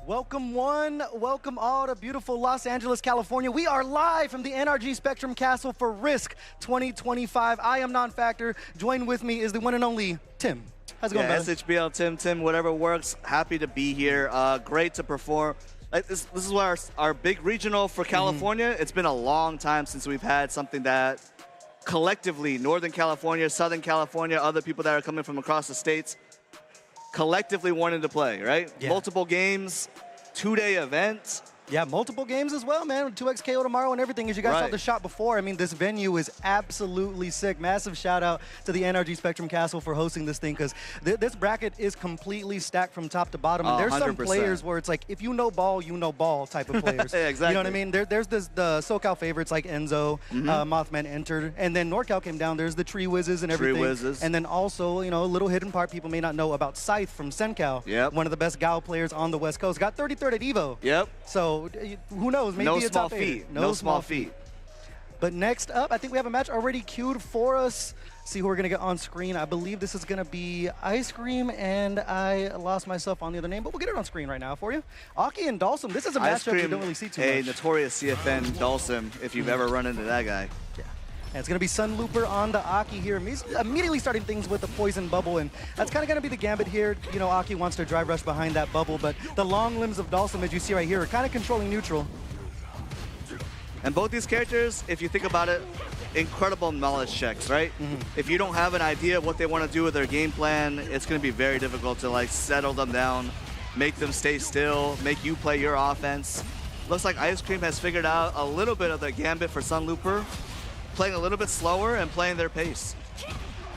Welcome one, welcome all to beautiful Los Angeles, California. We are live from the NRG Spectrum Castle for RISC 2025. I am Non-Factor. Joined with me is the one and only Tim. How's it going, brother? SHBL, Tim, whatever works. Happy to be here. Great to perform. This is our big regional for California. It's been a long time since we've had something that collectively, Northern California, Southern California, other people that are coming from across the states, collectively wanted to play, right? Yeah. Multiple games, 2-day event, Yeah, multiple games as well, man. 2x KO tomorrow and everything. As you guys saw the shot before, I mean, this venue is absolutely sick. Massive shout out to the NRG Spectrum Castle for hosting this thing, because this bracket is completely stacked from top to bottom. And there's 100%. some players where it's like, if you know ball type of players. Yeah, exactly. You know what I mean? There's the SoCal favorites like Enzo, Mothman entered, and then NorCal came down. There's the Tree Whizzes and everything. Tree Whizzes. And then also, you know, a little hidden part people may not know about Scythe from SenCal. Yep. One of the best Gal players on the West Coast. Got 33rd at EVO. Yep. So who knows? Maybe No a small top feat. eight. No small feat. But next up, I think we have a match already queued for us. See who we're going to get on screen. I believe this is going to be Ice Cream, and I lost myself on the other name, but we'll get it on screen right now for you. Aki and Dalsum, this is a matchup you don't really see too much. A notorious CFN Dalsum, if you've ever run into that guy. Yeah. And it's going to be Sunlooper on the Aki here. He's immediately starting things with the Poison Bubble, and that's kind of going to be the gambit here. You know, Aki wants to drive rush behind that bubble, but the long limbs of Dalsum, as you see right here, are kind of controlling neutral. And both these characters, if you think about it, incredible knowledge checks, right? If you don't have an idea of what they want to do with their game plan, it's going to be very difficult to like settle them down, make them stay still, make you play your offense. Looks like Ice Cream has figured out a little bit of the gambit for Sunlooper, playing a little bit slower and playing their pace.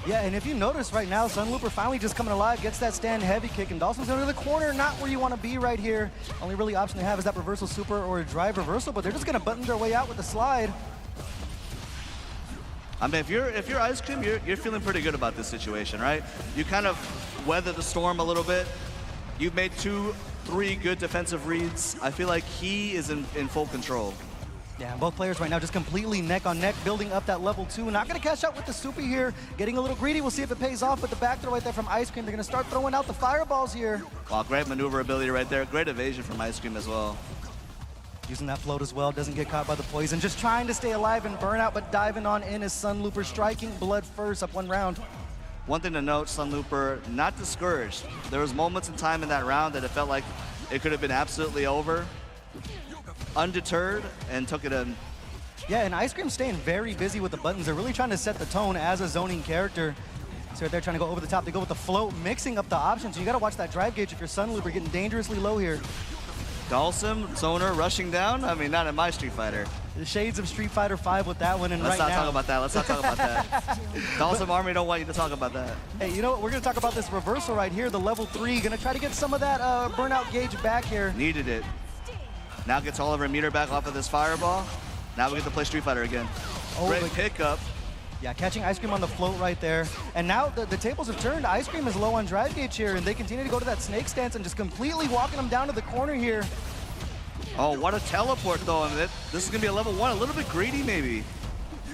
Yeah, and if you notice right now, Sunlooper finally just coming alive, gets that stand heavy kick, and Dawson's into the corner, not where you want to be right here. Only really option they have is that reversal super or a drive reversal, but they're just going to button their way out with the slide. I mean, if you're Ice Cream, you're feeling pretty good about this situation, right? You kind of weather the storm a little bit. You've made 2-3 good defensive reads. I feel like he is in full control. Yeah, both players right now just completely neck on neck, building up that level 2. Not going to cash out with the super here. Getting a little greedy. We'll see if it pays off. But the back throw right there from Ice Cream. They're going to start throwing out the fireballs here. Wow, great maneuverability right there. Great evasion from Ice Cream as well. Using that float as well. Doesn't get caught by the poison. Just trying to stay alive and burn out, but diving on in is Sunlooper, striking blood first up one round. One thing to note, Sunlooper not discouraged. There was moments in time in that round that it felt like it could have been absolutely over. Undeterred and took it in. Yeah, and Ice Cream staying very busy with the buttons. They're really trying to set the tone as a zoning character. So they're trying to go over the top. They go with the float, mixing up the options. So you got to watch that drive gauge if you're Sunlooper, getting dangerously low here. Dalsum, Zoner rushing down. I mean, not in my Street Fighter. The shades of Street Fighter 5 with that one, and Let's right not now. talk about that. Let's not talk about that. Dalsum Army don't want you to talk about that. Hey, you know what? We're going to talk about this reversal right here, the level 3. Going to try to get some of that burnout gauge back here. Needed it. Now gets all of her meter back off of this fireball. Now we get to play Street Fighter again. Oh, great pickup. Yeah, catching Ice Cream on the float right there. And now the tables have turned. Ice Cream is low on drive gauge here, and they continue to go to that snake stance and just completely walking them down to the corner here. Oh, what a teleport, though. I mean, this is going to be a level 1, a little bit greedy, maybe.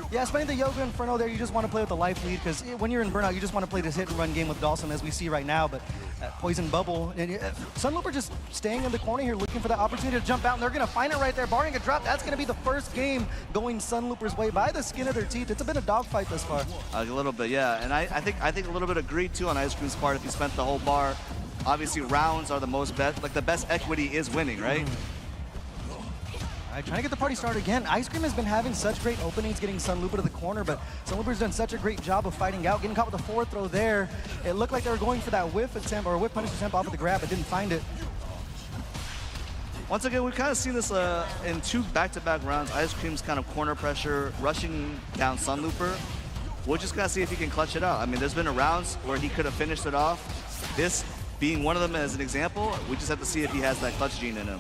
Yeah, spending the Yoga Inferno there, you just want to play with the life lead, because when you're in Burnout, you just want to play this hit-and-run game with Dalsum, as we see right now, but Poison Bubble, and Sunlooper just staying in the corner here, looking for that opportunity to jump out, and they're going to find it right there, barring a drop. That's going to be the first game going Sunlooper's way by the skin of their teeth. It's been a dogfight thus far. A little bit, yeah, and I think a little bit of greed, too, on Ice Cream's part if he spent the whole bar. Obviously, rounds are the the best equity is winning, right? All right, trying to get the party started again. Ice Cream has been having such great openings getting Sunlooper to the corner, but Sunlooper's done such a great job of fighting out, getting caught with the forward throw there. It looked like they were going for that whiff attempt, or a whiff punish attempt off of the grab, but didn't find it. Once again, we've kind of seen this in 2 back-to-back rounds. Ice Cream's kind of corner pressure, rushing down Sunlooper. We'll just gotta see if he can clutch it out. I mean, there's been rounds where he could have finished it off. This being one of them as an example, we just have to see if he has that clutch gene in him.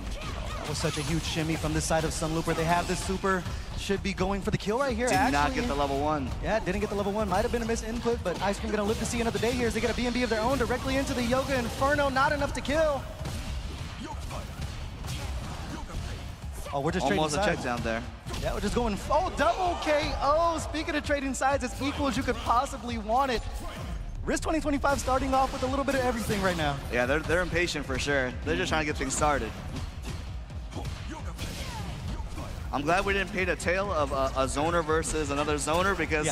Was such a huge shimmy from this side of Sunlooper. They have this super, should be going for the kill right here. Did not get the level 1. Yeah, didn't get the level 1. Might have been a missed input, but Ice Cream gonna live to see another day here as they get a B&B of their own directly into the Yoga Inferno. Not enough to kill. Oh, we're just almost trading a sides. check down there. Yeah, we're just going, oh, double KO. Speaking of trading sides, as equal as you could possibly want it. RISC 2025 starting off with a little bit of everything right now. Yeah, they're impatient for sure. They're just trying to get things started. I'm glad we didn't paint a tale of a zoner versus another zoner, because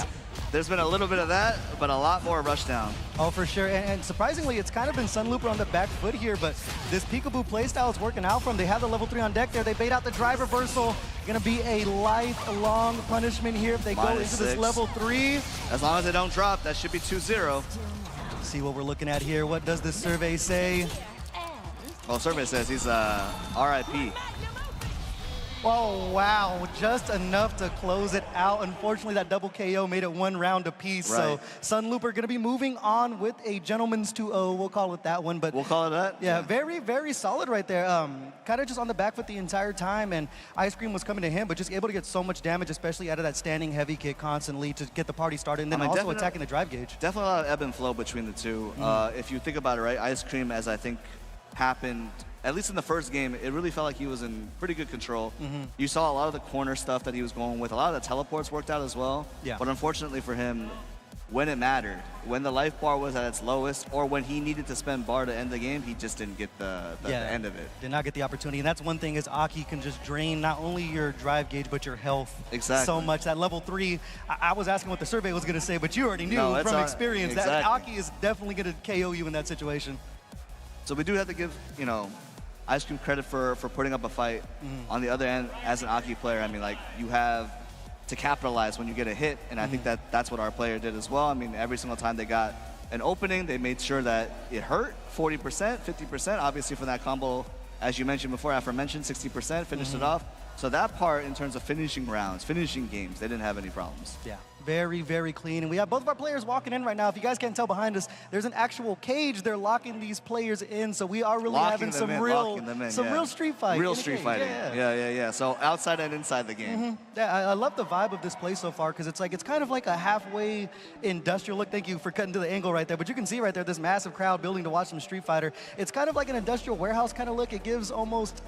there's been a little bit of that, but a lot more rushdown. Oh, for sure. And surprisingly, it's kind of been Sunlooper on the back foot here, but this peekaboo playstyle is working out for them. They have the level 3 on deck there. They bait out the drive reversal. Going to be a lifelong punishment here if they go into this level 3. As long as they don't drop, that should be 2-0. See what we're looking at here. What does the survey say? Well, survey says he's RIP. Oh, wow. Just enough to close it out. Unfortunately, that double KO made it 1 round apiece. Right. So Sunlooper going to be moving on with a gentleman's 2-0. We'll call it that one. But we'll call it that? Yeah, very, very solid right there. Kind of just on the back foot the entire time. And Ice Cream was coming to him, but just able to get so much damage, especially out of that standing heavy kick constantly to get the party started. And then also attacking the drive gauge. Definitely a lot of ebb and flow between the two. If you think about it, right, Ice Cream, as I think happened, at least in the first game, it really felt like he was in pretty good control. You saw a lot of the corner stuff that he was going with. A lot of the teleports worked out as well. Yeah. But unfortunately for him, when it mattered, when the life bar was at its lowest, or when he needed to spend bar to end the game, he just didn't get the end of it. Did not get the opportunity. And that's one thing is Aki can just drain not only your drive gauge, but your health so much. That level 3, I was asking what the survey was going to say, but you already knew from experience that Aki is definitely going to KO you in that situation. So we do have to give, you know, Ice Cream credit for putting up a fight. On the other end, as an Aki player, I mean, like, you have to capitalize when you get a hit, and I think that's what our player did as well. I mean, every single time they got an opening, they made sure that it hurt, 40%, 50%, obviously for that combo, as you mentioned before, aforementioned, 60%, finished it off. So that part, in terms of finishing rounds, finishing games, they didn't have any problems. Yeah. Very, very clean. And we have both of our players walking in right now. If you guys can't tell behind us, there's an actual cage. They're locking these players in. So we are really having some real street fight. Real street fighting. Yeah. So outside and inside the game. Yeah, I love the vibe of this play so far because it's kind of like a halfway industrial look. Thank you for cutting to the angle right there. But you can see right there this massive crowd building to watch some Street Fighter. It's kind of like an industrial warehouse kind of look. It gives almost,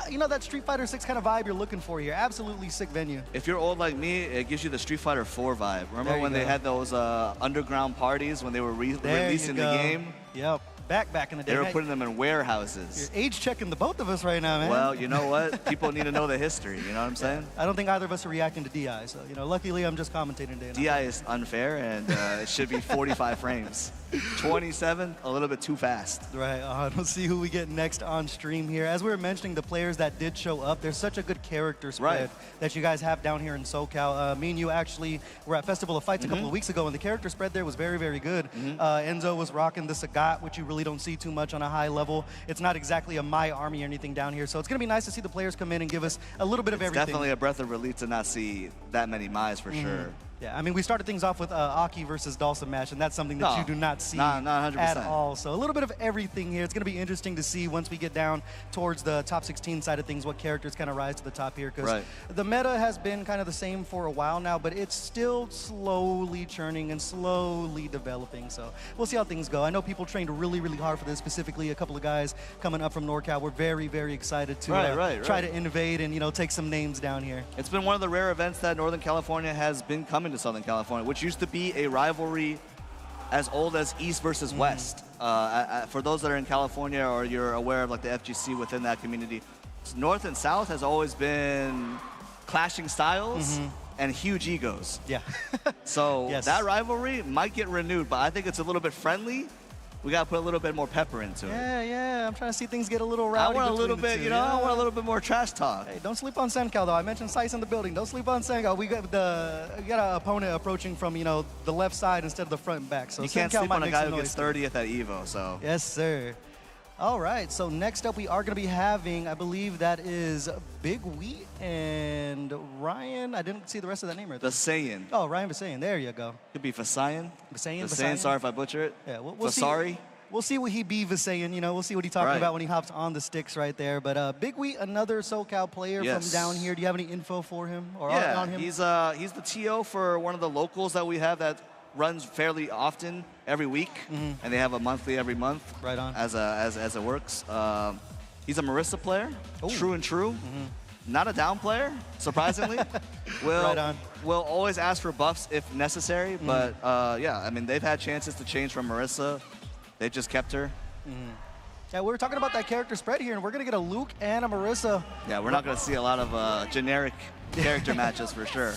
you know, that Street Fighter 6 kind of vibe you're looking for here. Absolutely sick venue. If you're old like me, it gives you the Street Fighter 4 vibe. Remember when they had those underground parties when they were releasing the game? Yep. Back in the day. They were putting them in warehouses. You're age checking the both of us right now, man. Well, you know what? People need to know the history. You know what I'm saying? I don't think either of us are reacting to DI. So, you know, luckily I'm just commentating today. DI is unfair, and it should be 45 frames. 27, a little bit too fast. Right. We'll see who we get next on stream here. As we were mentioning, the players that did show up, there's such a good character spread that you guys have down here in SoCal. Me and you actually were at Festival of Fights a couple of weeks ago, and the character spread there was very, very good. Enzo was rocking the Sagat, which you really don't see too much on a high level. It's not exactly a My Army or anything down here, so it's going to be nice to see the players come in and give us a little bit of everything. Definitely a breath of relief to not see that many Mai's for sure. Yeah, I mean, we started things off with Aki versus Dawson match, and that's something that you do not see at all. So a little bit of everything here. It's going to be interesting to see once we get down towards the top 16 side of things, what characters kind of rise to the top here. Because the meta has been kind of the same for a while now, but it's still slowly churning and slowly developing. So we'll see how things go. I know people trained really, really hard for this, specifically a couple of guys coming up from NorCal. We're very, very excited to try to innovate and, you know, take some names down here. It's been one of the rare events that Northern California has been coming to Southern California, which used to be a rivalry as old as East versus West. For those that are in California or you're aware of like the FGC within that community, North and South has always been clashing styles and huge egos. Yeah. So that rivalry might get renewed, but I think it's a little bit friendly. We got to put a little bit more pepper into it. Yeah. I'm trying to see things get a little rowdy. I want a little bit, you know, I want a little bit more trash talk. Hey, don't sleep on SenCal, though. I mentioned Sice in the building. Don't sleep on SenCal. We got an opponent approaching from, you know, the left side instead of the front and back. So you can't sleep on a guy who gets 30th at Evo, so. Yes, sir. All right, so next up we are going to be having, I believe that is Big Wheat and Ryan. I didn't see the rest of that name right there. Vasayan. Oh, Ryan Vasayan. There you go. Could be Vasayan. Vasayan. Sorry if I butcher it. Yeah, we'll Vasari. We'll see what he be Vasayan. You know, we'll see what he's talking about when he hops on the sticks right there. But Big Wheat, another SoCal player from down here. Do you have any info for him or on him? He's the TO for one of the locals that we have that runs fairly often every week, and they have a monthly every month. Right on. As it works. He's a Marissa player, true and true. Not a down player, surprisingly. Will always ask for buffs if necessary, but yeah, I mean they've had chances to change from Marissa. They just kept her. Yeah, we were talking about that character spread here, and we're gonna get a Luke and a Marissa. Yeah, we're not gonna see a lot of generic character matches for sure.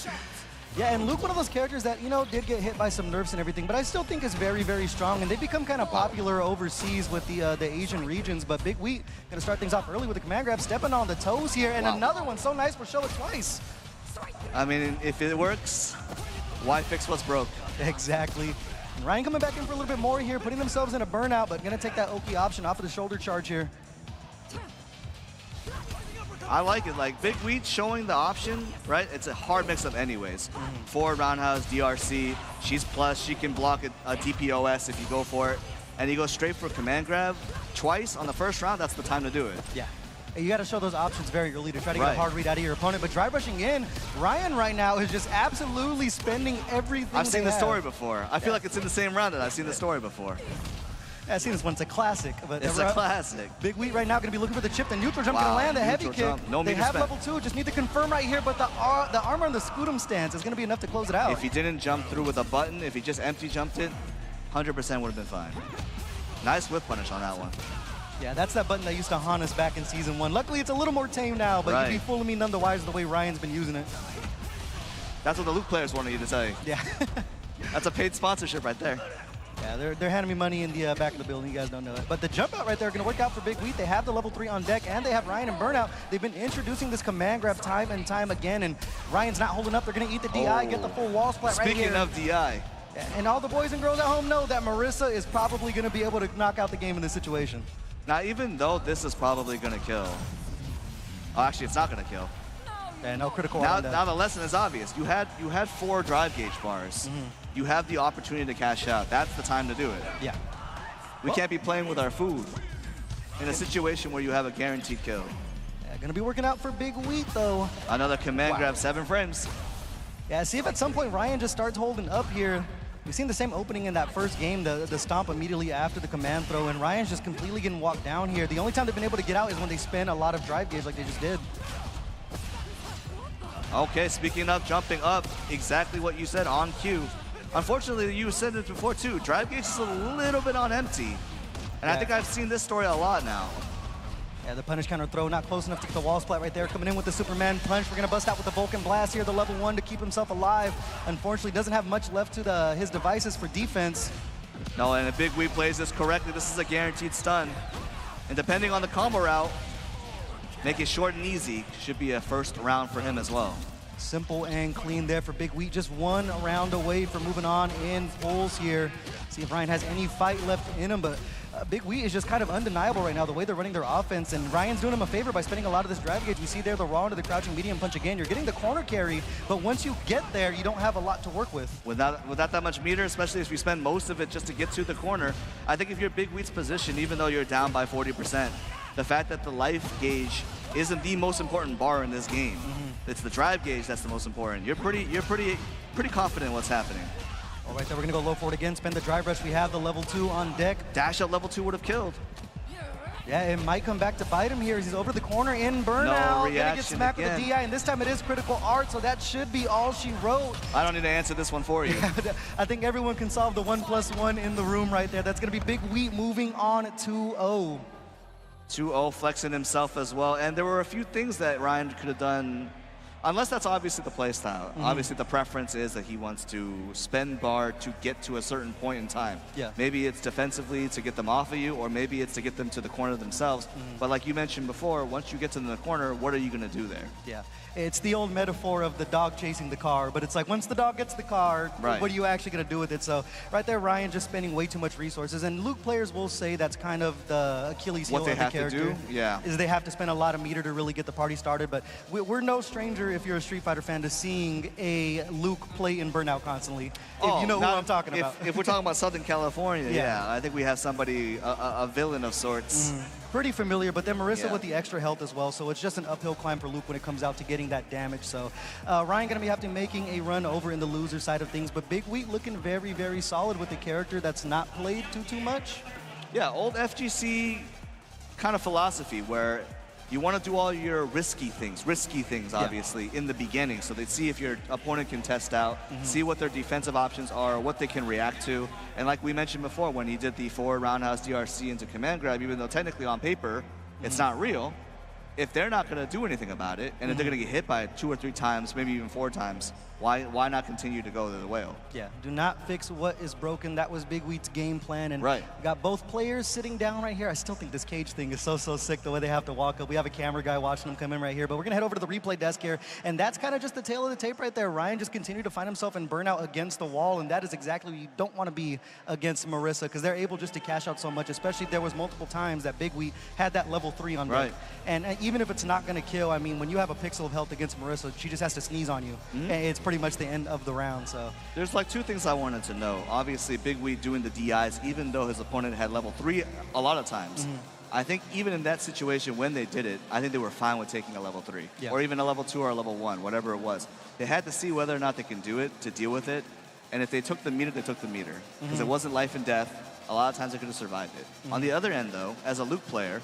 Yeah, and Luke, one of those characters that, you know, did get hit by some nerfs and everything, but I still think is very, very strong, and they become kind of popular overseas with the Asian regions. But Big Wheat gonna start things off early with the command grab, stepping on the toes here, and another one so nice, we'll show it twice. I mean, if it works, why fix what's broke? Exactly. And Ryan coming back in for a little bit more here, putting themselves in a burnout, but gonna take that Oki option off of the shoulder charge here. I like it. Like, Big Wheat showing the option, right? It's a hard mix-up anyways. Forward roundhouse, DRC. She's plus. She can block a DPOS if you go for it. And you go straight for command grab twice on the first round, that's the time to do it. Yeah. You got to show those options very early to try to get a hard read out of your opponent. But drive rushing in, Ryan right now is just absolutely spending everything I've seen the story before. I feel like it's in the same round that I've seen the story before. Yeah, I've seen this one. It's a classic. But it's a classic. Big Wheat right now going to be looking for the chip. The neutral jump going to land. The heavy kick. No they have spent. level 2. Just need to confirm right here. But the armor on the Scutum stance is going to be enough to close it out. If he didn't jump through with a button, if he just empty jumped it, 100% would have been fine. Nice whip punish on that one. Yeah, that's that button that used to haunt us back in Season 1. Luckily, it's a little more tame now, but you'd be fooling me none the wiser the way Ryan's been using it. That's what the Luke players wanted you to tell you. Yeah. That's a paid sponsorship right there. Yeah, they're handing me money in the back of the building. You guys don't know it. But the jump out right there going to work out for Big Wheat. They have the level 3 on deck, and they have Ryan and Burnout. They've been introducing this command grab time and time again, and Ryan's not holding up. They're going to eat the DI, get the full wall splat right here. Speaking of DI. And all the boys and girls at home know that Marissa is probably going to be able to knock out the game in this situation. Now, even though this is probably going to kill. Oh, actually, it's not going to kill. Yeah, no critical now the lesson is obvious. You had 4 drive gauge bars. You have the opportunity to cash out. That's the time to do it. Yeah. We can't be playing with our food in a situation where you have a guaranteed kill. Yeah, going to be working out for Big Wheat, though. Another command grab, 7 frames. Yeah, see if at some point Ryan just starts holding up here. We've seen the same opening in that first game, the stomp immediately after the command throw, and Ryan's just completely getting walked down here. The only time they've been able to get out is when they spend a lot of drive gauge like they just did. Okay, speaking of jumping up, exactly what you said, on cue. Unfortunately, you said it before too, drive gauge is a little bit on empty. And I think I've seen this story a lot now. Yeah, the punish counter throw not close enough to get the wall splat right there. Coming in with the Superman punch. We're going to bust out with the Vulcan Blast here, the level 1 to keep himself alive. Unfortunately, doesn't have much left to his devices for defense. No, and if Big Wheat plays this correctly, this is a guaranteed stun. And depending on the combo route, make it short and easy. Should be a first round for him as well. Simple and clean there for Big Wheat. Just 1 round away from moving on in pulls here. See if Ryan has any fight left in him, but Big Wheat is just kind of undeniable right now, the way they're running their offense, and Ryan's doing him a favor by spending a lot of this drive gauge. We see there the raw into the crouching medium punch again. You're getting the corner carry, but once you get there, you don't have a lot to work with. Without that much meter, especially if you spend most of it just to get to the corner, I think if you're Big Wheat's position, even though you're down by 40%, the fact that the life gauge isn't the most important bar in this game. It's the drive gauge that's the most important. You're pretty confident in what's happening. All right, so we're gonna go low forward again, spend the drive rush. We have the level 2 on deck. Dash at level 2 would have killed. Yeah, it might come back to bite him here. He's over the corner in burnout. Gonna get smacked with the DI, and this time it is critical art, so that should be all she wrote. I don't need to answer this one for you. I think everyone can solve the 1+1 in the room right there. That's gonna be Big Wheat moving on 2-0. 2-0 flexing himself as well, and there were a few things that Ryan could have done. Unless that's obviously the play style. Obviously the preference is that he wants to spend bar to get to a certain point in time. Yeah. Maybe it's defensively to get them off of you, or maybe it's to get them to the corner themselves. But like you mentioned before, once you get to the corner, what are you going to do there? Yeah, it's the old metaphor of the dog chasing the car, but it's like once the dog gets the car, what are you actually going to do with it? So right there, Ryan just spending way too much resources, and Luke players will say that's kind of the Achilles heel of the character. What they have to do, yeah. Is they have to spend a lot of meter to really get the party started, but we're no stranger, if you're a Street Fighter fan, to seeing a Luke play in Burnout constantly. If you know who I'm talking about. If we're talking about Southern California, yeah, I think we have somebody, a villain of sorts. Pretty familiar, but then Marissa with the extra health as well, so it's just an uphill climb for Luke when it comes out to getting that damage. So Ryan going to be having to making a run over in the loser side of things, but Big Wheat looking very, very solid with a character that's not played too much. Yeah, old FGC kind of philosophy where you want to do all your risky things, obviously, in the beginning, so they see if your opponent can test out, see what their defensive options are, what they can react to. And like we mentioned before, when he did the forward roundhouse DRC into command grab, even though technically on paper it's not real, if they're not going to do anything about it, and if they're going to get hit by it 2 or 3 times, maybe even 4 times, why not continue to go to the whale? Yeah, do not fix what is broken. That was Big Wheat's game plan. And got both players sitting down right here. I still think this cage thing is so sick, the way they have to walk up. We have a camera guy watching them come in right here, but we're going to head over to the replay desk here. And that's kind of just the tail of the tape right there. Ryan just continued to find himself in burnout against the wall, and that is exactly what you don't want to be against Marissa, because they're able just to cash out so much, especially if there was multiple times that Big Wheat had that level 3 on deck. And even if it's not going to kill, I mean, when you have a pixel of health against Marissa, she just has to sneeze on you. And it's pretty much the end of the round, so. There's like 2 things I wanted to know. Obviously, Big Wee doing the DIs, even though his opponent had level 3 a lot of times. I think even in that situation, when they did it, I think they were fine with taking a level 3. Yeah. Or even a level 2 or a level 1, whatever it was. They had to see whether or not they can do it to deal with it. And if they took the meter, they took the meter. Because it wasn't life and death. A lot of times they could have survived it. On the other end, though, as a Luke player,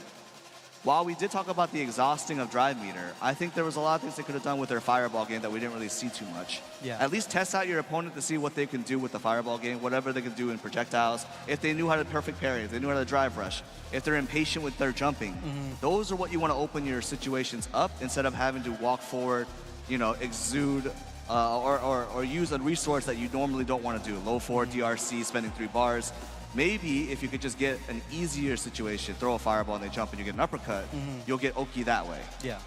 while we did talk about the exhausting of drive meter, I think there was a lot of things they could have done with their fireball game that we didn't really see too much. Yeah. At least test out your opponent to see what they can do with the fireball game, whatever they can do in projectiles. If they knew how to perfect parry, if they knew how to drive rush, if they're impatient with their jumping, those are what you want to open your situations up instead of having to walk forward, you know, exude or use a resource that you normally don't want to do. Low forward DRC, spending 3 bars. Maybe if you could just get an easier situation, throw a fireball and they jump and you get an uppercut, you'll get Oki that way. Yeah.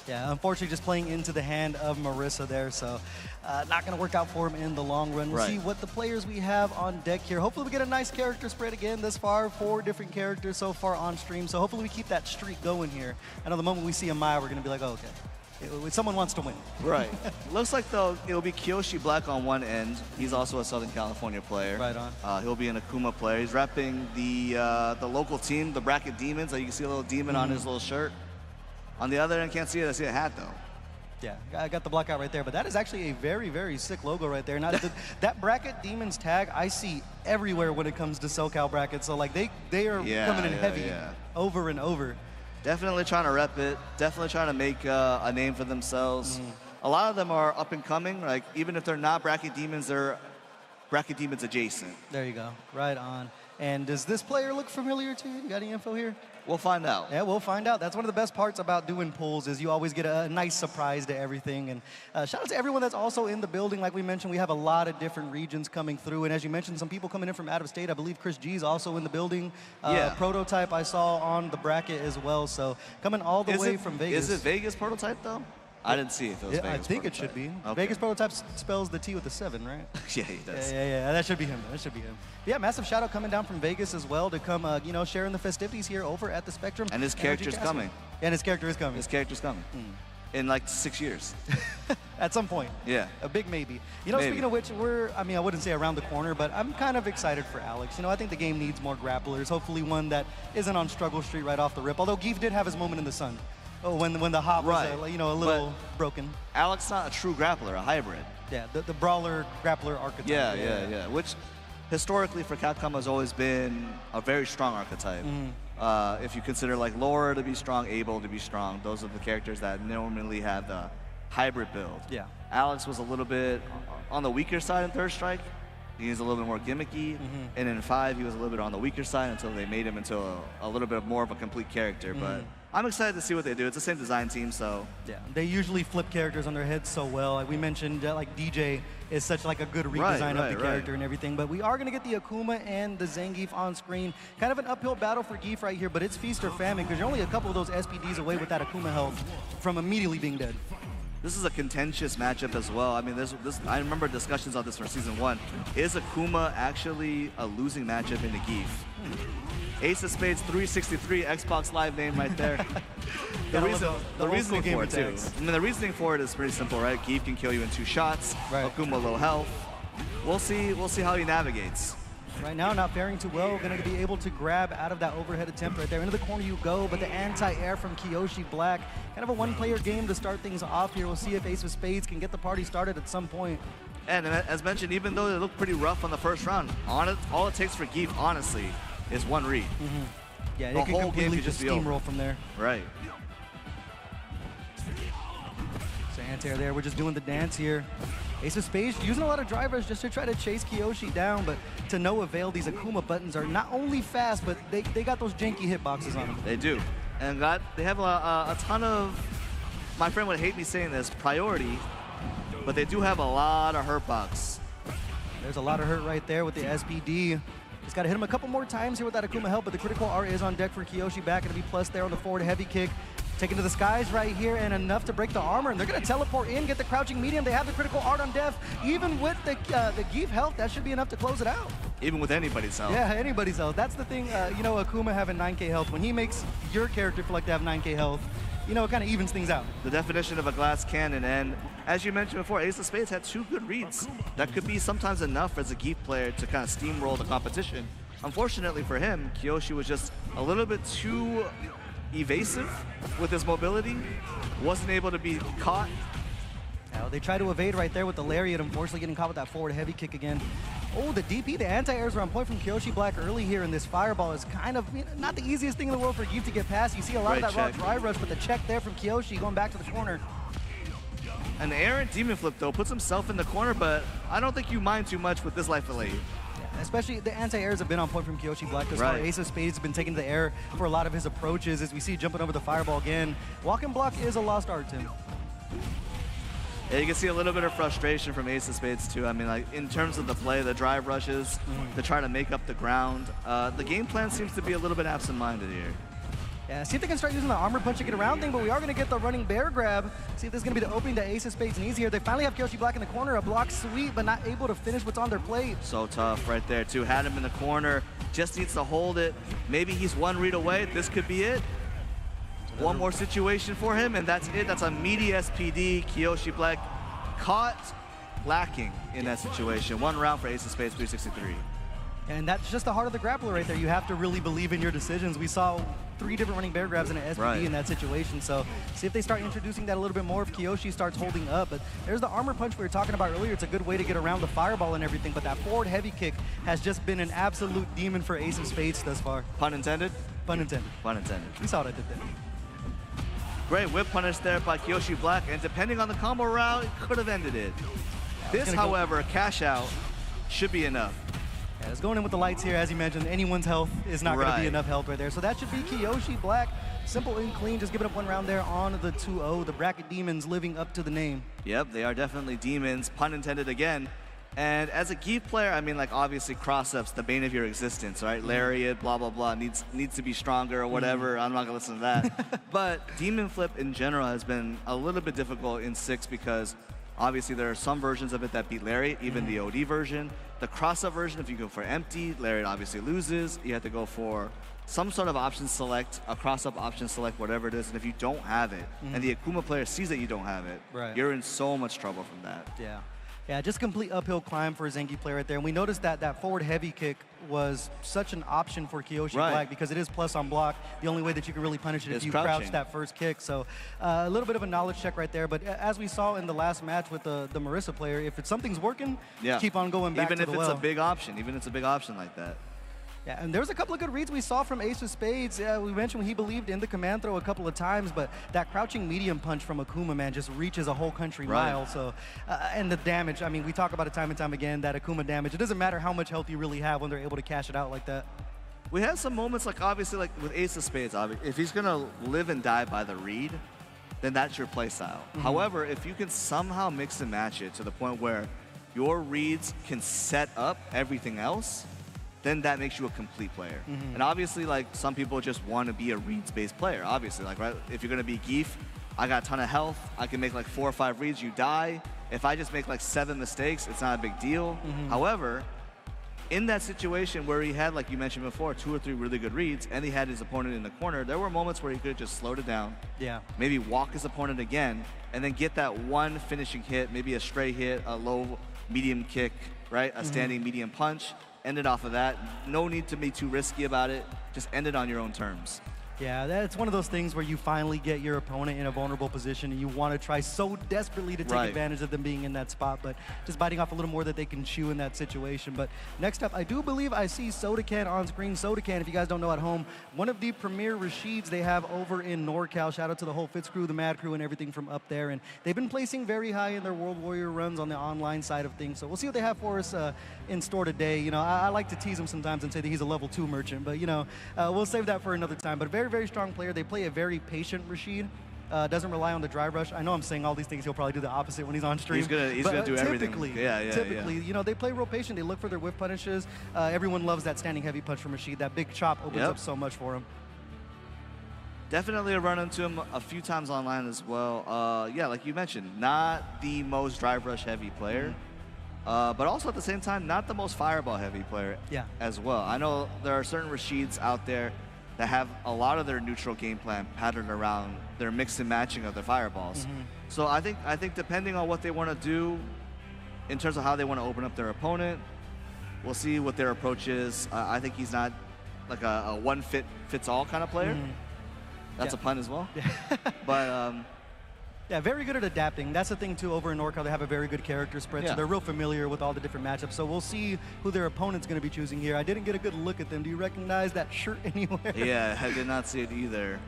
Yeah, unfortunately just playing into the hand of Marissa there, so not going to work out for him in the long run. We'll see what the players we have on deck here. Hopefully we get a nice character spread again this far. 4 different characters so far on stream, so hopefully we keep that streak going here. I know the moment we see a Maya, we're going to be like, oh, okay. Someone wants to win. Right. Looks like, though, it'll be Kiyoshi Black on one end. He's also a Southern California player. Right on. He'll be an Akuma player. He's repping the local team, the Bracket Demons. You can see a little demon on his little shirt. On the other end, can't see it. I see a hat, though. Yeah, I got the blockout right there, but that is actually a very, very sick logo right there. Now, that Bracket Demons tag I see everywhere when it comes to SoCal brackets. So, like, they are coming in heavy over and over. Definitely trying to rep it. Definitely trying to make a name for themselves. A lot of them are up and coming. Like, even if they're not Bracket Demons, they're Bracket Demons adjacent. There you go. Right on. And does this player look familiar to you? You got any info here? We'll find out. Yeah, we'll find out. That's one of the best parts about doing polls is you always get a nice surprise to everything. And shout out to everyone that's also in the building. Like we mentioned, we have a lot of different regions coming through. And as you mentioned, some people coming in from out of state. I believe Chris G is also in the building. Prototype I saw on the bracket as well. So coming all the way from Vegas. Is it Vegas Prototype, though? I didn't see if it was Vegas I think Prototype. it should be. Okay. Vegas Prototype spells the T with a 7, right? Yeah, he does. Yeah, that should be him. That should be him. But yeah, massive shout out coming down from Vegas as well to come, you know, sharing the festivities here over at the Spectrum. And his character's coming. And his character is coming. His character's coming. In like 6 years. At some point. Yeah. A big maybe. You know, speaking of which, I mean, I wouldn't say around the corner, but I'm kind of excited for Alex. You know, I think the game needs more grapplers. Hopefully one that isn't on struggle street right off the rip. Although Geef did have his moment in the sun. Oh, when the hop was, you know, a little broken. Alex not a true grappler, a hybrid. Yeah, the brawler grappler archetype. Yeah. Which historically for Capcom has always been a very strong archetype. If you consider like Laura to be strong, Abel to be strong, those are the characters that normally have the hybrid build. Yeah. Alex was a little bit on the weaker side in Third Strike. He's a little bit more gimmicky. And in 5, he was a little bit on the weaker side until they made him into a little bit more of a complete character. But I'm excited to see what they do. It's the same design team, so. Yeah, they usually flip characters on their heads so well. Like we mentioned, like DJ is such like a good redesign of the character and everything. But we are going to get the Akuma and the Zangief on screen. Kind of an uphill battle for Geef right here, but it's feast or famine because you're only a couple of those SPDs away with that Akuma health from immediately being dead. This is a contentious matchup as well. I mean, I remember discussions on this from Season 1. Is Akuma actually a losing matchup into Geef? Ace of Spades 363, Xbox Live name right there. the reasoning for it, too. I mean, the reasoning for it is pretty simple, right? Geef can kill you in 2 shots. Akuma low health. We'll see how he navigates. Right now, not faring too well. Going to be able to grab out of that overhead attempt right there. Into the corner you go, but the anti-air from Kiyoshi Black. Kind of a one-player game to start things off here. We'll see if Ace of Spades can get the party started at some point. And as mentioned, even though they looked pretty rough on the first round, all it takes for Geef, honestly, is one read. Yeah, they can completely just steamroll from there. Right. So anti-air there. We're just doing the dance here. Ace of Spades using a lot of drivers just to try to chase Kiyoshi down, but to no avail. These Akuma buttons are not only fast, but they got those janky hitboxes on them. They do. And they have a ton of, my friend would hate me saying this, priority, but they do have a lot of hurt box. There's a lot of hurt right there with the SPD. Just got to hit him a couple more times here with that Akuma help, but the critical R is on deck for Kiyoshi Back. Going to be plus there on the forward heavy kick. Taken to the skies right here, and enough to break the armor. And they're going to teleport in, get the crouching medium. They have the critical art on def. Even with the Geef health, that should be enough to close it out. Even with anybody's health. Yeah, anybody's health. That's the thing, you know, Akuma having 9K health. When he makes your character feel like they have 9K health, you know, it kind of evens things out. The definition of a glass cannon, and as you mentioned before, Ace of Spades had 2 good reads. That could be sometimes enough as a Geef player to kind of steamroll the competition. Unfortunately for him, Kiyoshi was just a little bit too evasive with his mobility, wasn't able to be caught. Now, they try to evade right there with the lariat, unfortunately getting caught with that forward heavy kick again. Oh, the DP, the anti-airs are on point from Kiyoshi Black early here, and this fireball is kind of not the easiest thing in the world for Geef to get past. You see a lot of that raw drive rush, but the check there from Kiyoshi going back to the corner. An errant demon flip, though, puts himself in the corner, but I don't think you mind too much with this life delay. Yeah, especially the anti-airs have been on point from Kiyoshi Black this far. Ace of Spades has been taking the air for a lot of his approaches, as we see jumping over the fireball again. Walk and block is a lost art, Tim. Yeah, you can see a little bit of frustration from Ace of Spades too. I mean, like in terms of the play, the drive rushes to try to make up the ground. The game plan seems to be a little bit absent-minded here. Yeah, see if they can start using the armor punch to get around thing, but we are going to get the running bear grab. See if this is going to be the opening that Ace of Spades needs here. They finally have Kiyoshi Black in the corner, a block sweep, but not able to finish what's on their plate. So tough right there too. Had him in the corner, just needs to hold it. Maybe he's 1 read away. This could be it. One more situation for him, and that's it. That's a meaty SPD. Kiyoshi Black caught lacking in that situation. 1 round for Ace of Spades, 363. And that's just the heart of the grappler right there. You have to really believe in your decisions. We saw 3 different running bear grabs and an SPD in that situation. So see if they start introducing that a little bit more, if Kiyoshi starts holding up. But there's the armor punch we were talking about earlier. It's a good way to get around the fireball and everything. But that forward heavy kick has just been an absolute demon for Ace of Spades thus far. Pun intended? Pun intended. Pun intended. We saw what I did there. Great whip punish there by Kiyoshi Black, and depending on the combo route, it could have ended it. This, however, cash out should be enough. Yeah, it's going in with the lights here, as you mentioned. Anyone's health is not going to be enough health right there. So that should be Kiyoshi Black. Simple and clean, just giving up 1 round there on the 2-0. The bracket demons living up to the name. Yep, they are definitely demons, pun intended again. And as a Geef player, I mean, like, obviously cross-ups, the bane of your existence, right? Lariat, blah, blah, blah, needs to be stronger or whatever. I'm not going to listen to that. But Demon Flip in general has been a little bit difficult in 6 because obviously there are some versions of it that beat Lariat, even the OD version. The cross-up version, if you go for empty, Lariat obviously loses. You have to go for some sort of option select, a cross-up option select, whatever it is. And if you don't have it, and the Akuma player sees that you don't have it, you're in so much trouble from that. Yeah. Yeah, just complete uphill climb for a Zengi player right there. And we noticed that that forward heavy kick was such an option for Kiyoshi Black because it is plus on block. The only way that you can really punish it is if you crouch that first kick. So a little bit of a knowledge check right there. But as we saw in the last match with the Marissa player, if something's working, keep on going back to the well. Even if it's a big option, even if it's a big option like that. Yeah, and there was a couple of good reads we saw from Ace of Spades. We mentioned he believed in the command throw a couple of times, but that crouching medium punch from Akuma, man, just reaches a whole country mile. So, and the damage, I mean, we talk about it time and time again, that Akuma damage. It doesn't matter how much health you really have when they're able to cash it out like that. We have some moments, like obviously, like with Ace of Spades, if he's going to live and die by the read, then that's your play style. However, if you can somehow mix and match it to the point where your reads can set up everything else, then that makes you a complete player. And obviously, like, some people just want to be a reads-based player, obviously. Like, right, if you're going to be Geef, I got a ton of health. I can make like 4 or 5 reads, you die. If I just make like 7 mistakes, it's not a big deal. However, in that situation where he had, like you mentioned before, 2 or 3 really good reads, and he had his opponent in the corner, there were moments where he could have just slowed it down. Maybe walk his opponent again, and then get that one finishing hit, maybe a stray hit, a low medium kick, right? A standing medium punch. End it off of that. No need to be too risky about it. Just end it on your own terms. Yeah, that's one of those things where you finally get your opponent in a vulnerable position and you want to try so desperately to take advantage of them being in that spot, but just biting off a little more that they can chew in that situation. But next up, I do believe I see Sodacan on screen. Sodacan, if you guys don't know at home, one of the premier Rashids they have over in NorCal. Shout out to the whole Fitz crew, the Mad crew, and everything from up there. And they've been placing very high in their World Warrior runs on the online side of things. So we'll see what they have for us in store today. You know, I like to tease him sometimes and say that he's a level 2 merchant, but you know, we'll save that for another time. But very strong player. They play a very patient Rashid. Doesn't rely on the drive rush. I know I'm saying all these things. He'll probably do the opposite when he's on stream. He's gonna do everything. Typically, you know, they play real patient. They look for their whiff punishes. Everyone loves that standing heavy punch from Rashid. That big chop opens up so much for him. Definitely run into him a few times online as well. Yeah, like you mentioned, not the most drive rush heavy player. But also at the same time, not the most fireball heavy player as well. I know there are certain Rashids out there that have a lot of their neutral game plan patterned around their mix and matching of their fireballs. So I think depending on what they want to do in terms of how they want to open up their opponent, we'll see what their approach is. I think he's not like a one-fits-all kind of player. That's a pun as well. But yeah, very good at adapting. That's the thing, too, over in NorCal. They have a very good character spread, so they're real familiar with all the different matchups. So we'll see who their opponent's going to be choosing here. I didn't get a good look at them. Do you recognize that shirt anywhere? Yeah, I did not see it either.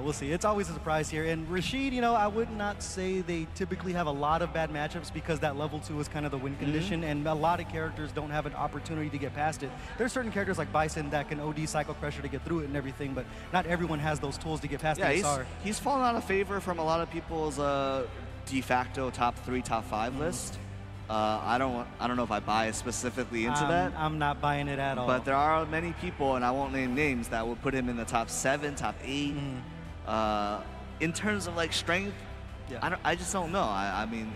We'll see. It's always a surprise here. And Rashid, you know, I would not say they typically have a lot of bad matchups because that level 2 is kind of the win condition, and a lot of characters don't have an opportunity to get past it. There's certain characters like Bison that can OD Cycle Crusher to get through it and everything, but not everyone has those tools to get past the SR. He's fallen out of favor from a lot of people's de facto top 3, top 5 list. I don't know if I buy specifically into that. I'm not buying it at all. But there are many people, and I won't name names, that will put him in the top 7, top 8. In terms of like strength, I just don't know. I mean,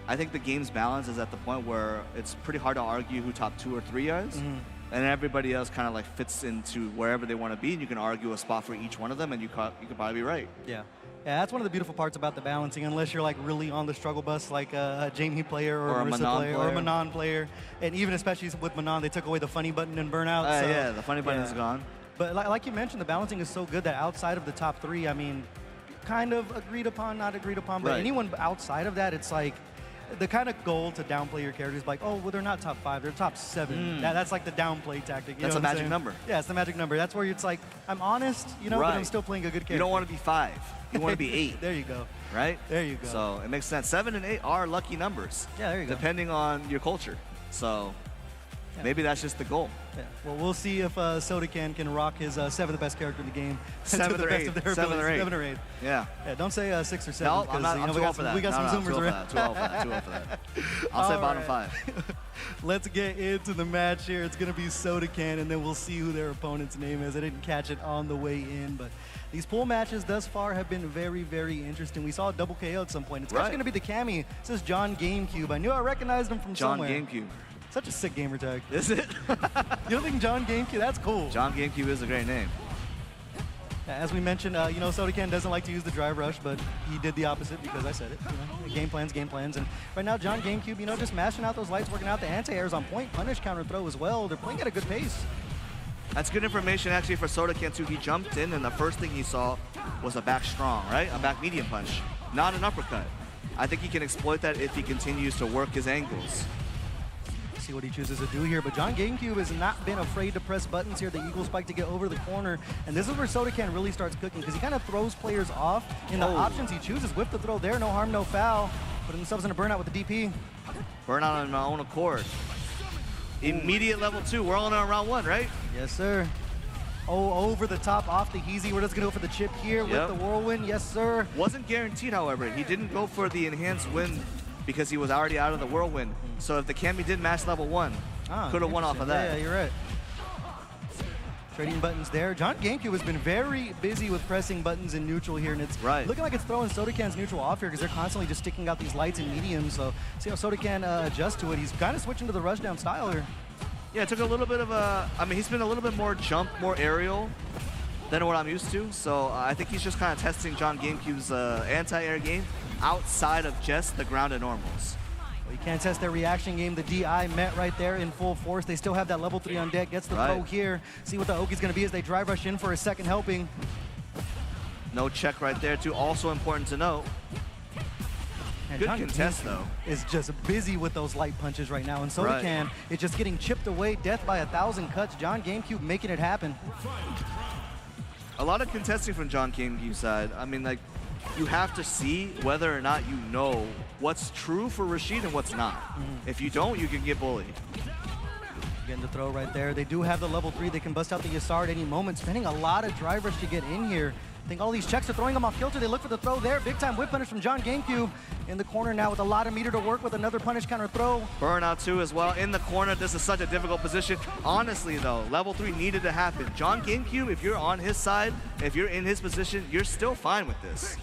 I think the game's balance is at the point where it's pretty hard to argue who top 2 or 3 is. And everybody else kind of like fits into wherever they want to be, and you can argue a spot for each one of them, and you could probably be right. Yeah, that's one of the beautiful parts about the balancing, unless you're like really on the struggle bus, like a Jamie player or a Marissa player or a Manon player. And even especially with Manon, they took away the funny button in Burnout. So, yeah, the funny button is gone. But like you mentioned, the balancing is so good that outside of the top 3, I mean, kind of agreed upon, not agreed upon, but anyone outside of that, it's like the kind of goal to downplay your characters, like, oh, well, they're not top 5, they're top 7. That's like the downplay tactic. You That's know a magic number. Yeah, it's the magic number. That's where it's like, I'm honest, you know, but I'm still playing a good character. You don't want to be 5. You want to be 8. There you go. Right? There you go. So it makes sense. 7 and 8 are lucky numbers. Yeah, there you go. Depending on your culture. So maybe that's just the goal. Yeah. Well, we'll see if Sodacan can rock his 7th best character in the game. 7th or 8. 7 or 8. Yeah. Don't say 6 or 7. No, I'm not. I'm too old for that. We got some Zoomers around. Too old for that. I'll say bottom 5. Let's get into the match here. It's going to be Sodacan, and then we'll see who their opponent's name is. I didn't catch it on the way in, but these pool matches thus far have been very, very interesting. We saw a double KO at some point. It's actually going to be the Cammy. This is John GameCube. I knew I recognized him from somewhere. John GameCube. Such a sick gamer tag. Is it? You don't think John GameCube? That's cool. John GameCube is a great name. As we mentioned, you know, Sodacan doesn't like to use the drive rush, but he did the opposite because I said it. You know, game plans. And right now, John GameCube, you know, just mashing out those lights, working out the anti-airs on point, punish, counter throw as well. They're playing at a good pace. That's good information actually for Sodacan too. He jumped in, and the first thing he saw was a back strong, right? A back medium punch, not an uppercut. I think he can exploit that if he continues to work his angles. See what he chooses to do here, but John GameCube has not been afraid to press buttons here. The Eagle Spike to get over the corner, and this is where Sodacan really starts cooking because he kind of throws players off in the options he chooses. Whip the throw there, no harm, no foul. Putting themselves in a burnout with the DP. Burnout on my own accord. Immediate level 2. We're only on round 1, right? Yes, sir. Oh, over the top, off the Heezy. We're just going to go for the chip here with the Whirlwind. Yes, sir. Wasn't guaranteed, however. He didn't go for the enhanced win because he was already out of the Whirlwind. So if the Cammy did mash level 1, could have won off of that. Yeah, you're right. Trading buttons there. John GameCube has been very busy with pressing buttons in neutral here, and it's looking like it's throwing Sodacan's neutral off here because they're constantly just sticking out these lights in medium. So see how Sodacan adjusts to it. He's kind of switching to the rushdown style here. Yeah, it took a little bit of a, I mean, he's been a little bit more jump, more aerial than what I'm used to. So I think he's just kind of testing John GameCube's anti-air game outside of just the grounded normals. Well, you can't test their reaction game. The DI met right there in full force. They still have that level 3 on deck. Gets the throw here. See what the Oki's going to be as they drive rush in for a second helping. No check right there, too. Also important to note. And good contest, though. Is just busy with those light punches right now. And Sodacan is just getting chipped away. Death by 1,000 cuts. John GameCube making it happen. A lot of contesting from John GameCube's side. I mean, like, you have to see whether or not you know what's true for Rashid and what's not. If you don't, you can get bullied. Getting the throw right there. They do have the level 3. They can bust out the Yasar at any moment. Spending a lot of drive rush to get in here. I think all these checks are throwing them off kilter. They look for the throw there. Big time whip punish from John GameCube. In the corner now with a lot of meter to work with another punish counter throw. Burnout too as well. In the corner, this is such a difficult position. Honestly though, level 3 needed to happen. John GameCube, if you're on his side, if you're in his position, you're still fine with this.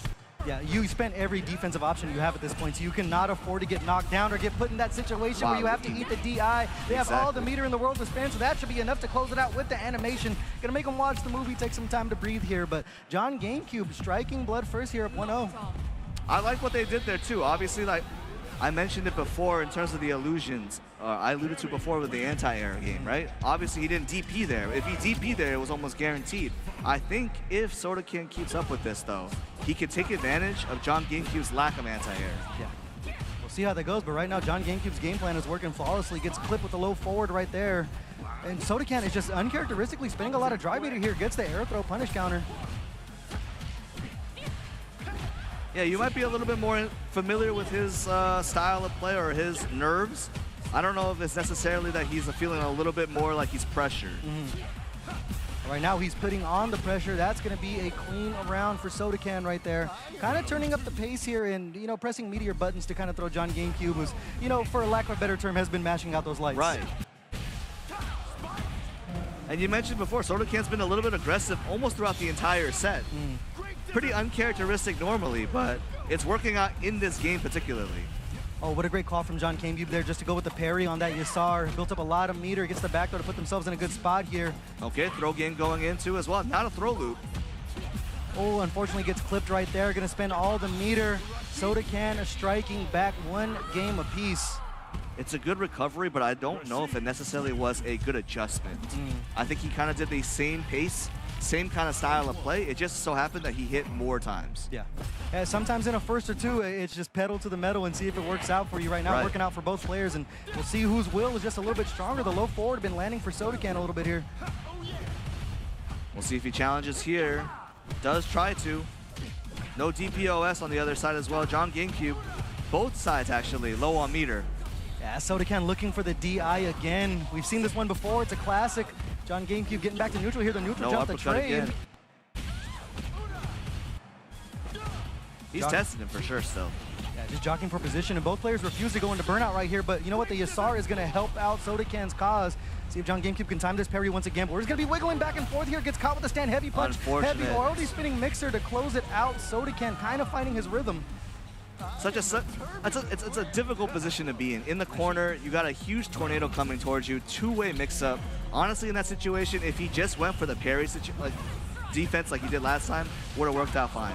Yeah, you spent every defensive option you have at this point, so you cannot afford to get knocked down or get put in that situation where you have to eat the DI. They have all the meter in the world to spend, so that should be enough to close it out with the animation. Gonna make them watch the movie, take some time to breathe here, but John GameCube striking blood first here at 1-0. I like what they did there too. Obviously, like I mentioned it before in terms of the illusions. I alluded to before with the anti-air game, right? Obviously, he didn't DP there. If he DP there, it was almost guaranteed. I think if Sodakin keeps up with this, though, he can take advantage of John GameCube's lack of anti-air. Yeah. We'll see how that goes, but right now, John GameCube's game plan is working flawlessly. Gets clipped with the low forward right there. And Sodakan is just uncharacteristically spending a lot of drive meter here. Gets the air throw punish counter. Yeah, you might be a little bit more familiar with his style of play or his nerves. I don't know if it's necessarily that he's feeling a little bit more like he's pressured. Right now, he's putting on the pressure. That's going to be a clean round for Sodakan right there. Kind of turning up the pace here and, you know, pressing meteor buttons to kind of throw John GameCube, who's, you know, for lack of a better term, has been mashing out those lights. Right. And you mentioned before, Sodakan's been a little bit aggressive almost throughout the entire set. Pretty uncharacteristic normally, but it's working out in this game particularly. Oh, what a great call from John GameCube there just to go with the parry on that Yasar. Built up a lot of meter, gets the back throw to put themselves in a good spot here. Okay, throw game going into as well. Not a throw loop. Oh, unfortunately gets clipped right there. Gonna spend all the meter. Sodakan striking back one game apiece. It's a good recovery, but I don't know if it necessarily was a good adjustment. I think he kind of did the same pace, same kind of style of play. It just so happened that he hit more times. Yeah. Sometimes in a first or two, it's just pedal to the metal and see if it works out for you. Right now, working out for both players, and we'll see whose will is just a little bit stronger. The low forward been landing for Sodakan a little bit here. We'll see if he challenges here. Does try to. No DPOS on the other side as well. John GameCube, both sides actually, low on meter. Yeah, Sodakan looking for the DI again. We've seen this one before. It's a classic. John GameCube getting back to neutral here. The neutral jump, the trade. Again. He's testing him for sure still. Yeah, just jockeying for position, and both players refuse to go into burnout right here, but you know what? The Yasar is going to help out Sodakan's cause. See if John GameCube can time this parry once again, but we're just going to be wiggling back and forth here. Gets caught with the stand heavy punch. Heavy, already spinning mixer to close it out. Sodakan kind of finding his rhythm. It's a difficult position to be in. In the corner, you got a huge tornado coming towards you, two-way mix-up. Honestly, in that situation, if he just went for the parry defense like he did last time, would have worked out fine.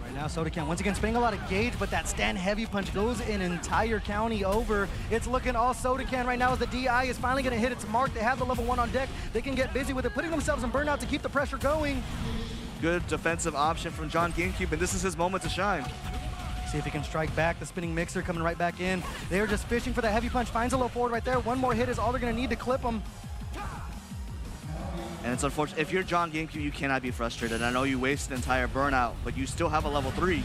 Right now, Sodakan once again spending a lot of gauge, but that stand heavy punch goes an entire county over. It's looking all Sodakan right now as the DI is finally going to hit its mark. They have the level 1 on deck. They can get busy with it, putting themselves in burnout to keep the pressure going. Good defensive option from John GameCube, and this is his moment to shine. See if he can strike back. The spinning mixer coming right back in. They're just fishing for that heavy punch. Finds a low forward right there. One more hit is all they're going to need to clip him. And it's unfortunate. If you're John GameCube, you cannot be frustrated. I know you wasted an entire burnout, but you still have a level 3.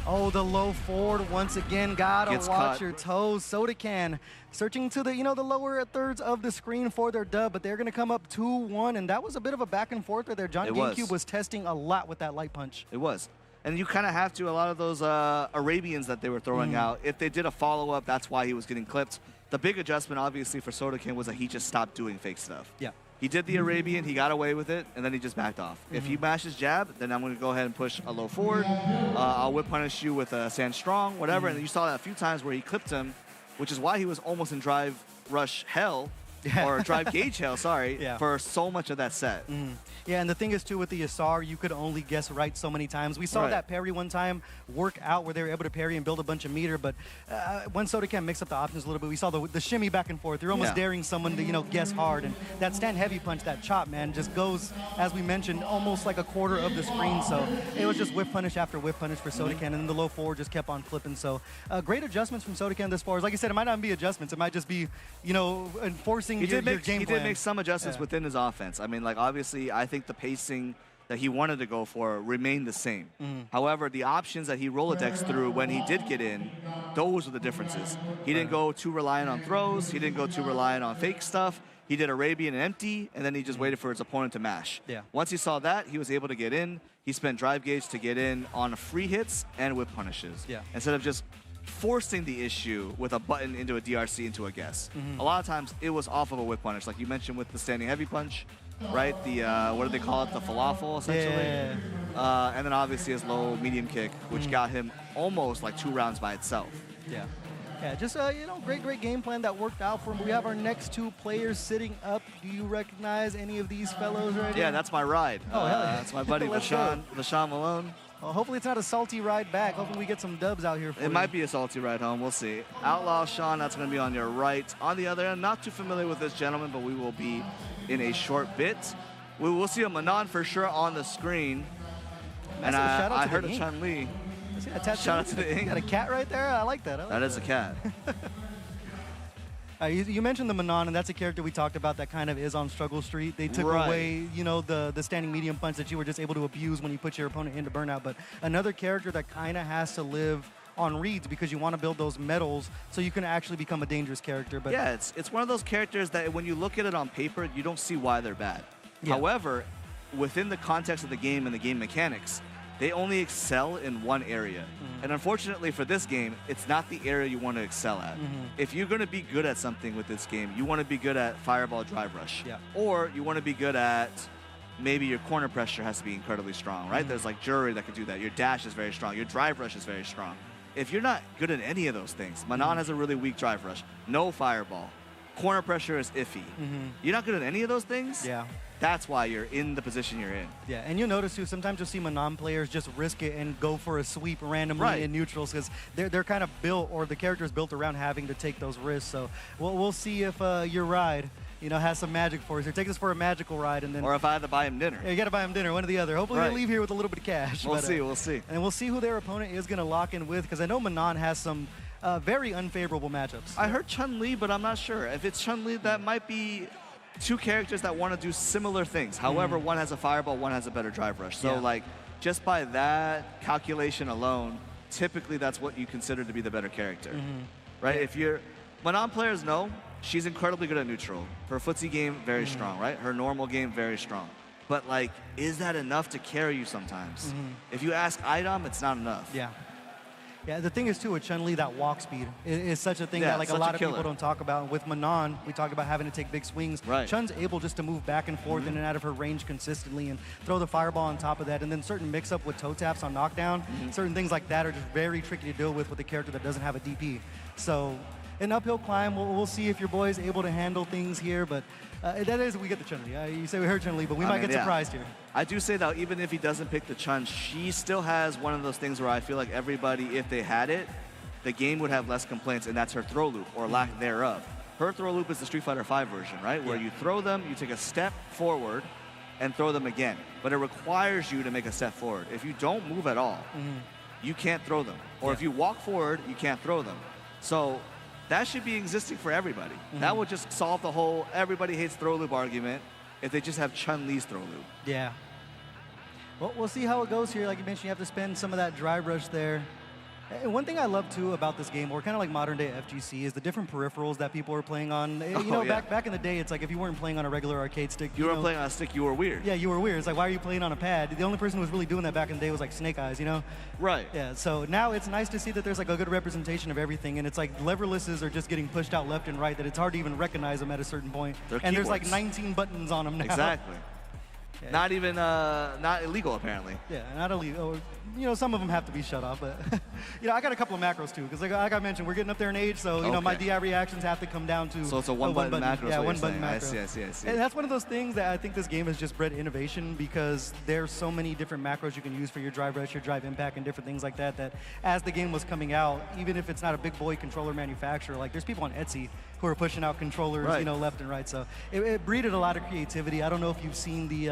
Oh, the low forward once again. Gotta watch your toes. Sodakan searching to the, the lower thirds of the screen for their dub, but they're going to come up 2-1, and that was a bit of a back and forth right there. John GameCube was testing a lot with that light punch. It was. And you kind of have to, a lot of those Arabians that they were throwing out, if they did a follow-up, that's why he was getting clipped. The big adjustment, obviously, for Sodakan was that he just stopped doing fake stuff. Yeah. He did the Arabian, he got away with it, and then he just backed off. If he mashes jab, then I'm going to go ahead and push a low forward. I'll whip punish you with a sand strong, whatever. And you saw that a few times where he clipped him, which is why he was almost in drive rush hell, or drive gauge hell, sorry, for so much of that set. Yeah, and the thing is, too, with the Yasar, you could only guess right so many times. We saw that parry one time work out where they were able to parry and build a bunch of meter, but when Sodakan mix up the options a little bit, we saw the shimmy back and forth. You're almost daring someone to, guess hard, and that stand heavy punch, that chop, man, just goes, as we mentioned, almost like a quarter of the screen, so it was just whip punish after whip punish for Sodakan, and then the low forward just kept on clipping, so great adjustments from Sodakan this far. Like I said, it might not be adjustments, it might just be, enforcing your game plan. He did make some adjustments within his offense. I mean, like, obviously, I think the pacing that he wanted to go for remained the same. However, the options that he Rolodex through when he did get in, those were the differences. He didn't go too reliant on throws. He didn't go too reliant on fake stuff. He did Arabian and empty, and then he just waited for his opponent to mash. Once he saw that, he was able to get in. He spent drive gauge to get in on free hits and whip punishes. Instead of just forcing the issue with a button into a DRC into a guess. A lot of times it was off of a whip punish, like you mentioned with the standing heavy punch. right? The what do they call it? The falafel, essentially. Yeah. And then obviously his low medium kick, which got him almost like 2 rounds by itself. Yeah. Yeah, just, you know, great game plan that worked out for him. We have our next 2 players sitting up. Do you recognize any of these fellows right here? Yeah, that's my ride. Oh, hell yeah. That's my buddy, Vashawn Malone. Well, hopefully it's not a salty ride back. Hopefully we get some dubs out here for you. It might be a salty ride home. We'll see. Outlaw Sean, that's going to be on your right. On the other end, not too familiar with this gentleman, but we will be in a short bit. We will see a Manon for sure on the screen. And I heard a Chun-Li. Shout out to the ink. Got a cat right there? I like that. That is a cat. You mentioned the Manon, and that's a character we talked about that kind of is on Struggle Street. They took away, you know, the standing medium punch that you were just able to abuse when you put your opponent into burnout. But another character that kind of has to live on reads because you want to build those medals so you can actually become a dangerous character. But yeah, it's one of those characters that when you look at it on paper, you don't see why they're bad. Yeah. However, within the context of the game and the game mechanics, they only excel in one area. And unfortunately for this game, it's not the area you want to excel at. If you're going to be good at something with this game, you want to be good at Fireball Drive Rush. Yeah. Or you want to be good at, maybe your corner pressure has to be incredibly strong, right? There's like Jury that can do that. Your dash is very strong. Your Drive Rush is very strong. If you're not good at any of those things, Manon has a really weak Drive Rush. No Fireball. Corner pressure is iffy. You're not good at any of those things? Yeah. That's why you're in the position you're in. Yeah, and you'll notice too, sometimes you'll see Manon players just risk it and go for a sweep randomly in neutrals because they're kind of built, or the character is built around having to take those risks. So we'll see if your ride, you know, has some magic for us. Or take us for a magical ride, and then. Or if I had to buy him dinner. Yeah, you got to buy him dinner, one or the other. Hopefully they leave here with a little bit of cash. We'll see. We'll see. And we'll see who their opponent is going to lock in with, because I know Manon has some very unfavorable matchups. I heard Chun-Li, but I'm not sure. If it's Chun-Li, that might be 2 characters that want to do similar things. However, one has a Fireball, one has a better Drive Rush. So like, just by that calculation alone, typically that's what you consider to be the better character, right? If you're, Manon players know she's incredibly good at neutral. Her footsie game, very strong, right? Her normal game, very strong. But like, is that enough to carry you sometimes? If you ask Idom, it's not enough. Yeah. Yeah, the thing is, too, with Chun-Li, that walk speed is such a thing that like a lot of people don't talk about. And with Manon, we talk about having to take big swings. Chun's able just to move back and forth in and out of her range consistently and throw the Fireball on top of that. And then certain mix-up with toe taps on knockdown, certain things like that are just very tricky to deal with a character that doesn't have a DP. So an uphill climb. We'll see if your boy is able to handle things here, but that is, we get the Chun-Li. You say we heard Chun-Li, but we might get surprised here. I do say, though, even if he doesn't pick the Chun, she still has one of those things where I feel like everybody, if they had it, the game would have less complaints, and that's her throw loop, or lack thereof. Her throw loop is the Street Fighter V version, right? Where you throw them, you take a step forward, and throw them again. But it requires you to make a step forward. If you don't move at all, you can't throw them. Or if you walk forward, you can't throw them. So that should be existing for everybody. That would just solve the whole everybody hates throw loop argument if they just have Chun-Li's throw loop. Yeah. Well, we'll see how it goes here. Like you mentioned, you have to spend some of that Drive Rush there. And one thing I love, too, about this game, or kind of like modern-day FGC, is the different peripherals that people are playing on. You know, back in the day, it's like if you weren't playing on a regular arcade stick. You weren't playing on a stick, you were weird. Yeah, you were weird. It's like, why are you playing on a pad? The only person who was really doing that back in the day was like Snake Eyes, you know? Right. Yeah, so now it's nice to see that there's like a good representation of everything, and it's like leverlesses are just getting pushed out left and right, that it's hard to even recognize them at a certain point. And there's like 19 buttons on them now. Exactly. Yeah. Not even, not illegal, apparently. Yeah, not illegal. You know, some of them have to be shut off, but, you know, I got a couple of macros, too, because like I mentioned, we're getting up there in age, so, you know, my DI reactions have to come down to So it's a one-button macro. Yeah, one-button macro. I see. And that's one of those things that I think this game has just bred innovation, because there's so many different macros you can use for your drive rush, your drive impact, and different things like that, that as the game was coming out, even if it's not a big boy controller manufacturer, like there's people on Etsy who are pushing out controllers, you know, left and right. So it breeded a lot of creativity. I don't know if you've seen the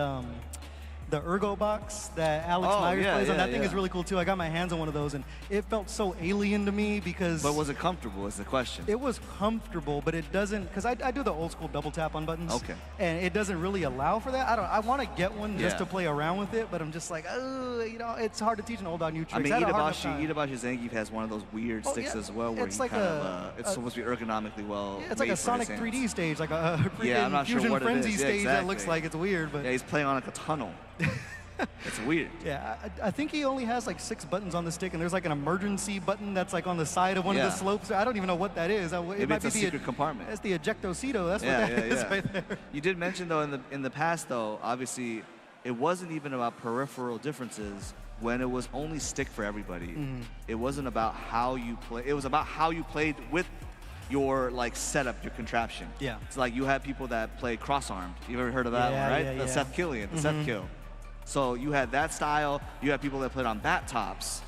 Ergo box that Alex Myers plays on. That thing is really cool, too. I got my hands on one of those, and it felt so alien to me because... But was it comfortable is the question. It was comfortable, but it doesn't... Because I do the old school double tap on buttons. Okay. And it doesn't really allow for that. I want to get one just to play around with it, but I'm just like, oh, you know, it's hard to teach an old dog new tricks. I mean, Itabashi Zangief has one of those weird sticks as well, where it's like it's supposed to be ergonomically well it's like a Sonic 3D stage, like a freaking Fusion Frenzy stage that looks like it's weird. But yeah, he's playing on like a tunnel. It's weird. Yeah, I think he only has like 6 buttons on the stick, and there's like an emergency button that's like on the side of one of the slopes. I don't even know what that is. Maybe might it's a be secret compartment. That's the ejectocito. That's what that is right there. You did mention though in the past though, obviously, it wasn't even about peripheral differences when it was only stick for everybody. It wasn't about how you play. It was about how you played with your like setup, your contraption. Yeah. It's like you had people that play cross-armed. You ever heard of that one, right? Yeah, the Seth Killian, the Seth Kill. So you had that style. You had people that played on bat tops.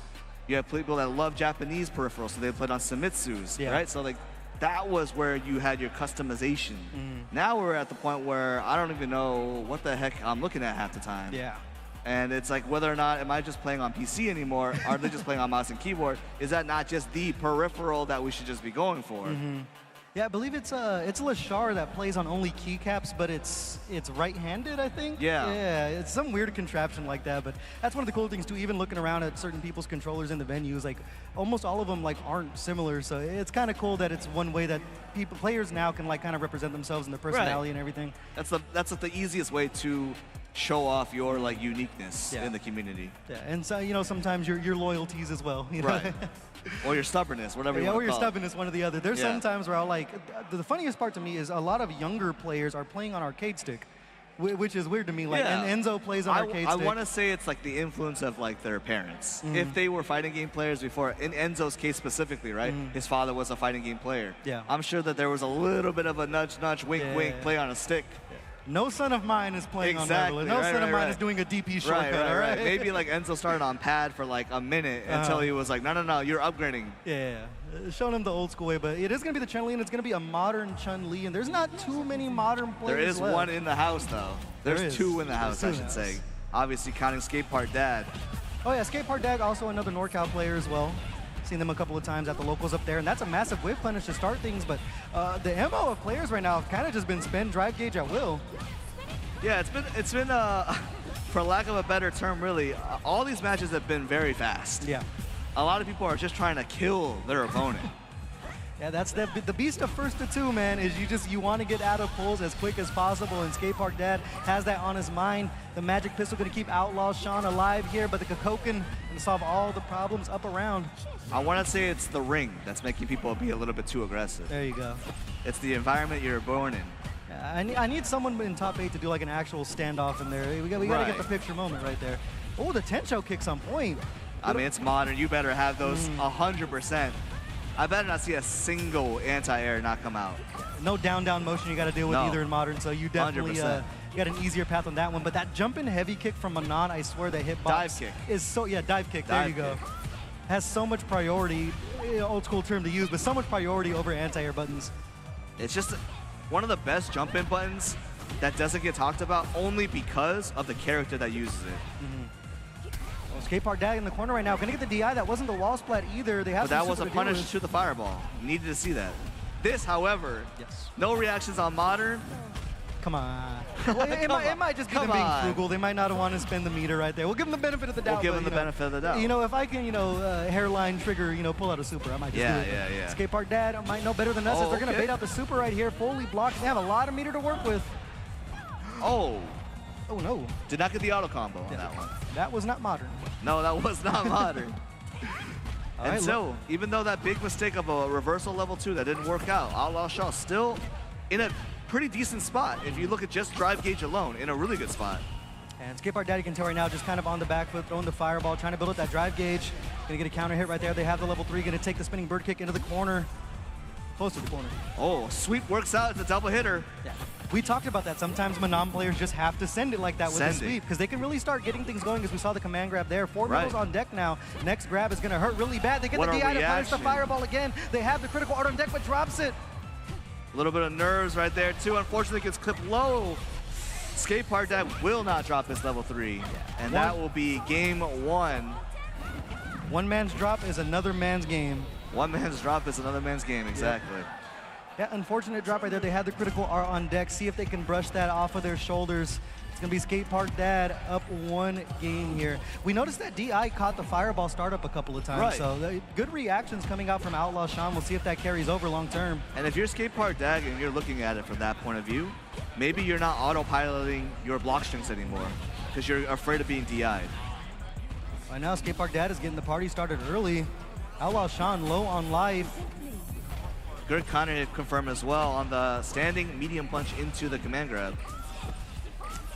You had people that love Japanese peripherals, so they played on Samitsus, right? So like that was where you had your customization. Now we're at the point where I don't even know what the heck I'm looking at half the time. Yeah. And it's like whether or not am I just playing on PC anymore? Are they just playing on mouse and keyboard? Is that not just the peripheral that we should just be going for? Yeah, I believe it's Lashar that plays on only keycaps, but it's right-handed, I think. Yeah, it's some weird contraption like that. But that's one of the cool things too. Even looking around at certain people's controllers in the venues, like almost all of them like aren't similar. So it's kind of cool that it's one way that players now can like kind of represent themselves and their personality and everything. That's the easiest way to show off your like uniqueness in the community. Yeah, and so sometimes your loyalties as well. You know? Right. Or your stubbornness, whatever you want to call it. Or your stubbornness, one or the other. There's some times where I'll like, the funniest part to me is a lot of younger players are playing on arcade stick, which is weird to me. Like, and Enzo plays on arcade stick. I want to say it's like the influence of like their parents. If they were fighting game players before, in Enzo's case specifically, right? His father was a fighting game player. Yeah. I'm sure that there was a little bit of a nudge, wink, wink, play on a stick. No son of mine is playing on Marvel. No son of mine is doing a DP shortcut, all right? Maybe like Enzo started on pad for like a minute until he was like, no, you're upgrading. Yeah, showing him the old school way, but it is going to be the Chun-Li, and it's going to be a modern Chun-Li, and there's not too many modern players There is left. one in the house, though. There's 2 in the house, I should say. Obviously, counting Skate Park Dad. Oh, yeah, Skate Park Dad, also another NorCal player as well. Seen them a couple of times at the locals up there, and that's a massive wave punish to start things, but the MO of players right now have kind of just been spend drive gauge at will. Yeah, it's been for lack of a better term, really, all these matches have been very fast. Yeah. A lot of people are just trying to kill their opponent. Yeah, that's the beast of first to 2, man, is you want to get out of pulls as quick as possible, and Skate Park Dad has that on his mind. The Magic Pistol going to keep Outlaw Sean alive here, but the Kokoken going to solve all the problems up around. I want to say it's the ring that's making people be a little bit too aggressive. There you go. It's the environment you're born in. I need someone in top 8 to do like an actual standoff in there. We got to get the picture moment right there. Oh, the Tencho kicks on point. I mean, it's modern. You better have those 100%. I better not see a single anti-air not come out. No down motion you got to deal with either in modern, so you definitely you got an easier path on that one. But that jump in heavy kick from Manon, I swear that hitbox dive kick is so dive kick. There you go. Has so much priority, old school term to use, but so much priority over anti-air buttons. It's just one of the best jump-in buttons that doesn't get talked about only because of the character that uses it. Well, Skate Park Dad in the corner right now. Gonna get the DI. That wasn't the wall splat either. They have but that was a punish to the fireball. Needed to see that. This, however, no reactions on modern. Come on. Well, it might just be them being frugal. They might not want to spend the meter right there. We'll give them the benefit of the doubt. We'll give them the benefit of the doubt. If I can, hairline trigger, pull out a super, I might just do it. Yeah. Skate Park Dad might know better than us. They're going to bait out the super right here, fully blocked. They have a lot of meter to work with. Oh, no. Did not get the auto combo on that one. That was not modern. No, that was not modern. And so, even though that big mistake of a reversal level 2 that didn't work out, Outlaw Shaw still in a pretty decent spot if you look at just drive gauge alone, in a really good spot. And Skate Park Dad, you can tell right now, just kind of on the back foot, throwing the fireball, trying to build up that drive gauge. Gonna get a counter hit right there. They have the level 3, gonna take the spinning bird kick into the corner. Close to the corner. Oh, sweep works out. It's a double hitter. Yeah. We talked about that. Sometimes Manon players just have to send it like that with the sweep because they can really start getting things going, as we saw the command grab there. 4 middles on deck now. Next grab is going to hurt really bad. They get the DI to punish the fireball again. They have the critical art on deck, but drops it. A little bit of nerves right there, too. Unfortunately, gets clipped low. Skate Park Dad will not drop his level 3, and that will be game 1. One man's drop is another man's game. One man's drop is another man's game, exactly. Yeah, unfortunate drop right there. They had the critical R on deck. See if they can brush that off of their shoulders. It's going to be Skate Park Dad up 1 game here. We noticed that DI caught the fireball startup a couple of times. So good reactions coming out from Outlaw Sean. We'll see if that carries over long term. And if you're Skate Park Dad and you're looking at it from that point of view, maybe you're not autopiloting your block strings anymore. because you're afraid of being DI'd. Right now, Skate Park Dad is getting the party started early. Outlaw Sean low on life. Good kind of confirm as well on the standing medium punch into the command grab.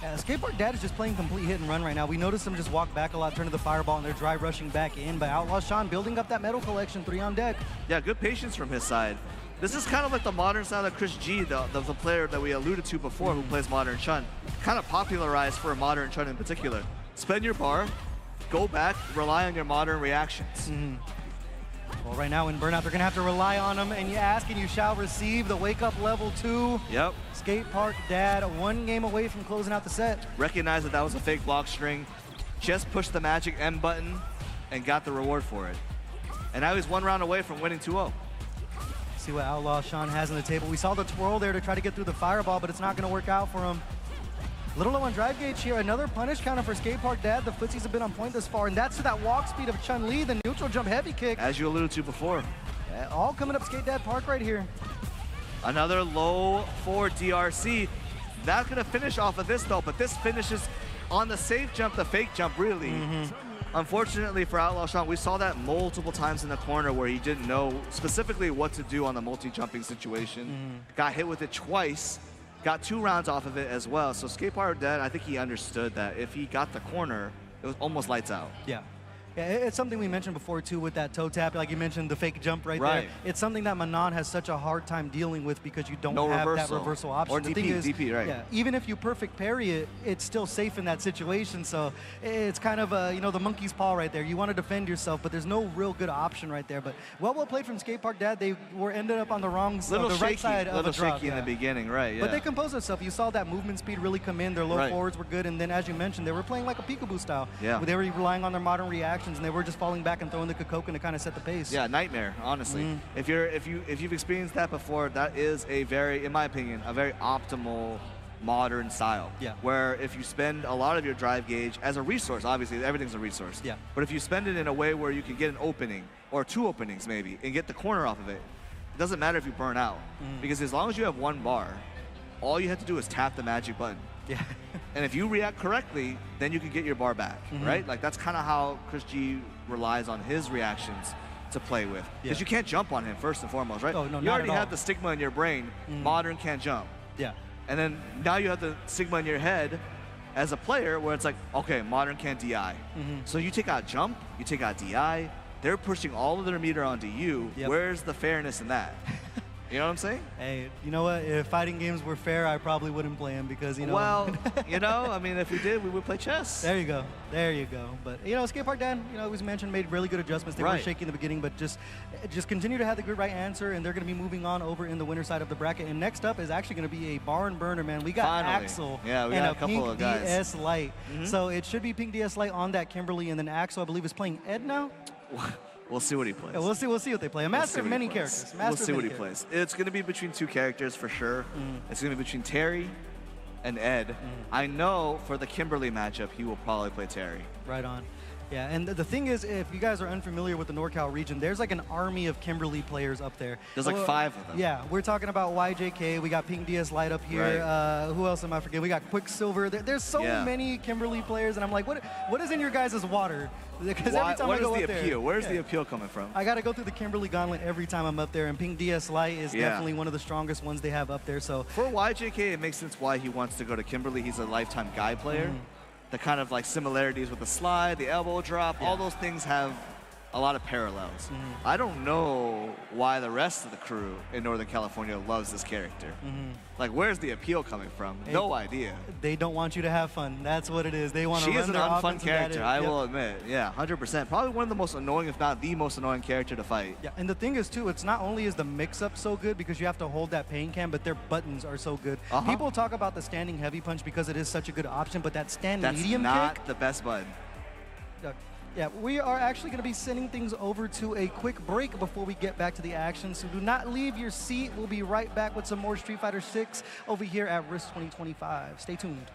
Yeah, Skate Park Dad is just playing complete hit and run right now. We noticed him just walk back a lot, turn to the fireball, and they're dry rushing back in. But Outlaw Sean building up that metal collection, 3 on deck. Yeah, good patience from his side. This is kind of like the modern style that Chris G, the player that we alluded to before, who plays Modern Chun, kind of popularized for Modern Chun in particular. Spend your bar, go back, rely on your modern reactions. Well, right now in Burnout, they're going to have to rely on him, and you ask and you shall receive. The wake-up level 2. Yep. Skate Park Dad, 1 game away from closing out the set. Recognize that that was a fake block string. Just pushed the magic M button and got the reward for it. And now he's 1 round away from winning 2-0. See what Outlaw Sean has on the table. We saw the twirl there to try to get through the fireball, but it's not going to work out for him. Little low on drive gauge here. Another punish counter for Skate Park Dad. The footsies have been on point this far, and that's to that walk speed of Chun-Li, the neutral jump heavy kick. As you alluded to before. Yeah, all coming up Skate Dad Park right here. Another low for DRC. Not going to finish off of this, though, but this finishes on the safe jump, the fake jump, really. Unfortunately for Outlaw Sean, we saw that multiple times in the corner where he didn't know specifically what to do on the multi-jumping situation. Got hit with it twice. Got 2 rounds off of it as well. So Skate Park Dad, I think he understood that if he got the corner, it was almost lights out. Yeah. Yeah, it's something we mentioned before, too, with that toe tap. Like you mentioned, the fake jump right there. It's something that Manon has such a hard time dealing with because you don't have that reversal option. Or the DP, thing is, DP, right. Yeah, even if you perfect parry it, it's still safe in that situation. So it's kind of, you know, the monkey's paw right there. You want to defend yourself, but there's no real good option right there. But well played from Skate Park Dad. They were ended up on the wrong side, the right side of a drop. Shaky in the beginning, right, yeah. But they composed themselves. You saw that movement speed really come in. Their low forwards were good. And then, as you mentioned, they were playing like a peekaboo style. Yeah. They were relying on their modern reactions, and they were just falling back and throwing the Kokoken to kind of set the pace. Yeah, nightmare, honestly. If you've experienced that before, that is a very, in my opinion, a very optimal modern style. Yeah. Where if you spend a lot of your drive gauge as a resource, obviously everything's a resource. Yeah. But if you spend it in a way where you can get an opening or 2 openings maybe and get the corner off of it, it doesn't matter if you burn out. Because as long as you have 1 bar, all you have to do is tap the magic button. Yeah. And if you react correctly, then you can get your bar back, right? Like that's kind of how Chris G relies on his reactions to play with. Because you can't jump on him first and foremost, right? Oh, no, you not already at all. have the stigma in your brain, Modern can't jump. Yeah. And then now you have the stigma in your head as a player where it's like, okay, Modern can't DI. So you take out jump, you take out DI, they're pushing all of their meter onto you. Where's the fairness in that? You know what I'm saying? Hey, you know what? If fighting games were fair, I probably wouldn't play them because, you know. Well, you know, I mean, if we did, we would play chess. There you go. There you go. But, you know, Skate Park Dan, you know, as mentioned, made really good adjustments. They were shaky in the beginning, but just continue to have the good right answer, and they're going to be moving on over in the winner side of the bracket. And next up is actually going to be a barn burner, man. We got Axel and a Pink DS Light. So it should be Pink DS Light on that Kimberly, and then Axel, I believe, is playing Ed now. We'll see what he plays. Yeah, we'll see what they play. A master of many characters. We'll see what he plays. It's going to be between 2 characters for sure. It's going to be between Terry and Ed. I know for the Kimberly matchup, he will probably play Terry. Right on. Yeah, and the thing is, if you guys are unfamiliar with the NorCal region, there's like an army of Kimberly players up there. There's like 5 of them. Yeah, we're talking about YJK. We got Pink DS Light up here. Who else am I forgetting? We got Quicksilver. There's so many Kimberly players, and I'm like, what is in your guys' water? Because every time I go up there, where's the appeal coming from? I got to go through the Kimberly gauntlet every time I'm up there, and Pink DS Light is definitely one of the strongest ones they have up there. So for YJK, it makes sense why he wants to go to Kimberly. He's a lifetime guy player. The kind of like similarities with the slide, the elbow drop, all those things have a lot of parallels. I don't know why the rest of the crew in Northern California loves this character. Like, where's the appeal coming from? No idea. They don't want you to have fun. That's what it is. They want to run their offense. She is an unfun character, I will admit. Yeah, 100%. Probably one of the most annoying, if not the most annoying character to fight. Yeah, and the thing is, too, it's not only is the mix-up so good because you have to hold that pain cam, but their buttons are so good. People talk about the standing heavy punch because it is such a good option, but that stand medium kick... That's not the best button. Yeah, we are actually going to be sending things over to a quick break before we get back to the action. So do not leave your seat. We'll be right back with some more Street Fighter 6 over here at RISC 2025. Stay tuned.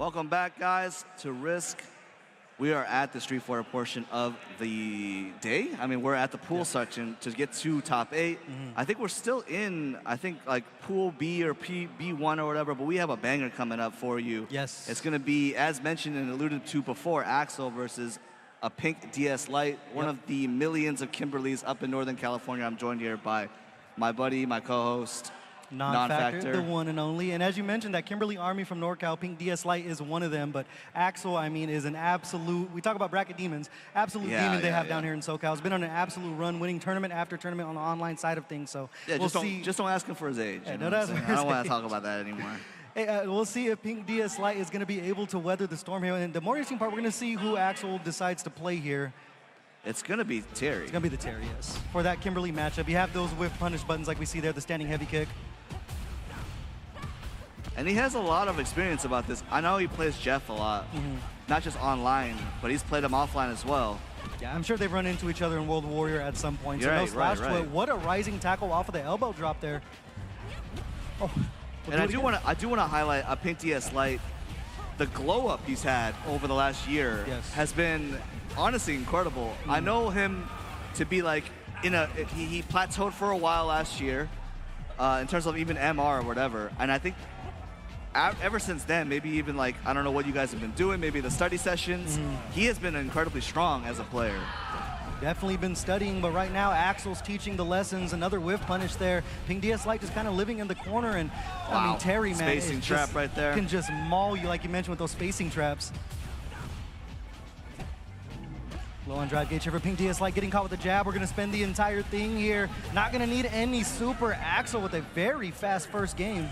Welcome back, guys, to RISC. We are at the Street Fighter portion of the day. I mean, we're at the pool section to get to top 8. I think we're still in, like pool B or B1 or whatever, but we have a banger coming up for you. Yes. It's going to be, as mentioned and alluded to before, Axel versus a pink DS Lite, one of the millions of Kimberlys up in Northern California. I'm joined here by my buddy, my co-host, Non-Factor, the one and only. And as you mentioned, that Kimberly Army from NorCal, Pink DS Lite is one of them. But Axel, I mean, is an absolute, we talk about bracket demons, absolute demon they have down here in SoCal. He's been on an absolute run, winning tournament after tournament on the online side of things. So we'll see. Just don't ask him for his age. Yeah, I don't want to talk about that anymore. Hey, we'll see if Pink DS Lite is going to be able to weather the storm here. And the more interesting part, we're going to see who Axel decides to play here. It's going to be Terry. It's going to be the Terry, yes. For that Kimberly matchup, you have those whiff punish buttons like we see there, the standing heavy kick. And he has a lot of experience about this. I know he plays Jeff a lot, not just online, but he's played him offline as well. Yeah, I'm sure they've run into each other in World Warrior at some point. So no slash to it. What a rising tackle off of the elbow drop there. Oh, and I do want to highlight a Pink DS Lite. The glow up he's had over the last year has been honestly incredible. I know him to be like he plateaued for a while last year in terms of even MR or whatever, and I think ever since then, maybe even like, I don't know what you guys have been doing, maybe the study sessions, he has been incredibly strong as a player. Definitely been studying, but right now Axel's teaching the lessons. Another whiff punish there. Pink DS Lite just kind of living in the corner, and I mean, Terry, man, spacing trap right there. Can just maul you like you mentioned with those spacing traps. Low on drive gauge here for Pink DS Lite, getting caught with the jab. We're going to spend the entire thing here. Not going to need any super. Axel with a very fast first game.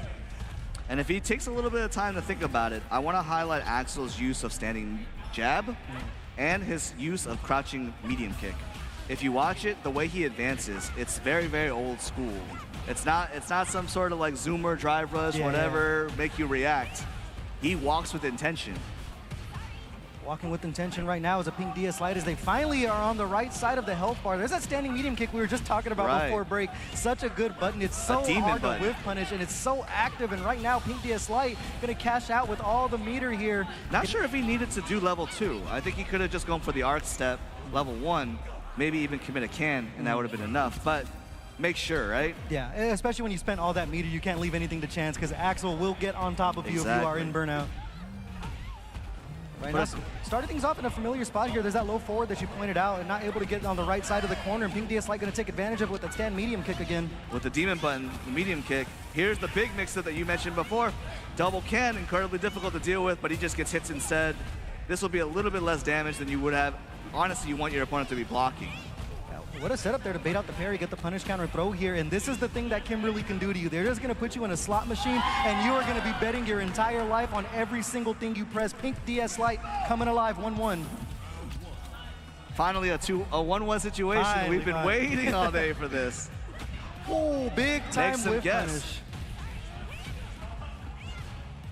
And if he takes a little bit of time to think about it, I want to highlight Axel's use of standing jab and his use of crouching medium kick. If you watch it, the way he advances, it's very, very old school. It's not some sort of like zoomer, drive rush, whatever, make you react. He walks with intention. Walking with intention right now is a Pink DS Lite as they finally are on the right side of the health bar. There's that standing medium kick we were just talking about before break. Such a good button. It's so hard to whiff punish, and it's so active. And right now, Pink DS Lite going to cash out with all the meter here. Not sure if he needed to do level 2. I think he could have just gone for the arc step, level 1, maybe even commit a can, and that would have been enough. But make sure, right? Yeah, especially when you spend all that meter, you can't leave anything to chance because Axel will get on top of you if you are in burnout. Right now, starting things off in a familiar spot here. There's that low forward that you pointed out and not able to get on the right side of the corner. And Pink DS Lite going to take advantage of it with that stand medium kick again. With the demon button, the medium kick. Here's the big mix-up that you mentioned before. Double can, incredibly difficult to deal with, but he just gets hits instead. This will be a little bit less damage than you would have. Honestly, you want your opponent to be blocking. What a setup there to bait out the parry, get the punish counter throw here, and this is the thing that Kimberly can do to you. They're just going to put you in a slot machine, and you are going to be betting your entire life on every single thing you press. Pink DS Lite coming alive, 1-1. Finally, a 1-1 situation. We've been waiting all day for this. Oh, big time whiff punish.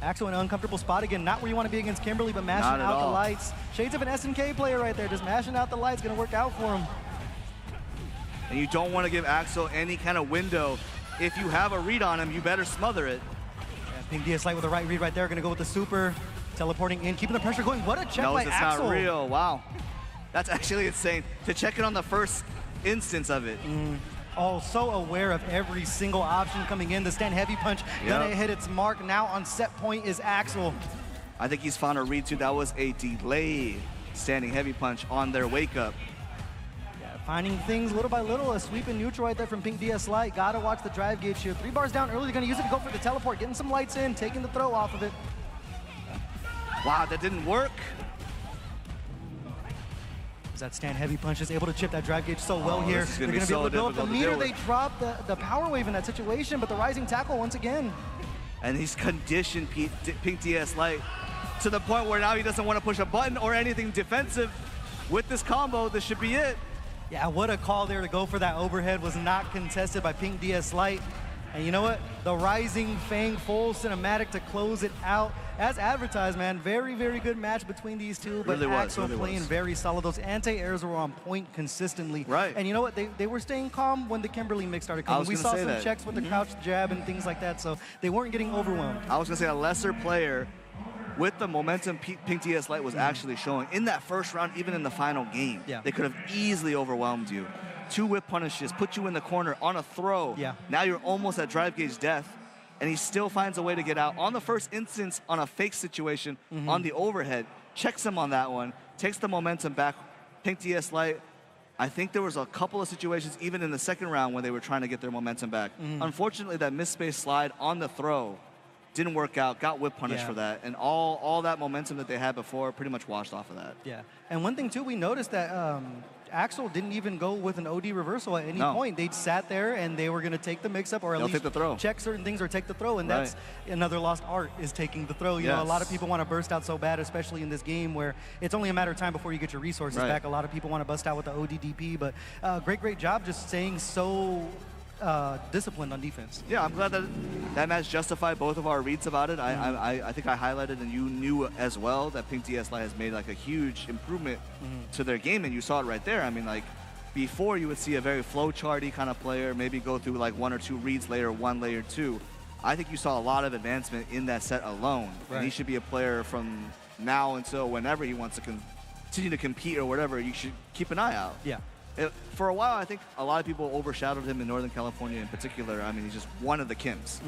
Axel in an uncomfortable spot again. Not where you want to be against Kimberly, but mashing out the lights. Shades of an SNK player right there, just mashing out the lights. Going to work out for him. And you don't want to give Axel any kind of window. If you have a read on him, you better smother it. Yeah, Pink DS Lite with the right read right there. Going to go with the super. Teleporting in, keeping the pressure going. What a check by Axel. No, it's not real. Wow. That's actually insane. To check it on the first instance of it. Oh, so aware of every single option coming in. The stand heavy punch gonna hit its mark. Now on set point is Axel. I think he's found a read too. That was a delayed standing heavy punch on their wake up. Finding things little by little, a sweep and neutral right there from Pink DS Lite. Gotta watch the drive gauge here. 3 bars down early, they're gonna use it to go for the teleport, getting some lights in, taking the throw off of it. Wow, that didn't work. As that stand heavy punch is able to chip that drive gauge so well here. They're gonna be able to build up the meter. They drop the power wave in that situation, but the rising tackle once again. And he's conditioned Pink DS Lite to the point where now he doesn't want to push a button or anything defensive. With this combo, this should be it. Yeah, what a call there to go for that overhead. Was not contested by Pink DS Lite. And you know what? The Rising Fang full cinematic to close it out. As advertised, man, very, very good match between these two. But Axel playing very solid. Those anti-airs were on point consistently. Right. And you know what? They were staying calm when the Kimberly mix started coming. We saw some checks with the crouch jab and things like that, so they weren't getting overwhelmed. I was going to say a lesser player with the momentum Pink TS Light was actually showing in that first round, even in the final game, they could have easily overwhelmed you. 2 whip punishes, put you in the corner on a throw. Now you're almost at drive gauge death, and he still finds a way to get out. On the first instance, on a fake situation, on the overhead, checks him on that one, takes the momentum back. Pink TS Light, I think there was a couple of situations, even in the second round, when they were trying to get their momentum back. Unfortunately, that misspace slide on the throw didn't work out, got whip punished for that, and all that momentum that they had before pretty much washed off of that. Yeah, and one thing too, we noticed that Axel didn't even go with an OD reversal at any point. They sat there and they were going to take the mix-up or at least take the throw. Check certain things or take the throw, and that's another lost art is taking the throw. You know, a lot of people want to burst out so bad, especially in this game where it's only a matter of time before you get your resources back. A lot of people want to bust out with the ODDP, but great job just staying so disciplined on defense. Yeah, I'm glad that that match justified both of our reads about it. I think I highlighted, and you knew as well, that Pink TS Light has made like a huge improvement to their game, and you saw it right there. I mean, like, before you would see a very flowcharty kind of player, maybe go through like 1 or 2 reads layer 1, layer 2. I think you saw a lot of advancement in that set alone, and he should be a player from now until whenever he wants to continue to compete or whatever. You should keep an eye out. Yeah. For a while, I think a lot of people overshadowed him in Northern California in particular. I mean, he's just one of the Kims.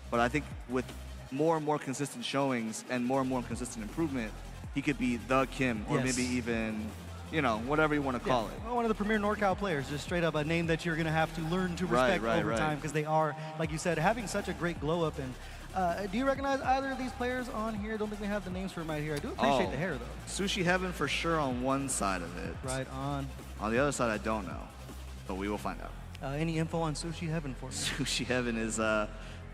But I think with more and more consistent showings and more consistent improvement, he could be the Kim, or maybe even, you know, whatever you want to call it. Well, one of the premier NorCal players, just straight up a name that you're going to have to learn to respect over time, because they are, like you said, having such a great glow up. And do you recognize either of these players on here? Don't think we have the names for them right here. I do appreciate the hair, though. Sushi Heaven for sure on one side of it. Right on. On the other side, I don't know, but we will find out. Any info on Sushi Heaven for me? Sushi Heaven is a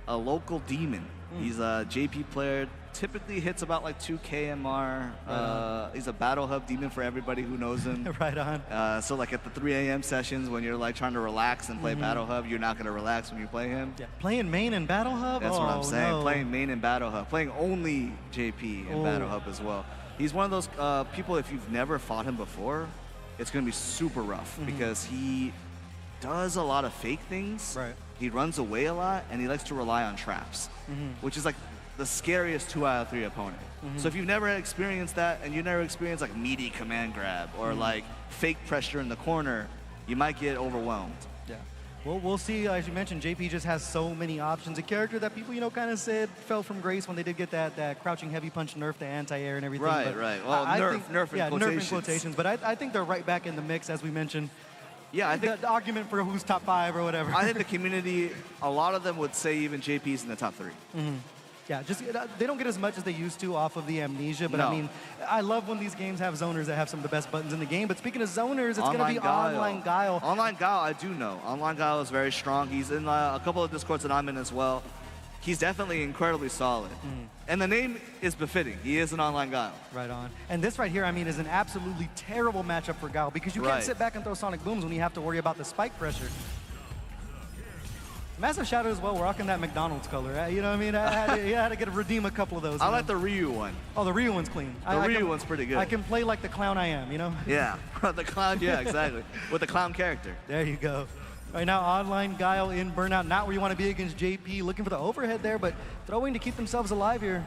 local demon. He's a JP player, typically hits about like 2 KMR. He's a Battle Hub demon for everybody who knows him. Right on. So like at the 3 a.m. sessions when you're like trying to relax and play Battle Hub, you're not going to relax when you play him. Yeah. Playing main and Battle Hub? That's what I'm saying. No. Playing main and Battle Hub. Playing only JP in Battle Hub as well. He's one of those people, if you've never fought him before, it's going to be super rough because he does a lot of fake things. He runs away a lot, and he likes to rely on traps, which is like the scariest 2 out of 3 opponent. So if you've never experienced that, and you've never experienced like meaty command grab or like fake pressure in the corner, you might get overwhelmed. Yeah. Well, we'll see. As you mentioned, JP just has so many options. A character that people, you know, kind of said fell from grace when they did get that crouching heavy punch nerf to anti-air and everything. Right. Well, nerf in quotations. Nerf in quotations. But I think they're right back in the mix, as we mentioned. Yeah, I think the argument for who's top 5 or whatever. I think the community, a lot of them would say even JP's in the top 3. Yeah, just they don't get as much as they used to off of the amnesia, but I mean, I love when these games have zoners that have some of the best buttons in the game. But speaking of zoners, it's going to be Online Guile. Online Guile, I do know. Online Guile is very strong. He's in a couple of Discords that I'm in as well. He's definitely incredibly solid. And the name is befitting. He is an Online Guile. Right on. And this right here, I mean, is an absolutely terrible matchup for Guile, because you can't sit back and throw Sonic Booms when you have to worry about the spike pressure. Massive shout out as well. We're rocking that McDonald's color. You know what I mean? I had to redeem a couple of those. I like the Ryu one. Oh, the Ryu one's clean. The Ryu one's pretty good. I can play like the clown I am, you know? Yeah, the clown, yeah, exactly. With the clown character. There you go. Right now, Online Guile in Burnout. Not where you want to be against JP. Looking for the overhead there, but throwing to keep themselves alive here.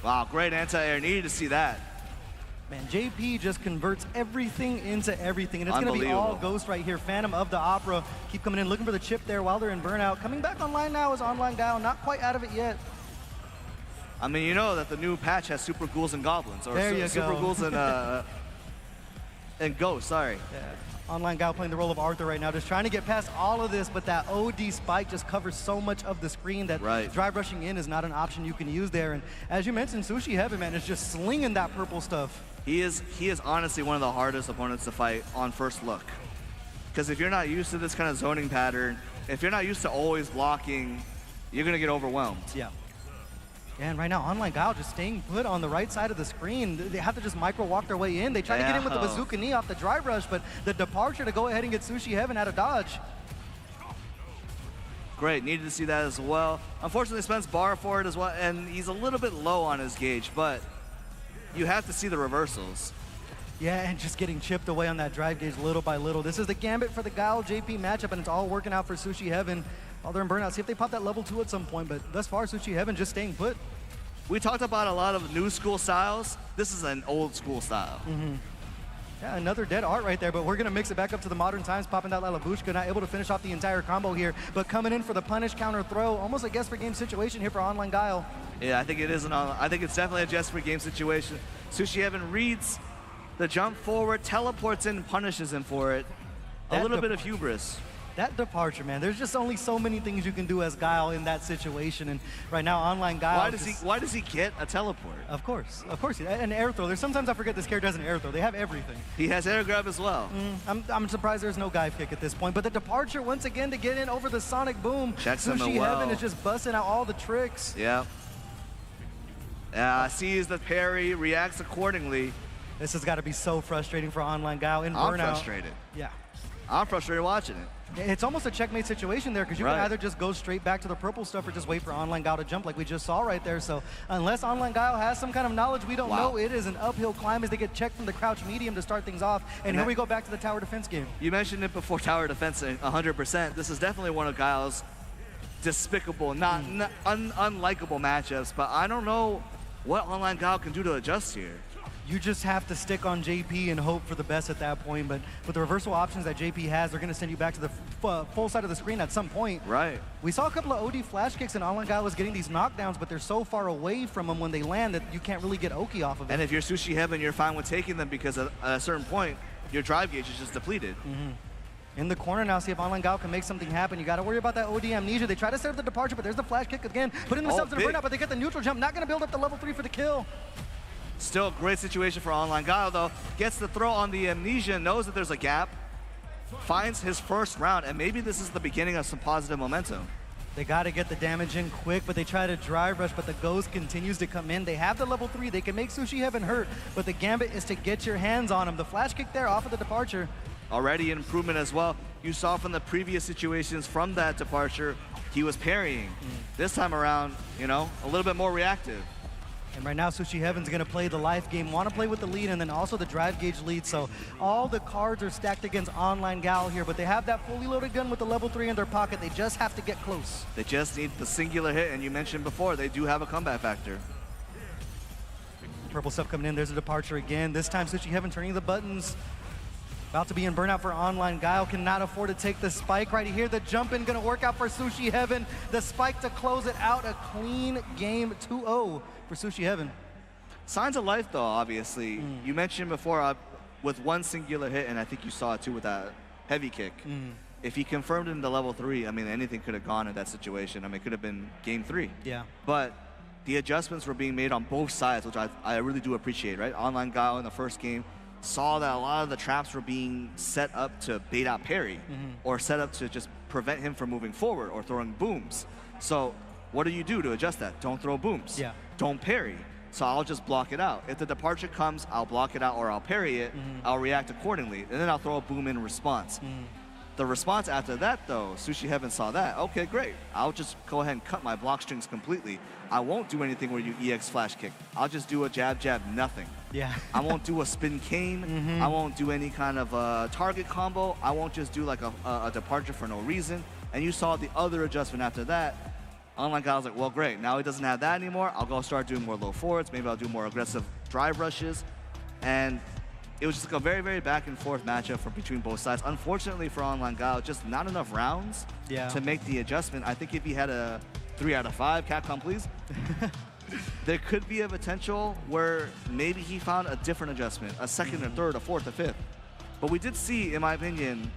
Wow, great anti-air. Needed to see that. Man, JP just converts everything into everything, and it's going to be all Ghost right here. Phantom of the Opera, keep coming in, looking for the chip there while they're in Burnout. Coming back online now is Online Guile, not quite out of it yet. I mean, you know that the new patch has Super Ghouls and Goblins, or Super Ghouls and Ghosts, sorry. Yeah. Online Guile playing the role of Arthur right now, just trying to get past all of this, but that OD spike just covers so much of the screen that drive rushing in is not an option you can use there. And as you mentioned, Sushi Heaven, man, is just slinging that purple stuff. He is honestly one of the hardest opponents to fight on first look. Because if you're not used to this kind of zoning pattern, if you're not used to always blocking, you're going to get overwhelmed. Yeah. And right now, Online Guile just staying put on the right side of the screen. They have to just micro walk their way in. They try to get in with the bazooka knee off the drive rush, but the departure to go ahead and get Sushi Heaven out of dodge. Great, needed to see that as well. Unfortunately, Spence bar for it as well, and he's a little bit low on his gauge, but you have to see the reversals. Yeah, and just getting chipped away on that drive gauge little by little. This is the gambit for the Guile JP matchup, and it's all working out for Sushi Heaven while they're in Burnout. See if they pop that level 2 at some point, but thus far, Sushi Heaven just staying put. we talked about a lot of new school styles. This is an old school style. Yeah, another dead art right there, but we're going to mix it back up to the modern times, popping that Lalabushka, not able to finish off the entire combo here, but coming in for the punish counter throw, almost a guess for game situation here for Online Guile. Yeah, I think it is I think it's definitely a just for game situation. Sushi Heaven reads the jump forward, teleports in, punishes him for it. A little bit of hubris. That departure, man. There's just only so many things you can do as Guile in that situation, and right now Online Guile. Why does he get a teleport? Of course, an air throw. There's sometimes I forget this character has an air throw. They have everything. He has air grab as well. I'm surprised there's no dive kick at this point, but the departure once again to get in over the Sonic Boom. Checks him Sushi well. Heaven is just busting out all the tricks. Yeah. Sees the parry, reacts accordingly. This has got to be so frustrating for Online Guile in burnout. I'm frustrated. Yeah. I'm frustrated watching it. It's almost a checkmate situation there because you can either just go straight back to the purple stuff or just wait for Online Guile to jump like we just saw right there. So unless Online Guile has some kind of knowledge we don't know, it is an uphill climb as they get checked from the crouch medium to start things off. And here we go back to the tower defense game. You mentioned it before, tower defense 100%. This is definitely one of Guile's despicable, unlikable matchups, but I don't know what Online Guile can do to adjust here. You just have to stick on JP and hope for the best at that point. But with the reversal options that JP has, they're going to send you back to the full side of the screen at some point. Right. We saw a couple of OD flash kicks, and Online Guile was getting these knockdowns, but they're so far away from them when they land that you can't really get Oki off of it. And if you're Sushi Heaven, you're fine with taking them because at a certain point, your drive gauge is just depleted. In the corner now, see if Online Guile can make something happen. You got to worry about that OD amnesia. They try to set up the departure, but there's the flash kick again, putting themselves in a burnout, but they get the neutral jump. Not going to build up the level 3 for the kill. Still a great situation for Online Guile, though. Gets the throw on the amnesia, knows that there's a gap, finds his first round, and maybe this is the beginning of some positive momentum. They got to get the damage in quick, but they try to drive rush, but the ghost continues to come in. They have the level 3. They can make Sushi Heaven hurt, but the gambit is to get your hands on him. The flash kick there off of the departure. Already an improvement as well. You saw from the previous situations from that departure, he was parrying. This time around, you know, a little bit more reactive. And right now, Sushi Heaven's going to play the life game, want to play with the lead, and then also the drive gauge lead. So all the cards are stacked against Online Guile here, but they have that fully loaded gun with the level 3 in their pocket. They just have to get close. They just need the singular hit, and you mentioned before, they do have a comeback factor. Purple stuff coming in. There's a departure again. This time, Sushi Heaven turning the buttons. About to be in burnout for Online Guile. Cannot afford to take the spike right here. The jump in going to work out for Sushi Heaven. The spike to close it out. A clean game 2-0 for Sushi Heaven. Signs of life, though, obviously. You mentioned before with one singular hit, and I think you saw it too with that heavy kick. If he confirmed in the level 3, I mean, anything could have gone in that situation. I mean, it could have been game 3. Yeah. But the adjustments were being made on both sides, which I really do appreciate, right? Online Guile in the first game saw that a lot of the traps were being set up to bait out parry or set up to just prevent him from moving forward or throwing booms. So what do you do to adjust that? Don't throw booms. Yeah. Don't parry. So I'll just block it out. If the departure comes, I'll block it out or I'll parry it. I'll react accordingly. And then I'll throw a boom in response. The response after that, though, Sushi Heaven saw that. Okay, great. I'll just go ahead and cut my block strings completely. I won't do anything where you EX flash kick. I'll just do a jab, jab, nothing. Yeah. I won't do a spin cane. I won't do any kind of target combo. I won't just do like a departure for no reason. And you saw the other adjustment after that. Online Guile was like, well, great. Now he doesn't have that anymore. I'll go start doing more low forwards. Maybe I'll do more aggressive drive rushes. And it was just like a very, very back and forth matchup between both sides. Unfortunately for Online Guile, just not enough rounds to make the adjustment. I think if he had a 3 out of 5, Capcom, please. There could be a potential where maybe he found a different adjustment, a second, a third, a fourth, a fifth. But we did see, in my opinion,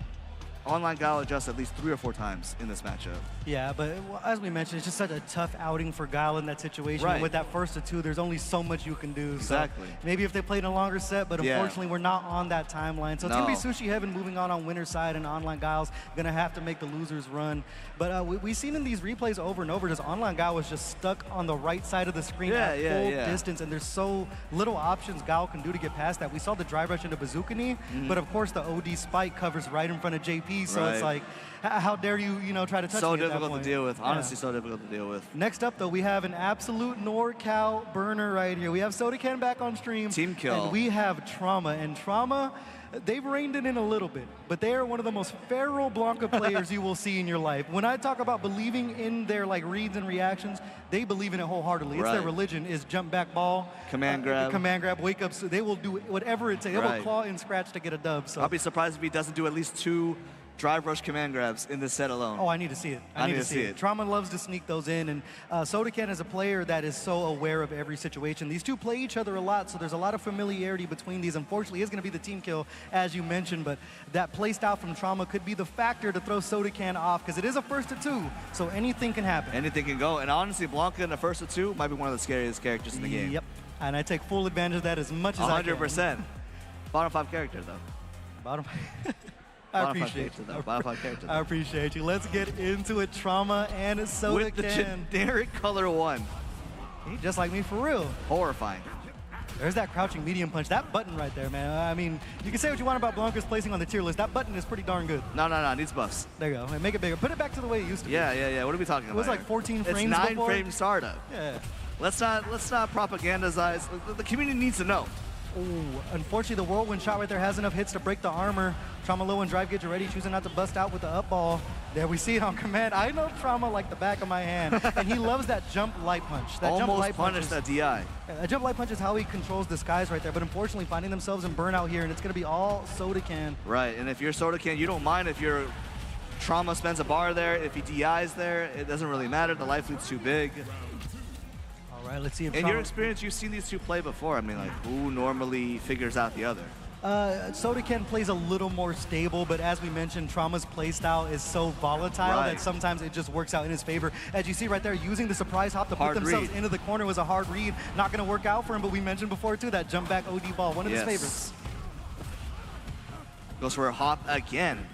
Online Guile adjust at least 3 or 4 times in this matchup. Yeah, but as we mentioned, it's just such a tough outing for Guile in that situation. Right. With that first of 2, there's only so much you can do. Exactly. So maybe if they played a longer set, but unfortunately we're not on that timeline. So it's going to be Sushi Heaven moving on winner's side, and Online Guile's going to have to make the losers run. But we've seen in these replays over and over, just Online Guile was just stuck on the right side of the screen at full distance, and there's so little options Guile can do to get past that. We saw the drive rush into Bazooka knee, but of course the OD spike covers right in front of JP, piece. So it's Right. like, how dare you, try to touch So me at that difficult to point. deal with. Yeah. Honestly, so difficult to deal with. Next up, though, we have an absolute NorCal burner right here. We have SodaCan back on stream. Team kill. And we have Trauma. And Trauma, they've reined it in a little bit, but they are one of the most feral Blanca players you will see in your life. When I talk about believing in their reads and reactions, they believe in it wholeheartedly. It's their Right. religion, is jump back ball. Command grab. Command grab, wake up. So they will do whatever it takes. They will Right. claw and scratch to get a dub. So. I'll be surprised if he doesn't do at least 2 drive rush command grabs in this set alone. Oh, I need to see it. I need to see it. Trauma loves to sneak those in, and SodaCan is a player that is so aware of every situation. These two play each other a lot, so there's a lot of familiarity between these. Unfortunately, it's going to be the team kill, as you mentioned, but that play style from Trauma could be the factor to throw SodaCan off, because it is a first to 2, so anything can happen. Anything can go. And honestly, Blanca in the first of 2 might be one of the scariest characters in the game. Yep, and I take full advantage of that as much as I can. 100%. Bottom 5 character, though. Bottom. I Bottom 5 appreciate character, you. though. Bottom 5 character, though. I appreciate you. Let's get into it. Trauma and SodaCan. With the generic color 1. He just like me for real. Horrifying. There's that crouching medium punch. That button right there, man. I mean, you can say what you want about Blanca's placing on the tier list. That button is pretty darn good. No, needs buffs. There you go. And make it bigger. Put it back to the way it used to be. Yeah. What are we talking about? It was like here? 14 frames It's 9 before. frame startup. Yeah. Let's not propagandize. The community needs to know. Ooh, unfortunately, the whirlwind shot right there has enough hits to break the armor. Trauma low and drive gauge already, choosing not to bust out with the up ball. There we see it on command. I know Trauma like the back of my hand, and he loves that jump light punch. That jump Almost light punch punished is, that DI. a jump light punch is how he controls the skies right there, but unfortunately finding themselves in burnout here, and it's going to be all SodaCan. Right, and if you're SodaCan, you don't mind if your Trauma spends a bar there. If he DIs there, it doesn't really matter. The life lead's too big. All right, let's see if In Trauma... your experience, you've seen these two play before. I mean, like, who normally figures out the other? SodaCan plays a little more stable, but as we mentioned, Trauma's playstyle is so volatile that sometimes it just works out in his favor. As you see right there, using the surprise hop to put themselves into the corner was a hard read. Not going to work out for him, but we mentioned before too, that jump back OD ball, one of his favorites. Goes for a hop again.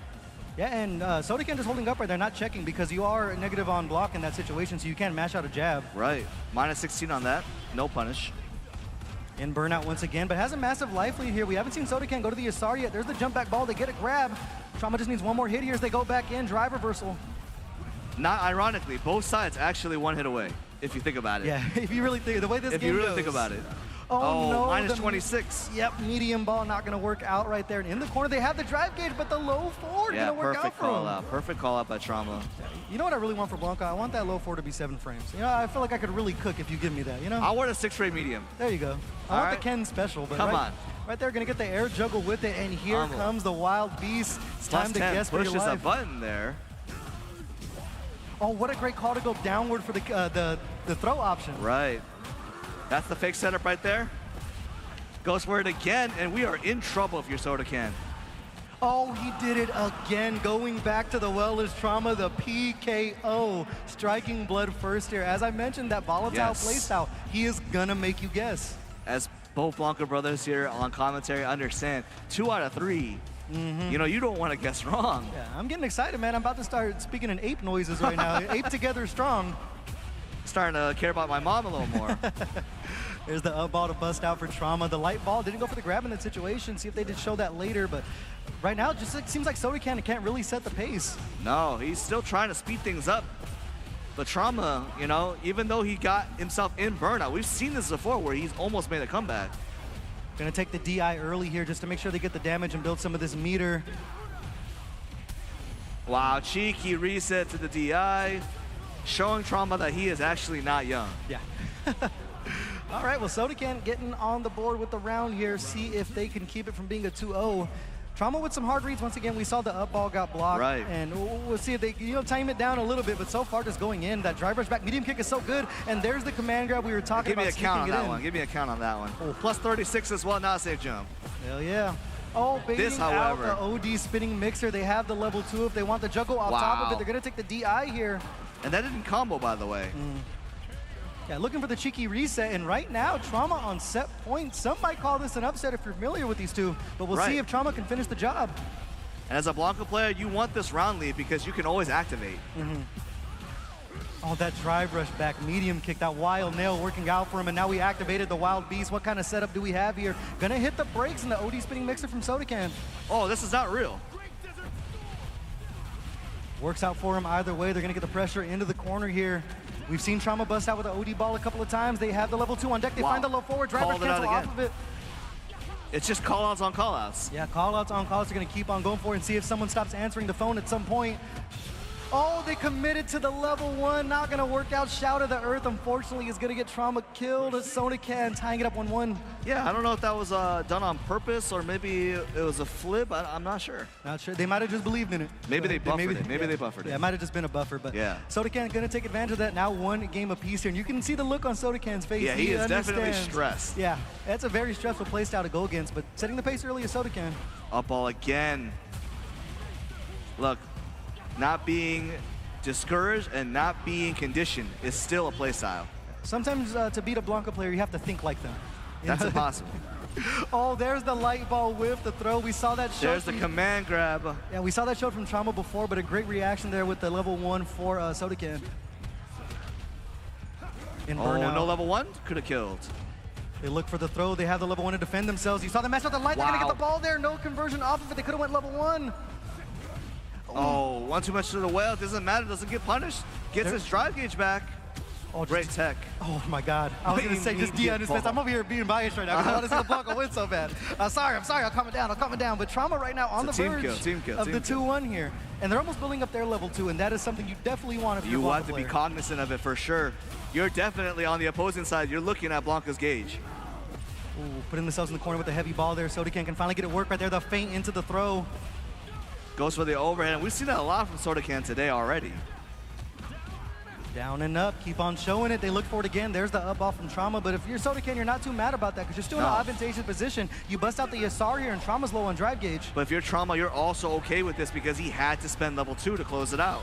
Yeah, and SodaCan just holding up right there, not checking, because you are negative on block in that situation, so you can mash out a jab. Right, minus 16 on that, no punish. In burnout once again, but has a massive life lead here. We haven't seen SodaCan go to the Asar yet. There's the jump back ball. They get a grab. Trauma just needs one more hit here as they go back in. Drive reversal. Not ironically, both sides actually 1 hit away, if you think about it. Yeah, if you really think, the way this game goes. If you really think about it. Oh, no. Minus 26. Yep, medium ball not going to work out right there. And in the corner, they have the drive gauge, but the low forward going to work out for them. Perfect call out by Trauma. You know what I really want for Blanca? I want that low forward to be 7 frames. You know, I feel like I could really cook if you give me that, you know? I want a 6-frame medium. There you go. I want the Ken special, but Come on. Right there, going to get the air juggle with it, and here comes the wild beast. It's time to guess for your life. Pushes a button there. Oh, what a great call to go downward for the throw option. Right. That's the fake setup right there. Goes for it again, and we are in trouble if you're SodaCan. Oh, he did it again, going back to the well is Trauma, the PKO, striking blood first here. As I mentioned, that volatile playstyle, he is gonna make you guess. As both Blanca brothers here on commentary understand, 2 out of 3. You know, you don't want to guess wrong. Yeah, I'm getting excited, man. I'm about to start speaking in ape noises right now. Ape together strong. Starting to care about my mom a little more. There's the up ball to bust out for Trauma. The light ball didn't go for the grab in that situation. See if they did show that later, but right now it just seems like SodaCan can't really set the pace. No, he's still trying to speed things up. But Trauma, you know, even though he got himself in burnout, we've seen this before where he's almost made a comeback. Gonna take the DI early here just to make sure they get the damage and build some of this meter. Wow, cheeky reset to the DI, showing Trauma that he is actually not young. Yeah. All right, well, SodaCan getting on the board with the round here. See if they can keep it from being a 2-0. Trauma with some hard reads. Once again, we saw the up ball got blocked. Right. And we'll see if they, time it down a little bit, but so far just going in. That drive rush back medium kick is so good. And there's the command grab we were talking about. Give me a count on that one. Give me a count on that one. Oh. Plus 36 as well, not a safe jump. Hell yeah. Oh, baiting out the OD spinning mixer. They have the level 2 if they want the juggle off top of it. They're going to take the DI here. And that didn't combo, by the way. Yeah, looking for the cheeky reset, and right now, Trauma on set point. Some might call this an upset if you're familiar with these two, but we'll see if Trauma can finish the job. And as a Blanca player, you want this round lead because you can always activate. Oh, that drive rush back, medium kick, that wild nail working out for him, and now we activated the wild beast. What kind of setup do we have here? Gonna hit the brakes in the OD spinning mixer from SodaCan. Oh, this is not real. Works out for him either way. They're going to get the pressure into the corner here. We've seen Trauma bust out with the OD ball a couple of times. They have the level 2 on deck. They find the low forward. Driver cancel off of it. It's just call-outs on call-outs. Yeah, call-outs on call-outs. They're going to keep on going for it and see if someone stops answering the phone at some point. Oh, they committed to the level 1. Not going to work out. Shout of the Earth, unfortunately, is going to get Trauma killed. Sodacan tying it up 1-1. Yeah, I don't know if that was done on purpose or maybe it was a flip. I'm not sure. Not sure. They might have just believed in it. Maybe they buffered it. Maybe they buffered it. Yeah, it might have just been a buffer. But yeah. Sodacan going to take advantage of that. Now 1 game apiece here. And you can see the look on Sodacan's face. Yeah, he is definitely stressed. Yeah, that's a very stressful playstyle to go against. But setting the pace early is Sodacan. Up ball again. Look, not being discouraged and not being conditioned is still a play style. Sometimes to beat a Blanca player, you have to think like them. That's impossible. Oh, there's the light ball whiff, the throw. We saw that shot. There's the command grab. Yeah, we saw that shot from Trauma before, but a great reaction there with the level 1 for Sodacan. Oh, no level 1? Could have killed. They look for the throw. They have the level 1 to defend themselves. You saw the match with the light. They're going to get the ball there. No conversion off of it. They could have went level 1. Oh, one too much to the well. Doesn't matter. Doesn't get punished. Gets his drive gauge back. Oh, great tech. Oh my God. I was going to say just D on his face. I'm over here being biased right now because I want to see the Blanca win so bad. I'm sorry. I'll calm it down. But Trauma right now on the verge of the 2-1 here. And they're almost building up their level 2, and that is something you definitely want if you're a Blanca player. You want to be cognizant of it for sure. You're definitely on the opposing side. You're looking at Blanca's gauge. Ooh, putting themselves in the corner with the heavy ball there. Sodacan can finally get it work right there. The feint into the throw. Goes for the overhead. We've seen that a lot from Sodacan today already. Down and up, keep on showing it. They look for it again. There's the up off from Trauma. But if you're Sodacan, you're not too mad about that because you're still in an advantageous position. You bust out the Yasar here and Trauma's low on drive gauge. But if you're Trauma, you're also okay with this because he had to spend level 2 to close it out.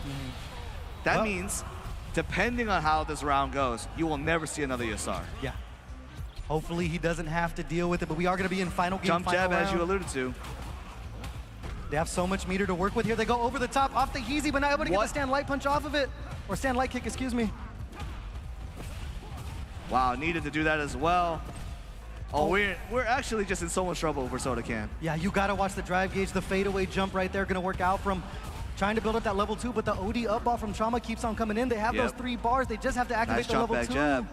That means, depending on how this round goes, you will never see another Yasar. Yeah. Hopefully he doesn't have to deal with it, but we are going to be in final game, Jump final jab, round. as you alluded to. They have so much meter to work with here. They go over the top, off the Heezy, but not able to get the stand light punch off of it. Or stand light kick, excuse me. Wow, needed to do that as well. Oh, we're actually just in so much trouble for Sodacan. Yeah, you got to watch the drive gauge, the fadeaway jump right there, going to work out from trying to build up that level 2, but the OD up ball from Trauma keeps on coming in. They have those 3 bars. They just have to activate the level 2. Jab.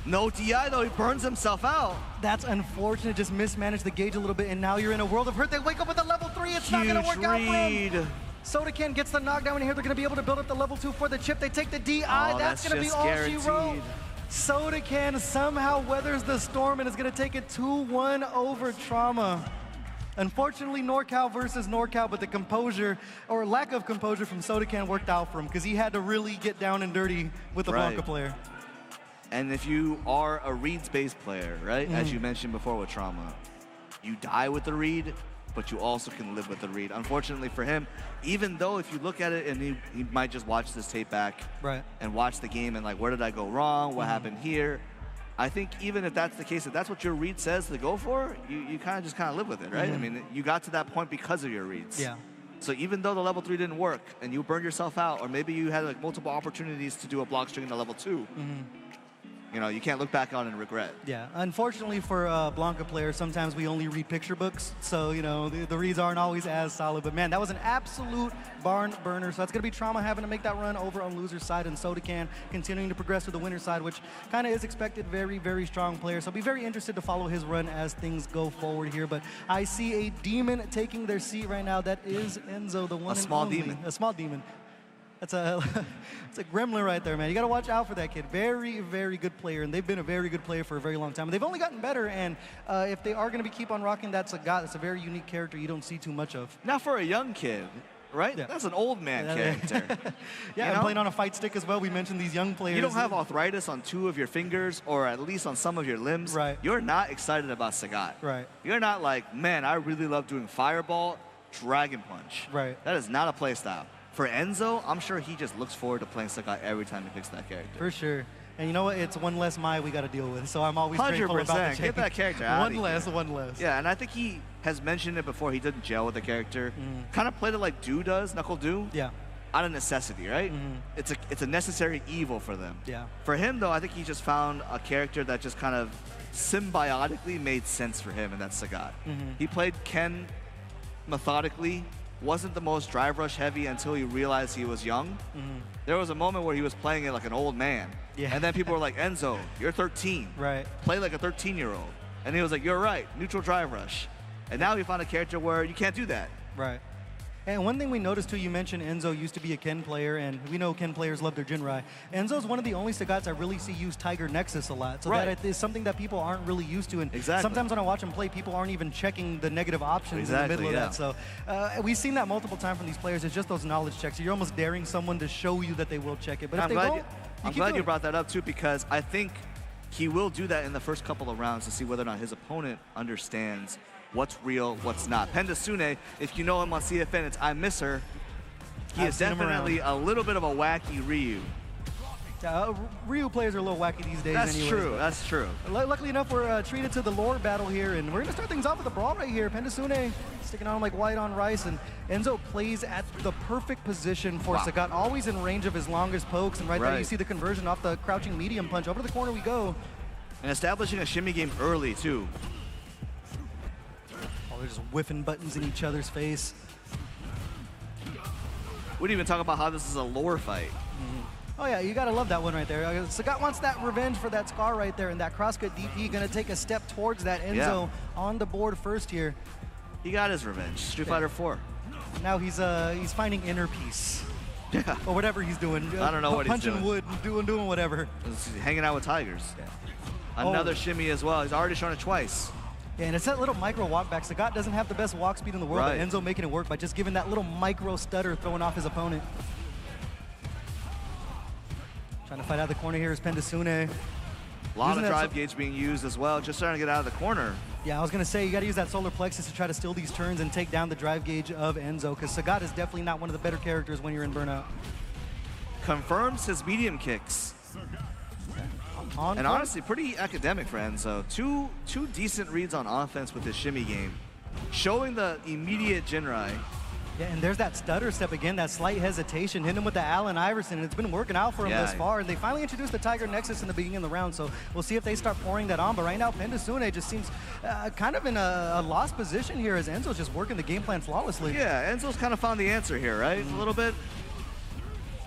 No DI though, he burns himself out. That's unfortunate, just mismanaged the gauge a little bit, and now you're in a world of hurt. They wake up with a level 3, it's not gonna work out for him. Sodacan gets the knockdown in here. They're gonna be able to build up the level 2 for the chip. They take the DI, that's gonna be all she wrote. Sodacan somehow weathers the storm and is gonna take it 2-1 over Trauma. Unfortunately, NorCal versus NorCal, but the composure, or lack of composure from Sodacan worked out for him because he had to really get down and dirty with the Blanca player. And if you are a reads-based player, right, as you mentioned before with Trauma, you die with the read, but you also can live with the read. Unfortunately for him, even though if you look at it and he might just watch this tape back and watch the game and like, where did I go wrong? What happened here? I think even if that's the case, if that's what your read says to go for, you kind of just live with it, right? I mean, you got to that point because of your reads. Yeah. So even though the level 3 didn't work and you burned yourself out, or maybe you had like multiple opportunities to do a block string in the level 2, you know, you can't look back on and regret. Yeah, unfortunately for Blanca players, sometimes we only read picture books, so, you know, the reads aren't always as solid. But, man, that was an absolute barn burner. So that's going to be Trauma having to make that run over on loser's side, and Sodacan continuing to progress to the winner's side, which kind of is expected. Very, very strong player. So I'll be very interested to follow his run as things go forward here. But I see a demon taking their seat right now. That is Enzo, the one and only. A small demon. That's it's a gremlin right there, man. You got to watch out for that kid. Very, very good player, and they've been a very good player for a very long time. And they've only gotten better, and if they are going to keep on rocking, that's a very unique character you don't see too much of. Now for a young kid, right? Yeah. That's an old man character. Yeah, and playing on a fight stick as well. We mentioned these young players. You don't have arthritis on 2 of your fingers, or at least on some of your limbs. Right. You're not excited about Sagat. Right. You're not like, man, I really love doing Fireball, Dragon Punch. Right. That is not a play style. For Enzo, I'm sure he just looks forward to playing Sagat every time he picks that character. For sure. And you know what? It's one less Mai we got to deal with. So I'm always grateful about the change. Get that character out. One less. Yeah, and I think he has mentioned it before. He didn't gel with the character. Kind of played it like Do does, Knuckle Do. Yeah. Out of necessity, right? It's a necessary evil for them. Yeah. For him, though, I think he just found a character that just kind of symbiotically made sense for him, and that's Sagat. He played Ken methodically wasn't the most drive rush heavy until he realized he was young. There was a moment where he was playing it like an old man. Yeah. And then people were like, Enzo, you're 13. Right. Play like a 13-year-old. And he was like, you're right, neutral drive rush. And now we found a character where you can't do that. Right. And one thing we noticed too, you mentioned Enzo used to be a Ken player, and we know Ken players love their Jinrai. Enzo's one of the only Sagats I really see use Tiger Nexus a lot. So that is something that people aren't really used to. And sometimes when I watch them play, people aren't even checking the negative options in the middle of that. So we've seen that multiple times from these players. It's just those knowledge checks. You're almost daring someone to show you that they will check it. But if they don't, I'm glad you brought that up too, because I think he will do that in the first couple of rounds to see whether or not his opponent understands what's real, what's not. Pendasune, if you know him on CFN, it's I Miss Her. He is definitely a little bit of a wacky Ryu. Ryu players are a little wacky these days. That's true. Luckily enough, we're treated to the lore battle here, and we're going to start things off with a brawl right here. Pendasune sticking on like white on rice, and Enzo plays at the perfect position for Sagat, always in range of his longest pokes, and right there you see the conversion off the crouching medium punch. Over to the corner we go. And establishing a shimmy game early, too. They're just whiffing buttons in each other's face. We didn't even talk about how this is a lore fight. Oh yeah, you gotta love that one right there. Sagat wants that revenge for that scar right there, and that crosscut DP gonna take a step towards that. Enzo on the board first here. He got his revenge. Street Fighter 4. Now he's finding inner peace. Yeah. Or whatever he's doing. I don't know what he's doing. Punching wood, doing whatever. He's hanging out with tigers. Yeah. Another shimmy as well. He's already shown it twice. Yeah, and it's that little micro walk back. Sagat doesn't have the best walk speed in the world, but Enzo making it work by just giving that little micro stutter, throwing off his opponent. Trying to fight out of the corner here is Pendasune. A lot of drive gauge being used as well, just trying to get out of the corner. Yeah, I was going to say, you got to use that solar plexus to try to steal these turns and take down the drive gauge of Enzo, because Sagat is definitely not one of the better characters when you're in burnout. Confirms his medium kicks. And honestly, pretty academic for Enzo. Two decent reads on offense with his shimmy game, showing the immediate Jinrai. Yeah, and there's that stutter step again, that slight hesitation, hitting him with the Allen Iverson, and it's been working out for him thus far. And they finally introduced the Tiger Nexus in the beginning of the round, so we'll see if they start pouring that on. But right now, Pendasune just seems kind of in a lost position here as Enzo's just working the game plan flawlessly. Yeah, Enzo's kind of found the answer here, right? A little bit.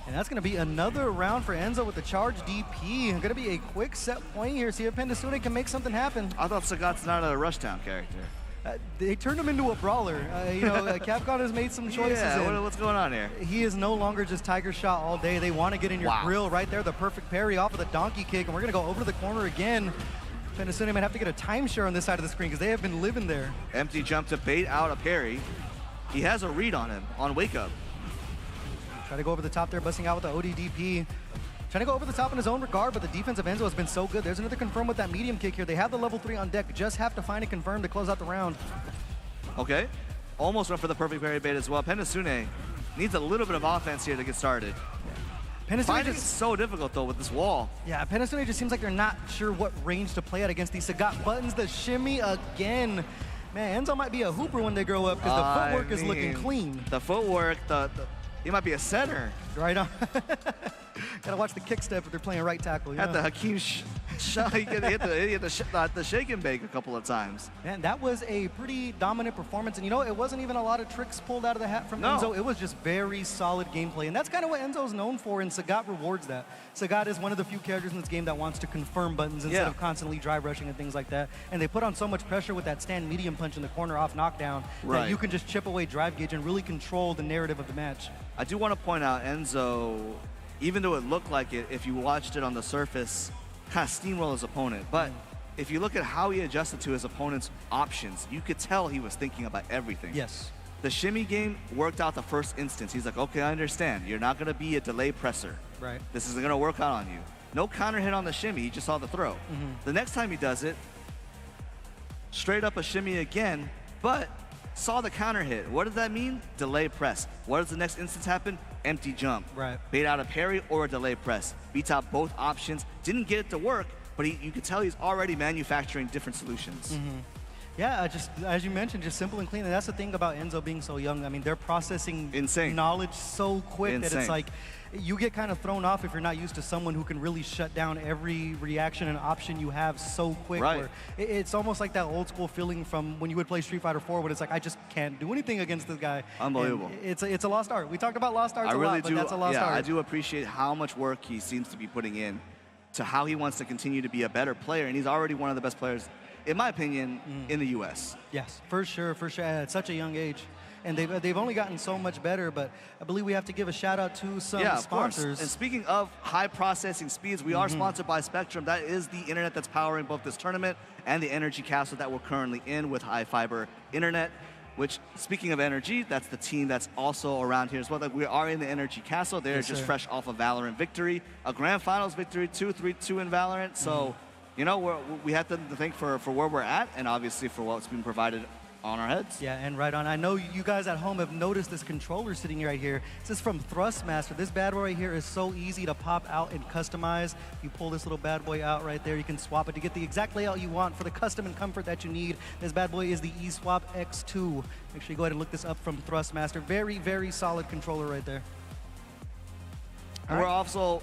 And that's going to be another round for Enzo with the charge DP. Going to be a quick set point here. See if Pendasune can make something happen. I thought Sagat's not a Rushdown character. They turned him into a brawler. Capcom has made some choices. Yeah, what's going on here? He is no longer just Tiger Shot all day. They want to get in your grill right there. The perfect parry off of the donkey kick. And we're going to go over to the corner again. Pendasune might have to get a timeshare on this side of the screen because they have been living there. Empty jump to bait out a parry. He has a read on him on Wake Up. Try to go over the top there, busting out with the ODDP. Trying to go over the top in his own regard, but the defense of Enzo has been so good. There's another confirm with that medium kick here. They have the level 3 on deck. Just have to find a confirm to close out the round. Okay. Almost went for the perfect parry bait as well. Pendasune needs a little bit of offense here to get started. Finding it's so difficult, though, with this wall. Yeah, Pendasune just seems like they're not sure what range to play at against these. Sagat buttons the shimmy again. Man, Enzo might be a hooper when they grow up because the footwork is looking clean. The footwork, he might be a center. Right on. Gotta watch the kick step if they're playing right tackle. Had the Hakeem shot. He hit the shake and bake a couple of times. Man, that was a pretty dominant performance. And it wasn't even a lot of tricks pulled out of the hat from Enzo. It was just very solid gameplay. And that's kind of what Enzo's known for, and Sagat rewards that. Sagat is one of the few characters in this game that wants to confirm buttons instead of constantly drive rushing and things like that. And they put on so much pressure with that stand medium punch in the corner off knockdown that you can just chip away drive gauge and really control the narrative of the match. I do want to point out Enzo, even though it looked like it, if you watched it on the surface, kind of steamroll his opponent. But if you look at how he adjusted to his opponent's options, you could tell he was thinking about everything. Yes. The shimmy game worked out the first instance. He's like, okay, I understand. You're not going to be a delay presser. Right. This is going to work out on you. No counter hit on the shimmy. He just saw the throw. The next time he does it, straight up a shimmy again, but saw the counter hit. What does that mean? Delay press. What does the next instance happen? Empty jump. Right. Bait out a parry or a delay press. Beats out both options. Didn't get it to work, but you could tell he's already manufacturing different solutions. Yeah, just as you mentioned, just simple and clean. And that's the thing about Enzo being so young. I mean, they're processing Insane. knowledge so quick that Insane. it's like you get kind of thrown off if you're not used to someone who can really shut down every reaction and option you have so quick. Right. Where it's almost like that old school feeling from when you would play Street Fighter 4, when it's like I just can't do anything against this guy. Unbelievable. And it's a lost art. We talked about lost arts I a really lot, do. but that's a lost yeah, art. I do appreciate how much work he seems to be putting in to how he wants to continue to be a better player, and he's already one of the best players, in my opinion, in the U.S. Yes, for sure, at such a young age. And they've only gotten so much better, but I believe we have to give a shout out to some Yeah, of sponsors. course. And speaking of high processing speeds, we are sponsored by Spectrum. That is the internet that's powering both this tournament and the energy castle that we're currently in with high fiber internet. Which, speaking of energy, that's the team that's also around here as well. Like, we are in the energy castle. They're just fresh off a Valorant victory, a grand finals victory, 2-3-2 in Valorant. So, you know, we have to thank for where we're at, and obviously for what's been provided on our heads. Yeah, and right on. I know you guys at home have noticed this controller sitting right here. This is from Thrustmaster. This bad boy right here is so easy to pop out and customize. You pull this little bad boy out right there. You can swap it to get the exact layout you want for the custom and comfort that you need. This bad boy is the eSwap X2. Make sure you go ahead and look this up from Thrustmaster. Very, very solid controller right there. And we're also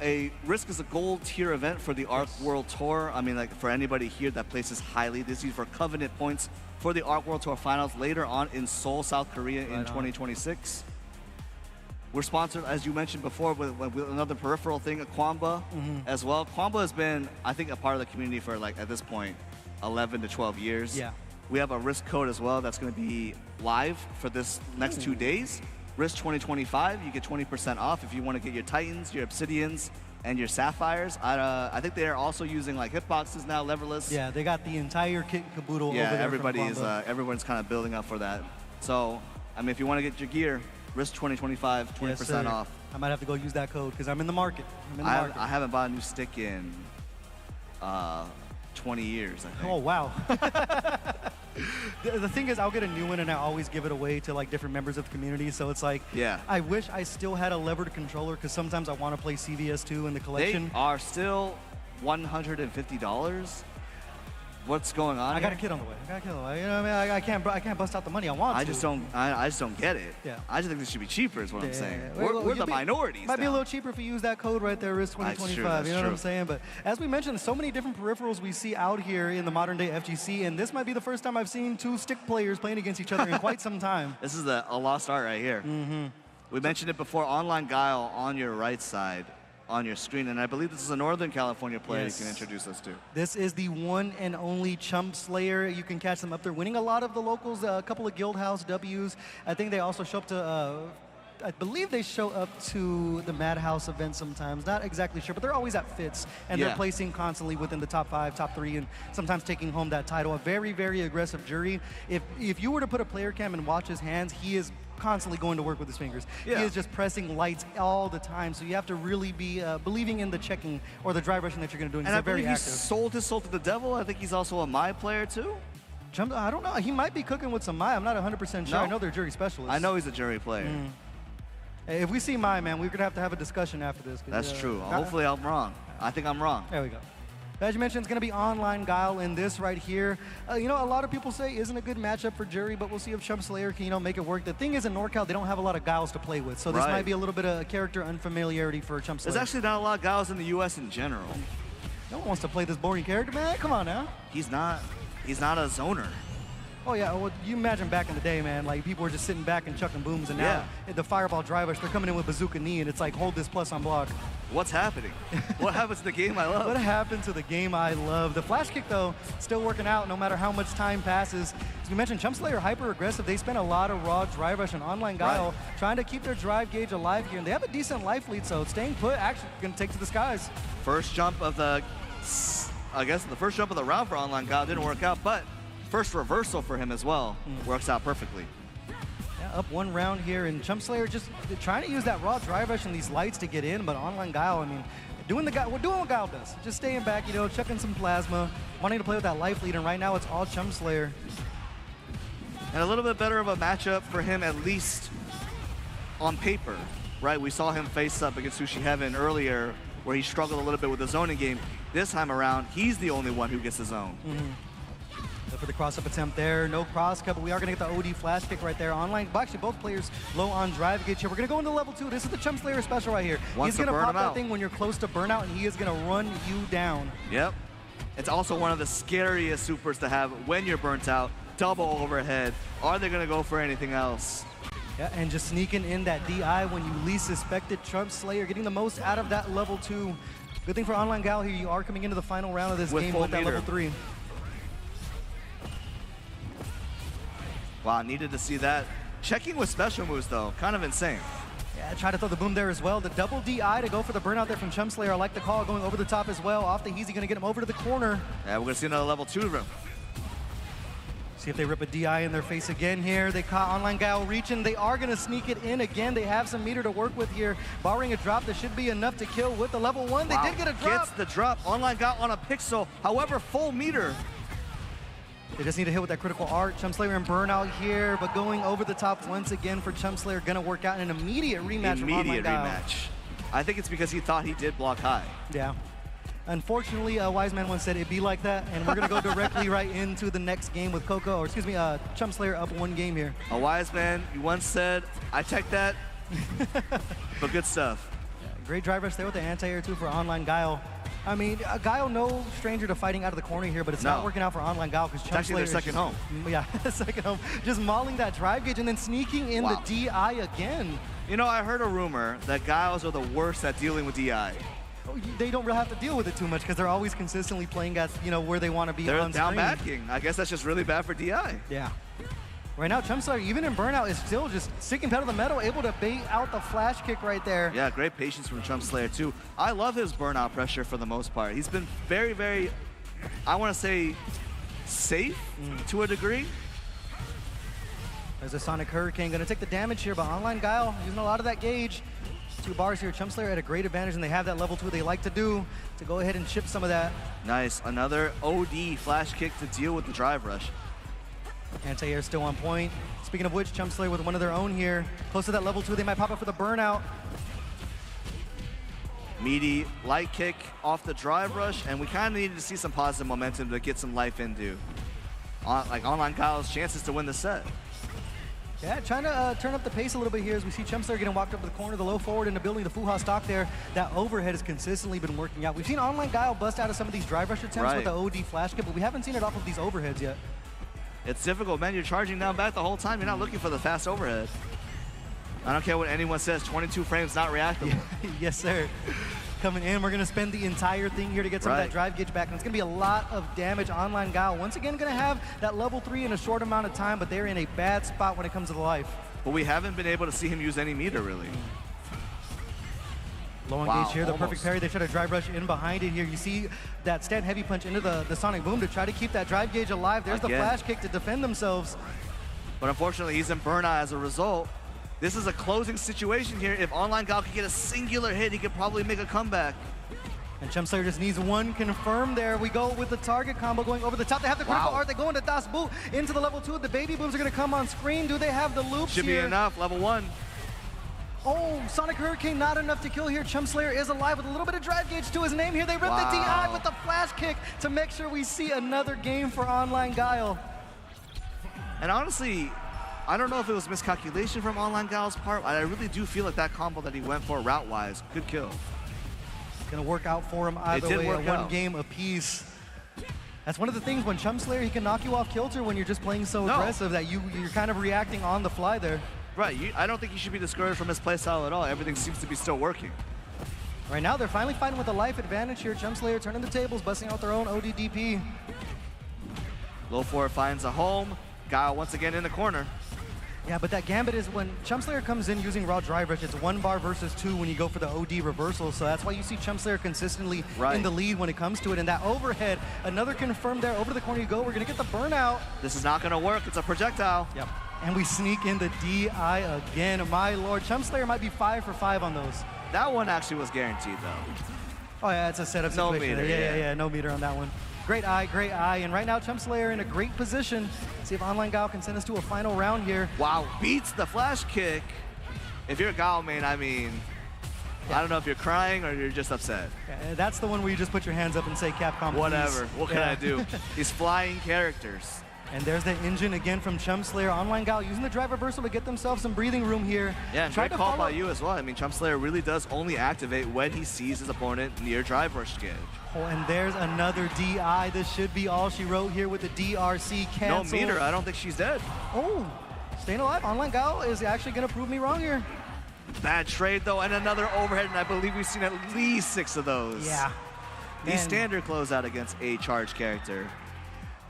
RISC is a gold tier event for the ARC World Tour. I mean, like, for anybody here that places highly, this is for Covenant points for the ARC World Tour Finals later on in Seoul, South Korea in 2026. We're sponsored, as you mentioned before, with another peripheral thing, a Kwamba as well. Kwamba has been, I think, a part of the community for, like, at this point, 11 to 12 years. Yeah. We have a RISC code as well that's going to be live for this next 2 days. RISC 2025, you get 20% off if you want to get your Titans, your Obsidians, and your Sapphires. I think they are also using like hitboxes now, leverless. Yeah, they got the entire kit and caboodle over Yeah, there. everyone's kind of building up for that. So, I mean, if you want to get your gear, RISC 2025, 20% off. I might have to go use that code because I'm in the market. I haven't bought a new stick in 20 years, I think. Oh, wow. The thing is, I'll get a new one and I always give it away to like different members of the community. So it's like, I wish I still had a levered controller because sometimes I want to play CVS2 in the collection. They are still $150. What's going on? I got a kid on the way. You know what I mean? I can't bust out the money. I want to. I just don't get it. Yeah. I just think this should be cheaper is what I'm saying. Well, We're the minorities. Might be a little cheaper if you use that code right there, RISC 2025. You know what I'm saying? But as we mentioned, so many different peripherals we see out here in the modern day FGC, and this might be the first time I've seen 2 stick players playing against each other in quite some time. This is a lost art right here. We mentioned it before, Online Guile on your right side on your screen, and I believe this is a Northern California player you can introduce us to. This is the one and only Chump Slayer. You can catch them up there winning a lot of the locals, a couple of Guildhouse Ws. I think they also show up to, I believe they show up to the Madhouse event sometimes. Not exactly sure, but they're always at Fits, and they're placing constantly within the top 5, top 3, and sometimes taking home that title. A very, very aggressive jury. If you were to put a player cam and watch his hands, he is constantly going to work with his fingers. He is just pressing lights all the time, so you have to really be believing in the checking or the drive rushing that you're going to do. And I believe he sold his soul to the devil. I think he's also a Mai player too. I don't know. He might be cooking with some Mai. I'm not 100% sure. No. I know they're jury specialists. I know he's a jury player. Hey, if we see Mai, man, we're going to have a discussion after this. That's true. Hopefully I'm wrong. I think I'm wrong. There we go. As you mentioned, it's going to be Online Guile in this right here. You know, a lot of people say isn't a good matchup for jury, but we'll see if Chump Slayer can, make it work. The thing is, in NorCal, they don't have a lot of Guiles to play with, so this might be a little bit of character unfamiliarity for Chump Slayer. There's actually not a lot of Guiles in the U.S. in general. No one wants to play this boring character, man. Come on now. He's not a zoner. Oh, yeah. Well, you imagine back in the day, man, like people were just sitting back and chucking booms, and now the Fireball drivers, they're coming in with Bazooka Knee, and it's like, hold this plus on block. What's happening? What happens to the game I love? What happened to the game I love? The flash kick, though, still working out no matter how much time passes. As we mentioned, Chump Slayer hyper-aggressive. They spend a lot of raw drive rush and Online Guile trying to keep their drive gauge alive here, and they have a decent life lead, so staying put actually going to take to the skies. First jump of the round for Online Guile didn't work out, but first reversal for him as well works out perfectly. Yeah, up 1 round here, and Chump Slayer just trying to use that raw drive rush and these lights to get in, but Online Guile, I mean, doing what Guile does. Just staying back, chucking some plasma, wanting to play with that life lead, and right now it's all Chump Slayer. And a little bit better of a matchup for him, at least on paper, right? We saw him face up against Sushi Heaven earlier, where he struggled a little bit with the zoning game. This time around, he's the only one who gets the zone. Look for the cross-up attempt there. No cross-cut, but we are going to get the OD flash kick right there. Online, well, actually, both players low on drive gauge here. We're going to go into level 2. This is the Chump Slayer special right here. He's going to pop that thing when you're close to burnout, and he is going to run you down. Yep. It's also one of the scariest supers to have when you're burnt out. Double overhead. Are they going to go for anything else? Yeah, and just sneaking in that DI when you least suspect it. Chump Slayer getting the most out of that level 2. Good thing for Online Gal here, you are coming into the final round of this game with that level 3. Wow, needed to see that. Checking with special moves, though, kind of insane. Yeah, try to throw the boom there as well. The double DI to go for the burnout there from Chump Slayer. I like the call going over the top as well. Off the Heezy, going to get him over to the corner. Yeah, we're going to see another level 2 room. See if they rip a DI in their face again here. They caught Online Gal reaching. They are going to sneak it in again. They have some meter to work with here. Barring a drop, that should be enough to kill with the level 1. They did get a drop. Gets the drop. Online Gal on a pixel. However, full meter. They just need to hit with that critical art. Chump Slayer and burnout here, but going over the top once again for Chump Slayer. Going to work out an immediate rematch from Online Gal. Rematch. I think it's because he thought he did block high. Yeah. Unfortunately, a wise man once said it'd be like that, and we're going to go directly right into the next game with Coco, or excuse me, Chump Slayer up 1 game here. A wise man, you once said, I checked that, but good stuff. Yeah, great drive rush there with the anti-air too for Online Guile. I mean, Guile no stranger to fighting out of the corner here, but it's not working out for Online Guile because Chump Slayer is their second home. Yeah, second home. Just mauling that drive gauge and then sneaking in the DI again. You know, I heard a rumor that Guiles are the worst at dealing with DI. They don't really have to deal with it too much because they're always consistently playing at, you know, where they want to be on down screen. bad king. I guess that's just really bad for DI. Yeah. Right now, Chump Slayer, even in burnout, is still just sticking pedal to the metal, able to bait out the flash kick right there. Yeah, great patience from Chump Slayer, too. I love his burnout pressure for the most part. He's been very, very, I want to say, safe to a degree. There's a Sonic Hurricane. Going to take the damage here, but Online Guile using a lot of that gauge. 2 bars here. Chump Slayer at a great advantage, and they have that level 2 they like to do to go ahead and chip some of that. Nice. Another OD flash kick to deal with the drive rush. Anti-air still on point. Speaking of which, Chump Slayer with one of their own here. Close to that level 2, they might pop up for the burnout. Meaty light kick off the drive rush, and we kind of needed to see some positive momentum to get some life into. Like Online Guile's chances to win the set. Yeah, trying to turn up the pace a little bit here as we see Chump Slayer getting walked up to the corner, the low forward into building the Fuha stock there. That overhead has consistently been working out. We've seen Online Guile bust out of some of these drive rush attempts with the OD flash kick, but we haven't seen it off of these overheads yet. It's difficult, man. You're charging down back the whole time. You're not looking for the fast overhead. I don't care what anyone says. 22 frames, not reactable. Yes, sir. Coming in, we're going to spend the entire thing here to get some of that drive gauge back, and it's going to be a lot of damage. Online Guile once again going to have that level 3 in a short amount of time, but they're in a bad spot when it comes to the life. But we haven't been able to see him use any meter, really. Low on gauge here, the perfect parry. They try to drive rush in behind it here. You see that stand heavy punch into the Sonic Boom to try to keep that drive gauge alive. There's the flash kick to defend themselves. But unfortunately, he's in burnout as a result. This is a closing situation here. If Online Guile could get a singular hit, he could probably make a comeback. And Chump Slayer just needs one confirmed there. We go with the target combo going over the top. They have the critical art. They go into Das Boot into the level 2. The baby booms are going to come on screen. Do they have the loops Should be enough. Level 1. Oh, Sonic Hurricane not enough to kill here. Chump Slayer is alive with a little bit of drive gauge to his name here. They rip the DI with the flash kick to make sure we see another game for Online Guile. And honestly, I don't know if it was miscalculation from Online Guile's part. I really do feel like that combo that he went for route-wise could kill. It's going to work out for him either way, one game apiece. That's one of the things when Chump Slayer, he can knock you off kilter when you're just playing so aggressive that you're kind of reacting on the fly there. Right, I don't think you should be discouraged from his playstyle at all. Everything seems to be still working. Right now, they're finally fighting with a life advantage here. Chump Slayer turning the tables, busting out their own ODDP. Low forward finds a home. Guile once again in the corner. Yeah, but that gambit is when Chump Slayer comes in using raw drive rush, it's 1 bar versus 2 when you go for the OD reversal. So that's why you see Chump Slayer consistently in the lead when it comes to it. And that overhead, another confirmed there. Over the corner you go. We're going to get the burnout. This is not going to work. It's a projectile. Yep. And we sneak in the DI again. My lord, Chump Slayer might be 5 for 5 on those. That one actually was guaranteed, though. Oh, yeah, it's a setup situation. No meter, yeah, no meter on that one. Great eye, great eye. And right now, Chump Slayer in a great position. See if Online Guile can send us to a final round here. Wow, beats the flash kick. If you're a Guile main, I mean, I don't know if you're crying or you're just upset. Yeah, that's the one where you just put your hands up and say, Capcom, please. Whatever. What can I do? These flying characters. And there's the engine again from Chum Slayer. Online Gal using the drive reversal to get themselves some breathing room here. Yeah, and great call by you as well. I mean, Chum Slayer really does only activate when he sees his opponent near drive rush gauge. Oh, and there's another DI. This should be all she wrote here with the DRC cancel. No meter. I don't think she's dead. Oh, staying alive. Online Gal is actually going to prove me wrong here. Bad trade, though, and another overhead, and I believe we've seen at least 6 of those. Yeah. The standard closeout against a charged character.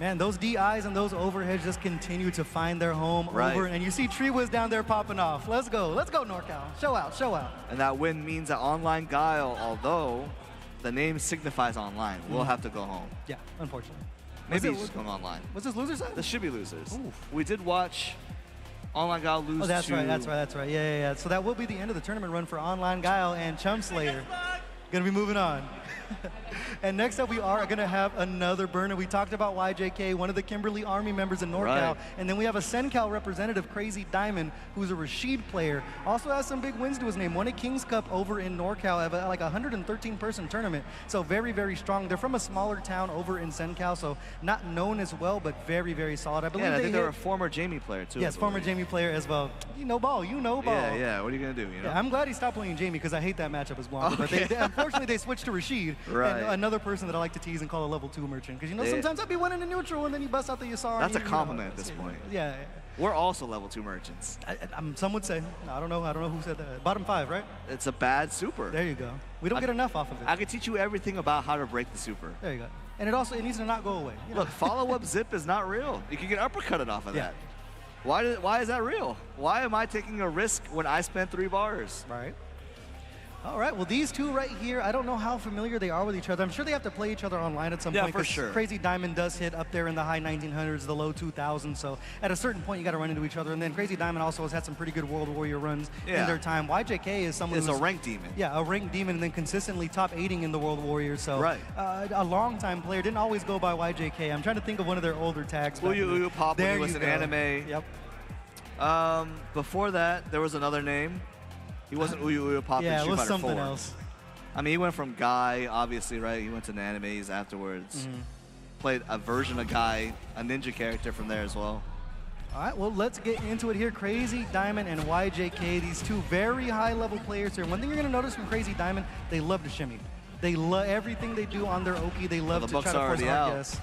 Man, those DIs and those overheads just continue to find their home over. And you see Tree Wiz down there popping off. Let's go. Let's go, NorCal. Show out. Show out. And that win means that Online Guile, although the name signifies online, will have to go home. Yeah, unfortunately. Maybe he's just going online. Was this loser side? This should be losers. Oof. We did watch Online Guile lose Oh, that's to... right. That's right. That's right. Yeah. So that will be the end of the tournament run for Online Guile and Chum Slayer. Gonna be moving on. And next up, we are going to have another burner. We talked about YJK, one of the Kimberly Army members in NorCal. Right. And then we have a SenCal representative, Crazy Diamond, who's a Rashid player. Also has some big wins to his name. Won a King's Cup over in NorCal, like a 113-person tournament. So very, very strong. They're from a smaller town over in SenCal, so not known as well, but very, very solid. I believe I think they're a former Jamie player, too. Yes, former Jamie player as well. You know ball. You know ball. Yeah. What are you going to do, you know? Yeah, I'm glad he stopped playing Jamie because I hate that matchup as well. Okay. But unfortunately, they switched to Rashid. Right. And another person that I like to tease and call a level 2 merchant. Because, you know, sometimes I'd be winning in neutral and then you bust out the Yasar. That's a compliment at this point. Yeah. We're also level 2 merchants. Some would say. I don't know who said that. Bottom 5, right? It's a bad super. There you go. We don't get enough off of it. I can teach you everything about how to break the super. There you go. And it needs to not go away. You know? Look, follow-up zip is not real. You can get uppercutted off of that. Why is that real? Why am I taking a risk when I spent 3 bars? Right. All right, well, these two right here, I don't know how familiar they are with each other. I'm sure they have to play each other online at some point. Yeah, for sure. Crazy Diamond does hit up there in the high 1900s, the low 2000s. So at a certain point, you got to run into each other. And then Crazy Diamond also has had some pretty good World Warrior runs in their time. YJK is someone who's a ranked demon. Yeah, a ranked demon, and then consistently top 8ing in the World Warriors. So a long-time player. Didn't always go by YJK. I'm trying to think of one of their older tags. Uyu Pop when he was in anime. Yep. Before that, there was another name. He wasn't Uyu Pop in Street Fighter 4. Yeah, it was something else. I mean, he went from Guy, obviously, right? He went to the animes afterwards. Played a version of Guy, a ninja character from there as well. All right, well, let's get into it here. Crazy Diamond and YJK, these two very high-level players here. One thing you're going to notice from Crazy Diamond, they love to shimmy. They love everything they do on their Oki. They love to try to force hard guess.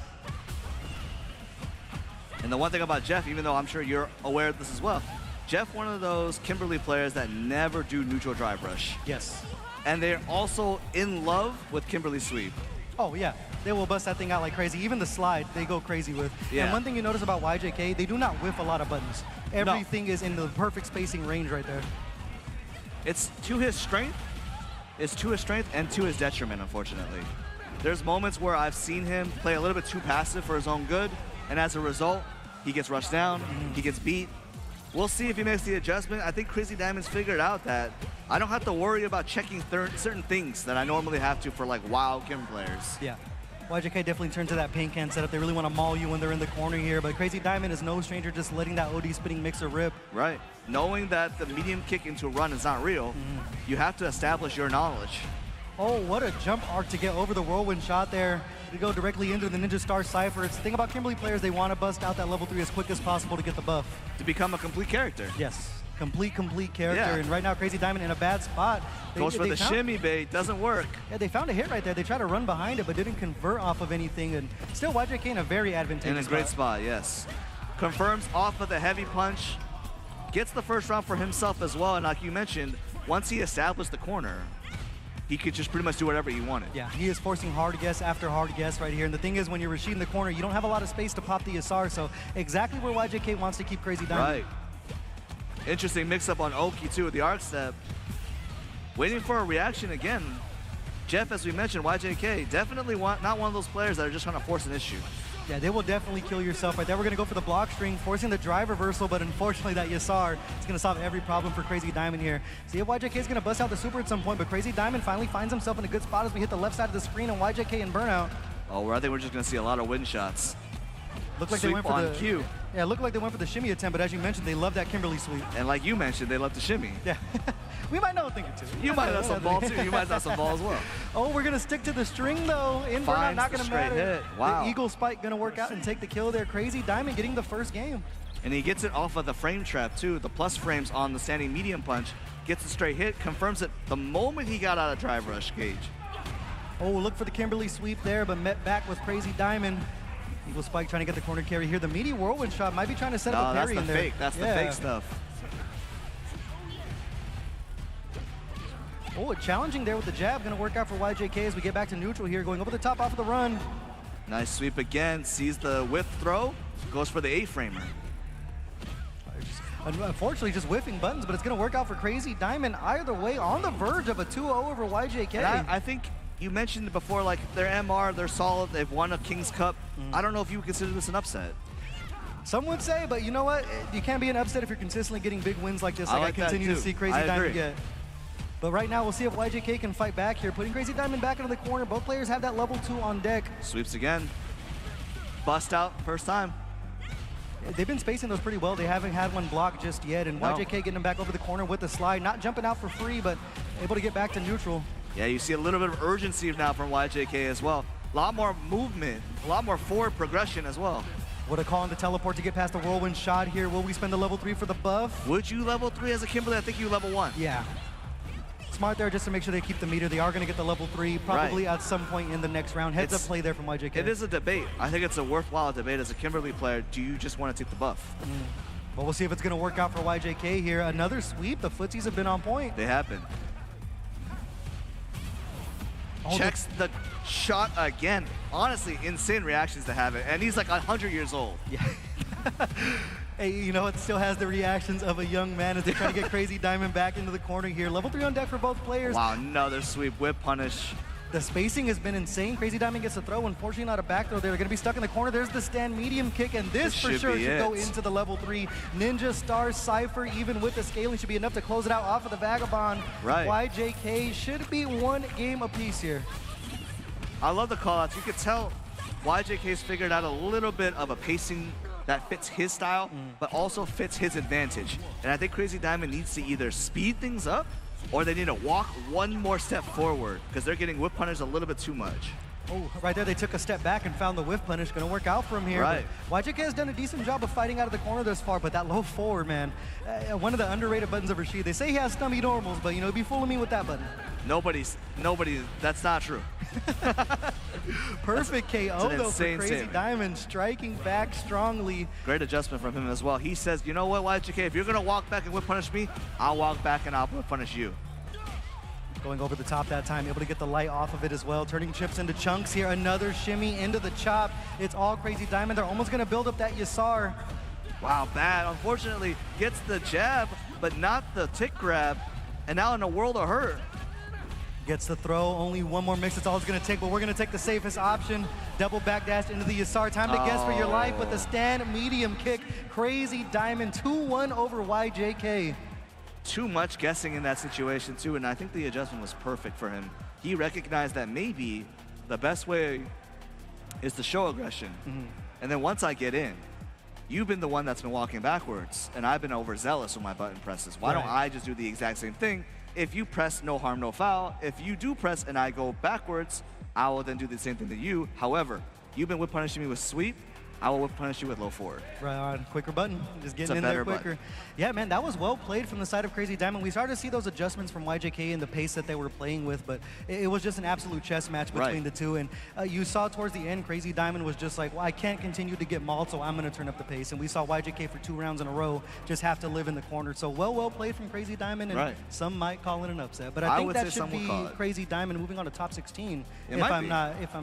And the one thing about Jeff, even though I'm sure you're aware of this as well, Jeff, one of those Kimberly players that never do neutral drive rush. Yes. And they're also in love with Kimberly Sweep. Oh, yeah. They will bust that thing out like crazy. Even the slide, they go crazy with. Yeah. And one thing you notice about YJK, they do not whiff a lot of buttons. Everything is in the perfect spacing range right there. It's to his strength. It's to his strength and to his detriment, unfortunately. There's moments where I've seen him play a little bit too passive for his own good, and as a result, he gets rushed down, he gets beat. We'll see if he makes the adjustment. I think Crazy Diamond's figured out that I don't have to worry about checking certain things that I normally have to for like wild Kim players. Yeah. YJK definitely turns to that paint can setup. They really want to maul you when they're in the corner here, but Crazy Diamond is no stranger just letting that OD spinning mixer rip. Right. Knowing that the medium kick into a run is not real, you have to establish your knowledge. Oh, what a jump arc to get over the whirlwind shot there. To go directly into the Ninja Star Cypher. It's the thing about Kimberly players, they want to bust out that level 3 as quick as possible to get the buff. To become a complete character. Yes. Complete character. Yeah. And right now, Crazy Diamond in a bad spot. Goes for the shimmy bait, doesn't work. Yeah, they found a hit right there. They tried to run behind it, but didn't convert off of anything. And still, YJK in a very advantageous spot. In a great spot, yes. Confirms off of the heavy punch. Gets the first round for himself as well. And like you mentioned, once he established the corner, he could just pretty much do whatever he wanted. Yeah, he is forcing hard guess after hard guess right here. And the thing is, when you're Rashid in the corner, you don't have a lot of space to pop the Yasar, so exactly where YJK wants to keep Crazy Diamond. Right. Interesting mix-up on Oki, too, with the arc step. Waiting for a reaction again. Jeff, as we mentioned, YJK, definitely not one of those players that are just trying to force an issue. Yeah, they will definitely kill yourself right there. We're going to go for the block string, forcing the drive reversal, but unfortunately that Yasar is going to solve every problem for Crazy Diamond here. See if YJK is going to bust out the super at some point, but Crazy Diamond finally finds himself in a good spot as we hit the left side of the screen and YJK in burnout. Oh, I think we're just going to see a lot of win shots. Look like they went for on cue. Yeah, it looked like they went for the shimmy attempt, but as you mentioned, they love that Kimberly sweep. And like you mentioned, they love to shimmy. Yeah. We might know a thing or two. You might have some ball too. You might have some ball as well. Oh, we're going to stick to the string, though. Invert not going to matter. Hit. Wow. The Eagle Spike going to work out and take the kill there. Crazy Diamond getting the first game. And he gets it off of the frame trap, too. The plus frames on the standing medium punch. Gets a straight hit, confirms it the moment he got out of drive rush Gage. Oh, look for the Kimberly sweep there, but met back with Crazy Diamond. Eagle Spike trying to get the corner carry here. The meaty whirlwind shot might be trying to set up a parry in there. Fake. That's the fake stuff. Oh, challenging there with the jab. Going to work out for YJK as we get back to neutral here. Going over the top off of the run. Nice sweep again. Sees the whiff throw. Goes for the A-framer. Unfortunately, just whiffing buttons, but it's going to work out for Crazy Diamond. Either way, on the verge of a 2-0 over YJK. And I think you mentioned it before, like, their MR, they're solid. They've won a King's Cup. I don't know if you would consider this an upset. Some would say, but you know what? You can't be an upset if you're consistently getting big wins like this. Like I continue to see Crazy Diamond get. But right now, we'll see if YJK can fight back here. Putting Crazy Diamond back into the corner. Both players have that level 2 on deck. Sweeps again. Bust out, first time. They've been spacing those pretty well. They haven't had one block just yet. And YJK getting them back over the corner with the slide. Not jumping out for free, but able to get back to neutral. Yeah, you see a little bit of urgency now from YJK as well. A lot more movement, a lot more forward progression as well. What a call on the teleport to get past the whirlwind shot here. Will we spend the level 3 for the buff? Would you level 3 as a Kimberly? I think you level 1. Yeah. Smart there just to make sure they keep the meter. They are going to get the level 3 probably at some point in the next round. Heads up play there from YJK. It is a debate. I think it's a worthwhile debate as a Kimberly player. Do you just want to take the buff? Well, we'll see if it's going to work out for YJK here. Another sweep. The footsies have been on point. They have been. Oh, checks the shot again. Honestly, insane reactions to have it. And he's like 100 years old. Yeah. Hey, you know, it still has the reactions of a young man as they try to get Crazy Diamond back into the corner here. Level 3 on deck for both players. Wow, another sweep, whip punish. The spacing has been insane. Crazy Diamond gets a throw. Unfortunately, not a back throw. They're going to be stuck in the corner. There's the stand medium kick, and this for sure should go into the level 3. Ninja Star Cypher, even with the scaling, should be enough to close it out off of the Vagabond. Right. YJK should be 1 game apiece here. I love the call-outs. You could tell YJK's figured out a little bit of a pacing that fits his style, but also fits his advantage. And I think Crazy Diamond needs to either speed things up or they need to walk one more step forward because they're getting whip punished a little bit too much. Oh, right there, they took a step back and found the whiff punish. Going to work out for him here. Right. YJK has done a decent job of fighting out of the corner thus far, but that low forward, man, one of the underrated buttons of Rashid. They say he has stummy normals, but, you know, be fooling me with that button. Nobody, that's not true. Perfect KO, though, for Crazy Diamond, striking back strongly. Great adjustment from him as well. He says, you know what, YJK, if you're going to walk back and whip punish me, I'll walk back and I'll whip punish you. Going over the top that time, able to get the light off of it as well. Turning chips into chunks here. Another shimmy into the chop. It's all Crazy Diamond. They're almost going to build up that Yasar. Wow, bad. Unfortunately, gets the jab, but not the tick grab. And now in a world of hurt. Gets the throw. Only one more mix. That's all it's going to take, but we're going to take the safest option. Double backdash into the Yasar. Time to guess for your life with the stand medium kick. Crazy Diamond 2-1 over YJK. Too much guessing in that situation too, and I think the adjustment was perfect for him. He recognized that maybe the best way is to show aggression. And then once I get in, you've been the one that's been walking backwards, and I've been overzealous with my button presses. Why don't I just do the exact same thing? If you press, no harm, no foul. If you do press and I go backwards, I will then do the same thing to you. However, you've been whip punishing me with sweep. I will whip punish you with low forward. Right on, quicker button, just getting in there quicker. Yeah, man, that was well played from the side of Crazy Diamond. We started to see those adjustments from YJK and the pace that they were playing with, but it was just an absolute chess match between the two. And you saw towards the end, Crazy Diamond was just like, well, I can't continue to get mauled, so I'm going to turn up the pace. And we saw YJK for 2 rounds in a row just have to live in the corner. So well played from Crazy Diamond, and some might call it an upset. But I think that should be Crazy Diamond moving on to top 16, if I'm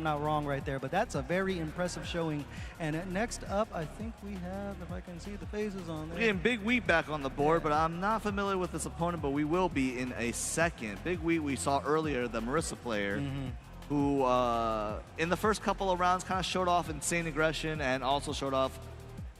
not wrong right there. But that's a very impressive showing. And next up, I think we have, if I can see the faces on there. We're getting Big Wheat back on the board, but I'm not familiar with this opponent, but we will be in a second. Big Wheat, we saw earlier, the Marissa player, who in the first couple of rounds kind of showed off insane aggression and also showed off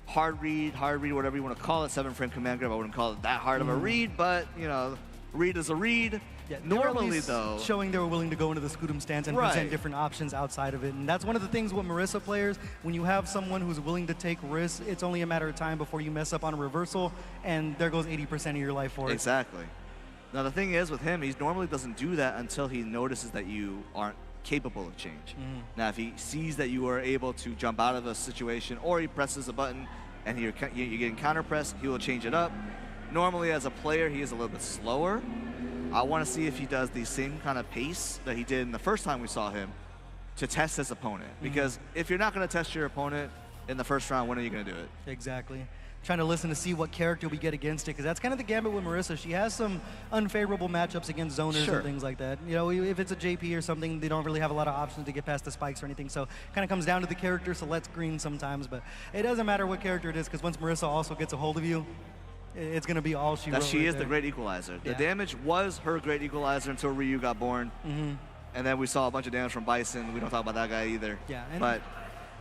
hard read, whatever you want to call it, 7-frame command grab. I wouldn't call it that hard of a read, but, you know, read is a read. Yeah, they were at Normally, least though, showing they were willing to go into the Scudum stance and Right. present different options outside of it. And that's one of the things with Marissa players. When you have someone who's willing to take risks, it's only a matter of time before you mess up on a reversal, and there goes 80% of your life for it. Exactly. Now, the thing is with him, he normally doesn't do that until he notices that you aren't capable of change. Now, if he sees that you are able to jump out of a situation, or he presses a button and you're getting counter-pressed, he will change it up. Normally, as a player, he is a little bit slower. I want to see if he does the same kind of pace that he did in the first time we saw him to test his opponent. Because if you're not going to test your opponent in the first round, when are you going to do it? Exactly. Trying to listen to see what character we get against it, because that's kind of the gambit with Marissa. She has some unfavorable matchups against zoners Sure. and things like that. You know, if it's a JP or something, they don't really have a lot of options to get past the spikes or anything. So kind of comes down to the character, so let's green sometimes. But it doesn't matter what character it is, because once Marissa also gets a hold of you, it's going to be all she That wrote she right is there. the great equalizer. The Yeah. damage was her great equalizer until Ryu got born. And then we saw a bunch of damage from Bison. We don't talk about that guy either. Yeah, and but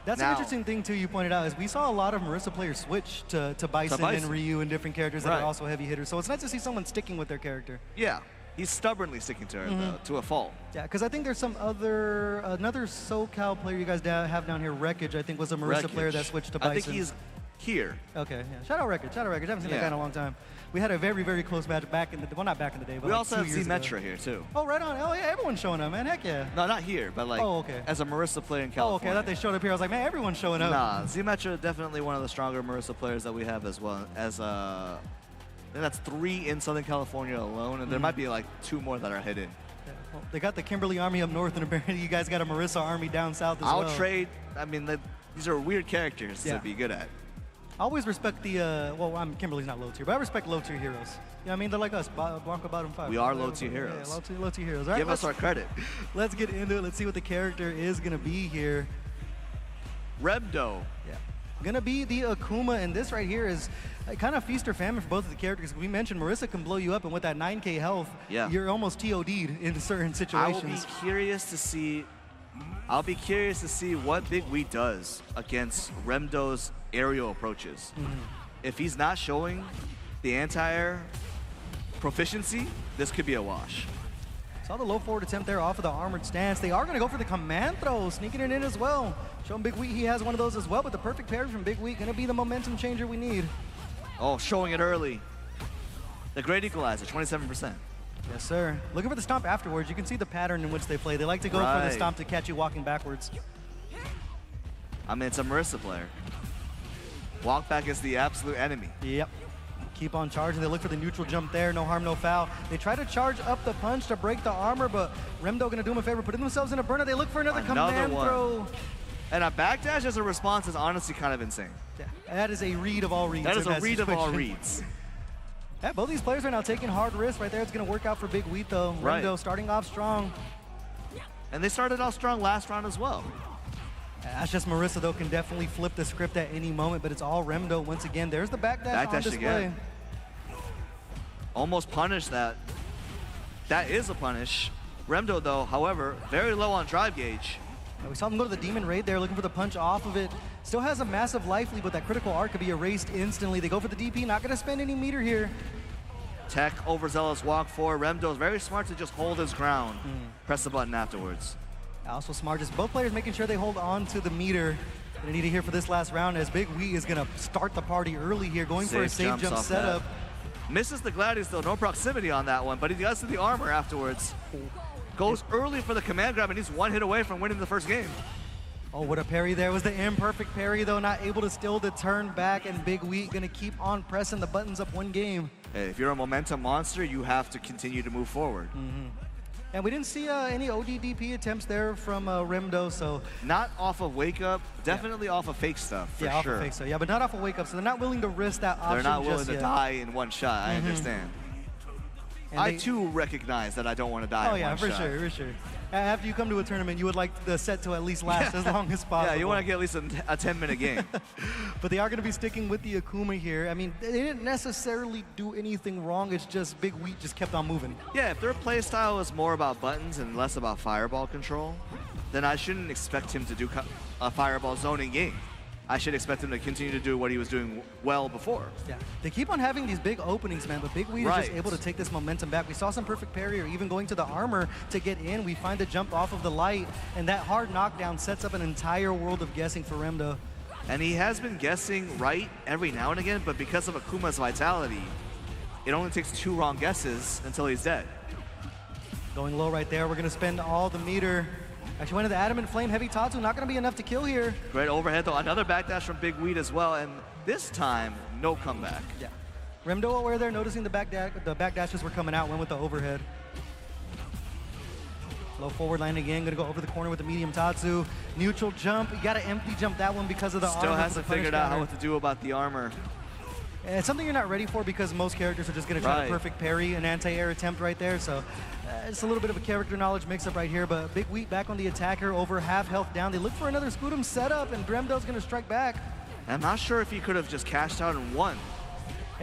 that's now, an interesting thing, too, you pointed out, is we saw a lot of Marissa players switch to Bison and Ryu and different characters that Right. are also heavy hitters. So it's nice to see someone sticking with their character. Yeah, he's stubbornly sticking to her, though, to a fault. Yeah, because I think there's some another SoCal player you guys have down here, Wreckage, I think was a Marissa player that switched to Bison. I think he's here. Okay, yeah. Shout out Wreckage, shout out Wreckage. I haven't seen that Yeah. guy in a long time. We had a very, very close match back in the, well, not back in the day, but We like also 2 have years ago. Z-Metra here, too. Oh, right on. Oh, yeah, everyone's showing up, man. Heck yeah. No, not here, but like as a Marissa player in Oh, California. okay. I thought they showed up here. I was like, man, everyone's showing up. Nah, Z-Metra definitely one of the stronger Marissa players that we have as well. As I think that's 3 in Southern California alone, and there might be like 2 more that are hidden. Yeah, well, they got the Kimberly Army up north, and apparently you guys got a Marissa Army down south as well. I'll trade. I mean, these are weird characters Yeah. to be good at. I always respect the, Kimberly's not low tier, but I respect low tier heroes. You know what I mean? They're like us, Blanco bottom 5. We are low tier heroes. Yeah, low tier heroes. All right, Give us our credit. Let's get into it. Let's see what the character is going to be here. Rebdo. Yeah. Gonna be the Akuma, and this right here is kind of feast or famine for both of the characters. We mentioned Marissa can blow you up, and with that 9K health, you're almost TOD'd in certain situations. I will be curious to see. I'll be curious to see what Big Wee does against Remdo's aerial approaches. If he's not showing the anti-air proficiency, this could be a wash. Saw the low forward attempt there off of the armored stance. They are going to go for the command throw, sneaking it in as well. Showing Big Wheat he has one of those as well, but the perfect parry from Big Wheat going to be the momentum changer we need. Oh, showing it early. The great equalizer, 27%. Yes, sir. Looking for the stomp afterwards. You can see the pattern in which they play. They like to go for the stomp to catch you walking backwards. I mean, it's a Marissa player. Walk back is the absolute enemy. Yep. Keep on charging. They look for the neutral jump there. No harm, no foul. They try to charge up the punch to break the armor, but Remdo going to do them a favor, putting themselves in a burner. They look for another command throw. And a backdash as a response is honestly kind of insane. Yeah, that is a read of all reads. That is a read of all reads. Yeah, both these players are now taking hard risks right there. It's going to work out for Big Wheat, though. Right. Remdo starting off strong. And they started off strong last round as well. That's just Marissa, though, can definitely flip the script at any moment, but it's all Remdo once again. There's the backdash on display. Again. Almost punished that. That is a punish. Remdo, though, however, very low on drive gauge. We saw him go to the Demon Raid there, looking for the punch off of it. Still has a massive life lead, but that critical arc could be erased instantly. They go for the DP, not going to spend any meter here. Tech, overzealous walk forward. Remdo's very smart to just hold his ground. Press the button afterwards. Also smart, just both players making sure they hold on to the meter. Gonna need to here for this last round as Big Wee is gonna start the party early here, going for a safe jump setup. Misses the Gladius though, no proximity on that one, but he does to the armor afterwards. Goes early for the command grab and he's 1 hit away from winning the first game. Oh, what a parry there. Was the imperfect parry though, not able to still to turn back, and Big Wheat gonna keep on pressing the buttons up one game. Hey, if you're a momentum monster, you have to continue to move forward. And we didn't see any ODDP attempts there from Remdo, so. Not off of wake up, definitely off of fake stuff, for sure. Off of fake stuff, yeah, but not off of wake up, so they're not willing to risk that option. They're not willing just to yet. die in one shot, I understand. And I too recognize that I don't want to die in one shot. Oh yeah, for sure. After you come to a tournament, you would like the set to at least last as long as possible. Yeah, you want to get at least a 10-minute game. But they are going to be sticking with the Akuma here. I mean, they didn't necessarily do anything wrong. It's just Big Wheat just kept on moving. Yeah, if their play style is more about buttons and less about fireball control, then I shouldn't expect him to do a fireball zoning game. I should expect him to continue to do what he was doing well before. Yeah, they keep on having these big openings, man, but Big Weed is just able to take this momentum back. We saw some perfect parry or even going to the armor to get in. We find the jump off of the light, and that hard knockdown sets up an entire world of guessing for Remdo. And he has been guessing right every now and again, but because of Akuma's vitality, it only takes 2 wrong guesses until he's dead. Going low right there. We're going to spend all the meter. Actually went to the Adamant Flame. Heavy Tatsu, not going to be enough to kill here. Great overhead, though. Another backdash from Big Weed as well, and this time, no comeback. Yeah. Remdo aware there, noticing the backdashes were coming out, went with the overhead. Low forward landing again, going to go over the corner with the medium Tatsu. Neutral jump, you got to empty jump that one because of the armor. Still hasn't figured out what to do about the armor. And it's something you're not ready for because most characters are just going to try to perfect parry an anti-air attempt right there. So it's a little bit of a character knowledge mix-up right here. But Big Wheat back on the attacker, over half health down. They look for another Scudum setup, and Remdo's going to strike back. I'm not sure if he could have just cashed out and won.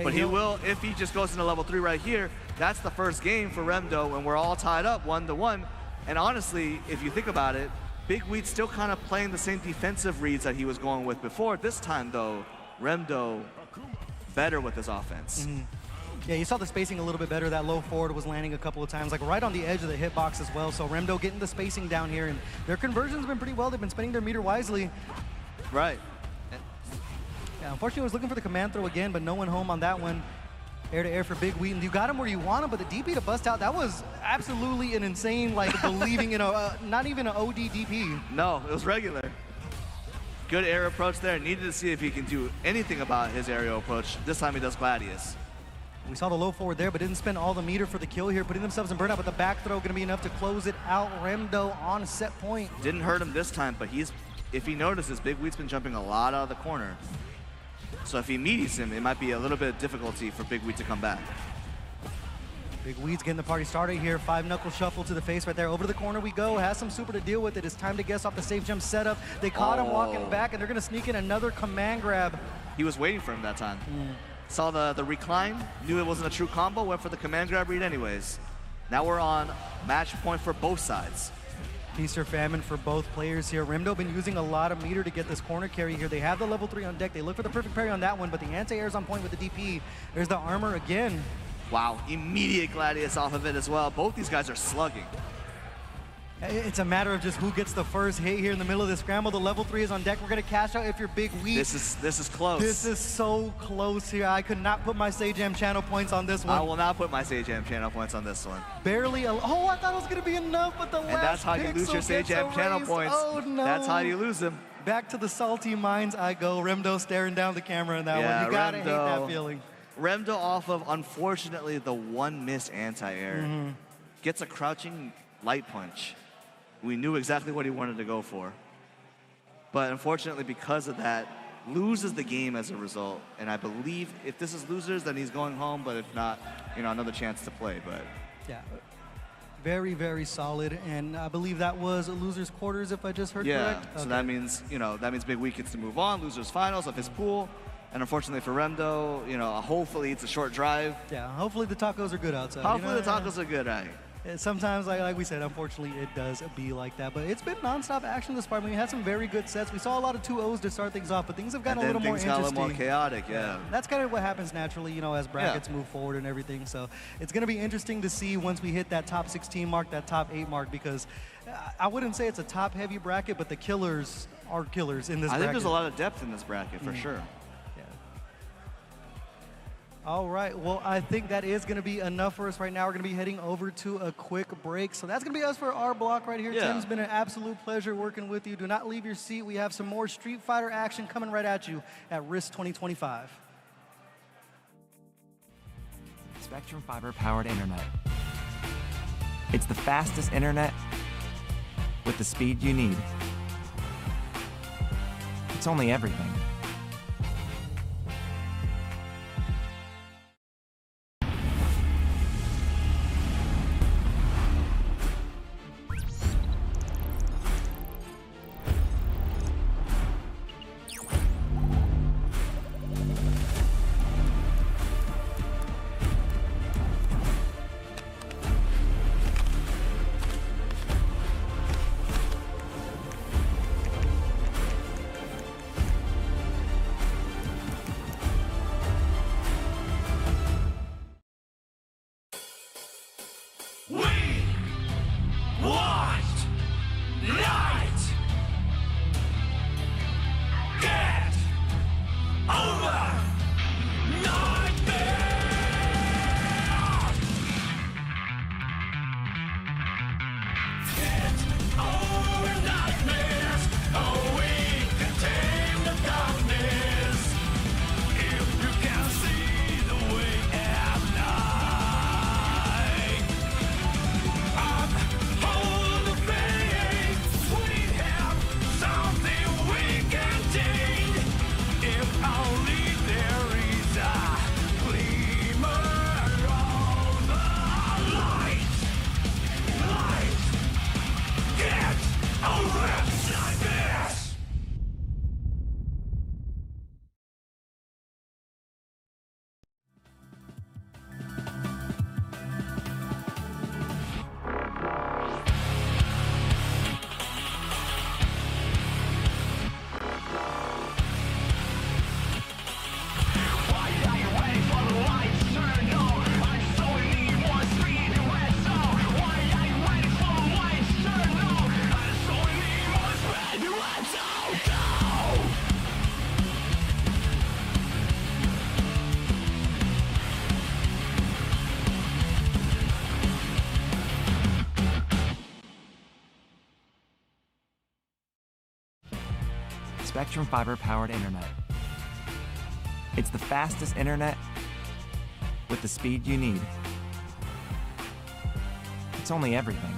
But he will if he just goes into level 3 right here. That's the first game for Remdo, and we're all tied up 1-1. And honestly, if you think about it, Big Wheat's still kind of playing the same defensive reads that he was going with before. This time, though, Remdo better with his offense. Yeah, you saw the spacing a little bit better. That low forward was landing a couple of times, like right on the edge of the hitbox as well. So Remdo getting the spacing down here, and their conversion's been pretty well. They've been spending their meter wisely. Right. Yeah, unfortunately, I was looking for the command throw again, but no one home on that one. Air to air for Big Wheat, and you got him where you want him, but the DP to bust out, that was absolutely an insane, like believing in a, not even an OD DP. No, it was regular. Good air approach there. Needed to see if he can do anything about his aerial approach. This time he does Gladius. We saw the low forward there, but didn't spend all the meter for the kill here, putting themselves in burnout, but the back throw going to be enough to close it out. Remdo on set point. Didn't hurt him this time, but if he notices, Big Wheat's been jumping a lot out of the corner. So if he meets him, it might be a little bit of difficulty for Big Wheat to come back. Big Weed's getting the party started here. 5-knuckle shuffle to the face right there. Over to the corner we go. Has some super to deal with it. It's time to guess off the safe jump setup. They caught him walking back, and they're going to sneak in another command grab. He was waiting for him that time. Saw the recline, knew it wasn't a true combo, went for the command grab read anyways. Now we're on match point for both sides. Feast or famine for both players here. Remdo been using a lot of meter to get this corner carry here. They have the level 3 on deck. They look for the perfect parry on that one, but the anti-air's on point with the DP. There's the armor again. Wow, immediate Gladius off of it as well. Both these guys are slugging. It's a matter of just who gets the first hit here in the middle of the scramble. The level 3 is on deck. We're going to cash out if you're Big Wheat. This is close. This is so close here. I could not put my Sage Jam channel points on this one. I will not put my Sage Jam channel points on this one. Barely. Oh, I thought it was going to be enough, but the last And that's how you lose your Sage Jam channel points. Oh, no. That's how you lose them. Back to the salty mines I go. Remdo staring down the camera in that one. You got to hate that feeling. Remdo off of, unfortunately, the one missed anti-air. Gets a crouching light punch. We knew exactly what he wanted to go for. But unfortunately, because of that, loses the game as a result. And I believe if this is losers, then he's going home. But if not, another chance to play. But yeah, very, very solid. And I believe that was a loser's quarters, if I just heard correct. Yeah, so that means, Big Week gets to move on, losers finals of his pool. And unfortunately for Remdo, hopefully it's a short drive. Yeah, hopefully the tacos are good outside. Hopefully the tacos are good, right? Sometimes, like we said, unfortunately, it does be like that. But it's been nonstop action this part. We had some very good sets. We saw a lot of 2-0s to start things off, but things have gotten a little more interesting. Things got a little more chaotic, yeah. That's kind of what happens naturally, as brackets move forward and everything. So it's going to be interesting to see once we hit that top 16 mark, that top 8 mark, because I wouldn't say it's a top-heavy bracket, but the killers are killers in this bracket. I think there's a lot of depth in this bracket, for sure. All right, well, I think that is going to be enough for us right now. We're going to be heading over to a quick break. So that's going to be us for our block right here. Yeah. Tim's been an absolute pleasure working with you. Do not leave your seat. We have some more Street Fighter action coming right at you at RISC 2025. Spectrum Fiber-powered internet. It's the fastest internet with the speed you need. It's only everything. Spectrum fiber-powered internet. It's the fastest internet with the speed you need. It's only everything.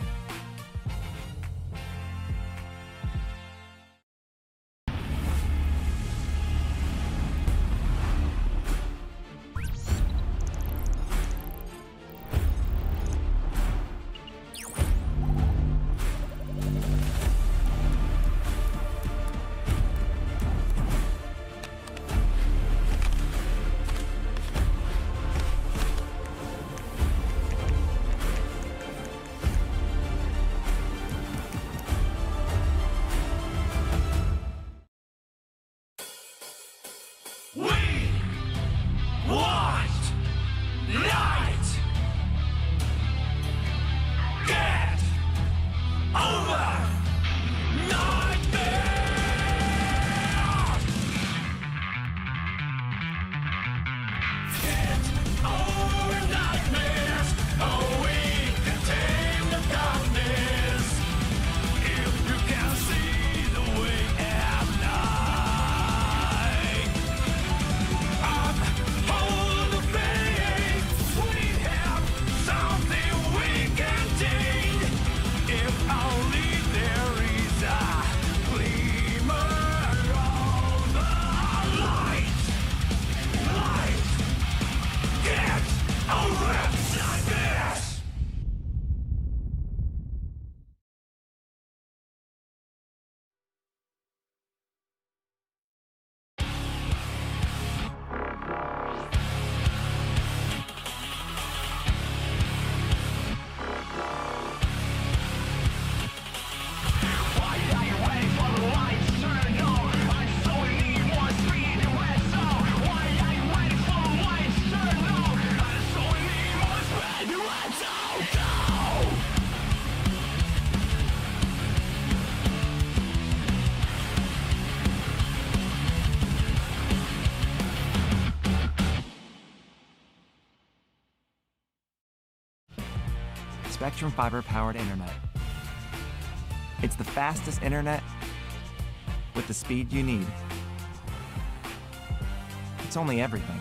Spectrum fiber-powered internet. It's the fastest internet with the speed you need. It's only everything.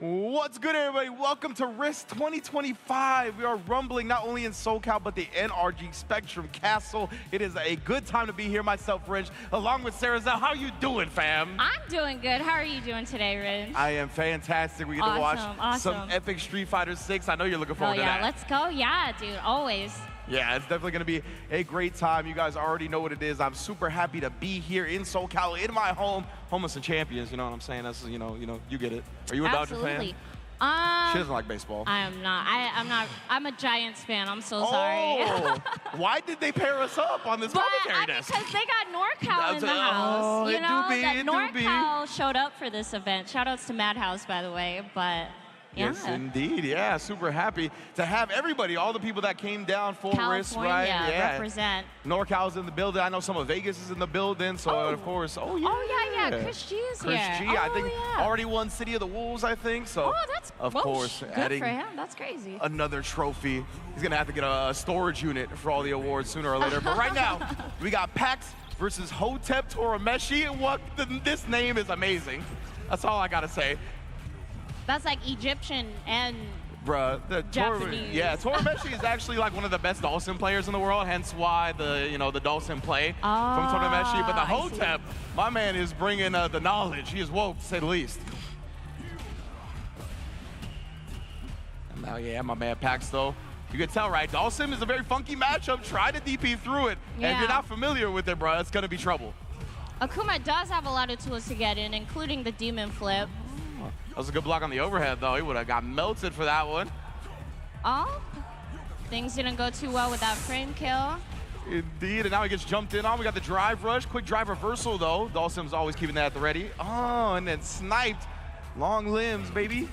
What's good, everybody? Welcome to RISC 2025. We are rumbling not only in SoCal, but the NRG Spectrum Castle. It is a good time to be here. Myself, Rich, along with Sarah Zell. How you doing, fam? I'm doing good. How are you doing today, Rich? I am fantastic. We get to watch some epic Street Fighter 6. I know you're looking forward to that. Let's go. Yeah, dude, always. Yeah, it's definitely going to be a great time. You guys already know what it is. I'm super happy to be here in SoCal, in my home of some champions. You know what I'm saying? That's you get it. Are you a Dodger fan? She doesn't like baseball. I am not. I'm not. I'm a Giants fan. I'm so sorry. Why did they pair us up on this commentary desk? Because they got NorCal in the house. You know, that NorCal showed up for this event. Shout outs to Madhouse, by the way. But yeah. Yes, indeed. Yeah, super happy to have everybody, all the people that came down for RISC, right? Yeah, represent. NorCal's in the building. I know some of Vegas is in the building, so of course. Chris G is Chris here. G, I think already won City of the Wolves, I think. So that's of course good adding for him. That's crazy. Another trophy. He's gonna have to get a storage unit for all the awards sooner or later. But right now, we got Pax versus Hotep Torameshi. This name is amazing. That's all I gotta say. That's like Egyptian and Japanese. Torameshi is actually like one of the best Dawson players in the world, hence why the Dawson play from Torameshi. But the Hotep, my man is bringing the knowledge. He is woke, to say the least. And now, my man Pax, though. You can tell, right? Dawson is a very funky matchup. Try to DP through it. And if you're not familiar with it, bro, it's going to be trouble. Akuma does have a lot of tools to get in, including the demon flip. That was a good block on the overhead, though. He would have got melted for that one. Oh, things didn't go too well with that frame kill. Indeed, and now he gets jumped in on. We got the drive rush. Quick drive reversal, though. Dawson's always keeping that at the ready. Oh, and then sniped. Long limbs, baby.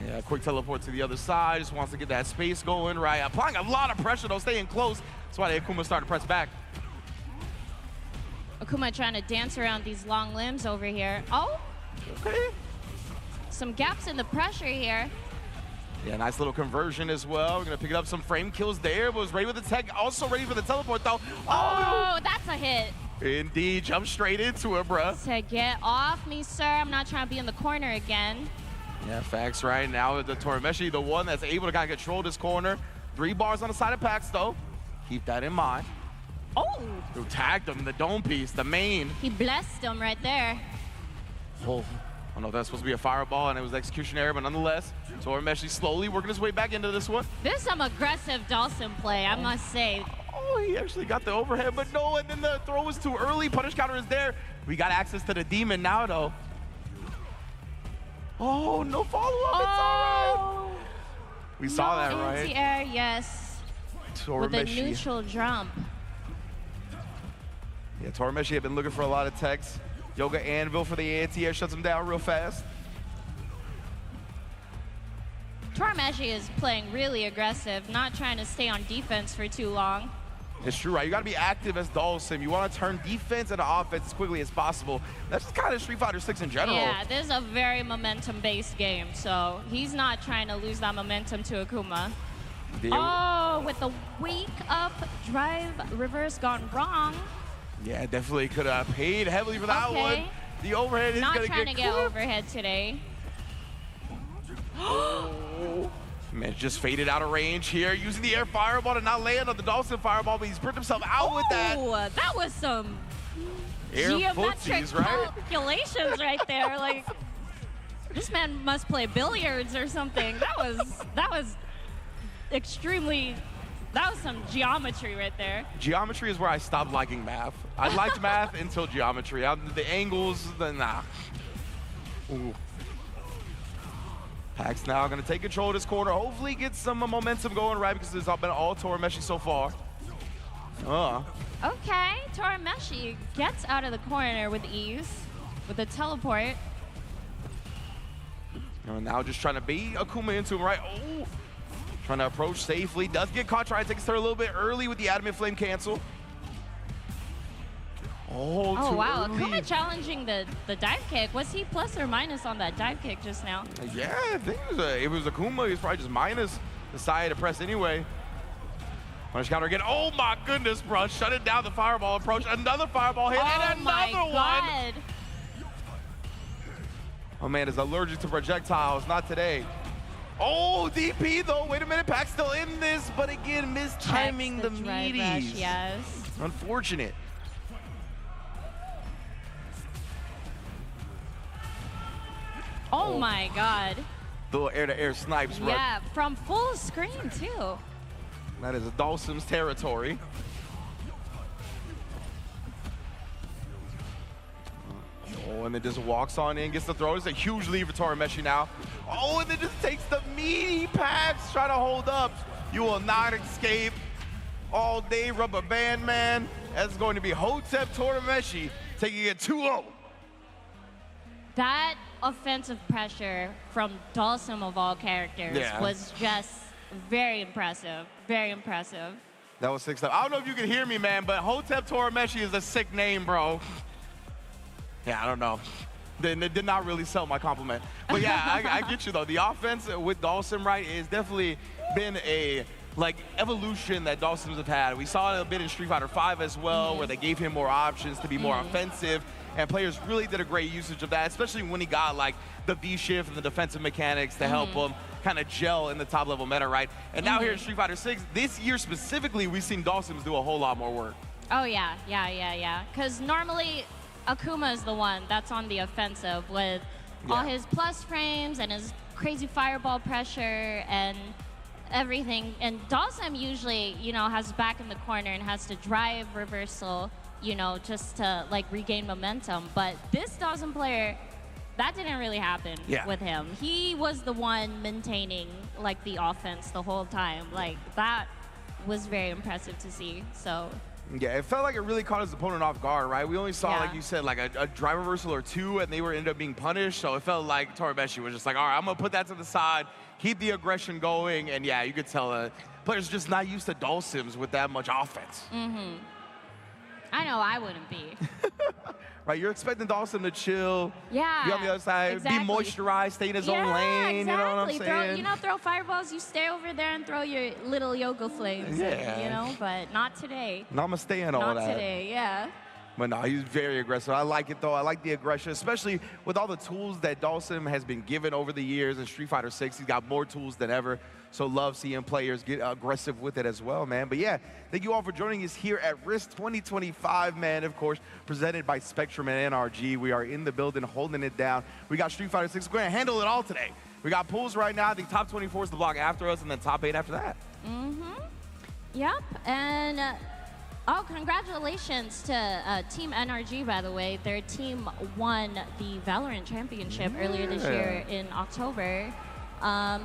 Yeah, quick teleport to the other side. Just wants to get that space going, right? Applying a lot of pressure, though, staying close. That's why the Akuma started to press back. Akuma trying to dance around these long limbs over here. Oh, okay. Some gaps in the pressure here. Yeah, nice little conversion as well. We're gonna pick up some frame kills there. Was ready with the tech, also ready for the teleport though. Oh, that's a hit. Indeed, jump straight into it, bruh. To get off me, sir. I'm not trying to be in the corner again. Yeah, facts right now. The Torameshi, the one that's able to kind of control this corner. 3 bars on the side of Pax though. Keep that in mind. Who tagged him in the dome piece, the main. He blessed him right there. Oh, I don't know if that's supposed to be a fireball and it was execution error, but nonetheless, Torameshi slowly working his way back into this one. This is some aggressive Dawson play, I must say. Oh, he actually got the overhead, but no, and then the throw was too early. Punish counter is there. We got access to the demon now, though. Oh, no follow-up, it's all right. We saw that, right? Anti-air, yes. Torameshi. With a neutral jump. Yeah, Torameshi had been looking for a lot of techs. Yoga Anvil for the anti-air shuts him down real fast. Torameshi is playing really aggressive, not trying to stay on defense for too long. It's true, right? You gotta be active as Dawson. You wanna turn defense into offense as quickly as possible. That's just kind of Street Fighter 6 in general. Yeah, this is a very momentum-based game, so he's not trying to lose that momentum to Akuma. Oh, with the wake-up drive reverse gone wrong. Yeah, definitely could have paid heavily for that one. The overhead is going to get Not trying to get overhead today. Oh, man, just faded out of range here. Using the air fireball to not land on the Dawson fireball, but he's put himself out with that. Oh, that was some air geometric footsies, right? calculations right there. Like, this man must play billiards or something. That was extremely... That was some geometry right there. Geometry is where I stopped liking math. I liked math until geometry. The angles, nah. Ooh. Pax now going to take control of this corner. Hopefully get some momentum going, right? Because it's been all Torameshi so far. Okay, Torameshi gets out of the corner with ease with a teleport. And now just trying to bait Akuma into him, right? Oh. Trying to approach safely. Does get caught. Trying to take his turn a little bit early with the adamant flame cancel. Oh, wow. Early. Akuma challenging the dive kick. Was he plus or minus on that dive kick just now? Yeah, I think it was Akuma. He was probably just minus. Decided to press anyway. Punish counter again. Oh my goodness, bro. Shut it down. The fireball approach. Another fireball hit and another one. My man is allergic to projectiles. Not today. Oh, DP though. Wait a minute. Pac still in this, but again, mistiming the meaties. Yes. Unfortunate. Oh my God. Little air-to-air snipes, bro. Yeah, from full screen too. That is Dawson's territory. Oh, and then just walks on in, gets the throw. It's a huge lead for Torimeshi now. Oh, and then just takes the meaty Pax, trying to hold up. You will not escape all day, rubber band man. That's going to be Hotep Torimeshi taking it 2-0. That offensive pressure from Dawson of all characters was just very impressive. Very impressive. That was 6-0. I don't know if you can hear me, man, but Hotep Torimeshi is a sick name, bro. Yeah, I don't know. They did not really sell my compliment. But yeah, I get you though. The offense with Dawson, right, has definitely been a evolution that Dawson's have had. We saw it a bit in Street Fighter V as well, where they gave him more options to be more offensive, and players really did a great usage of that, especially when he got like the V-shift and the defensive mechanics to help him kind of gel in the top level meta, right? And now here in Street Fighter VI, this year specifically, we've seen Dawson's do a whole lot more work. Oh yeah. Because normally Akuma is the one that's on the offensive with all his plus frames and his crazy fireball pressure and everything. And Dawson usually, has his back in the corner and has to drive reversal, just to like regain momentum. But this Dawson player, that didn't really happen with him. He was the one maintaining like the offense the whole time. Like that was very impressive to see. So. Yeah, it felt like it really caught his opponent off guard, right? We only saw, like you said, like a drive reversal or two, and they ended up being punished. So it felt like Torimeshi was just like, all right, I'm going to put that to the side, keep the aggression going. And yeah, you could tell players just not used to dual sims with that much offense. I know I wouldn't be. Right, you're expecting Dawson to chill, be on the other side, be exactly. moisturized, stay in his own lane, you know what I'm saying? Throw fireballs, you stay over there and throw your little yoga flames, but not today. Namaste and all that. Not today, yeah. But no, he's very aggressive. I like it, though. I like the aggression, especially with all the tools that Dawson has been given over the years in Street Fighter VI. He's got more tools than ever. So love seeing players get aggressive with it as well, man. But yeah, thank you all for joining us here at RISC 2025, man. Of course, presented by Spectrum and NRG. We are in the building holding it down. We got Street Fighter VI. We're going to handle it all today. We got pools right now. I think top 24 is the block after us, and then top 8 after that. Yep, and congratulations to Team NRG, by the way. Their team won the Valorant Championship earlier this year in October.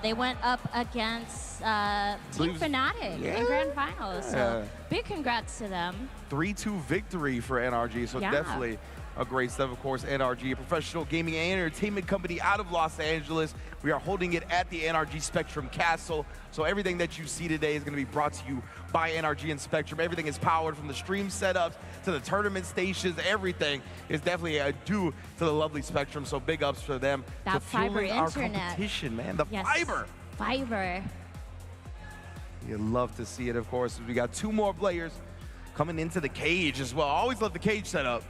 They went up against Team Fnatic in Grand Finals. So big congrats to them. 3-2 victory for NRG, so definitely a great stuff. Of course, NRG, a professional gaming and entertainment company out of Los Angeles. We are holding it at the NRG Spectrum Castle. So everything that you see today is going to be brought to you by NRG and Spectrum. Everything is powered from the stream setups to the tournament stations. Everything is definitely due to the lovely Spectrum. So big ups for them. That fiber internet. Our internet. competition, man. The fiber. Fiber. You'd love to see it, of course. We got 2 more players coming into the cage as well. I always love the cage setup.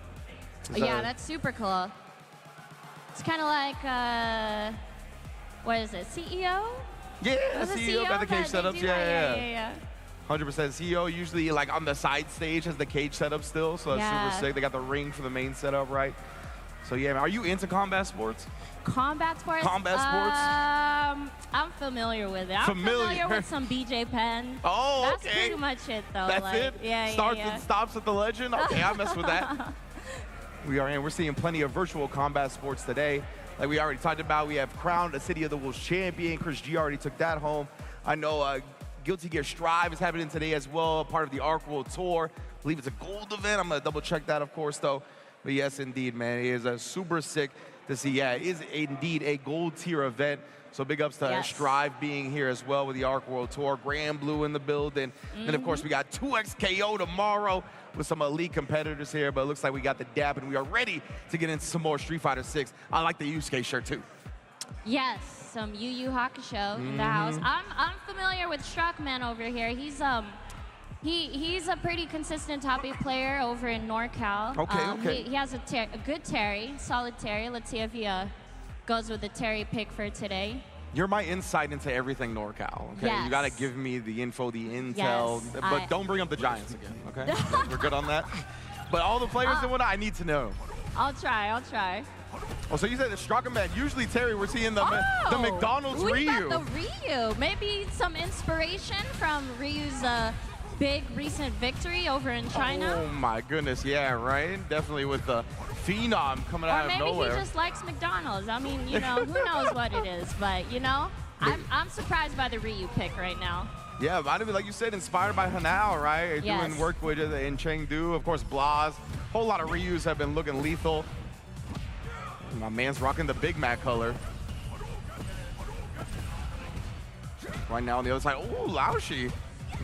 Yeah, that's super cool. It's kind of like, what is it, CEO? Yeah, CEO got the cage setups. Yeah. 100% CEO usually like on the side stage has the cage setup still, so that's super sick. They got the ring for the main setup, right? So yeah, man, are you into combat sports? Combat sports? Combat sports? I'm familiar with it. I'm familiar with some BJ Penn. Oh, That's pretty much it, though. That's it? Yeah, Starts and stops at the legend? Okay, I mess with that. We're seeing plenty of virtual combat sports today. Like we already talked about, we have crowned a City of the Wolves champion. Chris G already took that home. I know Guilty Gear Strive is happening today as well, part of the ARC World Tour. I believe it's a gold event. I'm going to double check that, of course, though. But yes, indeed, man, it is super sick to see. Yeah, it is indeed a gold tier event. So big ups to Strive being here as well with the ARC World Tour. Grand Blue in the building. And of course, we got 2XKO tomorrow with some elite competitors here. But it looks like we got the dap and we are ready to get into some more Street Fighter 6. I like the Yusuke shirt too. Yes, some Yu Yu Hakusho in the house. I'm familiar with Shockman over here. He's a pretty consistent top 8 player over in NorCal. Okay. He has a good Terry, solid Terry. Let's see if he goes with the Terry pick for today. You're my insight into everything NorCal, okay? Yes. You gotta give me the info, the intel, Yes, but don't bring up the Giants again, okay? We're good on that? But all the players and whatnot, I need to know. I'll try. Oh, so you said the Struggle Man. Usually, Terry, we're seeing the McDonald's we Ryu. got the Ryu. Maybe some inspiration from Ryu's big recent victory over in China. Oh my goodness, yeah, right? Definitely with the Phenom coming out of nowhere. Or maybe he just likes McDonald's. I mean, you know, who knows what it is, but you know, I'm surprised by the Ryu pick right now. Yeah, might have been, like you said, inspired by Hanao, right? Yes. Doing work with it in Chengdu. Of course, Blas. Whole lot of Ryus have been looking lethal. My man's rocking the Big Mac color. Right now on the other side, ooh, Laoshi.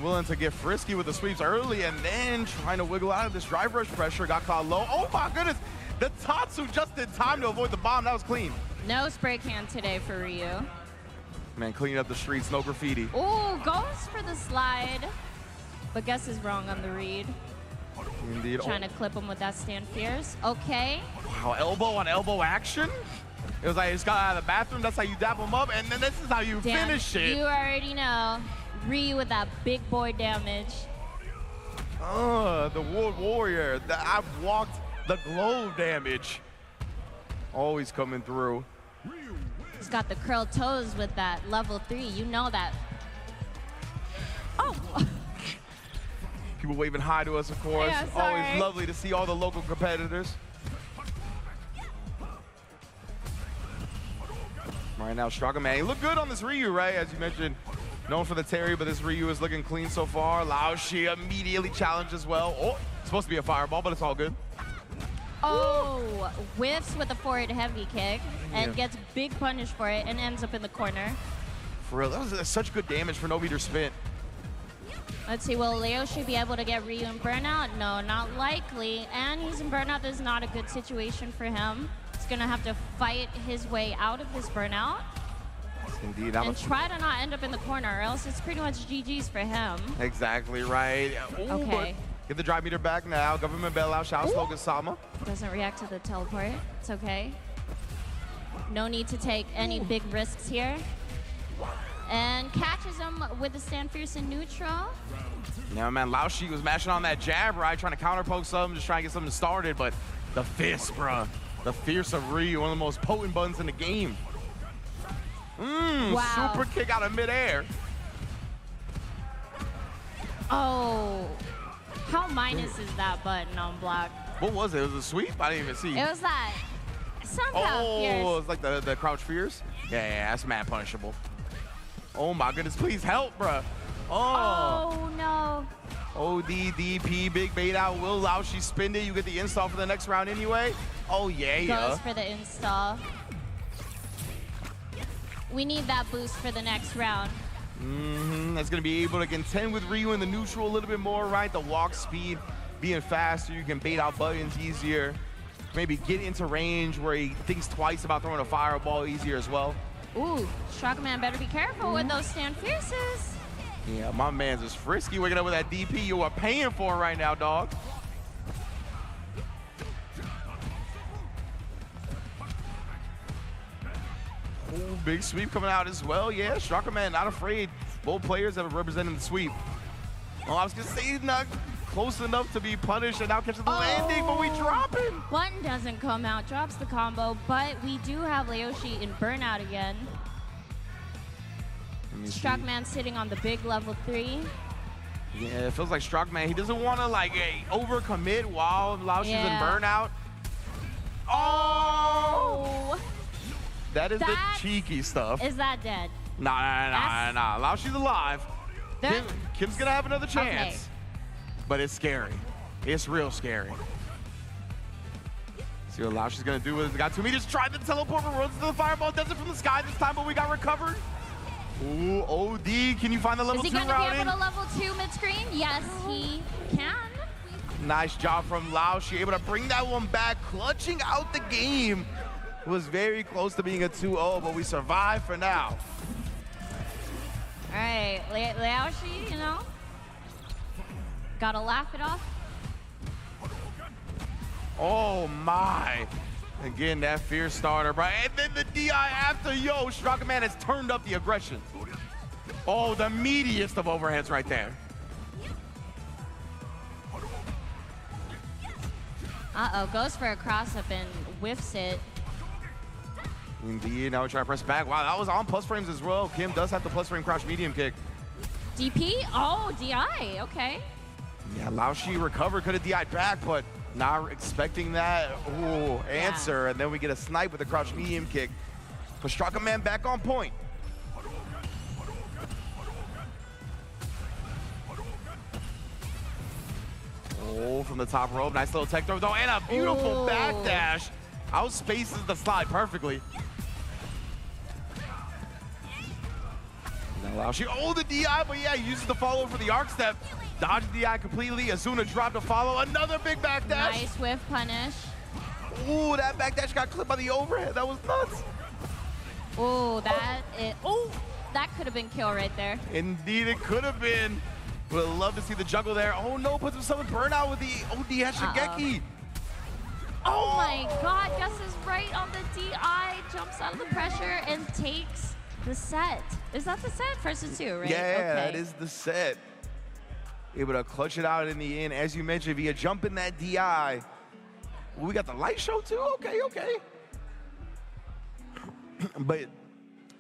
Willing to get frisky with the sweeps early and then trying to wiggle out of this drive rush pressure. Got caught low. Oh my goodness. The Tatsu just in time to avoid the bomb. That was clean. No spray can today for Ryu. Man, cleaning up the streets, no graffiti. Ooh, goes for the slide, but guess is wrong on the read. Indeed. Trying to clip him with that stand fierce. Okay. Wow, elbow on elbow action. It was like, he just got out of the bathroom. That's how you dap him up, and then this is how you finish it. You already know. Ryu with that big boy damage. The World Warrior. I've walked the glow damage. Always coming through. He's got the curled toes with that level 3. You know that. Oh. People waving hi to us, of course. Yeah, sorry. Always lovely to see all the local competitors. Right now, Struggle Man. He looked good on this Ryu, right? As you mentioned, known for the Terry, but this Ryu is looking clean so far. Laoshi immediately challenged as well. Oh, it's supposed to be a fireball, but it's all good. Oh, whiffs with a forward heavy kick and gets big punish for it and ends up in the corner. For real, that was such good damage for no meter spin. Let's see, will Laoshi be able to get Ryu in burnout? No, not likely. And he's in burnout. This is not a good situation for him. He's gonna have to fight his way out of this burnout. Indeed. And try to not end up in the corner, or else it's pretty much GG's for him. Exactly right. Ooh, okay. Get the drive meter back now. Government bailout. Shout out Slogan Sama. Doesn't react to the teleport. It's okay. No need to take any big risks here. And catches him with the stand fierce in neutral. Yeah, man. Laoshi was mashing on that jab, right? Trying to counterpoke something, just trying to get something started. But the fist, bruh. The fierce of Ryu, one of the most potent buttons in the game. Wow. Super kick out of midair. Oh. How minus is that button on block? What was it? It was a sweep? I didn't even see. It was that. Somehow fierce. Oh, it's like the crouch fierce? Yeah, that's mad punishable. Oh my goodness, please help, bruh. Oh no. ODDP, big bait out. Will Laoshi spin it? You get the install for the next round anyway? Oh, yeah. Goes for the install. We need that boost for the next round. That's going to be able to contend with Ryu in the neutral a little bit more, right? The walk speed being faster. You can bait out buttons easier. Maybe get into range where he thinks twice about throwing a fireball easier as well. Ooh, Strugman better be careful with those stand fierces. Yeah, my man's just frisky waking up with that DP you are paying for right now, dog. Ooh, big sweep coming out as well. Yeah, Strugman not afraid. Both players have represented the sweep. Oh, I was gonna say he's not close enough to be punished and now catches the landing, but we drop him. Button doesn't come out, drops the combo, but we do have Laoshi in burnout again. Strugman sitting on the big level 3. Yeah, it feels like Strugman, he doesn't want to like overcommit while Laoshi's in burnout. Oh! That is the cheeky stuff. Is that dead? Nah. Laoshi's alive. Kim's gonna have another chance. Okay. But it's scary. It's real scary. See what Laoshi's gonna do with it. Got 2 meters, tried to teleport, but runs into the fireball, does it from the sky this time, but we got recovered. Ooh, OD, can you find the level 2 routing? Is he gonna be able to level 2 mid-screen? Yes, he can. Nice job from Laoshi, able to bring that one back, clutching out the game. It was very close to being a 2-0, but we survived for now. All right, Laoshi, you know, gotta laugh it off. Oh my. Again, that fear starter, bro. And then the DI after, yo, Strongman has turned up the aggression. Oh, the meatiest of overheads right there. Uh-oh, goes for a cross-up and whiffs it. Indeed, now we're trying to press back. Wow, that was on plus frames as well. Kim does have the plus frame crouch medium kick. DP? Oh, DI, okay. Yeah, Laoshi recovered, could have DI'd back, but not expecting that answer. And then we get a snipe with a crouch medium kick. But Strongman back on point. Oh, from the top rope. Nice little tech throw, though, and a beautiful backdash. Outspaces the slide perfectly. Now Laoshi, the DI, but yeah, he uses the follow for the arc step. Dodged the DI completely. Azuna dropped a follow. Another big backdash. Nice whiff punish. Ooh, that backdash got clipped by the overhead. That was nuts. That could have been kill right there. Indeed, it could have been. Would have loved to see the juggle there. Oh no, puts himself in burnout with the OD Shigeki. Oh my god, Gus is right on the DI, jumps out of the pressure and takes the set. Is that the set? First to two, right? Yeah, okay. That is the set. Able to clutch it out in the end. As you mentioned, via jumping that DI. We got the light show too? Okay. But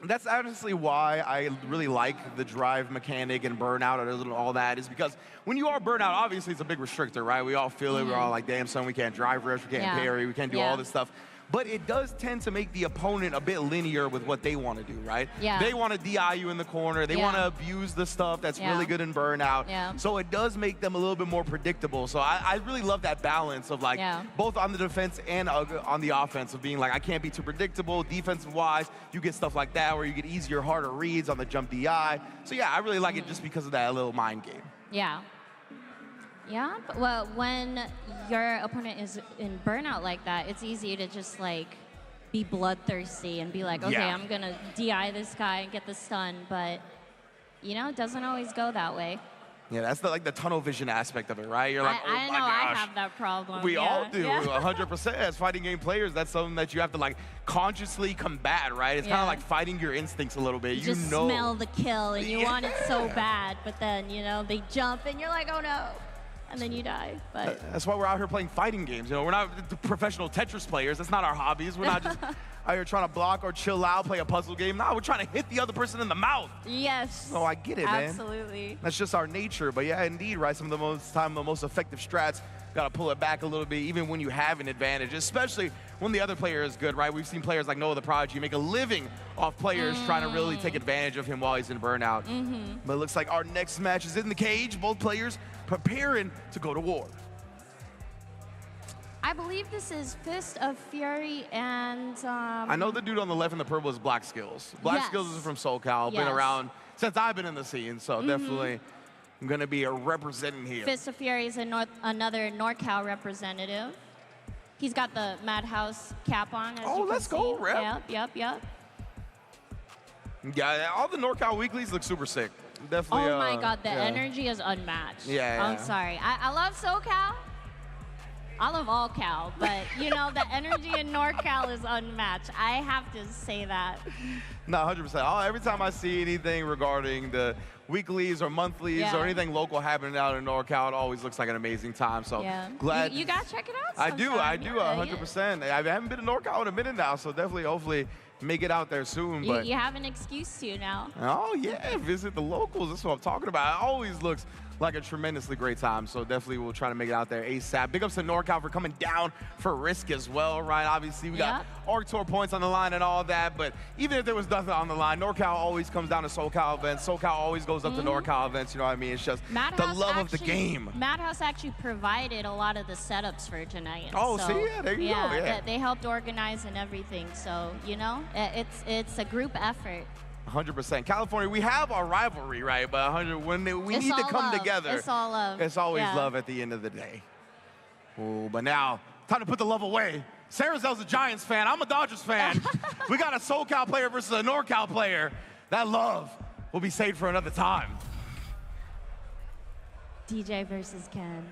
that's honestly why I really like the drive mechanic and burnout and all that, is because when you are burnout, obviously it's a big restrictor, right? We all feel it. We're all like, damn, son, we can't drive rush, we can't parry, we can't do all this stuff. But it does tend to make the opponent a bit linear with what they want to do, right? Yeah. They want to DI you in the corner. They want to abuse the stuff that's really good in burnout. Yeah. So it does make them a little bit more predictable. So I really love that balance of like both on the defense and on the offense of being like, I can't be too predictable. Defensive-wise, you get stuff like that where you get easier, harder reads on the jump DI. So yeah, I really like it just because of that little mind game. Yeah. Yeah, well, when your opponent is in burnout like that, it's easy to just like be bloodthirsty and be like, okay, I'm gonna DI this guy and get the stun, but you know, it doesn't always go that way. Yeah, that's the tunnel vision aspect of it, right? You're like, I oh my know gosh. I have that problem. We all do, 100%. As fighting game players, that's something that you have to like consciously combat, right? It's kind of like fighting your instincts a little bit. You just know. smell the kill and you want it so bad, but then, you know, they jump and you're like, oh no. And then you die. But that's why we're out here playing fighting games. You know, we're not the professional Tetris players. That's not our hobbies. We're not just out here trying to block or chill out, play a puzzle game. No, we're trying to hit the other person in the mouth. Yes. Oh, I get it, man. Absolutely. That's just our nature. But yeah, indeed, right? Some of the most effective strats, got to pull it back a little bit, even when you have an advantage, especially when the other player is good, right? We've seen players like Noah the Prodigy make a living off players trying to really take advantage of him while he's in burnout. But it looks like our next match is in the cage. Both players preparing to go to war. I believe this is Fist of Fury and... I know the dude on the left in the purple is Black Skills. Black Skills is from SoCal, been around since I've been in the scene, so definitely I'm going to be representing here. Fist of Fury is another NorCal representative. He's got the Madhouse cap on, as you can let's go, see. Rep. Yep. Yeah, all the NorCal weeklies look super sick. Definitely. Oh my God, the energy is unmatched. Yeah. I'm sorry. I love SoCal. I love all Cal, but you know, the energy in NorCal is unmatched. I have to say that. No, 100%. Every time I see anything regarding the weeklies or monthlies or anything local happening out in NorCal, it always looks like an amazing time. So glad. You gotta check it out sometime. I do, yeah, 100%. I haven't been to NorCal in a minute now, so definitely, hopefully, make it out there soon. But you have an excuse to now. Oh yeah, visit the locals. That's what I'm talking about. It always looks like a tremendously great time, so definitely we'll try to make it out there ASAP. Big ups to NorCal for coming down for RISC as well, right? Obviously, we got Org Tour points on the line and all that, but even if there was nothing on the line, NorCal always comes down to SoCal events. SoCal always goes up to NorCal events, you know what I mean? It's just the love of the game. Madhouse actually provided a lot of the setups for tonight. Oh, so, see? Yeah, there you go. Yeah. They helped organize and everything, so, you know, it's a group effort. 100%. California, we have our rivalry, right? But when we need to come together, it's all love. It's always love at the end of the day. Ooh, but now, time to put the love away. Sarazel's a Giants fan. I'm a Dodgers fan. We got a SoCal player versus a NorCal player. That love will be saved for another time. DJ versus Ken.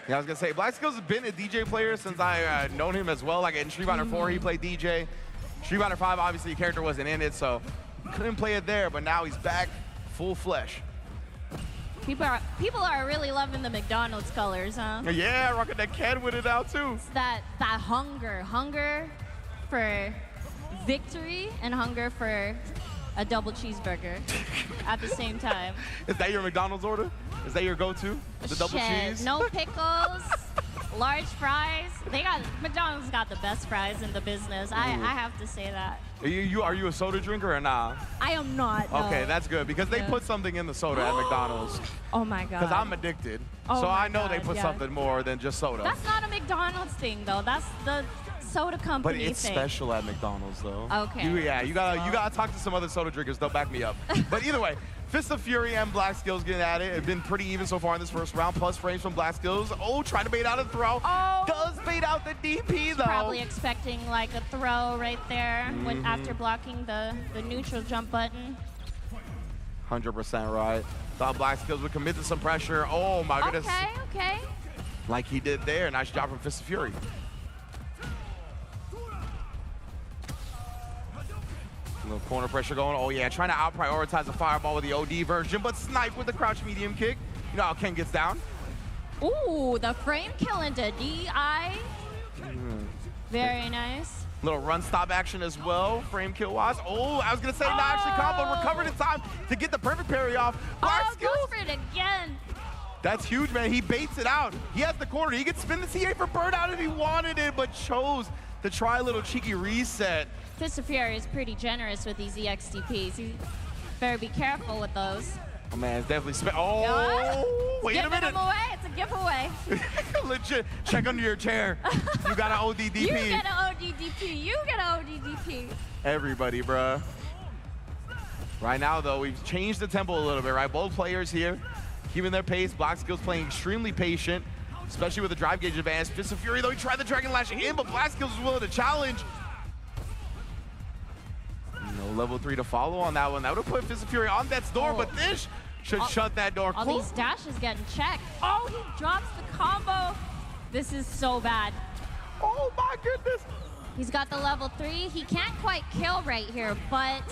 Yeah, I was gonna say, Black Skills has been a DJ player since I known him as well. Like in Street Fighter 4, he played DJ. Street Fighter 5, obviously, the character wasn't in it, so couldn't play it there. But now he's back, full flesh. People are really loving the McDonald's colors, huh? Yeah, rocking that can with it out too. It's that hunger for victory and hunger for a double cheeseburger at the same time. Is that your McDonald's order? Is that your go-to? The double cheese? No pickles, large fries. McDonald's got the best fries in the business. I have to say that. Are you a soda drinker or nah? I am not. No. Okay, that's good because they put something in the soda at McDonald's. Oh my God. Because I'm addicted, Oh so my I know they God, put yeah. something more than just soda. That's not a McDonald's thing though. That's the soda But company it's thing. special at McDonald's though. Okay. You gotta talk to some other soda drinkers. They'll back me up. But either way, Fist of Fury and Black Skills getting at it. It's been pretty even so far in this first round. Plus frames from Black Skills. Oh, trying to bait out a throw. Oh. Does bait out the DP though. Probably expecting like a throw right there when after blocking the neutral jump button. 100% right. Thought Black Skills would commit to some pressure. Oh my goodness. Okay. Like he did there. Nice job from Fist of Fury. A little corner pressure going. Oh yeah, trying to out-prioritize the fireball with the OD version, but snipe with the crouch medium kick. You know how Ken gets down. Ooh, the frame kill into DI. Very nice. Little run stop action as well, frame kill wise. Oh, I was gonna say not actually combo, recovered in time to get the perfect parry off. Black Goes Skills. for it again. That's huge, man. He baits it out. He has the corner. He could spin the CA for burnout if he wanted it, but chose to try a little cheeky reset. Fist of Fury is pretty generous with these EXTPs. You better be careful with those. Oh man, it's definitely oh, wait a Giving minute. them away. It's a giveaway. Legit. Check under your chair. You got an ODDP. You get an ODDP. You get an ODDP. Everybody, bruh. Right now, though, we've changed the tempo a little bit, right? Both players here keeping their pace. Black Skills playing extremely patient, especially with the drive gauge advance. Fist of Fury, though, he tried the Dragon Lash in, but Black Skills was willing to challenge. No level 3 to follow on that one. That would have put Fist of Fury on death's door, but this should shut that door. All these dashes getting checked. Oh, he drops the combo. This is so bad. Oh my goodness. He's got the level 3. He can't quite kill right here, but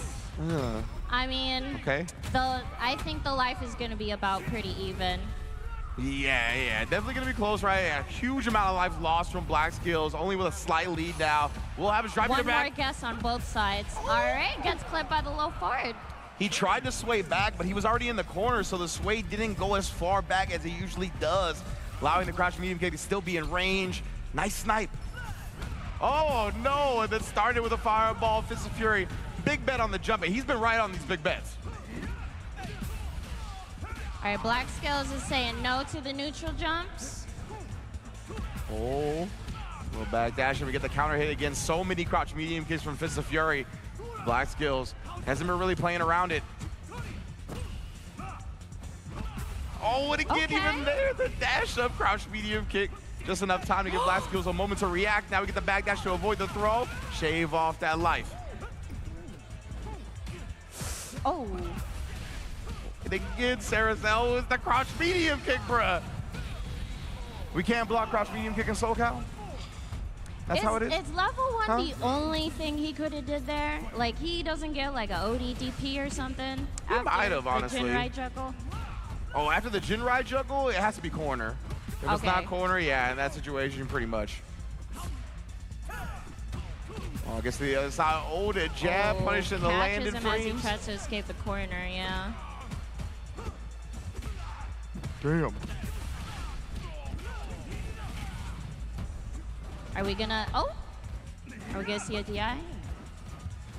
I mean, Okay. I think the life is going to be about pretty even. Yeah, definitely gonna be close, right? A huge amount of life lost from Black Skills, only with a slight lead now. We'll have his driving One back. more guess on both sides. All right, gets clipped by the low forward. He tried to sway back, but he was already in the corner, so the sway didn't go as far back as it usually does, allowing the crouch medium kick to still be in range. Nice snipe. Oh no, and then started with a fireball. Fist of Fury, big bet on the jump, and he's been right on these big bets. All right, Black Skills is saying no to the neutral jumps. Oh, little back dash, and we get the counter hit again. So many crouch medium kicks from Fist of Fury. Black Skills hasn't been really playing around it. Oh, and again, even there, the dash up crouch medium kick. Just enough time to give Black Skills a moment to react. Now we get the back dash to avoid the throw. Shave off that life. Oh. And again, Saracel is the crouch medium kick, bruh. We can't block crouch medium kick in SoCal? That's how it is? Is level 1 the only thing he could have did there? Like, he doesn't get like a ODDP or something? He might have, honestly. The Jinrai juggle? Oh, after the Jinrai juggle, it has to be corner. If it's not Okay. corner, yeah, in that situation, pretty much. Oh, I guess the other side. Oh, the jab punishing the landing Catches him as he frames. tries to escape the corner, yeah. Damn. Are we gonna, are we gonna see a DI?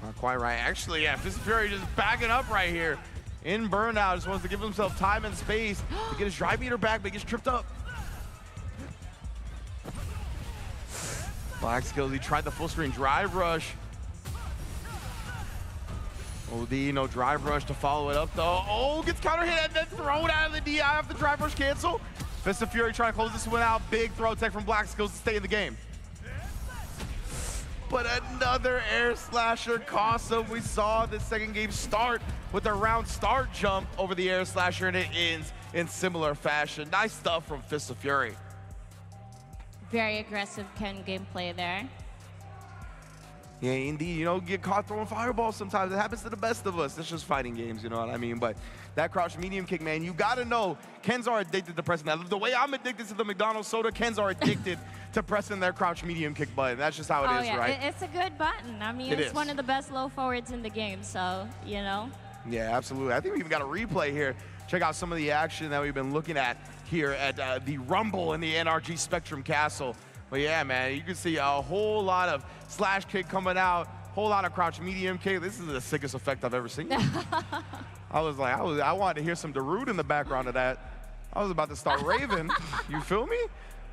Not quite right. Actually, yeah, Fist of Fury just backing up right here. In burnout, just wants to give himself time and space to get his drive meter back, but he gets tripped up. Black Skills, he tried the full screen drive rush. OD, no drive rush to follow it up though. Oh, gets counter hit and then thrown out of the DI off the drive rush cancel. Fist of Fury trying to close this one out. Big throw tech from Black Skills to stay in the game. But another air slasher costs him. We saw the second game start with a round start jump over the air slasher, and it ends in similar fashion. Nice stuff from Fist of Fury. Very aggressive Ken gameplay there. Yeah, indeed. You know, get caught throwing fireballs sometimes. It happens to the best of us. It's just fighting games, you know what I mean? But that crouch medium kick, man, you got to know, Kens are addicted to pressing that. The way I'm addicted to the McDonald's soda, Kens are addicted to pressing their crouch medium kick button. That's just how it is, right? It's a good button. I mean, it's one of the best low forwards in the game, so, you know. Yeah, absolutely. I think we even got a replay here. Check out some of the action that we've been looking at here at the Rumble in the NRG Spectrum Castle. But yeah, man, you can see a whole lot of slash kick coming out, whole lot of crouch medium kick. This is the sickest effect I've ever seen. I was like, I wanted to hear some Darude in the background of that. I was about to start raving. You feel me?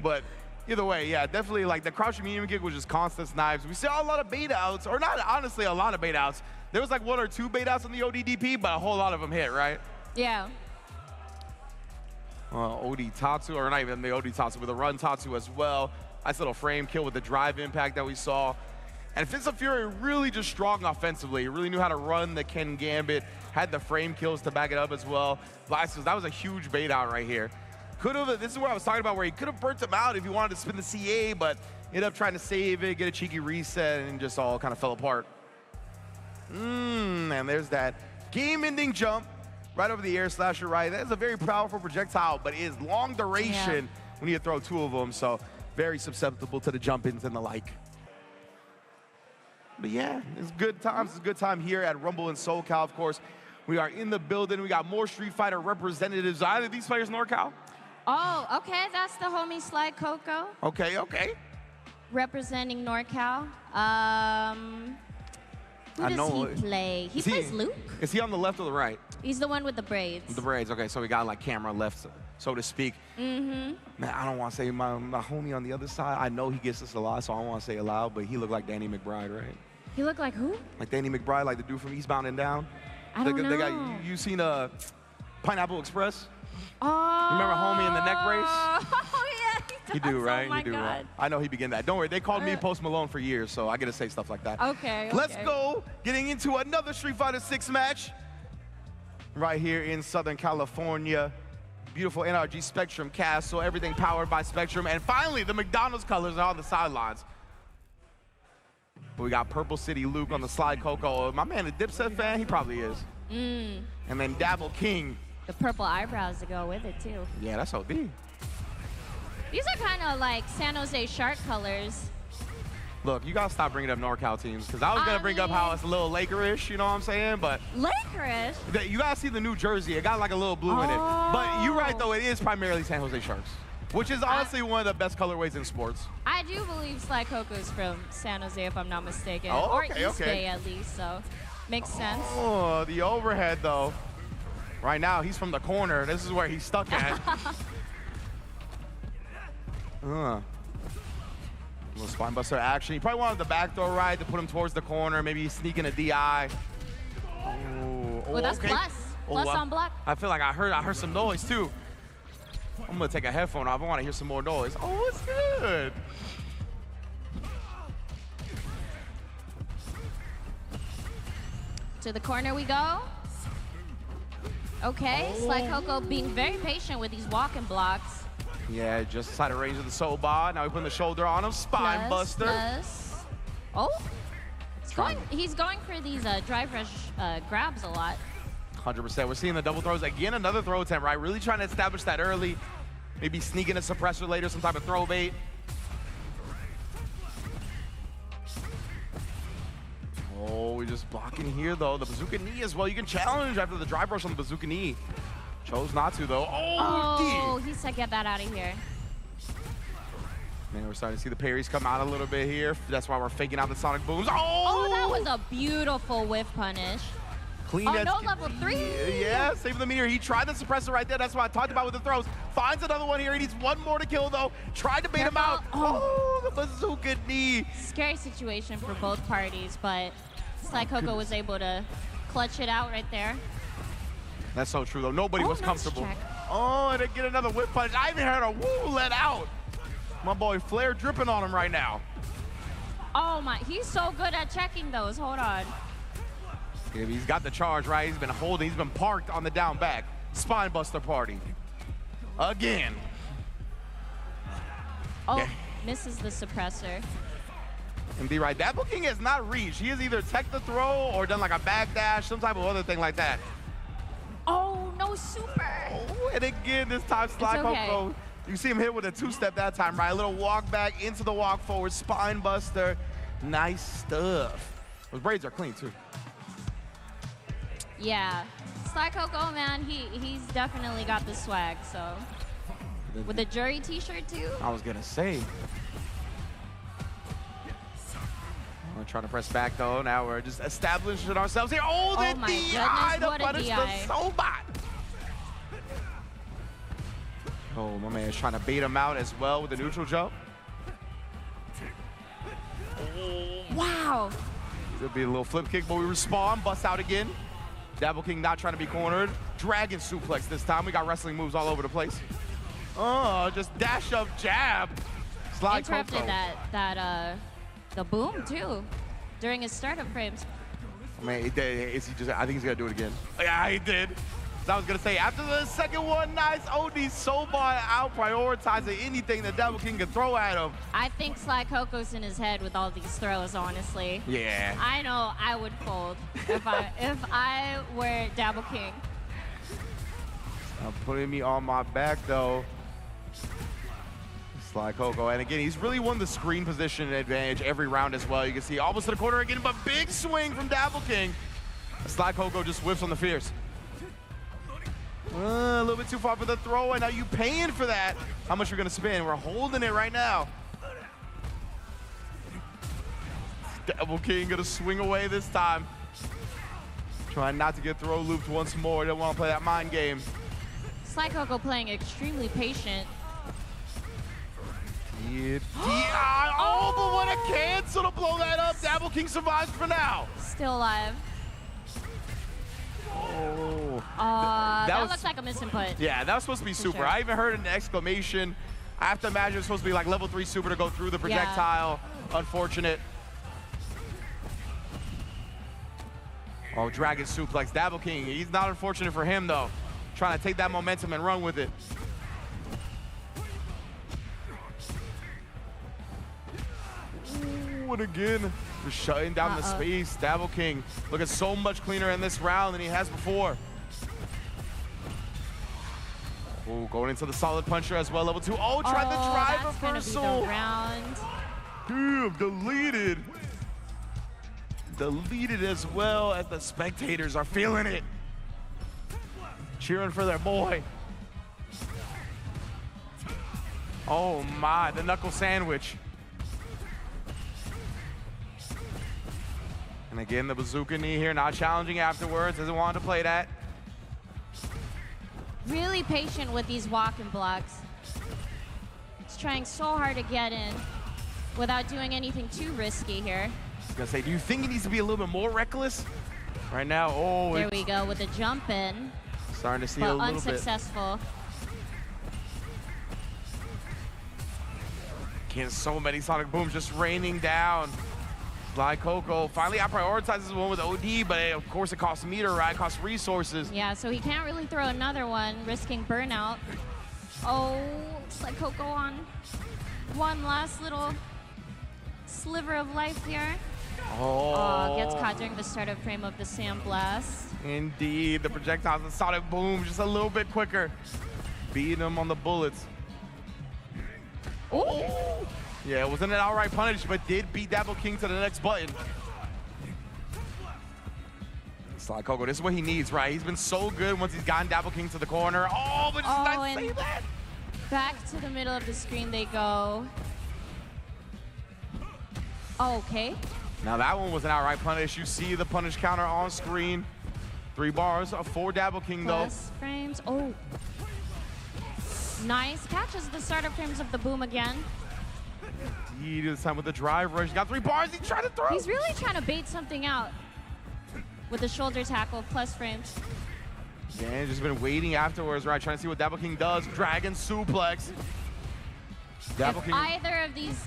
But either way, yeah, definitely like the crouch medium kick was just constant knives. We saw a lot of bait outs, or not honestly a lot of bait outs. There was like 1 or 2 bait outs on the ODDP, but a whole lot of them hit, right? Yeah. OD Tatsu, or not even the OD Tatsu, but the run Tatsu as well. Nice little frame kill with the drive impact that we saw. And Fist of Fury really just strong offensively. He really knew how to run the Ken Gambit, had the frame kills to back it up as well. Blastos, that was a huge bait out right here. Could have, this is where I was talking about, where he could have burnt him out if he wanted to spin the CA, but ended up trying to save it, get a cheeky reset, and just all kind of fell apart. And there's that game-ending jump right over the air slasher right. That is a very powerful projectile, but it is long duration when you throw 2 of them, so very susceptible to the jump-ins and the like. But yeah, it's good times. It's a good time here at Rumble in SoCal, of course. We are in the building. We got more Street Fighter representatives. Are either of these players NorCal? Oh, okay. That's the homie Sly Coco. Okay, okay. Representing NorCal. Who does he play? He plays Luke. Is he on the left or the right? He's the one with the braids. The braids, okay. So we got like camera left, so to speak. Man, I don't want to say my homie on the other side. I know he gets this a lot, so I don't want to say it loud, but he looked like Danny McBride, right? He looked like who? Like Danny McBride, like the dude from Eastbound and Down. I don't know. You seen Pineapple Express? Oh. You remember homie in the neck brace? Oh, yeah. You do, right? Oh, my you do, God. right? I know he began that. Don't worry, they called me Post Malone for years, so I get to say stuff like that. Okay. Let's go. Getting into another Street Fighter 6 match right here in Southern California. Beautiful NRG Spectrum Castle, everything powered by Spectrum. And finally, the McDonald's colors are on the sidelines. We got Purple City Luke on the slide Coco. My man, a Dipset fan, he probably is. And then Dabble King. The purple eyebrows to go with it, too. Yeah, that's OD. These are kind of like San Jose Shark colors. Look, you gotta stop bringing up NorCal teams, because I was gonna bring up how it's a little Lakerish, you know what I'm saying? But Lakerish? you gotta see the New Jersey. It got like a little blue in it. But you're right, though, it is primarily San Jose Sharks, which is honestly one of the best colorways in sports. I do believe Sly Coco is from San Jose, if I'm not mistaken. Oh, or okay, East Bay, at least, so makes sense. Oh, the overhead, though. Right now, he's from the corner. This is where he's stuck at. Little spine buster action. He probably wanted the backdoor ride to put him towards the corner, maybe sneak in a DI. Oh, that's okay. Plus on block. I feel like I heard some noise too. I'm gonna take a headphone off. I want to hear some more noise. Oh, it's good. To the corner we go. Okay, Sly Coco being very patient with these walking blocks. Yeah, just inside the range of the Soba. Now we put the shoulder on him. Spine buster. Plus. Oh, he's going for these drive rush grabs a lot. 100%. We're seeing the double throws. Again, another throw attempt, right? Really trying to establish that early. Maybe sneak in a suppressor later, some type of throw bait. Oh, we're just blocking here, though. The bazooka knee as well. You can challenge after the drive rush on the bazooka knee. Chose not to, though. Oh, he said get that out of here. Man, we're starting to see the parries come out a little bit here. That's why we're faking out the sonic booms. Oh, that was a beautiful whiff punish. Clean no level 3. Yeah, saving the meteor. He tried the suppressor right there. That's what I talked about with the throws. Finds another one here. He needs one more to kill, though. Tried to bait him out. Oh, the bazooka knee. Scary situation for both parties, but Sly Coco was able to clutch it out right there. That's so true, though. Nobody was comfortable. Check. Oh, and they get another whip punch. I even heard a woo let out. My boy Flair dripping on him right now. Oh, my. He's so good at checking those. Hold on. Yeah, he's got the charge, right? He's been holding. He's been parked on the down back. Spine buster party. Again. Oh, yeah. misses the suppressor. Indeed, right. Double King has not reached. He has either teched the throw or done like a backdash, some type of other thing like that. Oh, no super. Oh, and again, this time Sly Coco, you see him hit with a two-step that time, right? A little walk back into the walk forward, spine buster. Nice stuff. Those braids are clean, too. Yeah. Sly Coco, man, he's definitely got the swag, so. With a jury t-shirt, too. I was going to say. We're trying to press back, though. Now we're just establishing ourselves here. Oh, the DI to punish the Sobot. Oh, my man is trying to bait him out as well with the neutral jump. Wow. It'll be a little flip kick, but we respawn, bust out again. Double King not trying to be cornered. Dragon suplex this time. We got wrestling moves all over the place. Oh, just dash up jab. Slide interrupted the boom too during his startup frames. I mean, is he just? I think he's gonna do it again. Yeah, he did. So I was gonna say after the second one, nice OD Sobot out prioritizing anything that Double King could throw at him. I think Sly Coco's in his head with all these throws, honestly. Yeah. I know I would fold if I were Double King. Putting me on my back though. Sly Coco, and again, he's really won the screen position advantage every round as well. You can see almost to the corner again, but big swing from Double King. Sly Coco just whiffs on the fierce. A little bit too far for the throw, and now you paying for that. How much you're gonna spin? We're holding it right now. Double King gonna swing away this time. Trying not to get throw looped once more. Don't want to play that mind game. Sly Coco playing extremely patient. Oh, but what a cancel to blow that up. Double King survives for now. Still alive. Oh. That looks like a misinput. Yeah, that was supposed to be super. Sure. I even heard an exclamation. I have to imagine it was supposed to be like level 3 super to go through the projectile. Yeah. Unfortunate. Oh, Dragon suplex. Double King. He's not unfortunate for him, though. Trying to take that momentum and run with it. And again, just shutting down the space. Double King looking so much cleaner in this round than he has before. Oh, going into the solid puncher as well, level 2. Oh, tried the drive reversal. Gonna be the round. Damn, deleted. Deleted as well, as the spectators are feeling it. Cheering for their boy. Oh my, the knuckle sandwich. And again, the bazooka knee here, not challenging afterwards, doesn't want to play that. Really patient with these walking blocks. He's trying so hard to get in without doing anything too risky here. I was gonna say, do you think he needs to be a little bit more reckless? Right now, oh. There we go with a jump in. Starting to see a little unsuccessful. Again, so many Sonic Booms just raining down. Sly Coco finally out prioritizes one with OD, but of course it costs meter, right? It costs resources. Yeah, so he can't really throw another one, risking burnout. Oh, Sly Coco on one last little sliver of life here. Oh, gets caught during the startup frame of the Sand Blast. Indeed, the projectiles and Sonic Boom just a little bit quicker. Beating him on the bullets. Oh! Yeah, it wasn't an outright punish, but did beat Double King to the next button. Sly Coco, this is what he needs, right? He's been so good once he's gotten Double King to the corner. Oh, but just not say that. Back to the middle of the screen they go. Oh, okay. Now that one was an outright punish. You see the punish counter on screen. 3 bars for Double King, though. Plus frames. Oh. Nice. Catches the startup frames of the boom again. Indeed, this time with the drive rush. Got 3 bars. He's trying to throw. He's really trying to bait something out with the shoulder tackle plus frames. Yeah, just been waiting afterwards, right? Trying to see what Double King does. Dragon suplex. Double King. Either of these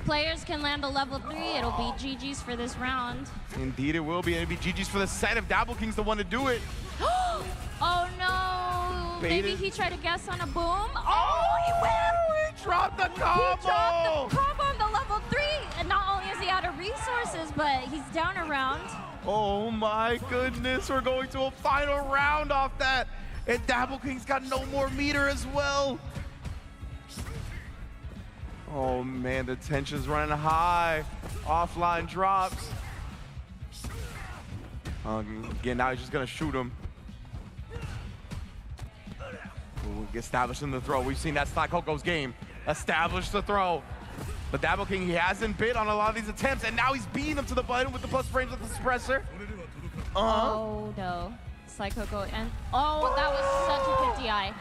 players can land a level 3, it'll be GG's for this round. Indeed, it will be. It'll be GG's for the set if Double King's the one to do it. Oh no! Baited. Maybe he tried to guess on a boom. Oh, he went! dropped the combo! He dropped the combo on the level 3, and not only is he out of resources, but he's down a round. Oh my goodness, we're going to a final round off that. And Dabble King's got no more meter as well. Oh man, the tension's running high. Offline drops. Again, now he's just gonna shoot him. Ooh, establishing the throw. We've seen that Sly Coco's game. Establish the throw. But Dabble King, he hasn't bit on a lot of these attempts, and now he's beating him to the button with the plus frames with the suppressor. Oh no, Sly Coco, and oh, that was such a good DI.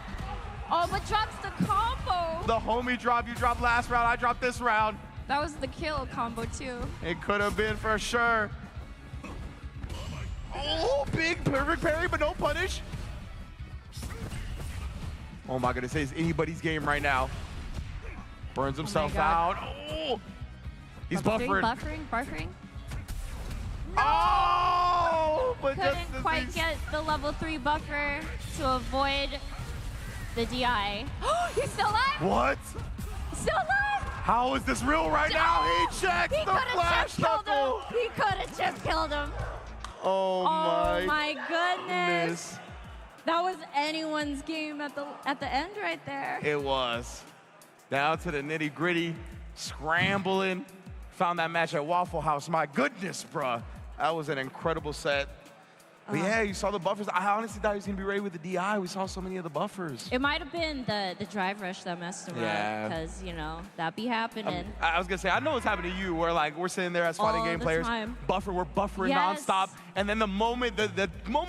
Oh, but drops the combo. The homie drop, you dropped last round, I dropped this round. That was the kill combo too. It could have been for sure. Oh, big perfect parry, but no punish. Oh my goodness, it's anybody's game right now. Burns himself out. Oh, he's buffering. Buffering. Oh, but couldn't quite get the level 3 buffer to avoid the DI. He's still alive. What? Still alive. How is this real right now? He checks the flash knuckle. He could have chip killed him. Oh my goodness. That was anyone's game at the end right there. It was. Down to the nitty gritty, scrambling. Found that match at Waffle House. My goodness, bruh. That was an incredible set. But yeah, you saw the buffers. I honestly thought he was going to be ready with the DI. We saw so many of the buffers. It might have been the drive rush that messed him up. Because, you know, that be happening. I was going to say, I know what's happening to you where, like, we're sitting there as fighting game players. We're buffering nonstop. And then the moment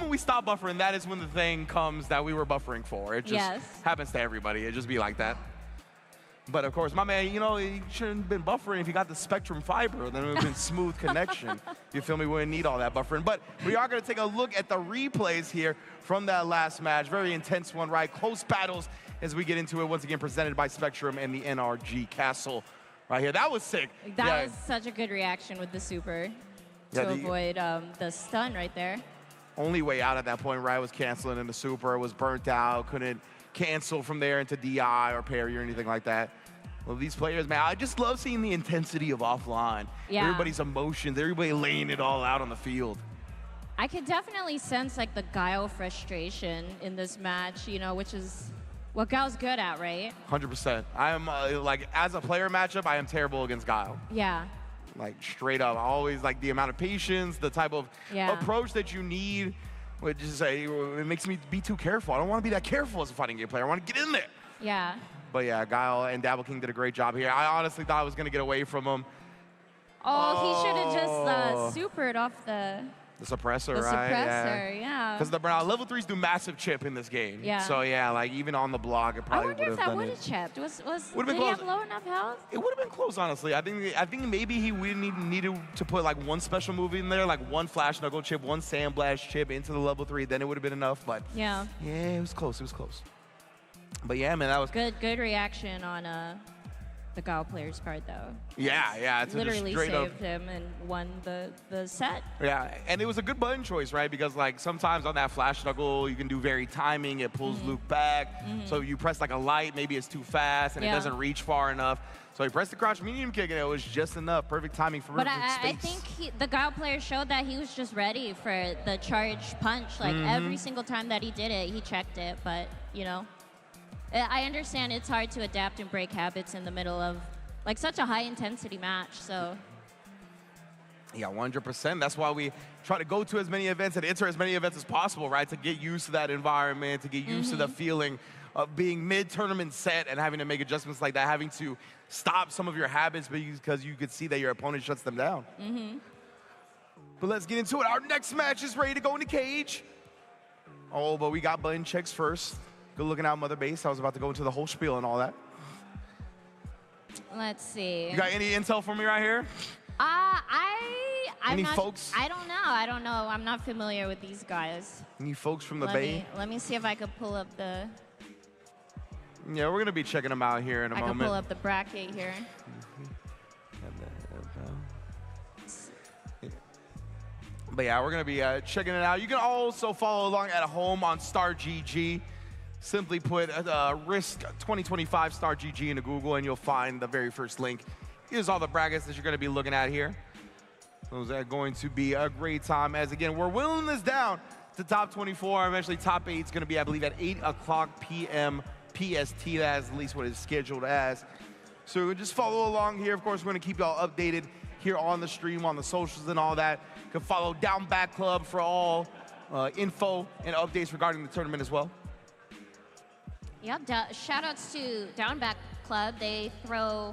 we stop buffering, that is when the thing comes that we were buffering for. It just happens to everybody. It just be like that. But of course, my man, you know, he shouldn't have been buffering if he got the Spectrum fiber. Then it would have been smooth connection. You feel me? We wouldn't need all that buffering. But we are going to take a look at the replays here from that last match. Very intense one, right? Close battles as we get into it. Once again, presented by Spectrum and the NRG Castle right here. That was sick. That was such a good reaction with the super to avoid the stun right there. Only way out at that point, right, was canceling, and the super was burnt out. Couldn't cancel from there into DI or parry or anything like that. Well, these players, man, I just love seeing the intensity of offline. Yeah. Everybody's emotions, everybody laying it all out on the field. I could definitely sense like the Guile frustration in this match, you know, which is what Guile's good at, right? 100%. I am, like, as a player matchup, I am terrible against Guile. Yeah. Like, straight up. Always, like, the amount of patience, the type of approach that you need, which is, it makes me be too careful. I don't want to be that careful as a fighting game player. I want to get in there. Yeah. But yeah, Guile and Dabble King did a great job here. I honestly thought I was going to get away from him. Oh, he should have just supered off the suppressor, the right? suppressor, yeah. Because the level 3s do massive chip in this game. Yeah. So yeah, like even on the block, it probably would have done it. I wonder if that would have chipped. Did he have low enough health? It would have been close, honestly. I think maybe he would needed to put like one special move in there, like one flash knuckle chip, one sandblast chip into the level 3. Then it would have been enough. But yeah, it was close. It was close. But yeah, man, that was good reaction on the Guile player's part, though. Yeah, it's literally saved him and won the set. Yeah, and it was a good button choice, right? Because like sometimes on that flash knuckle, you can do very timing. It pulls Luke back. So you press like a light, maybe it's too fast and it doesn't reach far enough. So he pressed the crouch medium kick and it was just enough. Perfect timing for perfect space. But I think the Guile player showed that he was just ready for the charge punch. Like every single time that he did it, he checked it. But you know, I understand it's hard to adapt and break habits in the middle of like such a high intensity match, so. Yeah, 100%. That's why we try to go to as many events and enter as many events as possible, right? To get used to that environment, to get used to the feeling of being mid-tournament set and having to make adjustments like that, having to stop some of your habits because you could see that your opponent shuts them down. But let's get into it. Our next match is ready to go in the cage. Oh, but we got button checks first. Good looking out, Mother Base. I was about to go into the whole spiel and all that. Let's see. You got any intel for me right here? Any folks? I don't know. I'm not familiar with these guys. Any folks from the Bay? Let me see if I could pull up the. Yeah, we're gonna be checking them out here in a moment. I can pull up the bracket here. But yeah, we're gonna be checking it out. You can also follow along at home on Star GG. Simply put, RISC 2025 star GG into Google, and you'll find the very first link. Here's all the brackets that you're going to be looking at here. Those are going to be a great time. As again, we're whittling this down to top 24. Eventually, top 8 is going to be, I believe, at 8 o'clock p.m. PST. That is at least what it's scheduled as. So just follow along here. Of course, we're going to keep y'all updated here on the stream, on the socials and all that. You can follow Down Back Club for all info and updates regarding the tournament as well. Yep, shout outs to Down Back Club. They throw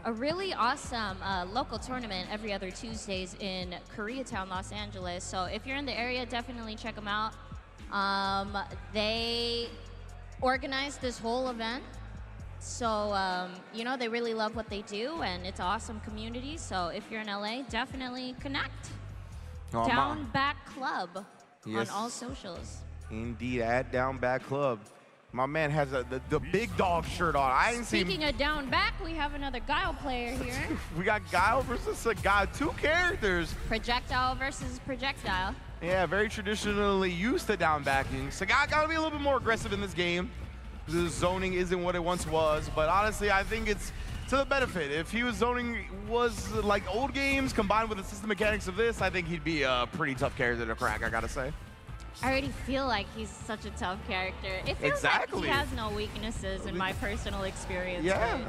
a really awesome local tournament every other Tuesdays in Koreatown, Los Angeles. So if you're in the area, definitely check them out. They organized this whole event. So, you know, they really love what they do, and it's an awesome community. So if you're in LA, definitely connect. Down Back Club on all socials. Indeed, at Down Back Club. My man has the big dog shirt on. I ain't seen. Speaking of Down Back, we have another Guile player here. We got Guile versus Sagat, 2 characters. Projectile versus projectile. Yeah, very traditionally used to down backing. Sagat got to be a little bit more aggressive in this game. The zoning isn't what it once was, but honestly, I think it's to the benefit. If he was zoning was like old games combined with the system mechanics of this, I think he'd be a pretty tough character to crack, I gotta say. I already feel like he's such a tough character. It feels like he has no weaknesses in my personal experience. Yeah.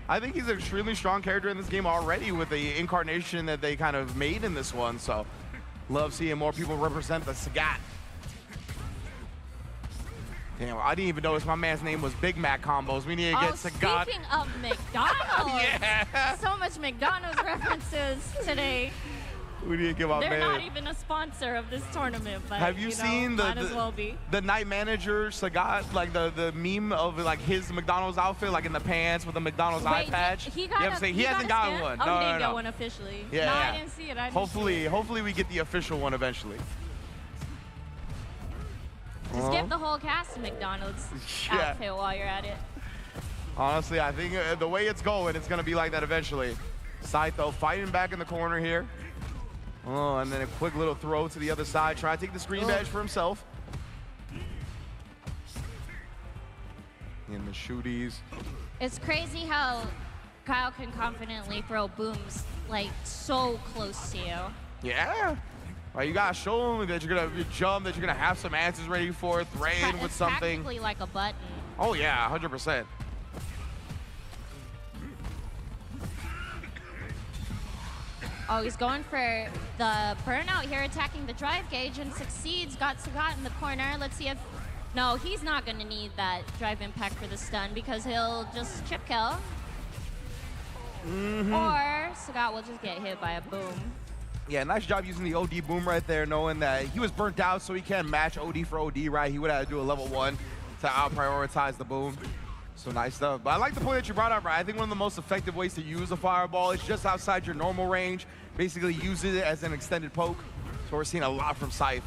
I think he's an extremely strong character in this game already with the incarnation that they kind of made in this one. So, love seeing more people represent the Sagat. Damn, I didn't even notice my man's name was Big Mac Combos. We need to get Sagat. Speaking of McDonald's. Yeah. So much McDonald's references today. We need to give our They're man. not even a sponsor of this tournament, but have you seen might as well be. The night manager Sagat, like the meme of like his McDonald's outfit, like in the pants with the McDonald's eye patch? He hasn't gotten one. Oh, no, he didn't no. get one officially. Yeah, no, yeah. I didn't see it. Hopefully we get the official one eventually. Just give the whole cast a McDonald's outfit while you're at it. Honestly, I think the way it's going, it's going to be like that eventually. Saito fighting back in the corner here. Oh, and then a quick little throw to the other side. Try to take the screen badge for himself. In the shooties. It's crazy how Kyle can confidently throw booms like so close to you. Yeah. Like, you got to show them that you're going to jump, that you're going to have some answers ready for it, threaten with something. It's practically like a button. Oh, yeah, 100%. Oh, he's going for the burnout here, attacking the drive gauge, and succeeds. Got Sagat in the corner. Let's see if... No, he's not going to need that drive impact for the stun because he'll just chip kill. Or Sagat will just get hit by a boom. Yeah, nice job using the OD boom right there, knowing that he was burnt out, so he can't match OD for OD, right? He would have to do a level 1 to out-prioritize the boom. So nice stuff. But I like the point that you brought up, right? I think one of the most effective ways to use a fireball is just outside your normal range. Basically use it as an extended poke. So we're seeing a lot from Scythe.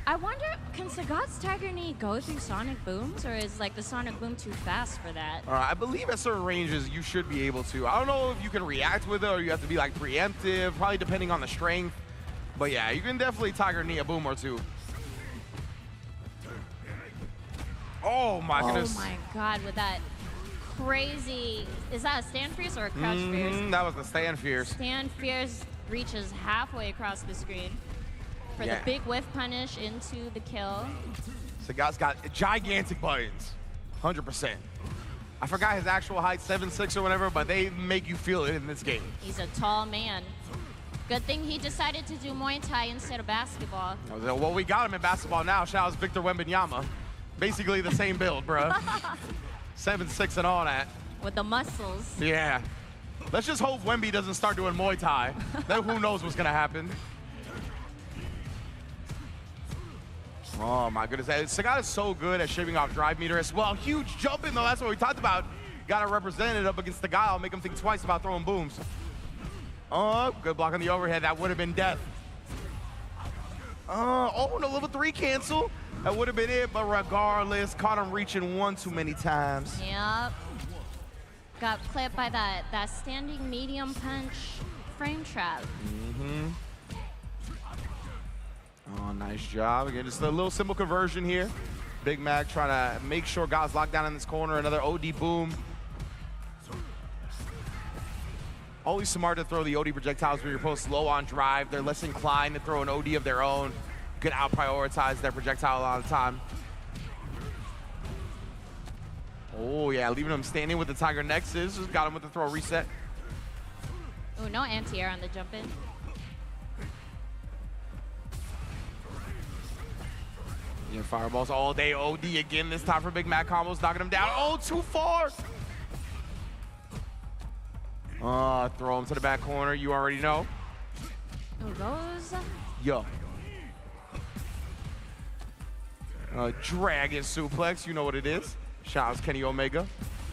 I wonder, can Sagat's Tiger Knee go through Sonic Booms, or is like the Sonic Boom too fast for that? I believe at certain ranges you should be able to. I don't know if you can react with it or you have to be like preemptive, probably depending on the strength. But yeah, you can definitely Tiger Knee a boom or two. Oh my goodness. Oh my god, with that crazy, is that a stand fierce or a crouch fierce? That was the stand fierce. Stand fierce reaches halfway across the screen for the big whiff punish into the kill. Sagat's got gigantic buttons, 100%. I forgot his actual height, 7'6" or whatever, but they make you feel it in this game. He's a tall man. Good thing he decided to do Muay Thai instead of basketball. Well, we got him in basketball now. Shout out to Victor Wembanyama. Basically the same build, bro. 7'6" and all that. With the muscles. Yeah. Let's just hope Wemby doesn't start doing Muay Thai. Then who knows what's going to happen. Oh, my goodness. Sagat is so good at shaving off drive meter as well. Huge jump in, though. That's what we talked about. Got to represent it up against the Guile. Make him think twice about throwing booms. Oh, good block on the overhead. That would have been death. Oh, no, level 3 cancel. That would have been it, but regardless, caught him reaching one too many times. Yep. Got clipped by that standing medium punch frame trap. Oh, nice job. Again, just a little simple conversion here. Big Mac trying to make sure Gao's locked down in this corner. Another OD boom. Always smart to throw the OD projectiles when you're both low on drive. They're less inclined to throw an OD of their own. Can out-prioritize their projectile a lot of the time. Oh, yeah, leaving him standing with the Tiger Nexus. Just got him with the throw reset. Oh, no anti-air on the jump in. Yeah, fireballs all day. OD again this time for Big Mac combos, knocking him down. Oh, too far. Throw him to the back corner. You already know. Oh, goes. Yo. Dragon suplex. You know what it is. Shout out to Kenny Omega.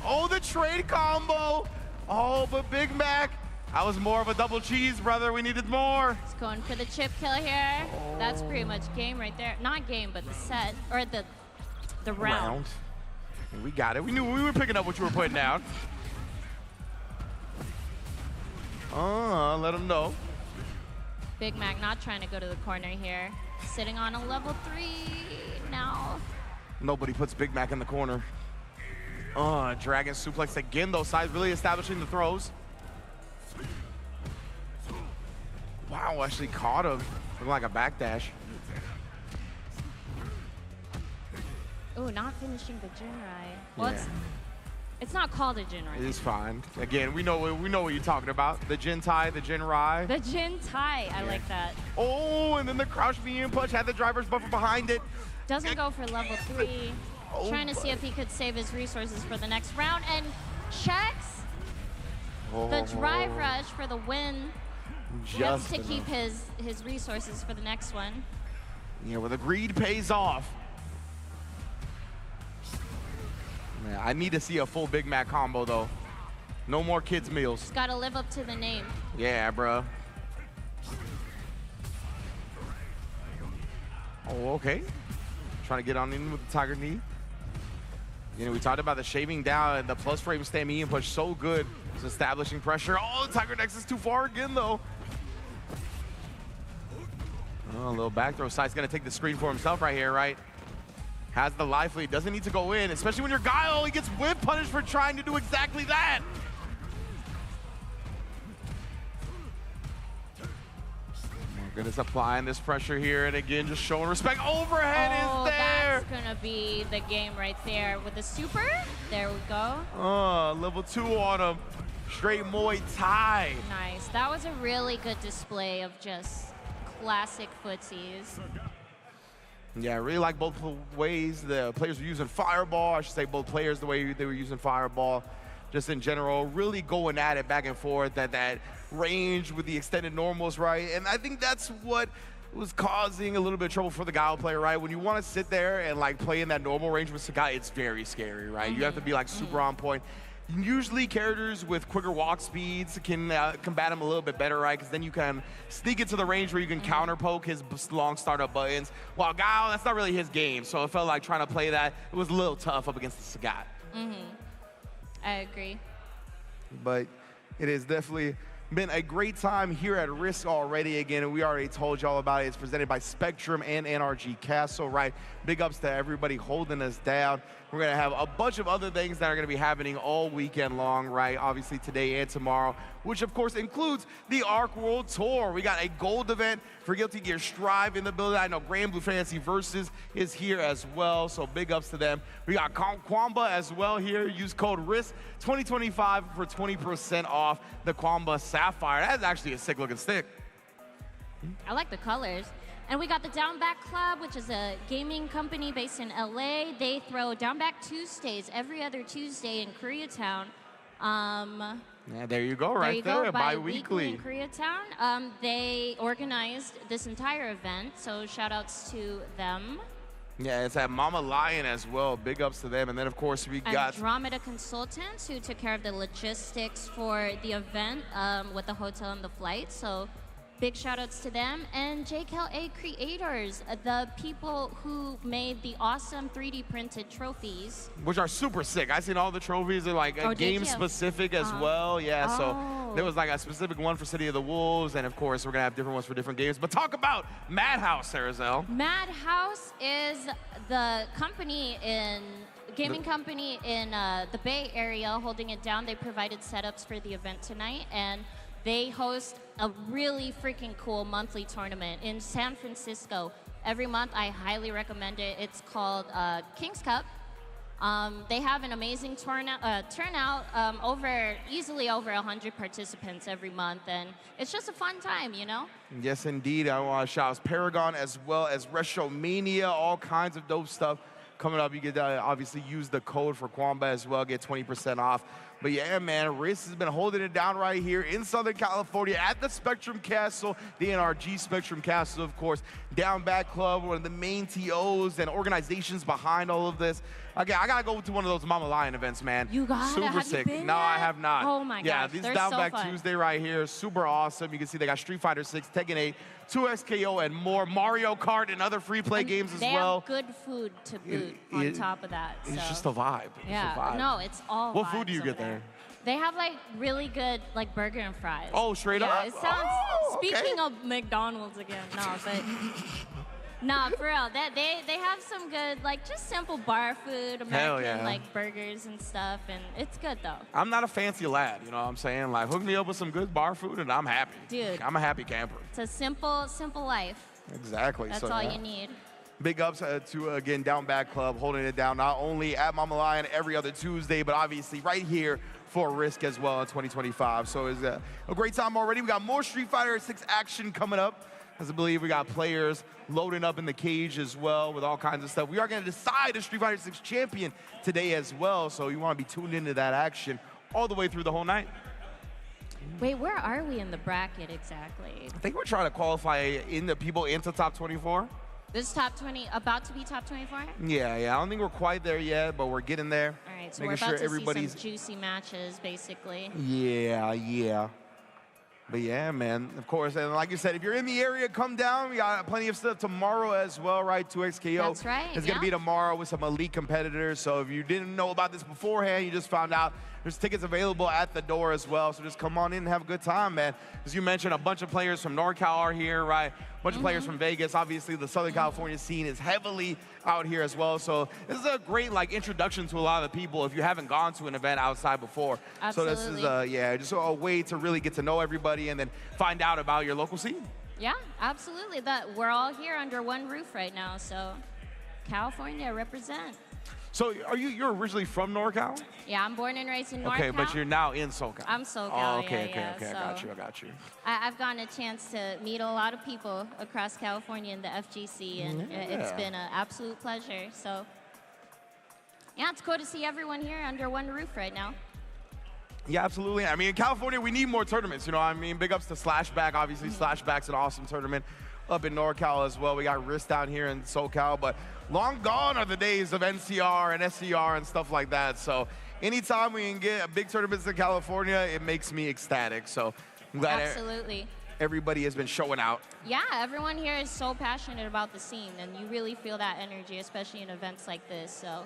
Oh, the trade combo. Oh, but Big Mac. That was more of a double cheese, brother. We needed more. He's going for the chip kill here. Oh. That's pretty much game right there. Not game, but the set, or the round. We got it. We knew we were picking up what you were putting down. Let him know. Big Mac not trying to go to the corner here. Sitting on a level 3 now. Nobody puts Big Mac in the corner. Dragon suplex again, though. Size really establishing the throws. Wow, actually caught him. Looking like a backdash. Oh, not finishing the Jinrai. Well, yeah. It's not called a Jinrai. It is fine. Again, we know what you're talking about. The Jintai, the Jinrai. The Jintai, I like that. Oh, and then the crouch V punch had the driver's buffer behind it. Doesn't go for level 3. Trying to see if he could save his resources for the next round, and checks the drive rush for the win. Just to keep his resources for the next one. Yeah, well, the greed pays off. Man, I need to see a full Big Mac combo, though. No more kids' meals. Just gotta live up to the name. Yeah, bro. Oh, okay. Trying to get on in with the Tiger knee. You know, we talked about the shaving down and the plus frame stamina push so good. It's establishing pressure. Oh, the Tiger Nexus too far again, though. Oh, a little back throw. Sai's gonna take the screen for himself right here, right? Has the life lead, doesn't need to go in, especially when you're Guile. He gets whip punished for trying to do exactly that. Oh, goodness, applying this pressure here, and again, just showing respect. Overhead is there. That's gonna be the game right there with the super. There we go. Level 2 on him. Straight Muay Thai. Nice. That was a really good display of just classic footsies. Yeah, I really like both ways the players were using Fireball. I should say both players the way they were using Fireball. Just in general, really going at it back and forth at that range with the extended normals, right? And I think that's what was causing a little bit of trouble for the Guile player, right? When you want to sit there and like play in that normal range with Sagai, it's very scary, right? You have to be like super on point. Usually characters with quicker walk speeds can combat him a little bit better, right? Because then you can sneak into the range where you can counter poke his long startup buttons. While Guile, that's not really his game. So it felt like trying to play that, it was a little tough up against the Sagat. I agree. But it has definitely been a great time here at RISC already. Again, and we already told you all about it. It's presented by Spectrum and NRG Castle, right? Big ups to everybody holding us down. We're going to have a bunch of other things that are going to be happening all weekend long, right? Obviously today and tomorrow, which of course includes the ARC World Tour. We got a gold event for Guilty Gear Strive in the building. I know Grand Blue Fantasy Versus is here as well, so big ups to them. We got Kwamba as well here. Use code RISC 2025 for 20% off the Kwamba Sapphire. That's actually a sick looking stick. I like the colors. And we got the Down Back Club, which is a gaming company based in LA. They throw Down Back Tuesdays every other Tuesday in Koreatown. Yeah, there you go, right there, bi-weekly. In Koreatown. They organized this entire event, so shout outs to them. Yeah, it's at Mama Lion as well. Big ups to them. And then, of course, we got Andromeda Consultants, who took care of the logistics for the event with the hotel and the flight. So Big shout outs to them and JKLA creators, the people who made the awesome 3D printed trophies. Which are super sick. I seen all the trophies are like game specific as well. Yeah, so there was like a specific one for City of the Wolves, and of course we're gonna have different ones for different games. But talk about Madhouse, Sarazel. Madhouse is the company gaming company in the Bay Area holding it down. They provided setups for the event tonight, and they host a really freaking cool monthly tournament in San Francisco. Every month, I highly recommend it. It's called King's Cup. They have an amazing turnout, easily over 100 participants every month, and it's just a fun time, you know? Yes, indeed. I want to shout out Paragon as well as Retromania, all kinds of dope stuff coming up. You could obviously use the code for Kwamba as well, get 20% off. But yeah, man, RISC has been holding it down right here in Southern California at the Spectrum Castle, the NRG Spectrum Castle, of course. Down Back Club, one of the main TOs and organizations behind all of this. Okay, I gotta go to one of those Mama Lion events, man. You got it? Super Have sick. You been No, yet? I have not. Oh my yeah, gosh, this they're Down so Back fun. Tuesday right here, super awesome. You can see they got Street Fighter 6, Tekken 8, 2XKO, and more. Mario Kart and other free play games as well. They have good food to boot on top of that. It's so. just a vibe. Yeah, it's a vibe. no, it's all What food do you vibes get over there? They have like really good like burger and fries. Oh, straight up? It sounds. Oh, okay. Speaking of McDonald's again, no, but nah, for real. They have some good like just simple bar food, American like burgers and stuff, and it's good though. I'm not a fancy lad, you know what I'm saying? Like, hook me up with some good bar food and I'm happy. Dude. I'm a happy camper. It's a simple life. Exactly. That's so, all yeah. you need. Big ups to, again, Down Back Club, holding it down not only at Mama Lion every other Tuesday, but obviously right here for RISC as well in 2025. So it's a great time already. We got more Street Fighter 6 action coming up. As I believe we got players loading up in the cage as well with all kinds of stuff. We are going to decide a Street Fighter 6 champion today as well, so you want to be tuned into that action all the way through the whole night. Wait, where are we in the bracket exactly? I think we're trying to qualify in the people into top 24. This top 20, about to be top 24? Yeah, I don't think we're quite there yet, but we're getting there. All right, so Making we're about sure to everybody's... see some juicy matches, basically. Yeah. But yeah, man, of course, and like you said, if you're in the area, come down. We got plenty of stuff tomorrow as well, right? 2XKO. That's right, It's going to be tomorrow with some elite competitors. So if you didn't know about this beforehand, you just found out, there's tickets available at the door as well. So just come on in and have a good time, man. As you mentioned, a bunch of players from NorCal are here, right? A bunch of players from Vegas. Obviously, the Southern California scene is heavily out here as well. So this is a great introduction to a lot of the people if you haven't gone to an event outside before. Absolutely. So this is, just a way to really get to know everybody and then find out about your local scene. Yeah, absolutely. That we're all here under one roof right now, so California represent. So you're originally from NorCal? Yeah, I'm born and raised in NorCal. Okay, but you're now in SoCal. I'm SoCal, oh, okay, yeah. Okay, so I got you. I've gotten a chance to meet a lot of people across California in the FGC, and it's been an absolute pleasure. So yeah, it's cool to see everyone here under one roof right now. Yeah, absolutely. I mean, in California, we need more tournaments, you know what I mean? Big ups to Slashback. Obviously, Slashback's an awesome tournament up in NorCal as well. We got RISC down here in SoCal, but long gone are the days of NCR and SCR and stuff like that. So anytime we can get a big tournaments in California, it makes me ecstatic. So I'm glad everybody has been showing out. Yeah, everyone here is so passionate about the scene, and you really feel that energy, especially in events like this. So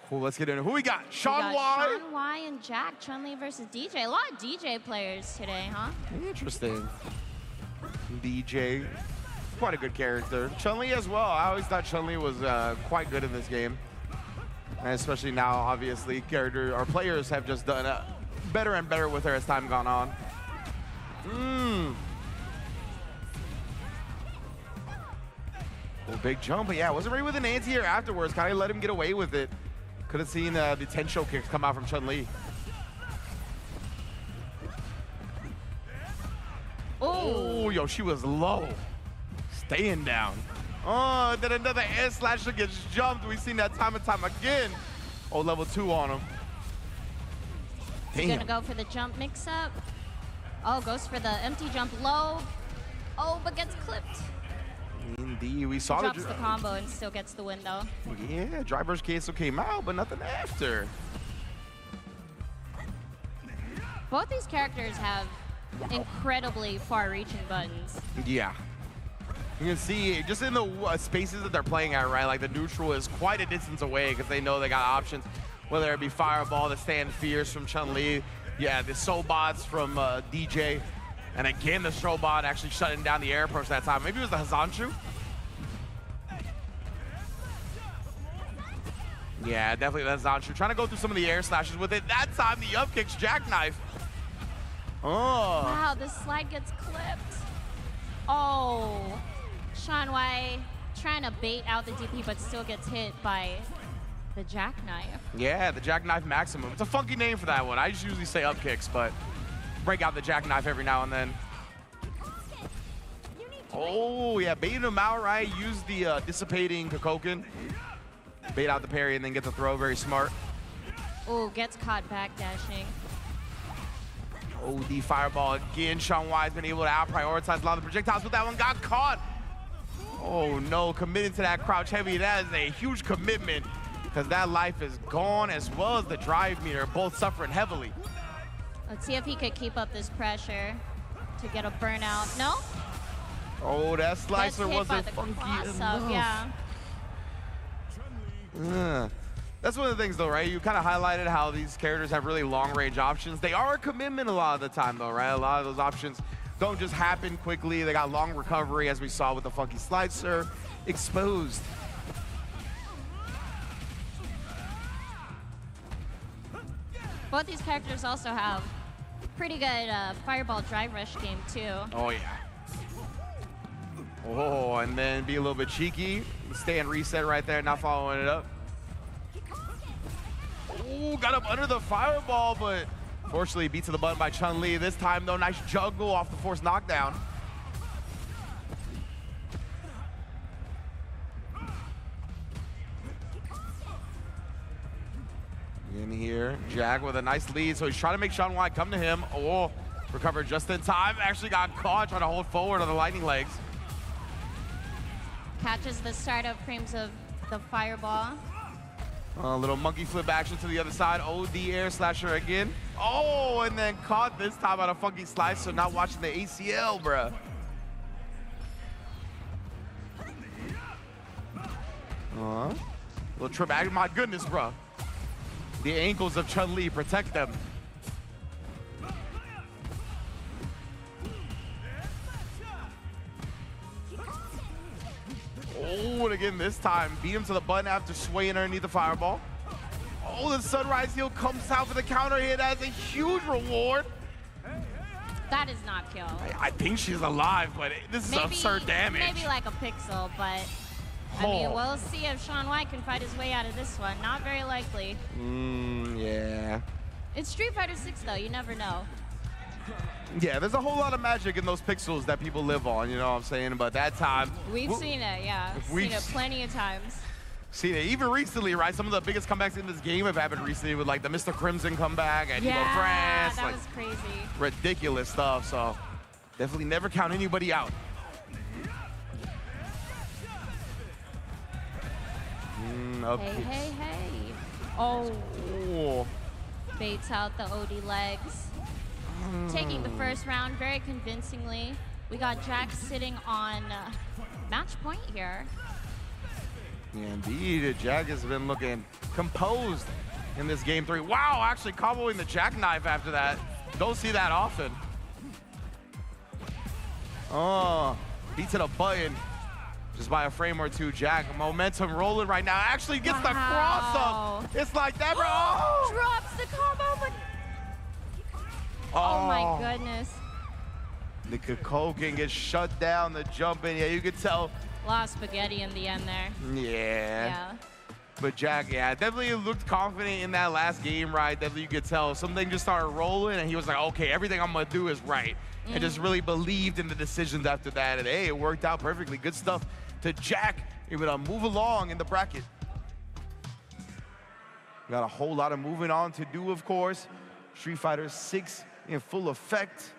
cool, let's get into who we got. Sean Y. Sean Y and Jack, Chun-Li versus DJ. A lot of DJ players today, huh? Interesting. DJ, quite a good character. Chun-Li as well. I always thought Chun-Li was quite good in this game. And especially now, obviously, our players have just done better and better with her as time gone on. Oh, big jump, but yeah, wasn't ready with an anti-air afterwards. Kind of let him get away with it. Could have seen the Tensho kicks come out from Chun-Li. Oh, yo, she was low. Staying down. Oh, then another air slasher gets jumped. We've seen that time and time again. Oh, level 2 on him. He's gonna go for the jump mix-up. Oh, goes for the empty jump low. Oh, but gets clipped. Indeed, we saw drops the combo and still gets the win, though. Yeah, driver's cancel came out, but nothing after. Both these characters have incredibly far-reaching buttons. Yeah. You can see just in the spaces that they're playing at, right? Like the neutral is quite a distance away because they know they got options, whether it be Fireball, the Stand Fierce from Chun-Li, yeah, the Sobots from DJ, and again the Sobot actually shutting down the air approach that time. Maybe it was the Hazanshu. Yeah, definitely the Hazanshu. Trying to go through some of the air slashes with it. That time the up kicks jackknife. Oh. Wow, this slide gets clipped. Oh. Sean White trying to bait out the DP, but still gets hit by the jackknife. Yeah, the jackknife maximum. It's a funky name for that one. I just usually say up kicks, but break out the jackknife every now and then. Oh, yeah, baiting him out, right? Use the dissipating Kokoken. Bait out the parry and then get the throw. Very smart. Oh, gets caught backdashing. OD Fireball again. Sean White's been able to out-prioritize a lot of the projectiles, but that one got caught. Oh no, committing to that crouch heavy. That is a huge commitment because that life is gone as well as the drive meter, both suffering heavily. Let's see if he could keep up this pressure to get a burnout. No? Oh, that slicer wasn't funky enough. Yeah. That's one of the things though, right? You kind of highlighted how these characters have really long range options. They are a commitment a lot of the time though, right? A lot of those options don't just happen quickly. They got long recovery, as we saw with the funky slicer. Exposed. Both these characters also have pretty good fireball drive rush game too. Oh yeah. Oh, and then be a little bit cheeky. Stay and reset right there, not following it up. Oh, got up under the fireball, but fortunately beat to the button by Chun-Li. This time though, nice juggle off the forced knockdown. In here, Jag with a nice lead, so he's trying to make Sean White come to him. Oh, recovered just in time. Actually got caught trying to hold forward on the lightning legs. Catches the startup frames of the fireball. A little monkey flip action to the other side. OD air slasher again. Oh, and then caught this time on a funky slice, so not watching the ACL, bruh. Little trip back. My goodness, bruh. The ankles of Chun-Li protect them. Oh, and again this time, beat him to the button after swaying underneath the fireball. Oh, the sunrise heel comes out for the counter hit as a huge reward. That is not kill. I think she's alive, but this is absurd damage. Maybe like a pixel, but I mean, we'll see if Sean White can fight his way out of this one. Not very likely. Yeah. It's Street Fighter 6 though, you never know. Yeah, there's a whole lot of magic in those pixels that people live on, you know what I'm saying? But that time... We've seen it, yeah. We've seen it plenty of times. Seen it even recently, right? Some of the biggest comebacks in this game have happened recently with like the Mr. Crimson comeback and France. That was crazy. Ridiculous stuff, so definitely never count anybody out. Hey. Oh. Baits out the OD legs. Taking the first round very convincingly. We got Jack sitting on match point here. Yeah, indeed. Jack has been looking composed in this game 3. Wow, actually comboing the jackknife after that. Don't see that often. Oh, beat to the button. Just by a frame or two, Jack. Momentum rolling right now. Actually gets the cross up. It's like that, bro. Oh. Drops the combo, but... Oh my goodness. The Kokoken gets shut down, the jump in. Yeah, you could tell. A lot of spaghetti in the end there. Yeah. But Jack, definitely looked confident in that last game, right? Definitely you could tell. Something just started rolling, and he was like, okay, everything I'm going to do is right. And just really believed in the decisions after that. And hey, it worked out perfectly. Good stuff to Jack. Able to move along in the bracket. Got a whole lot of moving on to do, of course. Street Fighter 6 in full effect.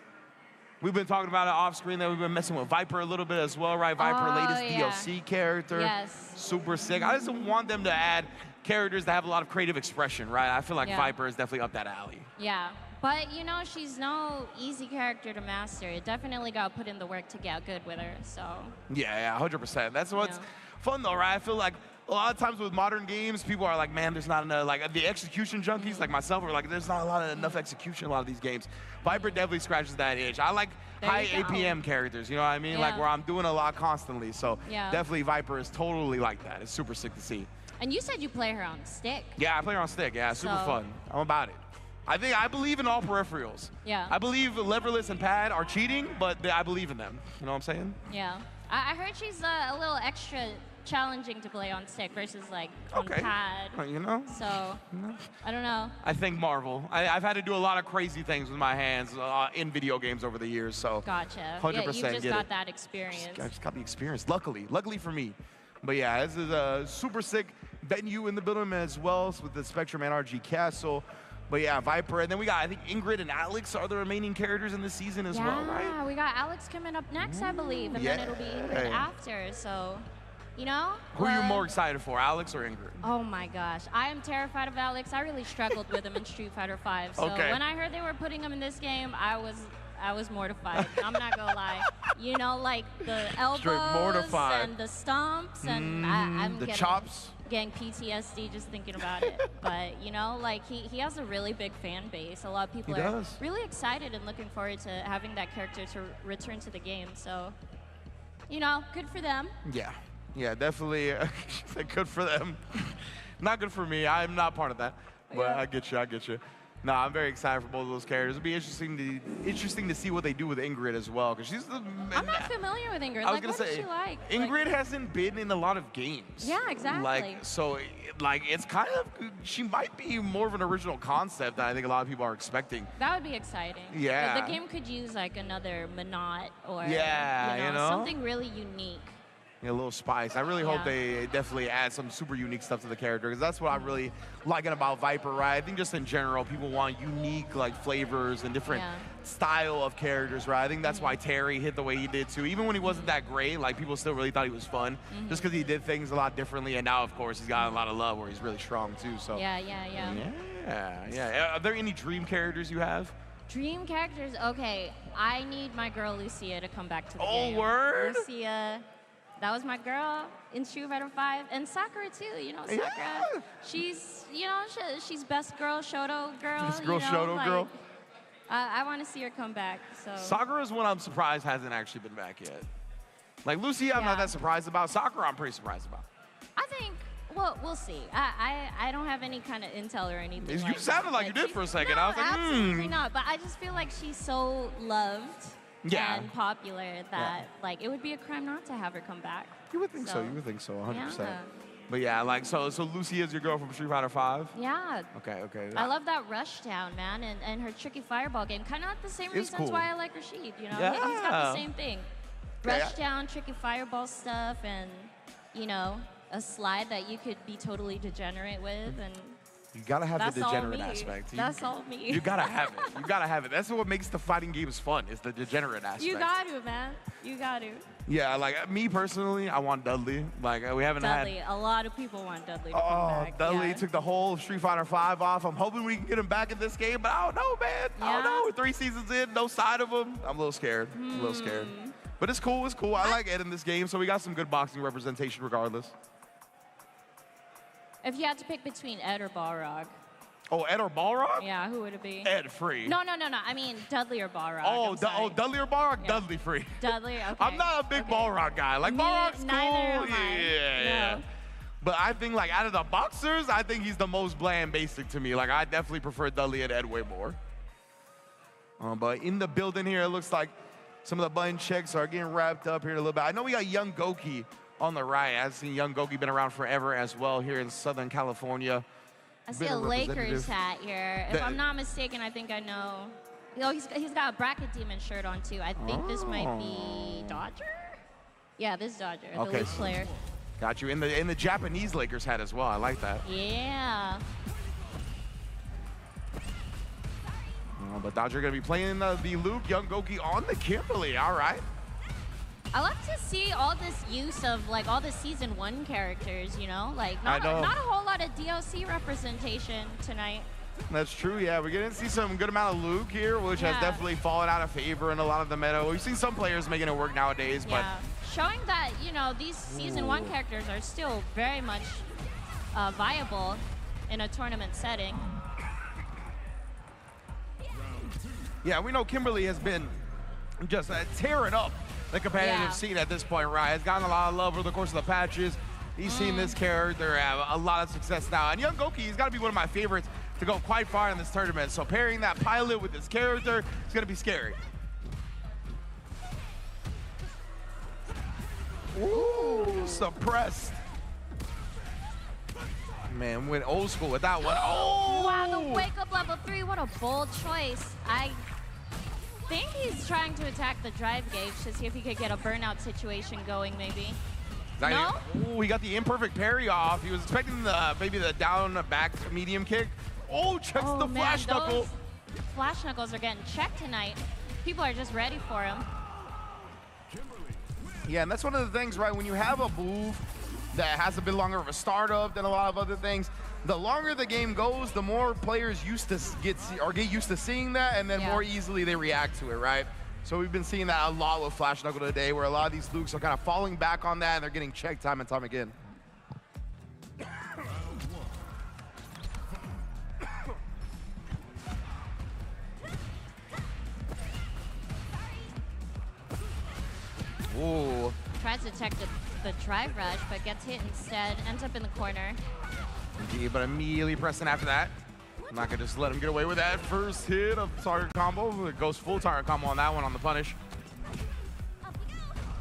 We've been talking about it off screen that we've been messing with Viper a little bit as well, right? Viper, latest DLC character. Yes. Super sick. I just want them to add characters that have a lot of creative expression, right? I feel like Viper is definitely up that alley. Yeah, But, you know, she's no easy character to master. It definitely got put in the work to get good with her, so. Yeah, 100%. That's what's fun, though, right? I feel like a lot of times with modern games, people are like, man, there's not enough, like the execution junkies like myself are like, there's not enough execution in a lot of these games. Viper definitely scratches that itch. I like high APM characters, you know what I mean? Like where I'm doing a lot constantly. So definitely Viper is totally like that. It's super sick to see. And you said you play her on stick. Yeah, I play her on stick. Yeah, super fun. I'm about it. I believe in all peripherals. Yeah. I believe leverless and pad are cheating, but I believe in them. You know what I'm saying? Yeah. I heard she's a little extra challenging to play on stick versus like on pad. You know? So, I don't know. I think Marvel. I've had to do a lot of crazy things with my hands in video games over the years, so. Gotcha. 100% yeah, you just get got it. that experience. I just got the experience, luckily for me. But yeah, this is a super sick venue in the building as well with the Spectrum NRG Castle. But yeah, Viper, and then we got, I think, Ingrid and Alex are the remaining characters in this season as well, right? Yeah, we got Alex coming up next, I believe, and then it'll be Ingrid after, so, you know? Who are you more excited for, Alex or Ingrid? Oh my gosh, I am terrified of Alex. I really struggled with him in Street Fighter V, so when I heard they were putting him in this game, I was mortified. I'm not gonna lie. You know, like the elbows and the stomps, and I'm getting PTSD just thinking about it. But, you know, like he has a really big fan base. A lot of people are really excited and looking forward to having that character to return to the game. So, you know, good for them. Yeah, definitely good for them. Not good for me. I'm not part of that. But I get you. No, I'm very excited for both of those characters. It'll be interesting to see what they do with Ingrid as well, because she's the. I'm not familiar with Ingrid. I was gonna what say, is she like? Ingrid hasn't been in a lot of games. Yeah, exactly. Like it's kind of, she might be more of an original concept that I think a lot of people are expecting. That would be exciting. Yeah. The game could use like another Monot or you know, something really unique. A little spice. I really hope they definitely add some super unique stuff to the character, because that's what I'm really liking about Viper, right? I think just in general, people want unique like flavors and different style of characters, right? I think that's why Terry hit the way he did too. Even when he wasn't that great, like people still really thought he was fun, just because he did things a lot differently. And now, of course, he's got a lot of love where he's really strong too. So yeah. Are there any dream characters you have? Dream characters? Okay, I need my girl Lucia to come back to the game. Oh, word? Lucia. That was my girl in Street Fighter V, and Sakura too. You know, Sakura. She's, you know, she's best girl, Shoto girl. Best girl, Shoto girl. I want to see her come back. So Sakura's one I'm surprised hasn't actually been back yet. Like Lucia, I'm not that surprised about. Sakura, I'm pretty surprised about. I think. Well, we'll see. I don't have any kind of intel or anything. You sounded like you did for a second. No, I was like, absolutely not. But I just feel like she's so loved. And popular that like it would be a crime not to have her come back. You would think so. You would think so, 100%. Yeah. But yeah, like so Lucia is your girl from Street Fighter V? Yeah. Okay. I love that Rushdown, man, and her tricky fireball game. Kind of like the same reasons why I like Rashid. You know, he's got the same thing. Rushdown, tricky fireball stuff, and you know, a slide that you could be totally degenerate with, and. You gotta have the degenerate aspect. That's all me. You gotta have it. You gotta have it. That's what makes the fighting games fun, is the degenerate aspect. You got to, man. You got to. Yeah, like me personally, I want Dudley. Like we haven't Dudley. A lot of people want Dudley to come back. Dudley took the whole Street Fighter V off. I'm hoping we can get him back in this game, but I don't know, man. I don't know. 3 seasons in, no side of him. I'm a little scared. But it's cool. I like Ed in this game, so we got some good boxing representation regardless. If you had to pick between Ed or Balrog. Oh, Ed or Balrog? Yeah, who would it be? Ed free. No. I mean, Dudley or Balrog. Dudley or Balrog? Yeah. Dudley free. Dudley, okay. I'm not a big Balrog guy. Like, Balrog's cool. Neither am I. Yeah. But I think, like, out of the boxers, I think he's the most bland basic to me. Like, I definitely prefer Dudley and Ed way more. But in the building here, it looks like some of the button checks are getting wrapped up here a little bit. I know we got Young Goki on the right. I've seen Young Goki been around forever as well here in Southern California. I see a Lakers hat here. If I'm not mistaken, I think I know. Oh, he's got a Bracket Demon shirt on too. I think this might be Dodger. Yeah, this is Dodger, the Leafs player. Got you in the Japanese Lakers hat as well. I like that. Yeah. But Dodger gonna be playing the Luke. Young Goki on the Kimberly. All right. I like to see all this use of like all the season 1 characters, you know, like not a whole lot of DLC representation tonight. That's true, yeah. We're getting to see some good amount of Luke here, which has definitely fallen out of favor in a lot of the meta. We've seen some players making it work nowadays, but showing that, you know, these Season 1 characters are still very much viable in a tournament setting. Yeah, we know Kimberly has been just tearing up the competitive scene at this point, right? Has gotten a lot of love over the course of the patches. He's seen this character have a lot of success now. And Young Goki, he's got to be one of my favorites to go quite far in this tournament. So pairing that pilot with this character is going to be scary. Ooh, suppressed. Man, went old school with that one. Oh! Wow, the wake up level 3, what a bold choice. I think he's trying to attack the drive gauge to see if he could get a burnout situation going, maybe. No? Oh, he got the imperfect parry off. He was expecting maybe the down back medium kick. Oh, checks the flash knuckle. Flash knuckles are getting checked tonight. People are just ready for him. Yeah, and that's one of the things, right? When you have a move that has a bit longer of a startup than a lot of other things, the longer the game goes, the more players get used to seeing that, and then more easily they react to it, right? So we've been seeing that a lot with Flash Knuckle today, where a lot of these Lukes are kind of falling back on that, and they're getting checked time and time again. Ooh. Tries to attack the drive rush, but gets hit instead. Ends up in the corner. Indeed, but immediately pressing after that. I'm not going to just let him get away with that first hit of target combo. It goes full target combo on that one on the punish.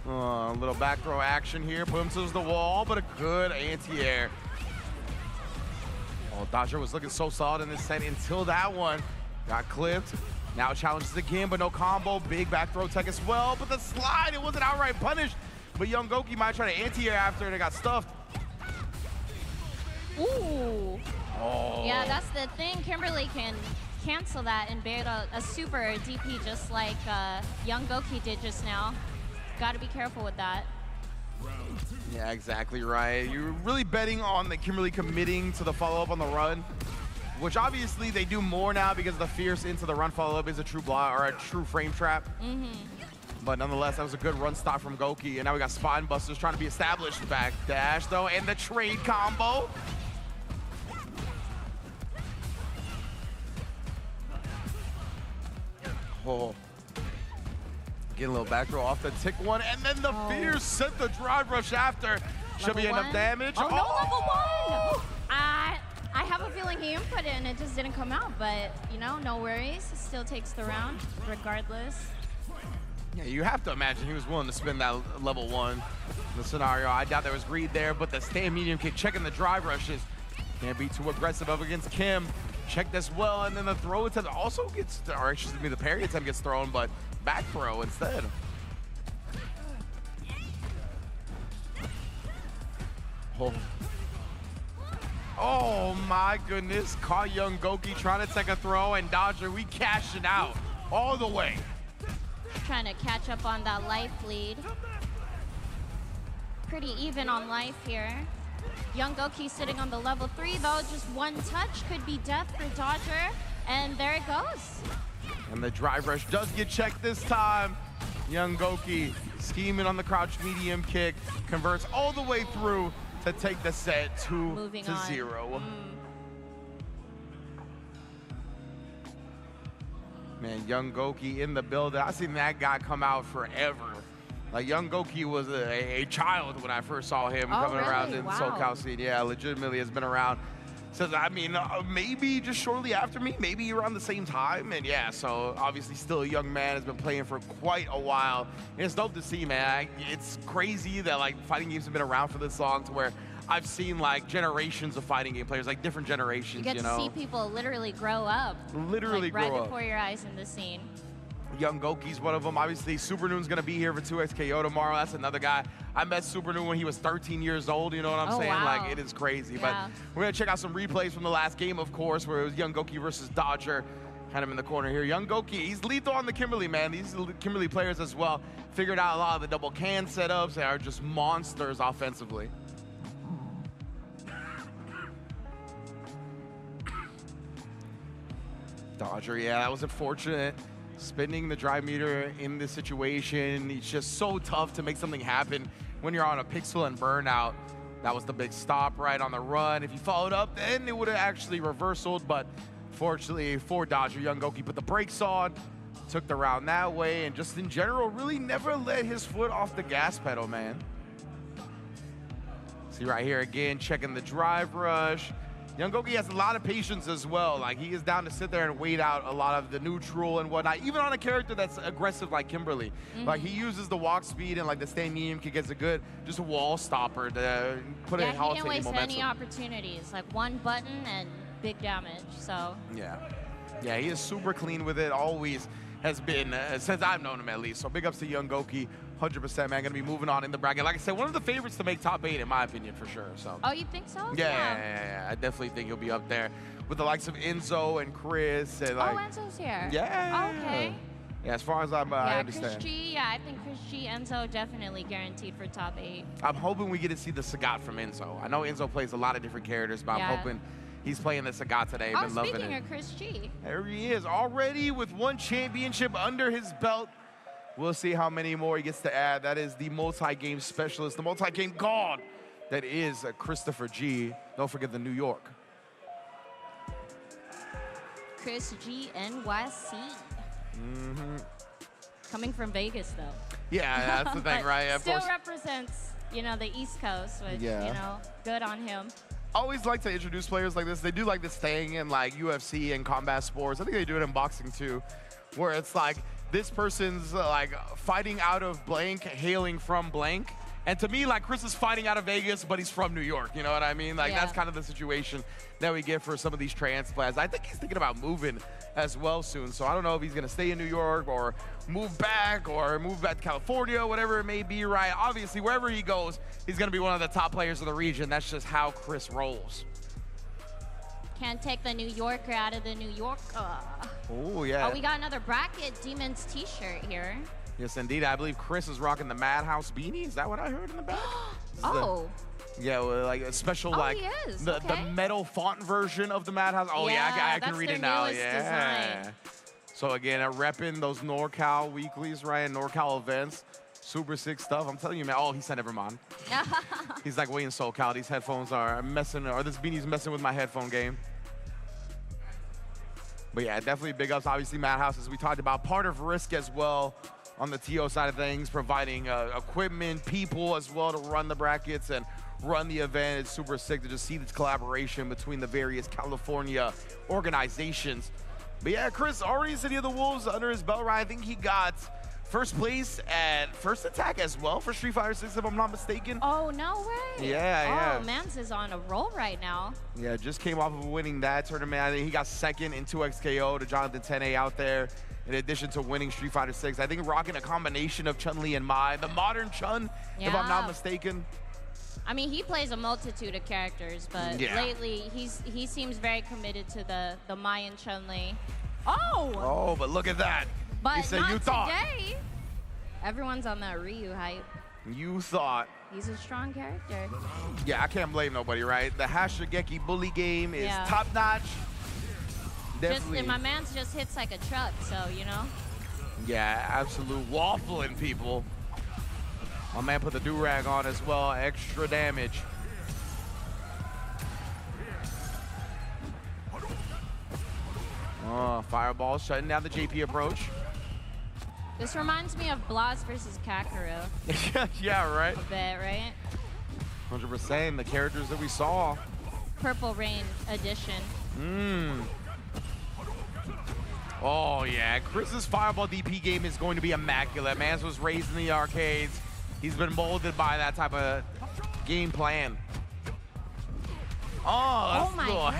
A little back throw action here. Put him to the wall, but a good anti-air. Oh, Dodger was looking so solid in this set until that one got clipped. Now challenges again, but no combo. Big back throw tech as well, but the slide, it wasn't outright punished. But Young Goki might try to anti-air after, and it got stuffed. Ooh. Oh. Yeah, that's the thing. Kimberly can cancel that and bait a super DP just like Young Goki did just now. Got to be careful with that. Yeah, exactly right. You're really betting on the Kimberly committing to the follow-up on the run, which obviously they do more now because the fierce into the run follow-up is a true block or a true frame trap. But nonetheless, that was a good run stop from Goki, and now we got Spine Busters trying to be established. Back dash though, and the trade combo. Oh. Getting a little back throw off the tick one, and then the fierce sent the drive rush after. Should be enough damage. Oh, no, level 1! I have a feeling he input it and it just didn't come out, but you know, no worries. Still takes the round, regardless. Yeah, you have to imagine he was willing to spin that level 1 in the scenario. I doubt there was greed there, but the stand medium kick checking the drive rushes. Can't be too aggressive up against Kim. Checked as well, and then the throw attempt also gets, or excuse me, the parry attempt gets thrown, but back throw instead. Oh my goodness, caught Young Goki trying to take a throw, and Dodger, we cashing out all the way. Trying to catch up on that life lead. Pretty even on life here. Young Goki sitting on the level 3 though, just one touch could be death for Dodger, and there it goes. And the drive rush does get checked this time. Young Goki scheming on the crouch medium kick, converts all the way through to take the set 2-0. Man, Young Goki in the building. I've seen that guy come out forever. Like, Young Goki was a child when I first saw him coming around in the SoCal scene. Yeah, legitimately has been around since, I mean, maybe just shortly after me, maybe around the same time. And yeah, so obviously still a young man, has been playing for quite a while. And it's dope to see, man. It's crazy that, like, fighting games have been around for this long to where I've seen, like, generations of fighting game players, like different generations, you get to see people literally grow up. Literally like, grow up. Right before your eyes in the scene. Young Goki's one of them. Obviously, Super Noon's going to be here for 2XKO tomorrow. That's another guy. I met Super Noon when he was 13 years old. You know what I'm saying? Wow. Like, it is crazy. But we're going to check out some replays from the last game, of course, where it was Young Goki versus Dodger. Kind of in the corner here. Young Goki, he's lethal on the Kimberly, man. These Kimberly players as well figured out a lot of the double can setups. They are just monsters offensively. Dodger, yeah, that was unfortunate. Spinning the drive meter in this situation, it's just so tough to make something happen when you're on a pixel and burnout. That was the big stop right on the run. If you followed up, then it would have actually reversaled, but fortunately for Dodger, Young Goki put the brakes on, took the round that way, and just in general, really never let his foot off the gas pedal, man. See right here again, checking the drive rush. Young Goki has a lot of patience as well. Like, he is down to sit there and wait out a lot of the neutral and whatnot, even on a character that's aggressive like Kimberly. Like, he uses the walk speed and like the stay medium kick as a good, just a wall stopper to put it in he didn't waste momentum. any opportunities. Like, one button and big damage, so. Yeah, he is super clean with it, always has been, since I've known him at least. So big ups to Young Goki, 100%, man. Gonna be moving on in the bracket. Like I said, one of the favorites to make top 8, in my opinion, for sure. So. Oh, you think so? Yeah. I definitely think he'll be up there with the likes of Enzo and Chris. And like, Enzo's here. Yeah. Oh, okay. Yeah, as far as I understand. Chris G, I think Chris G, Enzo definitely guaranteed for top 8. I'm hoping we get to see the Sagat from Enzo. I know Enzo plays a lot of different characters, but I'm hoping he's playing the Sagat today. Been loving it. Speaking of Chris G. There he is, already with 1 championship under his belt. We'll see how many more he gets to add. That is the multi-game specialist, the multi-game god that is Christopher G. Don't forget the New York. Chris G, NYC. Coming from Vegas, though. Yeah, that's the thing, right? Of Still course. represents, you know, the East Coast, which, you know, good on him. Always like to introduce players like this. They do like this thing in like UFC and combat sports. I think they do it in boxing too, where it's like this person's like fighting out of blank, hailing from blank. And to me, like, Chris is fighting out of Vegas, but he's from New York. You know what I mean? Like, that's kind of the situation that we get for some of these transplants. I think he's thinking about moving as well soon. So I don't know if he's going to stay in New York or move back to California, whatever it may be, right? Obviously, wherever he goes, he's going to be one of the top players of the region. That's just how Chris rolls. Can't take the New Yorker out of the New Yorker. Oh, yeah. Oh, we got another bracket Demons t-shirt here. Yes, indeed. I believe Chris is rocking the Madhouse beanie. Is that what I heard in the back? Yeah, well, like a special, like he is. The metal font version of the Madhouse. Oh yeah, I can read it now. Yeah. Design. So again, repping those NorCal weeklies, right? NorCal events. Super sick stuff. I'm telling you, man. Oh, he said never mind. He's like, wait in SoCal. These headphones are messing, or this beanie's messing with my headphone game. But yeah, definitely big ups. Obviously, Madhouse, as we talked about, part of RISC as well. On the TO side of things, providing equipment, people as well to run the brackets and run the event. It's super sick to just see this collaboration between the various California organizations. But yeah, Chris, already City of the Wolves under his belt, right? I think he got first place at First Attack as well for Street Fighter 6, if I'm not mistaken. Oh, no way. Yeah. Oh, Mans is on a roll right now. Yeah, just came off of winning that tournament. I think he got second in 2XKO to Jonathan Tene out there. In addition to winning Street Fighter 6, I think rocking a combination of Chun-Li and Mai, the modern Chun, if I'm not mistaken. I mean, he plays a multitude of characters, but lately he seems very committed to the Mai and Chun-Li. Oh, but look at that. But he said, not you thought. Today. Everyone's on that Ryu hype. You thought. He's a strong character. Yeah, I can't blame nobody, right? The Hashigeki bully game is top-notch. Definitely. My man's just hits like a truck, so, you know. Yeah, absolute waffling, people. My man put the do-rag on as well, extra damage. Oh, Fireball shutting down the JP approach. This reminds me of Blas versus Kakarot. Yeah, right? A bit, right? 100%, the characters that we saw. Purple Rain edition. Oh, yeah. Chris's Fireball DP game is going to be immaculate. Mans was raised in the arcades. He's been molded by that type of game plan. Oh, that's cool.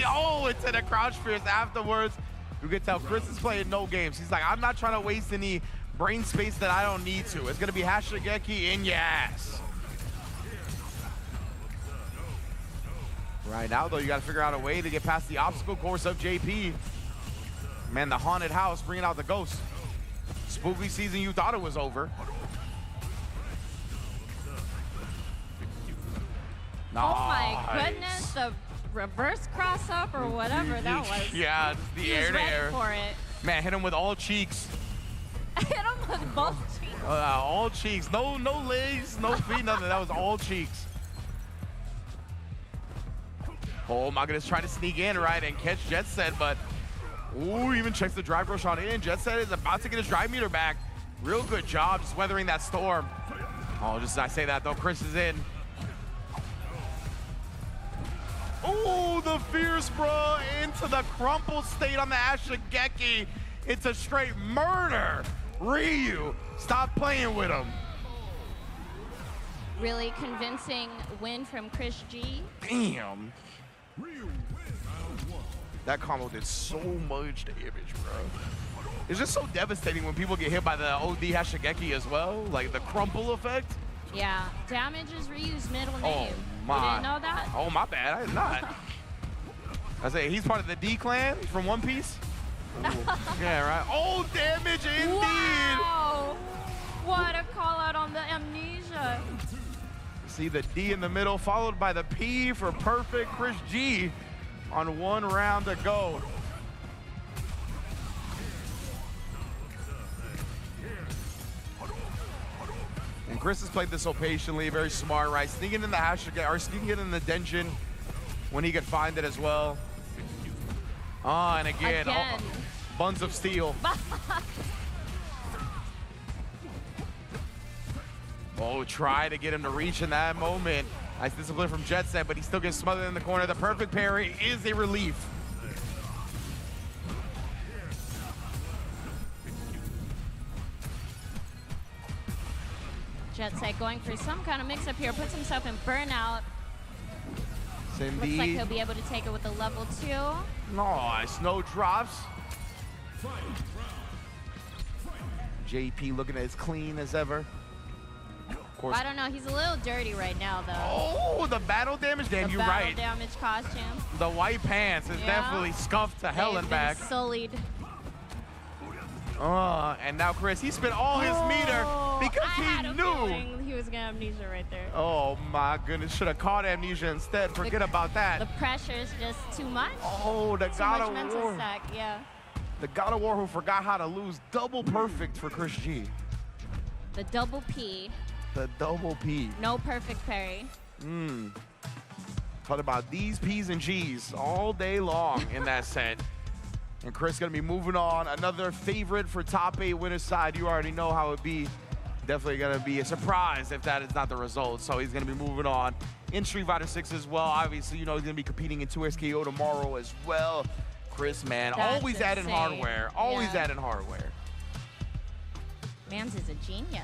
Oh, it's in a crouch fierce afterwards. You can tell Chris is playing no games. He's like, I'm not trying to waste any brain space that I don't need to. It's going to be Hashigeki in your ass. Right now, though, you got to figure out a way to get past the obstacle course of JP. Man, the haunted house bringing out the ghost. Spooky season, you thought it was over. Oh my goodness, the reverse cross up or whatever that was. Yeah, the air to air. For it. Man, hit him with all cheeks. Hit him with both cheeks. All cheeks. No legs, no feet, nothing. That was all cheeks. Oh my goodness, trying to sneak in, right, and catch Jet Set, but ooh, even checks the drive rush on in. Jet Set is about to get his drive meter back. Real good job just weathering that storm. Oh, just as I say that though, Chris is in. Ooh, the fierce bro into the crumple state on the Ashigeki. It's a straight murder. Ryu, stop playing with him. Really convincing win from Chris G. Damn. That combo did so much damage, bro. It's just so devastating when people get hit by the OD Hashigeki as well, like the crumple effect. Yeah, damage is Ryu's middle name. Oh my. You didn't know that? Oh my bad, I did not. I say he's part of the D clan from One Piece. Yeah, right. Oh, damage indeed. Wow. What a call out on the amnesia. See the D in the middle, followed by the P for perfect Chris G on 1 round to go. And Chris has played this so patiently, very smart, right? Sneaking in the Hashigeki, or sneaking it in the Denshin when he could find it as well. And again. Oh, buns of steel. Oh, try to get him to reach in that moment. Nice discipline from Jet Set, but he still gets smothered in the corner. The perfect parry is a relief. Jet Set going for some kind of mix-up here. Puts himself in burnout. Cindy. Looks like he'll be able to take it with a level 2. Nice, no drops. JP looking as clean as ever. Of course. I don't know, he's a little dirty right now, though. Oh, the battle damage. Damn, you're right. The battle damage costume. The white pants is definitely scuffed to hell and back. Sullied. And now Chris, he spent all his meter because he knew he was gonna amnesia right there. Oh my goodness, should have caught amnesia instead. Forget about that. The pressure is just too much. Oh, the God of mental War. stack, yeah. The God of War who forgot how to lose. Double perfect for Chris G. The double P. The double P. No perfect parry. Talk about these P's and G's all day long in that set. And Chris gonna be moving on. Another favorite for top 8 winner's side. You already know how it be. Definitely gonna be a surprise if that is not the result. So he's gonna be moving on in Street Fighter 6 as well. Obviously, you know he's gonna be competing in 2SKO tomorrow as well. Chris, man, That's always adding hardware. Always adding hardware. Mans is a genius.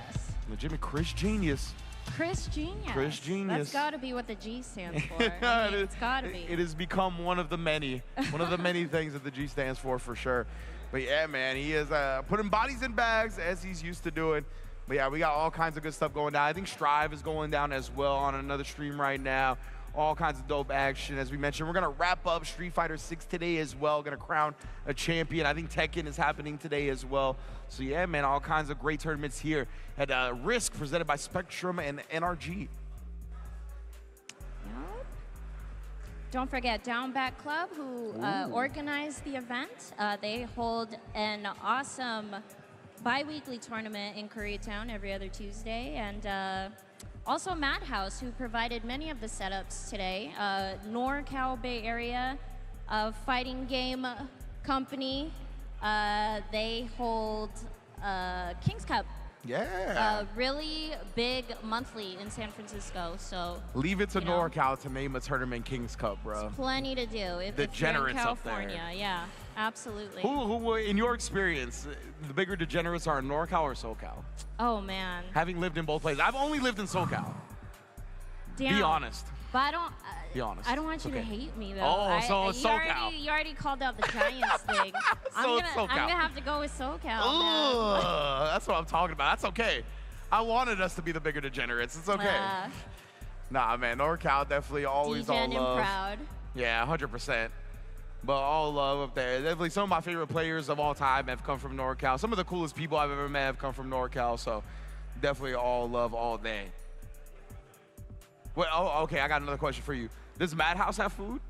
Legitimate Chris Genius. Chris Genius. Chris Genius. That's gotta be what the G stands for. I mean, it's gotta be. It has become one of the many things that the G stands for sure. But yeah, man, he is putting bodies in bags as he's used to doing. But yeah, we got all kinds of good stuff going down. I think Strive is going down as well on another stream right now. All kinds of dope action. As we mentioned, we're gonna wrap up Street Fighter 6 today as well. Gonna crown a champion. I think Tekken is happening today as well. So yeah, man, all kinds of great tournaments here at RISC, presented by Spectrum and NRG. Don't forget Down Back Club, who organized the event. They hold an awesome bi-weekly tournament in Koreatown every other Tuesday. And also Madhouse, who provided many of the setups today. NorCal Bay Area fighting game company. They hold King's Cup. Yeah. Really big monthly in San Francisco, so. Leave it to NorCal to name a tournament King's Cup, bro. Plenty to do if you're in California. Yeah, absolutely. Who, in your experience, the bigger degenerates are in NorCal or SoCal? Oh, man. Having lived in both places. I've only lived in SoCal. Damn. Be honest. But I don't. Be honest. I don't want you to hate me though. Oh, so it's SoCal. You already called out the Giants thing. I'm gonna have to go with SoCal. That's what I'm talking about. That's okay. I wanted us to be the bigger degenerates. It's okay. Nah, man, NorCal definitely always all love. Proud. Yeah, 100%. But all love up there. Definitely some of my favorite players of all time have come from NorCal. Some of the coolest people I've ever met have come from NorCal. So definitely all love all day. Well, okay, I got another question for you. Does Madhouse have food?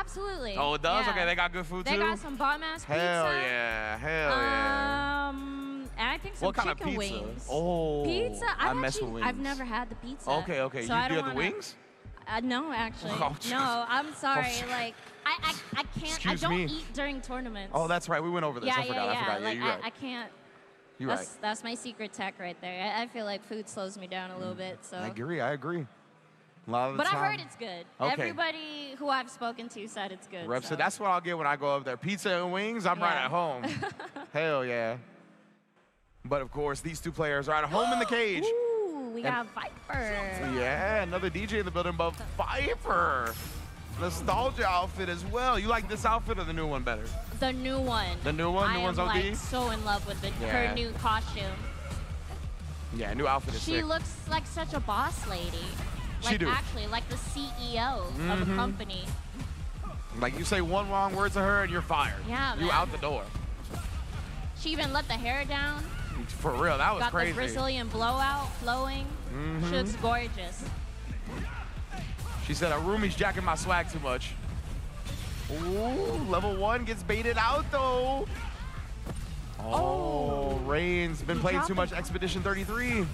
Absolutely. Oh, it does? Yeah. Okay, they got good food too? They got some bomb-ass pizza. Hell yeah. And I think some What kind chicken of pizza? wings. Oh, Pizza? I mess with wings. I've never had the pizza. Okay, okay. So You I do don't have the wanna- wings? No, actually. Oh, no, I'm sorry. Oh, Like, I can't. Excuse I don't me. eat during tournaments. Oh, that's right. We went over this. Yeah, I forgot. yeah. Yeah, Like, you're right. I can't. You're right. That's my secret tech right there. I feel like food slows me down a little bit. So. I agree. I agree. A lot of the But time. I heard it's good. Okay. Everybody who I've spoken to said it's good. Rep so. said that's what I'll get when I go up there. Pizza and wings, I'm right Yeah. at home. Hell yeah. But of course, these two players are at home in the cage. Ooh, we got Viper. Yeah, another DJ in the building, but Viper. Nostalgia outfit as well. You like this outfit or the new one better? The new one. The new one? I New one's am, OD? like, so in love with Yeah. her new costume. Yeah, new outfit is She sick. looks like such a boss lady. She Like, do. actually, like the CEO of a company. Like you say one wrong word to her and you're fired. Yeah, You man. out the door. She even let the hair down. For real, that was Got crazy. the Brazilian blowout flowing. She looks gorgeous. She said, a roomie's jacking my swag too much. Ooh, level 1 gets baited out though. Oh, Rain's been He playing dropped too much it. Expedition 33.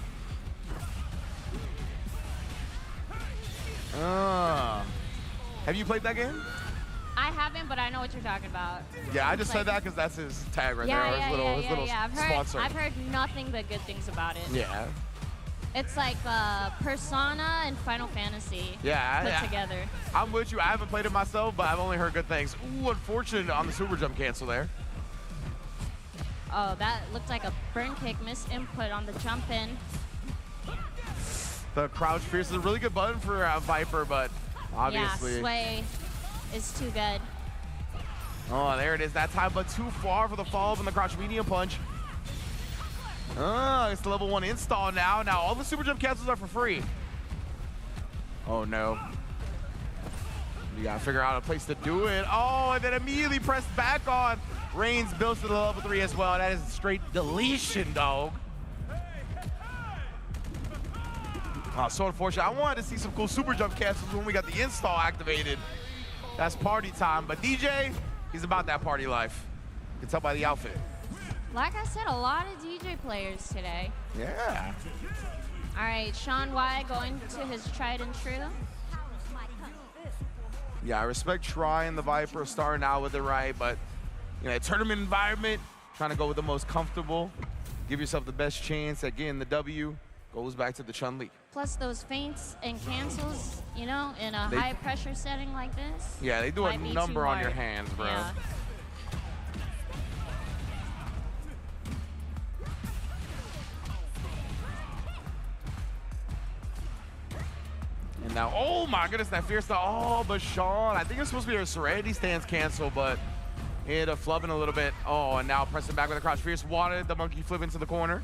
Have you played that game? I haven't, but I know what you're talking about. Yeah, I just It's said like- that because that's his tag right Yeah, there, or yeah, his little, yeah, his yeah, little yeah. sponsor. I've heard nothing but good things about it. Yeah. It's like Persona and Final Fantasy Yeah, put yeah. together. I'm with you. I haven't played it myself, but I've only heard good things. Ooh, unfortunate on the super jump cancel there. Oh, that looked like a burn kick miss input on the jump in. The crouch fierce is a really good button for Viper, but obviously. Yeah, sway is too good. Oh, there it is that time, but too far for the follow-up and the crouch medium punch. Oh, it's the level 1 install now. Now all the super jump cancels are for free. Oh no. You gotta figure out a place to do it. Oh, and then immediately pressed back on. Reigns builds to the level 3 as well. That is straight deletion, dog. Oh, so unfortunate. I wanted to see some cool super jump cancels when we got the install activated. That's party time. But DJ, he's about that party life. You can tell by the outfit. Like I said, a lot of DJ players today. Yeah. All right, Sean Y going to his tried and true. Yeah, I respect trying the Viper, starting out with it right, but you know, tournament environment, trying to go with the most comfortable, give yourself the best chance at getting the W, goes back to the Chun-Li. Plus those feints and cancels, you know, in a high pressure setting like this. Yeah, they do a might be number too on your hard. hands, bro. Yeah. And now, oh my goodness, that fierce style. Oh, but Sean, I think it's supposed to be a Serenity stance cancel, but it flubbing a little bit. Oh, and now pressing back with a crouch fierce. Wanted the monkey flip into the corner.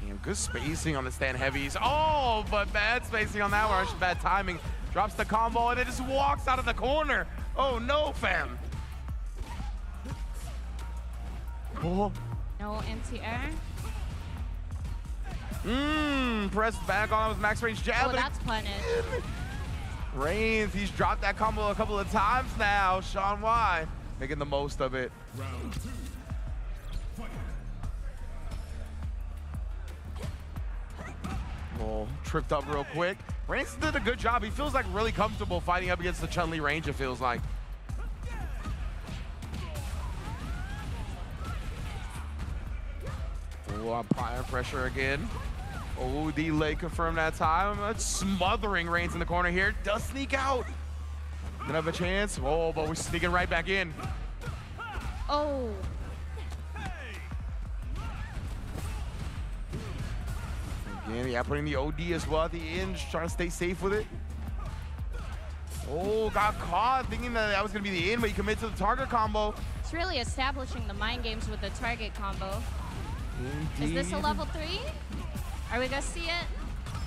Damn, good spacing on the stand heavies. Oh, but bad spacing on that one. Bad timing. Drops the combo and it just walks out of the corner. Oh no, fam. Oh. No anti-air. Pressed back on with max range jab. Oh, that's punished. Reigns, he's dropped that combo a couple of times now. Sean Y making the most of it. Oh, tripped up real quick. Reigns did a good job. He feels like really comfortable fighting up against the Chun-Li range, it feels like. Oh, applying pressure again. Oh, delay confirmed that time. That's smothering Reigns in the corner here. Does sneak out. Gonna have a chance. Oh, but we're sneaking right back in. Oh. Again, yeah, putting the OD as well at the end, just trying to stay safe with it. Oh, got caught thinking that was gonna be the end, but he committed to the target combo. It's really establishing the mind games with the target combo. Indeed. Is this a level 3? Are we gonna see it?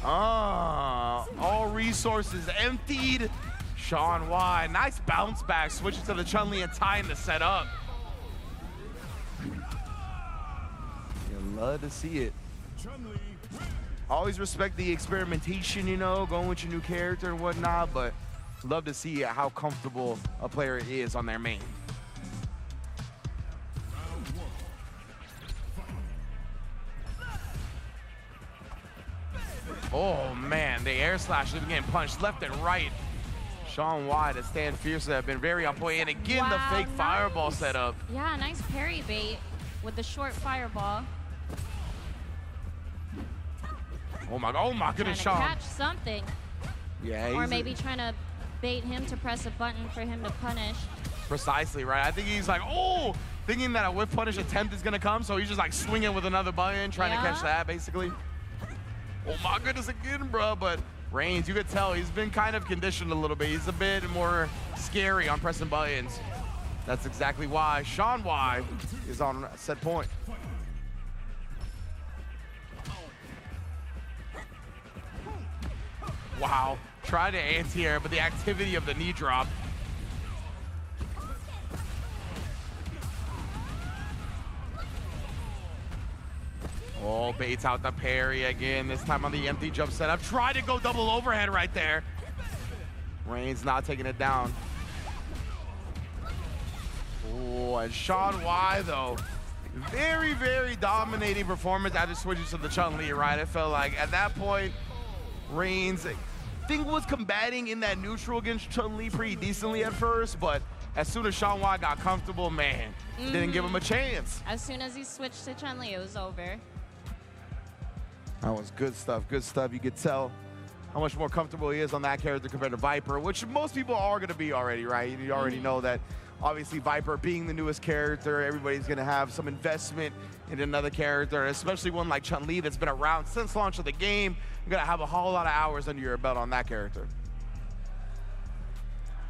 All resources emptied. Sean Y, nice bounce back, switching to the Chun-Li and tying the set up. You love to see it. always respect the experimentation, you know, going with your new character and whatnot, but love to see how comfortable a player is on their main. Oh man, the air slash is getting punched left and right. Sean Y to stand fiercely have been very on point. And again, wow, the fake fireball setup. Yeah, nice parry bait with the short fireball. Oh my goodness, Sean. Sean. Catch something. Yeah, or maybe trying to bait him to press a button for him to punish. Precisely, right? I think he's like, oh, thinking that a whiff punish attempt is gonna come, so he's just like swinging with another button, trying to catch that, basically. Oh my goodness, again, bro, but Reigns, you could tell he's been kind of conditioned a little bit. He's a bit more scary on pressing buttons. That's exactly why Sean Y is on set point. Wow, try to anti-air, but the activity of the knee drop. Oh, baits out the parry again, this time on the empty jump setup. Try to go double overhead right there. Reigns not taking it down. Oh, and Sean Y, though, very, very dominating performance after switching to the Chun-Li, right? It felt like at that point, Reigns, I think, was combating in that neutral against Chun-Li pretty decently at first, but as soon as Sean Y got comfortable, man, didn't give him a chance. As soon as he switched to Chun-Li, it was over. That was good stuff, good stuff. You could tell how much more comfortable he is on that character compared to Viper, which most people are going to be already, right? You already know that, obviously, Viper being the newest character, everybody's going to have some investment in another character, especially one like Chun-Li that's been around since launch of the game. You're going to have a whole lot of hours under your belt on that character.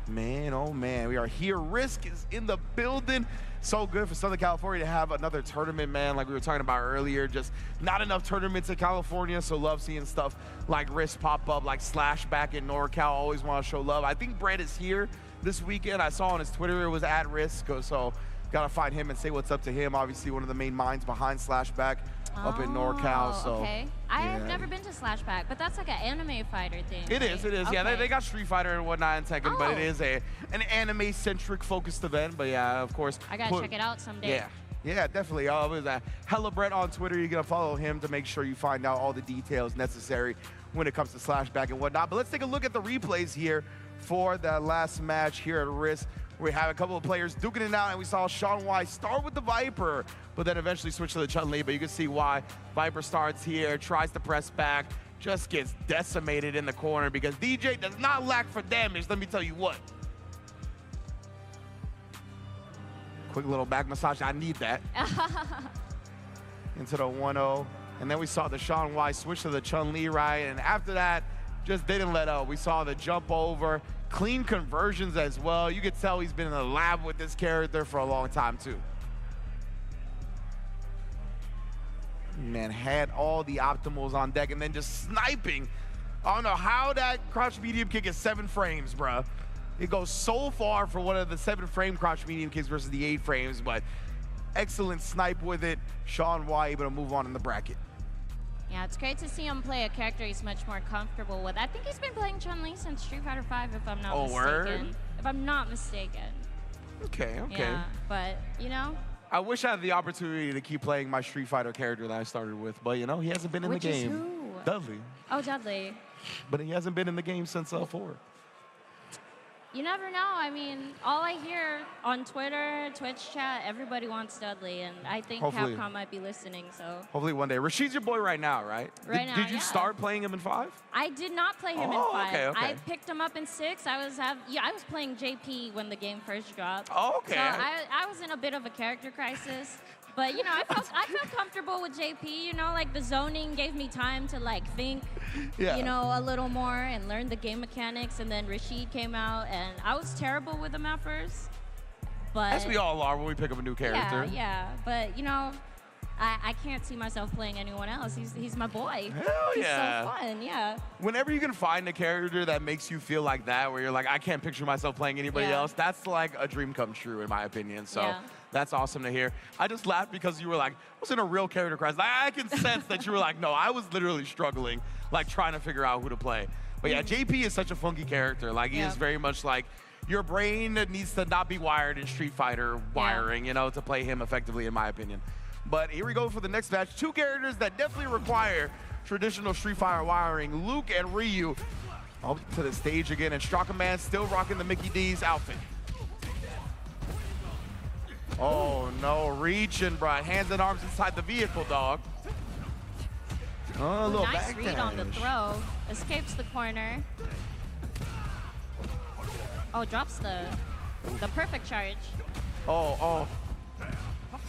Man, oh man, we are here. RISC is in the building. So good for Southern California to have another tournament, man, like we were talking about earlier. Just not enough tournaments in California, so love seeing stuff like RISC pop up, like Slash back in NorCal. Always want to show love. I think Brett is here this weekend. I saw on his Twitter it was at RISC, so gotta find him and say what's up to him. Obviously, one of the main minds behind Slashback up in NorCal. So okay. I have never been to Slashback, but that's like an anime fighter thing. It is. Okay. Yeah, they got Street Fighter and whatnot in Tekken, but it is an anime-centric focused event. But yeah, of course. I gotta check it out someday. Yeah, definitely. It was Hella Brett on Twitter. You're gonna follow him to make sure you find out all the details necessary when it comes to Slashback and whatnot. But let's take a look at the replays here for the last match here at RISC. We have a couple of players duking it out, and we saw Sean Y start with the Viper, but then eventually switch to the Chun-Li. But you can see why Viper starts here, tries to press back, just gets decimated in the corner because DJ does not lack for damage, let me tell you what. Quick little back massage, I need that. Into the 1-0, and then we saw the Sean Y switch to the Chun-Li, right? And after that, just didn't let up. We saw the jump over, clean conversions as well. You could tell he's been in the lab with this character for a long time too. Man, had all the optimals on deck and then just sniping. I don't know how that crouch medium kick is 7 frames, bruh. It goes so far for one of the 7-frame crouch medium kicks versus the 8 frames, but excellent snipe with it. Sean Y able to move on in the bracket. Yeah, it's great to see him play a character he's much more comfortable with. I think he's been playing Chun-Li since Street Fighter V, if I'm not mistaken. Word? If I'm not mistaken. Okay. Yeah, but, you know. I wish I had the opportunity to keep playing my Street Fighter character that I started with, but, you know, he hasn't been in the game. Which is who? Dudley. Oh, Dudley. But he hasn't been in the game since 4. You never know. I mean, all I hear on Twitter, Twitch chat, everybody wants Dudley, and I think Hopefully. Capcom might be listening, so. Hopefully one day. Rashid's your boy right now, right? Right now, Did you yeah. start playing him in 5? I did not play him in 5. Okay. I picked him up in 6. I was playing JP when the game first dropped. Oh, okay. So I was in a bit of a character crisis. But, you know, I felt comfortable with JP. You know, like, the zoning gave me time to, like, think, you know, a little more and learn the game mechanics. And then Rashid came out, and I was terrible with him at first. But As we all are when we pick up a new character. Yeah. But, you know, I can't see myself playing anyone else. He's my boy. Hell yeah. He's so fun, yeah. Whenever you can find a character that makes you feel like that, where you're like, I can't picture myself playing anybody else, that's like a dream come true, in my opinion. So that's awesome to hear. I just laughed because you were like, I was in a real character crisis. Like, I can sense that you were like, no, I was literally struggling, like trying to figure out who to play. But yeah, JP is such a funky character. Like, he is very much like, your brain needs to not be wired in Street Fighter wiring, you know, to play him effectively, in my opinion. But here we go for the next match. Two characters that definitely require traditional Street Fighter wiring. Luke and Ryu up to the stage again, and Strakaman still rocking the Mickey D's outfit. Oh no, reaching, bro. Hands and arms inside the vehicle, dog. Oh, a little nice read dash on the throw. Escapes the corner. Oh, drops the perfect charge. Oh.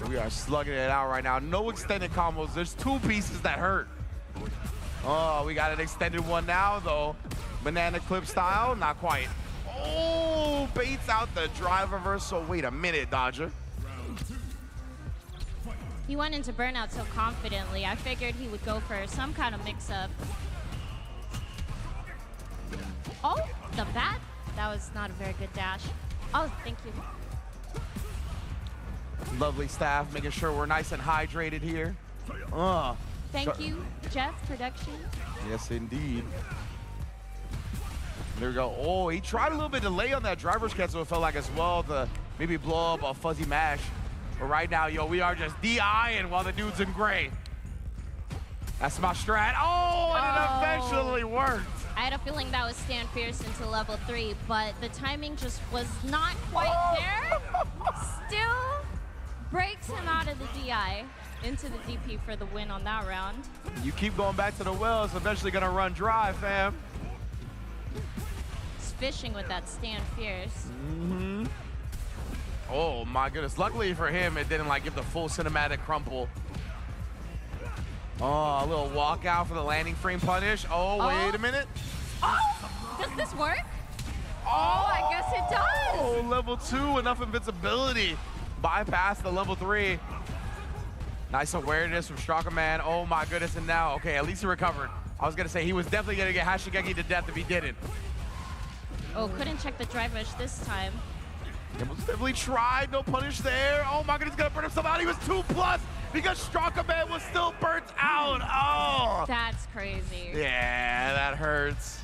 We are slugging it out right now. No extended combos. There's two pieces that hurt. Oh, we got an extended one now, though. Banana clip style, not quite. Oh, baits out the drive reversal. Wait a minute, Dodger. He went into burnout so confidently. I figured he would go for some kind of mix-up. Oh, the bat. That was not a very good dash. Oh, thank you. Lovely staff, making sure we're nice and hydrated here. Thank you, Jeff Production. Yes, indeed. There we go. Oh, he tried a little bit delay on that driver's cancel, it felt like, as well, to maybe blow up a fuzzy mash. But right now, yo, we are just DIing while the dude's in gray. That's my strat. Oh, and it eventually worked. I had a feeling that was stand fierce into level 3, but the timing just was not quite there. Still breaks him out of the DI into the DP for the win on that round. You keep going back to the well, it's eventually gonna run dry, fam. He's fishing with that stand fierce. Oh my goodness, luckily for him, it didn't like give the full cinematic crumple. Oh, a little walkout for the landing frame punish. Oh, wait a minute. Oh, does this work? Oh, I guess it does. Oh, level 2, enough invincibility. Bypass the level 3. Nice awareness from Strakaman. Oh my goodness, and now, okay, at least he recovered. I was gonna say he was definitely gonna get Hashigeki to death if he didn't. Oh, couldn't check the drive rush this time. He most definitely tried, no punish there. Oh my goodness, he's gonna burn himself out. He was 2+ because Strakaman was still burnt out. Oh. That's crazy. Yeah, that hurts.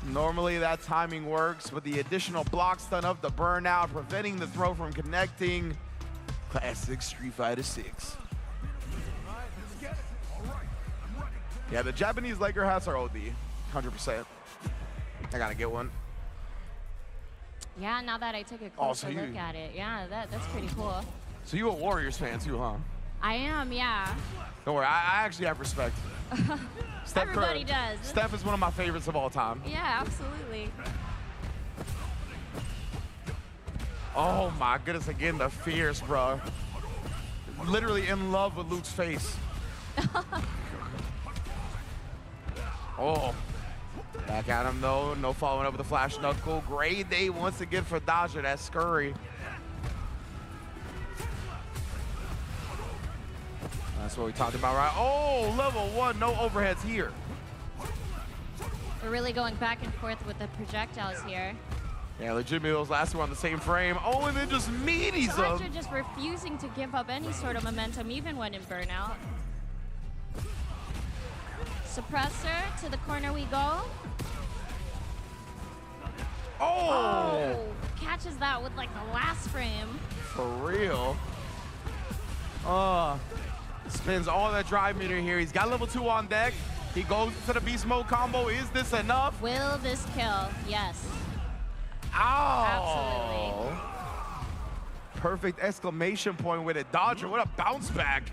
Normally that timing works, but the additional block stun of the burnout, preventing the throw from connecting. Classic Street Fighter 6. Yeah, the Japanese Laker hats are OD, 100%. I gotta get one. Yeah, now that I took a closer look at it. Yeah, that's pretty cool. So you a Warriors fan too, huh? I am, yeah. Don't worry, I actually have respect. Everybody does. Steph is one of my favorites of all time. Yeah, absolutely. Oh my goodness, again, the fierce, bro. Literally in love with Luke's face. Oh. Back at him though, no following up with the flash knuckle. Great day once again for Dodger, that scurry. That's what we talked about, right? Oh, level 1, no overheads here. We're really going back and forth with the projectiles here. Yeah, legitimately those last two on the same frame. Oh, and then just meaties them. Dodger just refusing to give up any sort of momentum, even when in burnout. Suppressor, to the corner we go. Oh! Catches that with like the last frame. For real. Spins all that drive meter here. He's got level 2 on deck. He goes to the beast mode combo. Is this enough? Will this kill? Yes. Ow! Absolutely. Perfect exclamation point with it. Dodger, what a bounce back.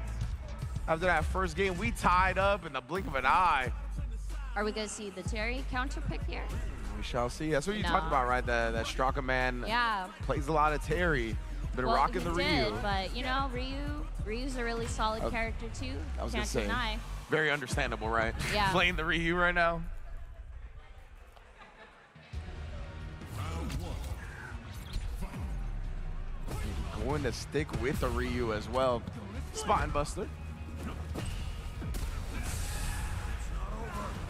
After that first game, we tied up in the blink of an eye. Are we going to see the Terry counter pick here? We shall see. That's what you talked about, right? That Strakaman plays a lot of Terry. Been rocking the Ryu. But, you know, Ryu's a really solid character, too. I was going to say, deny. very understandable, right? Yeah. Playing the Ryu right now. Going to stick with the Ryu as well. Spine buster.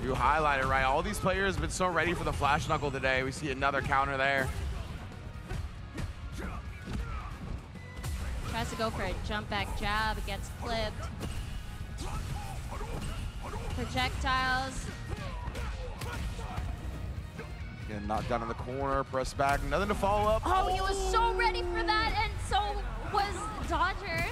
You highlighted right. All these players have been so ready for the flash knuckle today. We see another counter there. Tries to go for a jump back jab, it gets flipped. Projectiles. Getting knocked down in the corner, press back, nothing to follow up. Oh, he was so ready for that, and so was Dodger.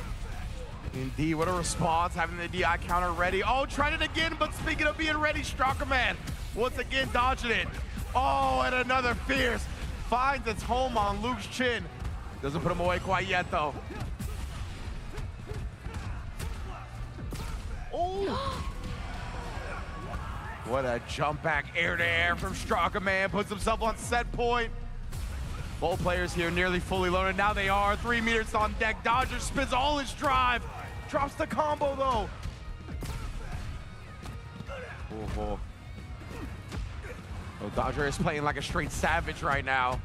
Indeed, what a response, having the DI counter ready. Oh, tried it again, but speaking of being ready, Strakaman once again dodging it. Oh, and another fierce. Finds its home on Luke's chin. Doesn't put him away quite yet, though. Oh! What a jump back air to air from Strakaman. Puts himself on set point. Both players here nearly fully loaded. Now they are. 3 meters on deck. Dodger spins all his drive. Drops the combo though. Oh, Dodger is playing like a straight savage right now.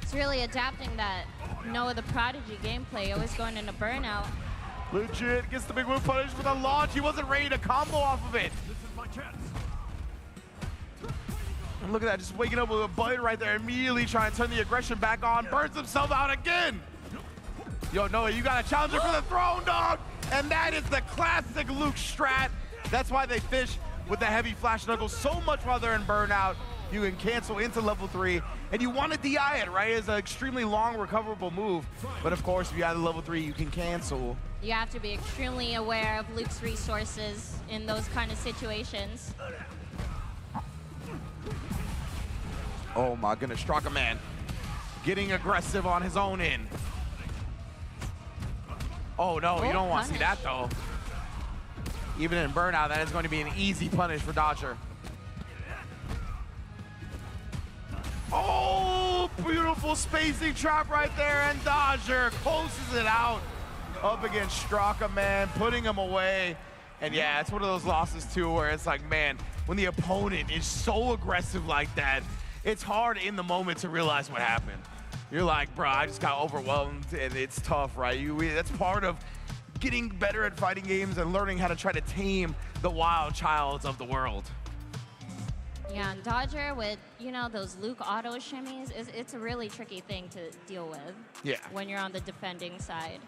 It's really adapting that Noah the Prodigy gameplay, always going into burnout. Legit gets the big move punish with a launch. He wasn't ready to combo off of it. This is my chance. And look at that, just waking up with a button right there, immediately trying to turn the aggression back on, burns himself out again. Yo, Noah, you got a challenger for the throne, dog. And that is the classic Luke strat. That's why they fish with the heavy flash knuckles so much while they're in burnout. You can cancel into level 3, and you want to DI it, right? It's an extremely long recoverable move. But of course, if you add the level 3, you can cancel. You have to be extremely aware of Luke's resources in those kind of situations. Oh my goodness, Strakaman getting aggressive on his own end. Oh no, you don't want to see that though. Even in burnout, that is going to be an easy punish for Dodger. Oh, beautiful spacing trap right there, and Dodger closes it out up against Strakaman, putting him away. And yeah, it's one of those losses too where it's like, man, when the opponent is so aggressive like that, it's hard in the moment to realize what happened. You're like, bro, I just got overwhelmed, and it's tough, right? That's part of getting better at fighting games and learning how to try to tame the wild childs of the world. Yeah, and Dodger with, you know, those Luke auto shimmies, it's a really tricky thing to deal with. Yeah. When you're on the defending side.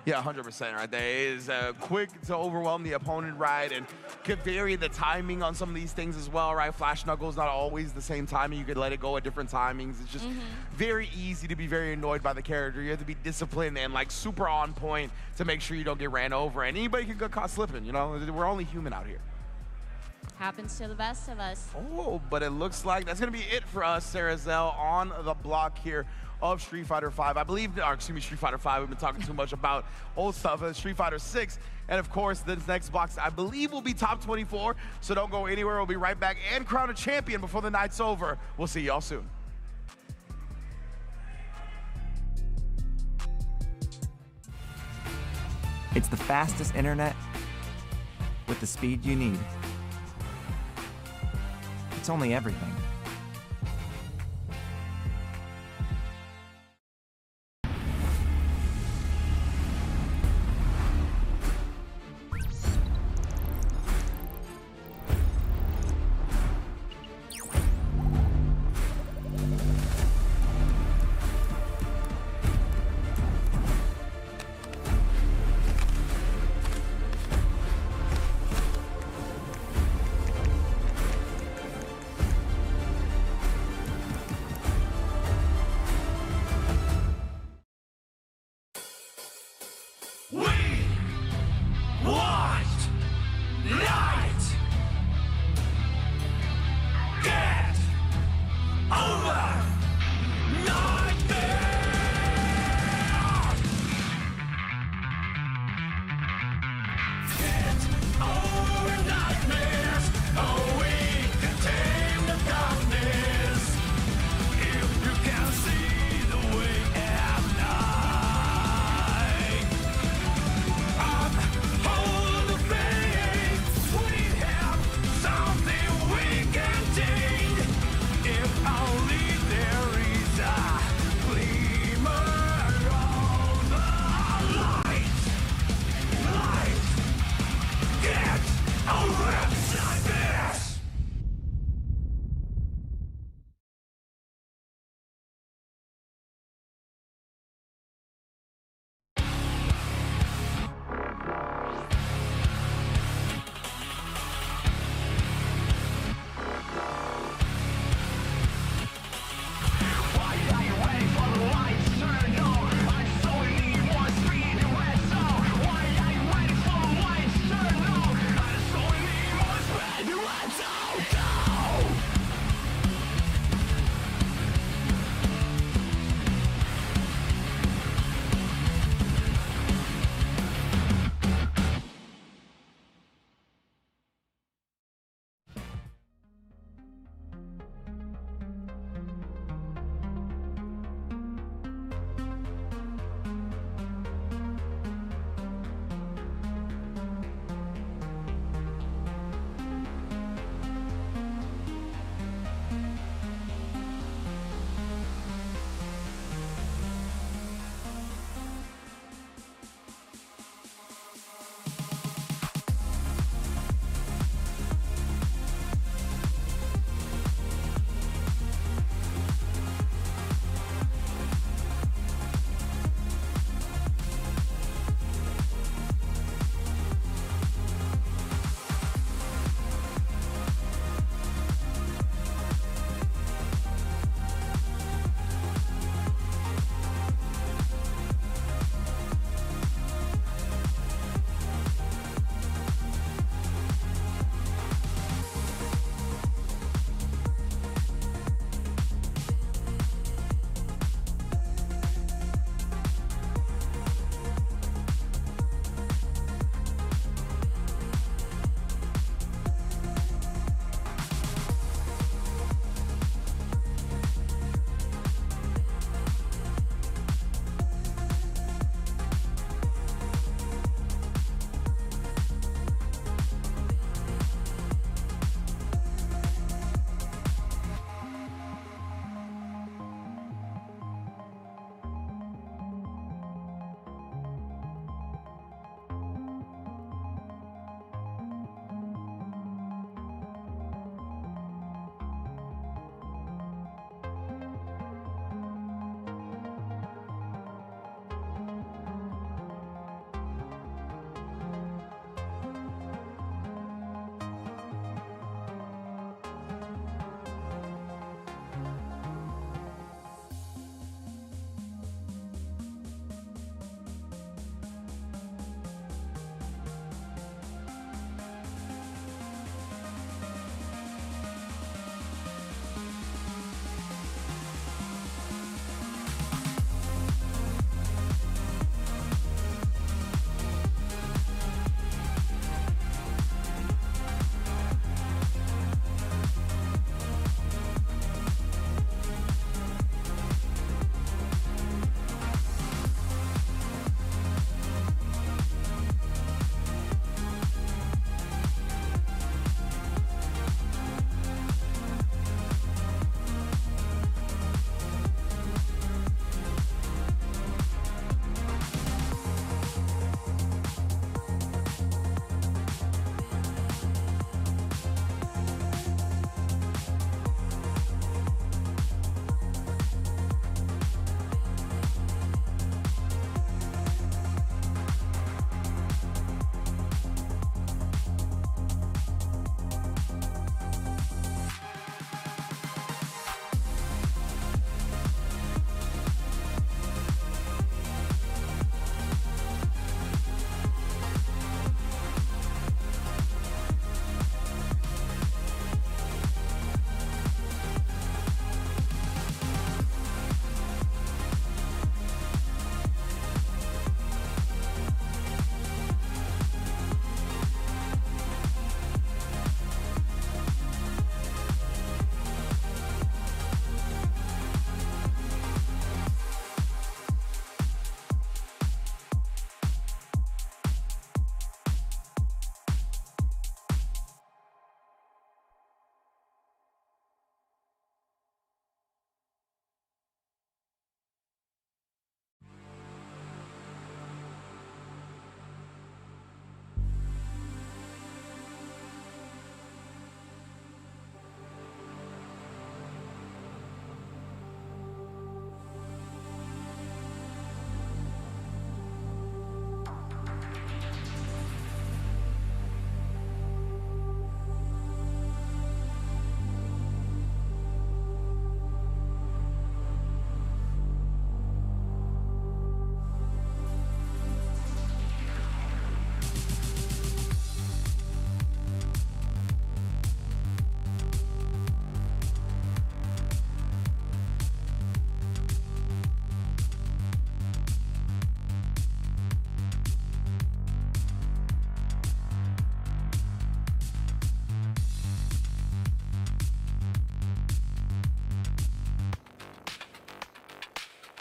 Yeah, 100% right there. It is quick to overwhelm the opponent, right? And could vary the timing on some of these things as well, right? Flash knuckles, not always the same timing. You could let it go at different timings. It's just very easy to be very annoyed by the character. You have to be disciplined and like super on point to make sure you don't get ran over. And anybody can get caught slipping, you know? We're only human out here. Happens to the best of us. Oh, but it looks like that's going to be it for us, Sarah Zell, on the block here of Street Fighter 5. I believe, or excuse me, Street Fighter 5. We've been talking too much about old stuff. Street Fighter 6. And of course, this next box, I believe, will be top 24. So don't go anywhere. We'll be right back and crown a champion before the night's over. We'll see y'all soon. It's the fastest internet with the speed you need. It's only everything.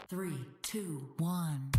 3, 2, 1.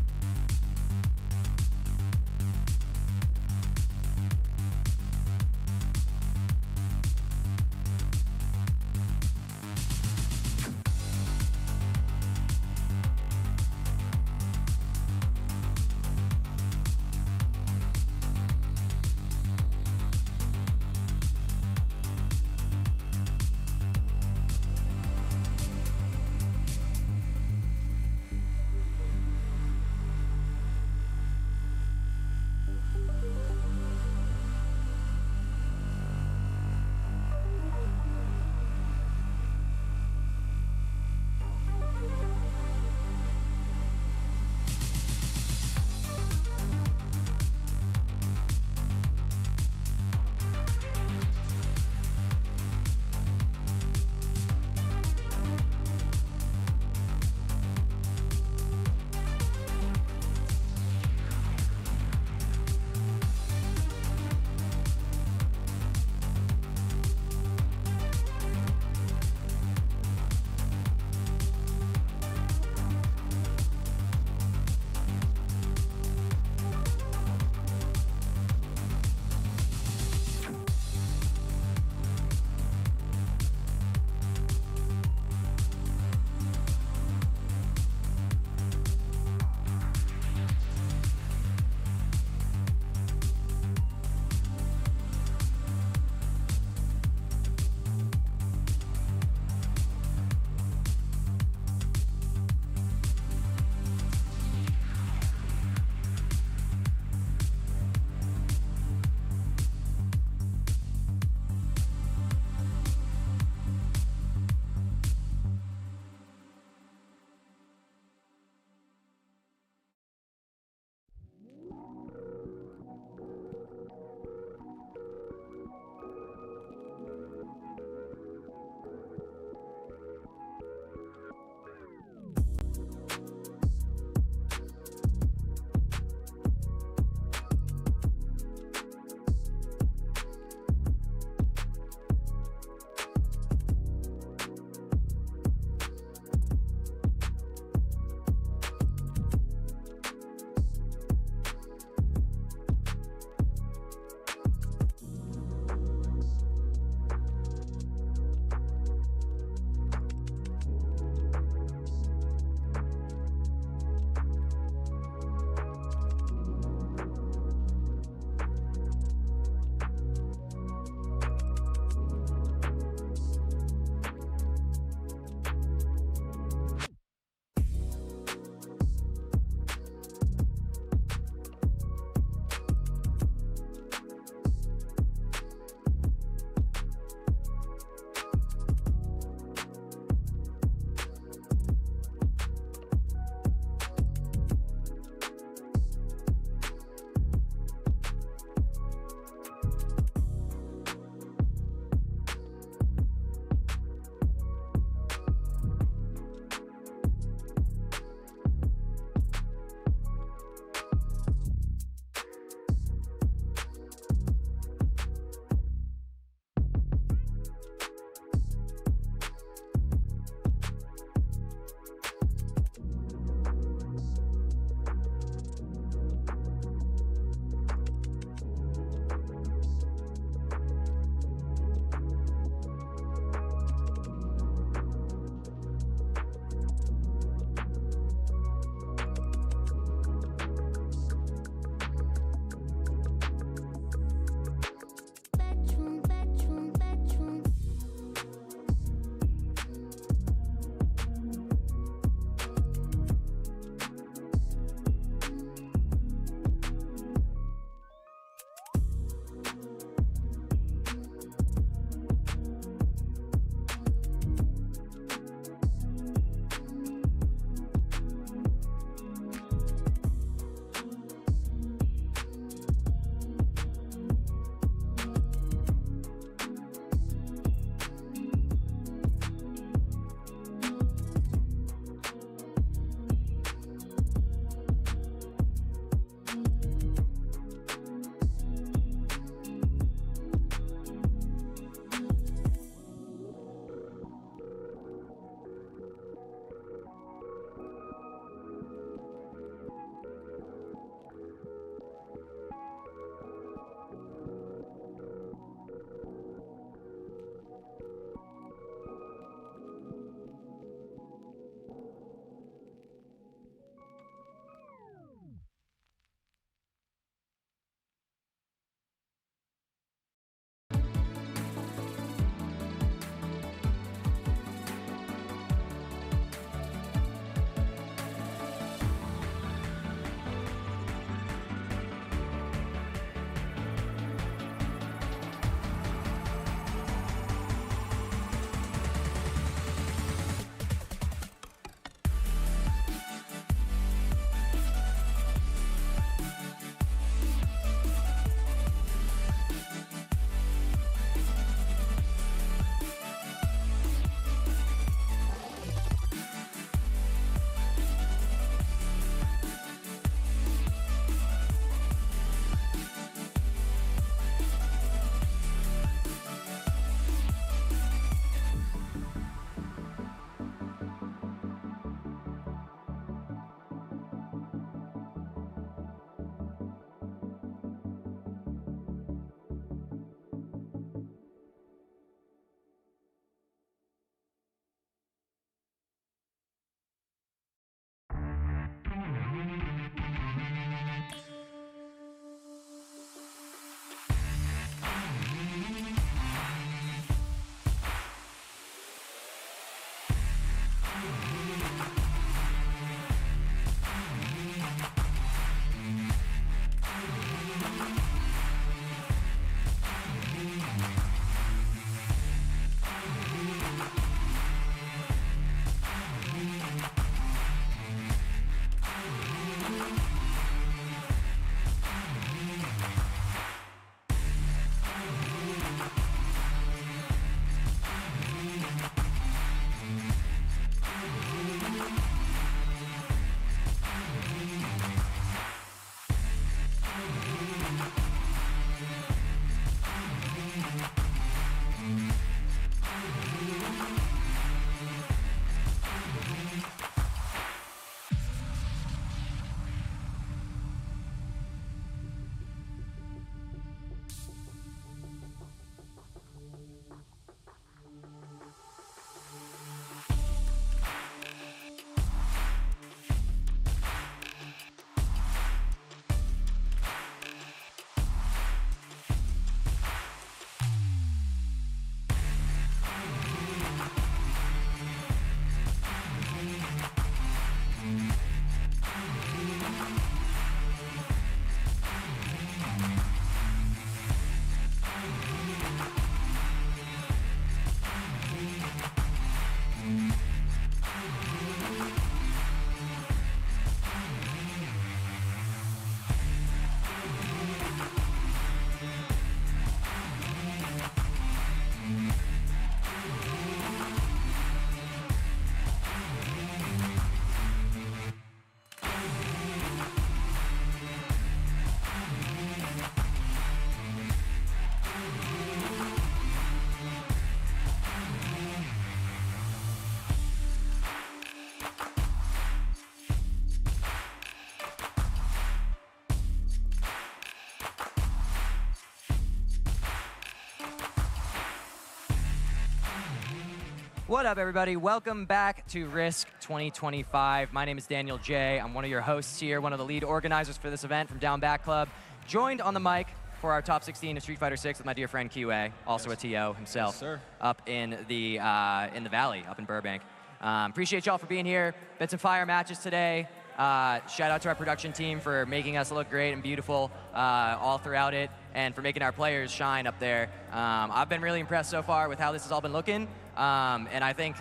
What up, everybody? Welcome back to RISC 2025. My name is Daniel J. I'm one of your hosts here, one of the lead organizers for this event from Down Back Club. Joined on the mic for our top 16 of Street Fighter 6 with my dear friend QA, also a TO himself, up in the Valley, up in Burbank. Appreciate y'all for being here. Been some fire matches today. Shout out to our production team for making us look great and beautiful all throughout it, and for making our players shine up there. I've been really impressed so far with how this has all been looking, and I think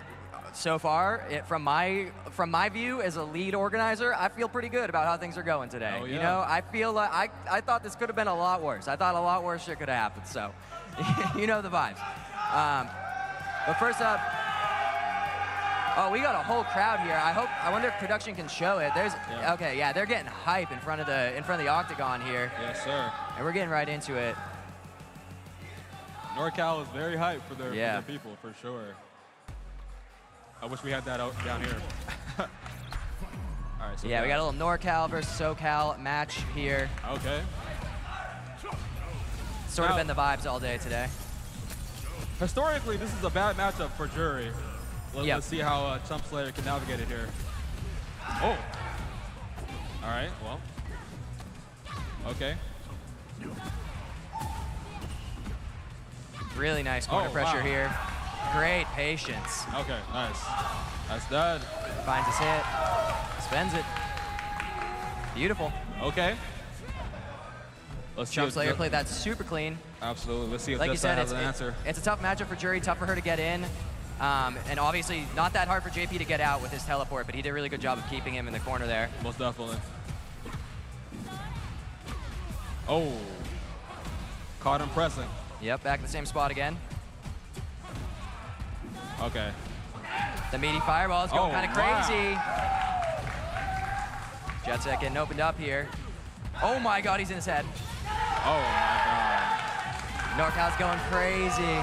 so far, from my view as a lead organizer, I feel pretty good about how things are going today. Oh, yeah. You know, I feel like I thought this could have been a lot worse. I thought a lot worse shit could have happened. So, you know the vibes. But first up. Oh, we got a whole crowd here. I wonder if production can show it. Okay, yeah, they're getting hype in front of the octagon here. Yes, sir. And we're getting right into it. NorCal is very hyped for their people, for sure. I wish we had that out down here. All right. So yeah, we got a little NorCal versus SoCal match here. Okay. Sort of been the vibes all day today. Historically, this is a bad matchup for Jury. Let's see how Chump Slayer can navigate it here. Oh. All right, well. Okay. Really nice corner pressure here. Great patience. Okay, nice. That's done. Finds his hit. Spends it. Beautiful. Okay. Let's Chump Slayer played that super clean. Absolutely. Let's see if like Jessa has an answer. It's a tough matchup for Jury, tough for her to get in. And obviously not that hard for JP to get out with his teleport, but he did a really good job of keeping him in the corner there. Most definitely. Oh. Caught him pressing. Yep, back in the same spot again. Okay. The meaty fireball is going kind of crazy. Wow. Jet Set getting opened up here. Oh my god, he's in his head. Oh my god. NorCal's going crazy.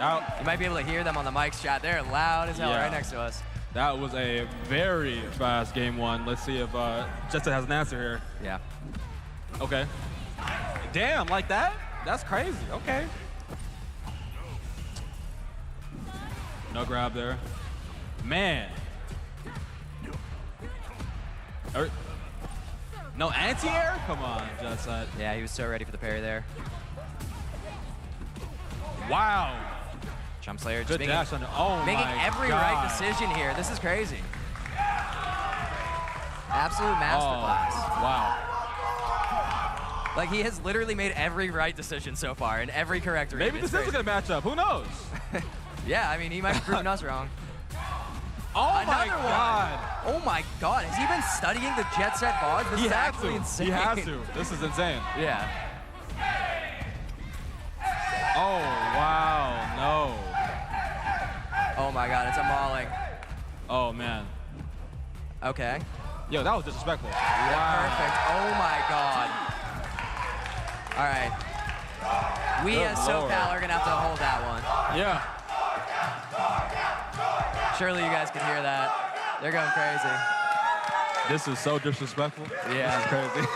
Now, you might be able to hear them on the mics, chat. They're loud as hell right next to us. That was a very fast game one. Let's see if Jessa has an answer here. Yeah. Okay. Damn, like that? That's crazy. Okay. No grab there. Man. No anti-air? Come on, Jessa. Yeah, he was so ready for the parry there. Wow. Chump Slayer just Good making, dash under. Oh making my every God. right decision here. This is crazy. Absolute masterclass. Oh, wow. Like, he has literally made every right decision so far and every correct read. Maybe this is a good matchup. Who knows? Yeah, I mean, he might have proven us wrong. Oh Another my God. one. Oh my God. Has he been studying the jet set bars? This is actually insane. He has to. This is insane. Yeah. Oh, wow. No. Oh my God, it's a mauling. Oh, man. Okay. Yo, that was disrespectful. Perfect. Oh my God. All right. We Good as Lord. SoCal are gonna have to hold that one. Yeah. Surely you guys can hear that. They're going crazy. This is so disrespectful. Yeah. This is crazy.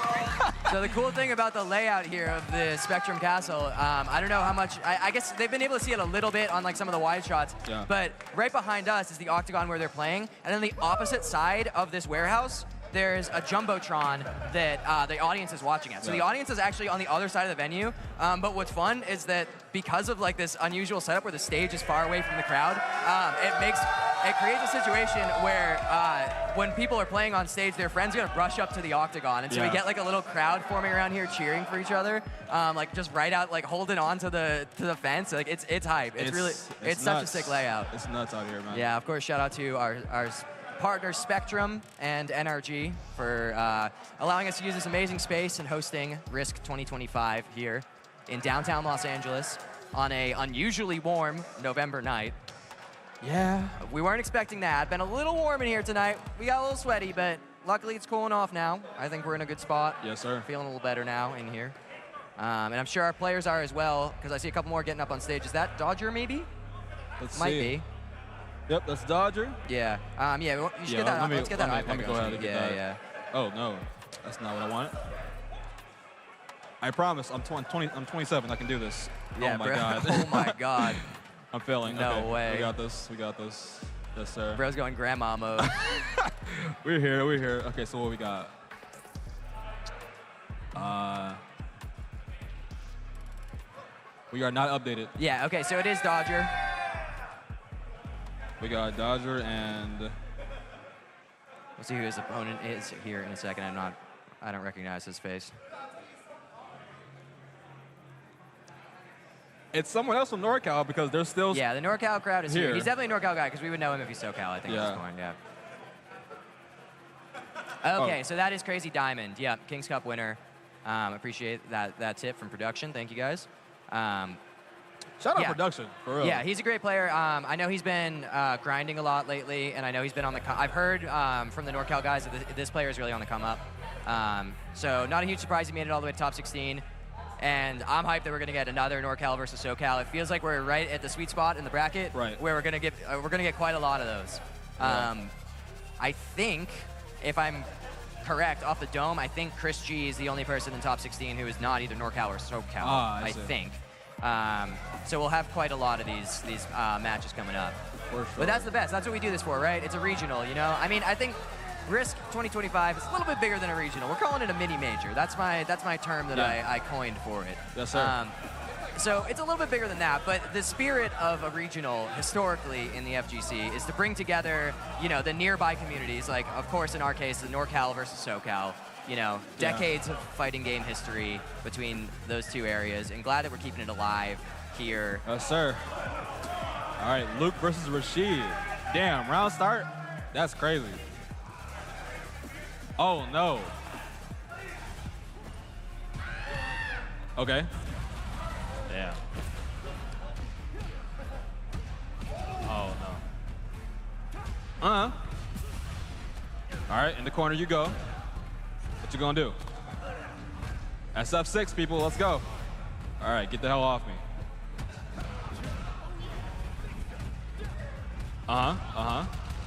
So the cool thing about the layout here of the Spectrum Castle, I don't know how much, I guess they've been able to see it a little bit on like some of the wide shots, Yeah. but right behind us is the octagon where they're playing, and then the opposite side of this warehouse, there's a Jumbotron that the audience is watching at. So the audience is actually on the other side of the venue, but what's fun is that because of like this unusual setup where the stage is far away from the crowd, it creates a situation where when people are playing on stage, their friends are gonna rush up to the octagon, and so we get like a little crowd forming around here cheering for each other, like just right out, like holding on to the fence. Like it's hype. It's such a sick layout. It's nuts out here, man. Yeah, of course, shout out to our partners Spectrum and NRG for allowing us to use this amazing space and hosting RISC 2025 here in downtown Los Angeles on a unusually warm November night. Yeah, we weren't expecting that. Been a little warm in here tonight. We got a little sweaty, but luckily it's cooling off now. I think we're in a good spot. Yes, sir. Feeling a little better now in here. And I'm sure our players are as well, because I see a couple more getting up on stage. Is that Dodger, maybe? Might be. Yep, that's Dodger. Yeah. Yeah, you should get that. Let's get that iPad. Let me go ahead and get that. Yeah. Oh, no. That's not what I wanted. I promise, I'm 27. I can do this. Yeah, oh, my bro. God. Oh, my God. I'm failing. No okay. way. We got this. We got this. Yes, sir. Bro's going grandma mode. We're here. We're here. Okay, so what we got? We are not updated. Yeah, okay, so it is Dodger. We got Dodger and... We'll see who his opponent is here in a second. I don't recognize his face. It's someone else from NorCal because they're still... Yeah, the NorCal crowd is here. here. He's definitely a NorCal guy because we would know him if he's SoCal, I think, at this point, yeah. Okay, so that is Crazy Diamond. Yeah, King's Cup winner. Appreciate that tip from production. Thank you, guys. Shout out production, for real. Yeah, he's a great player. I know he's been grinding a lot lately, and I know he's been on the I've heard from the NorCal guys that this player is really on the come up. So not a huge surprise he made it all the way to top 16. And I'm hyped that we're going to get another NorCal versus SoCal. It feels like we're right at the sweet spot in the bracket where we're going to get quite a lot of those. I think, if I'm correct, off the dome, I think Chris G is the only person in top 16 who is not either NorCal or SoCal, I think. So we'll have quite a lot of these matches coming up. For sure. But that's the best. That's what we do this for, right? It's a regional, you know? I mean, I think RISC 2025 is a little bit bigger than a regional. We're calling it a mini major. That's my term that I coined for it. Yes, sir. So it's a little bit bigger than that, but the spirit of a regional historically in the FGC is to bring together, you know, the nearby communities, like, of course, in our case, the NorCal versus SoCal, you know, decades of fighting game history between those two areas, and glad that we're keeping it alive here. Yes, sir. All right, Luke versus Rashid. Damn, round start? That's crazy. Oh, no. Okay. Damn. Oh, no. All right, in the corner you go. What you gonna do? SF6, people, let's go. All right, get the hell off me.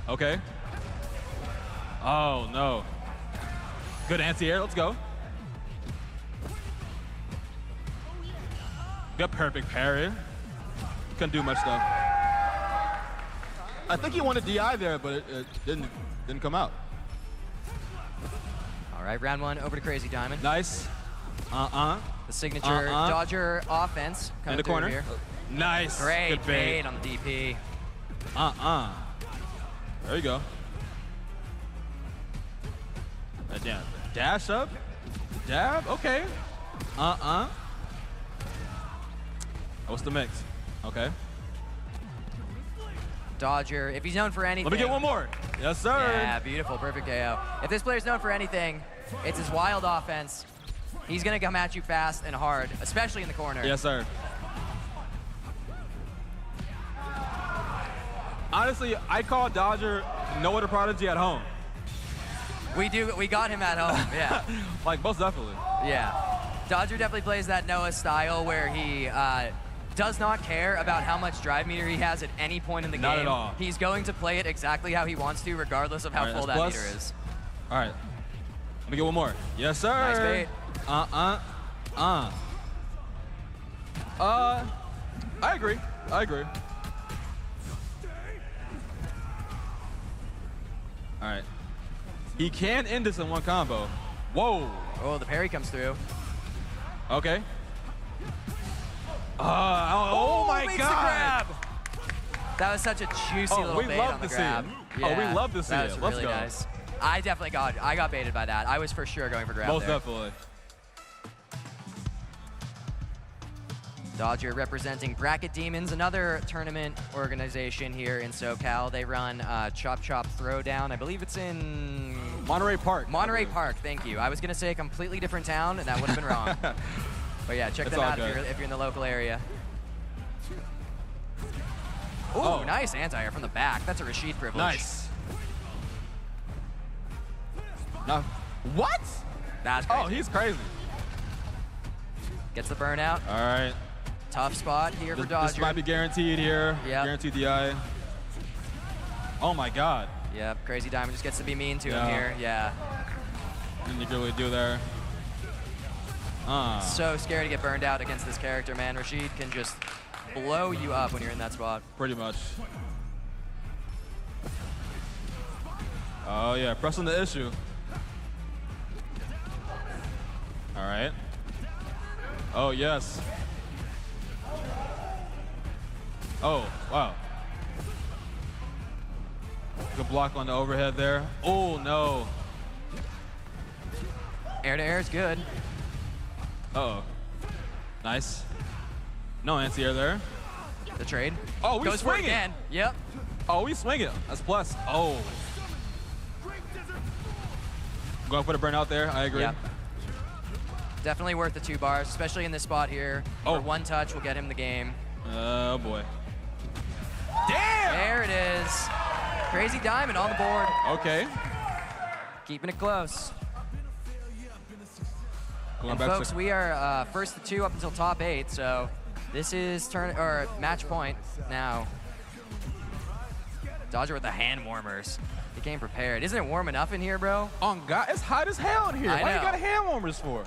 Okay. Oh, no. Good anti-air, let's go. Good perfect parry. Couldn't do much though. I think he wanted DI there, but it didn't come out. All right, round one over to Crazy Diamond. Nice. The signature Dodger offense coming in the through corner. here. Nice. Great Good bait. bait on the DP. There you go. Damn. Dash up. Jab. Okay. What's the mix? Okay. Dodger, if he's known for anything. Let me get one more. Yes, sir. Yeah, beautiful, perfect KO. If this player's known for anything, it's his wild offense. He's gonna come at you fast and hard, especially in the corner. Yes, sir. Honestly, I call Dodger no other prodigy at home. We got him at home, yeah. Like, most definitely. Yeah. Dodger definitely plays that Noah style where he does not care about how much drive meter he has at any point in the game. Not at all. He's going to play it exactly how he wants to, regardless of how full that meter is. All right. Let me get one more. Yes, sir. Nice bait. I agree. All right. He can end this in one combo. Whoa. Oh, the parry comes through. Okay. Oh my makes God. the grab. That was such a juicy little bait on the grab. Oh, we love to see that it. was Let's really go. nice. I got baited by that. I was for sure going for grab Most there. definitely. Dodger representing Bracket Demons, another tournament organization here in SoCal. They run Chop Chop Throwdown. I believe it's in Monterey Park. Monterey Park, thank you. I was gonna say a completely different town, and that would have been wrong. But yeah, check them out if you're in the local area. Ooh, nice anti-air from the back. That's a Rashid privilege. Nice. No. What? That's crazy. Oh, he's crazy. Gets the burnout. All right. Tough spot here for Dodger. This might be guaranteed here. Yep. Guaranteed DI. Oh my God. Yep, Crazy Diamond just gets to be mean to him here. Yeah. Nothing you can really do there. So scared to get burned out against this character, man. Rashid can just blow you up when you're in that spot. Pretty much. Oh yeah, pressing the issue. All right. Oh yes. Oh, wow. Good block on the overhead there. Oh no. Air to air is good. Uh-oh. Nice. No anti-air there. The trade. Oh, we goes for it swing it. again. Yep. Oh, we swing it. That's plus. Oh. Going for the burnout there. I agree. Yep. Definitely worth the 2 bars, especially in this spot here. For one touch will get him the game. Oh boy. Damn! There it is. Crazy Diamond on the board. Okay. Keeping it close. Going And back folks, to we are first to 2 up until top 8, so this is match point now. Dodger with the hand warmers. He came prepared. Isn't it warm enough in here, bro? On God, it's hot as hell in here. I Why know. you got hand warmers for?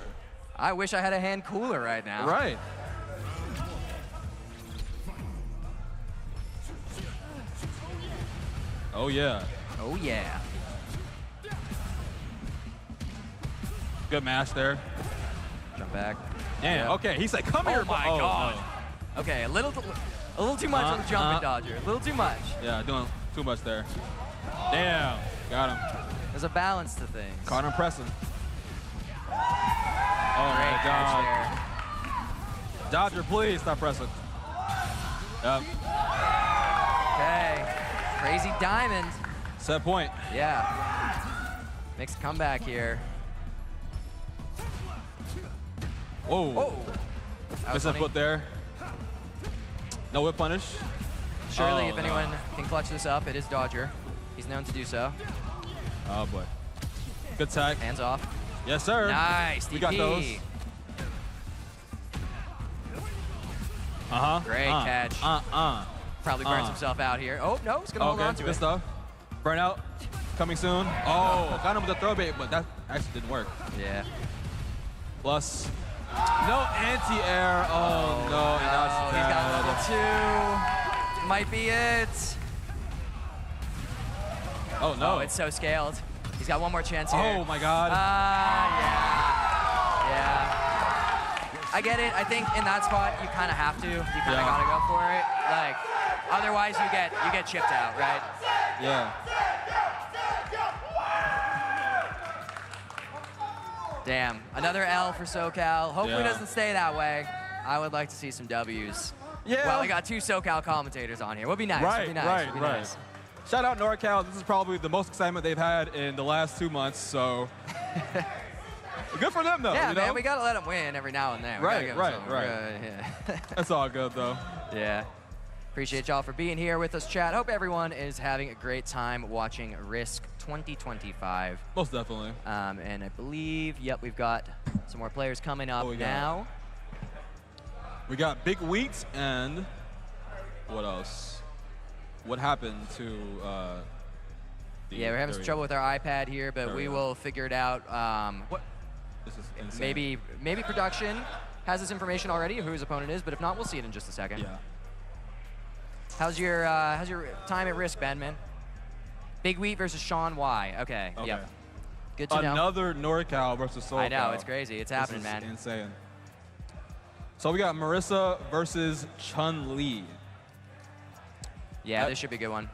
I wish I had a hand cooler right now. Right. Oh yeah. Oh yeah. Good mash there. Jump back. Damn. Yep. Okay. He said, "Come here." Oh my God. Okay, a little too much on the jumping Dodger. A little too much. Yeah, doing too much there. Damn. Got him. There's a balance to things. Caught him pressing. Oh Great my catch God. there. Dodger, please stop pressing. Yep. Okay. Crazy Diamond. Set point. Yeah. Makes a comeback here. Whoa. Oh. That was Missed funny. foot there. No whip punish. Surely, Oh, if no. anyone can clutch this up, it is Dodger. He's known to do so. Oh boy. Good tag. Hands off. Yes, sir. Nice. DP. We got those. Great catch. Probably burns himself out here. Oh, no, he's going to hold on to good it. stuff. Burnout coming soon. Oh, got him with the throw bait, but that actually didn't work. Yeah. Plus, no anti-air. Oh, no. And that's He's got bad. level 2. Might be it. Oh, no. Oh, it's so scaled. He's got one more chance here. Oh, my God. Yeah. I get it. I think in that spot you kind of have to. You kind of gotta go for it. Like, otherwise you get chipped out, right? Yeah. Damn, another L for SoCal. Hopefully it doesn't stay that way. I would like to see some W's. Yeah. Well, we got 2 SoCal commentators on here. Would be nice. Right, would be nice. right, would be right. nice. Shout out NorCal. This is probably the most excitement they've had in the last 2 months, so good for them, though. Yeah, you man, know? we got to let them win every now and then. We Right, gotta give right, them some- right. Yeah. That's all good, though. Yeah. Appreciate y'all for being here with us, chat. Hope everyone is having a great time watching RISC 2025. Most definitely. And I believe, yep, we've got some more players coming up now. We got Big Wheat and what else? What happened to yeah, we're having some trouble with our iPad here, but we will figure it out. What? This is insane. Maybe production has this information already of who his opponent is, but if not, we'll see it in just a second. Yeah. How's your time at RISC, Ben, man? Big Wheat versus Sean Y. Okay. Yep. Good to know. Another NorCal versus SoCal. I know, it's crazy. It's happening, man. Insane. So we got Marissa versus Chun-Li. Yeah, this should be a good one.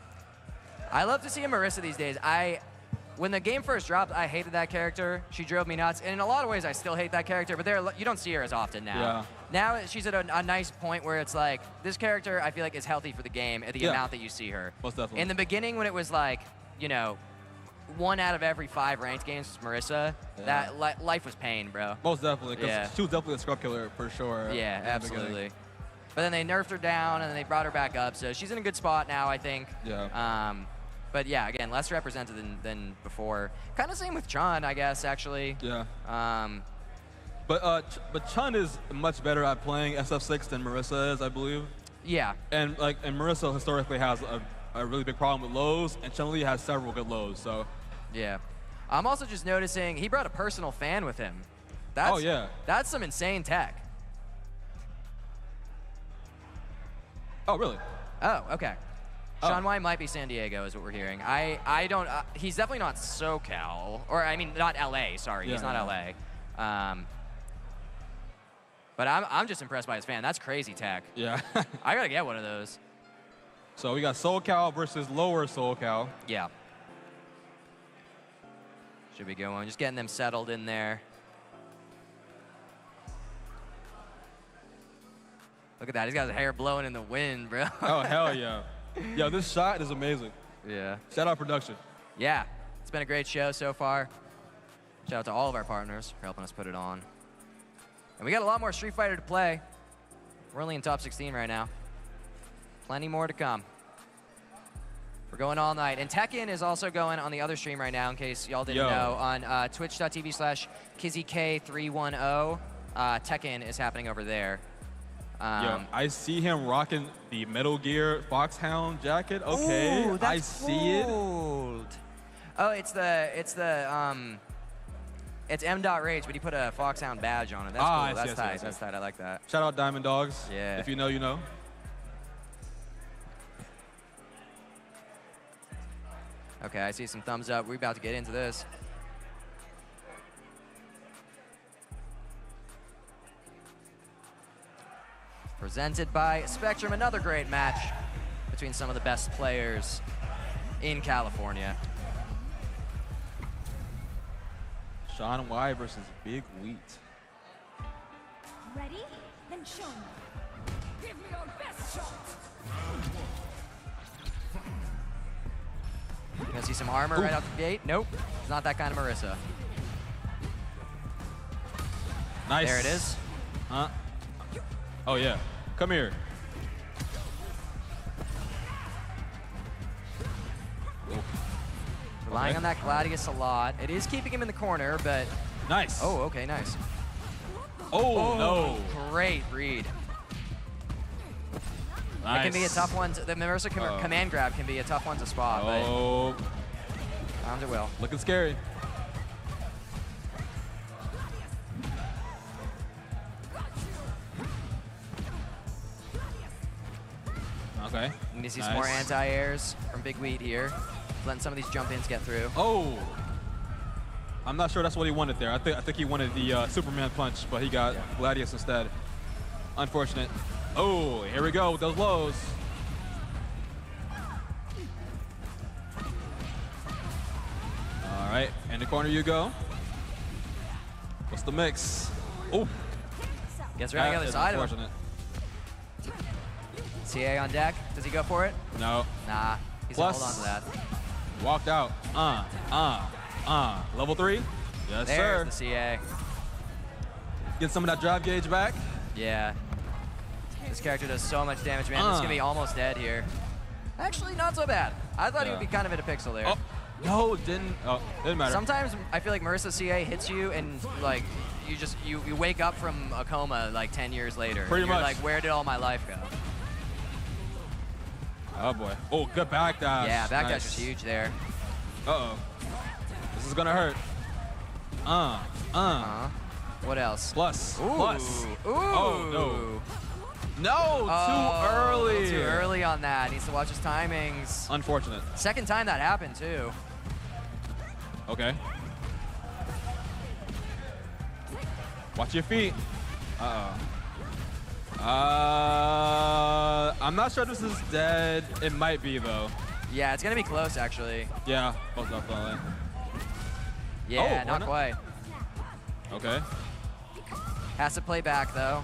I love to see a Marissa these days. When the game first dropped, I hated that character. She drove me nuts. And in a lot of ways, I still hate that character, but you don't see her as often now. Yeah. Now she's at a nice point where it's like, this character, I feel like, is healthy for the game at the amount that you see her. Most definitely. In the beginning, when it was like, 1 out of every 5 ranked games was Marissa, that life was pain, bro. Most definitely, because she was definitely a scrub killer for sure. Yeah, absolutely. But then they nerfed her down, and then they brought her back up, so she's in a good spot now, I think. Yeah. But yeah, again, less represented than before. Kind of same with Chun, I guess, actually. Yeah. But Chun is much better at playing SF6 than Marissa is, I believe. Yeah. And Marissa historically has a really big problem with lows, and Chun-Li has several good lows. So. Yeah. I'm also just noticing he brought a personal fan with him. That's some insane tech. Oh, really? Oh, okay. Sean Y might be San Diego, is what we're hearing. I don't. He's definitely not SoCal, or I mean, not LA. Sorry, he's not LA. But I'm just impressed by his fan. That's crazy tech. Yeah. I gotta get one of those. So we got SoCal versus Lower SoCal. Yeah. Should be a good one. Just getting them settled in there. Look at that. He's got his hair blowing in the wind, bro. Oh, hell yeah. Yo, this shot is amazing. Yeah. Shout out production. Yeah. It's been a great show so far. Shout out to all of our partners for helping us put it on. And we got a lot more Street Fighter to play. We're only in top 16 right now. Plenty more to come. We're going all night. And Tekken is also going on the other stream right now, in case y'all didn't know, on twitch.tv/KizzyK310. Tekken is happening over there. Yo, I see him rocking the Metal Gear Foxhound jacket. Okay, ooh, I see it. Oh, it's M.Rage, but he put a Foxhound badge on it. That's cool. That's tight. That's tight. I like that. Shout out Diamond Dogs. Yeah. If you know, you know. Okay, I see some thumbs up. We're about to get into this. Presented by Spectrum, another great match between some of the best players in California. Sean Y versus Big Wheat. Ready? Then show me. Give me your best shot. You gonna see some armor right out the gate? Nope. It's not that kind of Marissa. Nice. There it is. Huh? Oh, yeah. Come here. Relying on that Gladius a lot. It is keeping him in the corner, but... Nice. Oh, okay, nice. Oh, no. Great read. Nice. It can be a tough one. The Marissa command grab can be a tough one to spot, but sometimes it will. Looking scary. Okay. You need to see some more anti-airs from Big Wheat here. Letting some of these jump-ins get through. Oh. I'm not sure that's what he wanted there. I think he wanted the Superman punch, but he got Gladius instead. Unfortunate. Oh, here we go with those lows. All right, in the corner you go. What's the mix? Oh. Gets right on the other side of him. Unfortunate. CA on deck. Does he go for it? No. Nah. He's gonna hold on to that. Walked out. Level 3? Yes, There's sir. the CA. Get some of that drive gauge back. Yeah. This character does so much damage, man. This is gonna be almost dead here. Actually, not so bad. I thought he would be kind of in a pixel there. Oh, no, didn't matter. Sometimes I feel like Marissa CA hits you and like you wake up from a coma like 10 years later. Pretty and you're much. like, where did all my life go? Oh boy. Oh, good back dash. Yeah, back dash Nice. was huge there. Uh-oh. This is gonna hurt. What else? Plus. Ooh. Plus. Ooh. Oh, no. No, too early. Too early on that. Needs to watch his timings. Unfortunate. Second time that happened, too. Okay. Watch your feet. I'm not sure this is dead. It might be, though. Yeah, it's going to be close, actually. Yeah, most definitely. Yeah, Oh, not quite. Okay. Has to play back, though.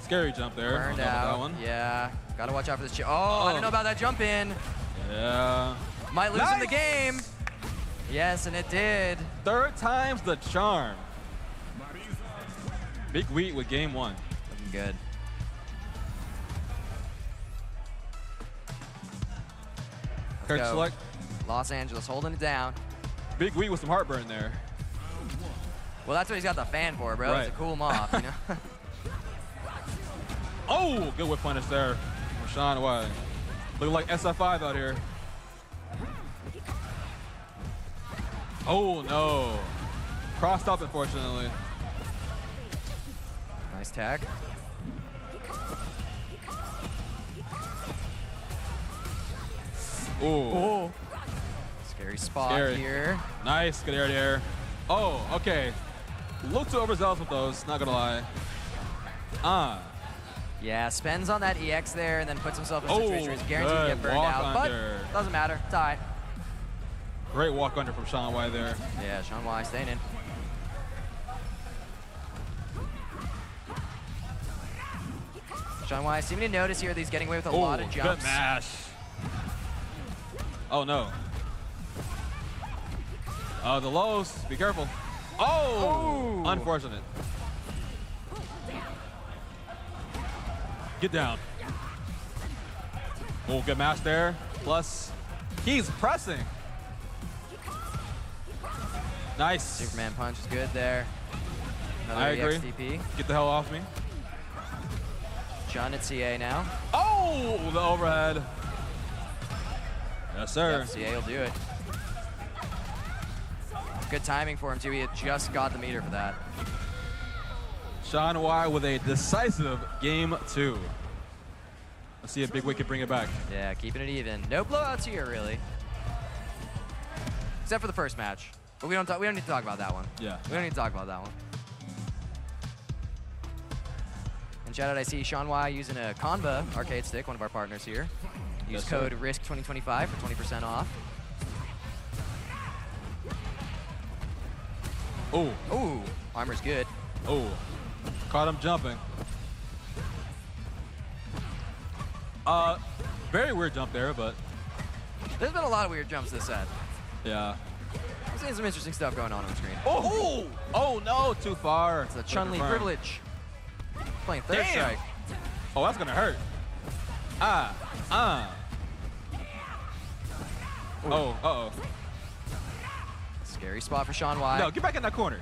Scary jump there. Burned I don't know about out. that one. Yeah. Got to watch out for this. Oh, I don't know about that jump in. Yeah. Might lose in the game. Yes, and it did. Third time's the charm. Big Wheat with game 1. Looking good. Kurt select. Los Angeles holding it down. Big Wheat with some heartburn there. Well, that's what he's got the fan for, bro. Right. To cool him off, you know? Oh, good whip punish there from Sean White. Looking like SF5 out here. Oh, no. Crossed up, unfortunately. Nice tag. Ooh. Scary spot Scary. here. Nice, good air there. Oh, okay. Look too overzealous with those, not gonna lie. Yeah, spends on that EX there and then puts himself in a situation where he's guaranteed to good get burned walk out. under. But doesn't matter. It's all right. Great walk under from Sean White there. Yeah, Sean Y staying in. Sean Y seeming to notice here that he's getting away with a lot of jumps. Good mash. Oh, no. The lows, be careful. Oh! Unfortunate. Get down. Oh, good mash there. Plus, he's pressing. Nice. Superman punch is good there. Another I agree. EXTP. Get the hell off me. John at CA now. Oh, the overhead. Yes, sir. Yep, CA will do it. Good timing for him, too. He had just got the meter for that. Sean Y with a decisive game 2. Let's see if Big Wig can bring it back. Yeah, keeping it even. No blowouts here, really. Except for the first match. But we don't need to talk about that one. Yeah. We don't need to talk about that one. And shout out, I see Sean Y using a Conva arcade stick, one of our partners here. Use Yes, code sir. RISC2025 for 20% off. Oh. Ooh, armor's good. Oh. Caught him jumping. Very weird jump there, but There's been a lot of weird jumps this set. yeah. I'm seeing some interesting stuff going on the screen. Oh! Oh no, too far. It's a Chun-Li Confirmed. privilege. Playing third Damn. strike. Oh, that's gonna hurt. Oh, uh-oh. Scary spot for Sean Y. No, get back in that corner.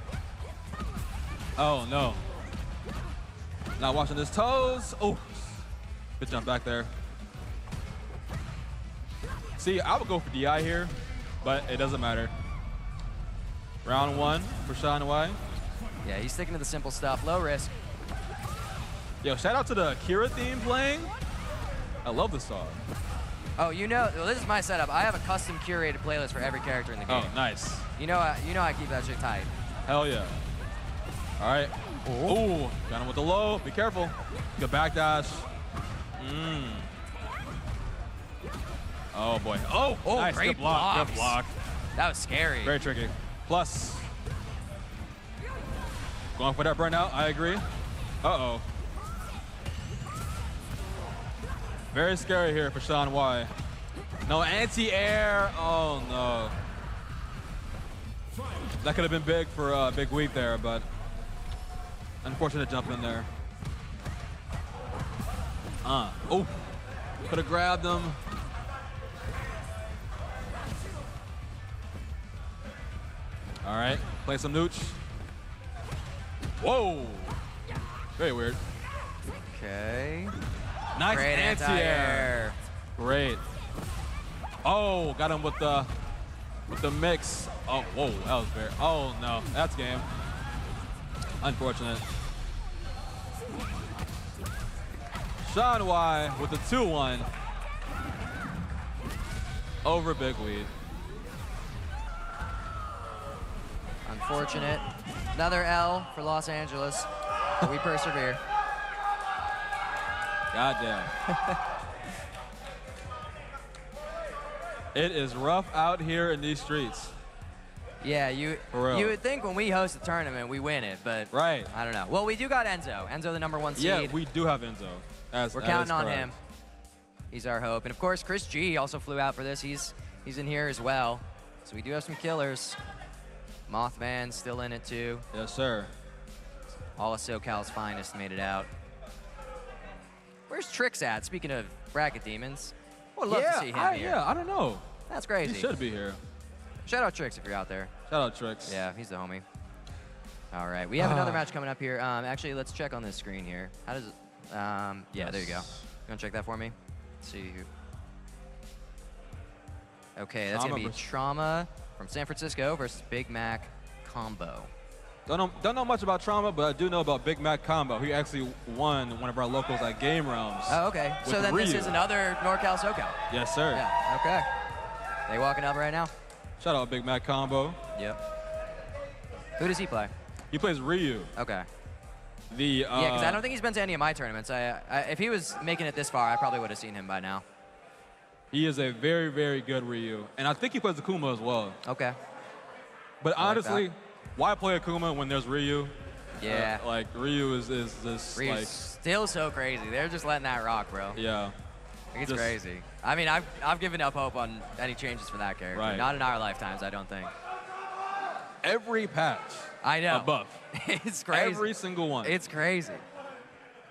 Oh, no. Not watching his toes. Oh, good jump back there. See, I would go for DI here, but it doesn't matter. Round 1 for Sean Y. Yeah, he's sticking to the simple stuff. Low risk. Yo, shout out to the Kira theme playing. I love this song. Oh, you know, well, this is my setup. I have a custom curated playlist for every character in the game. Oh, nice. You know I keep that shit tight. Hell yeah. All right. Ooh, got him with the low. Be careful. Good backdash. Oh boy. Oh, nice. Great Good block. blocks. Good block. That was scary. Very tricky. Plus. Going for that burnout. I agree. Uh-oh. Very scary here for Sean Y. No anti-air. Oh no. That could have been big for Big Weep there, but unfortunate jump in there. Oh, could have grabbed him. All right, play some nooch. Whoa, very weird. Okay. Nice Great anti-air. Great. Oh, got him with the mix. Oh, whoa, that was very. Oh no, that's game. Unfortunate. Sean Y with the 2-1 over Big Weed. Unfortunate. Another L for Los Angeles. But we persevere. Goddamn. It is rough out here in these streets. Yeah, you would think when we host a tournament, we win it, but right. I don't know. Well, we do got Enzo. Enzo, the #1 seed. Yeah, we do have Enzo. We're counting on him. He's our hope. And of course, Chris G also flew out for this. He's in here as well. So we do have some killers. Mothman still in it too. Yes, sir. All of SoCal's finest made it out. Where's Trix at? Speaking of bracket demons. Would love to see him here. Yeah, I don't know. That's crazy. He should be here. Shout out Trix if you're out there. Shout out Trix. Yeah, he's the homie. All right, we have another match coming up here. Actually, let's check on this screen here. How does it? Yeah, there you go. You want to check that for me? Let's see who. Okay, that's gonna be Trauma from San Francisco versus Big Mac Combo. Don't know much about Trauma, but I do know about Big Mac Combo. He actually won one of our locals at Game Realms. Oh, okay. So then Ryu. this is another NorCal SoCal. Yes, sir. Yeah. Okay. They walking up right now. Shout out Big Mac Combo. Yep. Who does he play? He plays Ryu. Okay. Yeah, because I don't think he's been to any of my tournaments. If he was making it this far, I probably would have seen him by now. He is a very, very good Ryu. And I think he plays Akuma as well. Okay. But honestly, why play Akuma when there's Ryu? Yeah. Like, Ryu is this, Ryu's like... still so crazy. They're just letting that rock, bro. Yeah. It's crazy. I mean, I've given up hope on any changes for that character. Right. Not in our lifetimes, I don't think. Every patch. I know. A buff. It's crazy. Every single one. It's crazy.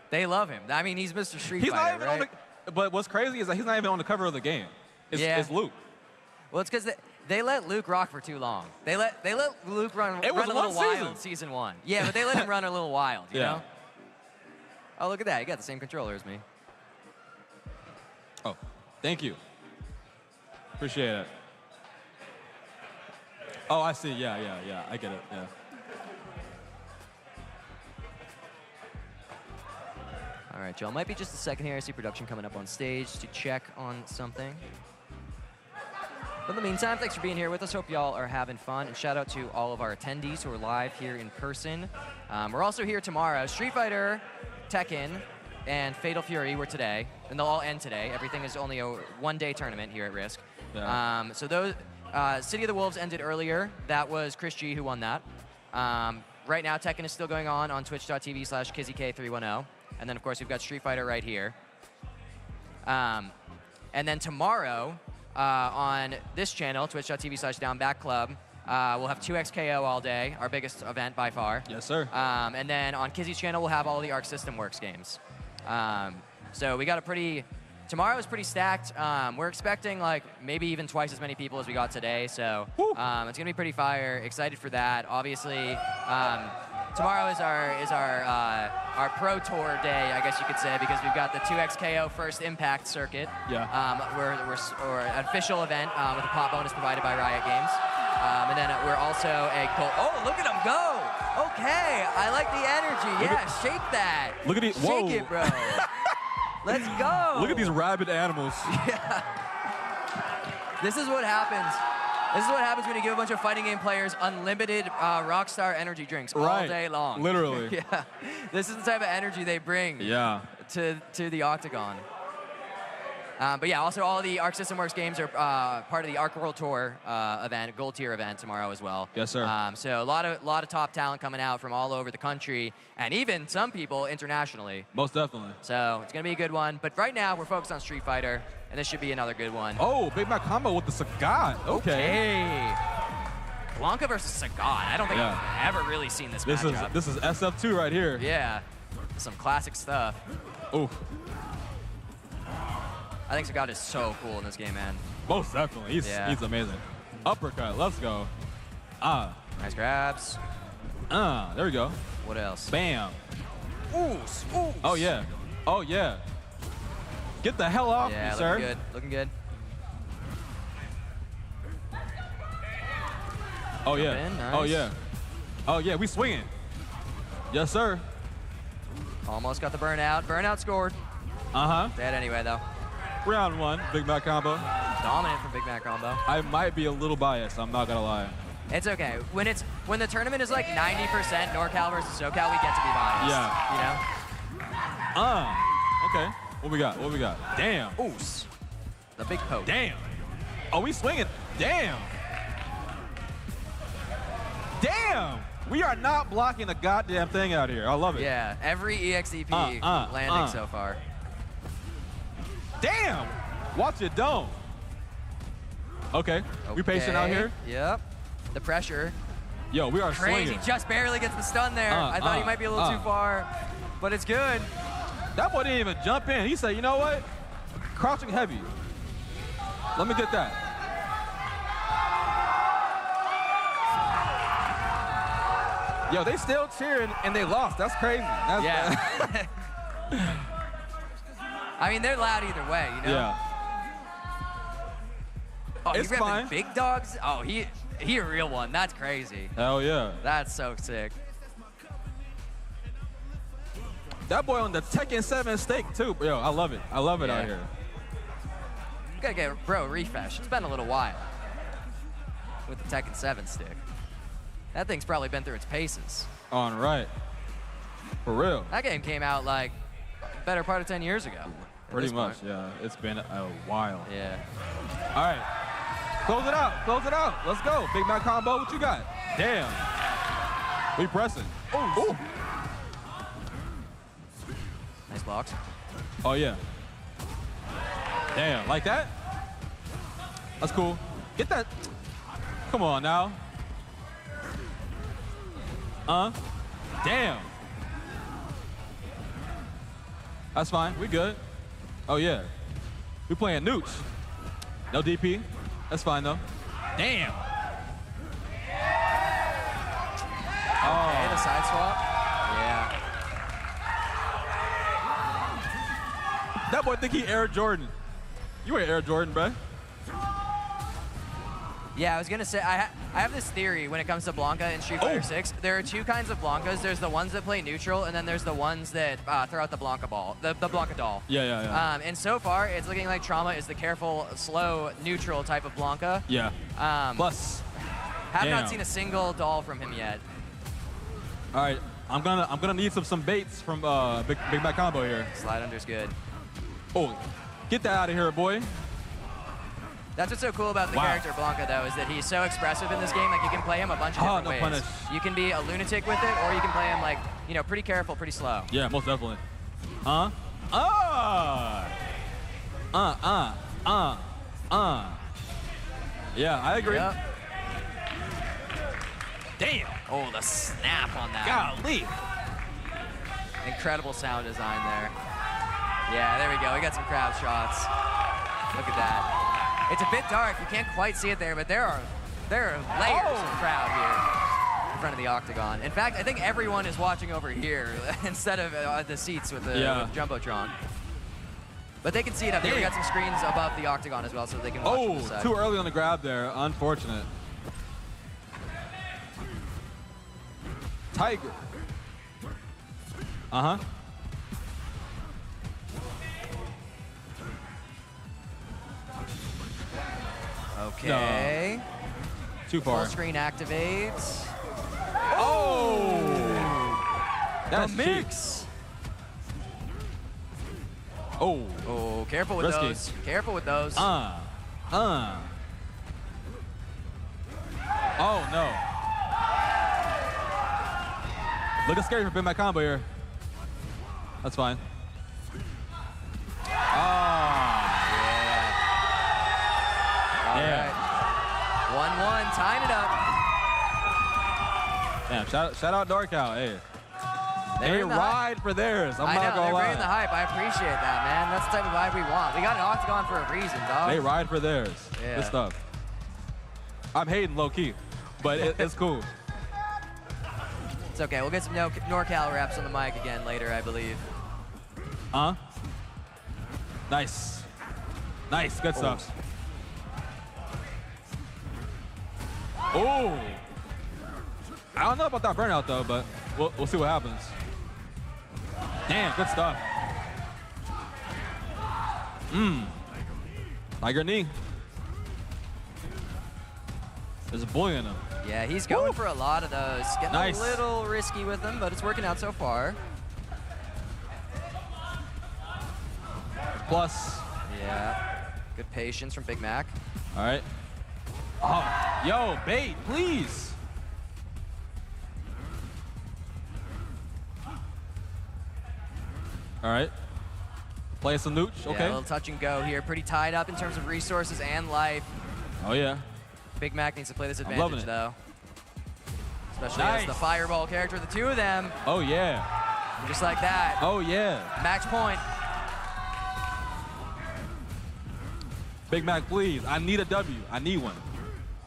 They love him. I mean, he's Mr. Street He's Fighter, not even right? on the, but what's crazy is that he's not even on the cover of the game. It's Luke. Well, it's because they let Luke rock for too long. They let Luke run a little wild in season 1. Yeah, but they let him run a little wild, you know? Oh, look at that. You got the same controller as me. Oh, thank you. Appreciate it. Oh, I see. Yeah. I get it. Yeah. All right, y'all. Might be just a second here. I see production coming up on stage to check on something. But in the meantime, thanks for being here with us. Hope y'all are having fun. And shout out to all of our attendees who are live here in person. We're also here tomorrow. Street Fighter, Tekken, and Fatal Fury were today. And they'll all end today. Everything is only a one-day tournament here at RISC. Yeah. So those City of the Wolves ended earlier. That was Chris G who won that. Right now, Tekken is still going on twitch.tv/KizzyK310. And then, of course, we've got Street Fighter right here. And then tomorrow, on this channel, twitch.tv/DownBackClub, we'll have 2XKO all day, our biggest event by far. Yes, sir. And then on Kizzy's channel, we'll have all the Arc System Works games. So we got tomorrow is pretty stacked. We're expecting like maybe even twice as many people as we got today. So it's gonna be pretty fire. Excited for that. Obviously, tomorrow is our Pro Tour day, I guess you could say, because we've got the 2XKO First Impact circuit. Yeah. We're an official event with a pop bonus provided by Riot Games. And then we're also oh, look at him go! Okay, I like the energy. Yeah, shake that. Look at it. Whoa. Shake it, bro. Let's go. Look at these rabid animals. Yeah. This is what happens. This is what happens when you give a bunch of fighting game players unlimited Rockstar energy drinks all day long. Literally. Yeah. This is the type of energy they bring to the Octagon. But yeah, also all the Arc System Works games are part of the Arc World Tour event, Gold Tier event tomorrow as well. Yes, sir. So a lot of top talent coming out from all over the country, and even some people internationally. Most definitely. So it's gonna be a good one. But right now we're focused on Street Fighter, and this should be another good one. Oh, Big Mac combo with the Sagat. Okay. Blanca versus Sagat. I don't think I've ever really seen this matchup. This is SF2 right here. Yeah, some classic stuff. Ooh. I think Sagat is so cool in this game, man. Most definitely. He's amazing. Uppercut. Let's go. Nice grabs. There we go. What else? Bam. Ooh. Oh, yeah. Oh, yeah. Get the hell off me, sir. Yeah, looking good. Oh, yeah. Nice. Oh, yeah. Oh, yeah. We swinging. Yes, sir. Almost got the burnout. Burnout scored. Dead anyway, though. Round 1, Big Mac combo. Dominant from Big Mac combo. I might be a little biased. I'm not gonna lie. It's okay. When the tournament is like 90% NorCal versus SoCal, we get to be biased. Yeah. You know? Okay. What we got? What we got? Damn. Oos. The big poke. Damn. Oh, we swinging. Damn. Damn. We are not blocking a goddamn thing out here. I love it. Yeah. Every EXEP landing so far. Damn. Watch it, don't. Okay. We patient out here. Yep. The pressure. Yo, we are crazy. swinging. Just barely gets the stun there. I thought he might be a little too far, but it's good. That boy didn't even jump in. He said, you know what? Crouching heavy. Let me get that. Yo, they still cheering and they lost. That's crazy. That's I mean, they're loud either way, you know? Yeah. Oh, it's he's fine. Big dogs? Oh, he a real one. That's crazy. Hell yeah. That's so sick. That boy on the Tekken 7 stake too. Yo, I love it. I love it out here. You gotta get, bro, refresh. It's been a little while with the Tekken 7 stick. That thing's probably been through its paces. On right. For real. That game came out like better part of 10 years ago. Pretty much, yeah. It's been a while. Yeah. All right. Close it out. Close it out. Let's go. Big Mac combo. What you got? Damn. We pressing. Ooh. Nice blocks. Oh, yeah. Damn. Like that? That's cool. Get that. Come on now. Damn. That's fine. We good. Oh, yeah. We playing Nooch. No DP. That's fine, though. Damn. Okay, the side swap. Yeah. That boy think he Air Jordan. You ain't Air Jordan, bruh. Yeah, I was gonna say, I have this theory when it comes to Blanca in Street Fighter 6. There are two kinds of Blancas. There's the ones that play neutral, and then there's the ones that throw out the Blanca ball, the Blanca doll. Yeah. And so far, it's looking like Trauma is the careful, slow, neutral type of Blanca. Yeah. Plus. Have not seen a single doll from him yet. All right, I'm gonna need some baits from Big Mac combo here. Slide under's good. Oh, get that out of here, boy. That's what's so cool about the character Blanca, though, is that he's so expressive in this game. Like, you can play him a bunch of different ways. Punish. You can be a lunatic with it, or you can play him, like, you know, pretty careful, pretty slow. Yeah, most definitely. Yeah, I agree. Yep. Damn. Oh, the snap on that. Golly. Incredible sound design there. Yeah, there we go. We got some crowd shots. Look at that. It's a bit dark. You can't quite see it there, but there are layers of crowd here in front of the Octagon. In fact, I think everyone is watching over here instead of the seats with the with Jumbotron. But they can see it up there. We got some screens above the Octagon as well, so they can watch from the side. Too early on the grab there. Unfortunate. Tiger. Okay. No. Too far. Full screen activates. Oh! That's the mix. Oh. Oh, careful with Risky. those. Careful with those. Oh, no. Looking scary for Big Mac combo here. That's fine. All right. 1-1, tying it up. Damn, shout out NorCal. Hey. They They're in the ride for theirs. I'm not gonna they're lie. bringing the hype. I appreciate that, man. That's the type of vibe we want. We got an octagon for a reason, dog. They ride for theirs. Yeah. Good stuff. I'm hating low key, but it's cool. It's okay. We'll get some NorCal raps on the mic again later, I believe. Nice. Nice. Good stuff. Oh. I don't know about that burnout though, but we'll see what happens. Damn, good stuff. Tiger knee. There's a boy in him. Yeah, he's going for a lot of those. Getting Nice. a little risky with them, but it's working out so far. Plus. Yeah. Good patience from Big Mac. All right. Oh, yo, bait, please. All right. Play some nooch. Yeah, Okay. a little touch and go here. Pretty tied up in terms of resources and life. Oh, yeah. Big Mac needs to play this I'm loving advantage, it. though. Especially Nice. as the fireball character, the two of them. Oh, yeah. Just like that. Oh, yeah. Match point. Big Mac, please. I need a W. I need one.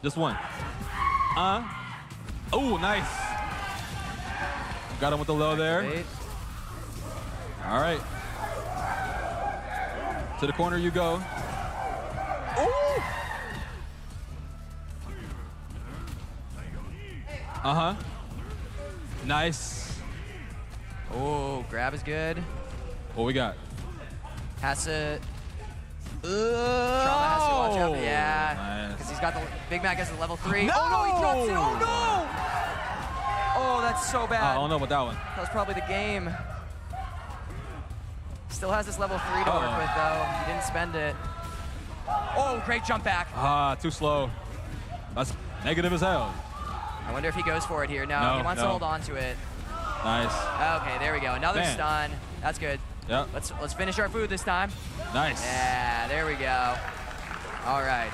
Just one. Oh, nice. Got him with the low there. Wait. All right. To the corner you go. Ooh. Nice. Oh, grab is good. What we got? Has to. Trauma has to watch out. Yeah. Nice. Because he's got the. Big Mac has the level 3. No! Oh, no, he drops it. Oh, no. Oh, that's so bad. I don't know about that one. That was probably the game. Still has this level 3 to work with, though. He didn't spend it. Oh, great jump back. Too slow. That's negative as hell. I wonder if he goes for it here. No, he wants to hold on to it. Nice. Okay, there we go. Another Man. stun. That's good. Yep. Let's finish our food this time. Nice. Yeah, there we go. All right.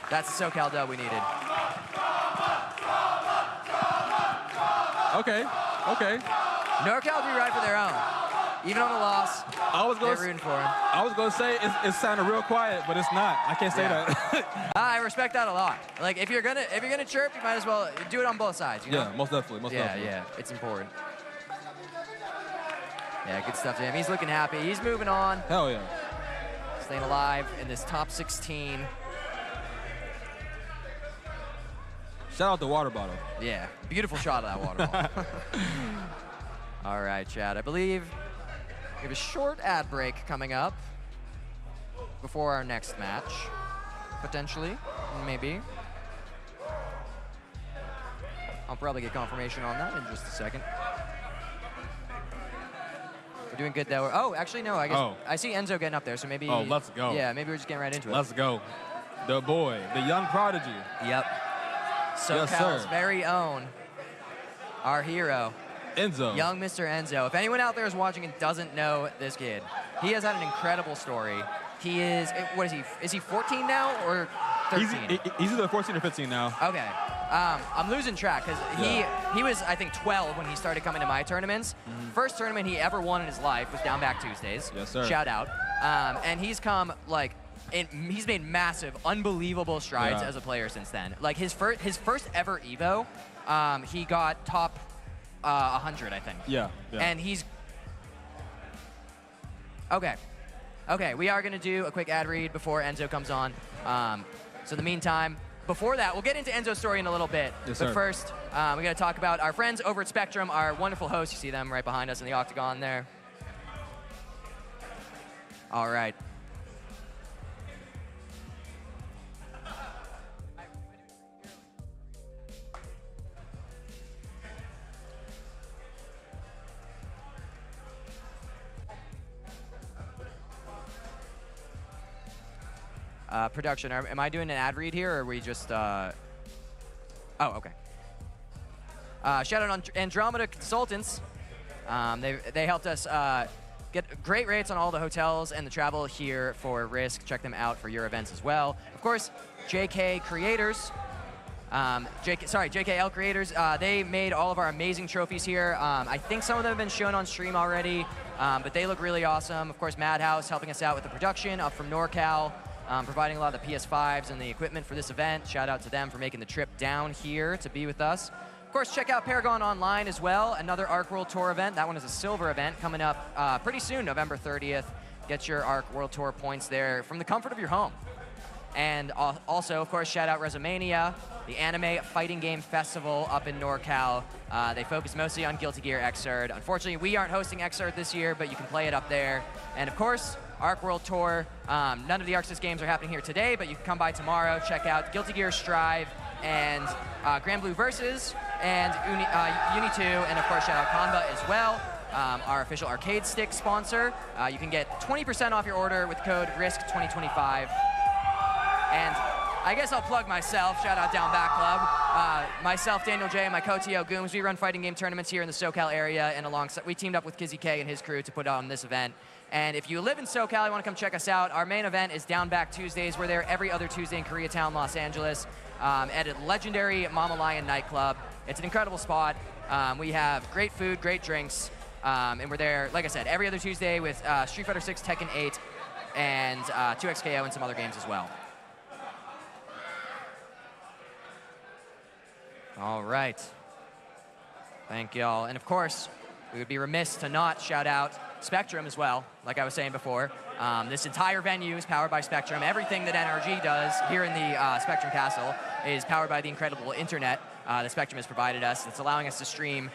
That's the SoCal dub we needed. Okay. Okay. NorCal do right for their own. Even on the loss, they're rooting for him. I was gonna say it sounded real quiet, but it's not. I can't say that. I respect that a lot. Like if you're gonna chirp, you might as well do it on both sides. You know? Yeah, most definitely. Most definitely. Yeah, it's important. Yeah, good stuff to him. He's looking happy. He's moving on. Hell yeah. Staying alive in this top 16. Shout out the water bottle. Yeah, beautiful shot of that water ball. All right, Chad. I believe we have a short ad break coming up before our next match, potentially, maybe. I'll probably get confirmation on that in just a second. We're doing good though. Oh, actually no. I guess I see Enzo getting up there, so maybe. Oh, let's go. Yeah, maybe we're just getting right into it. Let's go. The boy, the young prodigy. Yep. SoCal's very own, our hero. Enzo. Young Mr. Enzo. If anyone out there is watching and doesn't know this kid, he has had an incredible story. He is, what is he? Is he 14 now or 13? He's either 14 or 15 now. Okay. I'm losing track because he was, I think, 12 when he started coming to my tournaments. First tournament he ever won in his life was Down Back Tuesdays. Yes, sir. Shout out. And he's come, like, he's made massive, unbelievable strides as a player since then. Like, his first ever Evo, he got top 100, I think. Yeah. And he's... Okay. Okay, we are going to do a quick ad read before Enzo comes on. So in the meantime, before that, we'll get into Enzo's story in a little bit. Yes, but sir. first, we're going to talk about our friends over at Spectrum, our wonderful hosts. You see them right behind us in the octagon there. All right. Production, am I doing an ad read here, or are we just... Oh, okay. Shout out on Andromeda Consultants. They helped us get great rates on all the hotels and the travel here for RISC. Check them out for your events as well. Of course, JK Creators. JKL Creators. They made all of our amazing trophies here. I think some of them have been shown on stream already, but they look really awesome. Of course, Madhouse helping us out with the production up from NorCal. Providing a lot of the PS5s and the equipment for this event. Shout out to them for making the trip down here to be with us. Of course, check out Paragon Online as well, another Arc World Tour event. That one is a silver event coming up pretty soon, November 30th. Get your Arc World Tour points there from the comfort of your home. And also, of course, shout out WrestleMania, the anime fighting game festival up in NorCal. They focus mostly on Guilty Gear Xrd. Unfortunately, we aren't hosting Xrd this year, but you can play it up there. And of course, Arc World Tour. None of the ArcSys games are happening here today, but you can come by tomorrow. Check out Guilty Gear Strive and Grand Blue Versus and Uni 2, and of course, shout out Kanba as well, our official arcade stick sponsor. You can get 20% off your order with code RISC2025. And I guess I'll plug myself. Shout out Down Back Club. Myself, Daniel J, and my co-TO Gooms, we run fighting game tournaments here in the SoCal area, and alongside, we teamed up with Kizzy K and his crew to put on this event. And if you live in SoCal, you want to come check us out, our main event is Down Back Tuesdays. We're there every other Tuesday in Koreatown, Los Angeles, at a legendary Mama Lion nightclub. It's an incredible spot. We have great food, great drinks, and we're there, like I said, every other Tuesday with Street Fighter 6, Tekken 8, and 2XKO and some other games as well. All right. Thank y'all. And of course, we would be remiss to not shout out Spectrum as well, like I was saying before. This entire venue is powered by Spectrum. Everything that NRG does here in the Spectrum Castle is powered by the incredible internet that Spectrum has provided us. It's allowing us to stream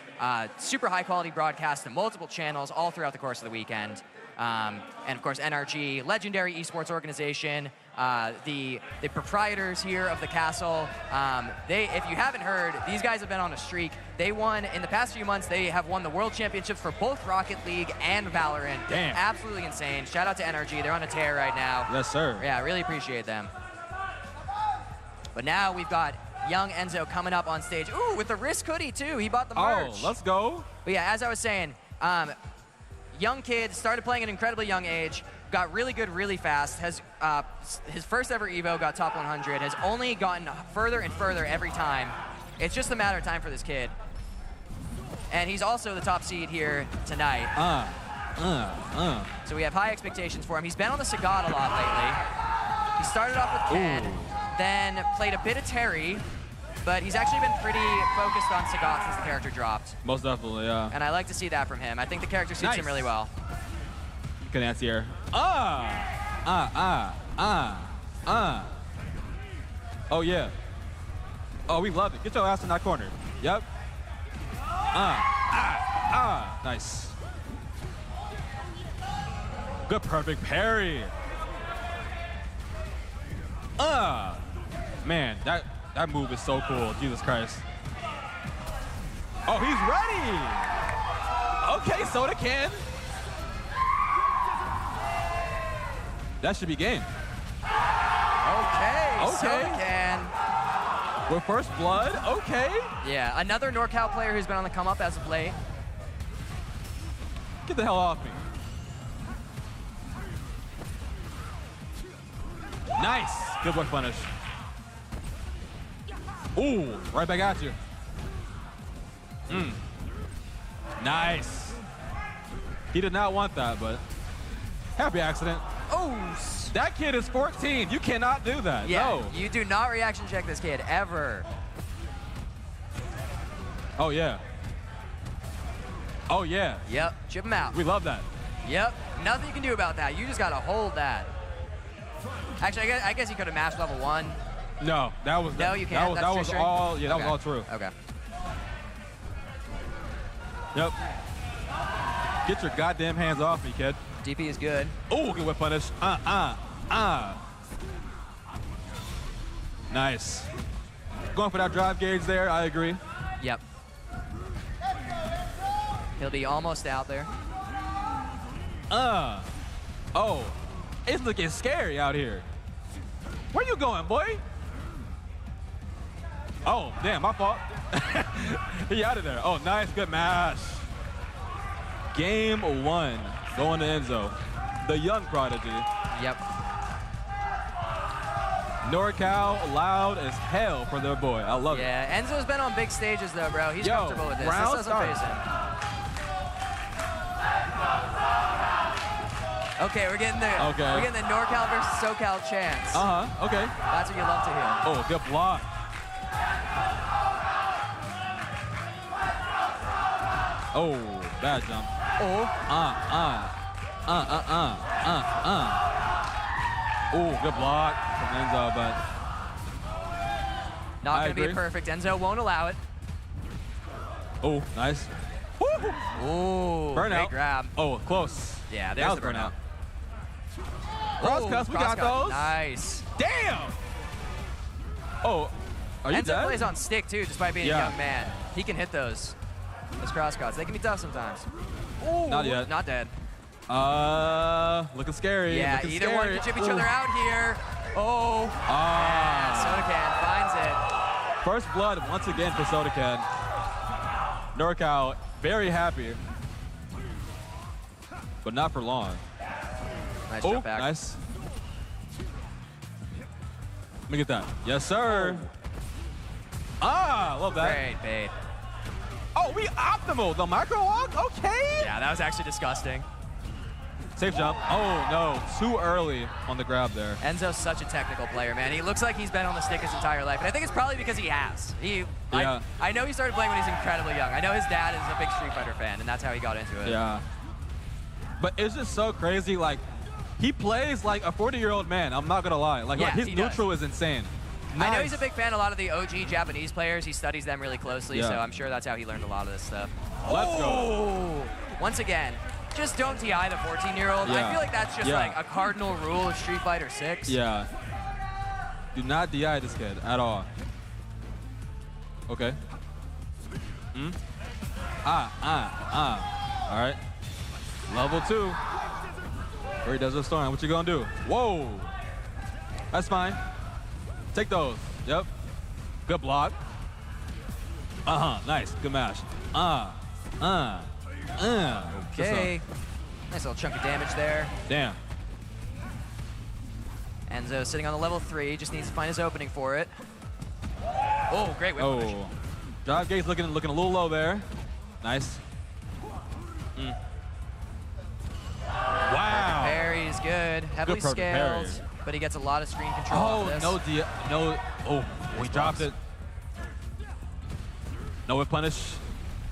super high quality broadcasts to multiple channels all throughout the course of the weekend. And of course, NRG, legendary esports organization, the proprietors here of the castle. If you haven't heard, these guys have been on a streak. They won, in the past few months, they have won the World Championships for both Rocket League and Valorant. Damn. Absolutely insane. Shout out to NRG. They're on a tear right now. Yes, sir. Yeah, really appreciate them. But now we've got young Enzo coming up on stage. Ooh, with the RISC hoodie, too. He bought the merch. Oh, let's go. But yeah, as I was saying, young kid, started playing at an incredibly young age, got really good really fast, has his first ever Evo, got top 100, has only gotten further and further every time. It's just a matter of time for this kid. And he's also the top seed here tonight. So we have high expectations for him. He's been on the Sagat a lot lately. He started off with Ken, then played a bit of Terry, but he's actually been pretty focused on Sagat since the character dropped. Most definitely, yeah. And I like to see that from him. I think the character suits him really well. Good answer here. Oh, yeah. Oh, we love it. Get your ass in that corner. Yep. Nice. Good, perfect parry. Man, that move is so cool. Jesus Christ. Oh, he's ready. Okay, Soda Can. That should be game. Okay. Soda Can. With first blood, okay. Yeah, another NorCal player who's been on the come up as of late. Get the hell off me. Nice. Good boy punish. Ooh, right back at you. Nice. He did not want that, but happy accident. Oh, that kid is 14. You cannot do that. Yeah, no. You do not reaction check this kid, ever. Oh, yeah. Oh, yeah. Yep, chip him out. We love that. Yep, nothing you can do about that. You just got to hold that. Actually, I guess you could have mashed level 1. No, that was no, you can't. That was all. Yeah, that was all true. Okay. Yep. Get your goddamn hands off me, kid. DP is good. Oh, good whip punish. Nice. Going for that drive gauge there. I agree. Yep. He'll be almost out there. Oh, it's looking scary out here. Where you going, boy? Oh, damn, my fault. He out of there. Oh, nice, good mash. Game 1, going to Enzo. The young prodigy. Yep. NorCal loud as hell for their boy. I love it. Yeah, Enzo's been on big stages though, bro. He's comfortable with this. This doesn't phase him. Okay, we're getting the NorCal versus SoCal chance. Okay. That's what you love to hear. Oh, good block. Oh, bad jump. Oh. Oh, good block from Enzo, but not going to be perfect. Enzo won't allow it. Oh, nice. Ooh, burnout. Great grab. Oh, close. Yeah, there's the burnout. Cross-cuts, we got those. Nice. Damn. Oh, are you Enzo dead? plays on stick too, despite being a young man. He can hit those cross-cuts. They can be tough sometimes. Ooh, not yet. Not dead. Looking scary. Yeah, looking either scary. one can chip each other out here. Oh. Yeah, SodaCan finds it. First blood once again for SodaCan. NorCal very happy, but not for long. Nice jump back. Nice. Let me get that. Yes, sir. Love that. Great bait. Oh, we optimal. The micro walk? Okay. Yeah, that was actually disgusting. Safe jump. Oh, no. Too early on the grab there. Enzo's such a technical player, man. He looks like he's been on the stick his entire life. And I think it's probably because he has. I know he started playing when he's incredibly young. I know his dad is a big Street Fighter fan, and that's how he got into it. Yeah. But it's just so crazy. Like, he plays like a 40-year-old man. I'm not going to lie. Like his neutral is insane. Nice. I know he's a big fan of a lot of the OG Japanese players. He studies them really closely, so I'm sure that's how he learned a lot of this stuff. Let's go. Once again, just don't DI the 14-year-old. I feel like that's just like a cardinal rule of Street Fighter 6. Yeah. Do not DI this kid at all. Okay. All right. Level 2. Great Desert Storm. What you gonna do? Whoa. That's fine. Take those. Yep. Good block. Nice. Good mash. Okay. Nice little chunk of damage there. Damn. Enzo sitting on the level 3. Just needs to find his opening for it. Oh, great whip punish. Drive gate's looking a little low there. Nice. Wow. Parry is good. Heavily scaled, but he gets a lot of screen control. Oh, no. Oh, he dropped it. No whip punish.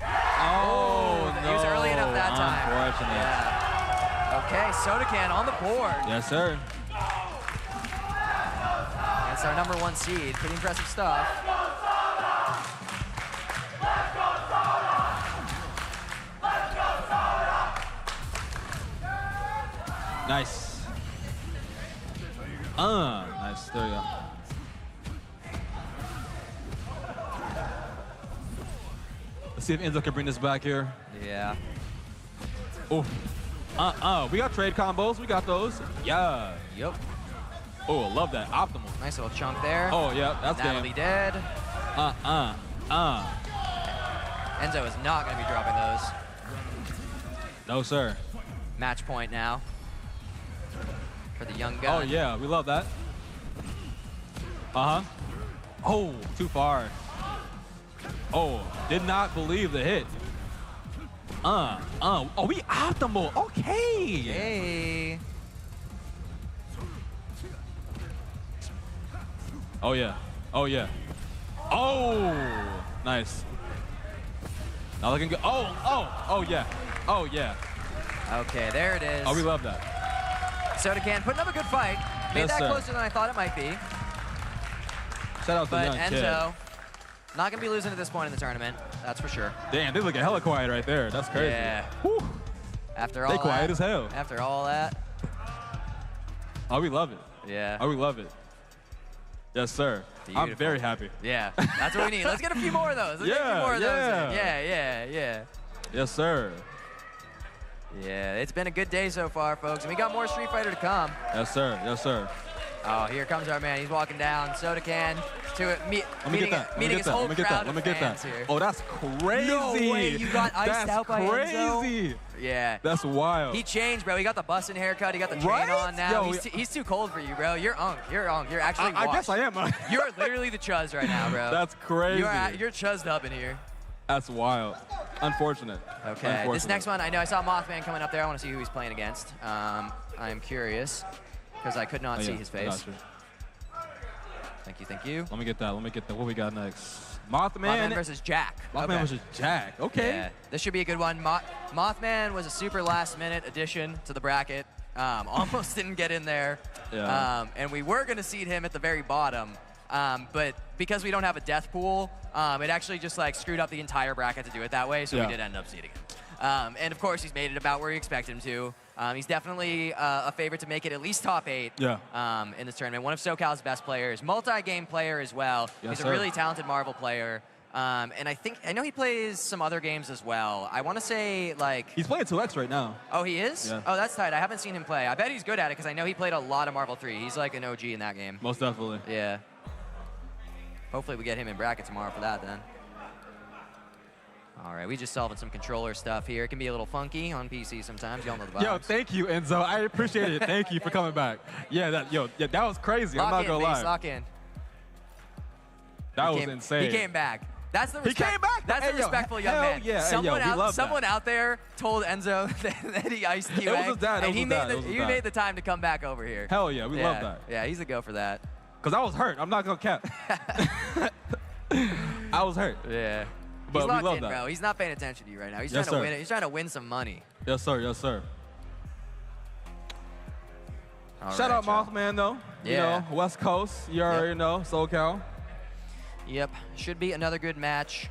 Oh, no. He was early enough that time. Unfortunate. Yeah. Okay, SodaCan on the board. Yes, sir. That's our #1 seed. Pretty impressive stuff. Nice. Nice. There you go. Let's see if Enzo can bring this back here. Yeah. Oh. We got trade combos. We got those. Yeah. Yep. Oh, love that. Optimal. Nice little chunk there. Oh, yeah. That's game. Natalie dead. Enzo is not going to be dropping those. No, sir. Match point now for the young gun. Oh, yeah. We love that. Oh, too far. Oh, did not believe the hit. Oh, we optimal. Okay. Hey. Oh, yeah. Oh, yeah. Oh, nice. Now looking good. Oh, yeah. Oh, yeah. Okay, there it is. Oh, we love that. SodaCan putting up a good fight. Made that closer than I thought it might be. Shout out to but young Enzo, kid. not going to be losing at this point in the tournament. That's for sure. Damn, they look hella quiet right there. That's crazy. Yeah. Whew. After all they quiet that, as hell. After all that. Oh, we love it. Yeah. Oh, we love it. Yes, sir. Beautiful. I'm very happy. Yeah, that's what we need. Let's get a few more of those. Let's get a few more of those in. Yeah. Yes, sir. Yeah, it's been a good day so far, folks, and we got more Street Fighter to come. Yes, sir. Yes, sir. Oh, here comes our man. He's walking down. Soda can to it. Meeting his whole Let me get that. Here. Oh, that's crazy. No way you got iced out by Enzo. That's crazy. Yeah. That's wild. He changed, bro. He got the bustin' haircut. He got the train on now. Yo, he's too cold for you, bro. You're unk. You're actually washed. I guess I am. You're literally the chuzz right now, bro. That's crazy. You're chuzzed up in here. That's wild. Unfortunate. Okay. Unfortunate. This next one, I know I saw Mothman coming up there. I want to see who he's playing against. I'm curious because I could not see his face. Gotcha. Thank you. Let me get that. What we got next? Mothman versus Jack. Mothman versus Jack. Okay. Yeah, this should be a good one. Mothman was a super last-minute addition to the bracket. Almost didn't get in there. Yeah. And we were going to seed him at the very bottom. But because we don't have a death pool, it actually just like screwed up the entire bracket to do it that way. So we did end up seeding him. And of course, he's made it about where you expect him to. He's definitely a favorite to make it at least top 8 in this tournament. One of SoCal's best players, multi-game player as well. Yes, he's a really talented Marvel player. And I know he plays some other games as well. I want to say like... He's playing 2X right now. Oh, he is? Yeah. Oh, that's tight. I haven't seen him play. I bet he's good at it because I know he played a lot of Marvel 3. He's like an OG in that game. Most definitely. Yeah. Hopefully we get him in bracket tomorrow for that then. All right, we just solving some controller stuff here. It can be a little funky on PC sometimes. Y'all know the vibes. Yo, thank you, Enzo. I appreciate it. Thank you for coming back. Yeah, that was crazy. I'm not gonna lie. Lock in. That was insane. He came back. That's the respect. He came back. That's the respectful young man. Yeah, someone out there told Enzo that he iced QA. It was his dad. And he made the time to come back over here. Hell yeah, we love that. Yeah, he's a go for that. Cause I was hurt. I'm not gonna cap. I was hurt. Yeah. But he's we locked love in, that. bro. He's not paying attention to you right now. He's Yes, trying to sir. win it. He's trying to win some money. Yes, sir. Yes, sir. All Shout right, out y'all. Mothman though. Yeah. You know, West Coast. You already know, SoCal. Yep. Should be another good match.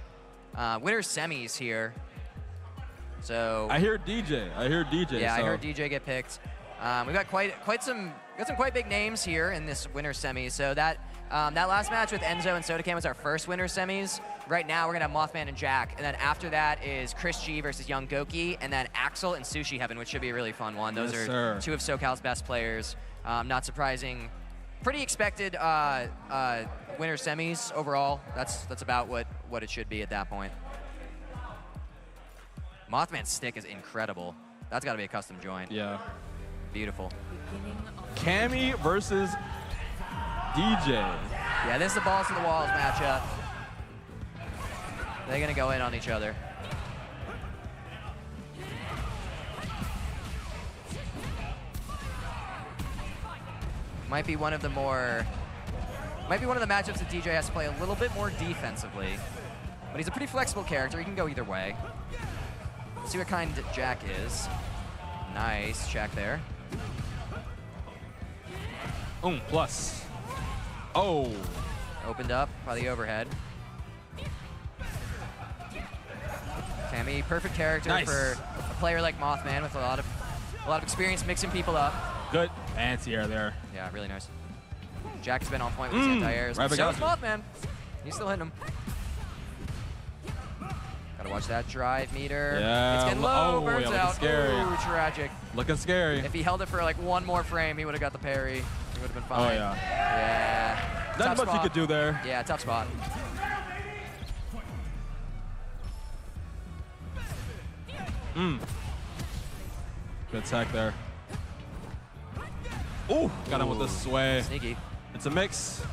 Winner's semis here. So I hear DJ. Yeah, so. I heard DJ get picked. We got some quite big names here in this winner's semis. So that last match with Enzo and Sodacan was our first winner's semis. Right now we're gonna have Mothman and Jack, and then after that is Chris G versus Young Goki, and then Axel and Sushi Heaven, which should be a really fun one. Those are two of SoCal's best players. Not surprising. Pretty expected winner's semis overall. That's about what it should be at that point. Mothman's stick is incredible. That's got to be a custom joint. Yeah. Beautiful. Cammy versus DJ. Yeah, this is the balls to the walls matchup. They're gonna go in on each other. Might be one of the matchups that DJ has to play a little bit more defensively. But he's a pretty flexible character. He can go either way. Let's see what kind Jack is. Nice check there. Plus. Oh. Opened up by the overhead. Cammy, perfect character for a player like Mothman with a lot of experience mixing people up. Good anti-air there. Yeah, really nice. Jack's been on point with his anti-airs. Right, so is Mothman. He's still hitting him. Gotta watch that drive meter. Yeah. It's getting low, burns looking out. scary. Ooh, tragic. Looking scary. If he held it for like one more frame, he would have got the parry. He would have been fine. Oh, yeah. Yeah. Not Tough much you could do there. Yeah, tough spot. Good tech there. Ooh, got him with the sway. Sneaky. It's a mix.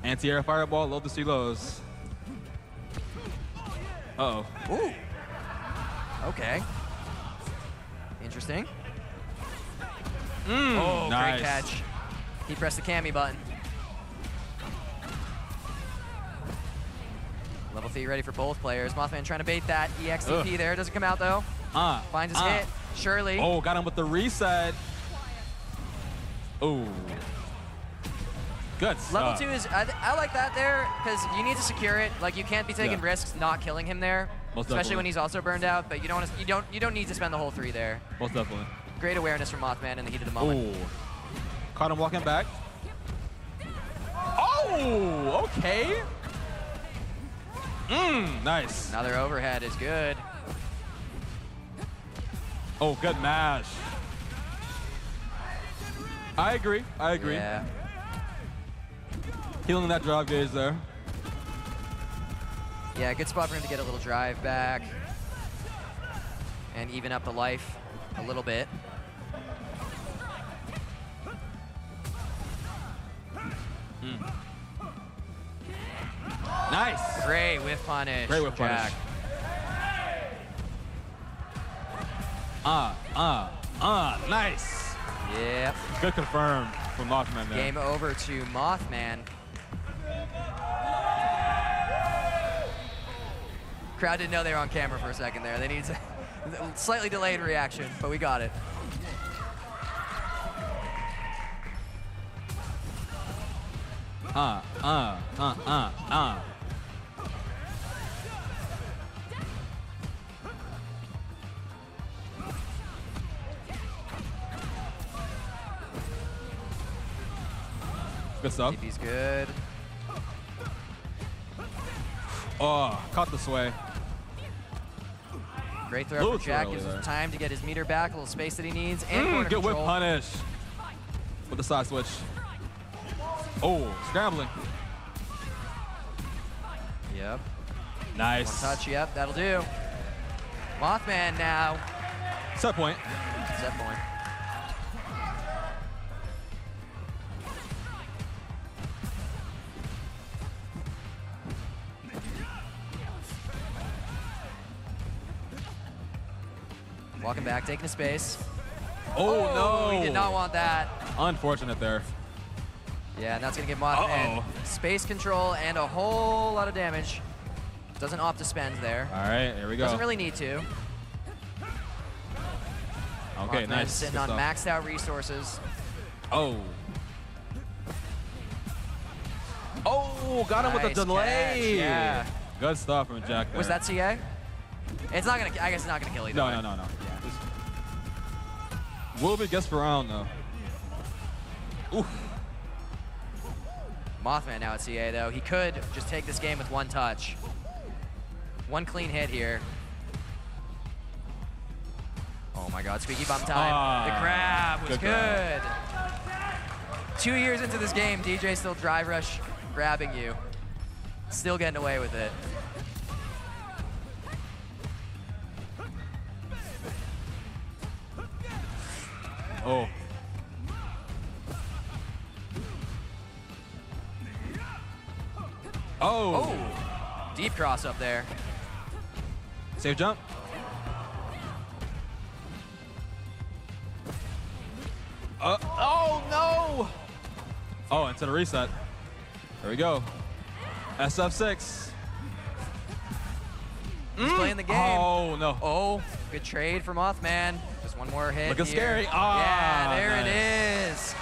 Anti-air fireball, low to see lows. Uh-oh. Ooh. Okay. Interesting. Oh, nice. great catch. He pressed the Cammy button. Level 3 ready for both players. Mothman trying to bait that EXTP there. Doesn't come out though. Finds his hit. Surely. Oh, got him with the reset. Ooh. Good stuff. Level 2 is, I like that there because you need to secure it. Like you can't be taking risks not killing him there. Most especially definitely. when he's also burned out, but you don't need to spend the whole 3 there. Most definitely. Great awareness from Mothman in the heat of the moment. Ooh. Caught him walking back. Oh, okay. Nice. Another overhead is good. Oh, good mash. I agree. I agree. Yeah. Healing that drive gauge there. Yeah, good spot for him to get a little drive back and even up the life a little bit. Nice. Great whiff punish. Great whiff punish. Nice. Yep. Good confirm from Mothman there. Game over to Mothman. Crowd didn't know they were on camera for a second there. They needed a slightly delayed reaction, but we got it. Good stuff. TP's good. Oh, caught the sway. Great throw from Jack. Gives him time to get his meter back, a little space that he needs, and corner good whip control. punish with the side switch. Oh, scrambling. Yep. Nice. One touch, yep, that'll do. Mothman now. Set point. Set point. Walking back, taking a space. Oh, no. He did not want that. Unfortunate there. Yeah, and that's going to give Mothman space control and a whole lot of damage. Doesn't opt to spend there. All right, here we go. Doesn't really need to. Okay, Mothman's nice. sitting on maxed out resources. Oh. Oh, got him with Nice the delay. catch, yeah. Good stuff from Jack there. Was that CA? It's not gonna. I guess it's not gonna kill either. No, way. no. Will be guess for round though. Oof. Mothman now at CA though. He could just take this game with one touch. One clean hit here. Oh my God, squeaky bump time. The grab was good. 2 years into this game, DJ still drive rush grabbing you. Still getting away with it. Oh. Oh. Deep cross up there. Safe jump. Oh no! Oh, into the reset. There we go. SF6. He's playing the game. Oh no. Oh, good trade for Mothman. Just one more hit. Looking here. scary. Yeah, there Nice. it is.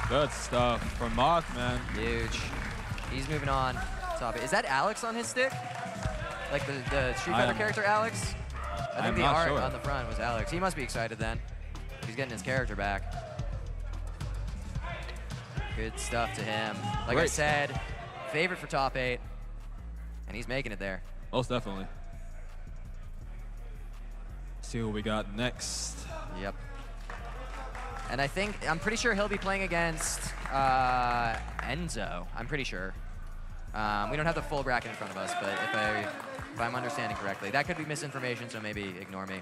Good stuff from Mothman. Huge. He's moving on. Top it. Is that Alex on his stick? Like the Street Fighter character Alex? I think the not art sure. on the front was Alex. He must be excited then. He's getting his character back. Good stuff to him. Like I Great. said, favorite for top 8, and he's making it there. Most definitely. See what we got next. Yep. And I'm pretty sure he'll be playing against Enzo. I'm pretty sure. We don't have the full bracket in front of us, but if I'm understanding correctly, that could be misinformation, so maybe ignore me.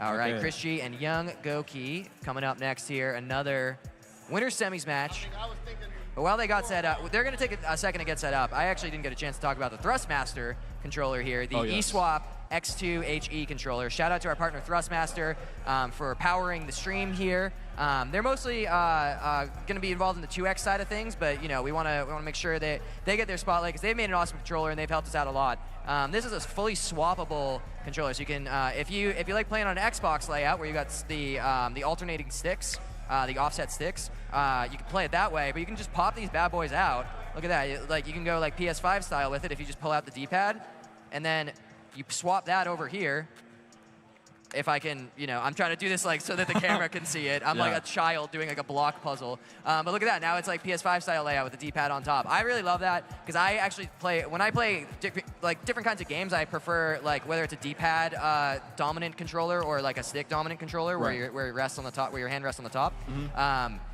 All right, Chris G and Young Goki coming up next here. Another winner's semis match. But while they got set up, they're going to take a second to get set up. I actually didn't get a chance to talk about the Thrustmaster controller here, the eSwap X2HE controller. Shout out to our partner Thrustmaster for powering the stream here. They're mostly going to be involved in the 2X side of things, but we want to make sure that they get their spotlight because they've made an awesome controller and they've helped us out a lot. This is a fully swappable controller, so you can if you like playing on an Xbox layout where you got the alternating sticks, the offset sticks, you can play it that way, but you can just pop these bad boys out. Look at that, like you can go like PS5 style with it if you just pull out the D-pad, and then you swap that over here, if I can, I'm trying to do this like so that the camera can see it. I'm like a child doing like a block puzzle. But look at that. Now it's like PS5 style layout with the D-pad on top. I really love that because I actually when I play different kinds of games, I prefer like whether it's a D-pad dominant controller or like a stick dominant controller where it rests on the top, where your hand rests on the top.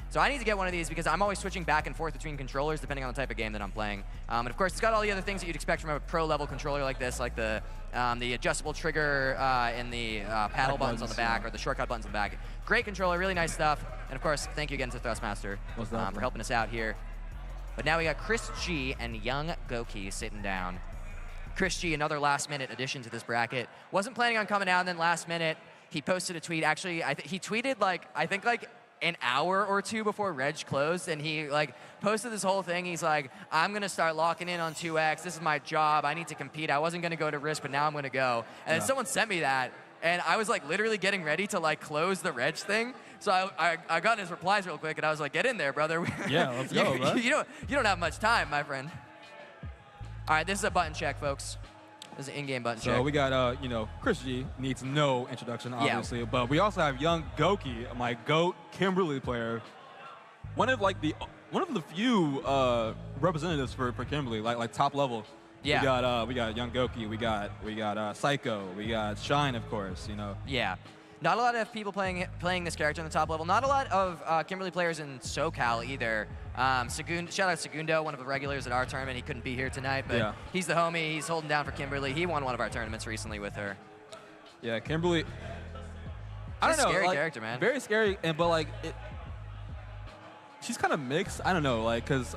So I need to get one of these because I'm always switching back and forth between controllers depending on the type of game that I'm playing. And of course, it's got all the other things that you'd expect from a pro-level controller like this, like the adjustable trigger and the paddle buttons on the back or the shortcut buttons on the back. Great controller, really nice stuff. And of course, thank you again to Thrustmaster for helping us out here. But now we got Chris G and Young Goki sitting down. Chris G, another last-minute addition to this bracket. Wasn't planning on coming out, and then last minute, he posted a tweet. Actually, he tweeted I think an hour or two before Reg closed, and he posted this whole thing. He's like, I'm gonna start locking in on 2X. This is my job. I need to compete. I wasn't gonna go to RISC, but now I'm gonna go. And then someone sent me that, and I was literally getting ready to close the Reg thing. So I got his replies real quick, and I was like, get in there, brother. Yeah, let's go, bro. You don't have much time, my friend. All right, this is a button check, folks. This is an in-game button check. So we got, Chris G needs no introduction, obviously, but we also have Young Goki, my GOAT Kimberly player. One of the few representatives for Kimberly, like top level. Yeah. We got Young Goki, we got Psycho, we got Shine, of course. Yeah. Not a lot of people playing this character on the top level. Not a lot of Kimberly players in SoCal either. Shout out Segundo, one of the regulars at our tournament. He couldn't be here tonight, but he's the homie. He's holding down for Kimberly. He won one of our tournaments recently with her. Yeah, Kimberly. I don't know. Scary character, man. Very scary, but she's kind of mixed. I don't know, because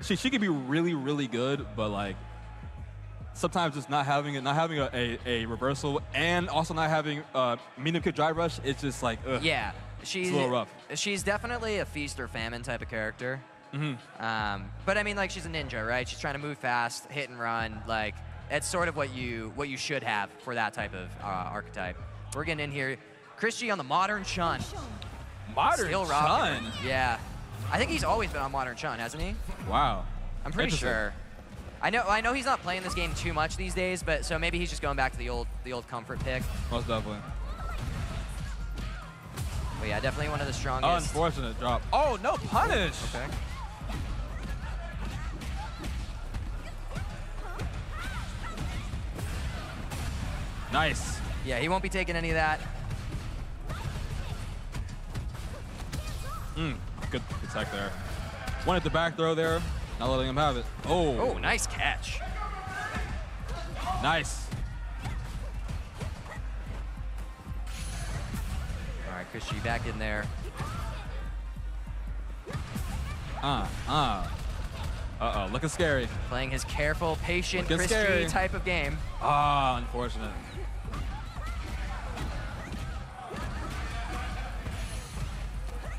she could be really, really good, but sometimes just not having a reversal and also not having medium kick drive rush, it's just ugh. Yeah, it's a little rough. She's definitely a feast or famine type of character. But I mean, she's a ninja, right? She's trying to move fast, hit and run. It's sort of what you should have for that type of archetype. We're getting in here. Chris G on the Modern Chun. Modern Chun? Yeah. I think he's always been on Modern Chun, hasn't he? Wow. I'm pretty sure. I know he's not playing this game too much these days, but so maybe he's just going back to the old comfort pick. Most definitely. But yeah, definitely one of the strongest. Unfortunate drop. Oh, no punish. Okay. Nice. Yeah, he won't be taking any of that. Good tech there. Wanted the back throw there. Not letting him have it. Oh, nice catch. Nice. All right, Chris G back in there. Uh-oh, looking scary. Playing his careful, patient, Chris scary. G type of game. Unfortunate.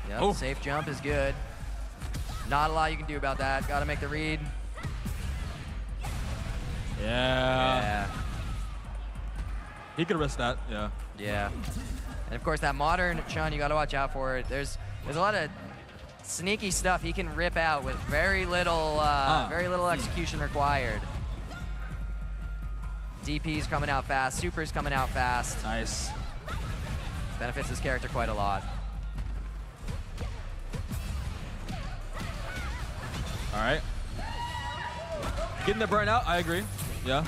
Yep, safe jump is good. Not a lot you can do about that. Got to make the read. Yeah. He could risk that, yeah. Yeah. And of course, that Modern Chun, you got to watch out for it. There's a lot of sneaky stuff he can rip out with very little execution required. DP's coming out fast. Super's coming out fast. Nice. Benefits this character quite a lot. All right. Getting the burnout, I agree. Yeah.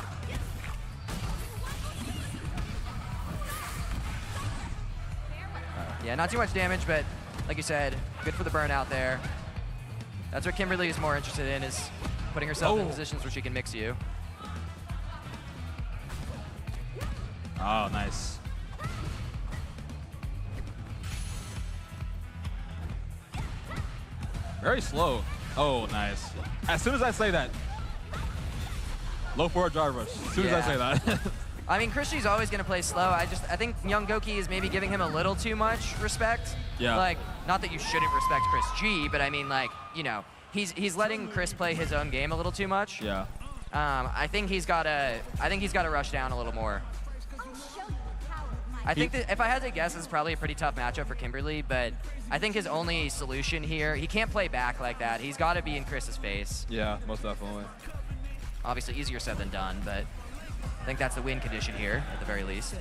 Yeah, not too much damage, but like you said, good for the burnout there. That's what Kimberly is more interested in, is putting herself in positions where she can mix you. Oh, nice. Very slow. Oh, nice. As soon as I say that, low forward drive rush. As soon as I say that. I mean, Chris G's always going to play slow. I think Young Goki is maybe giving him a little too much respect. Yeah. Not that you shouldn't respect Chris G, but I mean, he's letting Chris play his own game a little too much. Yeah. I think he's got to rush down a little more. I think that if I had to guess, it's probably a pretty tough matchup for Kimberly, but I think his only solution here, he can't play back like that. He's got to be in Chris's face. Yeah, most definitely. Obviously, easier said than done, but I think that's the win condition here, at the very least.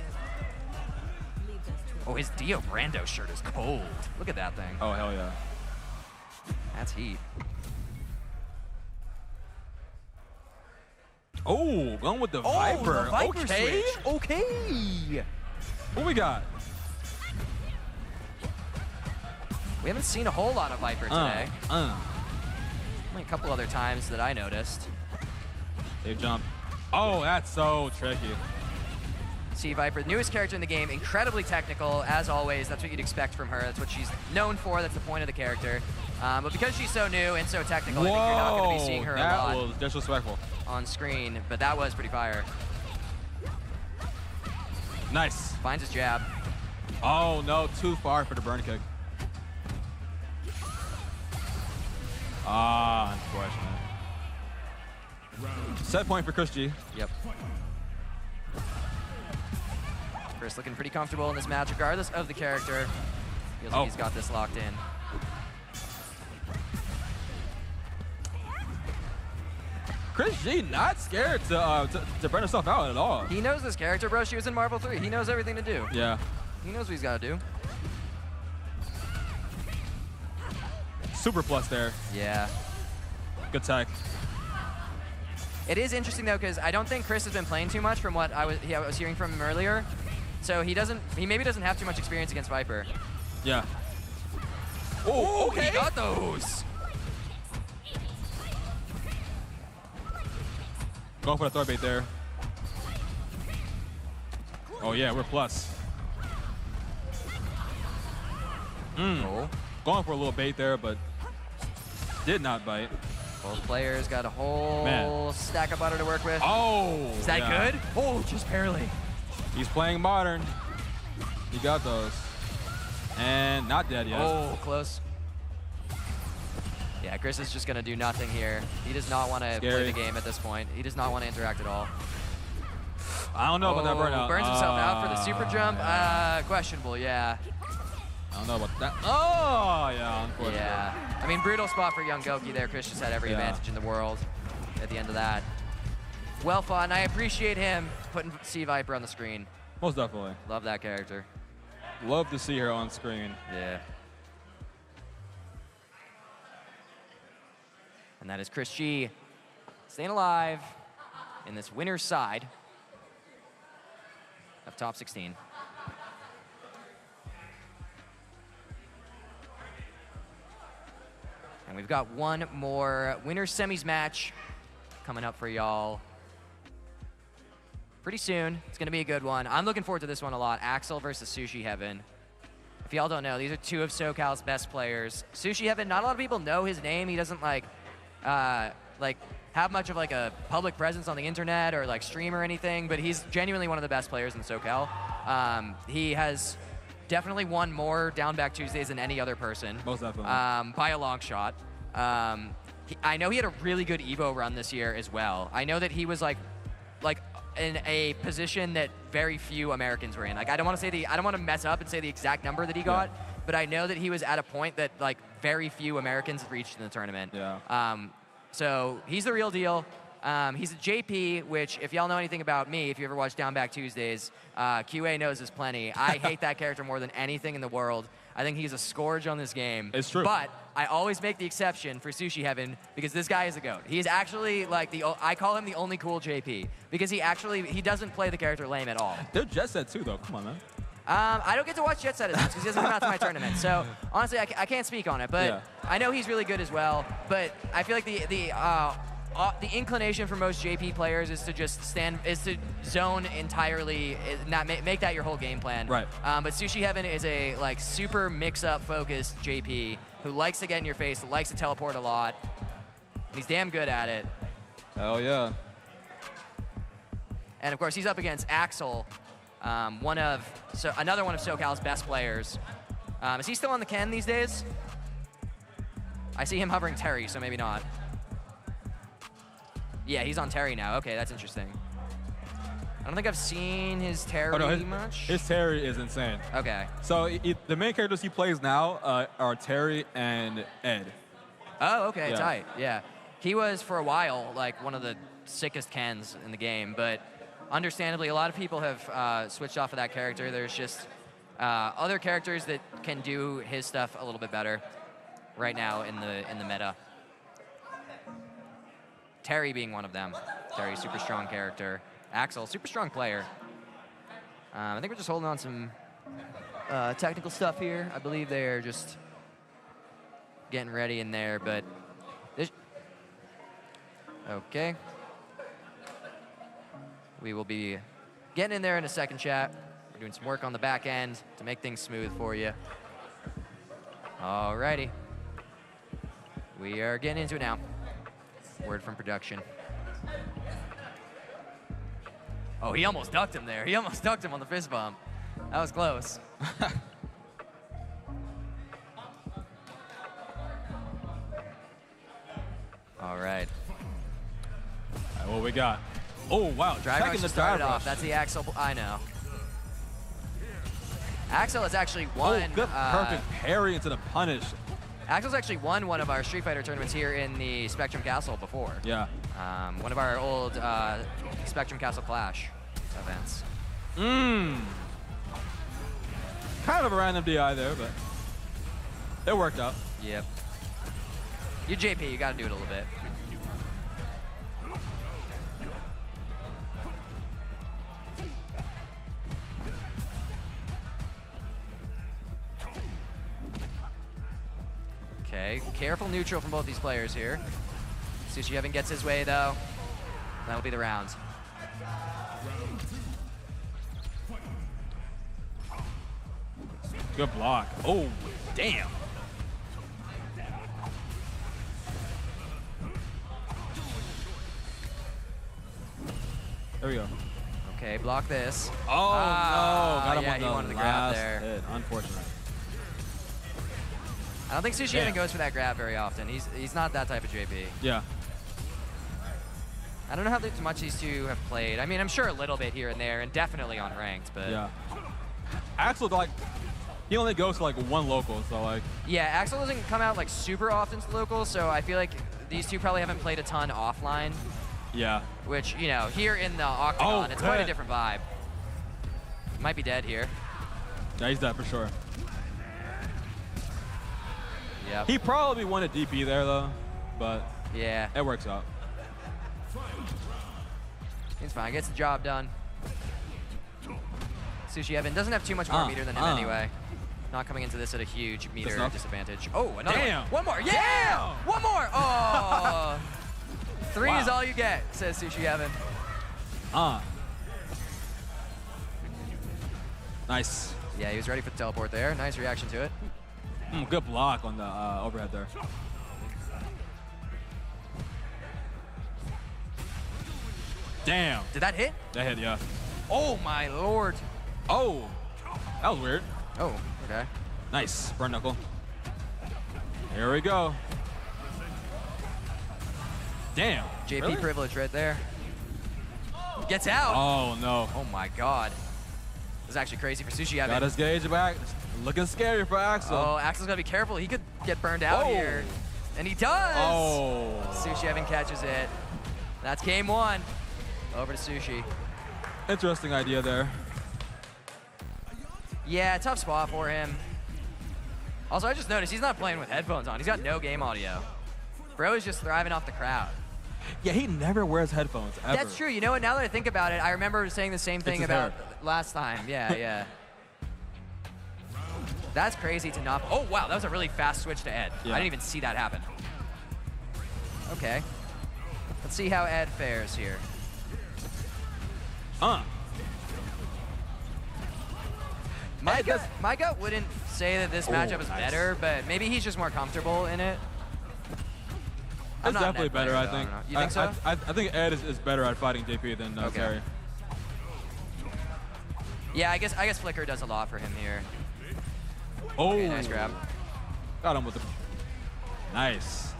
Oh, his Dio Brando shirt is cold. Look at that thing. Oh, hell yeah. That's heat. Oh, going with the Viper. The Viper okay. switch. Okay. What we got? We haven't seen a whole lot of Viper today. Only a couple other times that I noticed. They jump. Oh, that's so tricky. See Viper, newest character in the game, incredibly technical, as always. That's what you'd expect from her. That's what she's known for. That's the point of the character. But because she's so new and so technical, I think you're not going to be seeing her a lot. That was disrespectful. On screen, but that was pretty fire. Nice. Finds his jab. Oh, no, too far for the burn kick. Ah, unfortunate. Set point for Chris G. Yep. Chris looking pretty comfortable in this match, regardless of the character. Feels like he's got this locked in. Chris G not scared to burn himself out at all. He knows this character, bro. She was in Marvel 3. He knows everything to do. Yeah. He knows what he's got to do. Super plus there. Yeah. Good tech. It is interesting though, because I don't think Chris has been playing too much from what I was hearing from him earlier. So he maybe doesn't have too much experience against Viper. Yeah. Oh, okay. He got those. Going for the throw bait there. Oh yeah, we're plus. Oh. Going for a little bait there, but did not bite. Both players got a whole stack of butter to work with. Oh! Is that good? Oh, just barely. He's playing modern. He got those. And not dead yet. Oh, close. Yeah, Chris is just going to do nothing here. He does not want to play the game at this point. He does not want to interact at all. I don't know about that burnout. Burns himself out for the super jump. Questionable, yeah. I don't know about that. Oh, yeah, unfortunately. Yeah. I mean, brutal spot for young Goki there. Chris just had every advantage in the world at the end of that. Well fought, and I appreciate him putting C Viper on the screen. Most definitely. Love that character. Love to see her on screen. Yeah. And that is Chris G staying alive in this winner's side of top 16. And we've got one more winner's semis match coming up for y'all pretty soon. It's going to be a good one. I'm looking forward to this one a lot. Axel versus Sushi Heaven. If y'all don't know, these are two of SoCal's best players. Sushi Heaven, not a lot of people know his name. He doesn't have much of like a public presence on the internet or like stream or anything, but he's genuinely one of the best players in SoCal. He has definitely won more Down Back Tuesdays than any other person. Most definitely. By a long shot. I know he had a really good Evo run this year as well. I know that he was like in a position that very few Americans were in. Like I don't want to mess up and say the exact number that he got, but I know that he was at a point that like very few Americans reached in the tournament. Yeah. So he's the real deal. He's a JP, which if y'all know anything about me, if you ever watch Down Back Tuesdays, QA knows this plenty. I hate that character more than anything in the world. I think he's a scourge on this game. It's true. But I always make the exception for Sushi Heaven because this guy is a GOAT. He's actually like I call him the only cool JP because he doesn't play the character lame at all. They're Jet Set too, though. Come on, man. I don't get to watch Jet Set as much because he doesn't come out to my tournament. So honestly, I can't speak on it. But I know he's really good as well. But I feel like the inclination for most JP players is to just zone entirely, not make that your whole game plan. Right. But Sushi Heaven is a like super mix-up focused JP who likes to get in your face, likes to teleport a lot. And he's damn good at it. Hell yeah. And of course, he's up against Axel, another one of SoCal's best players. Is he still on the Ken these days? I see him hovering Terry, so maybe not. Yeah, he's on Terry now. Okay, that's interesting. I don't think I've seen his Terry much. His Terry is insane. Okay. So the main characters he plays now are Terry and Ed. Oh, okay, tight. Yeah. He was, for a while, like one of the sickest Kens in the game, but understandably, a lot of people have switched off of that character. There's just, Other characters that can do his stuff a little bit better right now in the meta. Terry being one of them. Terry, super strong character. Axel, super strong player. I think we're just holding on some technical stuff here. I believe they're just getting ready in there, but okay. We will be getting in there in a second, chat. We're doing some work on the back end to make things smooth for you. Alrighty. We are getting into it now. Word from production. Oh, he almost ducked him there. He almost ducked him on the fist bump. That was close. All right. What we got? Oh, wow. Drive rush just started off. That's the Axel. I know. Axel has actually won. Oh, good. Perfect parry into the punish. Axel's actually won one of our Street Fighter tournaments here in the Spectrum Castle before. Yeah. One of our old Spectrum Castle Clash events. Kind of a random DI there, but it worked out. Yep. You're JP, you gotta do it a little bit. Okay, careful neutral from both these players here. Sushi Evan gets his way though. That'll be the round. Good block. Oh, damn. There we go. Okay, block this. Oh, no. Got him yeah, on he wanted the the grab last there. hit. Unfortunate. I don't think Sushi Evan goes for that grab very often. He's not that type of JP. Yeah. I don't know how much these two have played. I mean, I'm sure a little bit here and there, and definitely on ranked, but... Yeah. Axel, like, he only goes to, like, one local, so, like... Yeah, Axel doesn't come out, like, super often to locals, so I feel like these two probably haven't played a ton offline. Yeah. Which, you know, here in the Octagon, it's quite a different vibe. Might be dead here. Yeah, he's dead for sure. Yep. He probably won a DP there, though, but... Yeah. It works out. He's fine, gets the job done. Sushi Evan doesn't have too much more meter than him anyway. Not coming into this at a huge meter disadvantage. Oh, another one. One more. Yeah! Damn. One more. Oh. Three is all you get, says Sushi Evan. Nice. Yeah, he was ready for the teleport there. Nice reaction to it. Good block on the overhead there. Damn. Did that hit? That hit, yeah. Oh, my lord. Oh, that was weird. Oh, okay. Nice, burn knuckle. Here we go. Damn. JP really? privilege right there. Gets out. Oh, no. Oh, my God. This is actually crazy for Sushi Evan. Got his gauge back. Looking scary for Axel. Oh, Axel's got to be careful. He could get burned out here. And he does. Oh. Sushi Evan catches it. That's game one. Over to Sushi. Interesting idea there. Yeah, tough spot for him. Also, I just noticed he's not playing with headphones on. He's got no game audio. Bro is just thriving off the crowd. Yeah, he never wears headphones, ever. That's true. You know what? Now that I think about it, I remember saying the same thing about last time. Yeah, yeah. That's crazy to not... Oh, wow. That was a really fast switch to Ed. Yeah. I didn't even see that happen. Okay. Let's see how Ed fares here. My gut wouldn't say that this matchup is better, but maybe he's just more comfortable in it. It's definitely better, I think. You think so? I think Ed is better at fighting JP than Terry. Yeah, I guess Flicker does a lot for him here. Oh, okay, nice grab. Got him with the... Nice.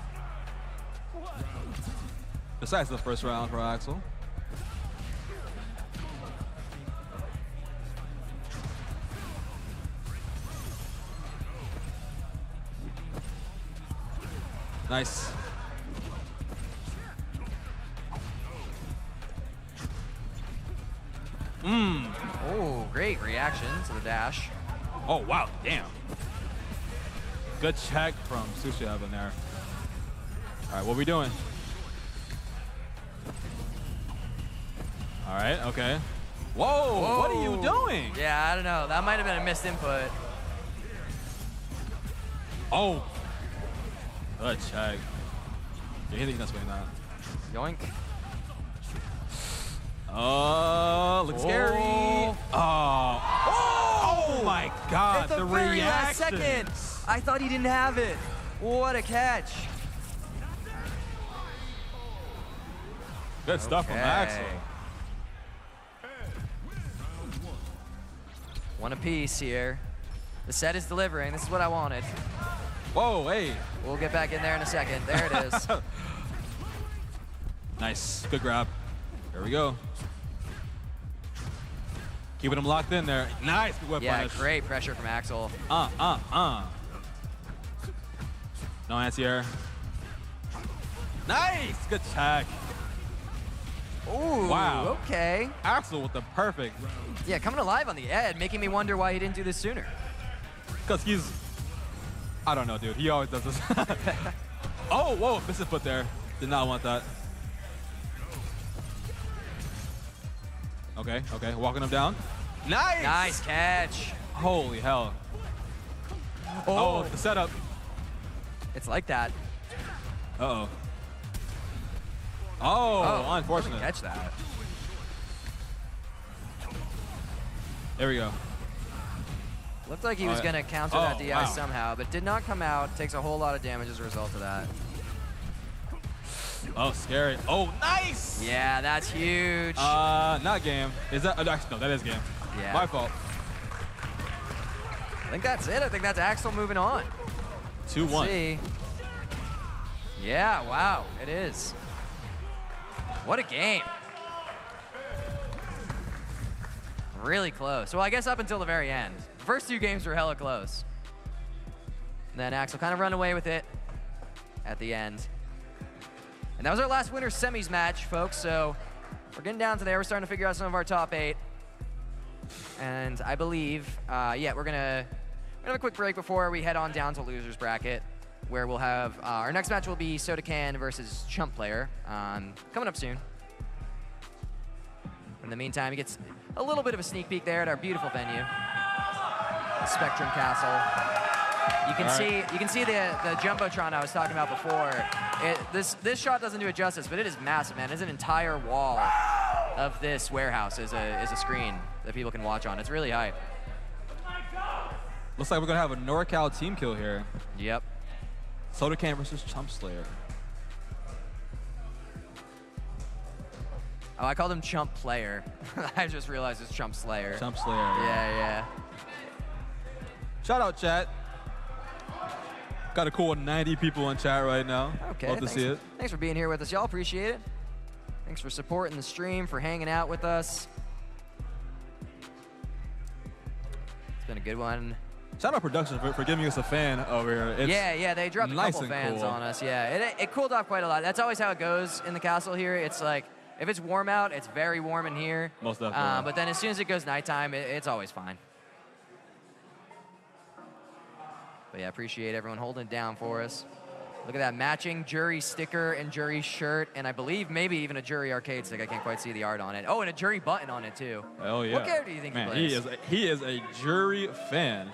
Besides the first round for Axel. Nice. Oh, great reaction to the dash. Oh, wow, damn. Good check from Sushev in there. All right, what are we doing? All right, okay. Whoa, what are you doing? Yeah, I don't know. That might have been a missed input. Oh. Good check. Yeah, he thinks that's winning that. Yoink. Oh, looks scary. Oh my God, At the very last second. I thought he didn't have it. What a catch. Good stuff from Axel. One apiece here. The set is delivering. This is what I wanted. Whoa, hey. We'll get back in there in a second. There it is. Nice, good grab. There we go. Keeping him locked in there. Nice, good whip punish. Great pressure from Axel. No anti-air. Nice, good check. Ooh, wow. Okay. Axel with the perfect. Yeah, coming alive on the edge, making me wonder why he didn't do this sooner. Because he's, I don't know, dude. He always does this. Oh, whoa, missed a foot there. Did not want that. Okay, okay, walking him down. Nice! Nice catch. Holy hell. Oh, the setup. It's like that. Uh-oh. Oh, unfortunate. Catch that. There we go. Looked like he was going to counter that DI wow. somehow, but did not come out. Takes a whole lot of damage as a result of that. Oh, scary. Oh, nice! Yeah, that's huge. Not game. Is that? No, that is game. Yeah. My fault. I think that's it. I think that's Axel moving on. 2-1. See. Yeah, wow, it is. What a game. Really close. Well, I guess up until the very end. The first two games were hella close. And then Axel kind of run away with it at the end. And that was our last winner semis match, folks. So we're getting down to there. We're starting to figure out some of our top 8. And I believe, yeah, we're gonna have a quick break before we head on down to losers bracket, where we'll have our next match will be Soda Can versus Chump Player, coming up soon. In the meantime, he gets a little bit of a sneak peek there at our beautiful venue, Spectrum Castle. You can see the jumbotron I was talking about before. This shot doesn't do it justice, but it is massive, man. It's an entire wall of this warehouse is a screen that people can watch on. It's really hype. Looks like we're gonna have a NorCal team kill here. Yep. Soda Can versus Chump Slayer. Oh, I called him Chump Player. I just realized it's Chump Slayer. Chump Slayer. Yeah. Shout out, chat. Got a cool 90 people in chat right now. Okay. Love to see it. Thanks for being here with us, y'all. Appreciate it. Thanks for supporting the stream, for hanging out with us. It's been a good one. Shout out production for giving us a fan over here. It's yeah, they dropped nice a couple and fans cool. on us. Yeah, it cooled off quite a lot. That's always how it goes in the castle here. It's like, if it's warm out, it's very warm in here. Most definitely. But then as soon as it goes nighttime, it's always fine. But yeah, appreciate everyone holding it down for us. Look at that matching Jury sticker and Jury shirt, and I believe maybe even a Jury arcade stick. I can't quite see the art on it. Oh, and a Jury button on it too. Oh yeah. What character do you think Man, he plays? he is a Jury fan.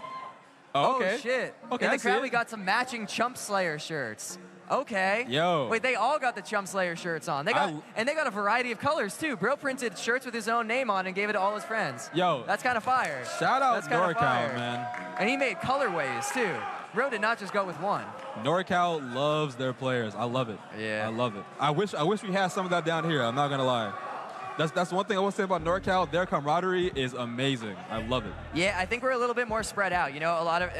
Oh, okay. Oh shit. Okay, In I the see crowd, it. we got some matching Chump Slayer shirts. Okay. Yo. Wait, they all got the Chump Slayer shirts on. They got and they got a variety of colors too. Bro printed shirts with his own name on and gave it to all his friends. Yo. That's kind of fire. Shout out That's kinda NorCal, fire. man. And he made colorways too. Bro did not just go with one. NorCal loves their players. I love it. Yeah. I love it. I wish we had some of that down here. I'm not gonna lie. That's one thing I will say about NorCal. Their camaraderie is amazing. I love it. Yeah, I think we're a little bit more spread out. You know, a lot of.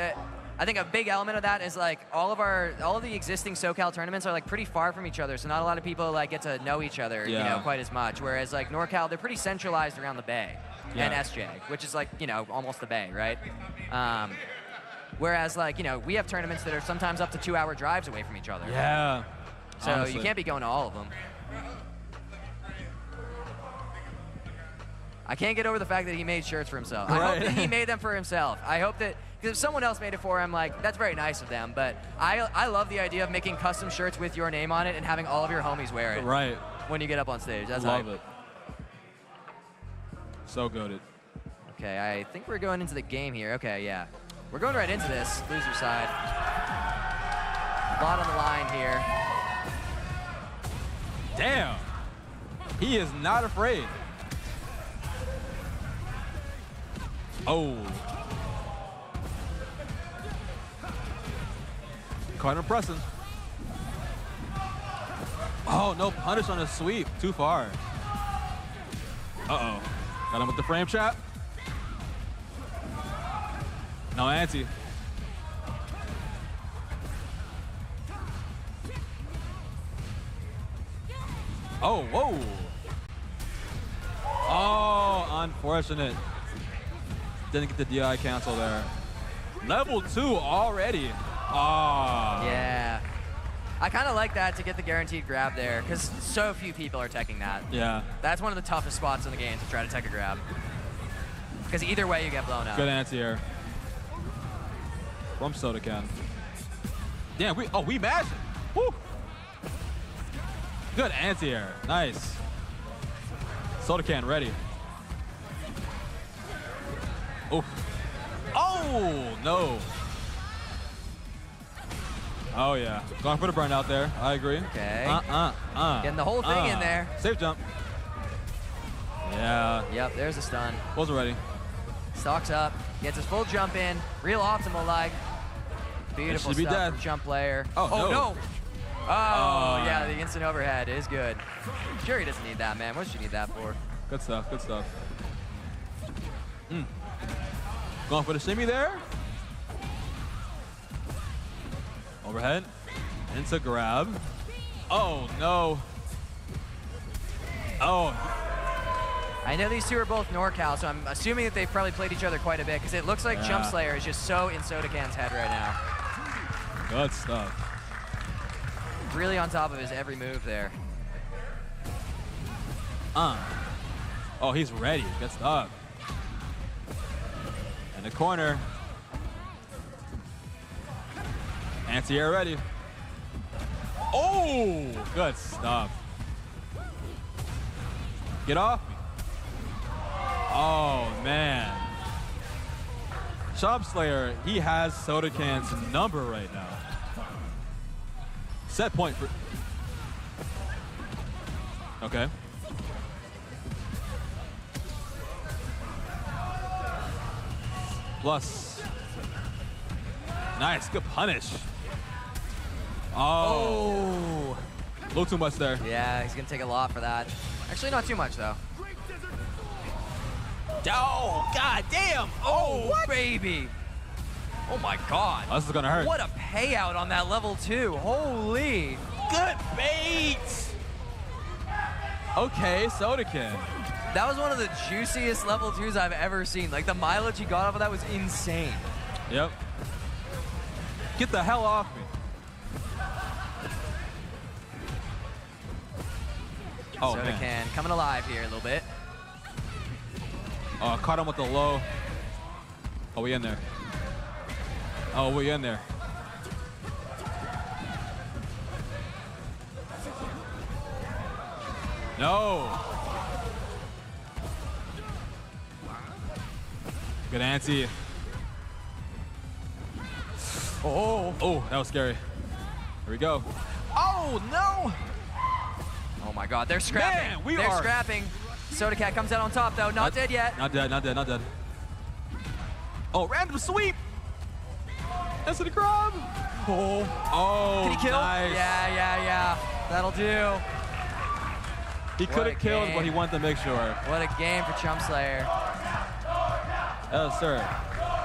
I think a big element of that is like all of the existing SoCal tournaments are like pretty far from each other, so not a lot of people like get to know each other, you know, quite as much. Whereas like NorCal, they're pretty centralized around the Bay and SJ, which is like, you know, almost the Bay, right? Whereas like, you know, we have tournaments that are sometimes up to 2-hour drives away from each other. Yeah. So honestly. you can't be going to all of them. I can't get over the fact that he made shirts for himself. Right. I hope that he made them for himself. I hope that, because if someone else made it for him, like, that's very nice of them. But I love the idea of making custom shirts with your name on it and having all of your homies wear it. Right. When you get up on stage. That's Love it. So goated. Okay, I think we're going into the game here. Okay, yeah. We're going right into this, loser side. A lot on the line here. Damn. He is not afraid. Oh. Caught him pressing. Oh, no punish on a sweep. Too far. Uh-oh. Got him with the frame trap. No anti. Oh, whoa. Oh, unfortunate. Didn't get the DI cancel there. Level 2 already. Ah. Yeah. I kind of like that to get the guaranteed grab there, because so few people are teching that. Yeah. That's one of the toughest spots in the game to try to tech a grab. Because either way, you get blown up. Good anti-air. From Sodacan. Damn, we mashed it. Woo. Good anti-air. Nice. Sodacan ready. Oh. Oh, no. Oh, yeah. Going for the burn out there. I agree. Okay. Getting the whole thing in there. Safe jump. Yeah. Yep, there's a stun. Wasn't ready. Stalks up, gets his full jump in, real optimal like. Beautiful should be stuff dead. from jump player. Oh, no. Oh, yeah, the instant overhead is good. Sure, he doesn't need that, man. What does she need that for? Good stuff, good stuff. Going for the shimmy there. Overhead, into grab. Oh, no. Oh. I know these two are both NorCal, so I'm assuming that they've probably played each other quite a bit, because it looks like Jump Slayer is just so in Sodacan's head right now. Good stuff. Really on top of his every move there. Oh, he's ready. Good stuff. In the corner. Anti-air ready. Oh, good stuff. Get off me. Oh, man. Jump Slayer, he has Sodacan's number right now. Set point for... Okay. Plus. Nice, good punish. Oh. A little too much there. Yeah, he's gonna take a lot for that. Actually, not too much though. Oh, god damn. Oh, what? Baby. Oh my god. Oh, this is gonna hurt. What a payout on that level 2. Holy. Good bait. Okay, Sodacan. That was one of the juiciest level 2s I've ever seen. Like, the mileage he got off of that was insane. Yep. Get the hell off me. Oh, Sodacan man. coming alive here a little bit. Oh, caught him with the low. Oh, we in there. Oh, we in there. No. Good anti. Oh, oh, that was scary. Here we go. Oh, no. Oh my god, they're scrapping. Man, they're scrapping. Sodacat comes out on top though, not dead yet. Not dead, not dead, not dead. Oh, random sweep. That's the grab. Oh, Can he kill? Nice. Yeah. That'll do. He could have killed, but he wanted to make sure. What a game for Chump Slayer. Oh, sir.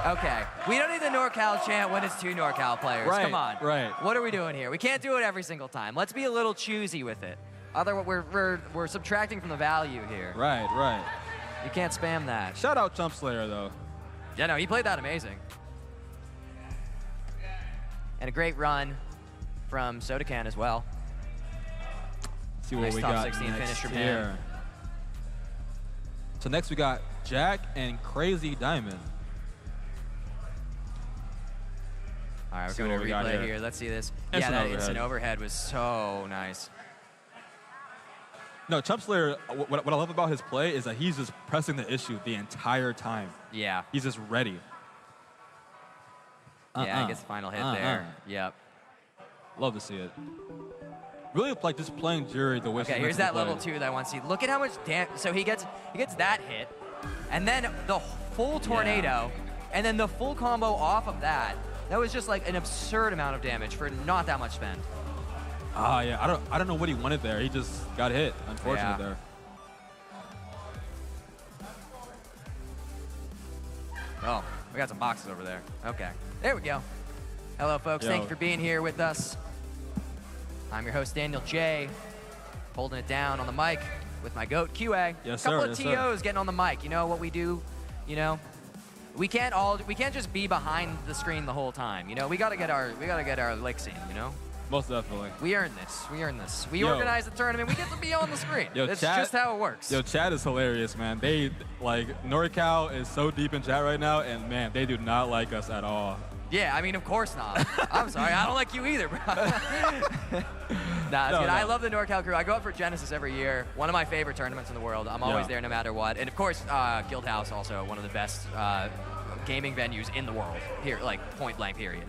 Okay, we don't need the NorCal chant when it's 2 NorCal players. Right, Come on. right. What are we doing here? We can't do it every single time. Let's be a little choosy with it. Otherwise, we're subtracting from the value here. Right, right. You can't spam that. Shout out Chump Slayer, though. Yeah, no, he played that amazing. And a great run from Sodacan as well. See what Nice we top got 16 next finish from here. him. So next we got Jack and Crazy Diamond. All right, we're going to replay here. Let's see this. Yeah, that instant overhead was so nice. No, Chump Slayer, what I love about his play is that he's just pressing the issue the entire time. Yeah. He's just ready. Yeah, he gets the final hit there. Yep. Love to see it. Really like just playing Jury the way. Okay, here's that level 2 that I want to see. Look at how much damage. So he gets that hit, and then the full tornado, and then the full combo off of that. That was just like an absurd amount of damage for not that much spend. Yeah, I don't know what he wanted there. He just got hit. Unfortunate there. Oh, we got some boxes over there. Okay, there we go. Hello, folks. Thank you for being here with us. I'm your host, Daniel J. Holding it down on the mic with my GOAT, QA. Yes, sir. Couple of yes, TOs getting on the mic. You know what we do? You know, we can't just be behind the screen the whole time. You know, we gotta get our licks in. You know. Most definitely. We earn this. We earn this. We organize the tournament. We get to be on the screen. That's just how it works. Yo, chat is hilarious, man. They NorCal is so deep in chat right now, and man, they do not like us at all. Yeah, I mean, of course not. I'm sorry, I don't like you either, bro. Nah, it's good. I love the NorCal crew. I go up for Genesis every year. One of my favorite tournaments in the world. I'm always there no matter what. And of course, Guildhouse also one of the best gaming venues in the world. Here, like point blank period.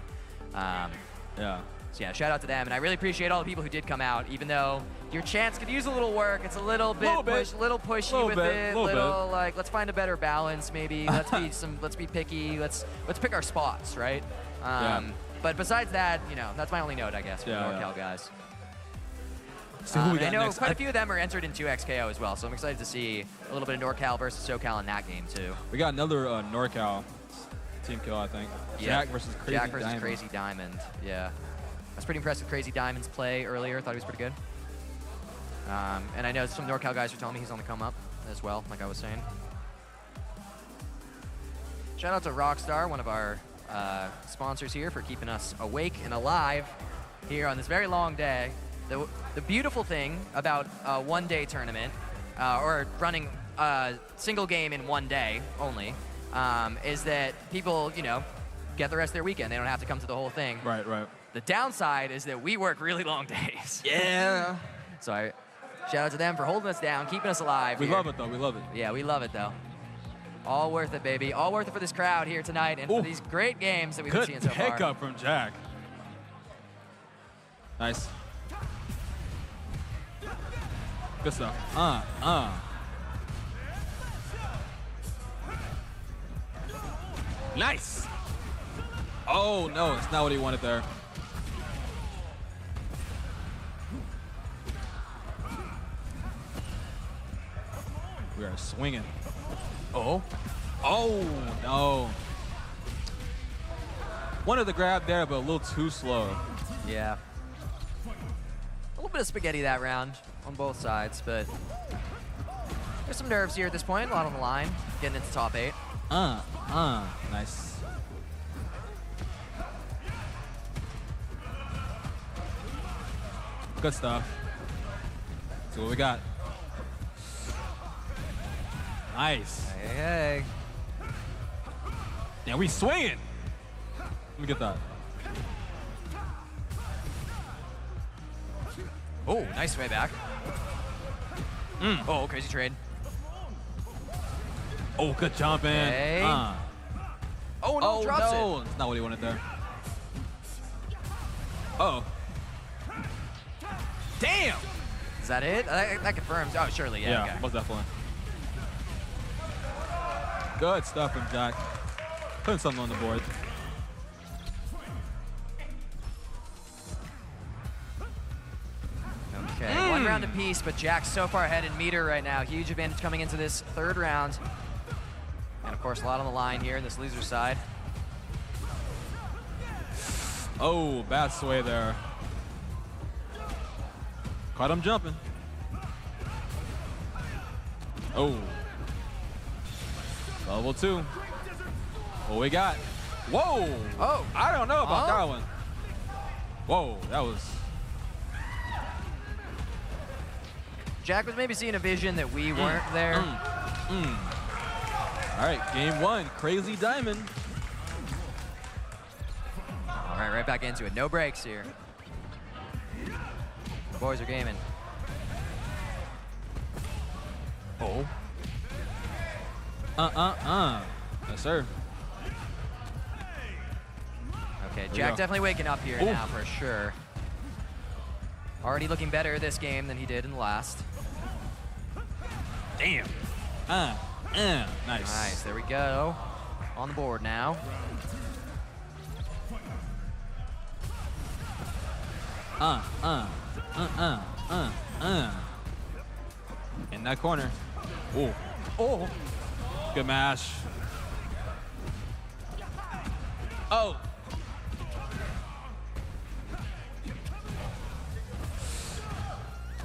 Yeah. So yeah, shout out to them, and I really appreciate all the people who did come out, even though your chants could use a little work. It's a little pushy with it. Like, let's find a better balance, maybe. Let's be picky. Let's pick our spots, right? But besides that, you know, that's my only note, I guess, for the NorCal guys. So who we got I know next? quite a few of them are entered into XKO as well, so I'm excited to see a little bit of NorCal versus SoCal in that game too. We got another NorCal team kill, I think. Jack versus Crazy Diamond. Yeah. I was pretty impressed with Crazy Diamond's play earlier. Thought he was pretty good. And I know some NorCal guys are telling me he's on the come up as well, like I was saying. Shout out to Rockstar, one of our sponsors here, for keeping us awake and alive here on this very long day. The beautiful thing about a one-day tournament, or running a single game in one day only, is that people, you know, get the rest of their weekend. They don't have to come to the whole thing. Right, right. The downside is that we work really long days. Yeah. So shout out to them for holding us down, keeping us alive. We love it, though. We love it. Yeah, we love it, though. All worth it, baby. All worth it for this crowd here tonight and for these great games that we've been seeing so far. Good pickup from Jack. Nice. Good stuff. Nice. Oh, no, it's not what he wanted there. We are swinging. Oh. Oh, no. Wanted to grab there, but a little too slow. Yeah. A little bit of spaghetti that round on both sides, but there's some nerves here at this point. A lot on the line. Getting into top 8. Nice. Good stuff. See what we got. Nice. Hey. Yeah, we swinging. Let me get that. Oh, nice way back. Oh, crazy trade. Oh, good jump in. Okay. Oh, no, drops it. That's not what he wanted there. Uh-oh. Damn! Is that it? That confirms. Oh, surely, yeah. Yeah, okay. most definitely. Good stuff from Jack. Putting something on the board. Okay, one round apiece, but Jack's so far ahead in meter right now. Huge advantage coming into this third round. And of course, a lot on the line here in this loser side. Oh, bad sway there. Caught him jumping. Oh. Level 2. What we got? Whoa! Oh! I don't know about that one. Whoa, that was... Jack was maybe seeing a vision that we weren't there. All right, game 1, Crazy Diamond. All right, right back into it. No breaks here. The boys are gaming. Oh. Yes, sir. Okay, Jack definitely waking up here now for sure. Already looking better this game than he did in the last. Damn. Nice. Nice, there we go. On the board now. In that corner. Oh. Oh. Good mash. Oh.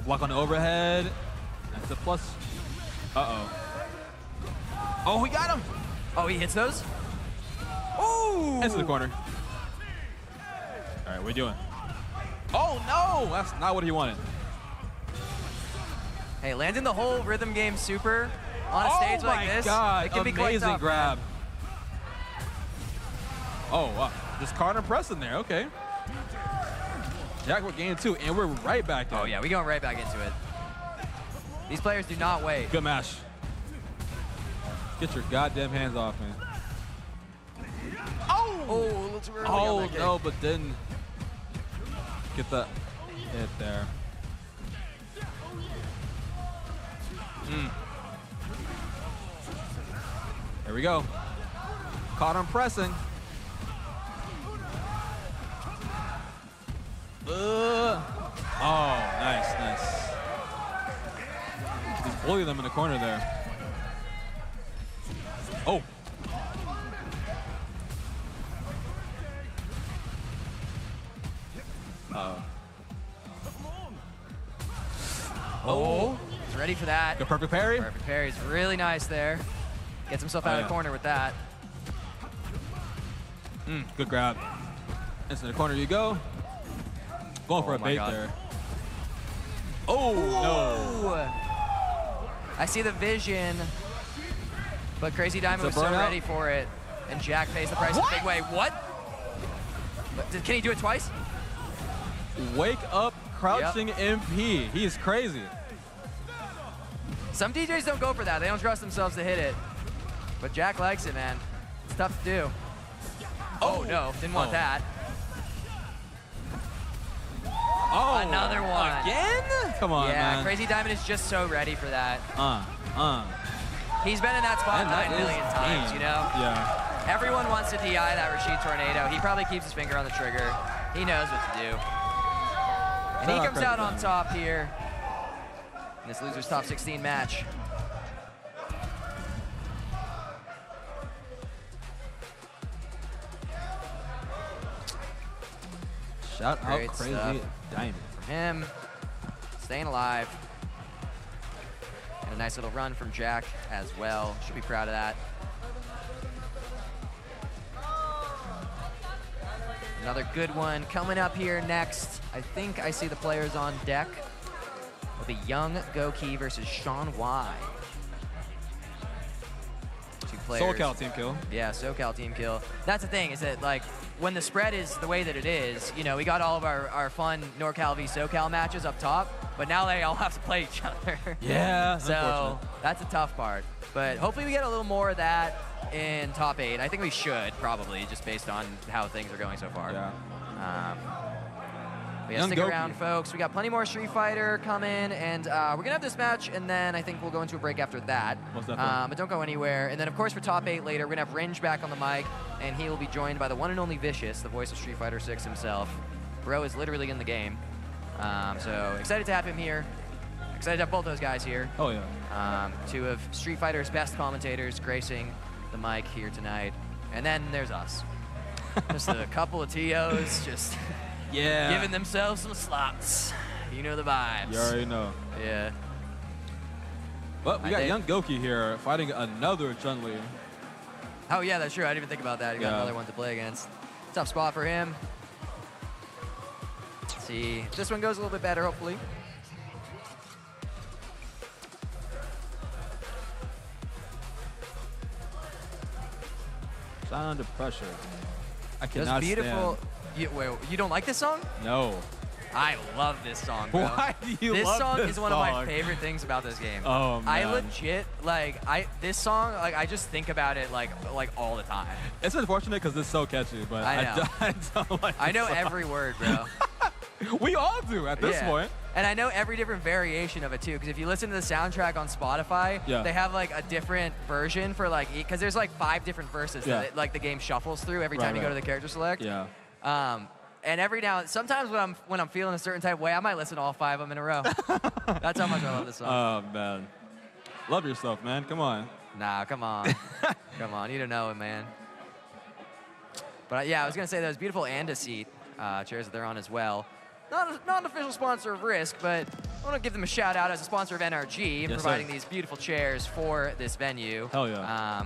Block on the overhead. That's a plus. Uh-oh. Oh, we got him. Oh, he hits those? Oh! Into the corner. All right, what are you doing? Oh, no! That's not what he wanted. Hey, landing the whole rhythm game super on a stage like this, God. it can be quite Amazing tough, grab. man. Oh, wow. Just caught him pressing there. Okay. Jack with game 2, and we're right back there. Oh, yeah, we're going right back into it. These players do not wait. Good mash. Get your goddamn hands off, man. Oh, let's really Oh, no, but didn't get the hit there. There we go. Caught him pressing. Oh, nice. He's bullying them in the corner there. Oh. Oh, he's ready for that. Good perfect parry. Perfect parry is really nice there. Gets himself out of the corner with that. Good grab. Into the corner you go. Going for a bait there. Oh, no. I see the vision, but Crazy Diamond was so ready for it. And Jack pays the price in a big way. What? But can he do it twice? Wake up, crouching MP. He's crazy. Some DJs don't go for that. They don't trust themselves to hit it. But Jack likes it, man. It's tough to do. Oh, no. Didn't want that. Oh, another one. Again? Come on, man. Yeah, Crazy Diamond is just so ready for that. He's been in that spot 9 million times, you know? Yeah. Everyone wants to DI that Rashid Tornado. He probably keeps his finger on the trigger. He knows what to do. And he comes out on top here in this loser's top 16 match. Shout out Crazy Diamond. From him, staying alive. And a nice little run from Jack as well. Should be proud of that. Another good one coming up here next. I think I see the players on deck. It'll be Young Goki versus Sean Y. Two players. SoCal team kill. Yeah, SoCal team kill. That's the thing, is that like when the spread is the way that it is, you know, we got all of our fun NorCal v SoCal matches up top, but now they all have to play each other. Yeah, so that's a tough part. But hopefully we get a little more of that in top 8. I think we should probably, just based on how things are going so far. Yeah. But yeah, stick around, folks. We got plenty more Street Fighter coming, and we're gonna have this match, and then I think we'll go into a break after that. Most definitely. But don't go anywhere. And then, of course, for top 8 later, we're gonna have Ringe back on the mic, and he will be joined by the one and only Vicious, the voice of Street Fighter 6 himself. Bro is literally in the game. So excited to have him here. Excited to have both those guys here. Oh yeah. Two of Street Fighter's best commentators gracing the mic here tonight. And then there's us. Just a couple of TOs just giving themselves some slots. You know the vibes. You already know. Yeah. But we got Young Goki here fighting another Chun-Li. Oh yeah, that's true. I didn't even think about that. He got another one to play against. Tough spot for him. Let's see if this one goes a little bit better, hopefully. Shine Under Pressure. I Those cannot beautiful. stand. Wait, you don't like this song? No. I love this song, bro. Why do you this love song this is one of my favorite things about this game. Oh, man. I legit, like, this song, like, I just think about it, like all the time. It's unfortunate because it's so catchy, but I know. I don't like I know this song. every word, bro. We all do at this point. And I know every different variation of it too, because if you listen to the soundtrack on Spotify, they have like a different version for like, because there's like 5 different verses that it, like the game shuffles through every time you go to the character select. Yeah. And every now, sometimes when I'm feeling a certain type of way, I might listen to all 5 of them in a row. That's how much I love this song. Oh man, love yourself, man. Come on. Nah, come on, come on. You don't know it, man. But yeah, I was gonna say those beautiful Anda seat chairs that they're on as well. Not an official sponsor of RISC, but I want to give them a shout out as a sponsor of NRG and providing these beautiful chairs for this venue. Hell yeah.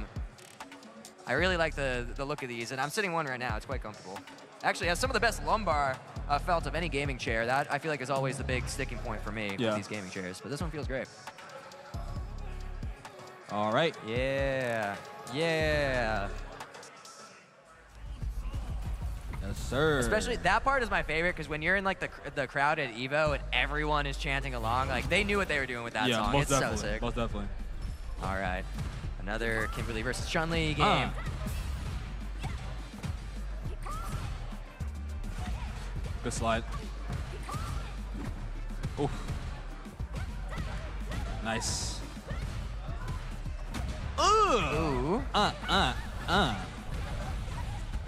I really like the look of these, and I'm sitting one right now. It's quite comfortable. Actually, it has some of the best lumbar felt of any gaming chair. That I feel like is always the big sticking point for me with these gaming chairs. But this one feels great. All right. Yeah. Yeah. Yes, sir. Especially that part is my favorite because when you're in like the crowd at Evo and everyone is chanting along, like they knew what they were doing with that song. Most It's definitely. so sick. Most definitely. All right, another Kimberly versus Chun-Li game. Good slide. Oof. Nice. Ooh.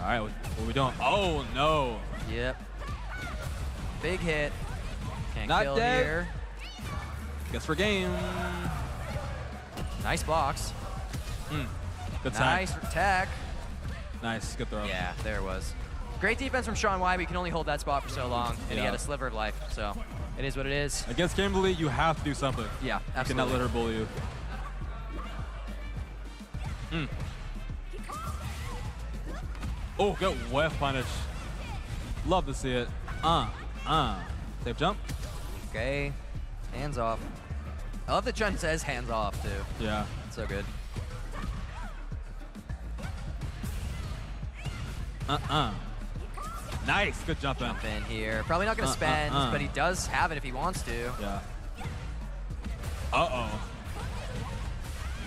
All right, what are we doing? Oh, no. Yep. Big hit. Can't Not kill dead. here. Guess for game. Nice blocks. Good time. Nice tech. Nice, good throw. Yeah, there it was. Great defense from Sean Y, but you can only hold that spot for so long, and he had a sliver of life, so it is what it is. Against Kimberly, you have to do something. Yeah, absolutely. You cannot let her bully you. Oh, good whiff punish. Love to see it. Safe jump. Okay, hands off. I love that Chun says hands off, too. Yeah. So good. Nice, good jump in. Jump in here. Probably not going to spend, but he does have it if he wants to. Yeah. Uh-oh.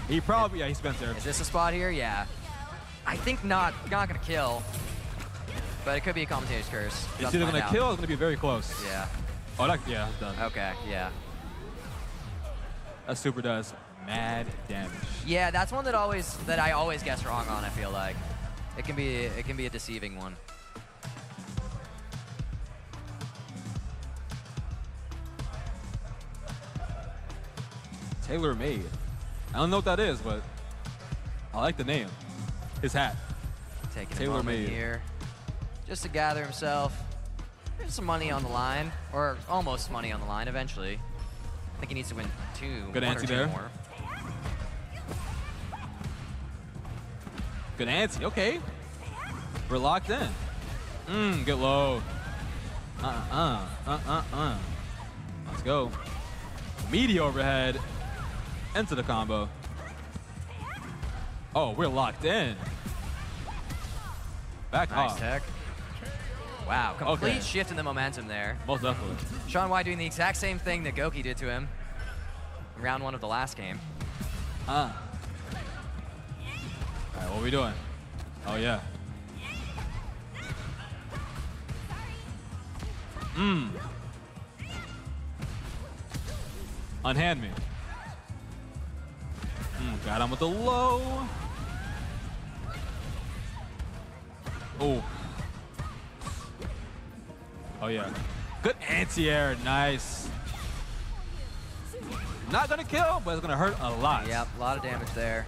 He probably, he spent there. Is this a spot here? Yeah. I think not going to kill, but it could be a commentator's curse. It's either going to kill or it's going to be very close. Yeah. Oh, yeah, it's done. Okay, yeah. That super does mad damage. Yeah, that's one that I always guess wrong on, I feel like. It can be a deceiving one. Tailor made. I don't know what that is, but I like the name. His hat. Taking Tailor a moment made. here just to gather himself. There's some money on the line, or almost money on the line eventually. I think he needs to win Good one or ante two there. more. Good ante, okay. We're locked in. Get low. Let's go. Meaty overhead. Into the combo. Oh, we're locked in. Back Nice off. tech. Wow, complete shift in the momentum there. Most definitely. Sean Y doing the exact same thing that Goki did to him in round 1 of the last game. All right, what are we doing? Oh, yeah. Unhand me. Got him with the low. Oh. Oh, yeah. Good anti-air. Nice. Not going to kill, but it's going to hurt a lot. Yep, a lot of damage there.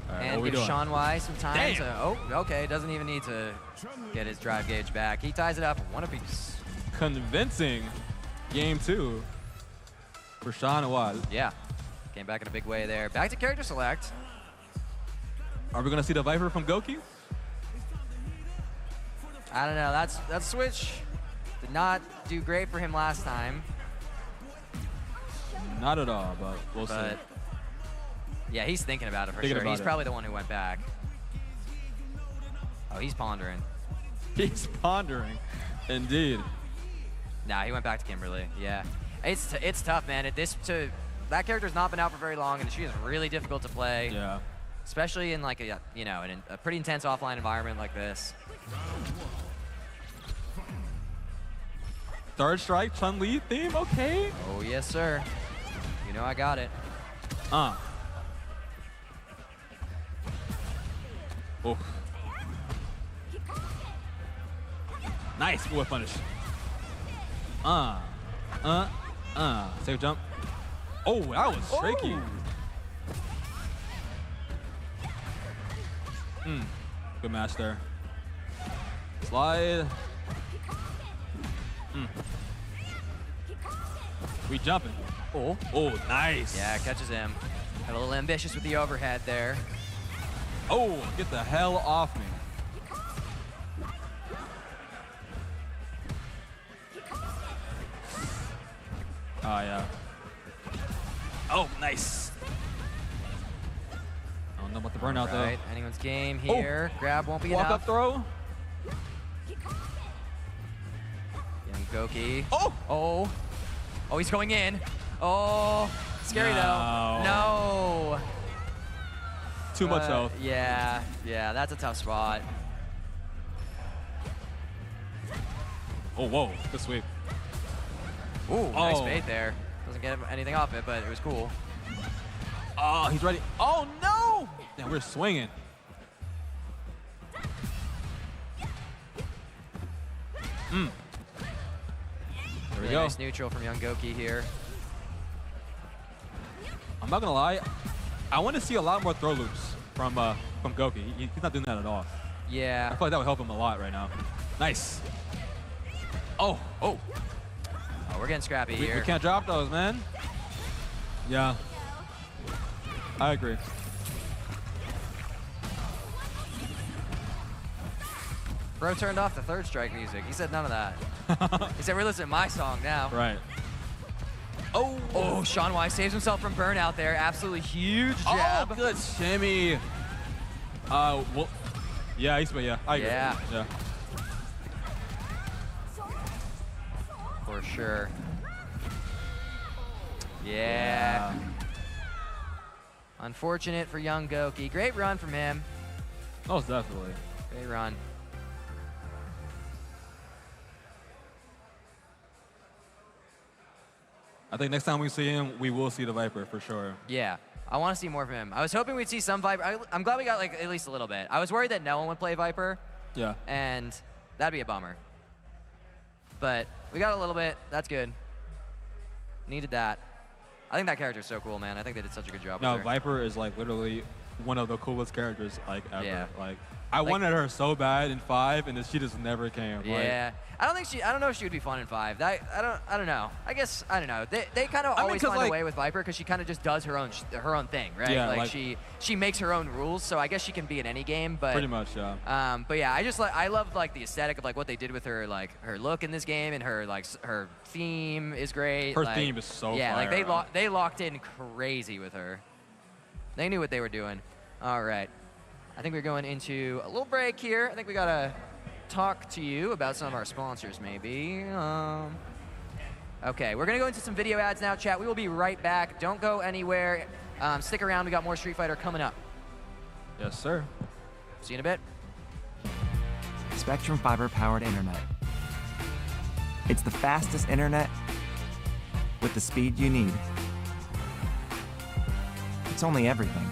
All right, And what we give doing? Sean Y some time Damn. to, oh, okay, doesn't even need to get his drive gauge back. He ties it up, one apiece. Convincing game 2 for Sean Y. Yeah, came back in a big way there. Back to character select. Are we going to see the Viper from Goki? I don't know, that switch did not do great for him last time. Not at all, but we'll see. But Yeah, he's thinking about it for sure. He's probably the one who went back. Oh, he's pondering. He's pondering, indeed. Nah, he went back to Kimberly. Yeah, it's tough, man. That character's not been out for very long, and she is really difficult to play. Yeah. Especially in like a in a pretty intense offline environment like this. Third strike, Chun-Li theme, okay. Oh yes, sir. You know I got it. Oh. Nice whip punish. Safe jump. Oh, that was tricky. Good match there. Slide. We jumping. Oh, nice. Yeah, catches him. Got a little ambitious with the overhead there. Oh, get the hell off me. Oh, yeah. Oh, nice. I don't know about the burnout, though. Anyone's game here. Grab won't be enough. enough. Walk-up throw. Young Goki. Oh, he's going in. Oh, scary though. No. Too much health. Yeah, that's a tough spot. Oh, whoa, good sweep. Ooh, nice bait there. Doesn't get anything off it, but it was cool. Oh, he's ready. Oh, no! Damn, we're swinging. There we go. Nice neutral from Young Goki here. I'm not gonna lie, I want to see a lot more throw loops from Goki. He's not doing that at all. Yeah. I feel like that would help him a lot right now. Nice. Oh. We're getting scrappy here. We can't drop those, man. Yeah. I agree. Bro turned off the third strike music. He said none of that. He said, we're listening to my song now. Right. Oh, Sean Wise saves himself from burnout there. Absolutely huge jab. Oh, good shimmy. Well, yeah, I agree. Yeah. Yeah. For sure. Yeah. Unfortunate for Young Goki. Great run from him. Oh, definitely. Great run. I think next time we see him, we will see the Viper for sure. Yeah. I want to see more from him. I was hoping we'd see some Viper. I'm glad we got like at least a little bit. I was worried that no one would play Viper. Yeah. And that'd be a bummer. But we got a little bit. That's good. Needed that. I think that character's so cool, man. I think they did such a good job with her. Viper is like literally one of the coolest characters like ever. Yeah. Like I wanted her so bad in 5, and then she just never came. Yeah. I don't know if she would be fun in 5. I don't know. I guess I don't know. They kind of always find a way with Viper because she kind of just does her own thing, right? Yeah, like she makes her own rules, so I guess she can be in any game. But pretty much, yeah. But yeah, I love like the aesthetic of like what they did with her, like her look in this game, and her like her theme is great. Her theme is so yeah, fire. like they locked in crazy with her. They knew what they were doing. All right. I think we're going into a little break here. I think we gotta talk to you about some of our sponsors, maybe. Okay, we're gonna go into some video ads now, chat. We will be right back. Don't go anywhere. Stick around. We got more Street Fighter coming up. Yes, sir. See you in a bit. Spectrum fiber-powered internet. It's the fastest internet with the speed you need. It's only everything.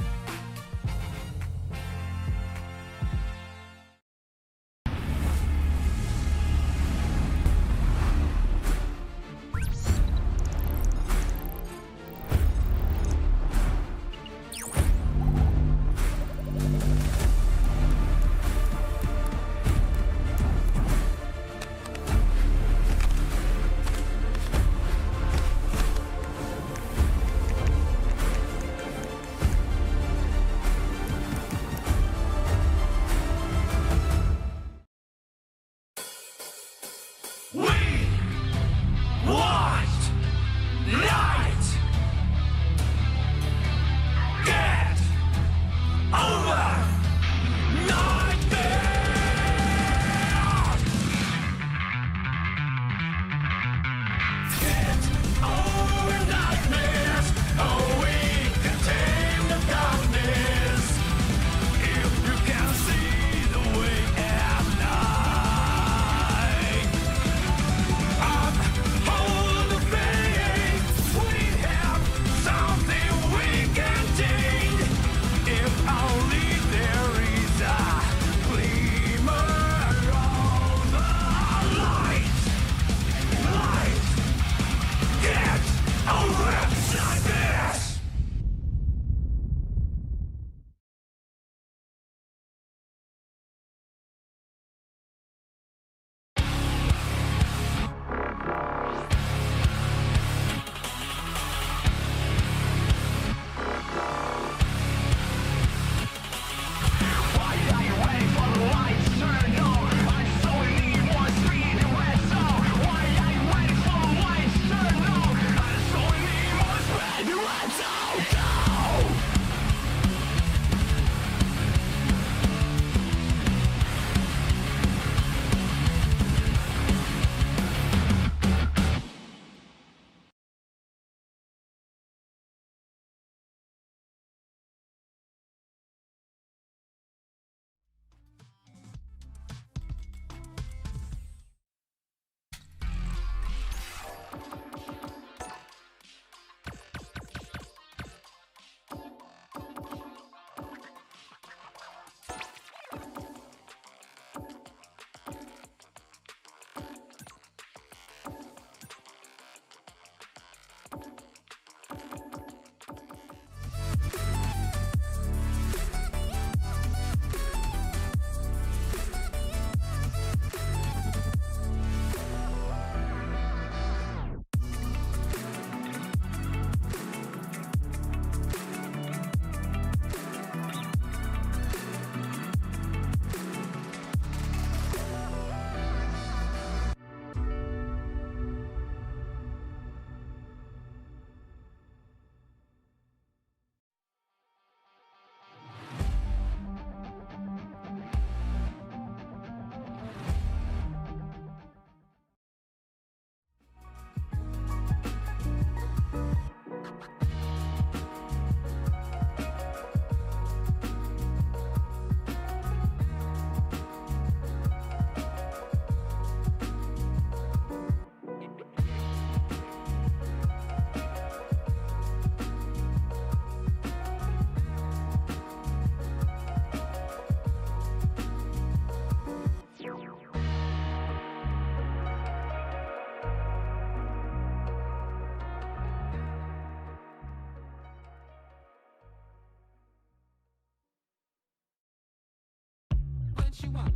what you want,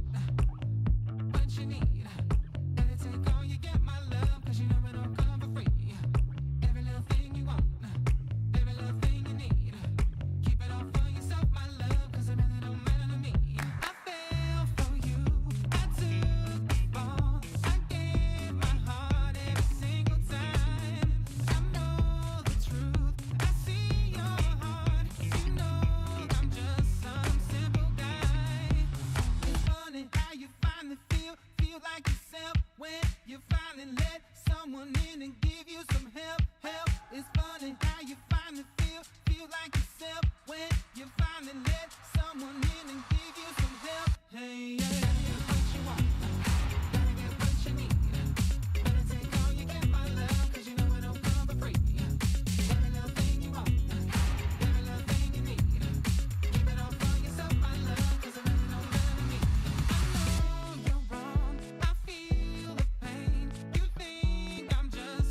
what you need. Gotta take all you get, my love, 'cause you know it don't come for free. Every little thing you want, every little thing you need. Keep it all for yourself, my love, 'cause it really don't matter to me. I fell for you, I took the fall. I gave my heart every single time. I know the truth, I see your heart. You know I'm just some simple guy. It's funny how you finally feel like yourself when you finally let someone in and give you some help. It's funny how you finally feel like yourself when you finally let someone in and give you some help. Hey, yeah, get what you want, gotta get what you need. Better take all you get, my love, 'cause you know it don't come for free. Every little thing you want, every little thing you need. Keep it all for yourself, my love, 'cause it really don't matter to me. I know you're wrong, I feel the pain. You think I'm just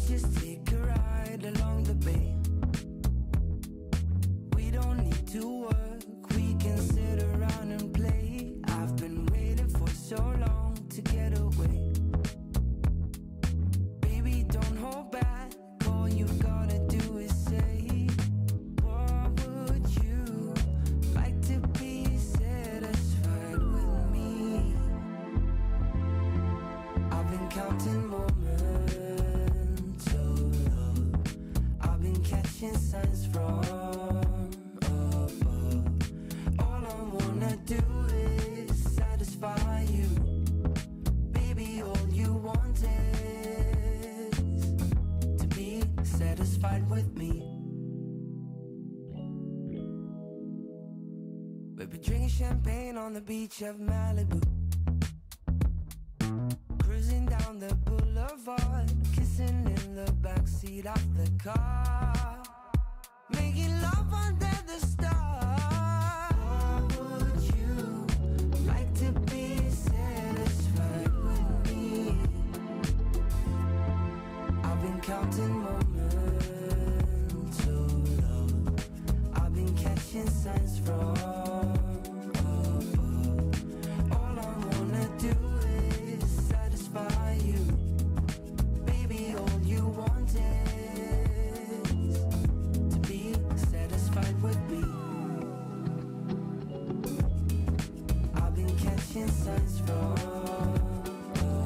Let's just take a ride along the bay. We don't need to work, we can sit around and play. I've been waiting for so long to get away. Baby, don't hold back, all you gotta do is say, what would you like to be satisfied with me? I've been counting moments of love, I've been catching signs from above. All I wanna do is satisfy you. Baby, all you want is to be satisfied with me. We'll be drinking champagne on the beach of Malibu, cruising down the boulevard, kissing in the backseat of the car, making love under the stars. What would you like to be satisfied with me? I've been counting moments of love, I've been catching signs from above. All I wanna do is satisfy you. Baby, all you want is to be satisfied with me. I've been catching signs from above.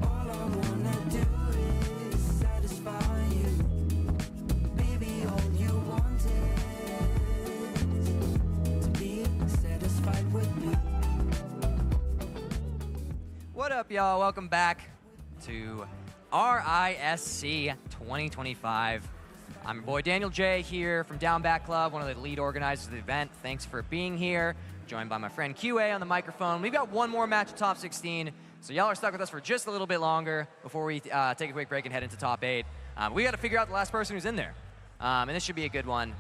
All I wanna do is satisfy you. Baby, all you want is to be satisfied with me. What up, y'all? Welcome back to RISC 2025. I'm your boy Daniel J here from Down Back Club, one of the lead organizers of the event. Thanks for being here. Joined by my friend QA on the microphone. We've got one more match of top 16, so y'all are stuck with us for just a little bit longer before we take a quick break and head into top 8. We got to figure out the last person who's in there, and this should be a good one.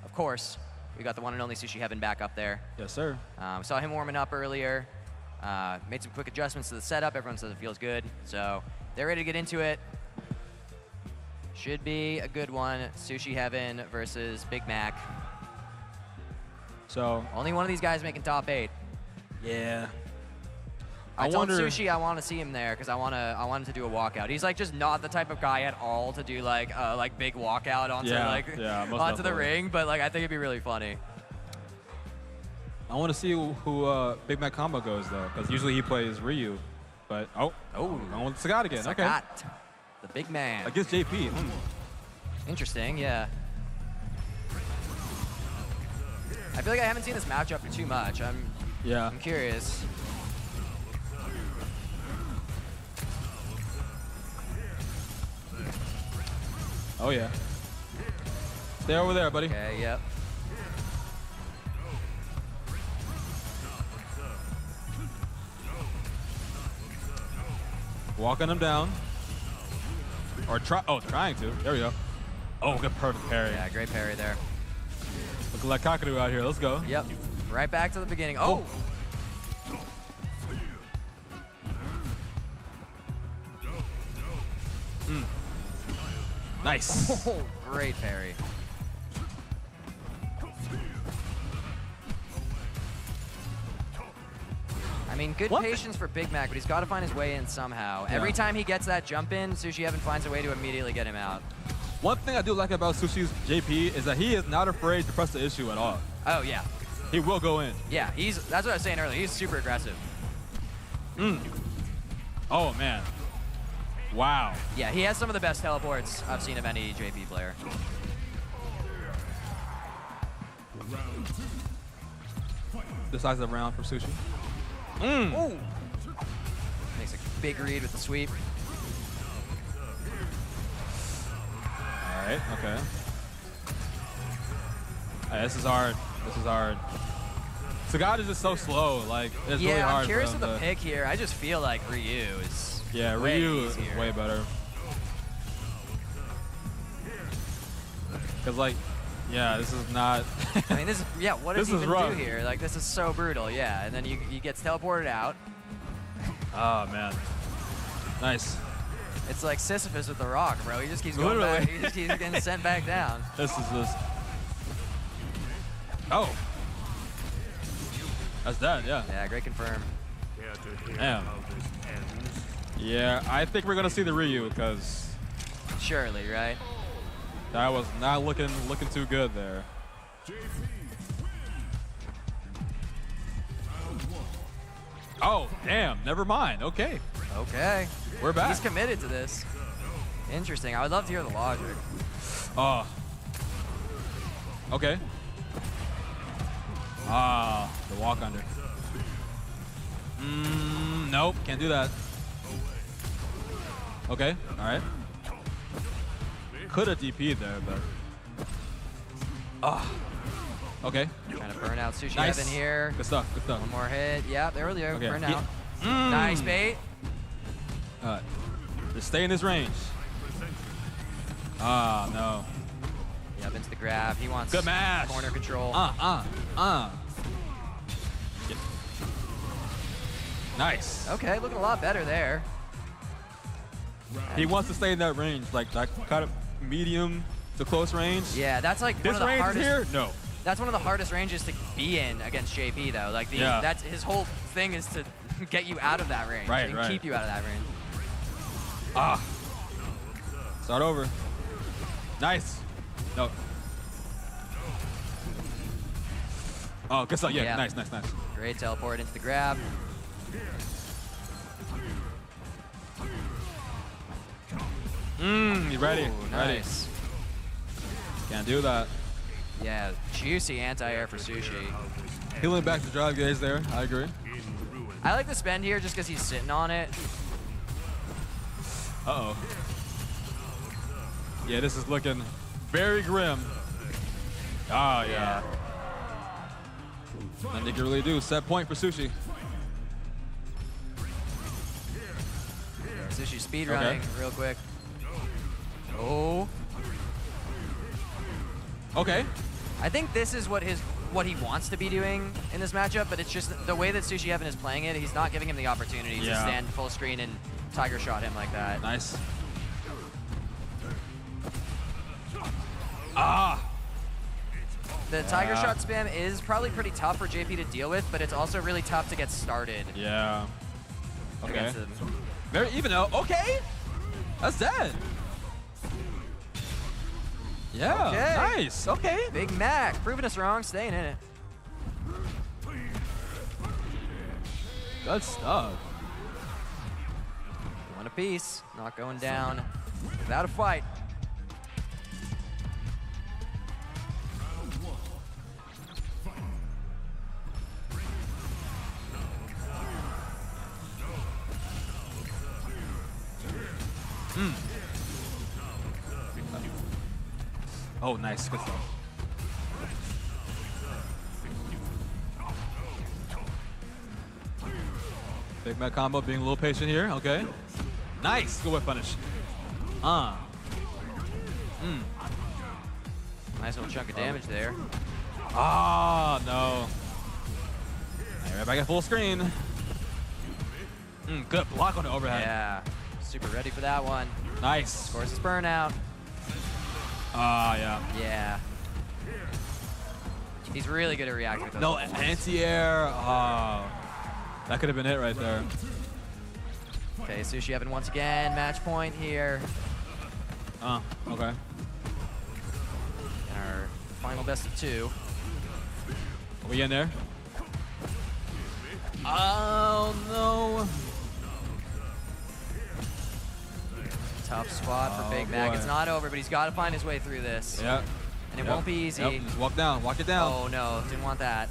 Of course, we got the one and only Sushi Heaven back up there. Yes, sir. Saw him warming up earlier. Made some quick adjustments to the setup. Everyone says it feels good, so they're ready to get into it. Should be a good one. Sushi Heaven versus Big Mac. So Only one of these guys making top 8. yeah, I told Sushi I want to see him there because I want him to do a walkout. He's like just not the type of guy at all to do like big walkout onto onto definitely. the ring, but like I think it'd be really funny. I want to see who Big Mac combo goes though, because usually he plays Ryu, but going with Sagat again. Okay, Sagat, the big man against JP. Interesting, yeah. I feel like I haven't seen this matchup too much. I'm curious. Oh yeah. Stay over there, buddy. Okay, yep. Walking him down. Or trying to. There we go. Oh, good perfect parry. Yeah, great parry there. Looking like Kakadu out here. Let's go. Yep. Right back to the beginning. Oh! Nice. Oh, great parry. I mean, good patience for Big Mac, but he's got to find his way in somehow. Yeah. Every time he gets that jump in, Sushi Heaven finds a way to immediately get him out. One thing I do like about Sushi's JP is that he is not afraid to press the issue at all. Oh, yeah. He will go in. Yeah, that's what I was saying earlier. He's super aggressive. Oh, man. Wow. Yeah, he has some of the best teleports I've seen of any JP player. Decisive round for Sushi. Ooh. Makes a big read with the sweep. All right, okay. Hey, this is hard. This is hard. Sagat is just so slow. Like, it's really hard. Yeah, I'm curious for with him the pick here. I just feel like Ryu is Ryu is easier. way better. Because, like, yeah, this is not... I mean, this is, what does he even rough. do here? Like, this is so brutal, yeah. And then he gets teleported out. Oh, man. Nice. It's like Sisyphus with the rock, bro. He just keeps going back. He just keeps getting sent back down. This is this. Oh. That's that, yeah. Yeah, great confirm. Damn. Yeah, I think we're gonna see the Ryu because surely, right? That was not looking too good there. Oh, damn. Never mind. Okay. Okay. We're back. He's committed to this. Interesting. I would love to hear the logic. Oh. Okay. Ah, the walk under. Nope, can't do that. Okay, all right. Could have DP'd there, but. Oh. Okay. Trying to burn out Sushi Nice. Evan here. Good stuff, good stuff. One more hit. Yeah, there we go. Okay. Burn out. Nice bait. Just stay in his range. Ah, no. Yep, into the grab. He wants good mash. Corner control. Get. Nice. Okay, looking a lot better there. He wants to stay in that range, like that kind of medium to close range. Yeah, that's like this one of the range hardest. Here? No. That's one of the hardest ranges to be in against JP though. Like that's his whole thing is to get you out of that range and keep you out of that range. Ah. Start over. Nice. No. Oh, good stuff. Yeah, nice, nice, nice. Great teleport into the grab. You ready? Ooh, nice. Can't do that. Yeah, juicy anti-air for Sushi. Healing back to drive gauge there. I agree. I like the spend here just because he's sitting on it. Uh-oh. Yeah, this is looking very grim. Ah, yeah. Nothing you can really do. Set point for Sushi. Sushi speedrunning real quick. Oh. Okay. I think this is what he wants to be doing in this matchup, but it's just the way that Sushi Evan is playing it, he's not giving him the opportunity to stand full screen and Tiger shot him like that. Nice. Ah! The Tiger shot spam is probably pretty tough for JP to deal with, but it's also really tough to get started. Yeah. Okay. Against him. Very even though. Okay. That's dead. Yeah. Okay. Nice. Okay. Big Mac proving us wrong, staying in it. Good stuff. One apiece, not going down without a fight. Oh, nice. Good stuff. Big Mac combo, being a little patient here. Okay. Nice. Good whip punish. Nice little chunk of damage there. Ah, no. Right back at full screen. Good block on the overhead. Yeah. Super ready for that one. Nice. Of course, it's burnout. Ah, yeah. Yeah. He's really good at reacting with those. No, anti-air. Oh, that could have been it right there. Okay, Sushi Evan once again, match point here. Okay. In our final best of two. Are we in there? Oh, no. Tough spot for Big Mac. Boy. It's not over, but he's got to find his way through this. Yeah. And it won't be easy. Yep. Just walk down. Walk it down. Oh, no. Didn't want that.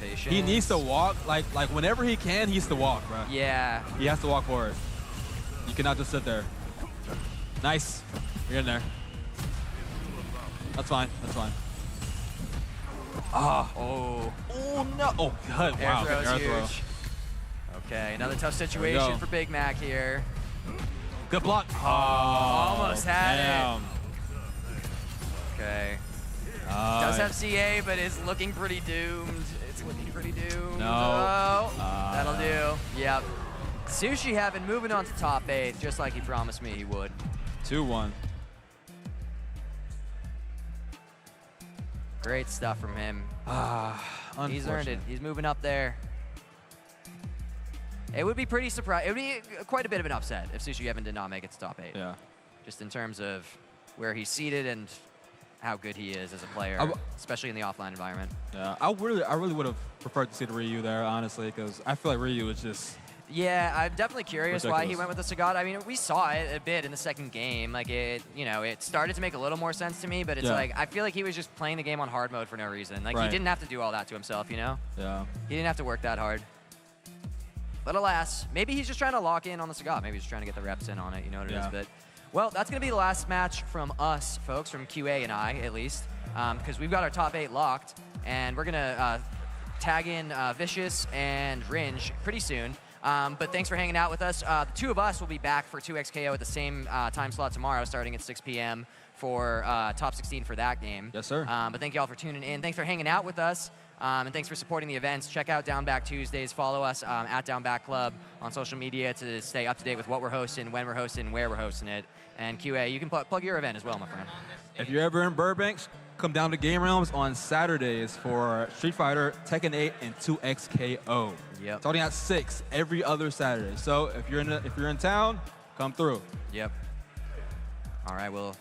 Patience. He needs to walk. Like whenever he can, he needs to walk, bro. Yeah. He has to walk forward. You cannot just sit there. Nice. You're in there. That's fine. That's fine. Ah. Oh. Oh, no. Oh, good. Air Wow. throw is Good air huge. throw. Okay, another tough situation for Big Mac here. Good block. Oh, almost had damn. it. Okay. Does have CA, but is looking pretty doomed. It's looking pretty doomed. No. Oh, that'll do. Yep. Sushi having moving on to top 8, just like he promised me he would. 2-1. Great stuff from him. He's earned it. He's moving up there. It would be pretty surprising. It would be quite a bit of an upset if Sushi Evan did not make it to top 8. Yeah. Just in terms of where he's seated and how good he is as a player, especially in the offline environment. Yeah, I really would have preferred to see the Ryu there, honestly, because I feel like Ryu is just. Yeah, I'm definitely curious why he ridiculous. went with the Sagat. I mean, we saw it a bit in the second game. Like it started to make a little more sense to me, but it's like I feel like he was just playing the game on hard mode for no reason. Like he didn't have to do all that to himself, you know? Yeah. He didn't have to work that hard. But alas, maybe he's just trying to lock in on the Sagat. Maybe he's just trying to get the reps in on it, you know what it is. But well, that's going to be the last match from us, folks, from QA and I, at least, because we've got our top 8 locked, and we're going to tag in Vicious and Ringe pretty soon. But thanks for hanging out with us. The two of us will be back for 2XKO at the same time slot tomorrow, starting at 6 p.m. for top 16 for that game. Yes, sir. But thank you all for tuning in. Thanks for hanging out with us. And thanks for supporting the events. Check out Down Back Tuesdays. Follow us at Down Back Club on social media to stay up to date with what we're hosting, when we're hosting, where we're hosting it. And QA, you can plug your event as well, my friend. If you're ever in Burbank, come down to Game Realms on Saturdays for Street Fighter, Tekken 8, and 2XKO. Yep. Starting at 6 every other Saturday. So if you're in town, come through. Yep. All right. Well,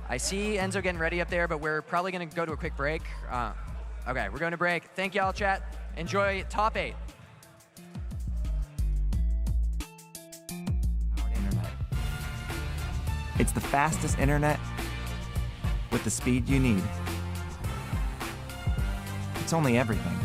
I see Enzo getting ready up there, but we're probably going to go to a quick break. Okay, we're going to break. Thank y'all, chat. Enjoy top 8. Internet. It's the fastest internet with the speed you need. It's only everything.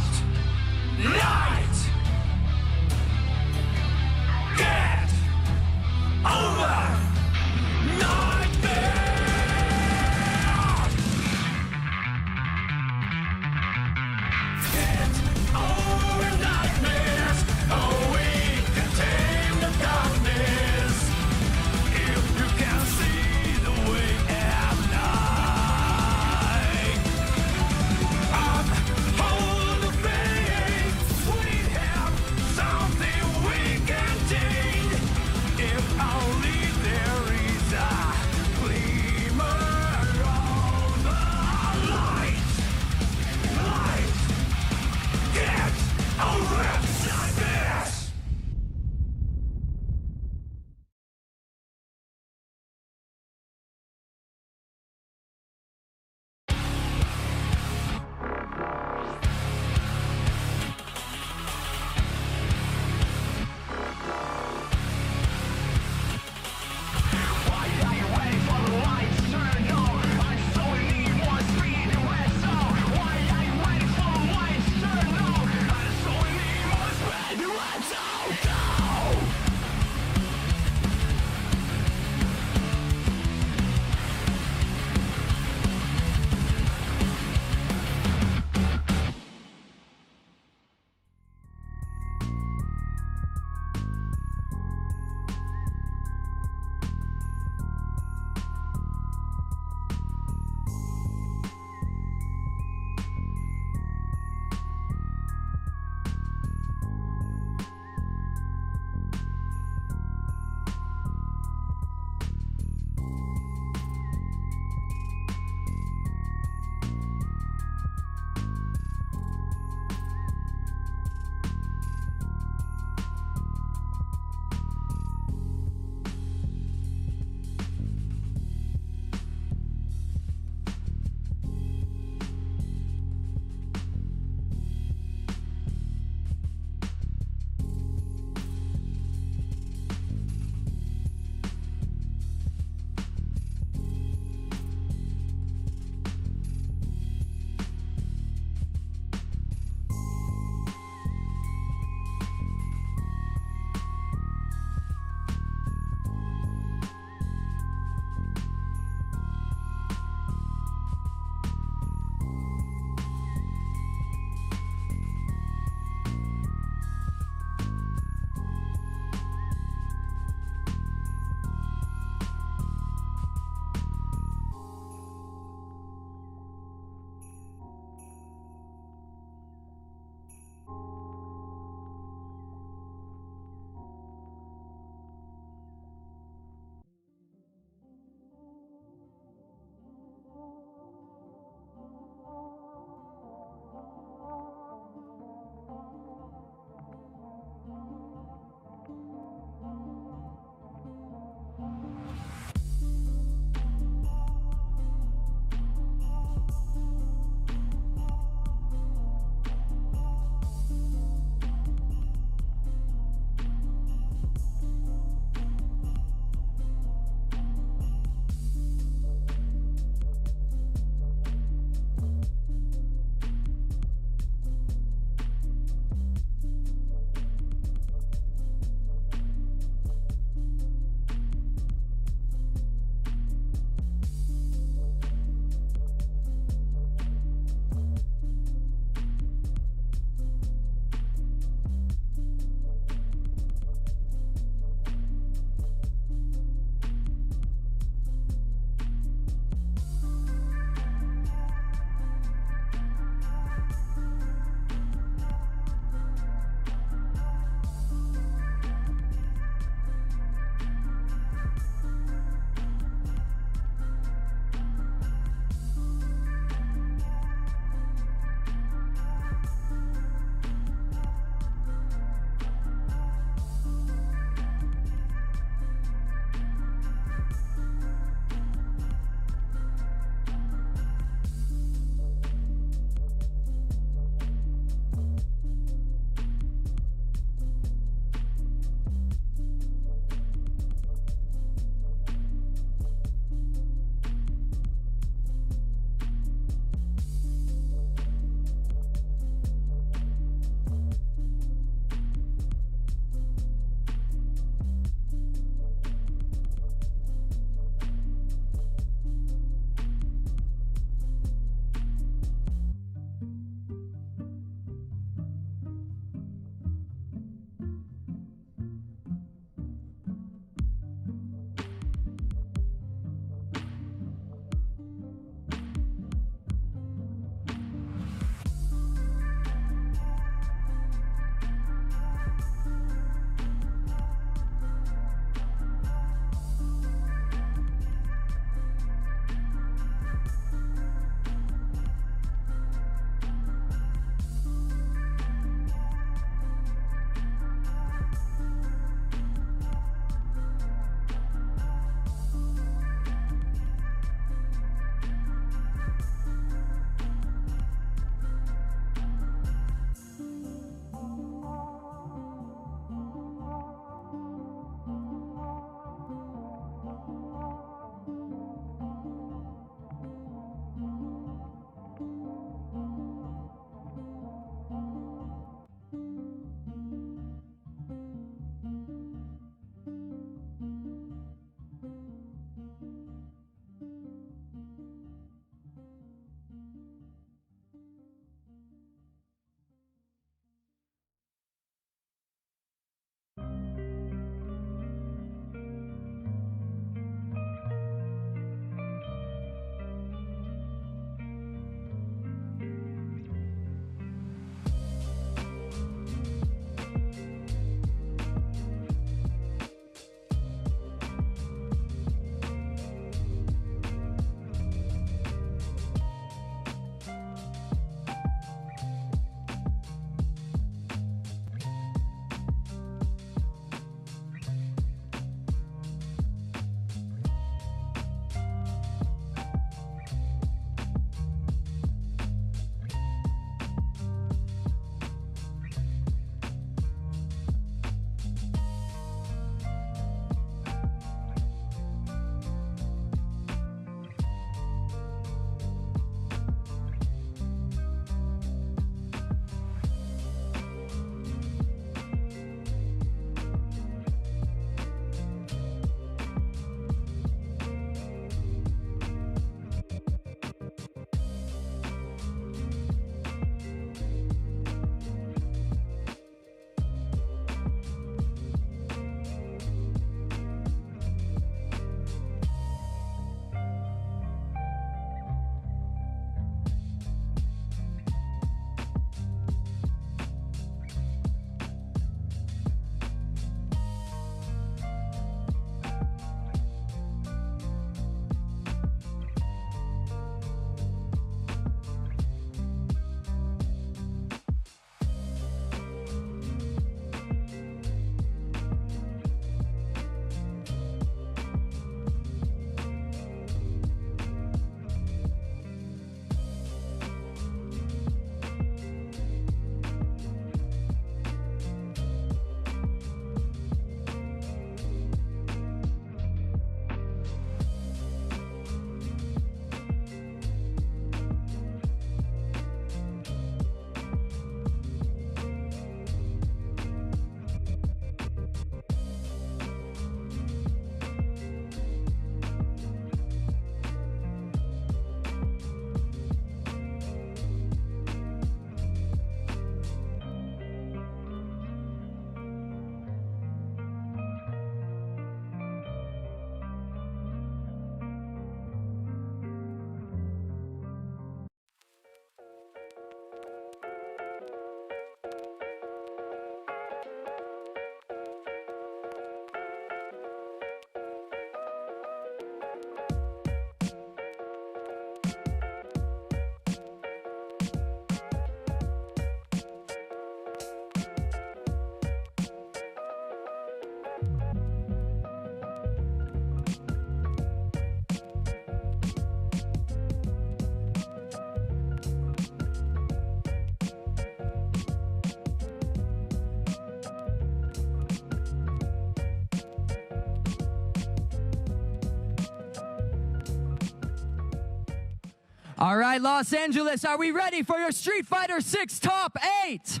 All right, Los Angeles, are we ready for your Street Fighter 6 Top 8?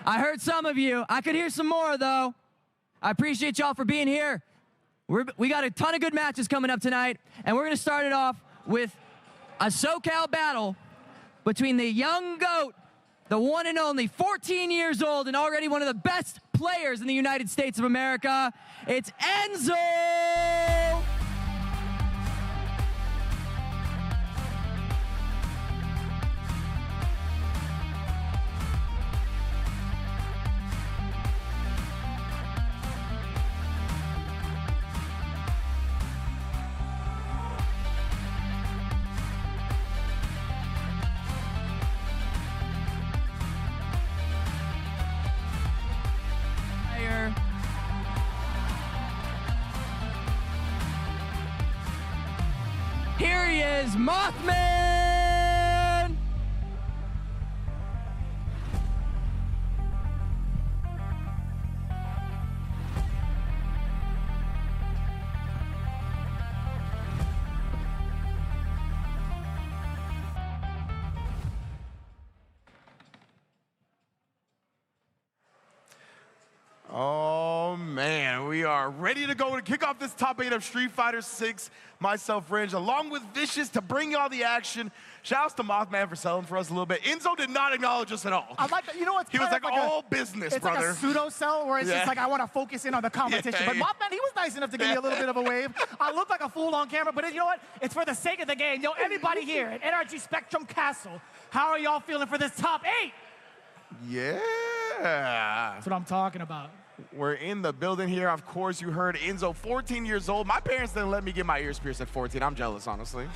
I heard some of you. I could hear some more, though. I appreciate y'all for being here. We got a ton of good matches coming up tonight, and we're going to start it off with a SoCal battle between the young GOAT, the one and only, 14 years old and already one of the best players in the United States of America. It's Enzo! Here he is, Mothman! Oh man, we are ready to go to kick off this top 8 of Street Fighter 6. Myself, Ringe, along with Vicious to bring y'all the action. Shouts to Mothman for selling for us a little bit. Enzo did not acknowledge us at all. I like that. You know what's He was like all business, it's brother. It's like a pseudo sell where it's just like I want to focus in on the competition. But Mothman, he was nice enough to give me a little bit of a wave. I look like a fool on camera, but you know what? It's for the sake of the game. Yo, everybody here at NRG Spectrum Castle, how are y'all feeling for this top 8? Yeah. That's what I'm talking about. We're in the building here. Of course, you heard Enzo, 14 years old. My parents didn't let me get my ears pierced at 14. I'm jealous, honestly.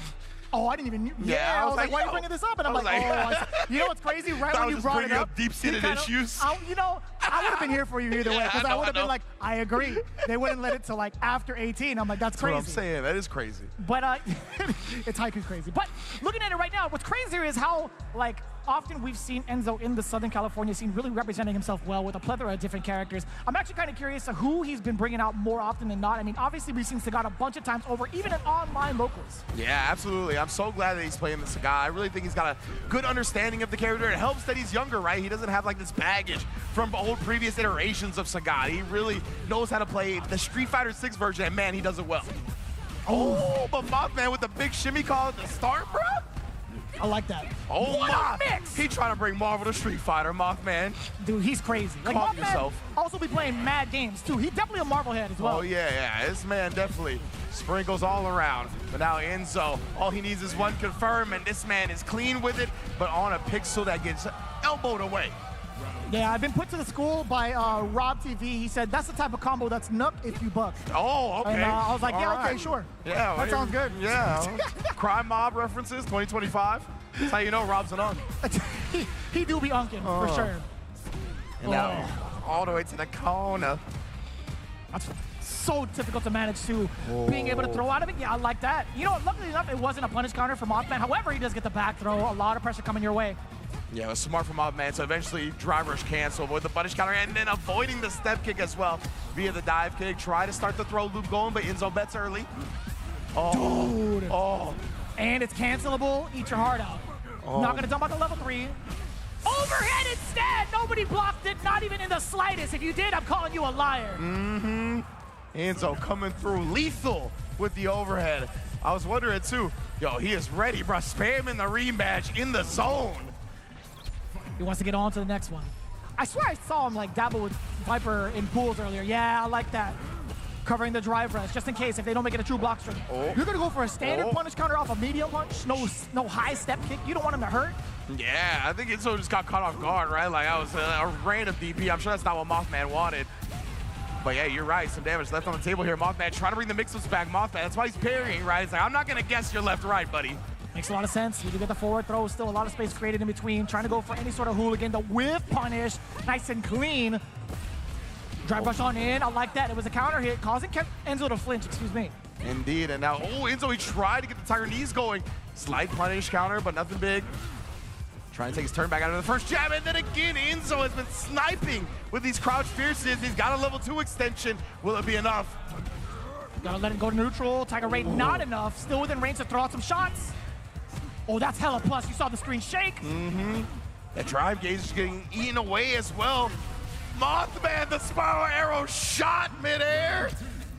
Oh, I didn't even. Yeah, I was like, why are you bringing this up? And I'm like, oh, you know what's crazy? Right when you brought it up, deep-seated issues. You know, I would have been here for you either way because I would have been like, I agree. They wouldn't let it till like after 18. I'm like, that's crazy. That's what I'm saying. That is crazy. But it's haiku crazy. But looking at it right now, what's crazier is how like often we've seen Enzo in the Southern California scene really representing himself well with a plethora of different characters. I'm actually kind of curious to who he's been bringing out more often than not. I mean, obviously we've seen Sagat a bunch of times over, even in online locals. Yeah, absolutely. I'm so glad that he's playing the Sagat. I really think he's got a good understanding of the character. It helps that he's younger, right? He doesn't have like this baggage from old previous iterations of Sagat. He really knows how to play the Street Fighter 6 version, and man, he does it well. Oh, but Mothman with the big shimmy call at the start, bro. I like that. Oh what my! A mix! He trying to bring Marvel to Street Fighter, Mothman. Dude, he's crazy. Like Calm Mothman yourself. also be playing mad games too. He's definitely a Marvel head as well. Oh yeah. This man definitely sprinkles all around. But now Enzo, all he needs is one confirm, and this man is clean with it, but on a pixel that gets elbowed away. Yeah, I've been put to the school by Rob TV. He said that's the type of combo that's nook if you buck. Oh, okay. And I was like, all yeah, right. okay, sure. Yeah, that sounds good. Yeah. Crime Mob references, 2025. That's how you know Rob's an unk. he do be unking, for sure. And now, all the way to the corner. That's so difficult to manage, too. Being able to throw out of it, yeah, I like that. You know what, luckily enough, it wasn't a punish counter from Mothman. However, he does get the back throw. A lot of pressure coming your way. Yeah, it was smart from Mothman to eventually drive rush cancel with the punish counter and then avoiding the step kick as well via the dive kick. Try to start the throw loop going, but Enzo bets early. Oh. Dude. Oh. And it's cancelable. Eat your heart out. Oh. Not going to dump out the level 3. Overhead instead. Nobody blocked it, not even in the slightest. If you did, I'm calling you a liar. Mm-hmm. Enzo coming through lethal with the overhead. I was wondering, too. Yo, he is ready, bro. Spamming the rematch in the zone. He wants to get on to the next one. I swear I saw him like dabble with Viper in pools earlier. Yeah, I like that. Covering the drive rush, just in case if they don't make it a true block string. Oh. You're gonna go for a standard punish counter off a medium punch? No high step kick? You don't want him to hurt? Yeah, I think Enzo just got caught off guard, right? Like, I was a random DP. I'm sure that's not what Mothman wanted. But yeah, you're right. Some damage left on the table here. Mothman trying to bring the mix-ups back. Mothman, that's why he's parrying, right? He's like, I'm not gonna guess your left-right, buddy. Makes a lot of sense. You do get the forward throw, still a lot of space created in between. Trying to go for any sort of hooligan. The whip punish, nice and clean. Drive rush on in, I like that. It was a counter hit, causing Enzo to flinch, excuse me. Indeed, and now, Enzo, he tried to get the Tiger knees going. Slight punish counter, but nothing big. Trying to take his turn back out of the first jab, and then again, Enzo has been sniping with these crouch fierces. He's got a level 2 extension. Will it be enough? Gotta let it go to neutral. Tiger Ray not enough. Still within range to throw out some shots. Oh, that's hella plus. You saw the screen shake. That drive gauge is getting eaten away as well. Mothman, the spiral arrow shot midair.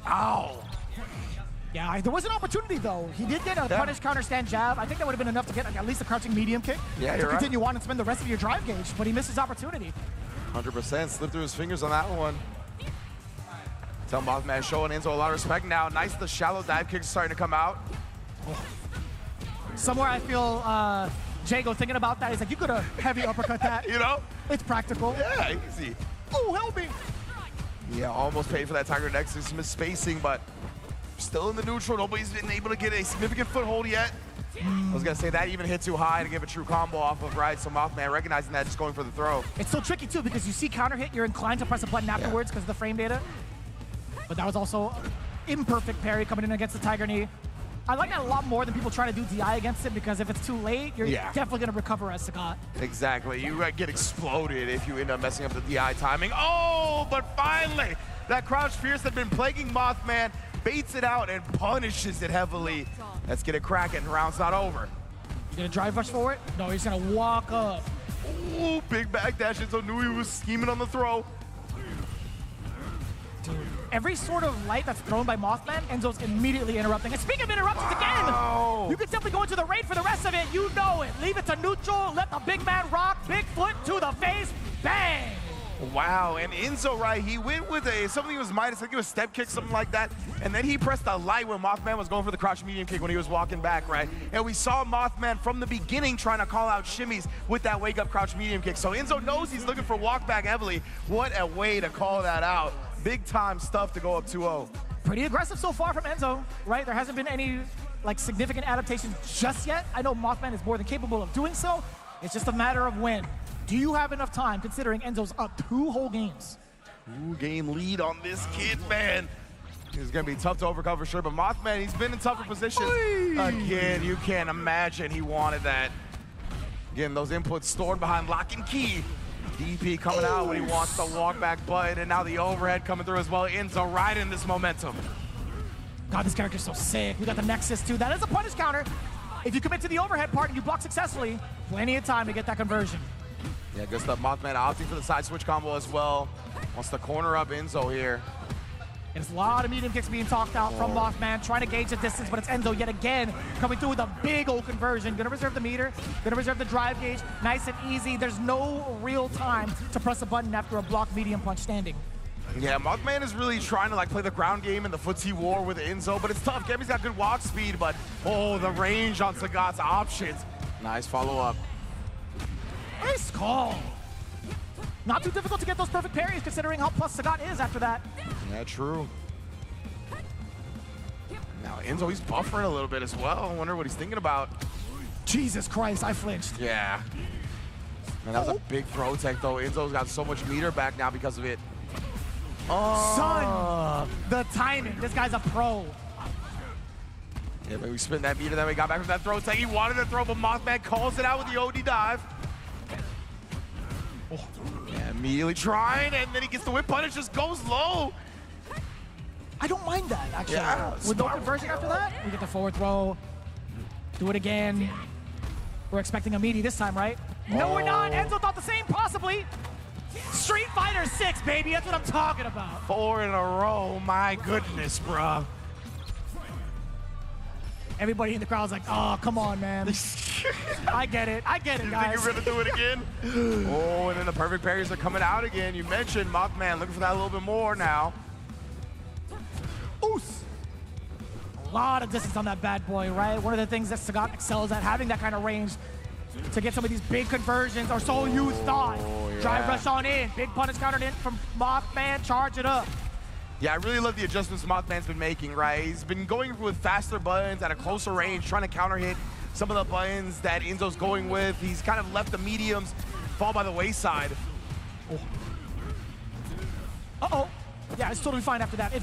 Ow. Yeah, there was an opportunity though. He did get a punish counter stand jab. I think that would have been enough to get at least a crouching medium kick to continue on and spend the rest of your drive gauge, but he missed his opportunity. 100% slipped through his fingers on that one. Tell Mothman showing Enzo a lot of respect now. Nice, the shallow dive kicks starting to come out. Somewhere I feel Jago thinking about that. He's like, you could have heavy uppercut that. You know? It's practical. Yeah, easy. Oh, help me. Yeah, almost paid for that Tiger Nexus misspacing, but still in the neutral. Nobody's been able to get a significant foothold yet. I was gonna say that even hit too high to give a true combo off of, right? So Mothman recognizing that, just going for the throw. It's so tricky too because you see counter hit, you're inclined to press a button afterwards because of the frame data. But that was also imperfect parry coming in against the Tiger Knee. I like that a lot more than people trying to do DI against it because if it's too late, you're definitely gonna recover as Sagat. Exactly, you get exploded if you end up messing up the DI timing. Oh, but finally, that crouch fierce had been plaguing Mothman, baits it out and punishes it heavily. Let's get it cracking, round's not over. You gonna drive rush for it? No, he's gonna walk up. Ooh, big backdash. Enzo knew he was scheming on the throw. Dude, every sort of light that's thrown by Mothman, Enzo's immediately interrupting. And speaking of interruptions again, you can simply go into the raid for the rest of it. You know it. Leave it to neutral, let the big man rock, big foot to the face, bang! Wow, and Enzo, right, he went with something was minus, I think it was step kick, something like that, and then he pressed the light when Mothman was going for the crouch medium kick when he was walking back, right? And we saw Mothman from the beginning trying to call out shimmies with that wake-up crouch medium kick. So Enzo knows he's looking for walk back heavily. What a way to call that out. Big time stuff to go up 2-0. Pretty aggressive so far from Enzo, right? There hasn't been any like significant adaptations just yet. I know Mothman is more than capable of doing so. It's just a matter of when. Do you have enough time, considering Enzo's up 2 whole games? 2-game lead on this kid, man. It's going to be tough to overcome for sure, but Mothman, he's been in tougher positions. Again, you can't imagine he wanted that. Again, those inputs stored behind lock and key. DP coming out when he wants the walk back button, and now the overhead coming through as well. Enzo riding this momentum. God, this character's so sick. We got the Nexus too. That is a punish counter. If you commit to the overhead part and you block successfully, plenty of time to get that conversion. Yeah, good stuff. Mothman opting for the side switch combo as well. Wants to corner up Enzo here. There's a lot of medium kicks being talked out from Mothman, trying to gauge the distance, but it's Enzo yet again coming through with a big old conversion. Gonna reserve the meter, gonna reserve the drive gauge, nice and easy. There's no real time to press a button after a blocked medium punch standing. Yeah, Mothman is really trying to like play the ground game in the footsie war with Enzo, but it's tough. Gabby's got good walk speed, but the range on Sagat's options. Nice follow-up. Nice call. Not too difficult to get those perfect parries considering how plus Sagat is after that. Yeah, true. Now Enzo, he's buffering a little bit as well. I wonder what he's thinking about. Jesus Christ, I flinched. Yeah. Man, that was a big throw tech though. Enzo's got so much meter back now because of it. Son, the timing. This guy's a pro. Yeah, but we spin that meter, then we got back from that throw tech. He wanted to throw, but Mothman calls it out with the OD dive. Yeah, immediately trying, and then he gets the whip punish, just goes low. I don't mind that, actually. Yeah, with no conversion after that, we get the forward throw. Do it again. We're expecting a meaty this time, right? No, we're not. Enzo thought the same, possibly. Street Fighter 6, baby. That's what I'm talking about. 4 in a row. My goodness, bruh. Everybody in the crowd's like, oh, come on, man. I get it. I get it, guys. You think you're going to do it again? And then the perfect parries are coming out again. You mentioned Mothman looking for that a little bit more now. Oos. A lot of distance on that bad boy, right? One of the things that Sagat excels at, having that kind of range to get some of these big conversions, or so you thought. Drive rush on in. Big punish countered in from Mothman. Charge it up. Yeah, I really love the adjustments Mothman's been making, right? He's been going with faster buttons at a closer range, trying to counter hit some of the buttons that Enzo's going with. He's kind of left the mediums fall by the wayside. Uh-oh. Yeah, it's totally fine after that.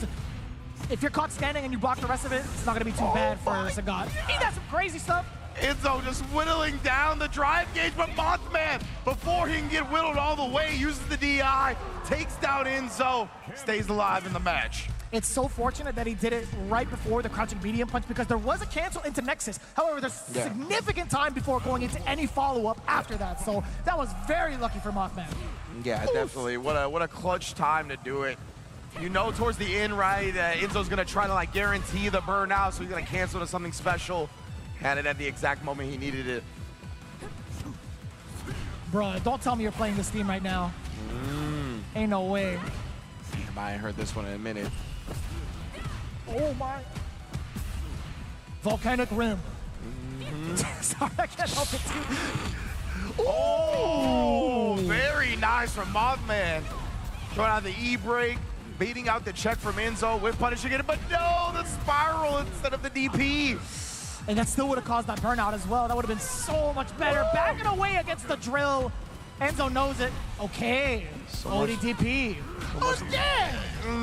If you're caught standing and you block the rest of it, it's not going to be too bad for Sagat. He does some crazy stuff. Enzo just whittling down the drive gauge, but Mothman, before he can get whittled all the way, uses the DI, takes down Enzo, stays alive in the match. It's so fortunate that he did it right before the crouching medium punch because there was a cancel into Nexus. However, there's significant time before going into any follow-up after that. So that was very lucky for Mothman. Yeah, definitely. What a clutch time to do it. You know towards the end, right, Enzo's going to try to like guarantee the burnout, so he's going to cancel to something special. Had it at the exact moment he needed it. Bro, don't tell me you're playing this theme right now. Ain't no way. Damn, I ain't heard this one in a minute. Oh my. Volcanic Rim. Sorry, I can't help it too. Oh, very nice from Mothman. Throwing out the E-break, beating out the check from Enzo with punishing it, but no, the spiral instead of the DP. And that still would have caused that burnout as well. That would have been so much better. Backing away against the drill. Enzo knows it. Okay. ODDP.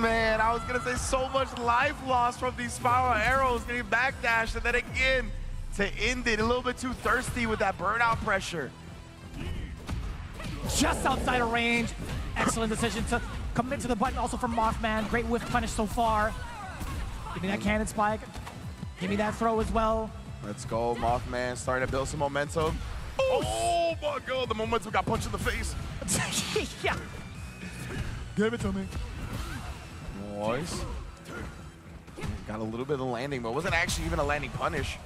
Man, I was going to say so much life loss from these spiral arrows getting backdashed, and then again to end it a little bit too thirsty with that burnout pressure. Just outside of range. Excellent decision to commit to the button also from Mothman. Great whiff punish so far. Give me that cannon spike. Give me that throw as well. Let's go, Mothman, starting to build some momentum. Oh my god, the momentum got punched in the face. Yeah. Give it to me. Nice. Got a little bit of landing, but it wasn't actually even a landing punish.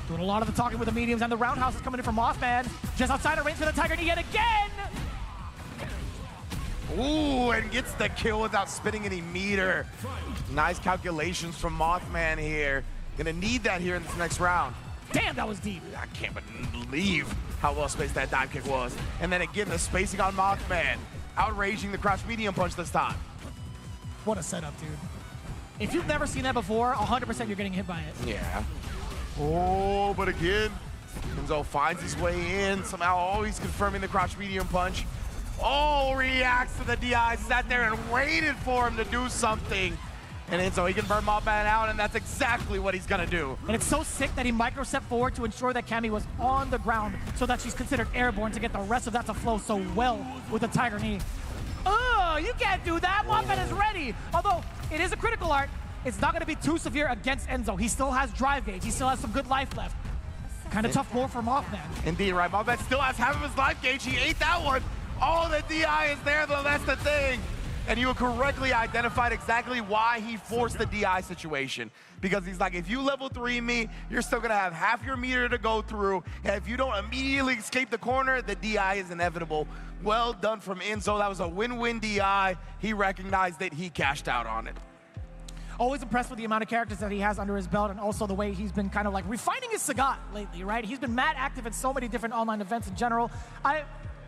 Doing a lot of the talking with the mediums, and the roundhouse is coming in from Mothman. Just outside of range for the Tiger Knee yet again. Ooh, and gets the kill without spinning any meter. Nice calculations from Mothman here. Gonna need that here in this next round. Damn, that was deep. I can't believe how well spaced that dive kick was. And then again, the spacing on Mothman. Outraging the crouch medium punch this time. What a setup, dude. If you've never seen that before, 100% you're getting hit by it. Yeah. Oh, but again, Enzo finds his way in, somehow always confirming the crouch medium punch. Oh, reacts to the DI, sat there and waited for him to do something. And Enzo, he can burn Mothman out, and that's exactly what he's gonna do. And it's so sick that he micro-stepped forward to ensure that Cammy was on the ground so that she's considered airborne to get the rest of that to flow so well with the Tiger Knee. Oh, you can't do that. Mothman is ready. Although it is a critical art, it's not gonna be too severe against Enzo. He still has drive gauge. He still has some good life left. Kind of tough more for Mothman. Indeed, right. Mothman still has half of his life gauge. He ate that one. Oh, the DI is there, though. That's the thing. And you correctly identified exactly why he forced the DI situation. Because he's like, if you level 3 me, you're still going to have half your meter to go through. And if you don't immediately escape the corner, the DI is inevitable. Well done from Enzo. That was a win-win DI. He recognized it. He cashed out on it. Always impressed with the amount of characters that he has under his belt, and also the way he's been kind of like refining his Sagat lately, right? He's been mad active in so many different online events in general.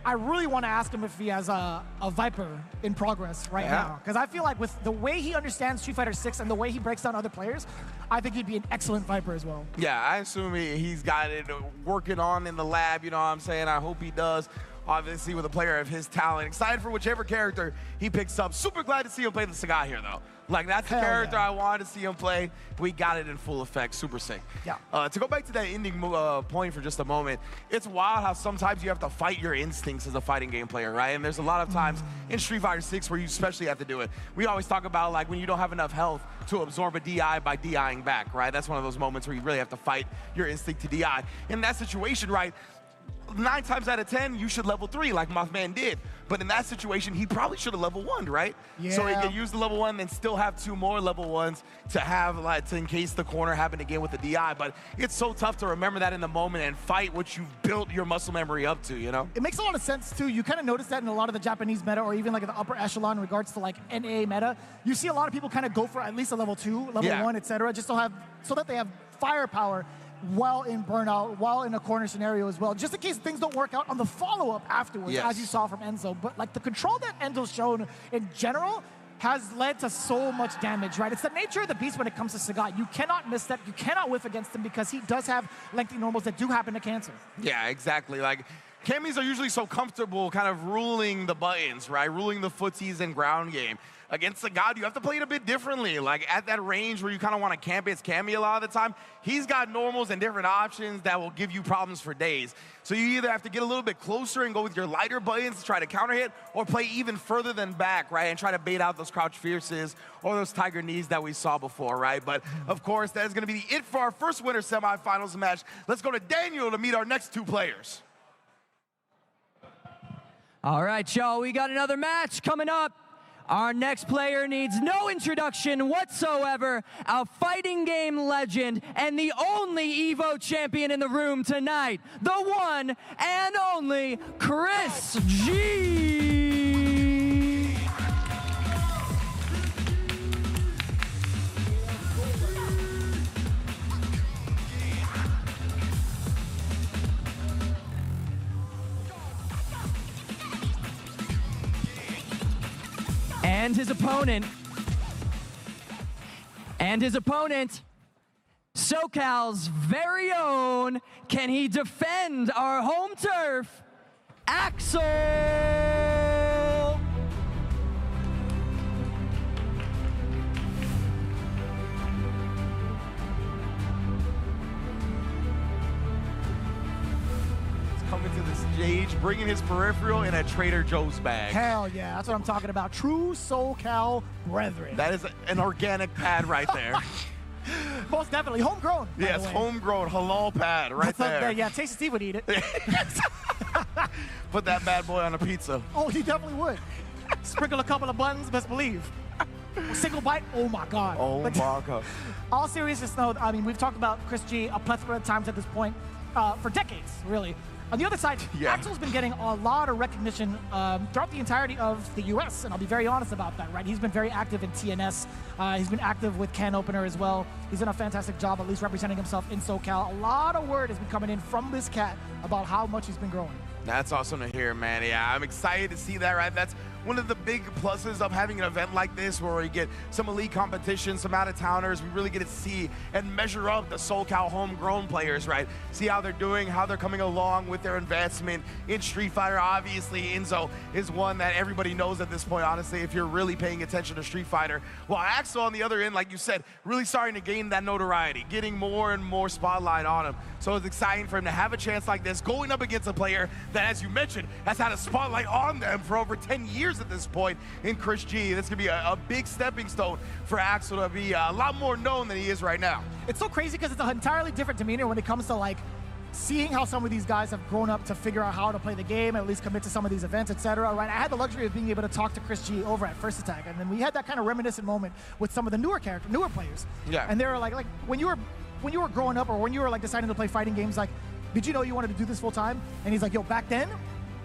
I really want to ask him if he has a Viper in progress right now. Because I feel like with the way he understands Street Fighter 6 and the way he breaks down other players, I think he'd be an excellent Viper as well. Yeah, I assume he's got it working on in the lab, you know what I'm saying? I hope he does. Obviously, with a player of his talent. Excited for whichever character he picks up. Super glad to see him play the Sagat here, though. Like, that's the character I wanted to see him play. We got it in full effect. Super sick. Yeah. To go back to that ending point for just a moment, it's wild how sometimes you have to fight your instincts as a fighting game player, right? And there's a lot of times in Street Fighter 6 where you especially have to do it. We always talk about, like, when you don't have enough health to absorb a DI by DIing back, right? That's one of those moments where you really have to fight your instinct to DI. In that situation, right, 9 times out of 10, you should level 3 like Mothman did. But in that situation, he probably should have level 1'd, right? Yeah. So he could use the level 1 and still have 2 more level 1s to have, like, in case the corner happened again with the DI. But it's so tough to remember that in the moment and fight what you've built your muscle memory up to, you know? It makes a lot of sense, too. You kind of notice that in a lot of the Japanese meta, or even like the upper echelon in regards to like NA meta. You see a lot of people kind of go for at least a level 2, level 1, etc., just so that they have firepower while in burnout, while in a corner scenario as well, just in case things don't work out on the follow-up afterwards, as you saw from Enzo. But like the control that Enzo's shown in general has led to so much damage, right? It's the nature of the beast when it comes to Sagat. You cannot misstep, you cannot whiff against him because he does have lengthy normals that do happen to cancel. Yeah, exactly. Like, Cammys are usually so comfortable kind of ruling the buttons, right? Ruling the footsies and ground game. against the God, you have to play it a bit differently. Like at that range where you kind of want to camp his Cammy a lot of the time, he's got normals and different options that will give you problems for days. So you either have to get a little bit closer and go with your lighter buttons to try to counter hit, or play even further than back, right, and try to bait out those crouch fierces or those tiger knees that we saw before, right? But of course, that is going to be it for our first winter semifinals match. Let's go to Daniel to meet our next two players. All right, y'all, we got another match coming up. Our next player needs no introduction whatsoever. A fighting game legend and the only EVO champion in the room tonight. The one and only Chris G. And his opponent, SoCal's very own, can he defend our home turf, Axel? Coming to the stage, bringing his peripheral in a Trader Joe's bag. Hell yeah, that's what I'm talking about. True SoCal brethren. That is an organic pad right there. Most definitely. Homegrown. Yes, homegrown halal pad right there. Yeah, Tasty Steve would eat it. Put that bad boy on a pizza. Oh, he definitely would. Sprinkle a couple of buttons, best believe. Single bite, oh my God. Oh my God. All seriousness though, I mean, we've talked about Chris G a plethora of times at this point, for decades, really. On the other side, Axel's been getting a lot of recognition throughout the entirety of the US, and I'll be very honest about that, right? He's been very active in TNS. He's been active with Can Opener as well. He's done a fantastic job at least representing himself in SoCal. A lot of word has been coming in from this cat about how much he's been growing. That's awesome to hear, man. Yeah, I'm excited to see that, right? That's one of the big pluses of having an event like this where we get some elite competition, some out-of-towners. We really get to see and measure up the SoCal homegrown players, right? See how they're doing, how they're coming along with their advancement in Street Fighter. Obviously, Enzo is one that everybody knows at this point, honestly, if you're really paying attention to Street Fighter. While Axel on the other end, like you said, really starting to gain that notoriety, getting more and more spotlight on him. So it's exciting for him to have a chance like this, going up against a player that, as you mentioned, has had a spotlight on them for over 10 years at this point in Chris G. This could be a big stepping stone for Axel to be a lot more known than he is right now. It's so crazy because it's an entirely different demeanor when it comes to like seeing how some of these guys have grown up to figure out how to play the game, at least commit to some of these events, etc. Right? I had the luxury of being able to talk to Chris G over at First Attack, and then we had that kind of reminiscent moment with some of the newer players. Yeah. And they were like when you were growing up or when you were like deciding to play fighting games, like, did you know you wanted to do this full time? And he's like, yo, back then,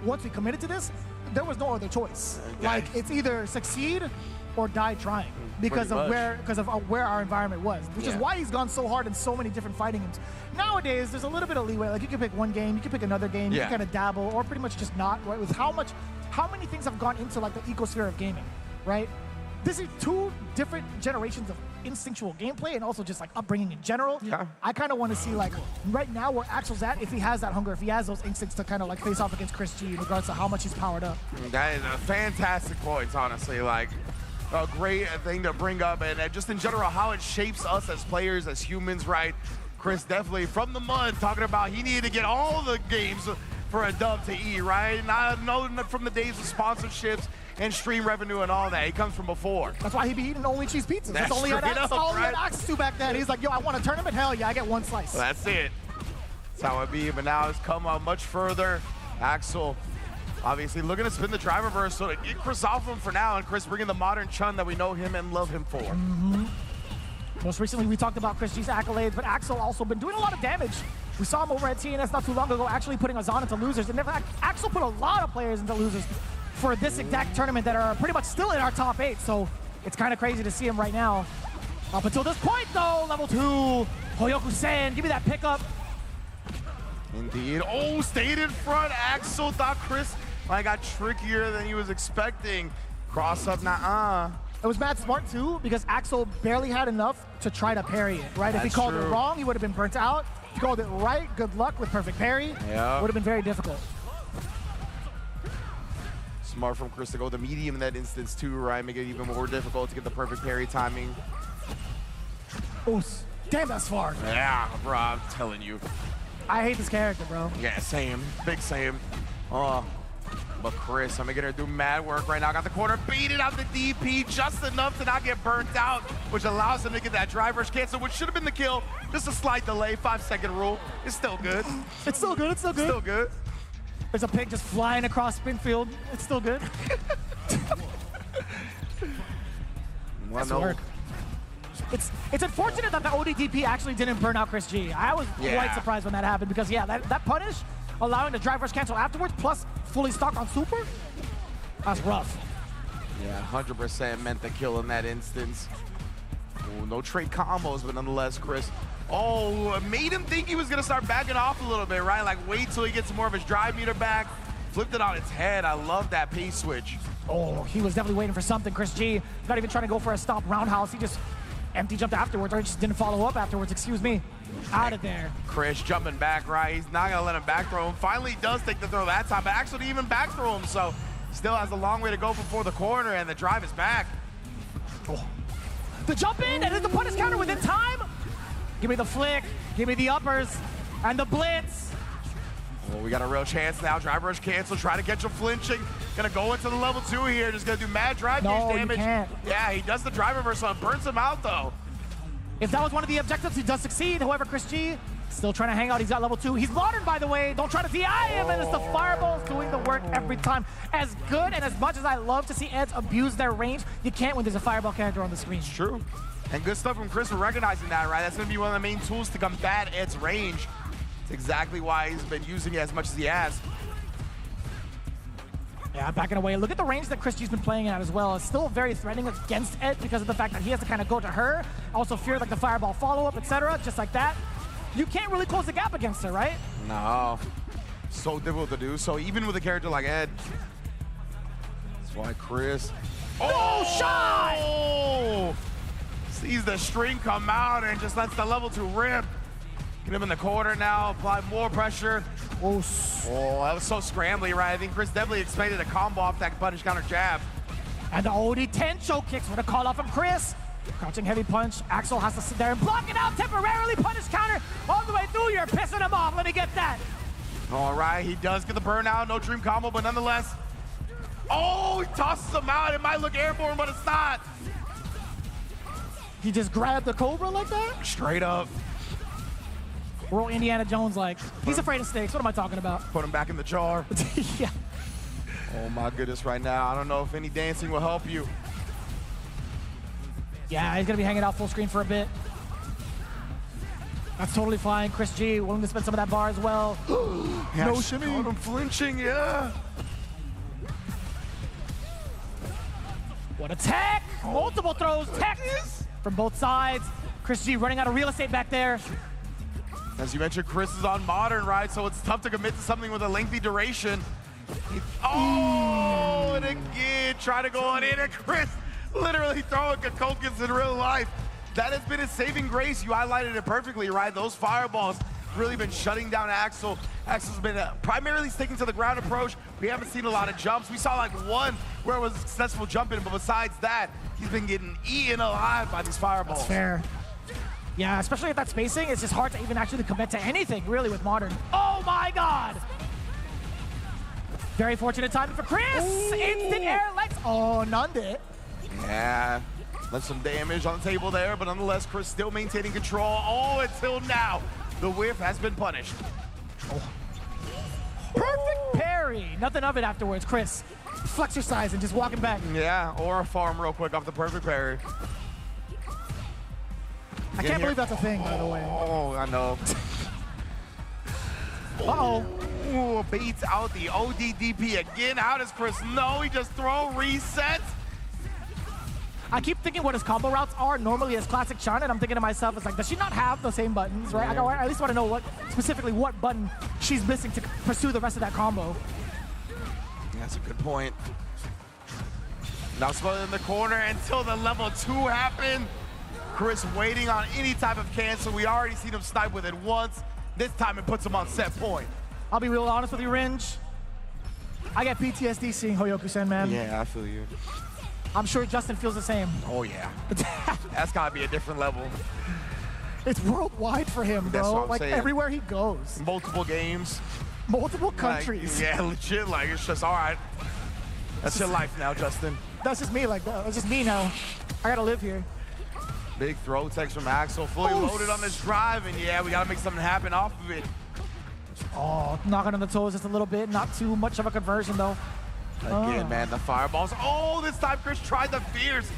once we committed to this, there was no other choice. Like, it's either succeed or die trying because of where our environment was, which is why he's gone so hard in so many different fighting games. Nowadays, there's a little bit of leeway. Like, you can pick one game, you can pick another game, you can kind of dabble, or pretty much just not, right? With how many things have gone into like the ecosphere of gaming, right? This is two different generations of instinctual gameplay and also just like upbringing in general. Yeah. I kind of want to see like right now where Axel's at, if he has that hunger, if he has those instincts to kind of like face off against Chris G in regards to how much he's powered up. That is a fantastic point, honestly. Like, a great thing to bring up, and just in general how it shapes us as players, as humans, right? Chris definitely from the mud talking about he needed to get all the games for a dub to eat, right? Not from the days of sponsorships and stream revenue and all that. He comes from before. That's why he be eating only cheese pizzas. That's all he had right? access to back then. He's like, yo, I want a tournament? Hell yeah, I get one slice. Well, that's it. That's how it be, but now it's come much further. Axel obviously looking to spin the drive reverse so to get Chris off him for now, and Chris bringing the modern Chun that we know him and love him for. Most recently, we talked about Chris G's accolades, but Axel also been doing a lot of damage. We saw him over at TNS not too long ago actually putting us on into losers, and in fact, Axel put a lot of players into losers for this exact tournament that are pretty much still in our top 8, so it's kind of crazy to see him right now. Up until this point, though, level 2, Hoyoku-sen, give me that pickup. Indeed. Oh, stayed in front. Axel thought Chris got trickier than he was expecting. Cross up, nah. It was mad smart, too, because Axel barely had enough to try to parry it, right? If he called it wrong, he would have been burnt out. If he called it right, good luck with perfect parry. Would have been very difficult. Smart from Chris to go the medium in that instance too, right? Make it even more difficult to get the perfect parry timing. Oh, damn, that's far. Yeah, bro, I'm telling you. I hate this character, bro. Yeah, same. Big same. But Chris, I'm gonna do mad work right now. Got the corner, baited out the DP just enough to not get burnt out, which allows him to get that driver's cancel, which should have been the kill. Just a slight delay, 5-second rule. It's still good. It's still good, it's still good. Still good. There's a pig just flying across Springfield. It's still good. Nice work. It's unfortunate that the ODDP actually didn't burn out Chris G. I was quite surprised when that happened because, yeah, that punish, allowing the driver's cancel afterwards, plus fully stock on super, that's rough. Yeah, 100% meant the kill in that instance. Ooh, no trade combos, but nonetheless, Chris. Oh, made him think he was going to start backing off a little bit, right? Like, wait till he gets more of his drive meter back. Flipped it on its head. I love that pace switch. Oh, he was definitely waiting for something. Chris G, not even trying to go for a stop roundhouse. He just empty jumped afterwards, or he just didn't follow up afterwards, excuse me. Out of there. Chris jumping back, right? He's not going to let him back throw him. Finally does take the throw that time, but actually didn't even back throw him, so still has a long way to go before the corner, and the drive is back. Oh. The jump in, and then the punish counter within time. Give me the flick, give me the uppers, and the blitz. Well, we got a real chance now. Driver rush cancel, try to get you flinching. Gonna go into the level 2 here, just gonna do mad drive gauge damage. You can't. Yeah, he does the driver reverse on, burns him out though. If that was one of the objectives, he does succeed. However, Chris G, still trying to hang out. He's got level 2. He's modern, by the way. Don't try to DI him, and it's the fireballs doing the work every time. As good and as much as I love to see Eds abuse their range, you can't when there's a fireball character on the screen. It's true. And good stuff from Chris for recognizing that, right? That's gonna be one of the main tools to combat Ed's range. It's exactly why he's been using it as much as he has. Yeah, backing away. Look at the range that Chris G's been playing at as well. It's still very threatening against Ed because of the fact that he has to kind of go to her. Also fear like the fireball follow-up, etc. Just like that. You can't really close the gap against her, right? No. So difficult to do. So even with a character like Ed. That's why Chris... Oh, shot! Oh! Sees the string come out and just lets the level 2 rip. Get him in the corner now, apply more pressure. Oh, that was so scrambly, right? I think Chris definitely expected a combo off that punish counter jab. And the OD10 choke kicks with a call off from Chris. Crouching heavy punch. Axel has to sit there and block it out temporarily. Punish counter all the way through. You're pissing him off. Let me get that. All right, he does get the burnout. No dream combo, but nonetheless. Oh, he tosses him out. It might look airborne, but it's not. He just grabbed the Cobra like that? Straight up. We're Indiana Jones like, he's afraid of snakes. What am I talking about? Put him back in the jar. Yeah. Oh my goodness, right now. I don't know if any dancing will help you. Yeah, he's gonna be hanging out full screen for a bit. That's totally fine. Chris G willing to spend some of that bar as well. Yeah, no shimmy. Caught him flinching, yeah. What a tech! Multiple throws, tech from both sides. Chris G running out of real estate back there. As you mentioned, Chris is on modern, right? So it's tough to commit to something with a lengthy duration. Oh, and again, try to go on in, and Chris literally throwing Kokokins in real life. That has been his saving grace. You highlighted it perfectly, right? Those fireballs really been shutting down Axel. Axel's been primarily sticking to the ground approach. We haven't seen a lot of jumps. We saw like one where it was a successful jump in, but besides that, he's been getting eaten alive by these fireballs. That's fair. Yeah, especially at that spacing, it's just hard to even actually commit to anything, really, with modern. Oh my God! Very fortunate timing for Chris. Ooh. Instant air legs. Oh, nunned it. Yeah, left some damage on the table there, but nonetheless, Chris still maintaining control. Oh, until now, the whiff has been punished. Oh. Perfect parry. Nothing of it afterwards, Chris. Flexercise and just walking back. Yeah, or a farm real quick off the perfect parry. I can't believe that's a thing, by the way. Oh, I know. Uh-oh. Ooh, beats out the ODDP again. How does Chris know? He just throw reset. I keep thinking what his combo routes are normally as classic Chun, and I'm thinking to myself, it's like, does she not have the same buttons, right? I at least want to know specifically what button she's missing to pursue the rest of that combo. That's a good point. Now split in the corner until the level 2 happened. Chris waiting on any type of cancel. We already seen him snipe with it once. This time it puts him on set point. I'll be real honest with you, Ringe. I get PTSD seeing Hoyoku-sen, man. Yeah, I feel you. I'm sure Justin feels the same. Oh, yeah. That's got to be a different level. It's worldwide for him, That's bro. what I'm Like, saying. everywhere he goes. Multiple games. Multiple countries. Like, yeah, legit. Like, it's just, all right. That's your life now, Justin. That's just me. Like, that's just me now. I got to live here. Big throw text from Axel. Fully loaded on this drive. And, yeah, we got to make something happen off of it. Oh, knocking on the toes just a little bit. Not too much of a conversion, though. Again, man, the fireballs. Oh, this time Chris tried the fierce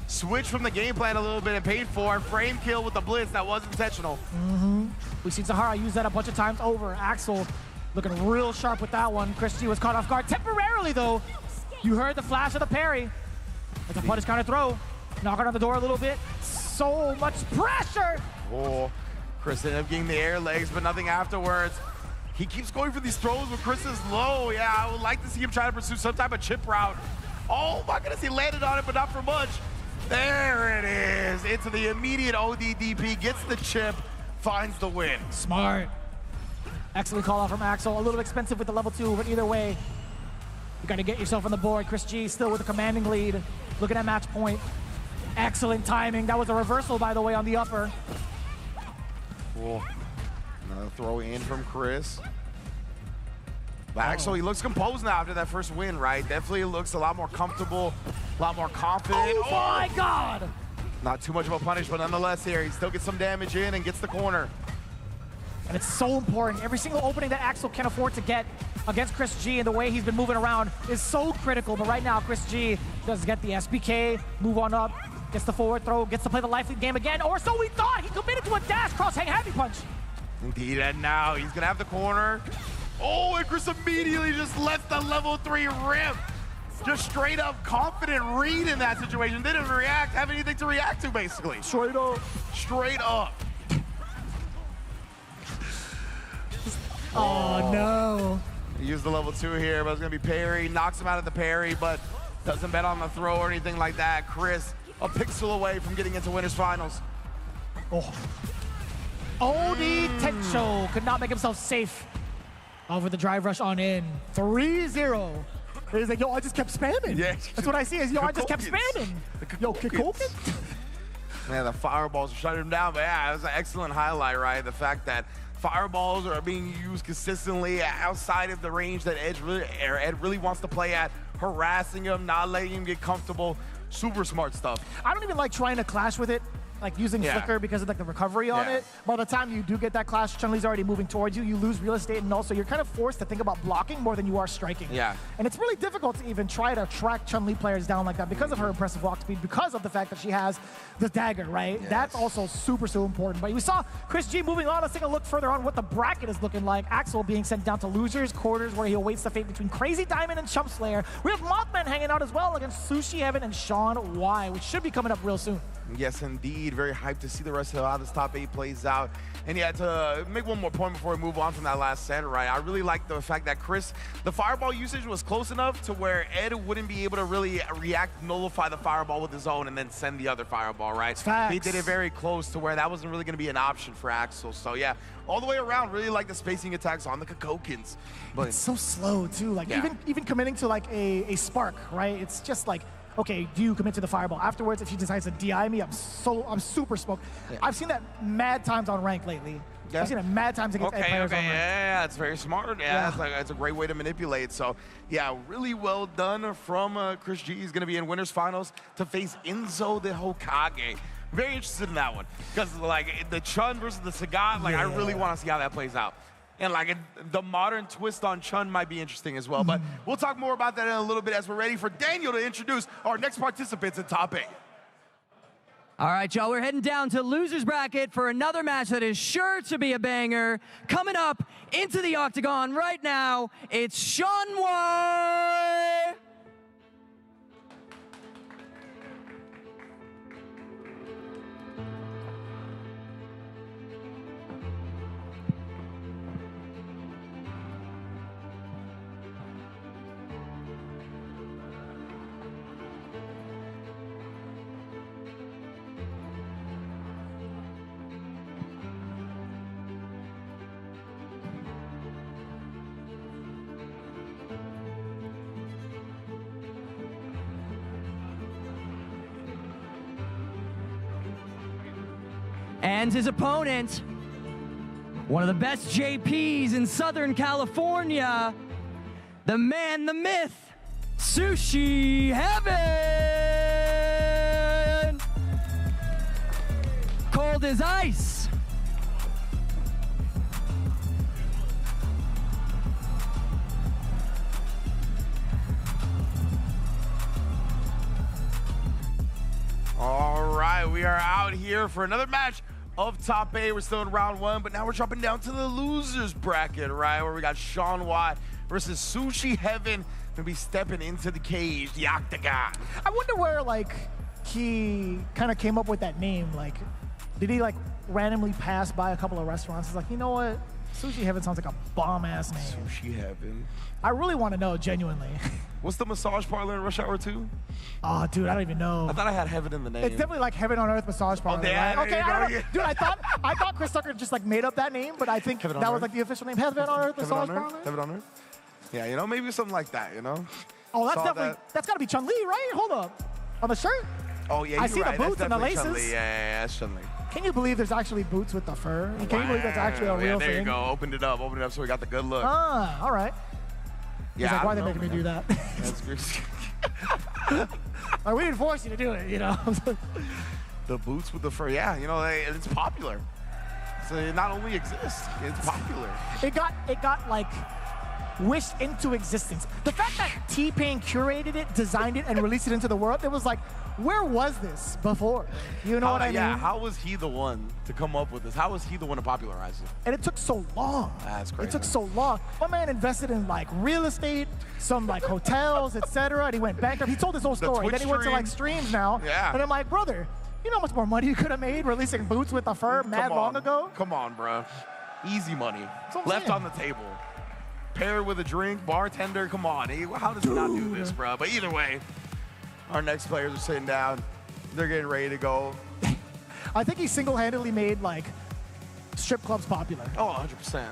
switch from the game plan a little bit and paid for a frame kill with the blitz. That was intentional. We've seen Sahara use that a bunch of times over. Axel looking real sharp with that one. Chris G was caught off guard temporarily, though. You heard the flash of the parry. It's a punish counter throw. Knocking on the door a little bit. So much pressure. Oh, Chris ended up getting the air legs, but nothing afterwards. He keeps going for these throws when Chris is low. Yeah, I would like to see him try to pursue some type of chip route. Oh my goodness, he landed on it, but not for much. There it is. Into the immediate ODDP, gets the chip, finds the win. Smart. Excellent call out from Axel. A little expensive with the level 2, but either way, you got to get yourself on the board. Chris G still with a commanding lead. Look at that match point. Excellent timing. That was a reversal, by the way, on the upper. Cool. Another throw in from Chris. But Axel, he looks composed now after that first win, right? Definitely looks a lot more comfortable, a lot more confident. Oh my God! Not too much of a punish, but nonetheless here, he still gets some damage in and gets the corner. And it's so important. Every single opening that Axel can afford to get against Chris G and the way he's been moving around is so critical. But right now, Chris G does get the SBK, move on up, gets the forward throw, gets to play the life lead game again, or so we thought. He committed to a dash cross hang heavy punch. Indeed, and now he's gonna have the corner. Oh, and Chris immediately just left the level 3 rip. Just straight up confident read in that situation. Didn't react, have anything to react to, basically. Straight up. Straight up. Oh, no. He used the level 2 here, but it's gonna be parry. Knocks him out of the parry, but doesn't bet on the throw or anything like that. Chris, a pixel away from getting into winners finals. Oh. Oni Tencho could not make himself safe over the drive rush on in. 3-0. He's like, yo, I just kept spamming. Yeah. That's what I see is, yo, I just kept spamming. Yo, Kikoken? Man, the fireballs shut him down, but yeah, it was an excellent highlight, right? The fact that fireballs are being used consistently outside of the range that Ed really wants to play at, harassing him, not letting him get comfortable. Super smart stuff. I don't even like trying to clash with it, like using flicker because of like the recovery on it. By the time you do get that clash, Chun-Li's already moving towards you. You lose real estate, and also you're kind of forced to think about blocking more than you are striking. Yeah. And it's really difficult to even try to track Chun-Li players down like that because of her impressive walk speed, because of the fact that she has the dagger, right? Yes. That's also super, super important. But we saw Chris G moving on. Let's take a look further on what the bracket is looking like. Axel being sent down to losers quarters, where he awaits the fate between Crazy Diamond and Chump Slayer. We have Mothman hanging out as well against Sushi Heaven and Sean Y, which should be coming up real soon. Yes, indeed. Very hyped to see the rest of how this top 8 plays out. And yeah, to make one more point before we move on from that last set, right? I really like the fact that Chris, the fireball usage was close enough to where Ed wouldn't be able to really react, nullify the fireball with his own, and then send the other fireball, right? Facts. He did it very close to where that wasn't really going to be an option for Axel. So yeah, all the way around, really like the spacing attacks on the Kokokins. But it's so slow too. Like even committing to like a spark, right? It's just like, okay, do you commit to the fireball? Afterwards, if she decides to DI me, I'm super smoked. Yeah. I've seen that mad times on rank lately. I've seen it mad times against players on rank. Yeah, it's very smart. Yeah, it's a great way to manipulate. So, yeah, really well done from Chris G. He's going to be in winners finals to face Enzo the Hokage. Very interested in that one because, like, the Chun versus the Sagat, like, I really want to see how that plays out. And like the modern twist on Chun might be interesting as well. But we'll talk more about that in a little bit as we're ready for Daniel to introduce our next participants in top 8. All right, y'all, we're heading down to losers bracket for another match that is sure to be a banger. Coming up into the octagon right now, it's Sean Y. And his opponent, one of the best JPs in Southern California, the man, the myth, Sushi Heaven! Cold as ice. All right, we are out here for another match of Top 8. We're still in round 1, but now we're jumping down to the losers bracket, right? Where we got Sean Watt versus Sushi Heaven. Gonna be stepping into the cage, the octagon. I wonder where, like, he kind of came up with that name. Like, did he, like, randomly pass by a couple of restaurants? He's like, you know what? Sushi Heaven sounds like a bomb-ass name. Sushi Heaven. I really want to know, genuinely. What's the massage parlor in Rush Hour 2? Oh, dude, I don't even know. I thought I had Heaven in the name. It's definitely like Heaven on Earth massage parlor. yeah, right? Okay, there you I don't go. know. Dude, I thought Chris Tucker just like made up that name, but I think that was like the official name. Heaven on Earth massage parlor. Heaven on Earth? Yeah, you know, maybe something like that, you know? Oh, that's Saw definitely, that's got to be Chun-Li, right? Hold up. On the shirt? Oh, yeah, you're I see right. the boots That's and the definitely laces. Chun-Li. Yeah, that's Chun-Li. Can you believe there's actually boots with the fur? Can you believe that's actually a real there thing? you go. Opened it up so we got the good look. Ah, all right. Yeah, He's like, I why are they don't making me know, do that? That's good. Like, we didn't force you to do it, you know? The boots with the fur, yeah, you know, it's popular. So it not only exists, it's popular. It got like wished into existence. The fact that T-Pain curated it, designed it, and released it into the world, it was like, where was this before? You know what I mean? Yeah, how was he the one to come up with this? How was he the one to popularize it? And it took so long. That's crazy. It took so long. My man invested in like real estate, some like hotels, etc. And he went bankrupt. He told his whole story. Twitch Then he went to like streams now. Yeah. And I'm like, brother, you know how much more money you could have made releasing boots with the fur mad long ago? Come on, bro. Easy money. what I'm Left saying. on the table. Paired with a drink, bartender, come on. How does he not do this, bro? But either way, our next players are sitting down. They're getting ready to go. I think he single-handedly made like strip clubs popular. Oh, 100%.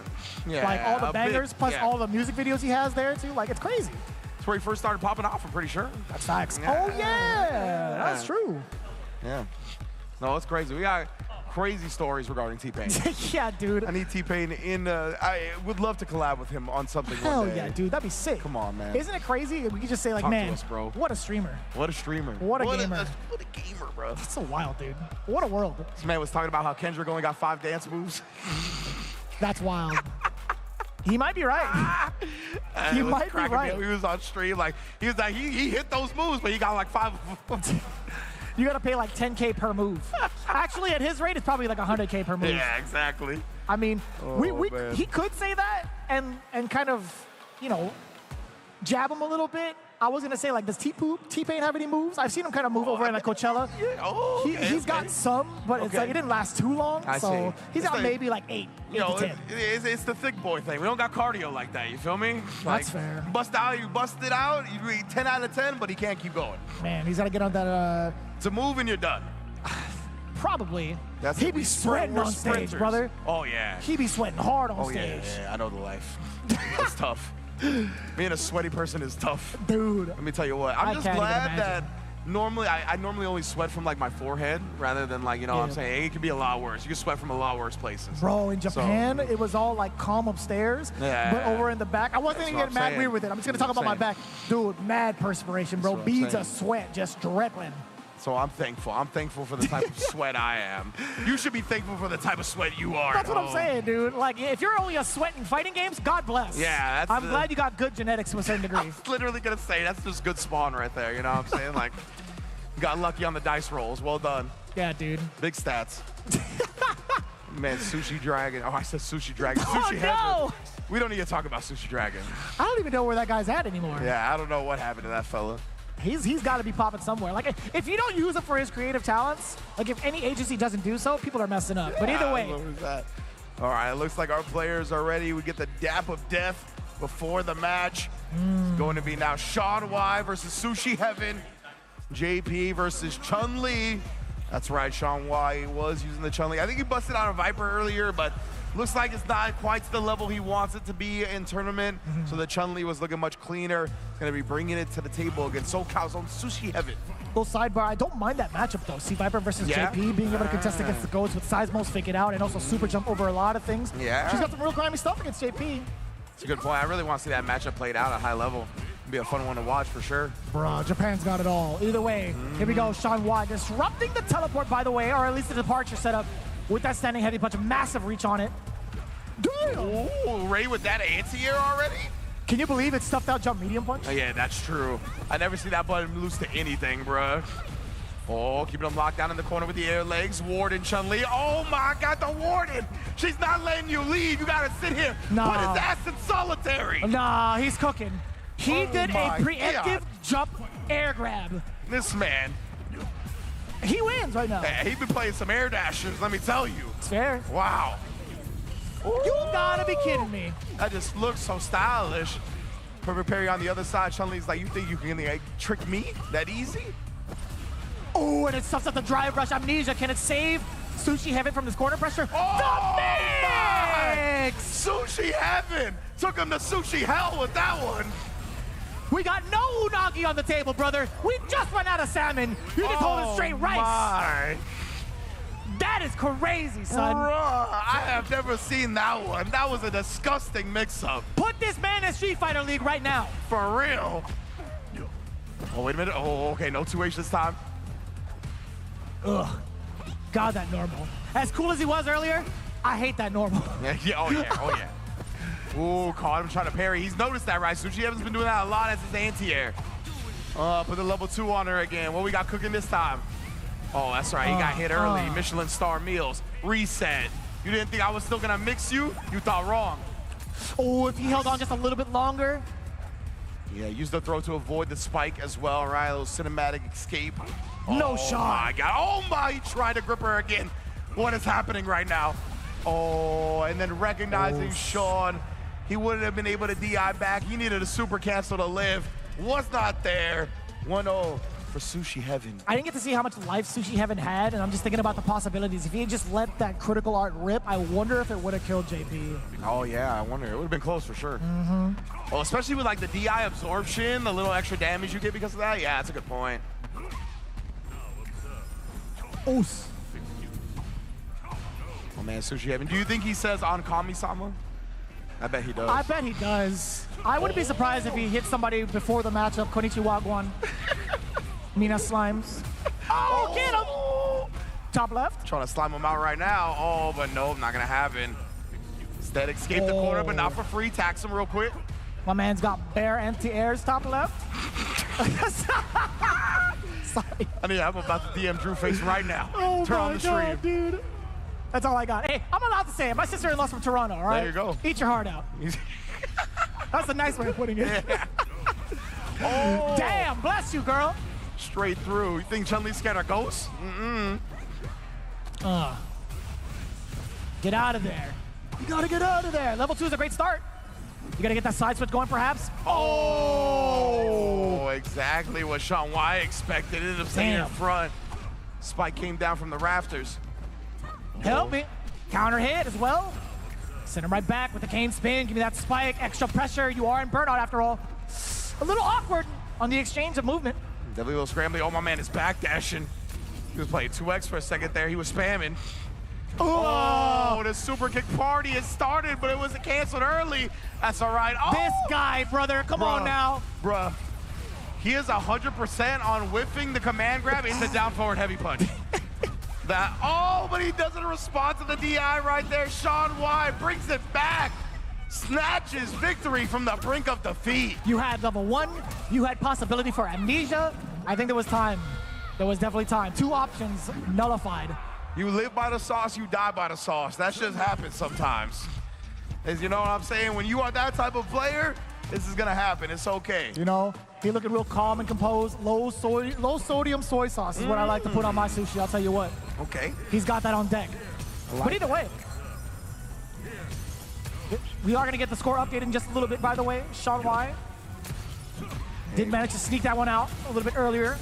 Yeah. Like all the a bangers, big- plus yeah. all the music videos he has there too. Like, it's crazy. That's where he first started popping off, I'm pretty sure. That's facts. Yeah. Oh yeah, that's true. Yeah. No, it's crazy. We got crazy stories regarding T-Pain. Yeah, dude. I need T-Pain in. I would love to collab with him on something Hell one day. yeah, dude. That'd be sick. Come on, man. Isn't it crazy? We could just say like, Talk to man, us, bro. what a streamer. What a streamer. What a gamer. What a gamer, bro. That's so wild, dude. What a world. This man was talking about how Kendrick only got 5 dance moves. That's wild. He might be right. He might be cracking me right. up. He was on stream he was like he hit those moves, but he got like 5 of them. You gotta pay like 10K per move. Actually, at his rate, it's probably like 100K per move. Yeah, exactly. I mean, man. he could say that and kind of, you know, jab him a little bit. I was gonna say, like, does T-Pain have any moves? I've seen him kind of move over in like Coachella. Yeah. Oh, okay, He's got some, but it's like it didn't last too long. I so see. he's It's got like- maybe like 8 You know, to 10. it's the thick boy thing. We don't got cardio like that, you feel me? That's fair. You bust it out, you read 10 out of 10, but he can't keep going. Man, he's gotta get on that. It's a move and you're done. Probably. That's He it. be We sweating we're on stage, sprinters. brother. Oh, yeah. He be sweating hard on Oh, yeah, stage. yeah, I know the life. It's tough. Being a sweaty person is tough. Dude. Let me tell you what. I I'm just can't even glad that imagine. normally, I normally only sweat from like my forehead rather than like, you know what I'm Yeah. saying? It could be a lot worse. You can sweat from a lot worse places. Bro, in So- Japan, it was all like calm upstairs, Yeah. but over in the back, I wasn't That's gonna what get I'm mad saying. weird with it. I'm just gonna talk That's about what my I'm back. Dude, mad perspiration, bro. That's what I'm Beads saying. of sweat just dripping. So I'm thankful. I'm thankful for the type of sweat I am. You should be thankful for the type of sweat you are. That's what I'm Oh. saying, dude. Like, if you're only a sweat in fighting games, God bless. Yeah, that's I'm glad you got good genetics to a certain degree. I was literally gonna say that's just good spawn right there. You know what I'm saying? Like, you got lucky on the dice rolls. Well done. Yeah, dude. Big stats. Man, Sushi Dragon. Oh, I said Sushi Dragon. Oh, Sushi Heaven. no! We don't need to talk about Sushi Dragon. I don't even know where that guy's at anymore. Yeah, I don't know what happened to that fella. He's got to be popping somewhere. Like, if you don't use him for his creative talents, like if any agency doesn't do so, people are messing up. But either way, What was that? All right, it looks like our players are ready. We get the dap of death before the match. It's going to be now Sean Y versus Sushi Heaven. JP versus Chun-Li. That's right, Sean Y was using the Chun-Li. I think he busted out a Viper earlier, but Looks like it's not quite to the level he wants it to be in tournament. So the Chun-Li was looking much cleaner. He's going to be bringing it to the table against SoCal's own Sushi Heaven. Little sidebar, I don't mind that matchup though. C Viper versus JP, being able to contest against the GOATs with Seismos, fake it out, and also super jump over a lot of things. Yeah. She's got some real grimy stuff against JP. It's a good point. I really want to see that matchup played out at high level. It'll be a fun one to watch for sure. Bruh, Japan's got it all. Either way, here we go. Sean Y disrupting the teleport, by the way, or at least the departure setup with that standing heavy punch. A massive reach on it. Damn! Ooh, Ray with that anti-air already? Can you believe it stuffed out jump medium punch? Oh, yeah, that's true. I never see that button loose to anything, bruh. Oh, keeping him locked down in the corner with the air legs. Warden Chun-Li. Oh my God, the Warden! She's not letting you leave. You gotta sit here. Nah. Put his ass in solitary. Nah, he's cooking. He did a my preemptive God. jump air grab. This man. He wins right now. Hey, he's been playing some air dashers, let me tell you. It's fair. Wow. You gotta be kidding me. That just looks so stylish. Perfect parry on the other side. Chun-Li's like, you think you can like, trick me that easy? Oh, and it stuffs up the drive rush amnesia. Can it save Sushi Heaven from this corner pressure? Oh, the mix! Sushi Heaven! Took him to Sushi Hell with that one. We got no unagi on the table, brother. We just run out of salmon. You just hold it straight rice. My. That is crazy, son. Bruh, I have never seen that one. That was a disgusting mix-up. Put this man in Street Fighter League right now. For real. Oh, wait a minute. Oh, okay, no 2H this time. Ugh. God, that normal. As cool as he was earlier, I hate that normal. Oh, yeah. Ooh, caught him trying to parry. He's noticed that, right? Sushi Evans been doing that a lot as his anti-air. Put the level 2 on her again. What we got cooking this time? Oh, that's right. He got hit early. Michelin star meals. Reset. You didn't think I was still going to mix you? You thought wrong. Oh, if he held on just a little bit longer. Yeah, use the throw to avoid the spike as well, right? A little cinematic escape. No shot. Oh, my God. Oh, my. He tried to grip her again. What is happening right now? Oh, and then recognizing Sean. He wouldn't have been able to DI back. He needed a super cancel to live. Was not there. 1-0 for Sushi Heaven. I didn't get to see how much life Sushi Heaven had, and I'm just thinking about the possibilities. If he had just let that critical art rip, I wonder if it would have killed JP. Oh, yeah, I wonder. It would have been close for sure. Well, especially with like the DI absorption, the little extra damage you get because of that. Yeah, that's a good point. Oos. Oh, man, Sushi Heaven. Do you think he says on Kami-sama? I bet he does. I bet he does. I wouldn't be surprised if he hit somebody before the matchup. Konnichiwa Guan. Mina Slimes. Oh, get him! Top left. Trying to slime him out right now. Oh, but no, not going to happen. Instead, escape the corner, but not for free. Tax him real quick. My man's got bare anti-airs top left. Sorry. I'm about to DM Drew face right now. Oh Turn my on the stream. God, dude. That's all I got. Hey, I'm allowed to say it. My sister-in-law's from Toronto, all right? There you go. Eat your heart out. That's a nice way of putting it. Yeah. Oh. Damn, bless you, girl. Straight through. You think Chun-Li scared of ghosts? Get out of there. You gotta get out of there. Level 2 is a great start. You gotta get that side switch going, perhaps. Oh, exactly what Sean Y expected. Ended up staying in front. Spike came down from the rafters. Help me. Counter hit as well. Send him right back with the cane spin. Give me that spike. Extra pressure. You are in burnout after all. A little awkward on the exchange of movement. Definitely a little scrambling. Oh, my man is backdashing. He was playing 2X for a second there. He was spamming. Oh, the super kick party has started, but it was canceled early. That's all right. Oh, this guy, brother. Come on now. Bruh. He is 100% on whiffing the command grab into down forward heavy punch. But he doesn't respond to the DI right there. Sean Y brings it back. Snatches victory from the brink of defeat. You had level 1. You had possibility for amnesia. I think there was time. There was definitely time. 2 options nullified. You live by the sauce, you die by the sauce. That just happens sometimes. As you know what I'm saying? When you are that type of player, this is gonna happen. It's okay. You know, he looking real calm and composed. Low sodium soy sauce is what I like to put on my sushi. I'll tell you what. Okay. He's got that on deck. But either way, we are gonna get the score updated in just a little bit, by the way. Sean Y did manage to sneak that one out a little bit earlier.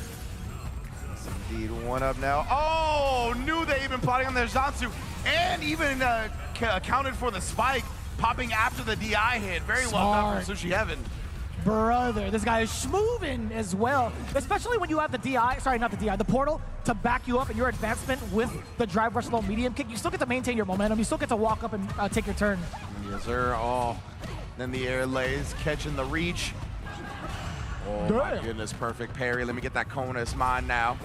Indeed, 1 up now. Oh, knew they even plotting on their Zansu and even accounted for the spike popping after the DI hit. Very well done from Sushi Heaven. Brother, this guy is schmoving as well, especially when you have the DI, sorry, not the DI, the portal to back you up in your advancement with the drive rush low medium kick. You still get to maintain your momentum. You still get to walk up and take your turn. Yes, sir. Oh, then the air lays, catching the reach. Oh, my goodness, perfect parry. Let me get that Kona. It's mine now.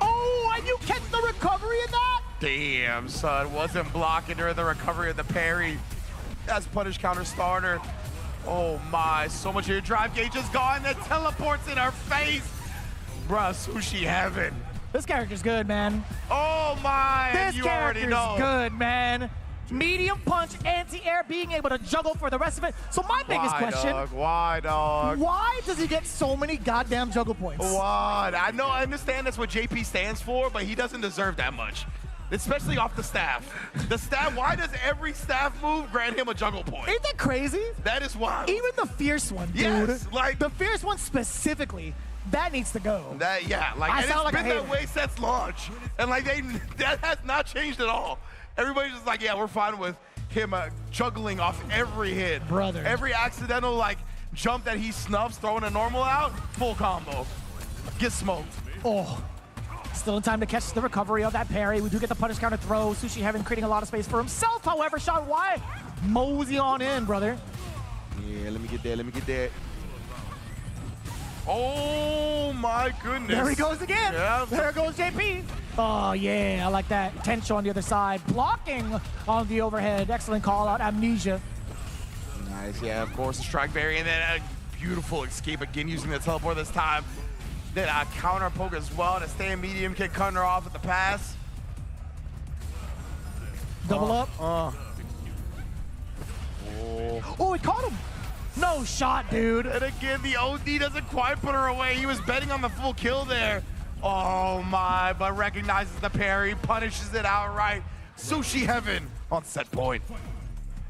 Oh, and you catch the recovery in that? Damn, son. Wasn't blocking during the recovery of the parry. That's punish counter starter. Oh my, so much of your drive gauge is gone. That teleports in our face. Bruh, Sushi Heaven. This character's good, man. Oh my, this you already know. Good, man. Medium punch, anti-air, being able to juggle for the rest of it. So my biggest question. Why, dog? Why does he get so many goddamn juggle points? What? I know, I understand that's what JP stands for, but he doesn't deserve that much. Especially off the staff. The staff, why does every staff move grant him a juggle point? Ain't that crazy? That is wild. Even the fierce one, dude. Yes, like the fierce one specifically, that needs to go. That, yeah, like I and sound it's like been that way since launch. And like that has not changed at all. Everybody's just like, yeah, we're fine with him juggling off every hit. Brother. Every accidental like jump that he snuffs, throwing a normal out, full combo. Get smoked. Oh. Still in time to catch the recovery of that parry. We do get the punish counter throw. Sushi Heaven creating a lot of space for himself. However, Sean, why mosey on in, brother? Yeah, let me get there. Let me get there. Oh my goodness. There he goes again. Yeah. There goes JP. Oh yeah, I like that. Tencho on the other side, blocking on the overhead. Excellent call out. Amnesia. Nice. Yeah, of course, the strike berry, and then a beautiful escape again using the teleport this time. Then a counter poke as well to stay in medium kick, cutting her off at the pass. Double up. Oh, he caught him. No shot, dude. And again, the OD doesn't quite put her away. He was betting on the full kill there. Oh my, but recognizes the parry, punishes it outright. Sushi Heaven on set point.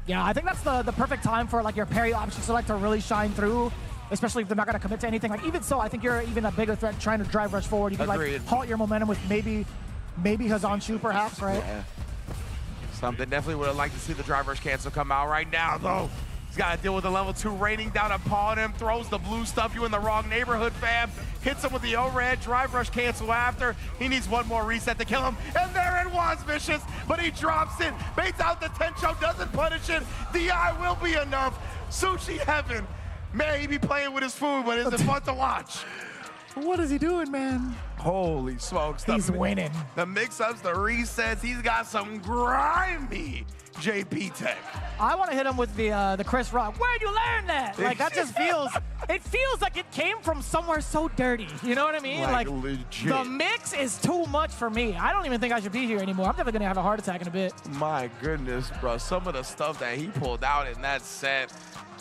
Yeah, I think that's the perfect time for like your parry option select to really shine through. Especially if they're not going to commit to anything. Like even so, I think you're even a bigger threat trying to drive rush forward. You can like halt your momentum with maybe Hazan perhaps, right? Yeah. Something definitely would have liked to see the drive rush cancel come out right now though. He's got to deal with the level 2 raining down upon him, throws the blue stuff, you in the wrong neighborhood, fam. Hits him with the overhead, drive rush cancel after. He needs one more reset to kill him. And there it was, Vicious, but he drops it, baits out the Tencho, doesn't punish it. DI will be enough. Sushi Heaven. Man, he be playing with his food, but is it fun to watch? What is he doing, man? Holy smokes. He's winning. The mix-ups, the resets, he's got some grimy JP tech. I want to hit him with the Chris Rock. Where'd you learn that? Like, that just feels, it feels like it came from somewhere so dirty. You know what I mean? Like legit. The mix is too much for me. I don't even think I should be here anymore. I'm definitely going to have a heart attack in a bit. My goodness, bro. Some of the stuff that he pulled out in that set.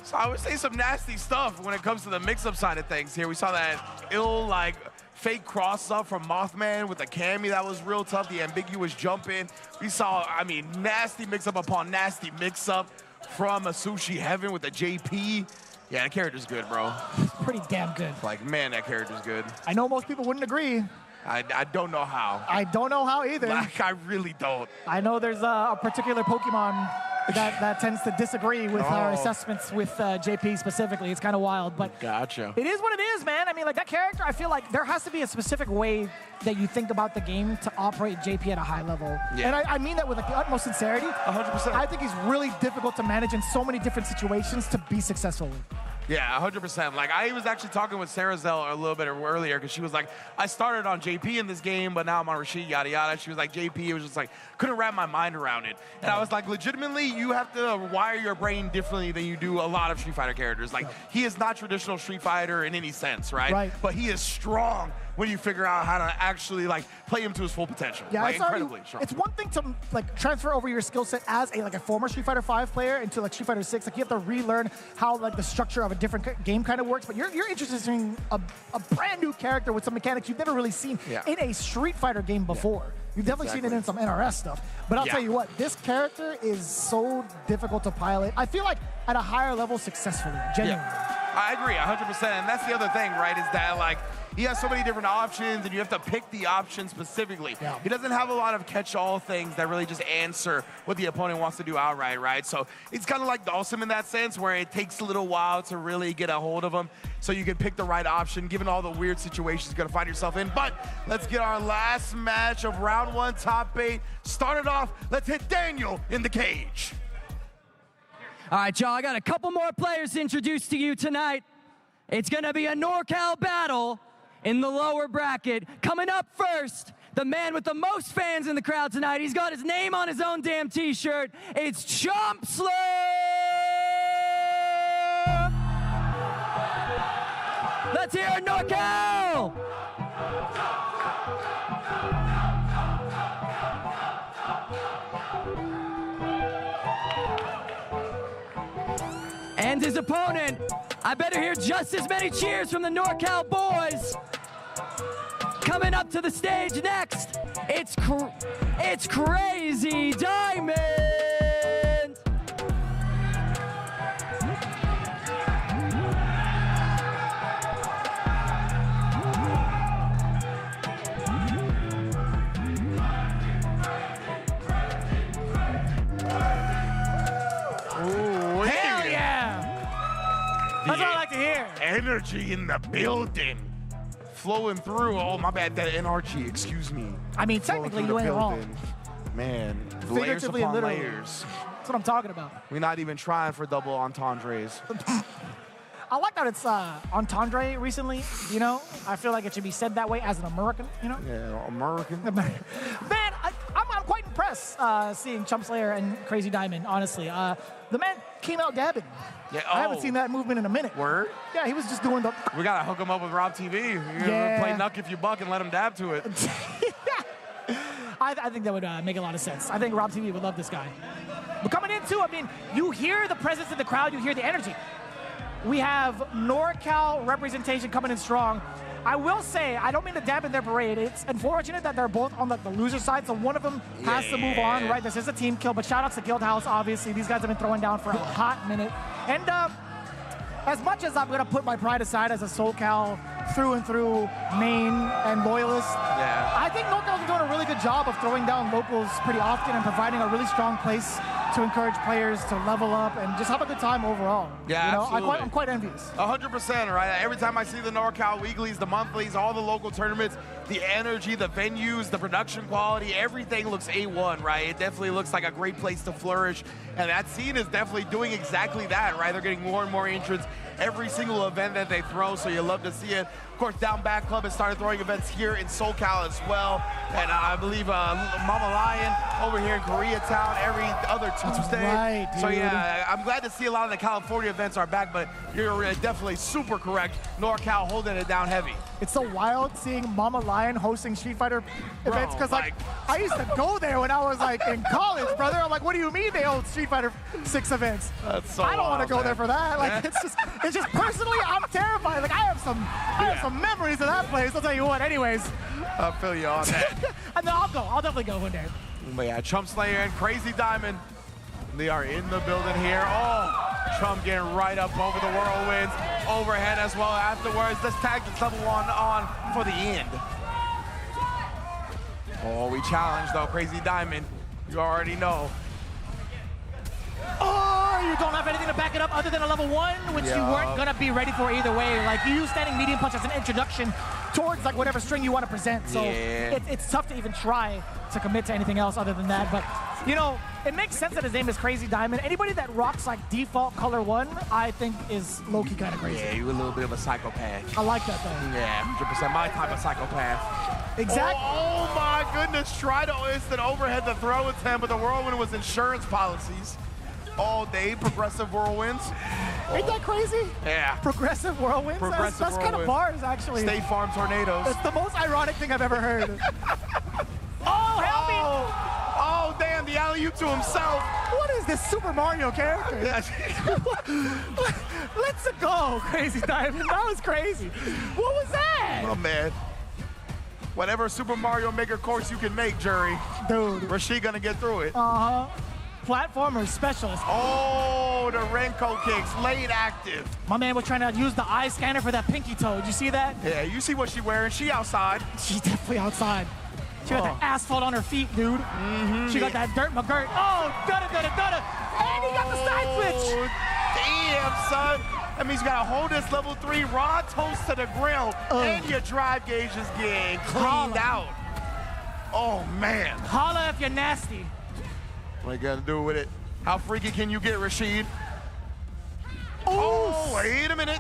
So I would say some nasty stuff when it comes to the mix-up side of things here. We saw that ill, like, fake cross-up from Mothman with the Cammy. That was real tough. The ambiguous jump-in. We saw, I mean, nasty mix-up upon nasty mix-up from a Sushi Heaven with the JP. Yeah, that character's good, bro. It's pretty damn good. Like, man, that character's good. I know most people wouldn't agree. I don't know how. I don't know how either. Like, I really don't. I know there's a particular Pokemon that tends to disagree with our assessments with JP specifically. It's kind of wild, but gotcha. It is what it is, man. I mean, like that character, I feel like there has to be a specific way that you think about the game to operate JP at a high level. Yeah. And I mean that with like the utmost sincerity. 100%. I think he's really difficult to manage in so many different situations to be successful with. Yeah, 100%. Like, I was actually talking with Sarah Zell a little bit earlier because she was like, I started on JP in this game, but now I'm on Rashid, yada, yada. She was like, JP, it was just like, couldn't wrap my mind around it. And I was like, legitimately, you have to wire your brain differently than you do a lot of Street Fighter characters. Like, he is not traditional Street Fighter in any sense, right? But he is strong when you figure out how to actually like play him to his full potential. Yeah, like, incredibly strong. It's one thing to like transfer over your skill set as a former Street Fighter 5 player into like Street Fighter 6. Like you have to relearn how like the structure of a different game kind of works. But you're interested in a brand new character with some mechanics you've never really seen in a Street Fighter game before. You've definitely seen it in some NRS stuff. But I'll tell you what, this character is so difficult to pilot. I feel like at a higher level successfully, genuinely. I agree, 100%. And that's the other thing, right, is that, like, he has so many different options, and you have to pick the option specifically. Yeah. He doesn't have a lot of catch-all things that really just answer what the opponent wants to do outright, right? So it's kind of like Dawson in that sense, where it takes a little while to really get a hold of him so you can pick the right option, given all the weird situations you're going to find yourself in. But let's get our last match of round 1, top 8. Started off, let's hit Daniel in the cage. All right, y'all, I got a couple more players to introduce to you tonight. It's going to be a NorCal battle in the lower bracket. Coming up first, the man with the most fans in the crowd tonight. He's got his name on his own damn t-shirt. It's Chump Slayer! Let's hear it, NorCal! And his opponent, I better hear just as many cheers from the NorCal boys. Coming up to the stage next, it's Crazy Diamond. That's what I like to hear. Energy in the building. Flowing through. Oh, my bad. That NRG, excuse me. I mean, technically, you ain't wrong. Man, layers Figuratively and upon literally. layers. That's what I'm talking about. We're not even trying for double entendres. I like that it's entendre recently, you know? I feel like it should be said that way as an American, you know? Yeah, American. Man, I'm quite impressed seeing Chump Slayer and Crazy Diamond, honestly. The man came out dabbing. Yeah, I haven't seen that movement in a minute. Word? Yeah, he was just doing the... We got to hook him up with Rob TV. You Yeah. play Nuck If You Buck and let him dab to it. I think that would make a lot of sense. I think Rob TV would love this guy. But coming in, too, I mean, you hear the presence of the crowd, you hear the energy. We have NorCal representation coming in strong. I will say, I don't mean to dampen their parade. It's unfortunate that they're both on the loser side, so one of them has to move on, right? This is a team kill, but shout outs to Guildhouse, obviously. These guys have been throwing down for a hot minute. And as much as I'm gonna put my pride aside as a SoCal through and through main and loyalist, I think NorCal's been doing a really good job of throwing down locals pretty often and providing a really strong place to encourage players to level up and just have a good time overall. Yeah, you know, absolutely. I'm quite envious. 100%, right? Every time I see the NorCal weeklies, the monthlies, all the local tournaments, the energy, the venues, the production quality, everything looks A1, right? It definitely looks like a great place to flourish. And that scene is definitely doing exactly that, right? They're getting more and more entrants every single event that they throw, so you love to see it. Of course, Down Back Club has started throwing events here in SoCal as well. And I believe Mama Lion over here in Koreatown every other Tuesday. Right, so dude. yeah, I'm glad to see a lot of the California events are back, but you're definitely super correct. NorCal holding it down heavy. It's so wild seeing Mama Lion hosting Street Fighter events because like I used to go there when I was like in college, brother. I'm like, what do you mean they hold Street Fighter 6 events? That's so I don't want to wild, go there man. for that. Like it's just personally, I'm terrified. Like I have some memories of that place. I'll tell you what. Anyways, I feel you on that. and then I'll definitely go one day. But yeah, Chump Slayer and Crazy Diamond, they are in the building here. Oh, Chump getting right up over the whirlwinds, overhead as well afterwards. Let's tag this level one on for the end. Oh, we challenge though, Crazy Diamond. You already know. Or you don't have anything to back it up other than a level 1, which you weren't gonna be ready for either way. Like you standing medium punch as an introduction towards like whatever string you want to present. So it's tough to even try to commit to anything else other than that. But you know, it makes sense that his name is Crazy Diamond. Anybody that rocks like default color 1, I think is low-key kind of crazy. Yeah, you're a little bit of a psychopath. I like that though. Yeah, 100% my type of psychopath. Exactly. Oh my goodness, tried to instant overhead the throw attempt, but the whirlwind was insurance policies. All day, progressive whirlwinds. Ain't that crazy? Yeah. Progressive whirlwinds? Progressive That's kind of whirlwinds. bars, actually. State Farm tornadoes. It's the most ironic thing I've ever heard. Oh, help me! Oh, damn, the alley-oop to himself. What is this Super Mario character? Let's go, Crazy Diamond. That was crazy. What was that? Oh, man. Whatever Super Mario Maker course you can make, Jury. Dude. Rashid gonna get through it. Uh-huh. Platformer specialist. Oh, Oh, the Renko kicks, late active. My man was trying to use the eye scanner for that pinky toe. Did you see that? Yeah, you see what she wearing. She outside. She's definitely outside. She got that asphalt on her feet, dude. She got that dirt McGirt. Oh, da-da-da-da-da-da. And he got the side switch. Damn, son. That means you gotta hold this level 3 raw toast to the grill, and your drive gauge is getting cleaned out. Oh, man. Holla if you're nasty. What you gotta do with it? How freaky can you get, Rashid? Oh, wait a minute.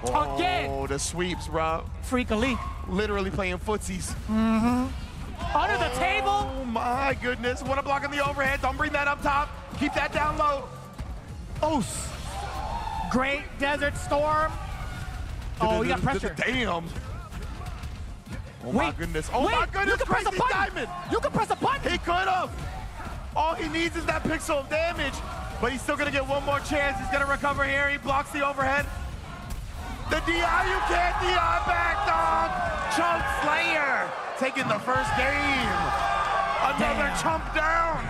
Again. Oh, the sweeps, bro. Freak elite. Literally playing footsies. Under the table. Oh, my goodness. What a block on the overhead. Don't bring that up top. Keep that down low. Oh, Great Desert Storm. Oh, you got pressure. Damn. Oh, my goodness. Oh, wait, my goodness. You can press a Crazy button. Diamond. You can press a button. He could have. All he needs is that pixel of damage, but he's still going to get one more chance. He's going to recover here. He blocks the overhead. The DI, you can't DI back, dog. Chump Slayer taking the first game. Another chump down.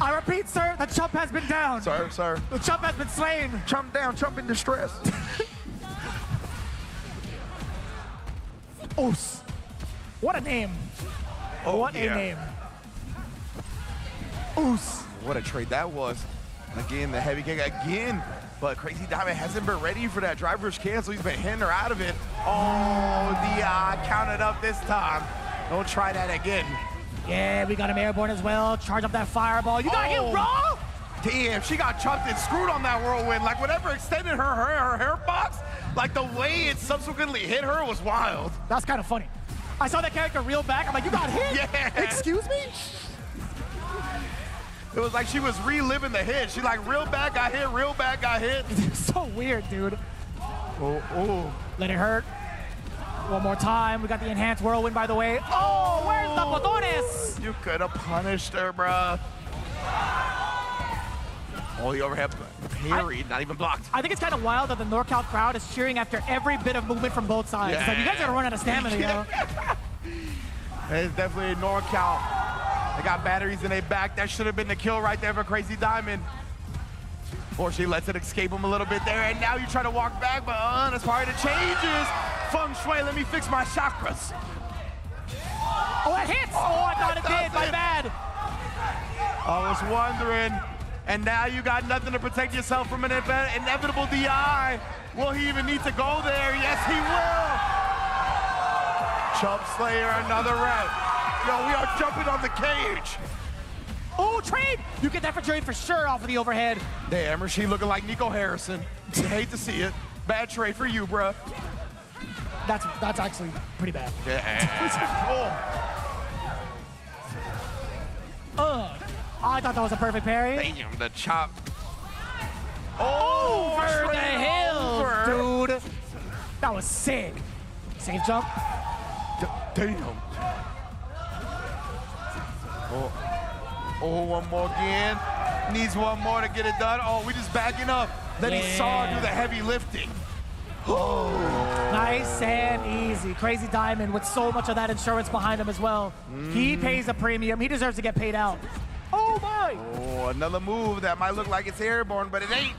I repeat, sir, the chump has been down. Sir. The chump has been slain. Chump down, chump in distress. Oos. What a name. Oh, what a name. Oos. What a trade that was. Again, the heavy kick again. But Crazy Diamond hasn't been ready for that driver's cancel. He's been hitting her out of it. Oh, the counted up this time. Don't try that again. Yeah, we got him airborne as well. Charge up that fireball. You got hit raw? Damn, she got chopped and screwed on that whirlwind. Like, whatever extended her hair box, like the way it subsequently hit her was wild. That's kind of funny. I saw that character reel back. I'm like, you got hit? Yeah. Excuse me? It was like she was reliving the hit. She like, real back, got hit, real back, got hit. So weird, dude. Oh. Let it hurt. One more time. We got the enhanced whirlwind, by the way. Oh, where's the botones? You could have punished her, bruh. Oh, the overhead parried, not even blocked. I think it's kind of wild that the NorCal crowd is cheering after every bit of movement from both sides. It's like, you guys gotta run out of stamina, yo. It's definitely a NorCal. They got batteries in their back. That should have been the kill right there for Crazy Diamond. Or she lets it escape him a little bit there, and now you try to walk back, but that's part of the changes. Feng Shui, let me fix my chakras. Oh, it hits! Oh, I thought it did, my bad. I was wondering, and now you got nothing to protect yourself from an inevitable DI. Will he even need to go there? Yes, he will. Chump Slayer, another rep. Yo, we are jumping on the cage. Oh, trade! You get that for trade for sure off of the overhead. Damn, Rashid looking like Nico Harrison. You hate to see it. Bad trade for you, bruh. That's actually pretty bad. I thought that was a perfect parry. Damn, the chop. Over the hill, dude. That was sick. Safe jump. Damn. Oh, one more again. Needs one more to get it done. Oh, we just backing up. Then he saw her do the heavy lifting. Oh. Nice and easy. Crazy Diamond with so much of that insurance behind him as well. He pays a premium. He deserves to get paid out. Oh, my. Oh, another move that might look like it's airborne, but it ain't.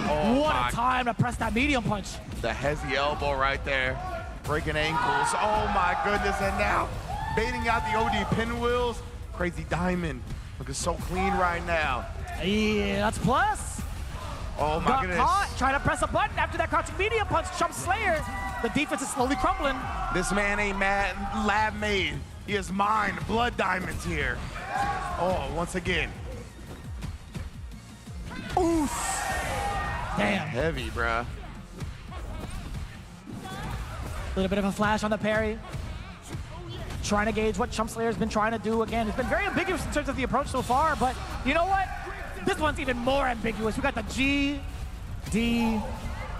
Oh, what a time to press that medium punch. The hezzy elbow right there. Breaking ankles. Oh, my goodness. And now, baiting out the OD pinwheels. Crazy Diamond looking so clean right now. Yeah, that's plus. Oh, my goodness. Caught, trying to press a button after that crouching medium punch. Chump Slayer. The defense is slowly crumbling. This man ain't mad, lab made. He is mine. Blood diamonds here. Oh, once again. Oof. Damn. Heavy, bruh. A little bit of a flash on the parry. Trying to gauge what Chump Slayer's been trying to do. Again, it's been very ambiguous in terms of the approach so far, but you know what? This one's even more ambiguous. We got the G, D,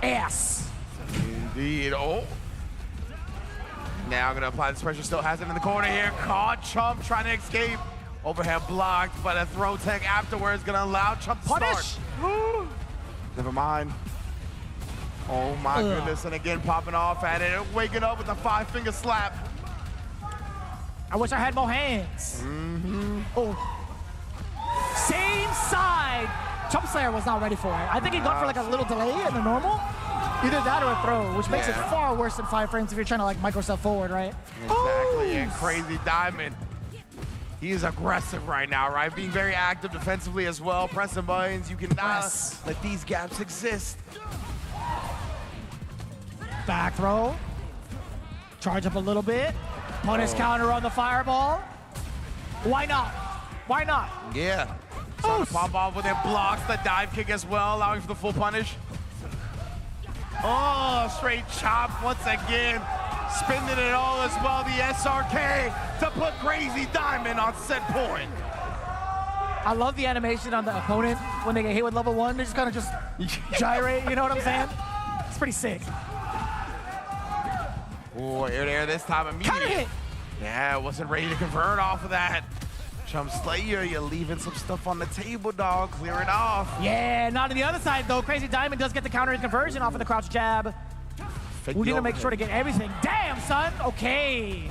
S. Indeed. Oh. Now gonna apply this pressure. Still has it in the corner here. Caught Chump trying to escape. Overhead blocked, but a throw tech afterwards gonna allow Chump to Punish. start. Never mind. Oh my goodness, and again popping off at it. Waking up with a 5-finger slap. I wish I had more hands. Oh. Same side. Chump Slayer was not ready for it. I think he got for like a little delay in the normal. Either that or a throw, which makes it far worse than 5 frames if you're trying to like micro step forward, right? Exactly, and Crazy Diamond. He is aggressive right now, right? Being very active defensively as well, pressing buttons. You cannot let these gaps exist. Back throw. Charge up a little bit. Punish counter on the fireball. Why not? Why not? Yeah. Trying to pop off with it, blocks the dive kick as well, allowing for the full punish. Oh, straight chop once again. Spinning it all as well, the SRK to put Crazy Diamond on set point. I love the animation on the opponent when they get hit with level 1. They just kind of just gyrate, you know what I'm saying? It's pretty sick. Oh, air to air this time immediately. Yeah, wasn't ready to convert off of that. Chump Slayer, you're leaving some stuff on the table, dog. Clear it off. Yeah, not on the other side, though. Crazy Diamond does get the counter conversion off of the crouch jab. We need to make sure to get everything. Damn, son. Okay.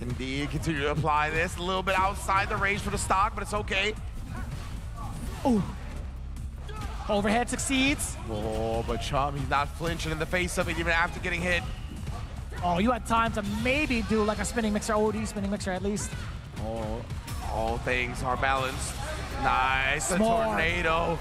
Indeed, continue to apply this. A little bit outside the range for the stock, but it's okay. Ooh. Overhead succeeds. Oh, but Chum, he's not flinching in the face of it even after getting hit. Oh, you had time to maybe do like a spinning mixer, OD spinning mixer at least. Oh, all things are balanced. Nice, the tornado.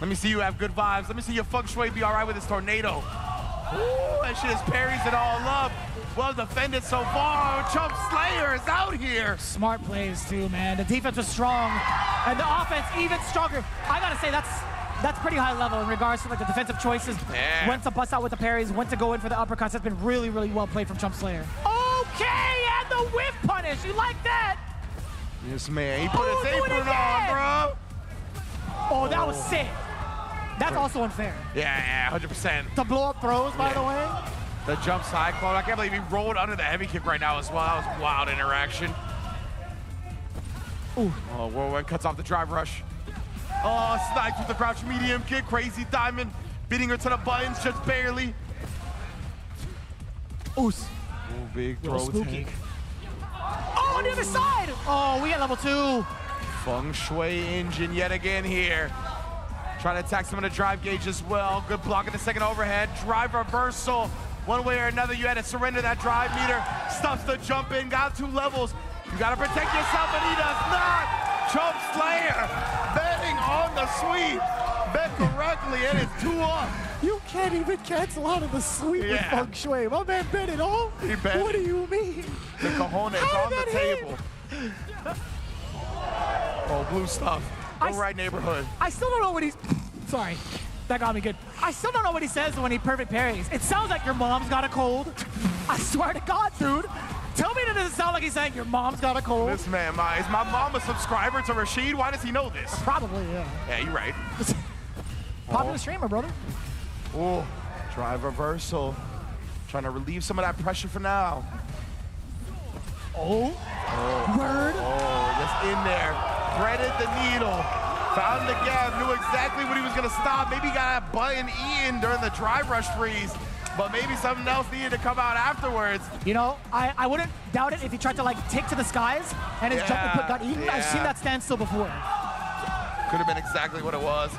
Let me see you have good vibes. Let me see your feng shui be all right with this tornado. Ooh, that shit is parries it all up. Well defended so far. Chump Slayer is out here. Smart plays too, man. The defense was strong, and the offense even stronger. I gotta say that's pretty high level in regards to like the defensive choices. Yeah. When to bust out with the parries, when to go in for the uppercuts. That's been really, really well played from Chump Slayer. Okay, and the whip punish. You like that? Yes, man. He put his apron on, bro. Oh, that was sick. That's also unfair. Yeah, 100%. The blow up throws, by the way. The jump side clone. I can't believe he rolled under the heavy kick right now as well. That was wild interaction. Ooh. Oh, Whirlwind cuts off the drive rush. Oh, snipes with the crouch medium kick. Crazy Diamond beating her to the buttons just barely. Oos. Oh, big throw tank. Oh, on the other side. Oh, we got level 2. Feng Shui engine yet again here. Trying to attack some of the drive gauge as well. Good block in the second overhead. Drive reversal. One way or another, you had to surrender that drive meter. Stuffs the jump in, got 2 levels. You gotta protect yourself, and he does not. Chump Slayer betting on the sweep. Bet correctly, and it's 2 up. You can't even cancel out of the sweep with Feng Shui. My man bet it all. He bet. What do you mean? The cojones on the table. Oh, blue stuff. Go right neighborhood. I still don't know what he's... Sorry. That got me good. I still don't know what he says when he perfect parries. It sounds like your mom's got a cold. I swear to God, dude. Tell me that doesn't sound like he's saying your mom's got a cold. This man, is my mom a subscriber to Rashid? Why does he know this? Probably, yeah. Yeah, you're right. Popular streamer, brother. Oh, drive reversal. Trying to relieve some of that pressure for now. Oh. Word. Oh, just in there. Threaded the needle. Found the gap, knew exactly what he was going to stop. Maybe he got a button eaten during the drive rush freeze, but maybe something else needed to come out afterwards. You know, I wouldn't doubt it if he tried to like take to the skies and his jump input got eaten. I've seen that standstill before. Could have been exactly what it was.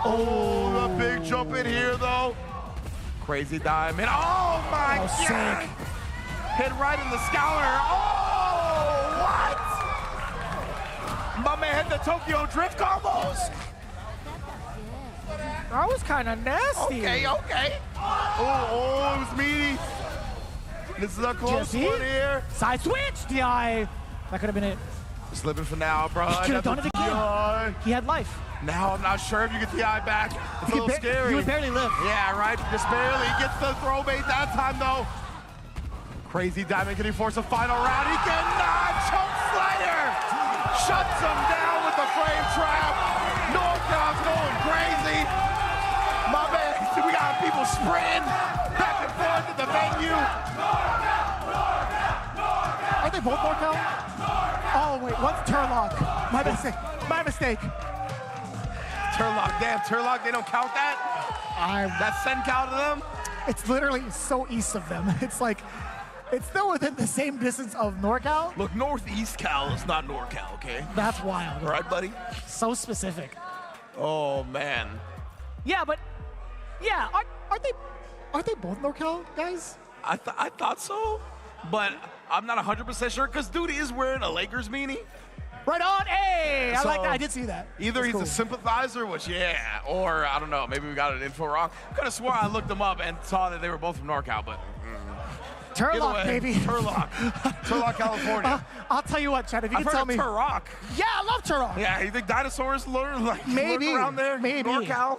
Oh, the big jump in here though. Crazy Diamond. Oh my God. Sick. Hit right in the scouter. Oh, what? My man had the Tokyo Drift combos. That was kind of nasty. Okay. Oh, it was meaty. This is a close one here. Side switch, DI. That could have been it. Slipping for now, bro. He could have done it again. He had life. Now I'm not sure if you get the eye back. It's a little scary. He would barely live. Yeah, right. Just barely. He gets the throw bait that time, though. Crazy Diamond, can he force a final round? He cannot! Chump Slayer shuts him down with the frame trap. Northbound's going crazy. My man, we got people sprinting back and forth at the venue. Are they both NorCal? Oh, wait, one's Turlock. My mistake. Turlock, damn, Turlock, they don't count that? That's send count to them? It's literally so east of them. It's like It's still within the same distance of NorCal. Look, Northeast Cal is not NorCal, okay? That's wild. Right, buddy? So specific. Oh, man. Yeah, but yeah, aren't they both NorCal guys? I thought so, but I'm not 100% sure because dude is wearing a Lakers beanie. Right on. Hey, I So, like that. I did see that. Either That's he's cool. a sympathizer, which or I don't know, maybe we got an info wrong. Could have swore I looked them up and saw that they were both from NorCal, but Turlock, baby. Turlock, California. I'll tell you what, Chad, if you can tell me. Turlock. Yeah, I love Turlock. Yeah, you think dinosaurs lurk Maybe. around there? Maybe. NorCal?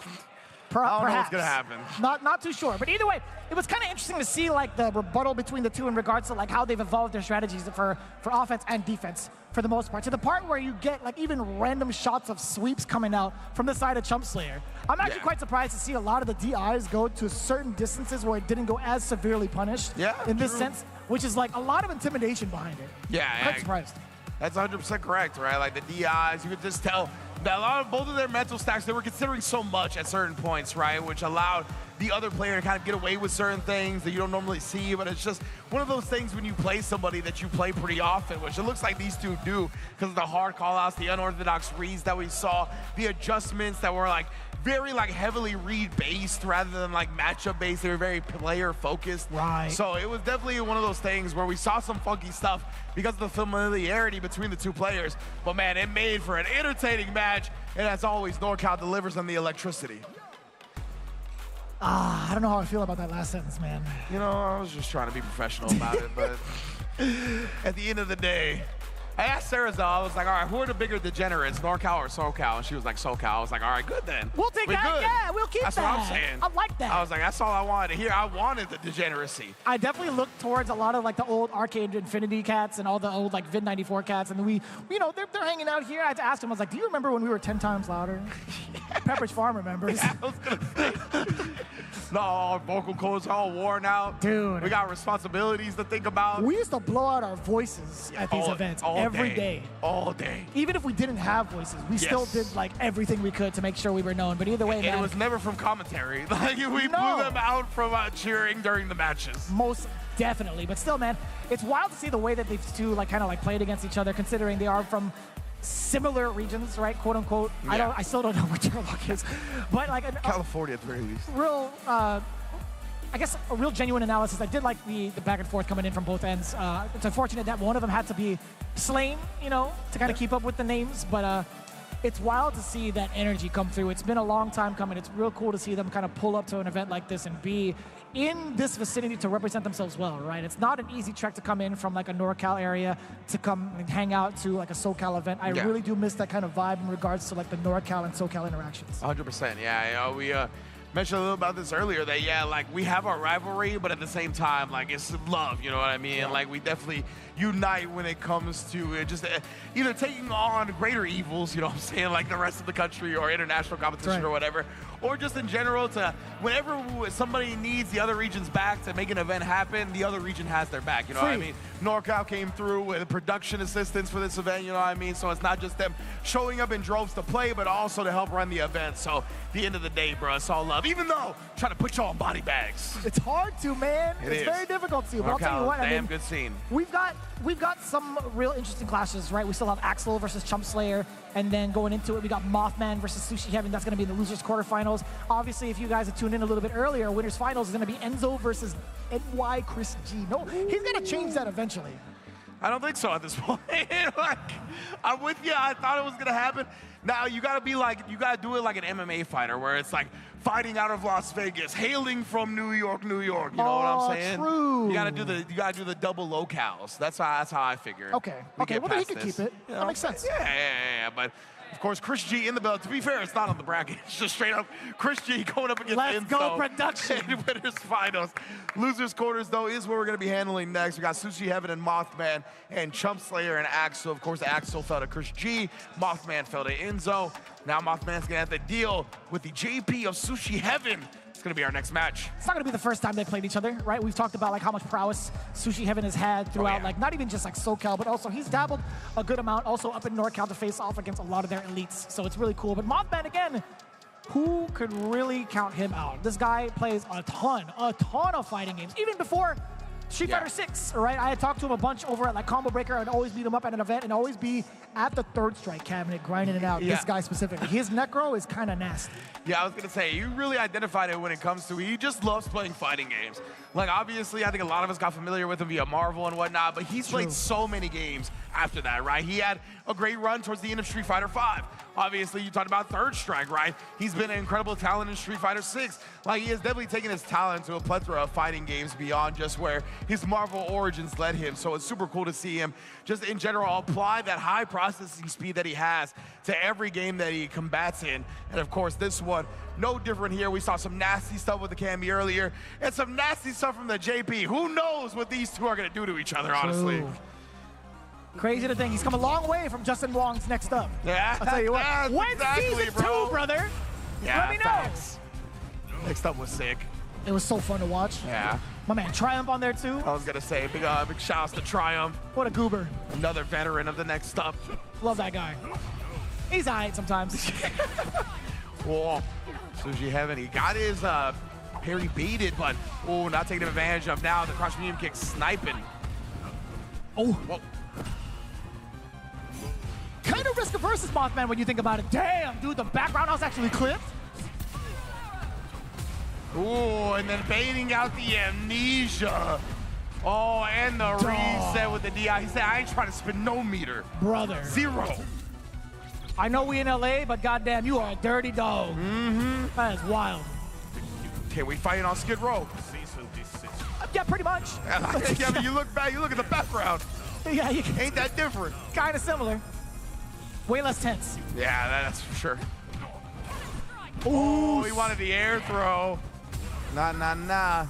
I don't know what's gonna happen. Not too sure. But either way, it was kind of interesting to see like the rebuttal between the two in regards to like how they've evolved their strategies for offense and defense for the most part. To the part where you get like even random shots of sweeps coming out from the side of Chump Slayer. I'm actually quite surprised to see a lot of the DIs go to certain distances where it didn't go as severely punished in this sense, which is like a lot of intimidation behind it. Yeah, Quite surprised. That's 100% correct, right? Like the DIs, you could just tell that a lot of both of their mental stacks, they were considering so much at certain points, right? Which allowed the other player to kind of get away with certain things that you don't normally see, but it's just one of those things when you play somebody that you play pretty often, which it looks like these two do because of the hard call-outs, the unorthodox reads that we saw, the adjustments that were like very like heavily read-based rather than like matchup-based. They were very player-focused. Right. So it was definitely one of those things where we saw some funky stuff because of the familiarity between the two players. But man, it made for an entertaining match, and as always, NorCal delivers on the electricity. I don't know how I feel about that last sentence, man. You know, I was just trying to be professional about it, but at the end of the day, I asked Sarah, though, I was like, all right, who are the bigger degenerates, NorCal or SoCal? And she was like, SoCal. I was like, all right, good then. We'll take We're that. good. Yeah, we'll keep That's that. what I'm saying. I like that. I was like, that's all I wanted to hear. I wanted the degeneracy. I definitely looked towards a lot of like the old Arcade Infinity cats and all the old like Vid 94 cats, and we, you know, they're hanging out here. I had to ask them, I was like, do you remember when we were 10 times louder? Pepperidge Farm remembers. Yeah, I was gonna say. No, our vocal cords are all worn out. Dude. We got responsibilities to think about. We used to blow out our voices at these events every day. All day. Even if we didn't have voices, we still did like everything we could to make sure we were known. But either way, And man. it was never from commentary. Like, we blew them out from cheering during the matches. Most definitely. But still, man, it's wild to see the way that these two like kind of like played against each other, considering they are from similar regions, right? Quote unquote. Yeah. I still don't know what Turlock is, but like California at the very least. real, I guess a real genuine analysis. I did like the back and forth coming in from both ends. It's unfortunate that one of them had to be slain, you know, to kind of keep up with the names, but it's wild to see that energy come through. It's been a long time coming. It's real cool to see them kind of pull up to an event like this and be in this vicinity to represent themselves well, right? It's not an easy trek to come in from like a NorCal area to come and hang out to like a SoCal event. I really do miss that kind of vibe in regards to like the NorCal and SoCal interactions. 100%, yeah. You know, we mentioned a little about this earlier that, yeah, like we have our rivalry, but at the same time, like it's love, you know what I mean? Yeah. Like we definitely unite when it comes to just either taking on greater evils, you know what I'm saying, like the rest of the country or international competition or whatever, or just in general to whenever somebody needs the other region's back to make an event happen, the other region has their back, you know what I mean? NorCal came through with production assistance for this event, you know what I mean? So it's not just them showing up in droves to play, but also to help run the event. So at the end of the day, bro, it's all love. Even though trying to put y'all in body bags. It's hard to, man. It it's is. very difficult to. But I'll tell you what, damn good scene. We've got some real interesting clashes, right? We still have Axel versus Chump Slayer, and then going into it, we got Mothman versus Sushi Heaven. That's going to be in the losers quarterfinals. Obviously, if you guys have tuned in a little bit earlier, winners finals is going to be Enzo versus NY Chris G. No, he's going to change that eventually. I don't think so at this point. Like, I'm with you. I thought it was gonna happen. Now you gotta be like, you gotta do it like an MMA fighter, where it's like fighting out of Las Vegas, hailing from New York. You know what I'm saying? True. You gotta do the double locales. That's how I figure. Okay. Well, then he can keep it. You That know? makes sense. Yeah. But of course, Chris G in the belt. To be fair, it's not on the bracket. It's just straight up Chris G going up against Let's go Enzo production. in winners finals. Losers quarters, though, is what we're going to be handling next. We got Sushi Heaven and Mothman, and Chump Slayer and Axel. Of course, Axel fell to Chris G. Mothman fell to Enzo. Now Mothman's going to have to deal with the JP of Sushi Heaven. It's going to be our next match. It's not going to be the first time they played each other, right? We've talked about like how much prowess Sushi Heaven has had throughout, like not even just like SoCal, but also he's dabbled a good amount also up in NorCal to face off against a lot of their elites. So it's really cool. But Mothman, again, who could really count him out? This guy plays a ton of fighting games. Even before Street Fighter 6, right? I had talked to him a bunch over at like Combo Breaker and always meet him up at an event and always be at the third strike cabinet grinding it out. This guy specifically. His necro is kind of nasty. Yeah, I was gonna say, you really identified it when it comes to, he just loves playing fighting games. Like obviously, I think a lot of us got familiar with him via Marvel and whatnot, but he's played so many games after that, right? He had a great run towards the end of Street Fighter 5. Obviously, you talked about Third Strike, right? He's been an incredible talent in Street Fighter 6. Like, he has definitely taken his talent to a plethora of fighting games beyond just where his Marvel origins led him. So it's super cool to see him just in general apply that high processing speed that he has to every game that he combats in. And of course, this one, no different here. We saw some nasty stuff with the Cammy earlier and some nasty stuff from the JP. Who knows what these two are going to do to each other, honestly. Crazy to think he's come a long way from Justin Wong's next up. Yeah, I'll tell you what. yeah, When exactly, season bro. 2, brother? Yeah, Let me know. facts. Next up was sick. It was so fun to watch. Yeah. My man Triumph on there too. I was gonna say big shout outs to Triumph. What a goober. Another veteran of the next up. Love that guy. He's alright sometimes. Whoa. Sushi Heaven, he got his parry baited, but not taking advantage of now. The crouch medium kick sniping. Oh. Whoa. Kind of risk averse is Mothman when you think about it. Damn, dude, the background house actually clipped. Ooh, and then baiting out the amnesia. Oh, and the reset with the DI. He said, I ain't trying to spin no meter. Brother. 0. I know we in LA, but goddamn, you are a dirty dog. Mm-hmm. That is wild. Can we fight on Skid Row? Yeah, pretty much. Yeah, but you look back, you look at the background. Yeah, you ain't that different. Kind of similar. Way less tense. Yeah, that's for sure. Ooh, he wanted the air throw. Nah.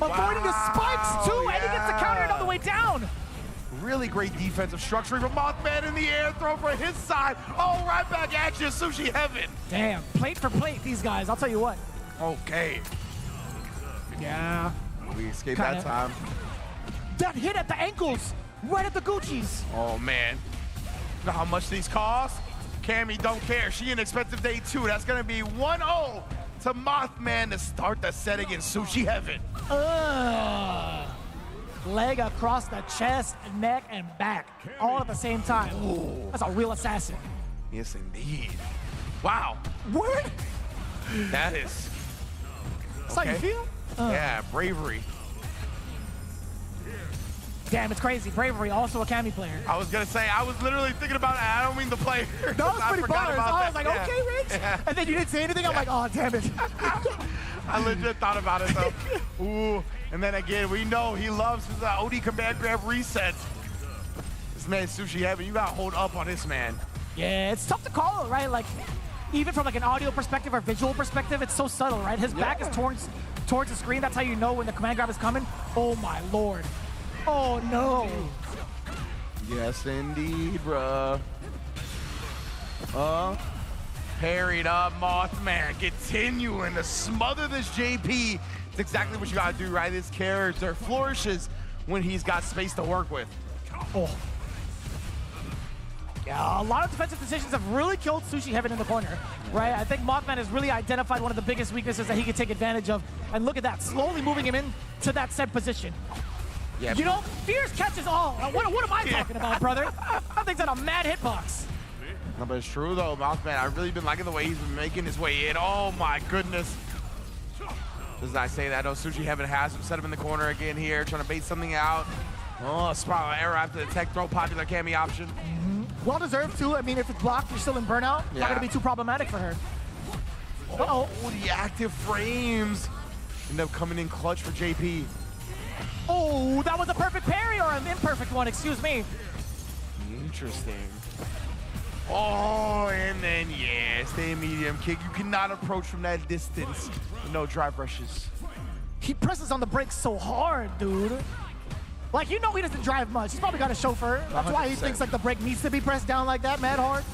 Avoiding the spikes too, and he gets the counter another way down. Really great defensive structuring from Mothman in the air throw for his side. Oh, right back at you, Sushi Heaven. Damn, plate for plate, these guys. I'll tell you what. Okay. Yeah. We escaped that time. That hit at the ankles, right at the Gucci's. Oh, man. You know how much these cost? Cammy don't care. She an expensive day, too. That's going to be 1-0 to Mothman to start the set against Sushi Heaven. Leg across the chest, neck, and back, all at the same time. Ooh. That's a real assassin. Yes, indeed. Wow. Word? That is. That's how you feel? Yeah, bravery. Damn, it's crazy. Bravery, also a Cammy player. I was going to say, I was literally thinking about it. I don't mean the player. That was pretty bars. I was like, yeah. okay, Rich. Yeah. And then you didn't say anything. I'm like, oh, damn it. I legit thought about it, though. Ooh. And then again, we know he loves his OD command grab resets. This man, Sushi Heaven, you got to hold up on this man. Yeah, it's tough to call, right? Like, even from like an audio perspective or visual perspective, it's so subtle, right? His back is towards the screen. That's how you know when the command grab is coming. Oh, my Lord. Oh, no. Yes, indeed, bruh. Parried up, Mothman, continuing to smother this JP. It's exactly what you gotta do, right? This character flourishes when he's got space to work with. Oh. Yeah, a lot of defensive decisions have really killed Sushi Heaven in the corner, right? I think Mothman has really identified one of the biggest weaknesses that he can take advantage of. And look at that, slowly moving him into that said position. Yeah, you know, Fierce catches all. What am I talking about, brother? That thing's on a mad hitbox. No, but it's true, though, Mothman. I've really been liking the way he's been making his way in. Oh, my goodness. As I say that, Sushi Heaven has him set him in the corner again here, trying to bait something out. Oh, spiral error after the tech throw, popular Cammy option. Well deserved, too. I mean, if it's blocked, you're still in burnout. Yeah. Not going to be too problematic for her. Uh-oh. Oh, the active frames end up coming in clutch for JP. Oh, that was a perfect parry, or an imperfect one, excuse me. Interesting. Oh, and then, yeah, stay medium kick. You cannot approach from that distance with no drive rushes. He presses on the brakes so hard, dude. Like, you know he doesn't drive much. He's probably got a chauffeur. That's 100%. Why he thinks, like, the brake needs to be pressed down like that, mad hard.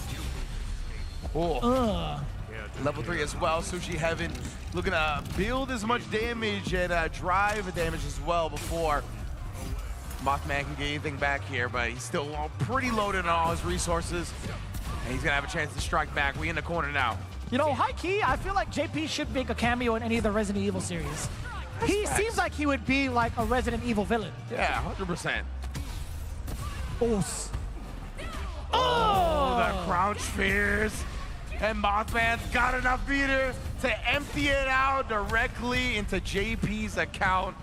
Oh. Level 3 as well. Sushi Heaven looking to build as much damage and drive damage as well before Mothman can get anything back here, but he's still pretty loaded on all his resources. And he's gonna have a chance to strike back. We in the corner now. You know, high key, I feel like JP should make a cameo in any of the Resident Evil series. He seems like he would be like a Resident Evil villain. Yeah, 100%. Oh, the crouch fears. And Mothman's got enough meter to empty it out directly into JP's account.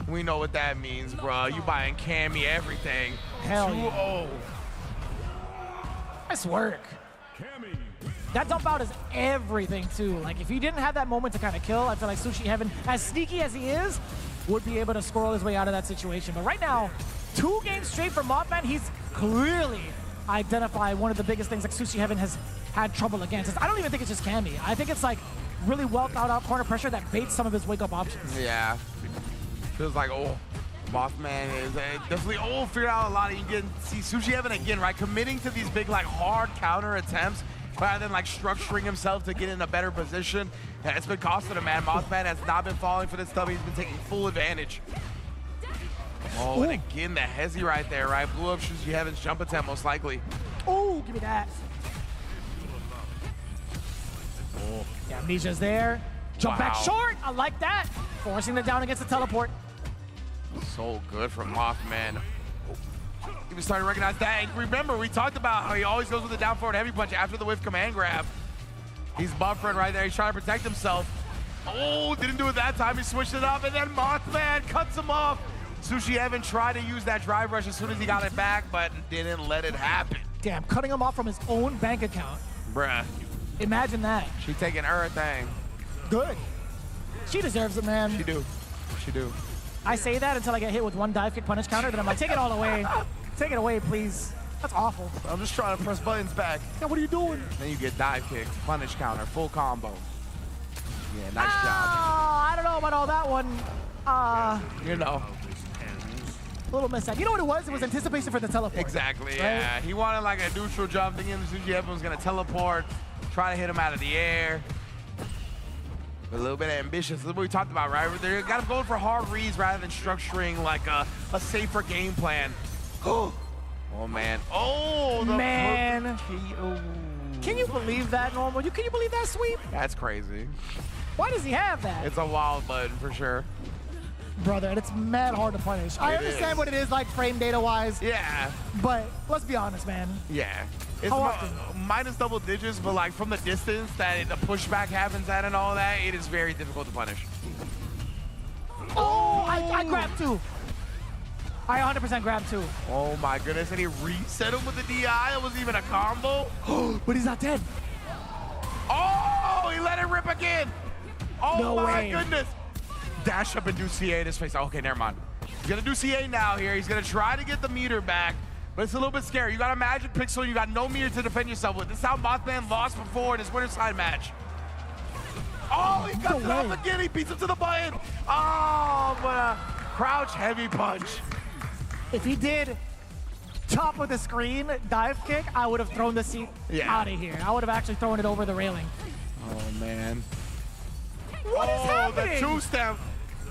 We know what that means, bro. You buying Cammy everything. Hell yeah. 2-0. Nice work. That dump out is everything, too. Like, if he didn't have that moment to kind of kill, I feel like Sushi Heaven, as sneaky as he is, would be able to squirrel his way out of that situation. But right now, 2 games straight for Mothman, he's clearly identified one of the biggest things like Sushi Heaven has had trouble against. I don't even think it's just Cammy. I think it's like really well thought out corner pressure that baits some of his wake-up options. Yeah. Feels like, Mothman is definitely, figured out a lot. You can see Sushi Heaven again, right? Committing to these big, like, hard counter attempts rather than, like, structuring himself to get in a better position. And it's been costing him, man. Mothman has not been falling for this stuff. He's been taking full advantage. Oh, and again, the hezzy right there, right? Blew up Sushi Heaven's jump attempt, most likely. Oh, give me that. Yeah, Amnesia's there. Jump back short. I like that. Forcing it down against the teleport. So good from Mothman. He was starting to recognize that. And remember, we talked about how he always goes with the down forward heavy punch after the whiff command grab. He's buffering right there. He's trying to protect himself. Oh, didn't do it that time. He switched it up, and then Mothman cuts him off. Sushi Heaven tried to use that drive rush as soon as he got it back, but didn't let it happen. Damn, cutting him off from his own bank account. Bruh. Imagine that. She taking everything. Good. She deserves it, man. She do. She do. I say that until I get hit with one dive kick punish counter, then I'm like, take it all away. Take it away, please. That's awful. I'm just trying to press buttons back. Yeah, what are you doing? Then you get dive kick, punish counter, full combo. Yeah, nice job. I don't know about all that one. You know. A little missed out. You know what it was? It was anticipation for the teleport. Exactly, right? yeah. He wanted like a neutral jump, thinking Sushi Heaven was gonna teleport, try to hit him out of the air. A little bit ambitious. This is what we talked about, right? They got him going for hard reads rather than structuring like a safer game plan. Oh man. Oh, the man. Can you believe that, Normal? Can you believe that sweep? That's crazy. Why does he have that? It's a wild button for sure. Brother, and it's mad hard to punish. I understand what it is like frame data wise. Yeah. But let's be honest, man. Yeah. It's How often? Minus double digits, but like from the distance that the pushback happens at and all that, it is very difficult to punish. Oh, I grabbed 2. I 100% grabbed 2. Oh my goodness, and he reset him with the DI. It wasn't even a combo. But he's not dead. Oh, he let it rip again. Oh no my way. goodness. Dash up and do CA in his face. Okay, never mind. He's gonna do CA now here. He's gonna try to get the meter back, but it's a little bit scary. You got a magic pixel, you got no meter to defend yourself with. This is how Mothman lost before in his winter side match. Oh, he cuts it off again. He beats him to the button. Oh, but a crouch heavy punch. If he did top of the screen dive kick, I would have thrown the seat out of here. I would have actually thrown it over the railing. Oh, man. What is happening? The two-step.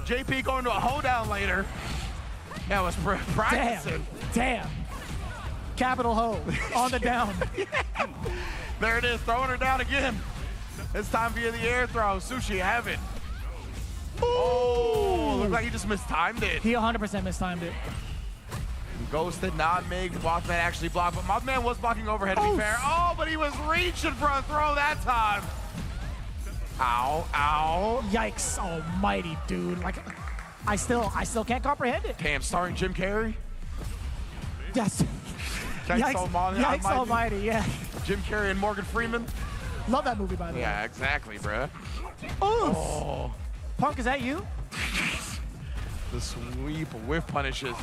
JP going to a hoedown later. That was practicing. Damn. Capital Ho on the down. There it is, throwing her down again. This time via the air throw. Sushi Heaven. Oh, looks like he just mistimed it. He 100% mistimed it. Ghosted, not Mig. Mothman actually blocked, but Mothman was blocking overhead to be fair. Oh, but he was reaching for a throw that time. Ow, ow. Yikes almighty, dude. Like, I still can't comprehend it. Damn, starring Jim Carrey? Yes. Yikes almighty, yeah. Jim Carrey and Morgan Freeman? Love that movie, by the way. Yeah, exactly, bruh. Oof. Oh. Punk, is that you? The sweep whiff punishes.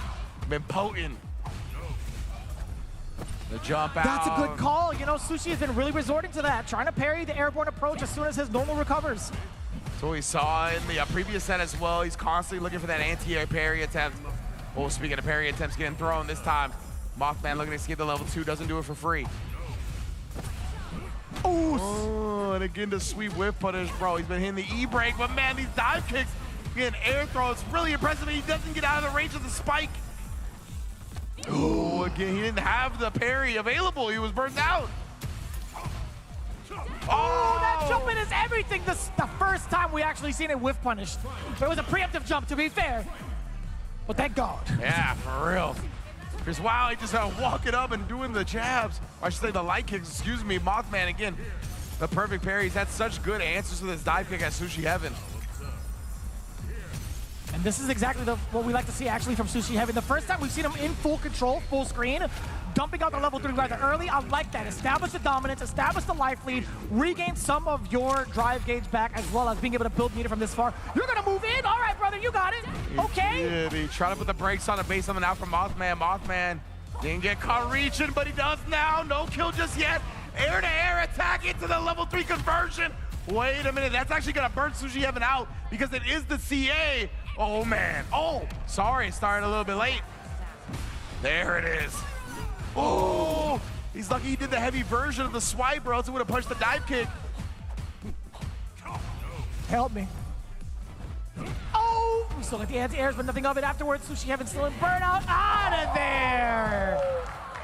Been potent. The jump out. That's a good call. You know, Sushi has been really resorting to that, trying to parry the airborne approach as soon as his normal recovers. So we saw in the previous set as well. He's constantly looking for that anti-air parry attempt. Oh, speaking of parry attempts getting thrown this time, Mothman looking to skip the level 2, doesn't do it for free. Oh, and again the sweep whiff punish, bro. He's been hitting the E-break, but man, these dive kicks, getting air throws, really impressive. He doesn't get out of the range of the spike. Oh, again, he didn't have the parry available. He was burnt out. Oh, that jump in is everything. This the first time we actually seen it whiff punished. It was a preemptive jump, to be fair. But thank God. Yeah, for real. Because wow, he just walking up and doing the jabs. Or I should say the light kicks, excuse me. Mothman again, the perfect parry. He's had such good answers to this dive kick at Sushi Heaven. And this is exactly what we like to see actually from Sushi Heaven. The first time we've seen him in full control, full screen, dumping out the level 3 rather early. I like that. Establish the dominance, establish the life lead, regain some of your drive gauge back, as well as being able to build meter from this far. You're gonna move in? All right, brother, you got it. Okay. He tried to put the brakes on a base something out from Mothman. Mothman didn't get caught reaching, but he does now. No kill just yet. Air-to-air attack into the level 3 conversion. Wait a minute, that's actually gonna burn Sushi Heaven out because it is the CA. Oh man, oh, sorry, started a little bit late. There it is. Oh, he's lucky he did the heavy version of the swipe, or else it would have punched the dive kick. Help me. Oh, we still got the anti-airs, but nothing of it afterwards. Sushi Heaven still in burnout. Out of there.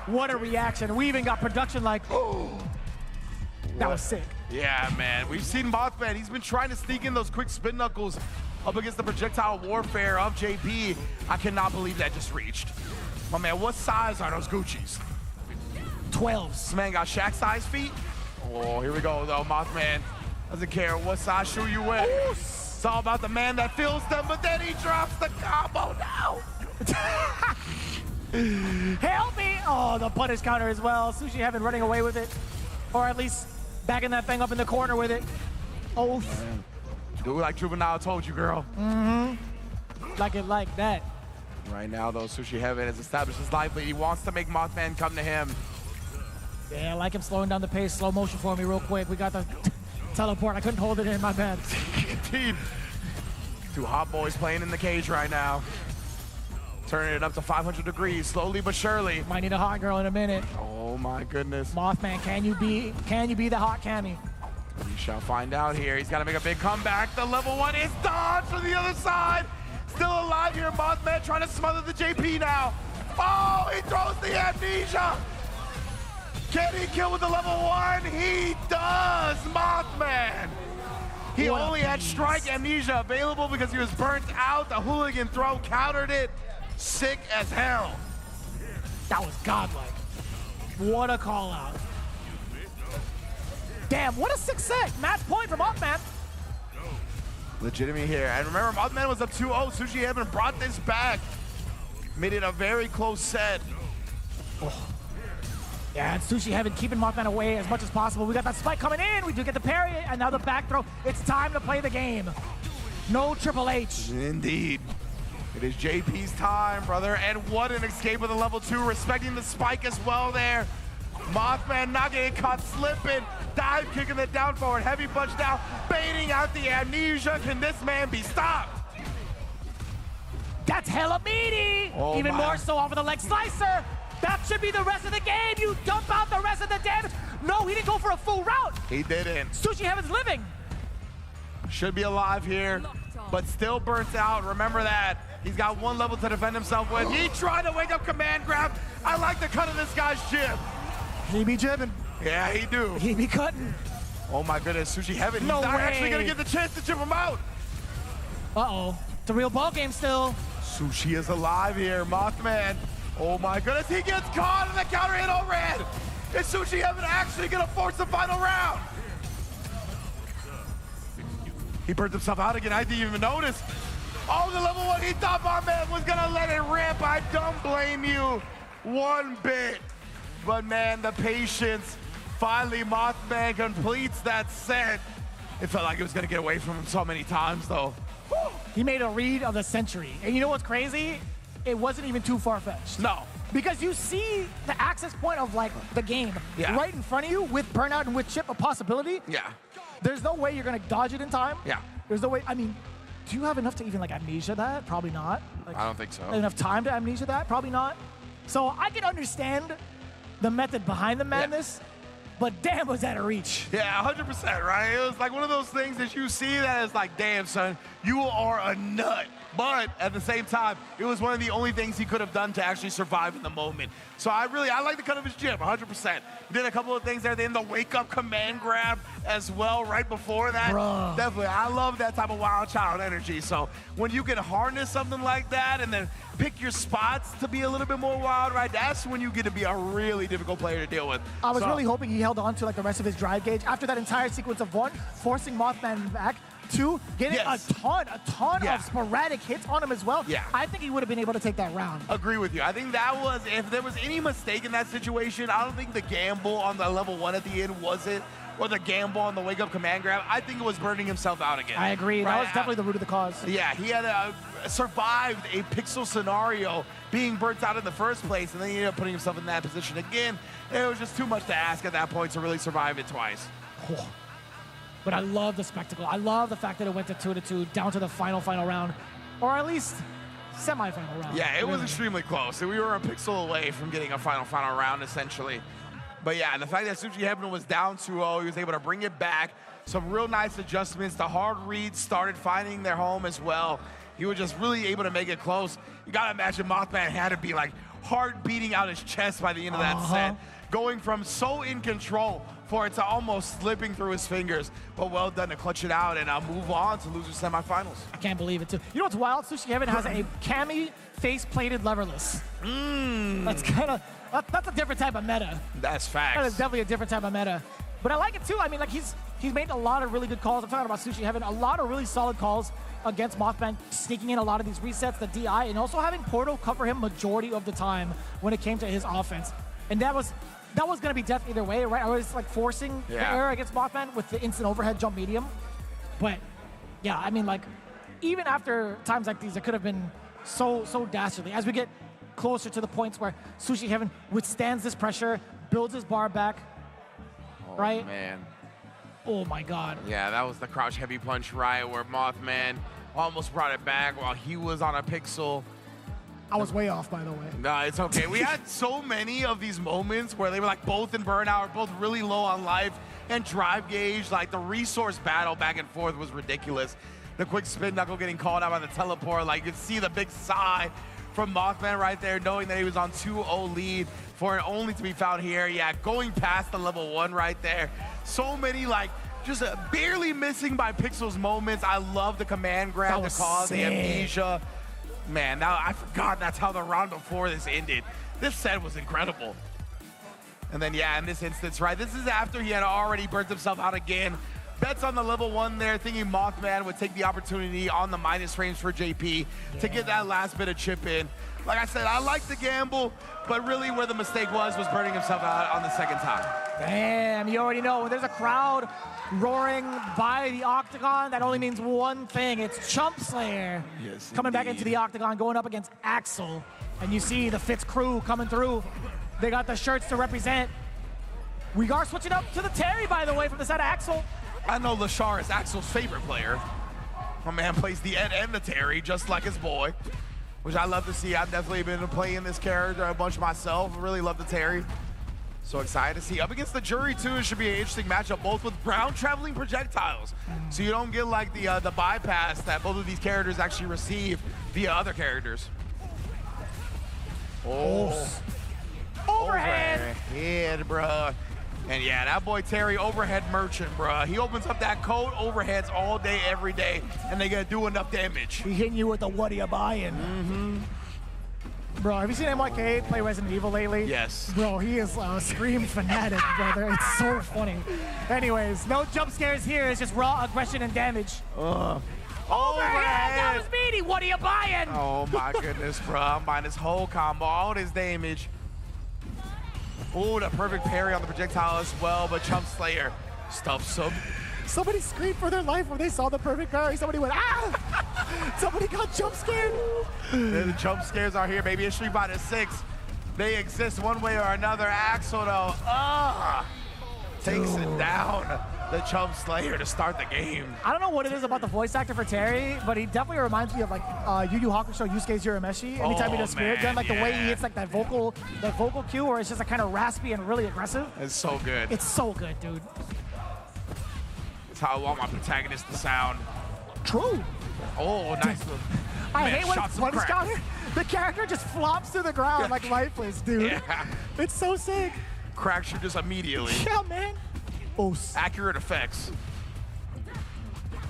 What a reaction. We even got production like, oh, that was sick. Yeah, man, we've seen Mothman. He's been trying to sneak in those quick spin knuckles up against the projectile warfare of JP. I cannot believe that just reached. My man, what size are those Gucci's? 12s. This man got Shaq size feet? Oh, here we go though, Mothman. Doesn't care what size shoe you wear. Ooh. It's all about the man that feels them, but then he drops the combo now. Help me! Oh, the punish counter as well. Sushi Heaven running away with it. Or at least backing that thing up in the corner with it. Oh. Do it like Juvenile told you, girl. Mm-hmm. Like it like that. Right now, though, Sushi Heaven has established his life lead. He wants to make Mothman come to him. Yeah, I like him slowing down the pace. Slow motion for me real quick. We got the teleport. I couldn't hold it in, my bad. Indeed. Two hot boys playing in the cage right now. Turning it up to 500 degrees, slowly but surely. Might need a hot girl in a minute. Oh my goodness. Mothman, can you be the hot Cammy? We shall find out here. He's got to make a big comeback. The level 1 is dodged from the other side. Still alive here. Mothman trying to smother the JP now. Oh, he throws the amnesia. Can he kill with the level 1? He does, Mothman. He only had strike amnesia available because he was burnt out. The hooligan throw countered it. Sick as hell. That was godlike. What a call out. Damn, what a sick set. Match point for Mothman. Legitimate here. And remember, Mothman was up 2-0. Sushi Heaven brought this back. Made it a very close set. Oh. Yeah, and Sushi Heaven keeping Mothman away as much as possible. We got that spike coming in. We do get the parry, and now the back throw. It's time to play the game. No Triple H. Indeed. It is JP's time, brother. And what an escape with the level 2, respecting the spike as well there. Mothman not getting caught slipping. Dive kicking the down forward. Heavy punch down. Baiting out the amnesia. Can this man be stopped? That's hella meaty. Oh Even my. more so off of the leg slicer. That should be the rest of the game. You dump out the rest of the damage. No, he didn't go for a full route. He didn't. Sushi Heaven's living. Should be alive here, but still burnt out. Remember that. He's got one level to defend himself with. He tried to wake up command grab. I like the cut of this guy's jib. He be jibbing. Yeah, he do. He be cutting. Oh my goodness, Sushi Heaven. No He's not way. actually gonna get the chance to chip him out. Uh-oh. It's a real ball game still. Sushi is alive here, Mothman. Oh my goodness, he gets caught in the counter hit on red. Is Sushi Heaven actually gonna force the final round? He burnt himself out again, I didn't even notice. Oh, the level 1, he thought my man was gonna let it rip. I don't blame you one bit. But man, the patience. Finally, Mothman completes that set. It felt like it was gonna get away from him so many times though. He made a read of the century. And you know what's crazy? It wasn't even too far-fetched. No. Because you see the access point of like the game right in front of you with burnout and with chip a possibility. Yeah. There's no way you're gonna dodge it in time. Yeah. There's no way, I mean, do you have enough to even like amnesia that? Probably not. Like, I don't think so. Enough time to amnesia that? Probably not. So I can understand the method behind the madness, but damn was that a reach. Yeah, 100%, right? It was like one of those things that you see that is like, damn, son, you are a nut. but at the same time, it was one of the only things he could have done to actually survive in the moment. So I like the cut of his jib, 100%. Did a couple of things there, then the wake-up command grab as well right before that. Bruh. Definitely, I love that type of wild child energy. So when you can harness something like that and then pick your spots to be a little bit more wild, right, that's when you get to be a really difficult player to deal with. I was really hoping he held on to like the rest of his drive gauge after that entire sequence of 1, forcing Mothman back, 2, getting a ton of sporadic hits on him as well. Yeah. I think he would have been able to take that round. Agree with you. I think that was, if there was any mistake in that situation, I don't think the gamble on the level 1 at the end was it, or the gamble on the wake-up command grab. I think it was burning himself out again. I agree. Right? That was definitely the root of the cause. Yeah, he had survived a pixel scenario being burnt out in the first place, and then he ended up putting himself in that position again. It was just too much to ask at that point to really survive it twice. But I love the spectacle. I love the fact that it went to 2-2 down to the final round, or at least semi-final round. Yeah, it was extremely close. We were a pixel away from getting a final round, essentially. But yeah, the fact that Sushi Heaven was down 2-0, he was able to bring it back. Some real nice adjustments. The hard reads started finding their home as well. He was just really able to make it close. You gotta imagine Mothman had to be like heart beating out his chest by the end of that set. Going from so in control for it to almost slipping through his fingers. But well done to clutch it out and move on to loser semifinals. I can't believe it too. You know what's wild? Sushi Heaven has a Kami face-plated leverless. That's kind of, that's a different type of meta. That's facts. That is definitely a different type of meta. But I like it too. I mean, like he's made a lot of really good calls. I'm talking about Sushi Heaven. A lot of really solid calls against Mothman, sneaking in a lot of these resets, the DI, and also having Portal cover him majority of the time when it came to his offense. And that was going to be death either way, right? I was like forcing the error against Mothman with the instant overhead jump medium. But yeah, I mean, like even after times like these, it could have been so dastardly. As we get closer to the points where Sushi Heaven withstands this pressure, builds his bar back, right? Man. Oh my God. Yeah, that was the crouch heavy punch, right, where Mothman almost brought it back while he was on a pixel. I was way off, by the way. No, it's okay. We had so many of these moments where they were like both in burnout, or both really low on life and drive gauge. Like the resource battle back and forth was ridiculous. The quick spin knuckle getting called out by the teleport. Like you could see the big sigh from Mothman right there, knowing that he was on 2-0 lead for it only to be found here. Yeah, going past the level 1 right there. So many like just barely missing by pixels moments. I love the command grab to cause the amnesia. Man, now I forgot that's how the round before this ended. This set was incredible. And then, yeah, in this instance, right, this is after he had already burnt himself out again. Bets on the level 1 there, thinking Mothman would take the opportunity on the minus frames for JP to get that last bit of chip in. Like I said, I like the gamble, but really where the mistake was burning himself out on the second time. Damn, you already know. When there's a crowd roaring by the octagon, that only means one thing. It's Chump Slayer coming back into the octagon, going up against Axel. And you see the Fitz crew coming through. They got the shirts to represent. We are switching up to the Terry, by the way, from the side of Axel. I know Lashar is Axel's favorite player. My man plays the Ed and the Terry, just like his boy, which I love to see. I've definitely been playing this character a bunch myself. Really love the Terry. So excited to see. Up against the Jury, too, it should be an interesting matchup, both with ground traveling projectiles. So you don't get like the bypass that both of these characters actually receive via other characters. Oh. Overhead. Overhead, bruh. And yeah, that boy Terry, overhead merchant, bruh. He opens up that code, overheads all day, every day, and they gonna do enough damage. He hitting you with the what are you buying? Bro, have you seen MYK play Resident Evil lately? Yes. Bro, he is a Scream fanatic, brother. It's so funny. Anyways, no jump scares here. It's just raw aggression and damage. Overhead! That was meaty. What are you buying? Oh my goodness, bro. I'm buying this whole combo, all this damage. Oh, the perfect parry on the projectile as well, but Chump Slayer stuffs him. Somebody screamed for their life when they saw the perfect parry. Somebody went, ah! Somebody got jump scared. The jump scares are here, baby. It's Street Fighter 6. They exist one way or another. Axel, though, takes it down. The Chump Slayer to start the game. I don't know what it is about the voice actor for Terry, but he definitely reminds me of like Yu Yu Hakusho Yusuke Urameshi. Anytime he does Spirit Gun, like the way he hits like that vocal cue where it's just like kind of raspy and really aggressive. It's so good. It's so good, dude. It's how I want my protagonist to sound. True. Oh, nice one. I man, hate when shot it's some punish cracks. counter. The character just flops to the ground like lifeless, dude. Yeah. It's so sick. Cracks you just immediately. Yeah, man. Oh, Accurate effects.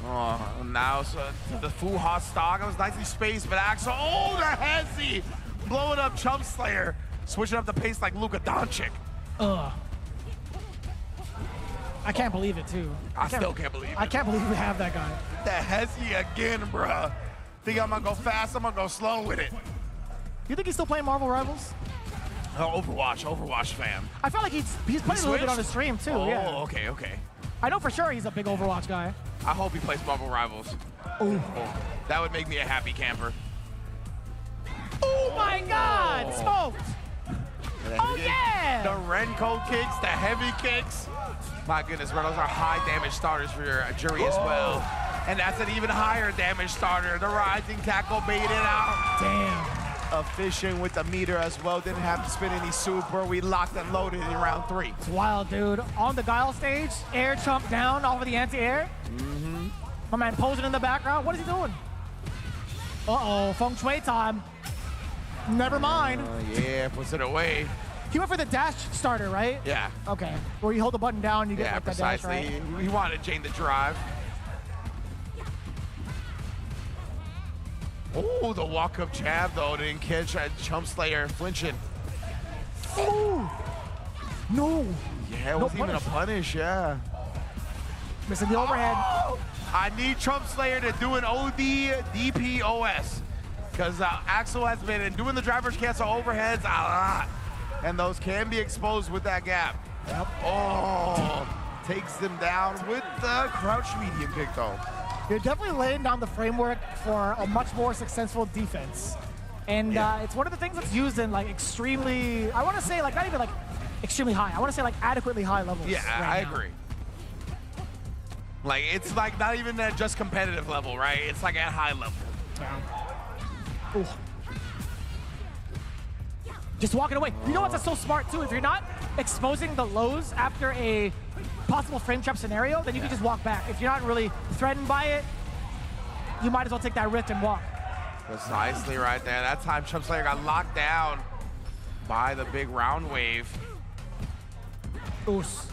Oh, now so the full hot stock. It was nicely spaced, but Axel, oh, the hezzy, blowing up Chump Slayer, switching up the pace like Luka Doncic. Ugh. I can't believe it, too. I still can't believe it. I can't believe we have that guy. The hezzy again, bruh. Think I'm gonna go fast, I'm gonna go slow with it. You think he's still playing Marvel Rivals? Overwatch fam. I felt like he's playing a little bit on the stream, too. Oh, yeah. okay. I know for sure he's a big Overwatch guy. I hope he plays Marvel Rivals. Ooh. Oh, that would make me a happy camper. Oh my God! Smoked! Oh yeah! The Renko kicks, the heavy kicks. My goodness, bro, those are high damage starters for your jury as well. And that's an even higher damage starter. The rising tackle baited out. Damn. Efficient with the meter as well. Didn't have to spin any super. We locked and loaded in round 3. It's wild, dude. On the Guile stage, air chump down off of the anti-air. My man posing in the background. What is he doing? Uh-oh, feng shui time. Never mind. Yeah, puts it away. He went for the dash starter, right? Yeah. Okay. Where you hold the button down, you get like precisely. the dash, right? He wanted Jane to drive. Oh, the walk-up jab, though, didn't catch Chump Slayer flinching. Ooh. No. Yeah, it wasn't even a punish, yeah. Missing the overhead. Oh, I need Chump Slayer to do an OD DPOS. Because Axel has been doing the driver's cancel overheads a lot. And those can be exposed with that gap. Yep. Oh, takes them down with the crouch medium kick, though. You're definitely laying down the framework for a much more successful defense. And it's one of the things that's used in like extremely, I want to say like not even like extremely high. I want to say like adequately high levels. Yeah, I agree. Like it's like not even at just competitive level, right? It's like at high level. Yeah. Ooh. Just walking away. You know what's so smart too? If you're not exposing the lows after a possible frame trap scenario, then you can just walk back. If you're not really threatened by it, you might as well take that risk and walk. Precisely right there. That time Chump Slayer got locked down by the big round wave. Oos.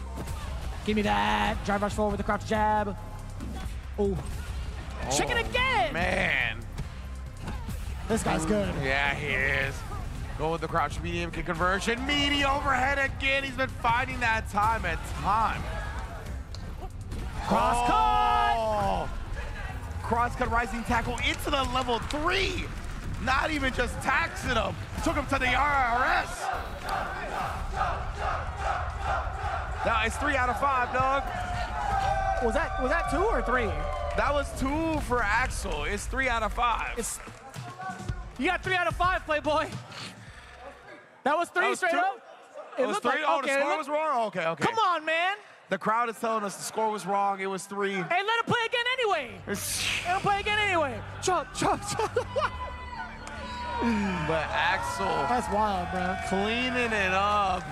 Give me that. Drive rush forward with the crouch jab. Oh. Chicken again! Man. This guy's good. Yeah, he is. Go with the crouch medium kick conversion. Meaty overhead again. He's been fighting that time and time. Cross cut! Cross cut rising tackle into the level 3. Not even just taxing him. Took him to the RRS. Now it's 3 out of 5, dog. Was that 2 or 3? That was 2 for Axel. It's 3 out of 5. You got 3 out of 5, Playboy. That was 3 straight up? It was 3? Like, Oh, okay, the score was wrong? Okay. Come on, man. The crowd is telling us the score was wrong. It was 3. Hey, let him play again anyway. Let him play again anyway. Chug. But Axel. That's wild, bro. Cleaning it up.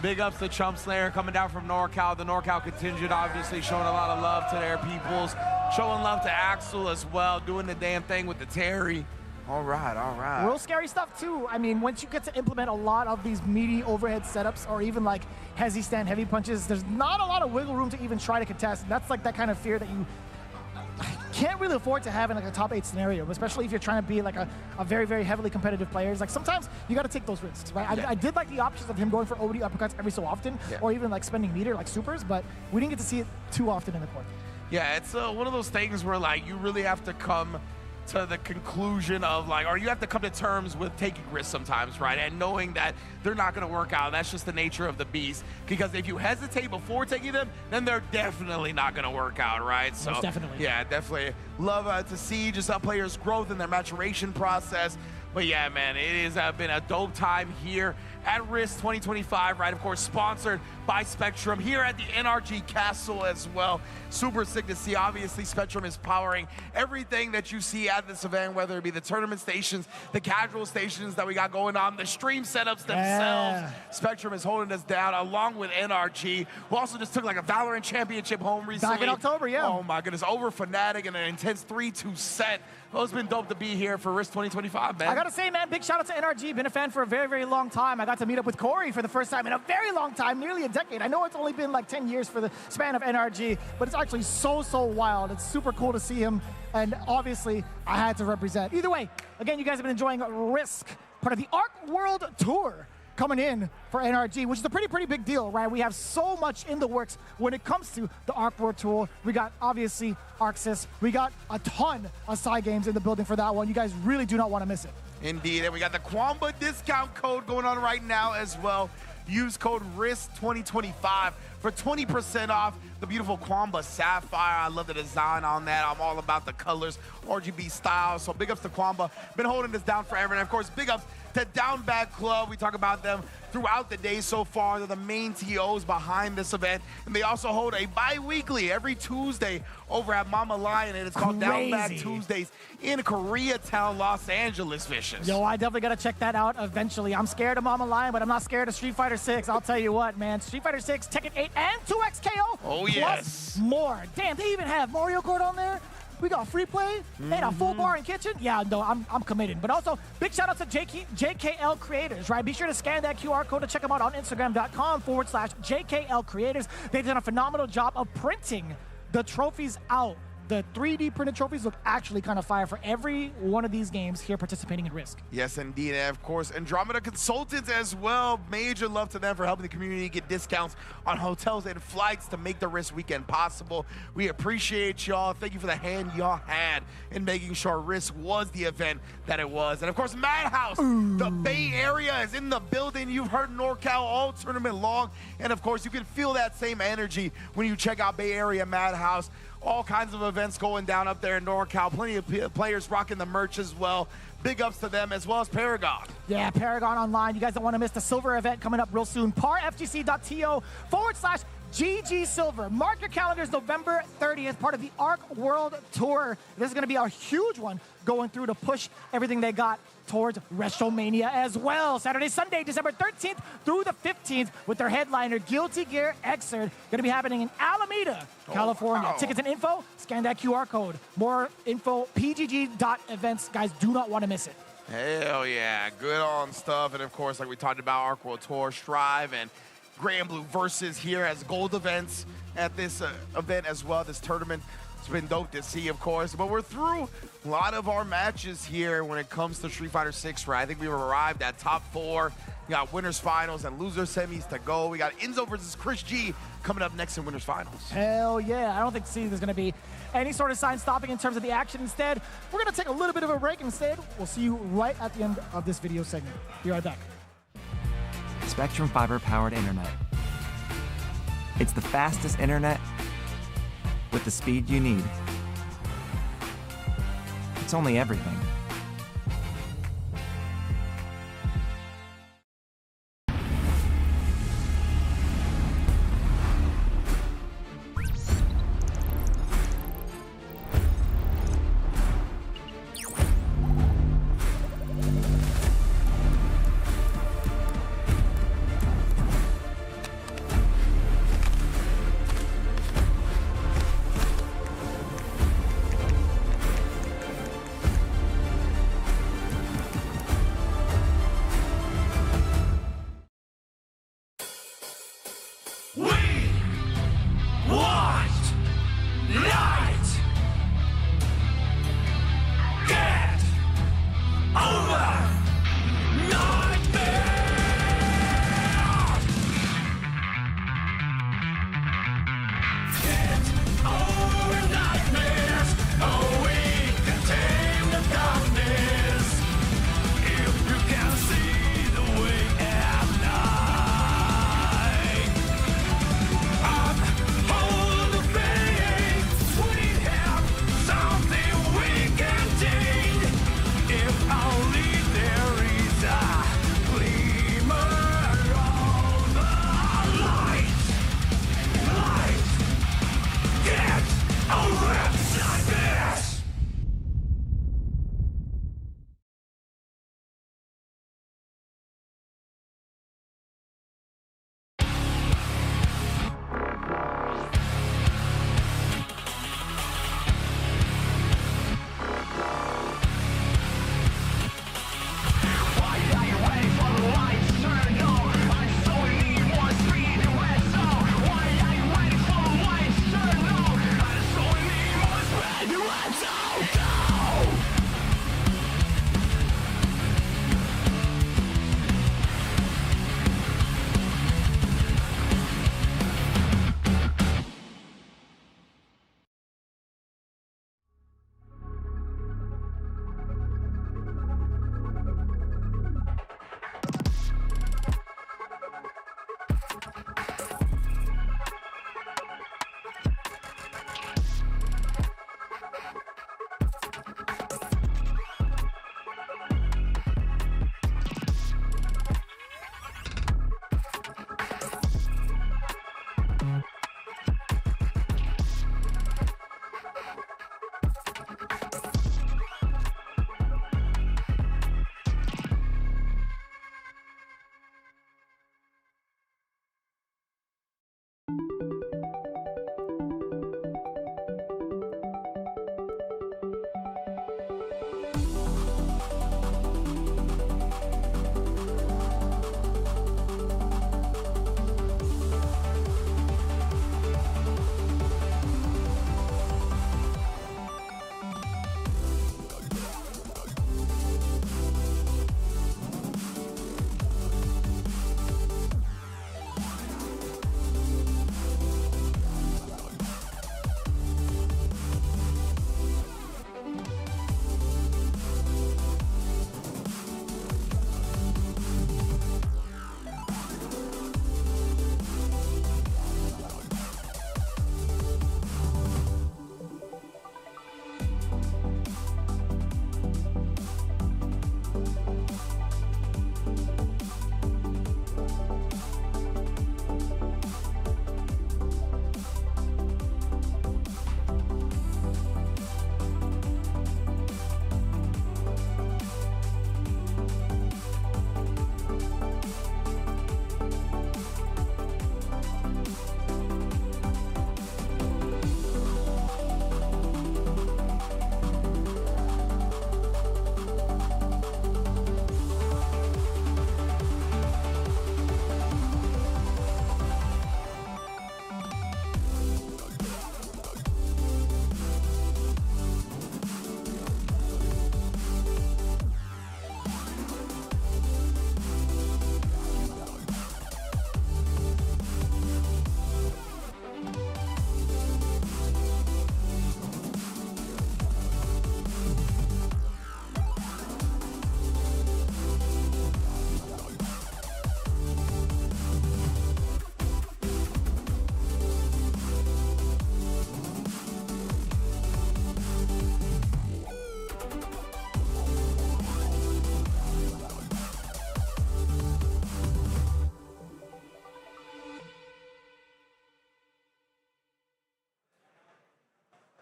Big ups to Chump Slayer coming down from NorCal. The NorCal contingent obviously showing a lot of love to their peoples. Showing love to Axel as well. Doing the damn thing with the Terry. All right. Real scary stuff, too. I mean, once you get to implement a lot of these meaty overhead setups or even like hezzy stand heavy punches, there's not a lot of wiggle room to even try to contest. And that's like that kind of fear that you can't really afford to have in like a top 8 scenario, especially if you're trying to be like a very, very heavily competitive player. It's like sometimes you got to take those risks, right? Yeah. I did like the options of him going for OD uppercuts every so often, or even like spending meter like supers, but we didn't get to see it too often in the court. Yeah, it's one of those things where like you really have to come to the conclusion of like, or you have to come to terms with taking risks sometimes, right? And knowing that they're not going to work out. That's just the nature of the beast. Because if you hesitate before taking them, then they're definitely not going to work out, right? So, most definitely. Yeah, definitely love to see just how players' growth in their maturation process. But yeah, man, it has been a dope time here at RISC 2025, right? Of course, sponsored by Spectrum here at the NRG Castle as well. Super sick to see. Obviously, Spectrum is powering everything that you see at this event, whether it be the tournament stations, the casual stations that we got going on, the stream setups themselves. Yeah. Spectrum is holding us down along with NRG, who also just took like a Valorant Championship home recently. Back in October, yeah. Oh my goodness, over Fnatic in an intense 3-2 set. Well, it's been dope to be here for RISC 2025, man. I gotta say, man, big shout out to NRG. Been a fan for a very, very long time. I got to meet up with Corey for the first time in a very long time, nearly a decade. I know it's only been like 10 years for the span of NRG, but it's actually so wild. It's super cool to see him, and obviously, I had to represent. Either way, again, you guys have been enjoying RISC, part of the ARC World Tour, coming in for NRG, which is a pretty big deal, right? We have so much in the works when it comes to the ARC World Tour. We got, obviously, ArcSys. We got a ton of side games in the building for that one. You guys really do not want to miss it. Indeed, and we got the Kwamba discount code going on right now as well. Use code RISC2025 for 20% off the beautiful Kwamba Sapphire. I love the design on that. I'm all about the colors, RGB style. So big ups to Kwamba. Been holding this down forever. And of course, big ups to Down Bad Club. We talk about them throughout the day so far. They're the main TOs behind this event. And they also hold a bi-weekly every Tuesday over at Mama Lion. And it's called Down Bad Tuesdays in Koreatown, Los Angeles, Vicious. Yo, I definitely got to check that out eventually. I'm scared of Mama Lion, but I'm not scared of Street Fighter 6. I'll tell you what, man. Street Fighter 6, Tekken 8, and 2X KO. Oh, yes. Plus more. Damn, they even have Mario Kart on there. We got free play and a full bar and kitchen. Yeah, no, I'm committed. But also, big shout out to JKL Creators, right? Be sure to scan that QR code to check them out on Instagram.com/JKL Creators. They've done a phenomenal job of printing the trophies out. The 3D printed trophies look actually kind of fire for every one of these games here participating in RISC. Yes, indeed. And of course, Andromeda Consultants as well. Major love to them for helping the community get discounts on hotels and flights to make the RISC weekend possible. We appreciate y'all. Thank you for the hand y'all had in making sure RISC was the event that it was. And of course, Madhouse, the Bay Area is in the building. You've heard NorCal all tournament long. And of course, you can feel that same energy when you check out Bay Area Madhouse. All kinds of events going down up there in NorCal. Plenty of players rocking the merch as well. Big ups to them as well as Paragon. Yeah, Paragon Online. You guys don't want to miss the silver event coming up real soon. parfgc.to/GG Silver. Mark your calendars, November 30th, part of the ARC World Tour. This is going to be a huge one going through to push everything they got towards WrestleMania as well. Saturday, Sunday, December 13th through the 15th with their headliner, Guilty Gear Xrd, going to be happening in Alameda, California. Wow. Tickets and info, scan that QR code. More info, pgg.events. Guys, do not want to miss it. Hell yeah, good on stuff. And of course, like we talked about, ARC World Tour, Strive, and Gray and Blue Versus here as gold events at this event as well, this tournament. It's been dope to see, of course, but we're through a lot of our matches here when it comes to Street Fighter 6, right? I think we've arrived at top 4. We got winners finals and loser semis to go. We got Enzo versus Chris G coming up next in winners finals. Hell yeah. I don't think there's going to be any sort of sign stopping in terms of the action. Instead, we're going to take a little bit of a break. Instead, we'll see you right at the end of this video segment. Be right back. Spectrum fiber-powered internet. It's the fastest internet with the speed you need. It's only everything.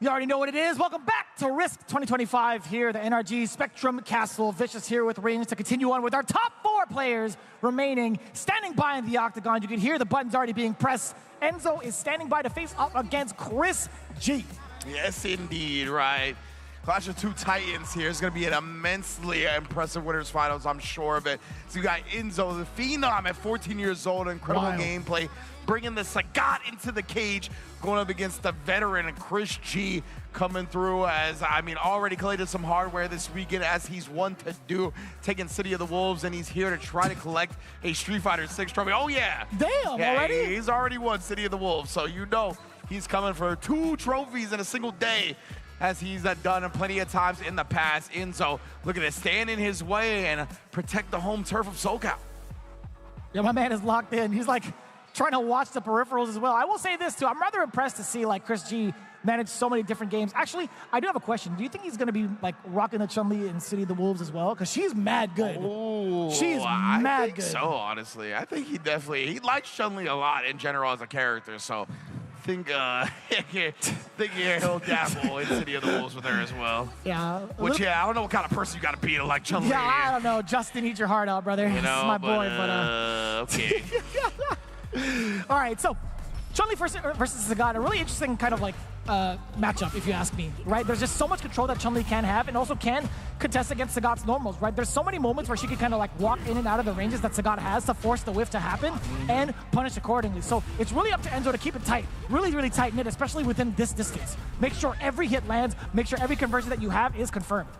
You already know what it is. Welcome back to RISC 2025 here at the NRG Spectrum Castle. Vicious here with Rings to continue on with our top 4 players remaining. Standing by in the octagon, you can hear the buttons already being pressed. Enzo is standing by to face up against Chris G. Yes, indeed, right. Clash of 2 Titans here is going to be an immensely impressive winners finals, I'm sure of it. So you got Enzo, the phenom at 14 years old, incredible gameplay, bringing the Sagat into the cage, going up against the veteran Chris G, coming through as, I mean, already collected some hardware this weekend as he's one to do, taking City of the Wolves, and he's here to try to collect a Street Fighter 6 trophy. Oh yeah! Damn, already? He's already won City of the Wolves, so you know he's coming for 2 trophies in a single day, as he's done plenty of times in the past. Enzo looking to stand in his way and protect the home turf of SoCal. Yeah, my man is locked in. He's like trying to watch the peripherals as well. I will say this too, I'm rather impressed to see like Chris G manage so many different games. Actually, I do have a question. Do you think he's gonna be like rocking the Chun-Li in City of the Wolves as well? Because she's mad good. Oh, she's mad I think good. so, honestly. I think he likes Chun-Li a lot in general as a character, so think he'll dabble in City of the Wolves with her as well. Yeah. Which, I don't know what kind of person you got to be to like Chun-Li. Yeah, I don't know. Justin, eat your heart out, brother. You know, this is my boy, okay. All right, so Chun-Li versus Sagat, a really interesting kind of like matchup, if you ask me, right? There's just so much control that Chun-Li can have and also can contest against Sagat's normals, right? There's so many moments where she can kind of like walk in and out of the ranges that Sagat has to force the whiff to happen and punish accordingly. So it's really up to Enzo to keep it tight, really, really tight-knit, especially within this distance. Make sure every hit lands, make sure every conversion that you have is confirmed.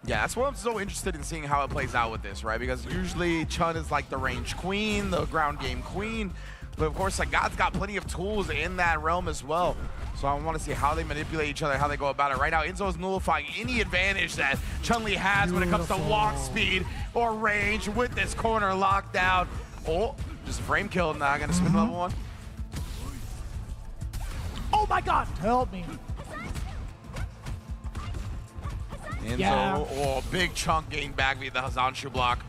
Yeah, that's why I'm so interested in seeing how it plays out with this, right? Because usually Chun is like the range queen, the ground game queen, but of course Sagat's got plenty of tools in that realm as well. So I want to see how they manipulate each other, how they go about it. Right now, Enzo is nullifying any advantage that Chun-Li has when it comes to walk speed or range with this corner locked down. Oh, just a frame kill, not gonna spin level 1. Oh my God, help me. Enzo, oh, big chunk getting back via the Hazanshu block.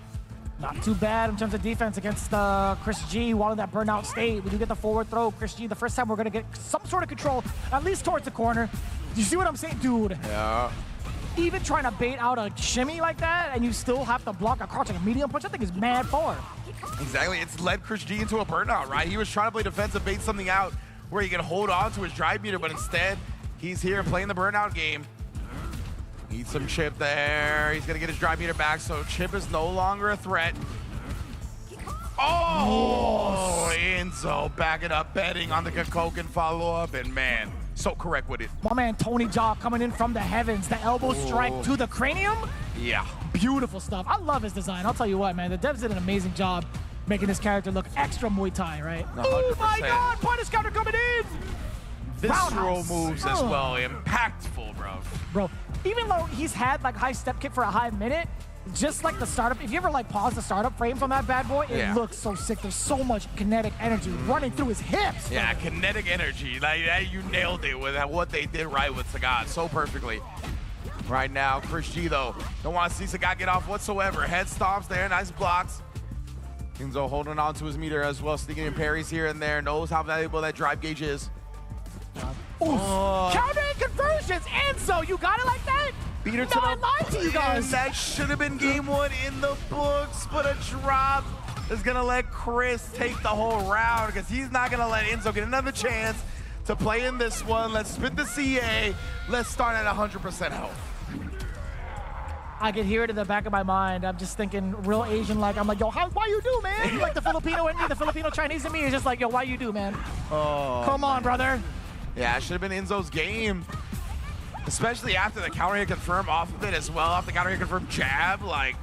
Not too bad in terms of defense against Chris G while in that burnout state. We do get the forward throw. Chris G, the first time we're going to get some sort of control, at least towards the corner. You see what I'm saying? Dude. Yeah. Even trying to bait out a shimmy like that and you still have to block a crouch like a medium punch, I think is mad far. Exactly. It's led Chris G into a burnout, right? He was trying to play defensive, bait something out where he can hold on to his drive meter, but instead he's here playing the burnout game. Needs some Chip there. He's going to get his drive meter back, so Chip is no longer a threat. Oh, Enzo backing up, betting on the Kakoken follow-up, and man, so correct with it. My man Tony Jaa coming in from the heavens. The elbow strike to the cranium. Yeah. Beautiful stuff. I love his design. I'll tell you what, man. The devs did an amazing job making this character look extra Muay Thai, right? 100%. Oh my God, punish counter coming in. Visceral moves as well, impactful, bro. Bro, even though he's had like high step kick for a high minute, just like the startup, if you ever like pause the startup frame from that bad boy, it looks so sick. There's so much kinetic energy running through his hips. Yeah, kinetic energy. Like you nailed it with what they did right with Sagat so perfectly. Right now, Chris G though, don't want to see Sagat get off whatsoever. Head stomps there, nice blocks. Enzo holding on to his meter as well, sneaking in parries here and there, knows how valuable that drive gauge is. Counter and conversions, Enzo, you got it like that? Beat her no, to I lied to you guys. That should have been game 1 in the books, but a drop is gonna let Chris take the whole round because he's not gonna let Enzo get another chance to play in this one. Let's spit the CA. Let's start at 100% health. I can hear it in the back of my mind. I'm just thinking real Asian, like, I'm like, yo, why you do, man? Like the Filipino in me, the Filipino Chinese in me is just like, yo, why you do, man? Oh, come on, brother. Yeah, it should have been Enzo's game. Especially after the counter hit confirm off of it as well. Off the counter hit confirm jab, like,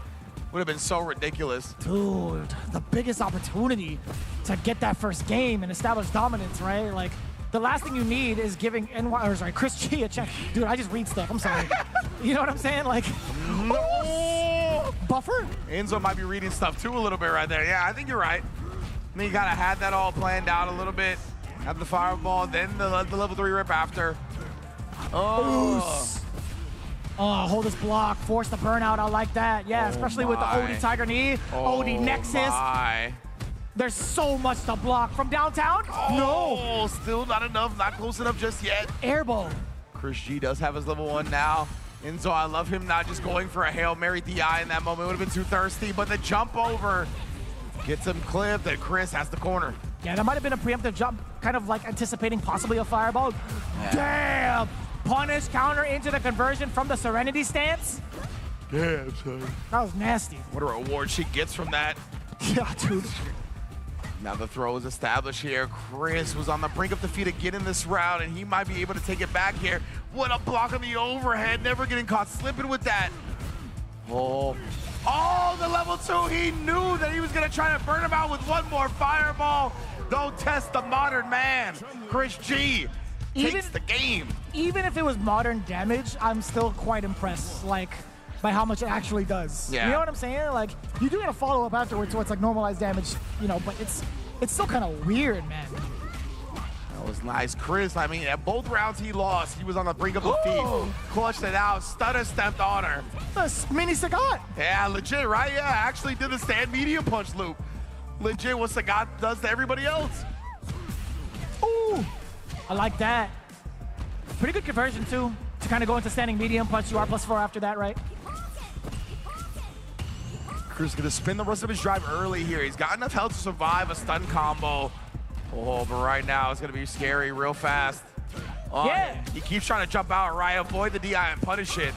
would have been so ridiculous. Dude, the biggest opportunity to get that first game and establish dominance, right? Like, the last thing you need is giving Chris G a chance. Dude, I just read stuff, I'm sorry. You know what I'm saying? Like, buffer? Enzo might be reading stuff too a little bit right there. Yeah, I think you're right. I mean, you kind of had that all planned out a little bit. Have the fireball, then the level 3 rip after. Oh. Oh, hold this block, force the burnout. I like that. Yeah, especially with the OD Tiger Knee, OD Nexus. My. There's so much to block from downtown. No, still not enough, not close enough just yet. Airbow. Chris G does have his level 1 now. Enzo, I love him not just going for a Hail Mary DI in that moment. It would have been too thirsty, but the jump over gets him clipped, and Chris has the corner. Yeah, that might have been a preemptive jump, kind of like anticipating possibly a fireball. Damn! Punish counter into the conversion from the Serenity stance. Damn, son. That was nasty. What a reward she gets from that. Yeah, dude. Now the throw is established here. Chris was on the brink of defeat again in this round, and he might be able to take it back here. What a block on the overhead, never getting caught slipping with that. Oh, the level 2, he knew that he was gonna try to burn him out with one more fireball. Don't test the modern man. Chris G takes the game. Even if it was modern damage, I'm still quite impressed, like, by how much it actually does. Yeah. You know what I'm saying? Like, you do get a follow-up afterwards, so it's like normalized damage, you know, but it's still kind of weird, man. That was nice. Chris, I mean, at both rounds he lost, he was on the brink of defeat. Clutched it out, stutter stepped on her. That's mini Sagat. Yeah, legit, right? Yeah, actually did the stand medium punch loop. Legit what Sagat does to everybody else. Ooh, I like that. Pretty good conversion, too, to kind of go into standing medium punch. You are +4 after that, right? Chris is gonna spin the rest of his drive early here. He's got enough health to survive a stun combo. Oh, but right now it's gonna be scary real fast. Oh, yeah. He keeps trying to jump out, right? Avoid the DI and punish it.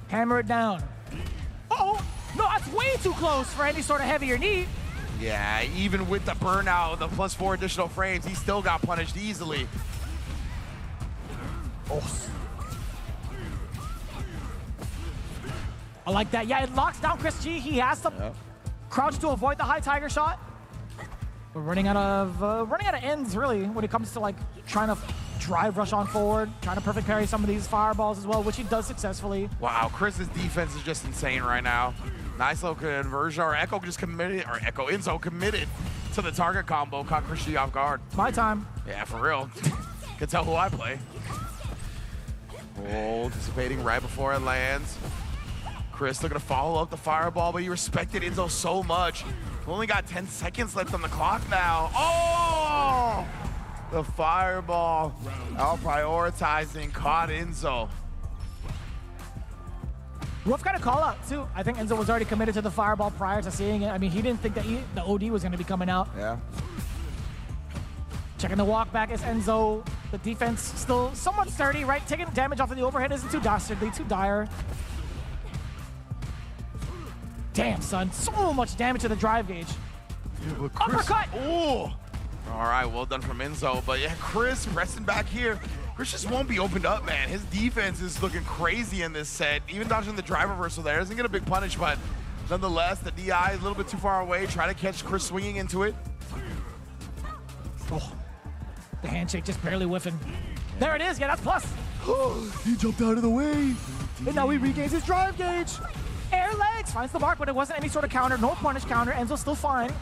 Hammer it down. Uh-oh, no, that's way too close for any sort of heavier knee. Yeah, even with the burnout, the +4 additional frames, he still got punished easily. Oh. I like that. Yeah, it locks down Chris G. He has to crouch to avoid the high tiger shot. We're running out of ends, really, when it comes to like trying to drive rush on forward, trying to perfect parry some of these fireballs as well, which he does successfully. Wow, Chris's defense is just insane right now. Nice little conversion. Or Echo just committed, or Echo Enzo committed to the target combo, caught Chris G off guard. My time. Yeah, for real. Can tell who I play. Oh, anticipating right before it lands. Chris looking to follow up the fireball, but he respected Enzo so much. We only got 10 seconds left on the clock now. Oh! The fireball out prioritizing caught Enzo. Rough kind of call out, too. I think Enzo was already committed to the fireball prior to seeing it. I mean, he didn't think that the OD was going to be coming out. Yeah. Checking the walk back is Enzo. The defense still somewhat sturdy, right? Taking damage off of the overhead isn't too dastardly, too dire. Damn, son. So much damage to the drive gauge. Yeah, Uppercut! Ooh! All right, well done from Enzo. But yeah, Chris pressing back here. Chris just won't be opened up, man. His defense is looking crazy in this set. Even dodging the drive reversal there doesn't get a big punish, but nonetheless, the DI is a little bit too far away. Try to catch Chris swinging into it. Oh, the handshake just barely whiffing. There it is. Yeah, that's plus. He jumped out of the way. And now he regains his drive gauge. Air legs finds the mark, but it wasn't any sort of counter. No punish counter. Enzo's still fine.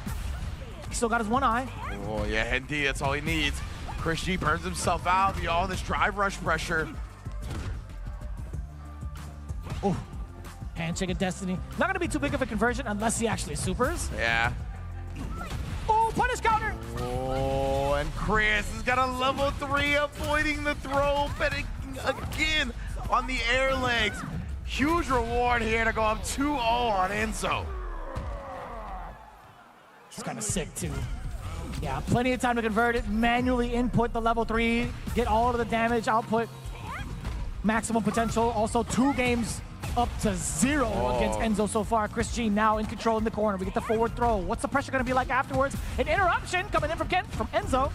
He still got his one eye. Oh, yeah, indeed. That's all he needs. Chris G burns himself out via all this drive rush pressure. Oh, handshake of destiny. Not going to be too big of a conversion unless he actually supers. Yeah. Oh, punish counter. Oh, and Chris has got a level 3 avoiding the throw, betting again on the air legs. Huge reward here to go up 2-0 on Enzo. It's kind of sick, too. Yeah, plenty of time to convert it, manually input the level 3, get all of the damage output, maximum potential. Also, 2 games up to 0 against Enzo so far. Chris G now in control in the corner. We get the forward throw. What's the pressure going to be like afterwards? An interruption coming in from Enzo.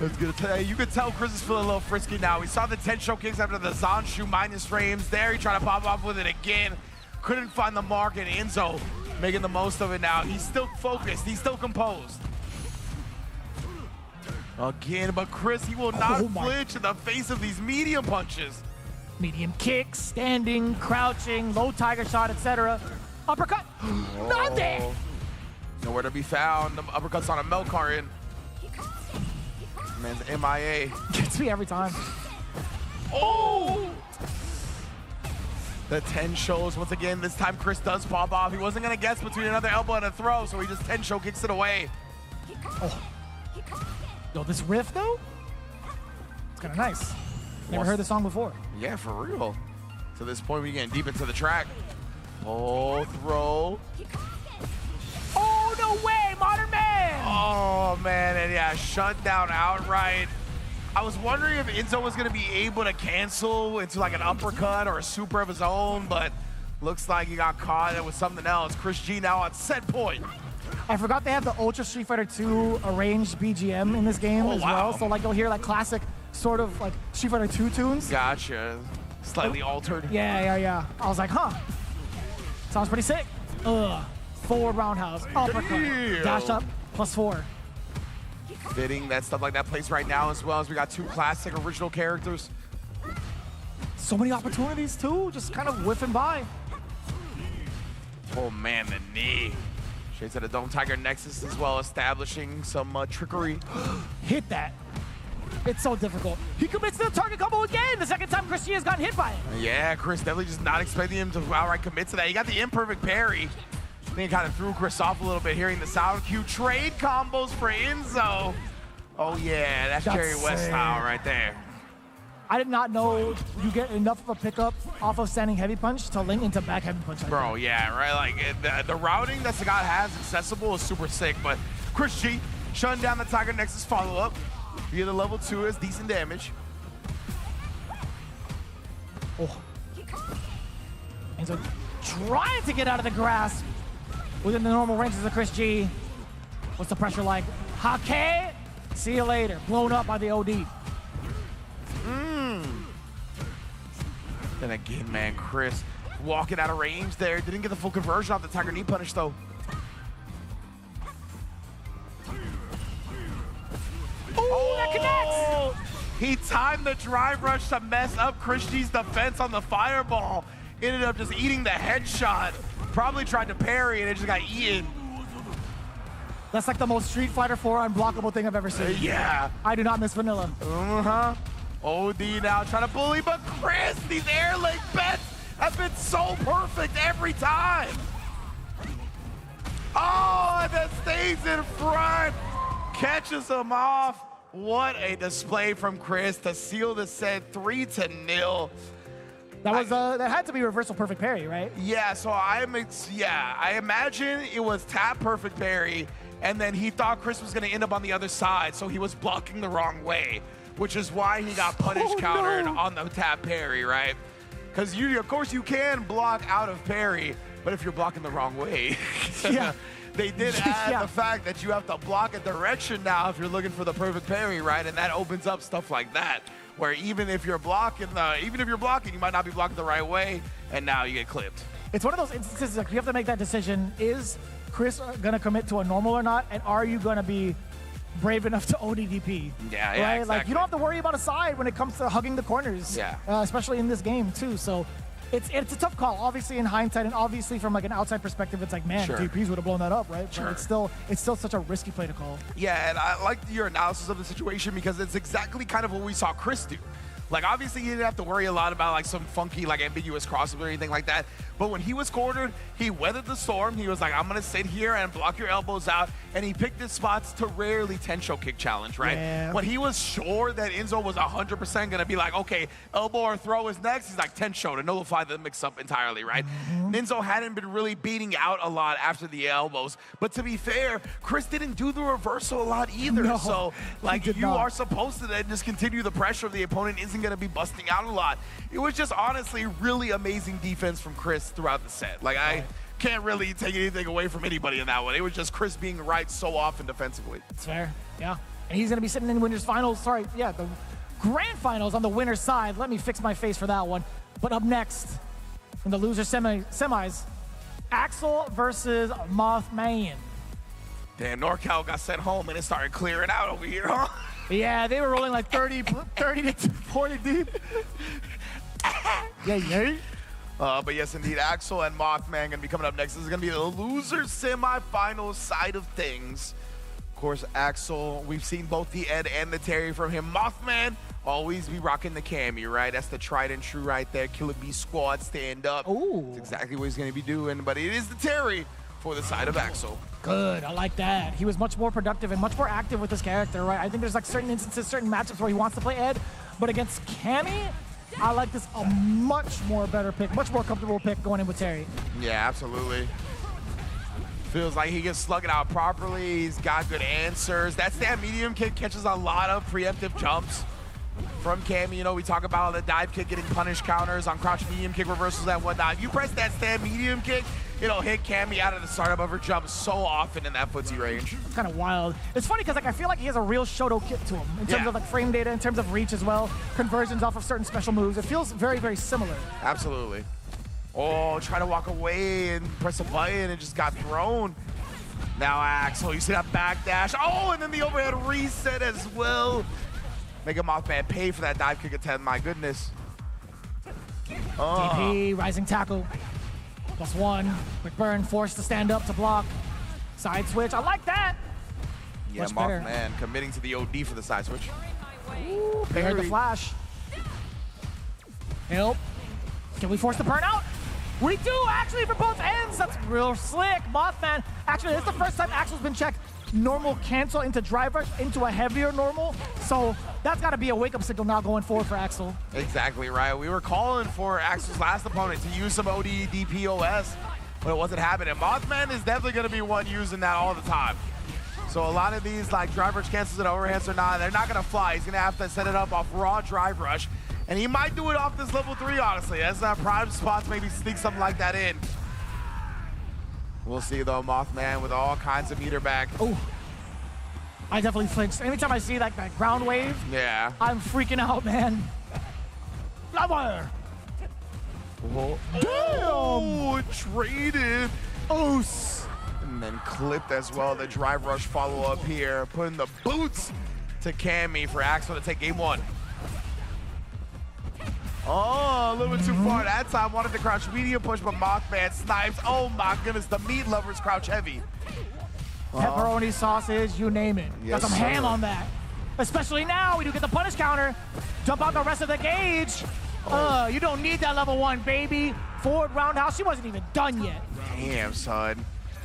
That's gonna tell you could tell Chris is feeling a little frisky now. We saw the 10 show kicks after the Zanshu minus frames. There, he tried to pop off with it again. Couldn't find the mark, and Enzo making the most of it now. He's still focused. He's still composed. Again, but Chris, he will not flinch in the face of these medium punches. Medium kicks, standing, crouching, low tiger shot, etc. Uppercut. Not there. Nowhere to be found. The uppercut's on a milk carton. Man's MIA. Gets me every time. Oh! The 10 shows once again. This time Chris does pop off. He wasn't gonna guess between another elbow and a throw, so he just 10 show kicks it away. Oh. Yo, this riff though, it's kind of nice. Never heard the song before. Yeah, for real. To this point, we're getting deep into the track. Oh, throw. Oh, no way, Modern Man! Oh, man, and yeah, shut down outright. I was wondering if Enzo was going to be able to cancel into like an uppercut or a super of his own, but looks like he got caught with something else. Chris G now on set point. I forgot they have the Ultra Street Fighter 2 arranged BGM in this game as well. So like you'll hear like classic sort of like Street Fighter 2 tunes. Gotcha. Slightly altered. Yeah. I was like, huh. Sounds pretty sick. Forward roundhouse, uppercut, dash up, +4. Fitting that stuff like that plays right now as well as we got 2 classic original characters. So many opportunities too, just kind of whiffing by. Oh man, the knee. Shades of the Dome Tiger Nexus as well, establishing some trickery. Hit that. It's so difficult. He commits to the target combo again, the second time Chris G has gotten hit by it. Yeah, Chris definitely just not expecting him to outright commit to that. He got the imperfect parry. I think it kind of threw Chris off a little bit, hearing the sound cue. Trade combos for Enzo. Oh yeah, that's Jerry West style right there. I did not know you get enough of a pickup off of standing heavy punch to link into back heavy punch. Bro, yeah, right? Like, the routing that Sagat has accessible is super sick, but Chris G shutting down the Tiger Nexus follow-up via the level 2 is decent damage. Oh. Enzo trying to get out of the grasp within the normal ranges of Chris G. What's the pressure like? Hake! See you later. Blown up by the OD. Then again, man, Chris walking out of range there. Didn't get the full conversion off the Tiger knee punish, though. Oh, that connects! He timed the drive rush to mess up Chris G's defense on the fireball. Ended up just eating the headshot. Probably tried to parry and it just got eaten. That's like the most Street Fighter 4 unblockable thing I've ever seen. Yeah. I do not miss vanilla. OD now trying to bully, but Chris, these air leg bets have been so perfect every time. Oh, and then stays in front, catches him off. What a display from Chris to seal the set 3-0. That was that had to be reversal perfect parry, right? Yeah, so I imagine it was tap perfect parry, and then he thought Chris was gonna end up on the other side, so he was blocking the wrong way, which is why he got punish countered on the tap parry, right? Because of course you can block out of parry, but if you're blocking the wrong way, yeah. They did add the fact that you have to block a direction now if you're looking for the perfect parry, right? And that opens up stuff like that, where even if you're blocking, you might not be blocking the right way, and now you get clipped. It's one of those instances like you have to make that decision. Is Chris gonna commit to a normal or not? And are you gonna be brave enough to ODDP? Yeah, right? exactly. Like you don't have to worry about a side when it comes to hugging the corners. Yeah. Especially in this game too. So it's a tough call. Obviously in hindsight, and obviously from like an outside perspective, it's like, man, DPs would have blown that up, right? Sure. But it's still such a risky play to call. Yeah, and I like your analysis of the situation because it's exactly kind of what we saw Chris do. Like, obviously, he didn't have to worry a lot about, like, some funky, like, ambiguous crossover or anything like that. But when he was cornered, he weathered the storm. He was like, I'm going to sit here and block your elbows out. And he picked his spots to rarely Tensho kick challenge, right? Yeah. When he was sure that Enzo was 100% going to be like, okay, elbow or throw is next, he's like, Tensho to nullify the mix-up entirely, right? Enzo hadn't been really beating out a lot after the elbows. But to be fair, Chris didn't do the reversal a lot either. No, so, like, you not. are supposed to then just continue the pressure of the opponent isn't going to be busting out a lot. It was just honestly really amazing defense from Chris throughout the set. Like, I can't really take anything away from anybody in that one. It was just Chris being right so often defensively. It's fair, yeah. And he's going to be sitting in winners finals. Sorry, yeah, the grand finals on the winner's side. Let me fix my face for that one. But up next, in the loser semis, Axel versus Mothman. Damn, NorCal got sent home and it started clearing out over here, huh? Yeah, they were rolling like 30 to 40 deep. yeah. But yes, indeed, Axel and Mothman going to be coming up next. This is going to be the loser semifinal side of things. Of course, Axel, we've seen both the Ed and the Terry from him. Mothman, always be rocking the cami, right? That's the tried and true right there. Killer Bee squad, stand up. Ooh. That's exactly what he's going to be doing. But it is the Terry for the side of Axel. Good, I like that. He was much more productive and much more active with his character, right? I think there's like certain instances, certain matchups where he wants to play Ed, but against Cammy, I like this a much more better pick, much more comfortable pick going in with Terry. Yeah, absolutely. Feels like he gets slugged out properly. He's got good answers. That stand medium kick catches a lot of preemptive jumps from Cammy. You know, we talk about the dive kick getting punish counters on crouch medium kick reversals and whatnot. If you press that stand medium kick, it'll hit Cammy out of the startup of her jump so often in that footsie range. It's kind of wild. It's funny because like I feel like he has a real Shoto kit to him in terms of like frame data, in terms of reach as well, conversions off of certain special moves. It feels very, very similar. Absolutely. Oh, try to walk away and press a button and just got thrown. Now Axel, you see that backdash. Oh, and then the overhead reset as well. Make a Mothman pay for that dive kick attempt, my goodness. DP, rising tackle. +1. Quick burn, forced to stand up to block. Side switch, I like that. Yeah, Much better. Mothman committing to the OD for the side switch. Ooh, parry the flash. Help. Can we force the burn out? We do, actually, for both ends. That's real slick. Mothman. Actually, this is the first time Axel's been checked normal cancel into drive rush into a heavier normal. So that's got to be a wake-up signal now going forward for Axel. Exactly right. We were calling for Axel's last opponent to use some OD DPOS, but it wasn't happening. Mothman is definitely going to be one using that all the time. So a lot of these like drive rush cancels and overhands or not, they're not going to fly. He's going to have to set it up off raw drive rush. And he might do it off this level 3, honestly. That's that prime spot to maybe sneak something like that in. We'll see, though, Mothman with all kinds of meter back. Oh, I definitely flinched. Anytime I see that ground wave, yeah, I'm freaking out, man. Flower. Oh, damn! Traded. Oos. And then clipped as well. The drive rush follow-up here. Putting the boots to Cammy for Axel to take game 1. Oh, a little bit too far that time. Wanted to crouch medium push, but Mothman snipes. Oh my goodness, the meat lovers crouch heavy. Pepperoni, sausage, you name it. Yes, got some ham sir. on that. Especially now, we do get the punish counter. Jump out the rest of the gauge. You don't need that level 1, baby. Forward roundhouse, she wasn't even done yet. Damn, son.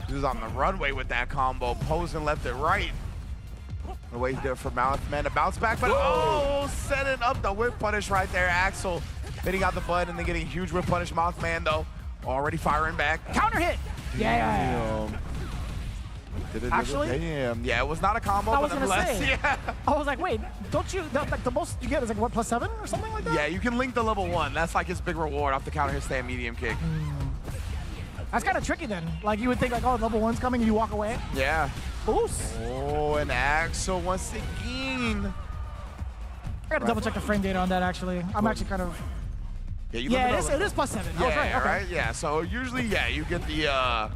He was on the runway with that combo, posing left and right. The way he did it for Mothman to bounce back, but oh, setting up the whip punish right there. Axel hitting out the butt and then getting huge whip punish. Mothman, though, already firing back. Counter hit. Yeah. Actually? Damn. Yeah, it was not a combo, I but was gonna nonetheless, say. yeah. I was like, wait, don't you, like the most you get is like what, +7 or something like that? Yeah, you can link the level 1. That's like his big reward off the counter hit stand medium kick. That's kind of tricky then. Like you would think like, oh, level 1's coming and you walk away. Yeah. Oof. Oh, and Axel once again. I gotta double check the frame data on that actually. I'm actually kind of. Yeah, it is +7. I was right. Okay. Right? Yeah, so usually, yeah, you get the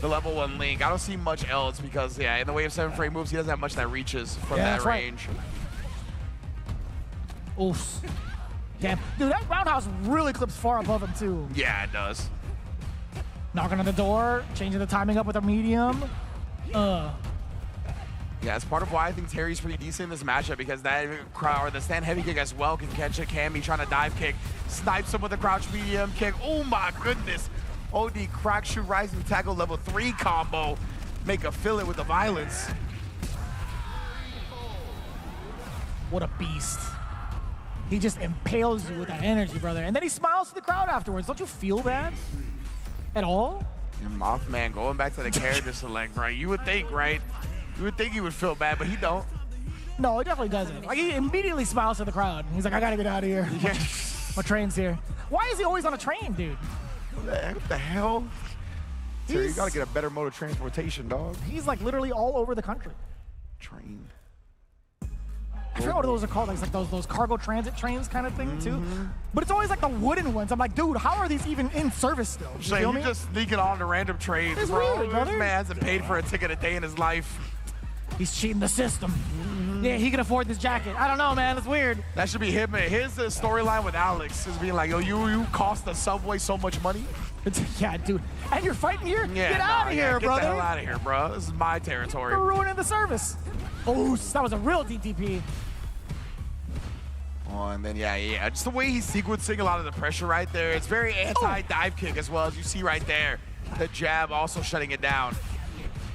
level 1 link. I don't see much else because, yeah, in the way of 7 frame moves, he doesn't have much that reaches from that range. Right. Oof. Damn. Dude, that roundhouse really clips far above him, too. Yeah, it does. Knocking on the door, changing the timing up with a medium. Yeah, it's part of why I think Terry's pretty decent in this matchup because that crowd or the stand heavy kick as well can catch a Cammy trying to dive kick, snipes him with a crouch medium kick. Oh my goodness. OD crack shoot rising tackle level 3 combo. Make a fill it with the violence. What a beast. He just impales you with that energy, brother. And then he smiles to the crowd afterwards. Don't you feel bad at all? And Mothman going back to the character select, right? You would think, right? You would think he would feel bad, but he don't. No, he definitely doesn't. Like, he immediately smiles to the crowd. He's like, I gotta get out of here. Yeah. My train's here. Why is he always on a train, dude? What the hell? Terry, you gotta get a better mode of transportation, dog. He's like literally all over the country. Train. I forgot what those are called. Like those cargo transit trains kind of thing, too. But it's always like the wooden ones. I'm like, dude, how are these even in service still? You feel me? Just sneaking on to random trains, It's bro. weird, brother. This man hasn't paid for a ticket a day in his life. He's cheating the system. Yeah, he can afford this jacket. I don't know, man. It's weird. That should be him. His storyline with Alex is being like, yo, you cost the subway so much money. Yeah, dude. And you're fighting here? Yeah, get out of here, get brother. Get the hell out of here, bro. This is my territory. You're ruining the service. Oh, that was a real DTP. Oh, and then, yeah. Just the way he's sequencing a lot of the pressure right there. It's very anti-dive kick as well, as you see right there. The jab also shutting it down.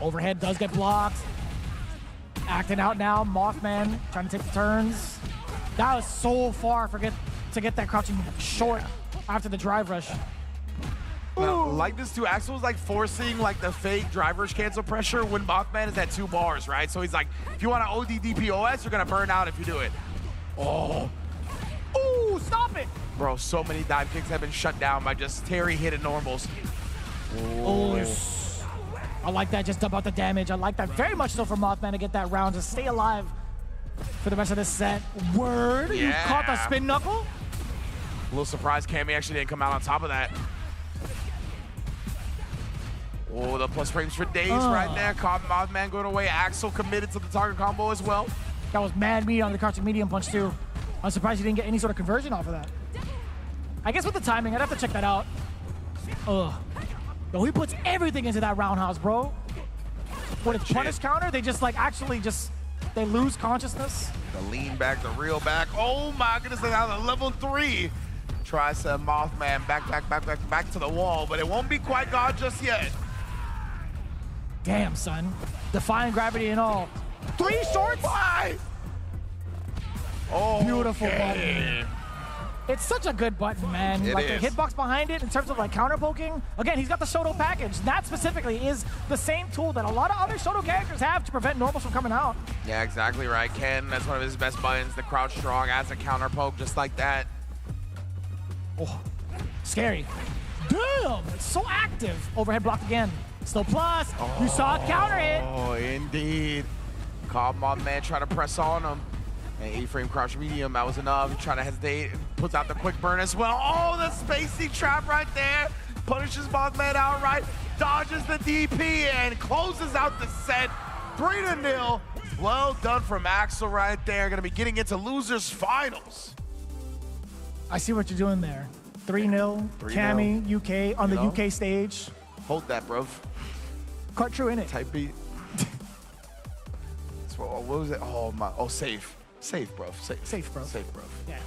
Overhead does get blocked. Acting out now, Mothman trying to take the turns. That was so far to get that crouching short after the drive rush. Now, like this too, Axel's like forcing like the fake driver's cancel pressure when Mothman is at 2 bars, right? So he's like, if you want to OD DPOS, you're gonna burn out if you do it. Oh. Ooh, stop it. Bro, so many dive kicks have been shut down by just Terry hitting normals. Oh, I like that, just dump out the damage. I like that very much so for Mothman to get that round, to stay alive for the rest of this set. Word, Yeah. You caught the spin knuckle? A little surprised Cammy actually didn't come out on top of that. Oh, the plus frames for days right there. Caught Mothman going away. Axel committed to the target combo as well. That was mad meat on the crouching medium punch too. I'm surprised he didn't get any sort of conversion off of that. I guess with the timing, I'd have to check that out. Ugh. Yo, he puts everything into that roundhouse, bro. When it's punish counter, they just like actually just, they lose consciousness. The lean back, the reel back. Oh my goodness, they got a level 3. Tries to Mothman back to the wall, but it won't be quite gone just yet. Damn, son. Defying gravity and all. 3 shorts? Why? Oh, beautiful okay. button. It's such a good button, man. It like is. the hitbox behind it in terms of like counter poking. Again, he's got the Shoto package. That specifically is the same tool that a lot of other Shoto characters have to prevent normals from coming out. Yeah, exactly right. Ken, that's one of his best buttons. The crouch strong as a counter poke, just like that. Oh, scary. Damn, it's so active. Overhead blocked again. Still plus. You saw a counter hit. Oh, indeed. Called Mothman trying to press on him. And 8-frame crouch medium, that was enough. Trying to hesitate, puts out the quick burn as well. Oh, the spacey trap right there. Punishes Mothman outright, dodges the DP, and closes out the set. 3-0. Well done from Axel right there. Gonna be getting into losers finals. I see what you're doing there. 3-0, Cammy, UK, on the UK stage. Hold that, bro. Quite true, innit? Type beat. What was it? Oh, my. Oh, safe. Safe, bro. Safe, bro. Safe, bro. Yeah.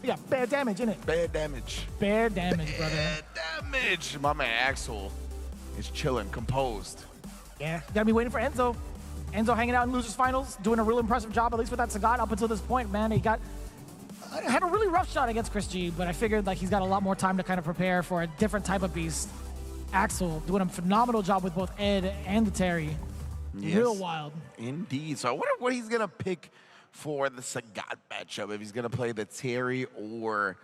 Yeah, bad damage, innit? Bad damage. Bad damage, brother. Bad damage. My man Axel is chilling, composed. Yeah, gotta be waiting for Enzo. Enzo hanging out in losers finals, doing a real impressive job, at least with that Sagat up until this point, man. He had a really rough shot against Chris G, but I figured like he's got a lot more time to kind of prepare for a different type of beast. Axel doing a phenomenal job with both Ed and the Terry. Yes. Real wild. Indeed. So I wonder what he's gonna pick for the Sagat matchup. If he's gonna play the Terry or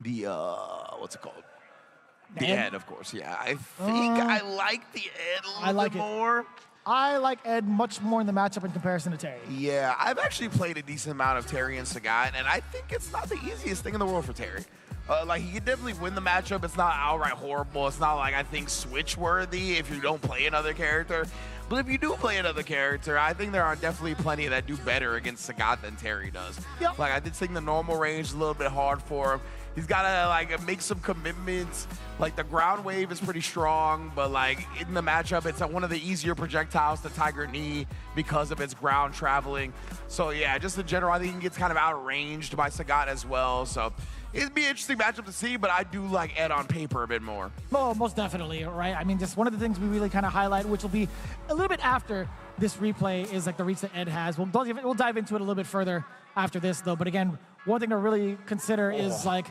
the what's it called? The Ed, of course. Yeah, I think I like the Ed a little bit more. I like Ed much more in the matchup in comparison to Terry. Yeah, I've actually played a decent amount of Terry and Sagat, and I think it's not the easiest thing in the world for Terry. Like, he can definitely win the matchup. It's not outright horrible. It's not like, I think, switch-worthy if you don't play another character. But if you do play another character, I think there are definitely plenty that do better against Sagat than Terry does. Yep. Like, I did think the normal range is a little bit hard for him. He's got to, like, make some commitments. Like, the ground wave is pretty strong, but, like, in the matchup, it's one of the easier projectiles to Tiger Knee because of its ground traveling. So, yeah, just in general, I think he gets kind of outranged by Sagat as well. So, it'd be an interesting matchup to see, but I do like Ed on paper a bit more. Oh, most definitely, right? I mean, just one of the things we really kind of highlight, which will be a little bit after this replay, is like the reach that Ed has. We'll dive into it a little bit further after this, though. But again, one thing to really consider is like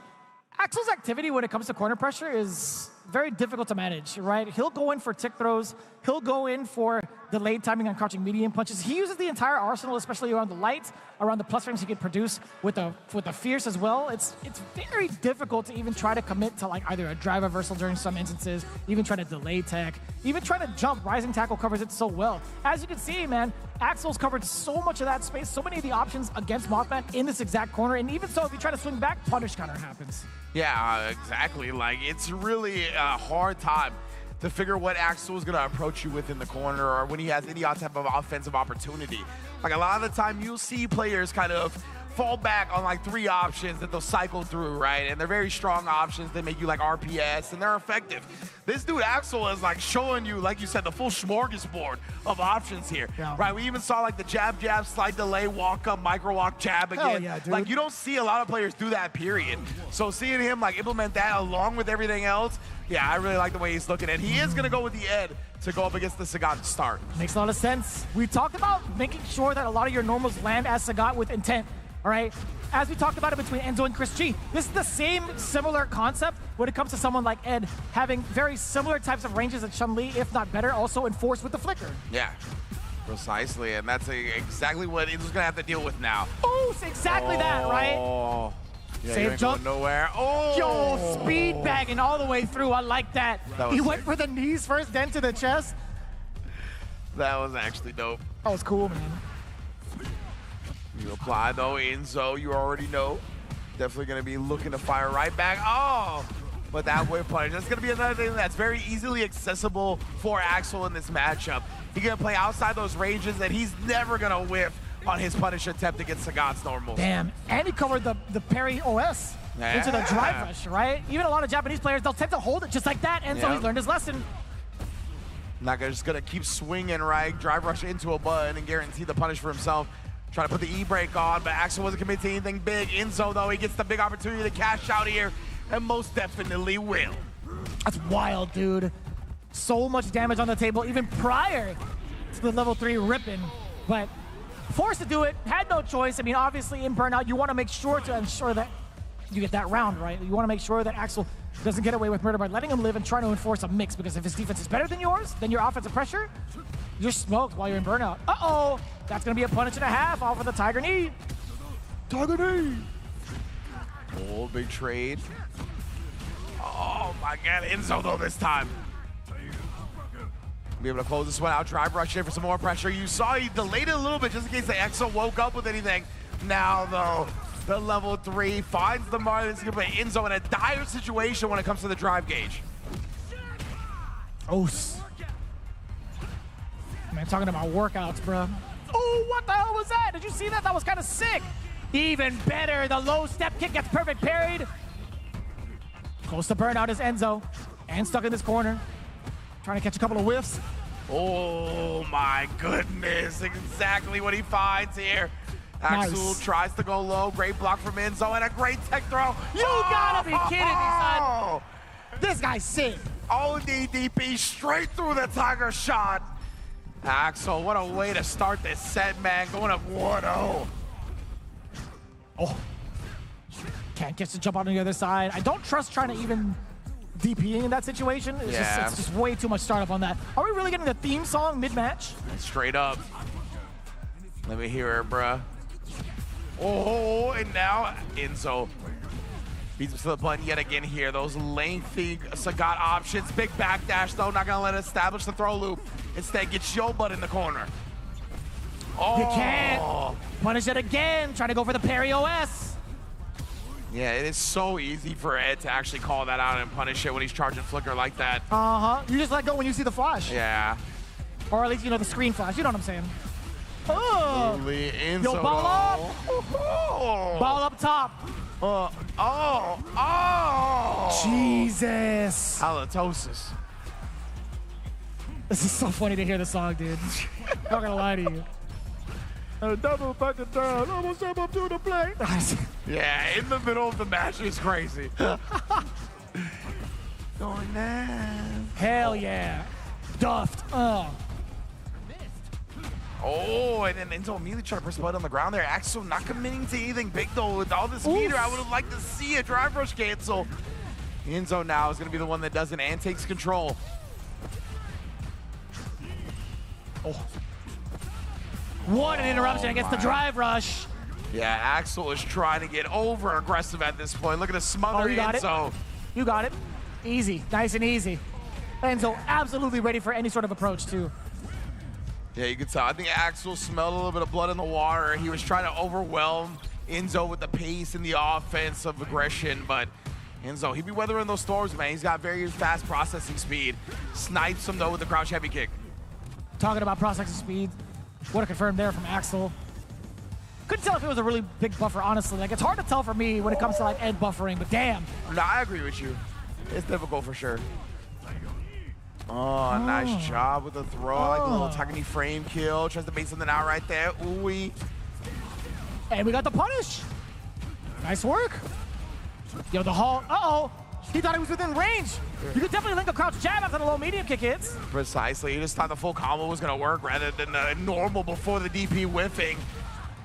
Axel's activity when it comes to corner pressure is very difficult to manage, right? He'll go in for tick throws. He'll go in for delayed timing on crouching medium punches. He uses the entire arsenal, especially around the light, around the plus frames he can produce with the fierce as well. It's very difficult to even try to commit to like either a drive reversal during some instances, even try to delay tech, even try to jump. Rising tackle covers it so well. As you can see, man, Axel's covered so much of that space, so many of the options against Mothman in this exact corner, and even so, if you try to swing back, punish counter happens. Yeah, exactly. Like, it's really a hard time to figure what Axel is going to approach you with in the corner or when he has any type of offensive opportunity. Like, a lot of the time, you'll see players kind of fall back on like 3 options that they'll cycle through, right? And they're very strong options. They make you like RPS, and they're effective. This dude Axel is like showing you, like you said, the full smorgasbord of options here, right? We even saw like the jab, jab, slide delay, walk up, micro walk, jab again. Hell yeah, dude. Like you don't see a lot of players do that, period. So seeing him like implement that along with everything else, yeah, I really like the way he's looking. And he is going to go with the Ed to go up against the Sagat to start. Makes a lot of sense. We talked about making sure that a lot of your normals land as Sagat with intent, all right? As we talked about it between Enzo and Chris G, this is the same similar concept when it comes to someone like Ed having very similar types of ranges as Chun-Li, if not better, also enforced with the flicker. Yeah, precisely, and that's exactly what Enzo's going to have to deal with now. Oh, it's exactly that, right? Oh. Yeah, Save jump. Nowhere. Oh! Yo, speed bagging all the way through. I like that. He went for the knees first, then to the chest. That was actually dope. That was cool, man. You apply though, Enzo, you already know. Definitely gonna be looking to fire right back. Oh! But that whip punish, that's gonna be another thing that's very easily accessible for Axel in this matchup. He's gonna play outside those ranges and he's never gonna whiff on his punish attempt against Sagat's normals. Damn, and he covered the parry OS into the drive rush, right? Even a lot of Japanese players, they'll tend to hold it just like that, and so he's learned his lesson. Just gonna keep swinging, right? Drive rush into a button and guarantee the punish for himself. Trying to put the E-break on, but Axel wasn't committing to anything big. Enzo, though, he gets the big opportunity to cash out here, and most definitely will. That's wild, dude. So much damage on the table, even prior to the level 3 ripping, but forced to do it, had no choice. I mean, obviously in Burnout, you want to make sure to ensure that you get that round, right? You want to make sure that Axel doesn't get away with murder by letting him live and trying to enforce a mix, because if his defense is better than yours, then your offensive pressure, you're smoked while you're in Burnout. Uh-oh, that's going to be a punish and a half off of the Tiger Knee. Tiger Knee. Oh, big trade. Oh my God, Enzo though this time. Be able to close this one out, drive rush in for some more pressure. You saw he delayed it a little bit just in case the Axel woke up with anything. Now though, the level 3 finds the mark. This is gonna put Enzo in a dire situation when it comes to the drive gauge. Oh, man, talking about workouts, bro. Oh, what the hell was that? Did you see that? That was kind of sick. Even better, the low step kick gets perfect parried. Close to Burnout is Enzo, and stuck in this corner. Trying to catch a couple of whiffs. Oh my goodness, exactly what he finds here. Axel tries to go low, great block from Enzo, and a great tech throw. You gotta be kidding me, son. This guy's sick. ODDP straight through the Tiger shot. Axel, what a way to start this set, man. Going up 1-0. Oh. Can't get to jump out on the other side. I don't trust trying to even DPing in that situation. It's just way too much startup on that. Are we really getting the theme song mid-match? Straight up. Let me hear it, bruh. Oh, and now Enzo beats him to the button yet again here. Those lengthy Sagat options. Big backdash, though. Not going to let it establish the throw loop. Instead, gets your butt in the corner. Oh. You can't. Punish it again. Trying to go for the parry OS. Yeah, it is so easy for Ed to actually call that out and punish it when he's charging flicker like that. Uh-huh. You just let go when you see the flash. Yeah. Or at least, you know, the screen flash. You know what I'm saying. Oh. Enzo. Yo, ball up. Oh. Ball up top. Jesus. Halitosis. This is so funny to hear the song, dude. Not gonna lie to you. Double fucking down, almost up to the plate. Yeah, in the middle of the match is crazy. Going down. Hell yeah. Duffed. Oh, and then Enzo immediately tried to press button on the ground there. Axel not committing to anything big though. With all this meter, I would have liked to see a drive rush cancel. Enzo now is going to be the one that does it and takes control. Oh. What an interruption against the drive rush. Yeah, Axel is trying to get over aggressive at this point. Look at the smother Enzo. You got it. Easy, nice and easy. Enzo absolutely ready for any sort of approach too. Yeah, you can tell. I think Axel smelled a little bit of blood in the water. He was trying to overwhelm Enzo with the pace and the offensive aggression, but Enzo, he'd be weathering those storms, man. He's got very fast processing speed. Snipes him though with the crouch heavy kick. Talking about processing speed. What a confirm there from Axel. Couldn't tell if it was a really big buffer, honestly. Like, it's hard to tell for me when it comes to like Ed buffering, but damn. No, I agree with you. It's difficult for sure. Oh, nice job with the throw. I like the little Takani frame kill. Tries to bait something out right there. Ooh-wee. And we got the punish. Nice work. Yo, the Hall. Uh-oh. He thought he was within range. You could definitely link a crouch jab after the low medium kick hits. Precisely. He just thought the full combo was going to work rather than the normal before the DP whiffing.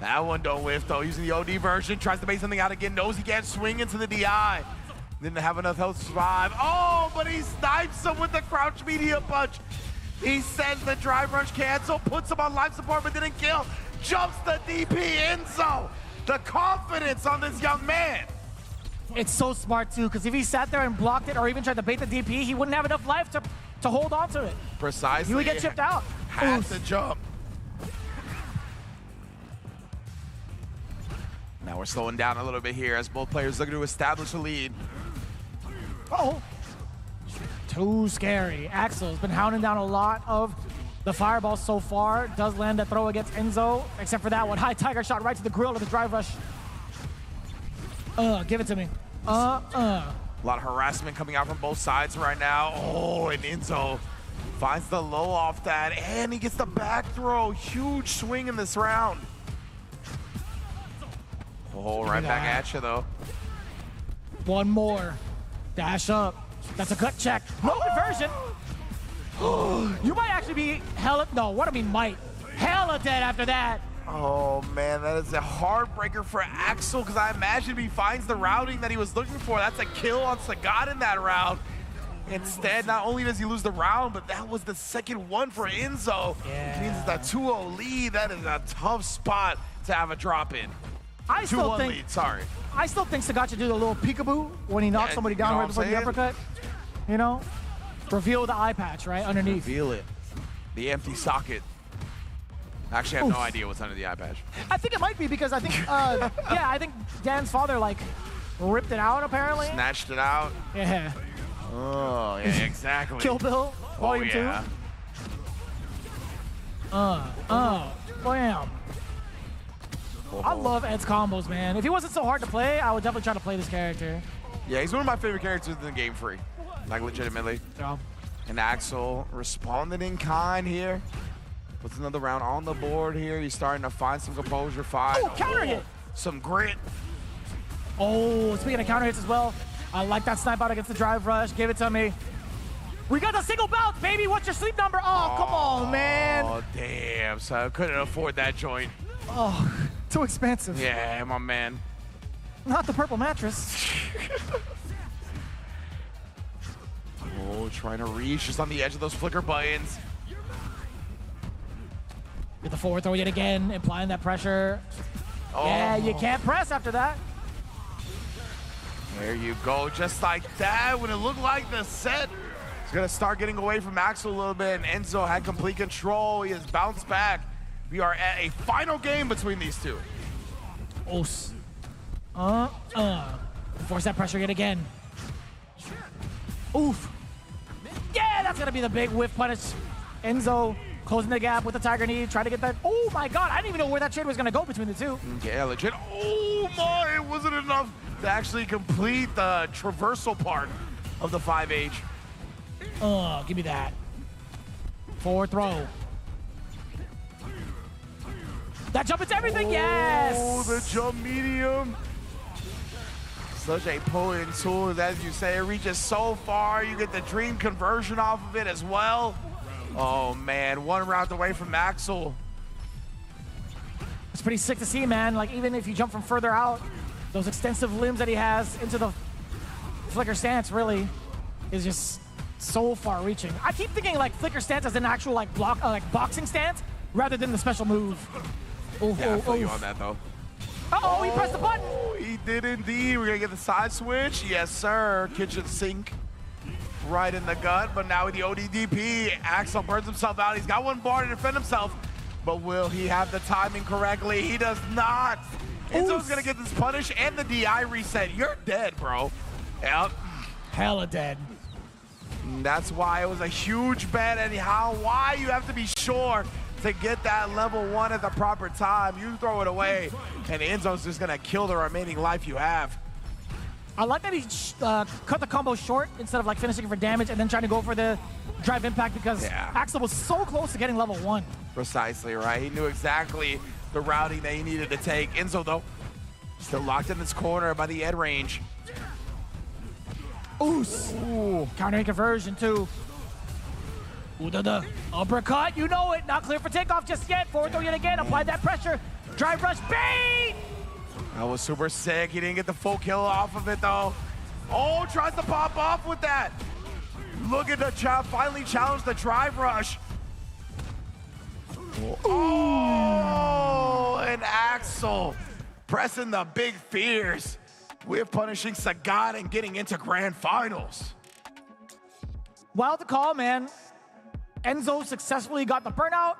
That one don't whiff, though. Using the OD version. Tries to bait something out again. Knows he can't swing into the DI. Didn't have enough health to survive. Oh, but he snipes him with the crouch medium punch. He sends the drive rush cancel, puts him on life support, but didn't kill. Jumps the DP Enzo. The confidence on this young man. It's so smart, too, because if he sat there and blocked it or even tried to bait the DP, he wouldn't have enough life to hold on to it. Precisely. He would get chipped out. Had to jump. Now we're slowing down a little bit here as both players looking to establish a lead. Uh-oh. Too scary. Axel's been hounding down a lot of the fireballs so far. Does land that throw against Enzo, except for that one. High Tiger shot right to the grill of the drive rush. Give it to me. A lot of harassment coming out from both sides right now. Oh, and Enzo finds the low off that, and he gets the back throw. Huge swing in this round. Oh, right back at you, though. One more. Dash up. That's a gut check. No conversion. You might actually be hella, no, what do I mean might? Hella dead after that. Oh, man, that is a heartbreaker for Axel, because I imagine if he finds the routing that he was looking for, that's a kill on Sagat in that round. Instead, not only does he lose the round, but that was the second one for Enzo. Yeah. Which means it's a 2-0 lead. That is a tough spot to have a drop in. I still 2-1 think, lead, sorry. I still think Sagat should do the little peekaboo when he knocks somebody down right before the uppercut. You know? Reveal the eye patch, right, underneath. Reveal it. The empty socket. Actually, I have no idea what's under the eye patch. I think it might be because I think, yeah, I think Dan's father, like, ripped it out, apparently. Snatched it out. Yeah. Oh, yeah, exactly. Kill Bill, Volume 2. Bam. I love Ed's combos, man. If he wasn't so hard to play, I would definitely try to play this character. Yeah, he's one of my favorite characters in the game free. Like, legitimately. Yeah. And Axel responded in kind here. Puts another round on the board here. He's starting to find some composure. Oh, counter hit. Some grit. Oh, speaking of counter hits as well, I like that snipe out against the drive rush. Give it to me. We got the single bounce, baby. What's your sleep number? Oh, come on, man. Oh, damn. So I couldn't afford that joint. Oh, too expensive. Yeah, my man. Not the purple mattress. Oh, trying to reach just on the edge of those flicker buttons. Get the forward throw yet again, implying that pressure. Oh. Yeah, you can't press after that. There you go, just like that. When it looked like the set is gonna start getting away from Axel a little bit, and Enzo had complete control. He has bounced back. We are at a final game between these two. Os. Force that pressure yet again. Oof. Yeah, that's gonna be the big whiff punish. Enzo closing the gap with the Tiger Knee, trying to get that. Oh my God, I didn't even know where that trade was gonna go between the two. Yeah, legit. Oh my, it wasn't enough to actually complete the traversal part of the 5H. Give me that. Forward throw. That jump is everything, yes! Oh, the jump medium. Such a potent tool, as you say, it reaches so far. You get the dream conversion off of it as well. Oh man, one round away from Axel. It's pretty sick to see, man. Like, even if you jump from further out, those extensive limbs that he has into the flicker stance really is just so far reaching. I keep thinking like flicker stance as an actual like block, like boxing stance rather than the special move. Yeah, I feel you on that though. Uh-oh, he pressed the button. He did indeed. We're gonna get the side switch. Yes, sir. Kitchen sink right in the gut, but now with the ODDP, Axel burns himself out. He's got one bar to defend himself, but will he have the timing correctly? He does not. Enzo's gonna get this punish and the DI reset. You're dead, bro. Yep. Hella dead. And that's why it was a huge bet, and why you have to be sure to get that level 1 at the proper time. You throw it away, and Enzo's just gonna kill the remaining life you have. I like that he cut the combo short instead of like finishing for damage and then trying to go for the drive impact because Axel was so close to getting level 1. Precisely, right? He knew exactly the routing that he needed to take. Enzo, though, still locked in this corner by the Ed range. Ooh, countering conversion too. Ooh, the uppercut, you know it. Not clear for takeoff just yet. Forward throw yet again. Apply that pressure. Drive rush, bait! That was super sick. He didn't get the full kill off of it, though. Oh, tries to pop off with that. Look at the chop. Finally challenged the drive rush. Oh, and Axel pressing the big fears with punishing Sagat and getting into grand finals. Wild to call, man. Enzo successfully got the burnout.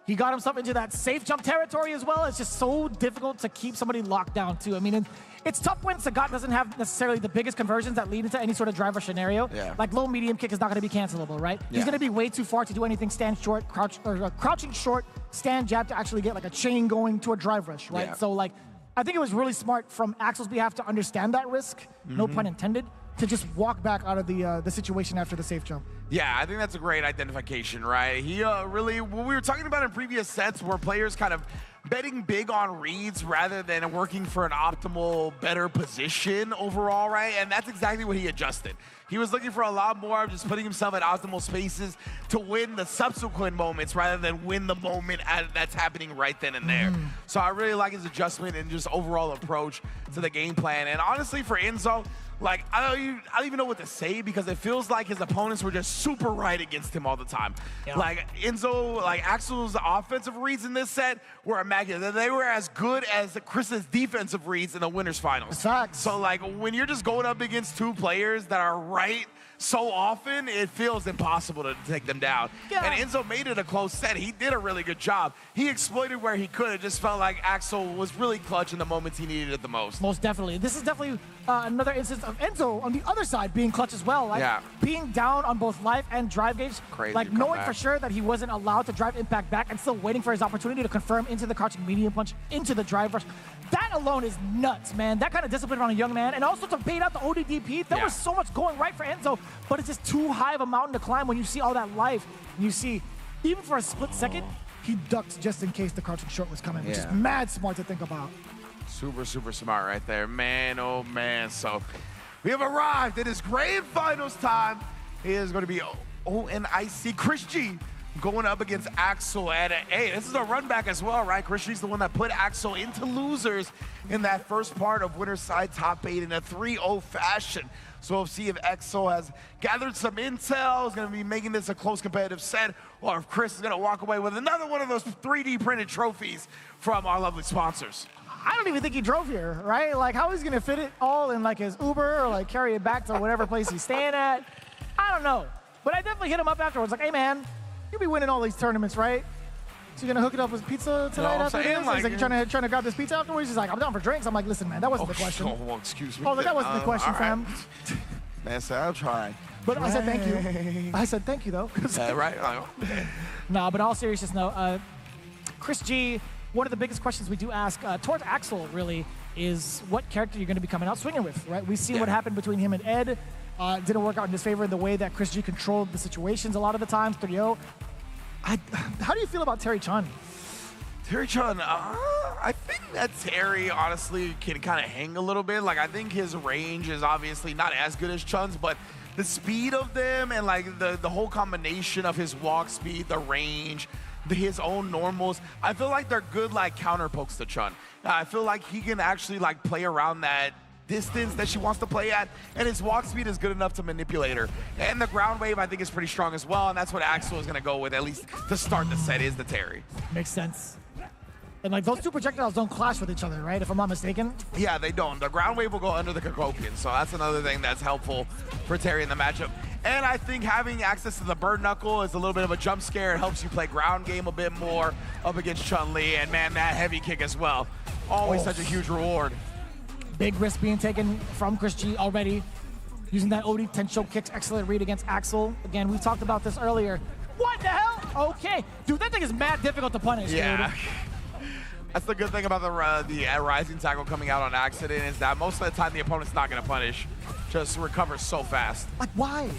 He got himself into that safe jump territory as well. It's just so difficult to keep somebody locked down, too. I mean, it's tough when Sagat doesn't have necessarily the biggest conversions that lead into any sort of driver scenario. Yeah. Like low medium kick is not going to be cancelable, right? Yeah. He's going to be way too far to do anything stand short, crouching short, stand jab to actually get like a chain going to a drive rush, right? Yeah. So like, I think it was really smart from Axel's behalf to understand that risk, no pun intended, to just walk back out of the situation after the safe jump. Yeah, I think that's a great identification, right? He really, what we were talking about in previous sets where players kind of betting big on reads rather than working for an optimal, better position overall, right? And that's exactly what he adjusted. He was looking for a lot more of just putting himself at optimal spaces to win the subsequent moments rather than win the moment that's happening right then and there. So I really like his adjustment and just overall approach to the game plan. And honestly, for Enzo, like, I don't even know what to say because it feels like his opponents were just super right against him all the time. Yeah. Like, Enzo, like, Axel's offensive reads in this set were immaculate. They were as good as Chris's defensive reads in the winners finals. Facts. So, like, when you're just going up against two players that are right so often, it feels impossible to take them down. Yeah. And Enzo made it a close set. He did a really good job. He exploited where he could. It just felt like Axel was really clutch in the moments he needed it the most. Most definitely. This is definitely another instance of Enzo on the other side being clutch as well. Like being down on both life and drive gauge. Crazy like knowing comeback. for sure that he wasn't allowed to drive impact back and still waiting for his opportunity to confirm into the crouching medium punch, into the drive rush. That alone is nuts, man. That kind of discipline on a young man. And also to bait out the ODDP. There was so much going right for Enzo, but it's just too high of a mountain to climb when you see all that life. And you see, even for a split second, he ducked just in case the crouching short was coming, which is mad smart to think about. Super, super smart right there. Man, oh man. So we have arrived. It is grand finals time. It is going to be ONIC Chris G going up against Axel. And hey, this is a run back as well, right? Chris G's the one that put Axel into losers in that first part of winner's side top 8 in a 3-0 fashion. So we'll see if Axel has gathered some intel, is going to be making this a close competitive set, or if Chris is going to walk away with another one of those 3D printed trophies from our lovely sponsors. I don't even think he drove here, right? Like, how he's gonna fit it all in like his Uber or like carry it back to whatever place he's staying at? I don't know. But I definitely hit him up afterwards, like, hey man, you'll be winning all these tournaments, right? So you're gonna hook it up with pizza tonight after this? He's like, trying to grab this pizza afterwards? He's like, I'm down for drinks. I'm like, listen, man, that wasn't the question. Oh, excuse me. Oh, that wasn't the question, fam. Man, so I'll try. But I said thank you. I said thank you, though. Right? No, but in all seriousness, no. Chris G, one of the biggest questions we do ask towards Axel, really, is what character you're going to be coming out swinging with, right? We've seen what happened between him and Ed. Didn't work out in his favor in the way that Chris G controlled the situations a lot of the times, 3-0. How do you feel about Terry Chun? Terry Chun, I think that Terry honestly can kind of hang a little bit. Like, I think his range is obviously not as good as Chun's, but the speed of them and like the whole combination of his walk speed, the range, his own normals, I feel like they're good like counter pokes to Chun. I feel like he can actually like play around that distance that she wants to play at, and his walk speed is good enough to manipulate her. And the ground wave I think is pretty strong as well, and that's what Axel is going to go with, at least to start the set, is the Terry. Makes sense. And like those two projectiles don't clash with each other, right? If I'm not mistaken. Yeah, they don't. The ground wave will go under the Kokopian, so that's another thing that's helpful for Terry in the matchup. And I think having access to the bird knuckle is a little bit of a jump scare. It helps you play ground game a bit more up against Chun-Li, and man, that heavy kick as well. Always such a huge reward. Big risk being taken from Chris G already. Using that OD 10 choke kicks, excellent read against Axel. Again, we talked about this earlier. What the hell? Okay. Dude, that thing is mad difficult to punish, Yeah. dude. That's the good thing about the rising tackle coming out on accident is that most of the time the opponent's not going to punish. Just recovers so fast. Like, why?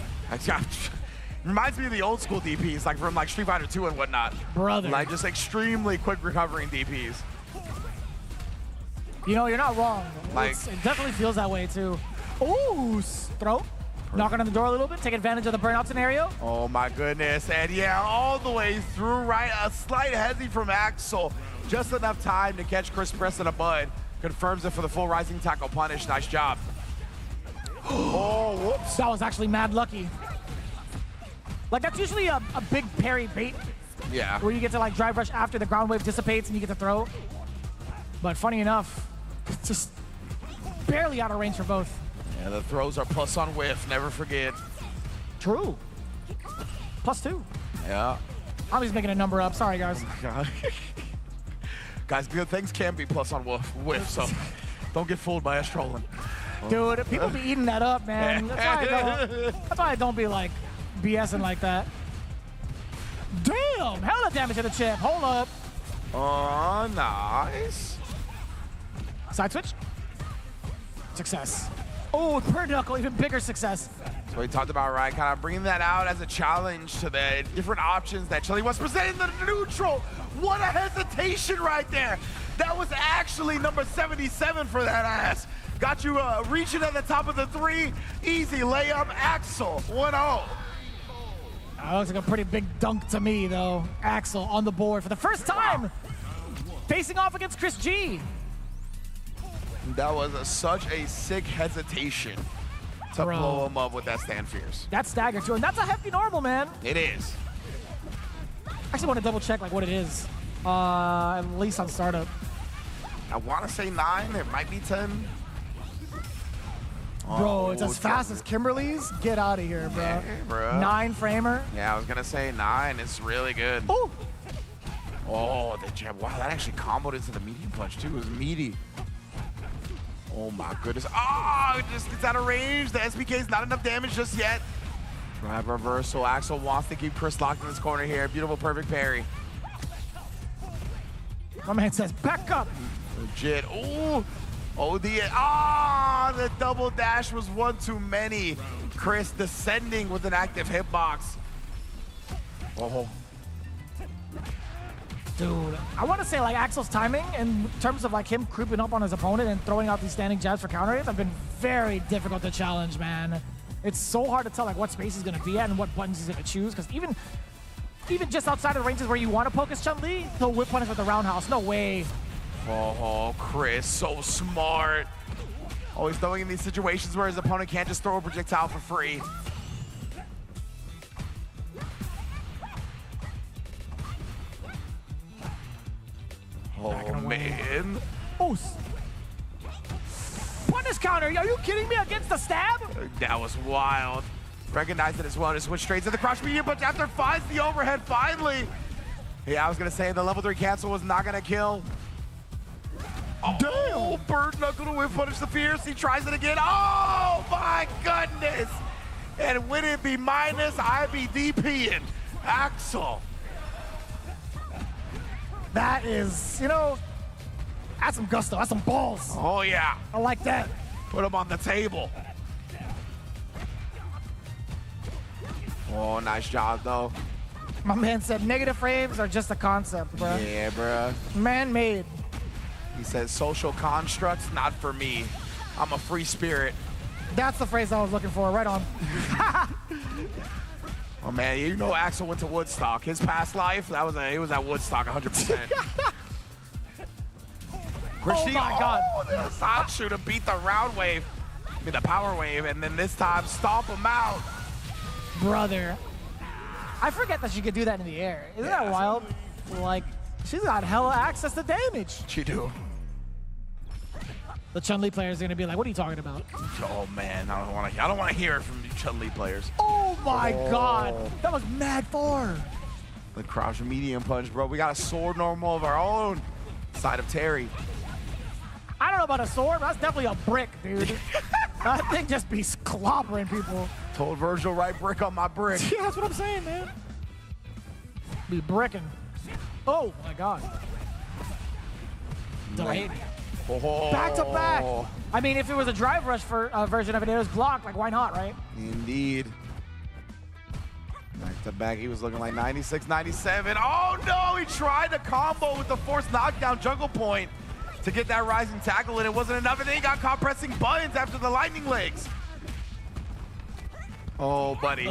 Reminds me of the old school DPs, like from like Street Fighter 2 and whatnot. Brother. Like just extremely quick recovering DPs. You know, you're not wrong. Like, it definitely feels that way, too. Ooh, throw. Knocking on the door a little bit, take advantage of the burnout scenario. Oh my goodness, and yeah, all the way through, right? A slight hezzy from Axel. Just enough time to catch Chris pressing a button. Confirms it for the full rising tackle punish. Nice job. Oh, whoops. That was actually mad lucky. Like, that's usually a big parry bait. Yeah. Where you get to, like, drive rush after the ground wave dissipates and you get to throw. But funny enough, it's just barely out of range for both. Yeah, the throws are plus on whiff, never forget. True. +2. Yeah. I'm just making a number up. Sorry, guys. Guys, good things can be plus on whiff, so don't get fooled by us trolling. Dude, people be eating that up, man. That's why I don't be, like, BSing like that. Damn! Hella damage to the chip. Hold up. Oh, nice. Side switch. Success. Oh, per knuckle, even bigger success. So we talked about, right, kind of bringing that out as a challenge to the different options that Chili was presenting the neutral. What a hesitation right there. That was actually number 77 for that ass. Got you reaching at the top of the 3. Easy layup, Axel, 1-0. That looks like a pretty big dunk to me, though. Axel on the board for the first time. Facing off against Chris G. That was such a sick hesitation to blow him up with that stand fierce. That's stagger too, and that's a hefty normal, man. It is. I actually want to double check like what it is. At least on startup. I want to say 9. It might be 10. Bro, it's as fast as Kimberly's. Get out of here, bro. Yeah, bro. 9 framer. Yeah, I was gonna say 9. It's really good. Ooh. Oh, the jab. Wow, that actually comboed into the medium punch too. It was meaty. Oh my goodness. Oh, it just gets out of range. The SBK's not enough damage just yet. Drive reversal. Axel wants to keep Chris locked in this corner here. Beautiful, perfect parry. My man says, back up. Legit. Ooh. Oh, the double dash was one too many. Chris descending with an active hitbox. Oh. Dude, I want to say like Axel's timing in terms of like him creeping up on his opponent and throwing out these standing jabs for counter hits have been very difficult to challenge, man. It's so hard to tell like what space he's gonna be at and what buttons he's gonna choose, because even just outside of the ranges where you want to poke his Chun-Li, he'll whip punish with the roundhouse. No way. Oh, Chris, so smart. Always throwing in these situations where his opponent can't just throw a projectile for free. Oh, man. Oh. Punish counter. Are you kidding me? Against the stab? That was wild. Recognized it as well to switch straight to the crouch medium, but after finds the overhead finally. Yeah, I was going to say the level 3 cancel was not going to kill. Oh, damn. Bird knuckle to whip punish the fierce. He tries it again. Oh, my goodness. And would it be minus, I be DPing. Axel. That is, you know, that's some gusto. That's some balls. Oh, yeah. I like that. Put him on the table. Oh, nice job, though. My man said negative frames are just a concept, bro. Yeah, bro. Man-made. He says social constructs, not for me. I'm a free spirit. That's the phrase I was looking for. Right on. Oh man, you know Axel went to Woodstock. His past life, he was at Woodstock 100%. Oh my God. The side shooter beat the round wave, I mean the power wave, and then this time stomp him out. Brother, I forget that she could do that in the air. Isn't that wild? Like, she's got hella access to damage. She do. The Chun-Li players are gonna be like, "What are you talking about?" Oh man, I don't want to hear it from the Chun-Li players. Oh my God, that was mad far. The crouch medium punch, bro. We got a sword normal of our own. Side of Terry. I don't know about a sword, but that's definitely a brick, dude. That thing just be clobbering people. Told Virgil, right brick on my brick. Yeah, that's what I'm saying, man. Be bricking. Oh my God. Delayed. Oh. Back to back. I mean, if it was a drive rush for version of it, it was blocked. Like, why not, right? Indeed. Back to back, he was looking like 96, 97. Oh no, he tried to combo with the forced knockdown jungle point to get that rising tackle, and it wasn't enough, and then he got caught pressing buttons after the lightning legs. Oh, buddy.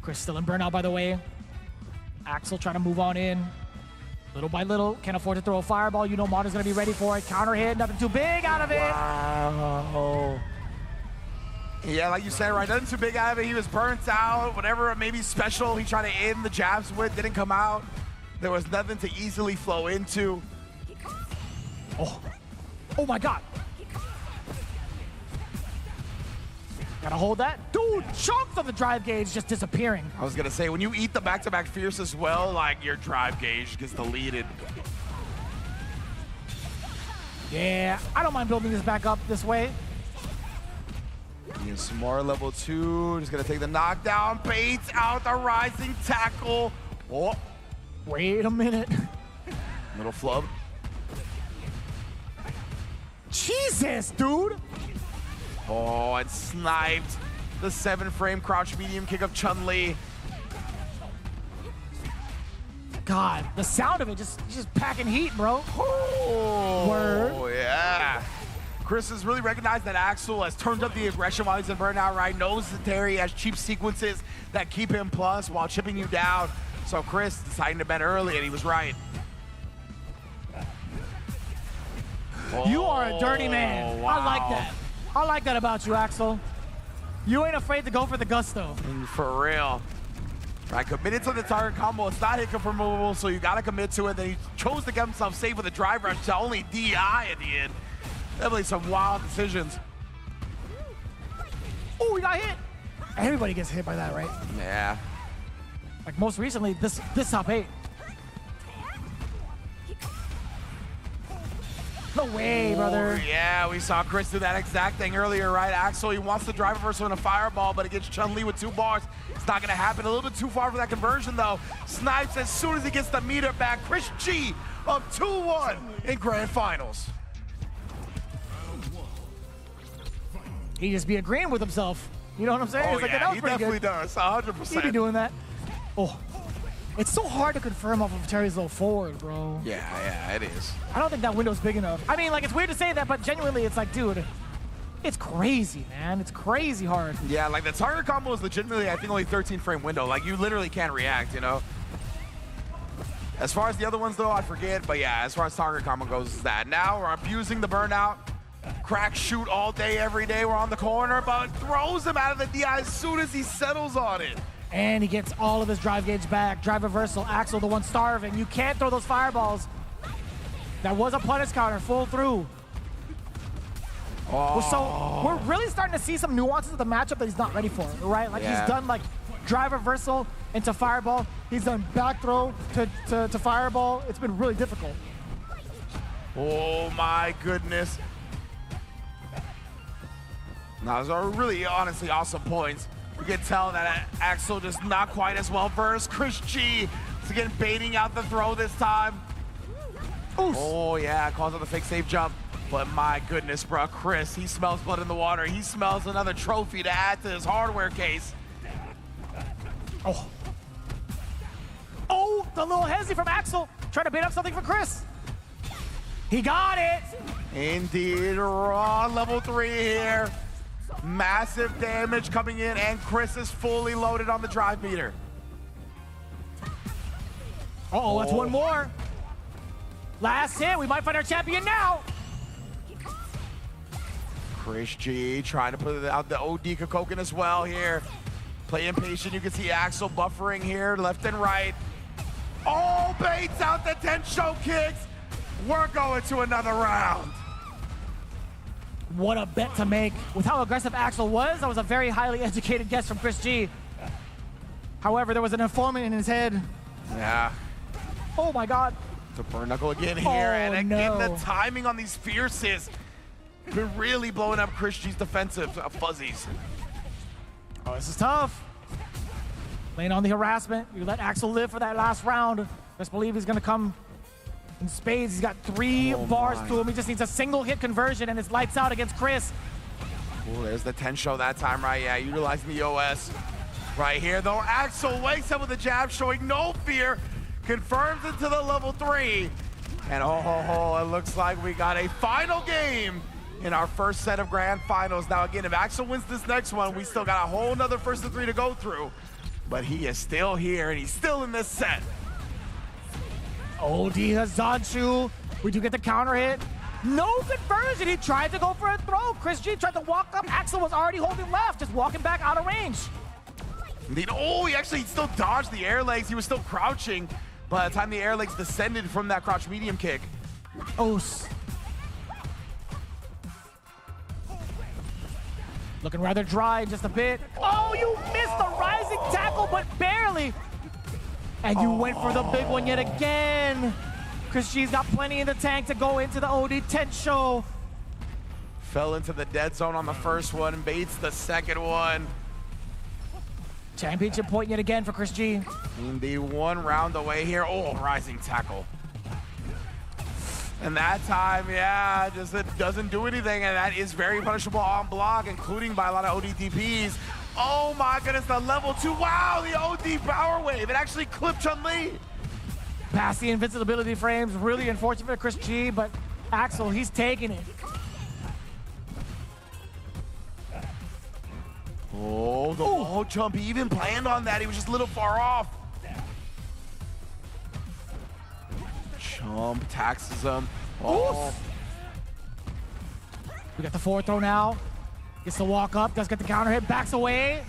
Chris still in burnout, by the way. Axel trying to move on in. Little by little, can't afford to throw a fireball. You know Marta's gonna be ready for it. Counter hit, nothing too big out of it. Wow. Yeah, like you said, right, nothing too big out of it. He was burnt out, whatever maybe special he tried to end the jabs with didn't come out. There was nothing to easily flow into. Oh my God. Gotta hold that. Dude, chunks of the drive gauge just disappearing. I was gonna say, when you eat the back-to-back fierce as well, like your drive gauge gets deleted. Yeah, I don't mind building this back up this way. Smart level 2, just gonna take the knockdown, baits out the rising tackle. Oh, wait a minute. Little flub. Jesus, dude. Oh, and sniped the 7-frame crouch medium kick of Chun-Li. God, the sound of it just packing heat, bro. Oh, Word. Yeah. Chris has really recognized that Axel has turned up the aggression while he's in burnout, right? Knows that Terry has cheap sequences that keep him plus while chipping you down. So Chris deciding to bet early, and he was right. You are a dirty man. Wow. I like that. I like that about you, Axel. You ain't afraid to go for the gusto. For real. Right, committed to the target combo. It's not hit confirmable, so you gotta commit to it. Then he chose to get himself safe with a drive rush to only DI at the end. Definitely some wild decisions. Oh, he got hit. Everybody gets hit by that, right? Yeah. Like most recently, this top 8. No way, brother. Oh, yeah, we saw Chris do that exact thing earlier, right? Axel, he wants the drive reversal in a fireball, but against Chun-Li with 2 bars, it's not gonna happen. A little bit too far for that conversion, though. Snipes as soon as he gets the meter back. Chris G up 2-1 in grand finals. He just be agreeing with himself. You know what I'm saying? Oh, It's like, yeah, that was he pretty definitely good. does, 100%. He be doing that. Oh, it's so hard to confirm off of Terry's low forward, bro. Yeah, it is. I don't think that window's big enough. I mean, like, it's weird to say that, but genuinely, it's like, dude, it's crazy, man. It's crazy hard. Yeah, like the target combo is legitimately, I think, only 13-frame window. Like, you literally can't react, you know? As far as the other ones, though, I forget. But yeah, as far as target combo goes, is that. Now we're abusing the burnout. Crack shoot all day, every day. We're on the corner, but throws him out of the DI as soon as he settles on it. And he gets all of his drive gauge back. Drive reversal, Axel, the one starving. You can't throw those fireballs. That was a punish counter, full through. Oh. So we're really starting to see some nuances of the matchup that he's not ready for, right? Like he's done like drive reversal into fireball. He's done back throw to fireball. It's been really difficult. Oh my goodness. Now, those are really honestly awesome points. You can tell that Axel just not quite as well versed. Chris G is again baiting out the throw this time. Oof. Oh yeah, calls out the fake safe jump. But my goodness, bro, Chris, he smells blood in the water. He smells another trophy to add to his hardware case. Oh. Oh, the little hezzy from Axel. Trying to bait up something for Chris. He got it. Indeed, raw level 3 here. Massive damage coming in, and Chris is fully loaded on the drive meter. Uh-oh, that's one more. Last hit, we might find our champion now. Chris G trying to put out the OD Kokoken as well here. Play impatient, you can see Axel buffering here, left and right. Oh, baits out the 10 show kicks. We're going to another round. What a bet to make. With how aggressive Axel was, that was a very highly educated guess from Chris G. However, there was an informant in his head. Yeah. Oh my God. To burn knuckle again here, and again the timing on these fierces been really blowing up Chris G's defensive fuzzies. Oh, this is tough. Playing on the harassment. You let Axel live for that last round. Just believe he's going to come in spades. He's got 3 bars to him. He just needs a single hit conversion, and it's lights out against Chris. Oh, there's the Tensho that time, right? Yeah, utilizing the OS. Right here, though, Axel wakes up with a jab, showing no fear. Confirms into the level 3. And it looks like we got a final game in our first set of grand finals. Now, again, if Axel wins this next one, we still got a whole nother first of 3 to go through. But he is still here, and he's still in this set. OD has Zanshu. We do get the counter hit. No conversion. He tried to go for a throw. Chris G tried to walk up. Axel was already holding left, just walking back out of range. Indeed. Oh, he actually still dodged the air legs. He was still crouching by the time the air legs descended from that crouch medium kick. Looking rather dry just a bit. Oh, you missed the rising tackle, but barely. And you went for the big one yet again. Chris G's got plenty in the tank to go into the OD Tensho. Fell into the dead zone on the first one, baits the second one. Championship point yet again for Chris G. Indeed, 1 round away here. Oh, rising tackle. And that time, yeah, just it doesn't do anything, and that is very punishable on block, including by a lot of ODTPs. Oh my goodness, the level 2. Wow, the OD power wave. It actually clipped Chun-Li. Past the invincibility frames, really unfortunate for Chris G, but Axel, he's taking it. Oh, the wall jump. He even planned on that. He was just a little far off. Jump taxes him. Oh. We got the forward throw now. Gets to walk up, does get the counter hit, backs away.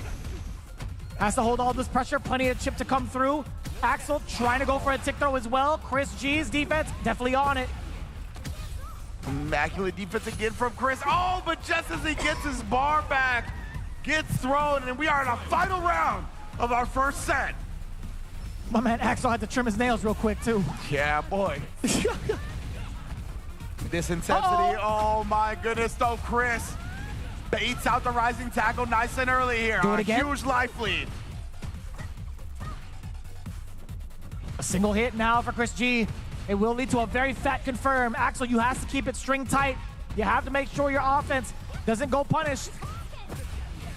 Has to hold all this pressure, plenty of chip to come through. Axel trying to go for a tick throw as well. Chris G's defense definitely on it. Immaculate defense again from Chris. Oh, but just as he gets his bar back, gets thrown, and we are in a final round of our first set. My man Axel had to trim his nails real quick too. Yeah, boy. This intensity, oh my goodness, though, Chris baits out the rising tackle nice and early here. Do it again. Huge life lead. A single hit now for Chris G. It will lead to a very fat confirm. Axel, you have to keep it string tight. You have to make sure your offense doesn't go punished.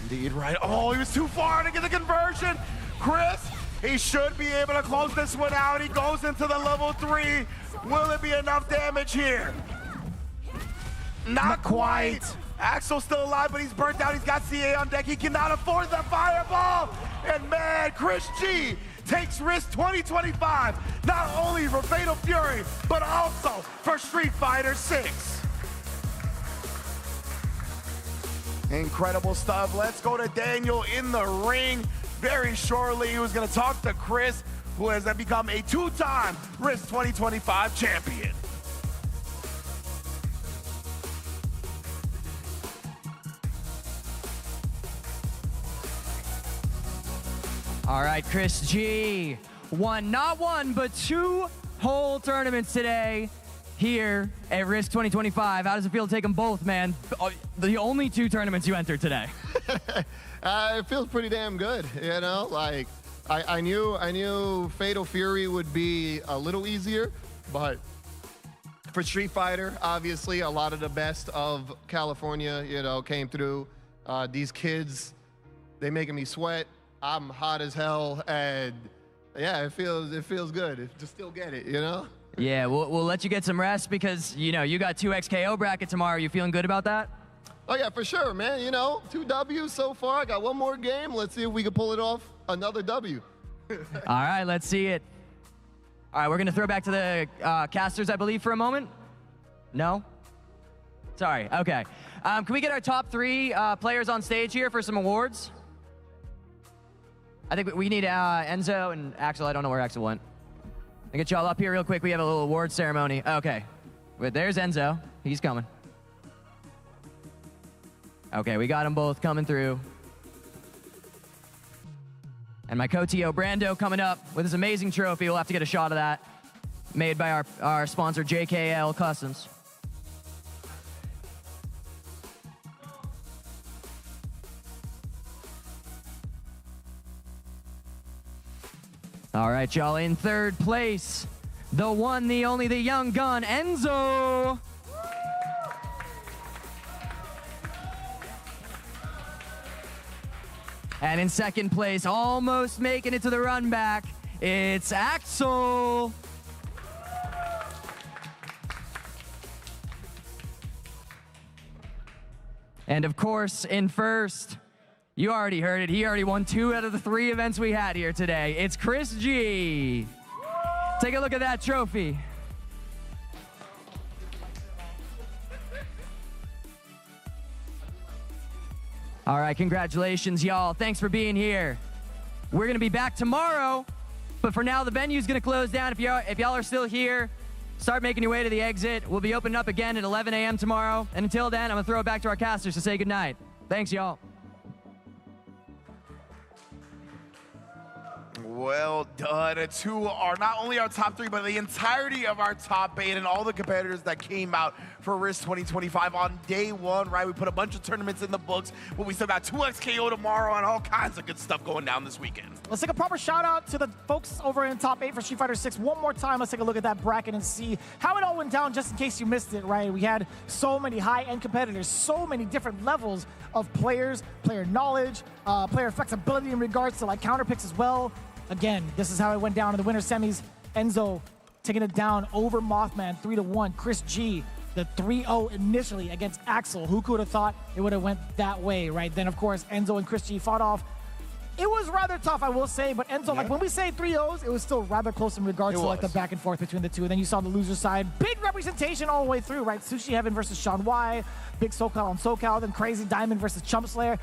Indeed, right. Oh, he was too far to get the conversion. Chris, he should be able to close this one out. He goes into the level 3. Will it be enough damage here? Not quite. Axel's still alive, but he's burnt out. He's got CA on deck. He cannot afford the fireball. And man, Chris G takes RISC 2025, not only for Fatal Fury, but also for Street Fighter 6. Incredible stuff. Let's go to Daniel in the ring. Very shortly, he was going to talk to Chris, who has become a 2-time RISC 2025 champion. All right, Chris G won not 1, but 2 whole tournaments today here at RISC 2025. How does it feel to take them both, man? The only 2 tournaments you entered today. It feels pretty damn good, you know? Like, I knew Fatal Fury would be a little easier, but for Street Fighter, obviously, a lot of the best of California, you know, came through. These kids, they making me sweat. I'm hot as hell, and yeah, it feels good to still get it, you know? Yeah, we'll let you get some rest because, you know, you got 2x KO bracket tomorrow. You feeling good about that? Oh yeah, for sure, man. You know, 2 W's so far. I got 1 more game. Let's see if we can pull it off. Another W. All right, let's see it. All right, we're going to throw back to the casters, I believe, for a moment. No? Sorry, okay. Can we get our top 3 players on stage here for some awards? I think we need Enzo and Axel. I don't know where Axel went. I'll get y'all up here real quick. We have a little award ceremony. Okay. But there's Enzo. He's coming. Okay, we got them both coming through. And my co-TO Brando coming up with his amazing trophy. We'll have to get a shot of that. Made by our sponsor, JKL Customs. All right, y'all, in third place, the one, the only, the young gun, Enzo. And in second place, almost making it to the run back, it's Axel. And of course, in first, you already heard it. He already won 2 out of the 3 events we had here today. It's Chris G. Take a look at that trophy. All right, congratulations, y'all. Thanks for being here. We're going to be back tomorrow, but for now, the venue's going to close down. If y'all are still here, start making your way to the exit. We'll be opening up again at 11 a.m. tomorrow. And until then, I'm going to throw it back to our casters to say goodnight. Thanks, y'all. Well done. 2 are not only our top 3, but the entirety of our top 8 and all the competitors that came out for RISC 2025 on day 1, right? We put a bunch of tournaments in the books, but we still got 2XKO tomorrow and all kinds of good stuff going down this weekend. Let's take a proper shout out to the folks over in top 8 for Street Fighter 6. One more time, let's take a look at that bracket and see how it all went down, just in case you missed it, right? We had so many high-end competitors, so many different levels of players, player knowledge, player flexibility in regards to like counter picks as well. Again, this is how it went down in the winter semis. Enzo taking it down over Mothman 3-1. Chris G, the 3-0 initially against Axel. Who could have thought it would have went that way, right? Then, of course, Enzo and Chris G fought off. It was rather tough, I will say, but Enzo, like when we say 3-0s, it was still rather close in regards to like the back and forth between the two. And then you saw the loser side. Big representation all the way through, right? Sushi Heaven versus Sean Y, Big SoCal on SoCal, then Crazy Diamond versus Chump Slayer.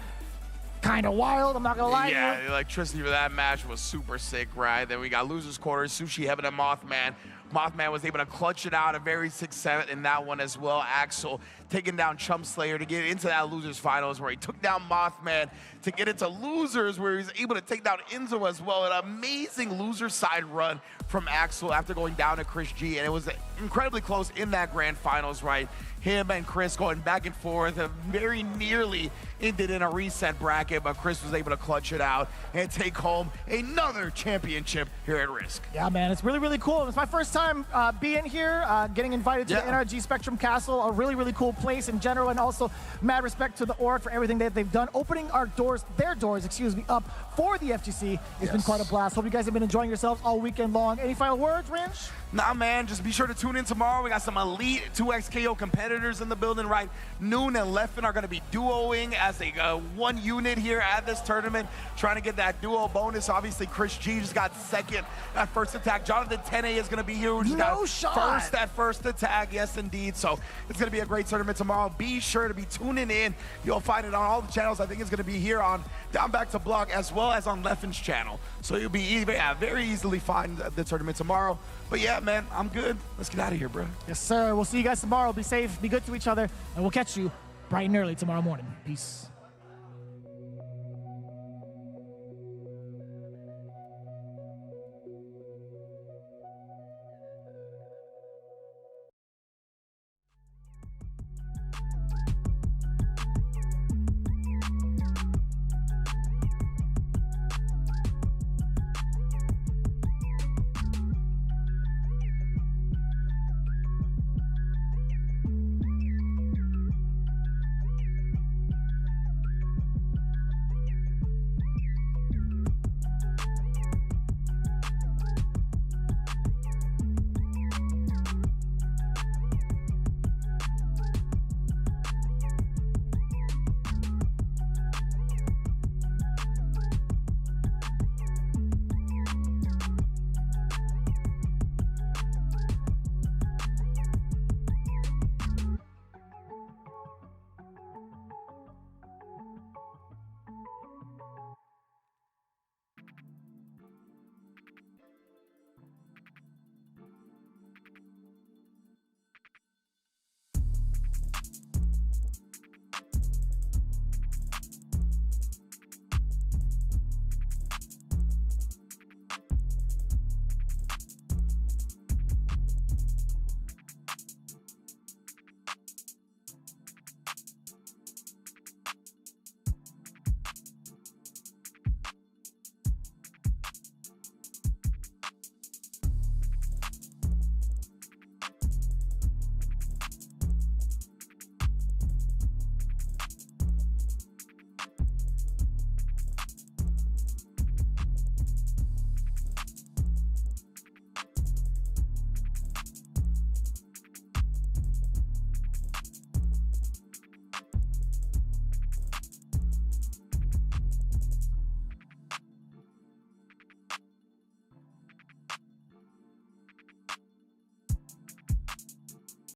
Kind of wild, I'm not gonna lie to you. Yeah, the electricity for that match was super sick, right? Then we got losers quarters, Sushi Heaven and Mothman. Mothman was able to clutch it out a very 6-7 in that one as well. Axel taking down Chump Slayer to get into that losers finals where he took down Mothman to get into losers where he's able to take down Enzo as well. An amazing loser side run from Axel after going down to Chris G. And it was incredibly close in that grand finals, right? Him and Chris going back and forth, very nearly ended in a reset bracket, but Chris was able to clutch it out and take home another championship here at RISC. Yeah, man, it's really, really cool. It's my first time being here, getting invited to the NRG Spectrum Castle, a really, really cool place in general, and also mad respect to the org for everything that they've done, opening our doors, their doors, excuse me, up for the FGC. It's been quite a blast. Hope you guys have been enjoying yourselves all weekend long. Any final words, Ringe? Nah, man, just be sure to tune in tomorrow. We got some elite 2XKO competitors in the building, right? Noon and Leffen are going to be duoing as a one unit here at this tournament, trying to get that duo bonus. Obviously, Chris G just got second at first attack. Jonathan 10A is going to be here, who just got first at first attack. Yes, indeed. So it's going to be a great tournament tomorrow. Be sure to be tuning in. You'll find it on all the channels. I think it's going to be here on Down Back to Blog as well as on Leffen's channel. So you'll be very easily find the tournament tomorrow. But yeah, man, I'm good. Let's get out of here, bro. Yes, sir. We'll see you guys tomorrow. Be safe, be good to each other, and we'll catch you bright and early tomorrow morning. Peace.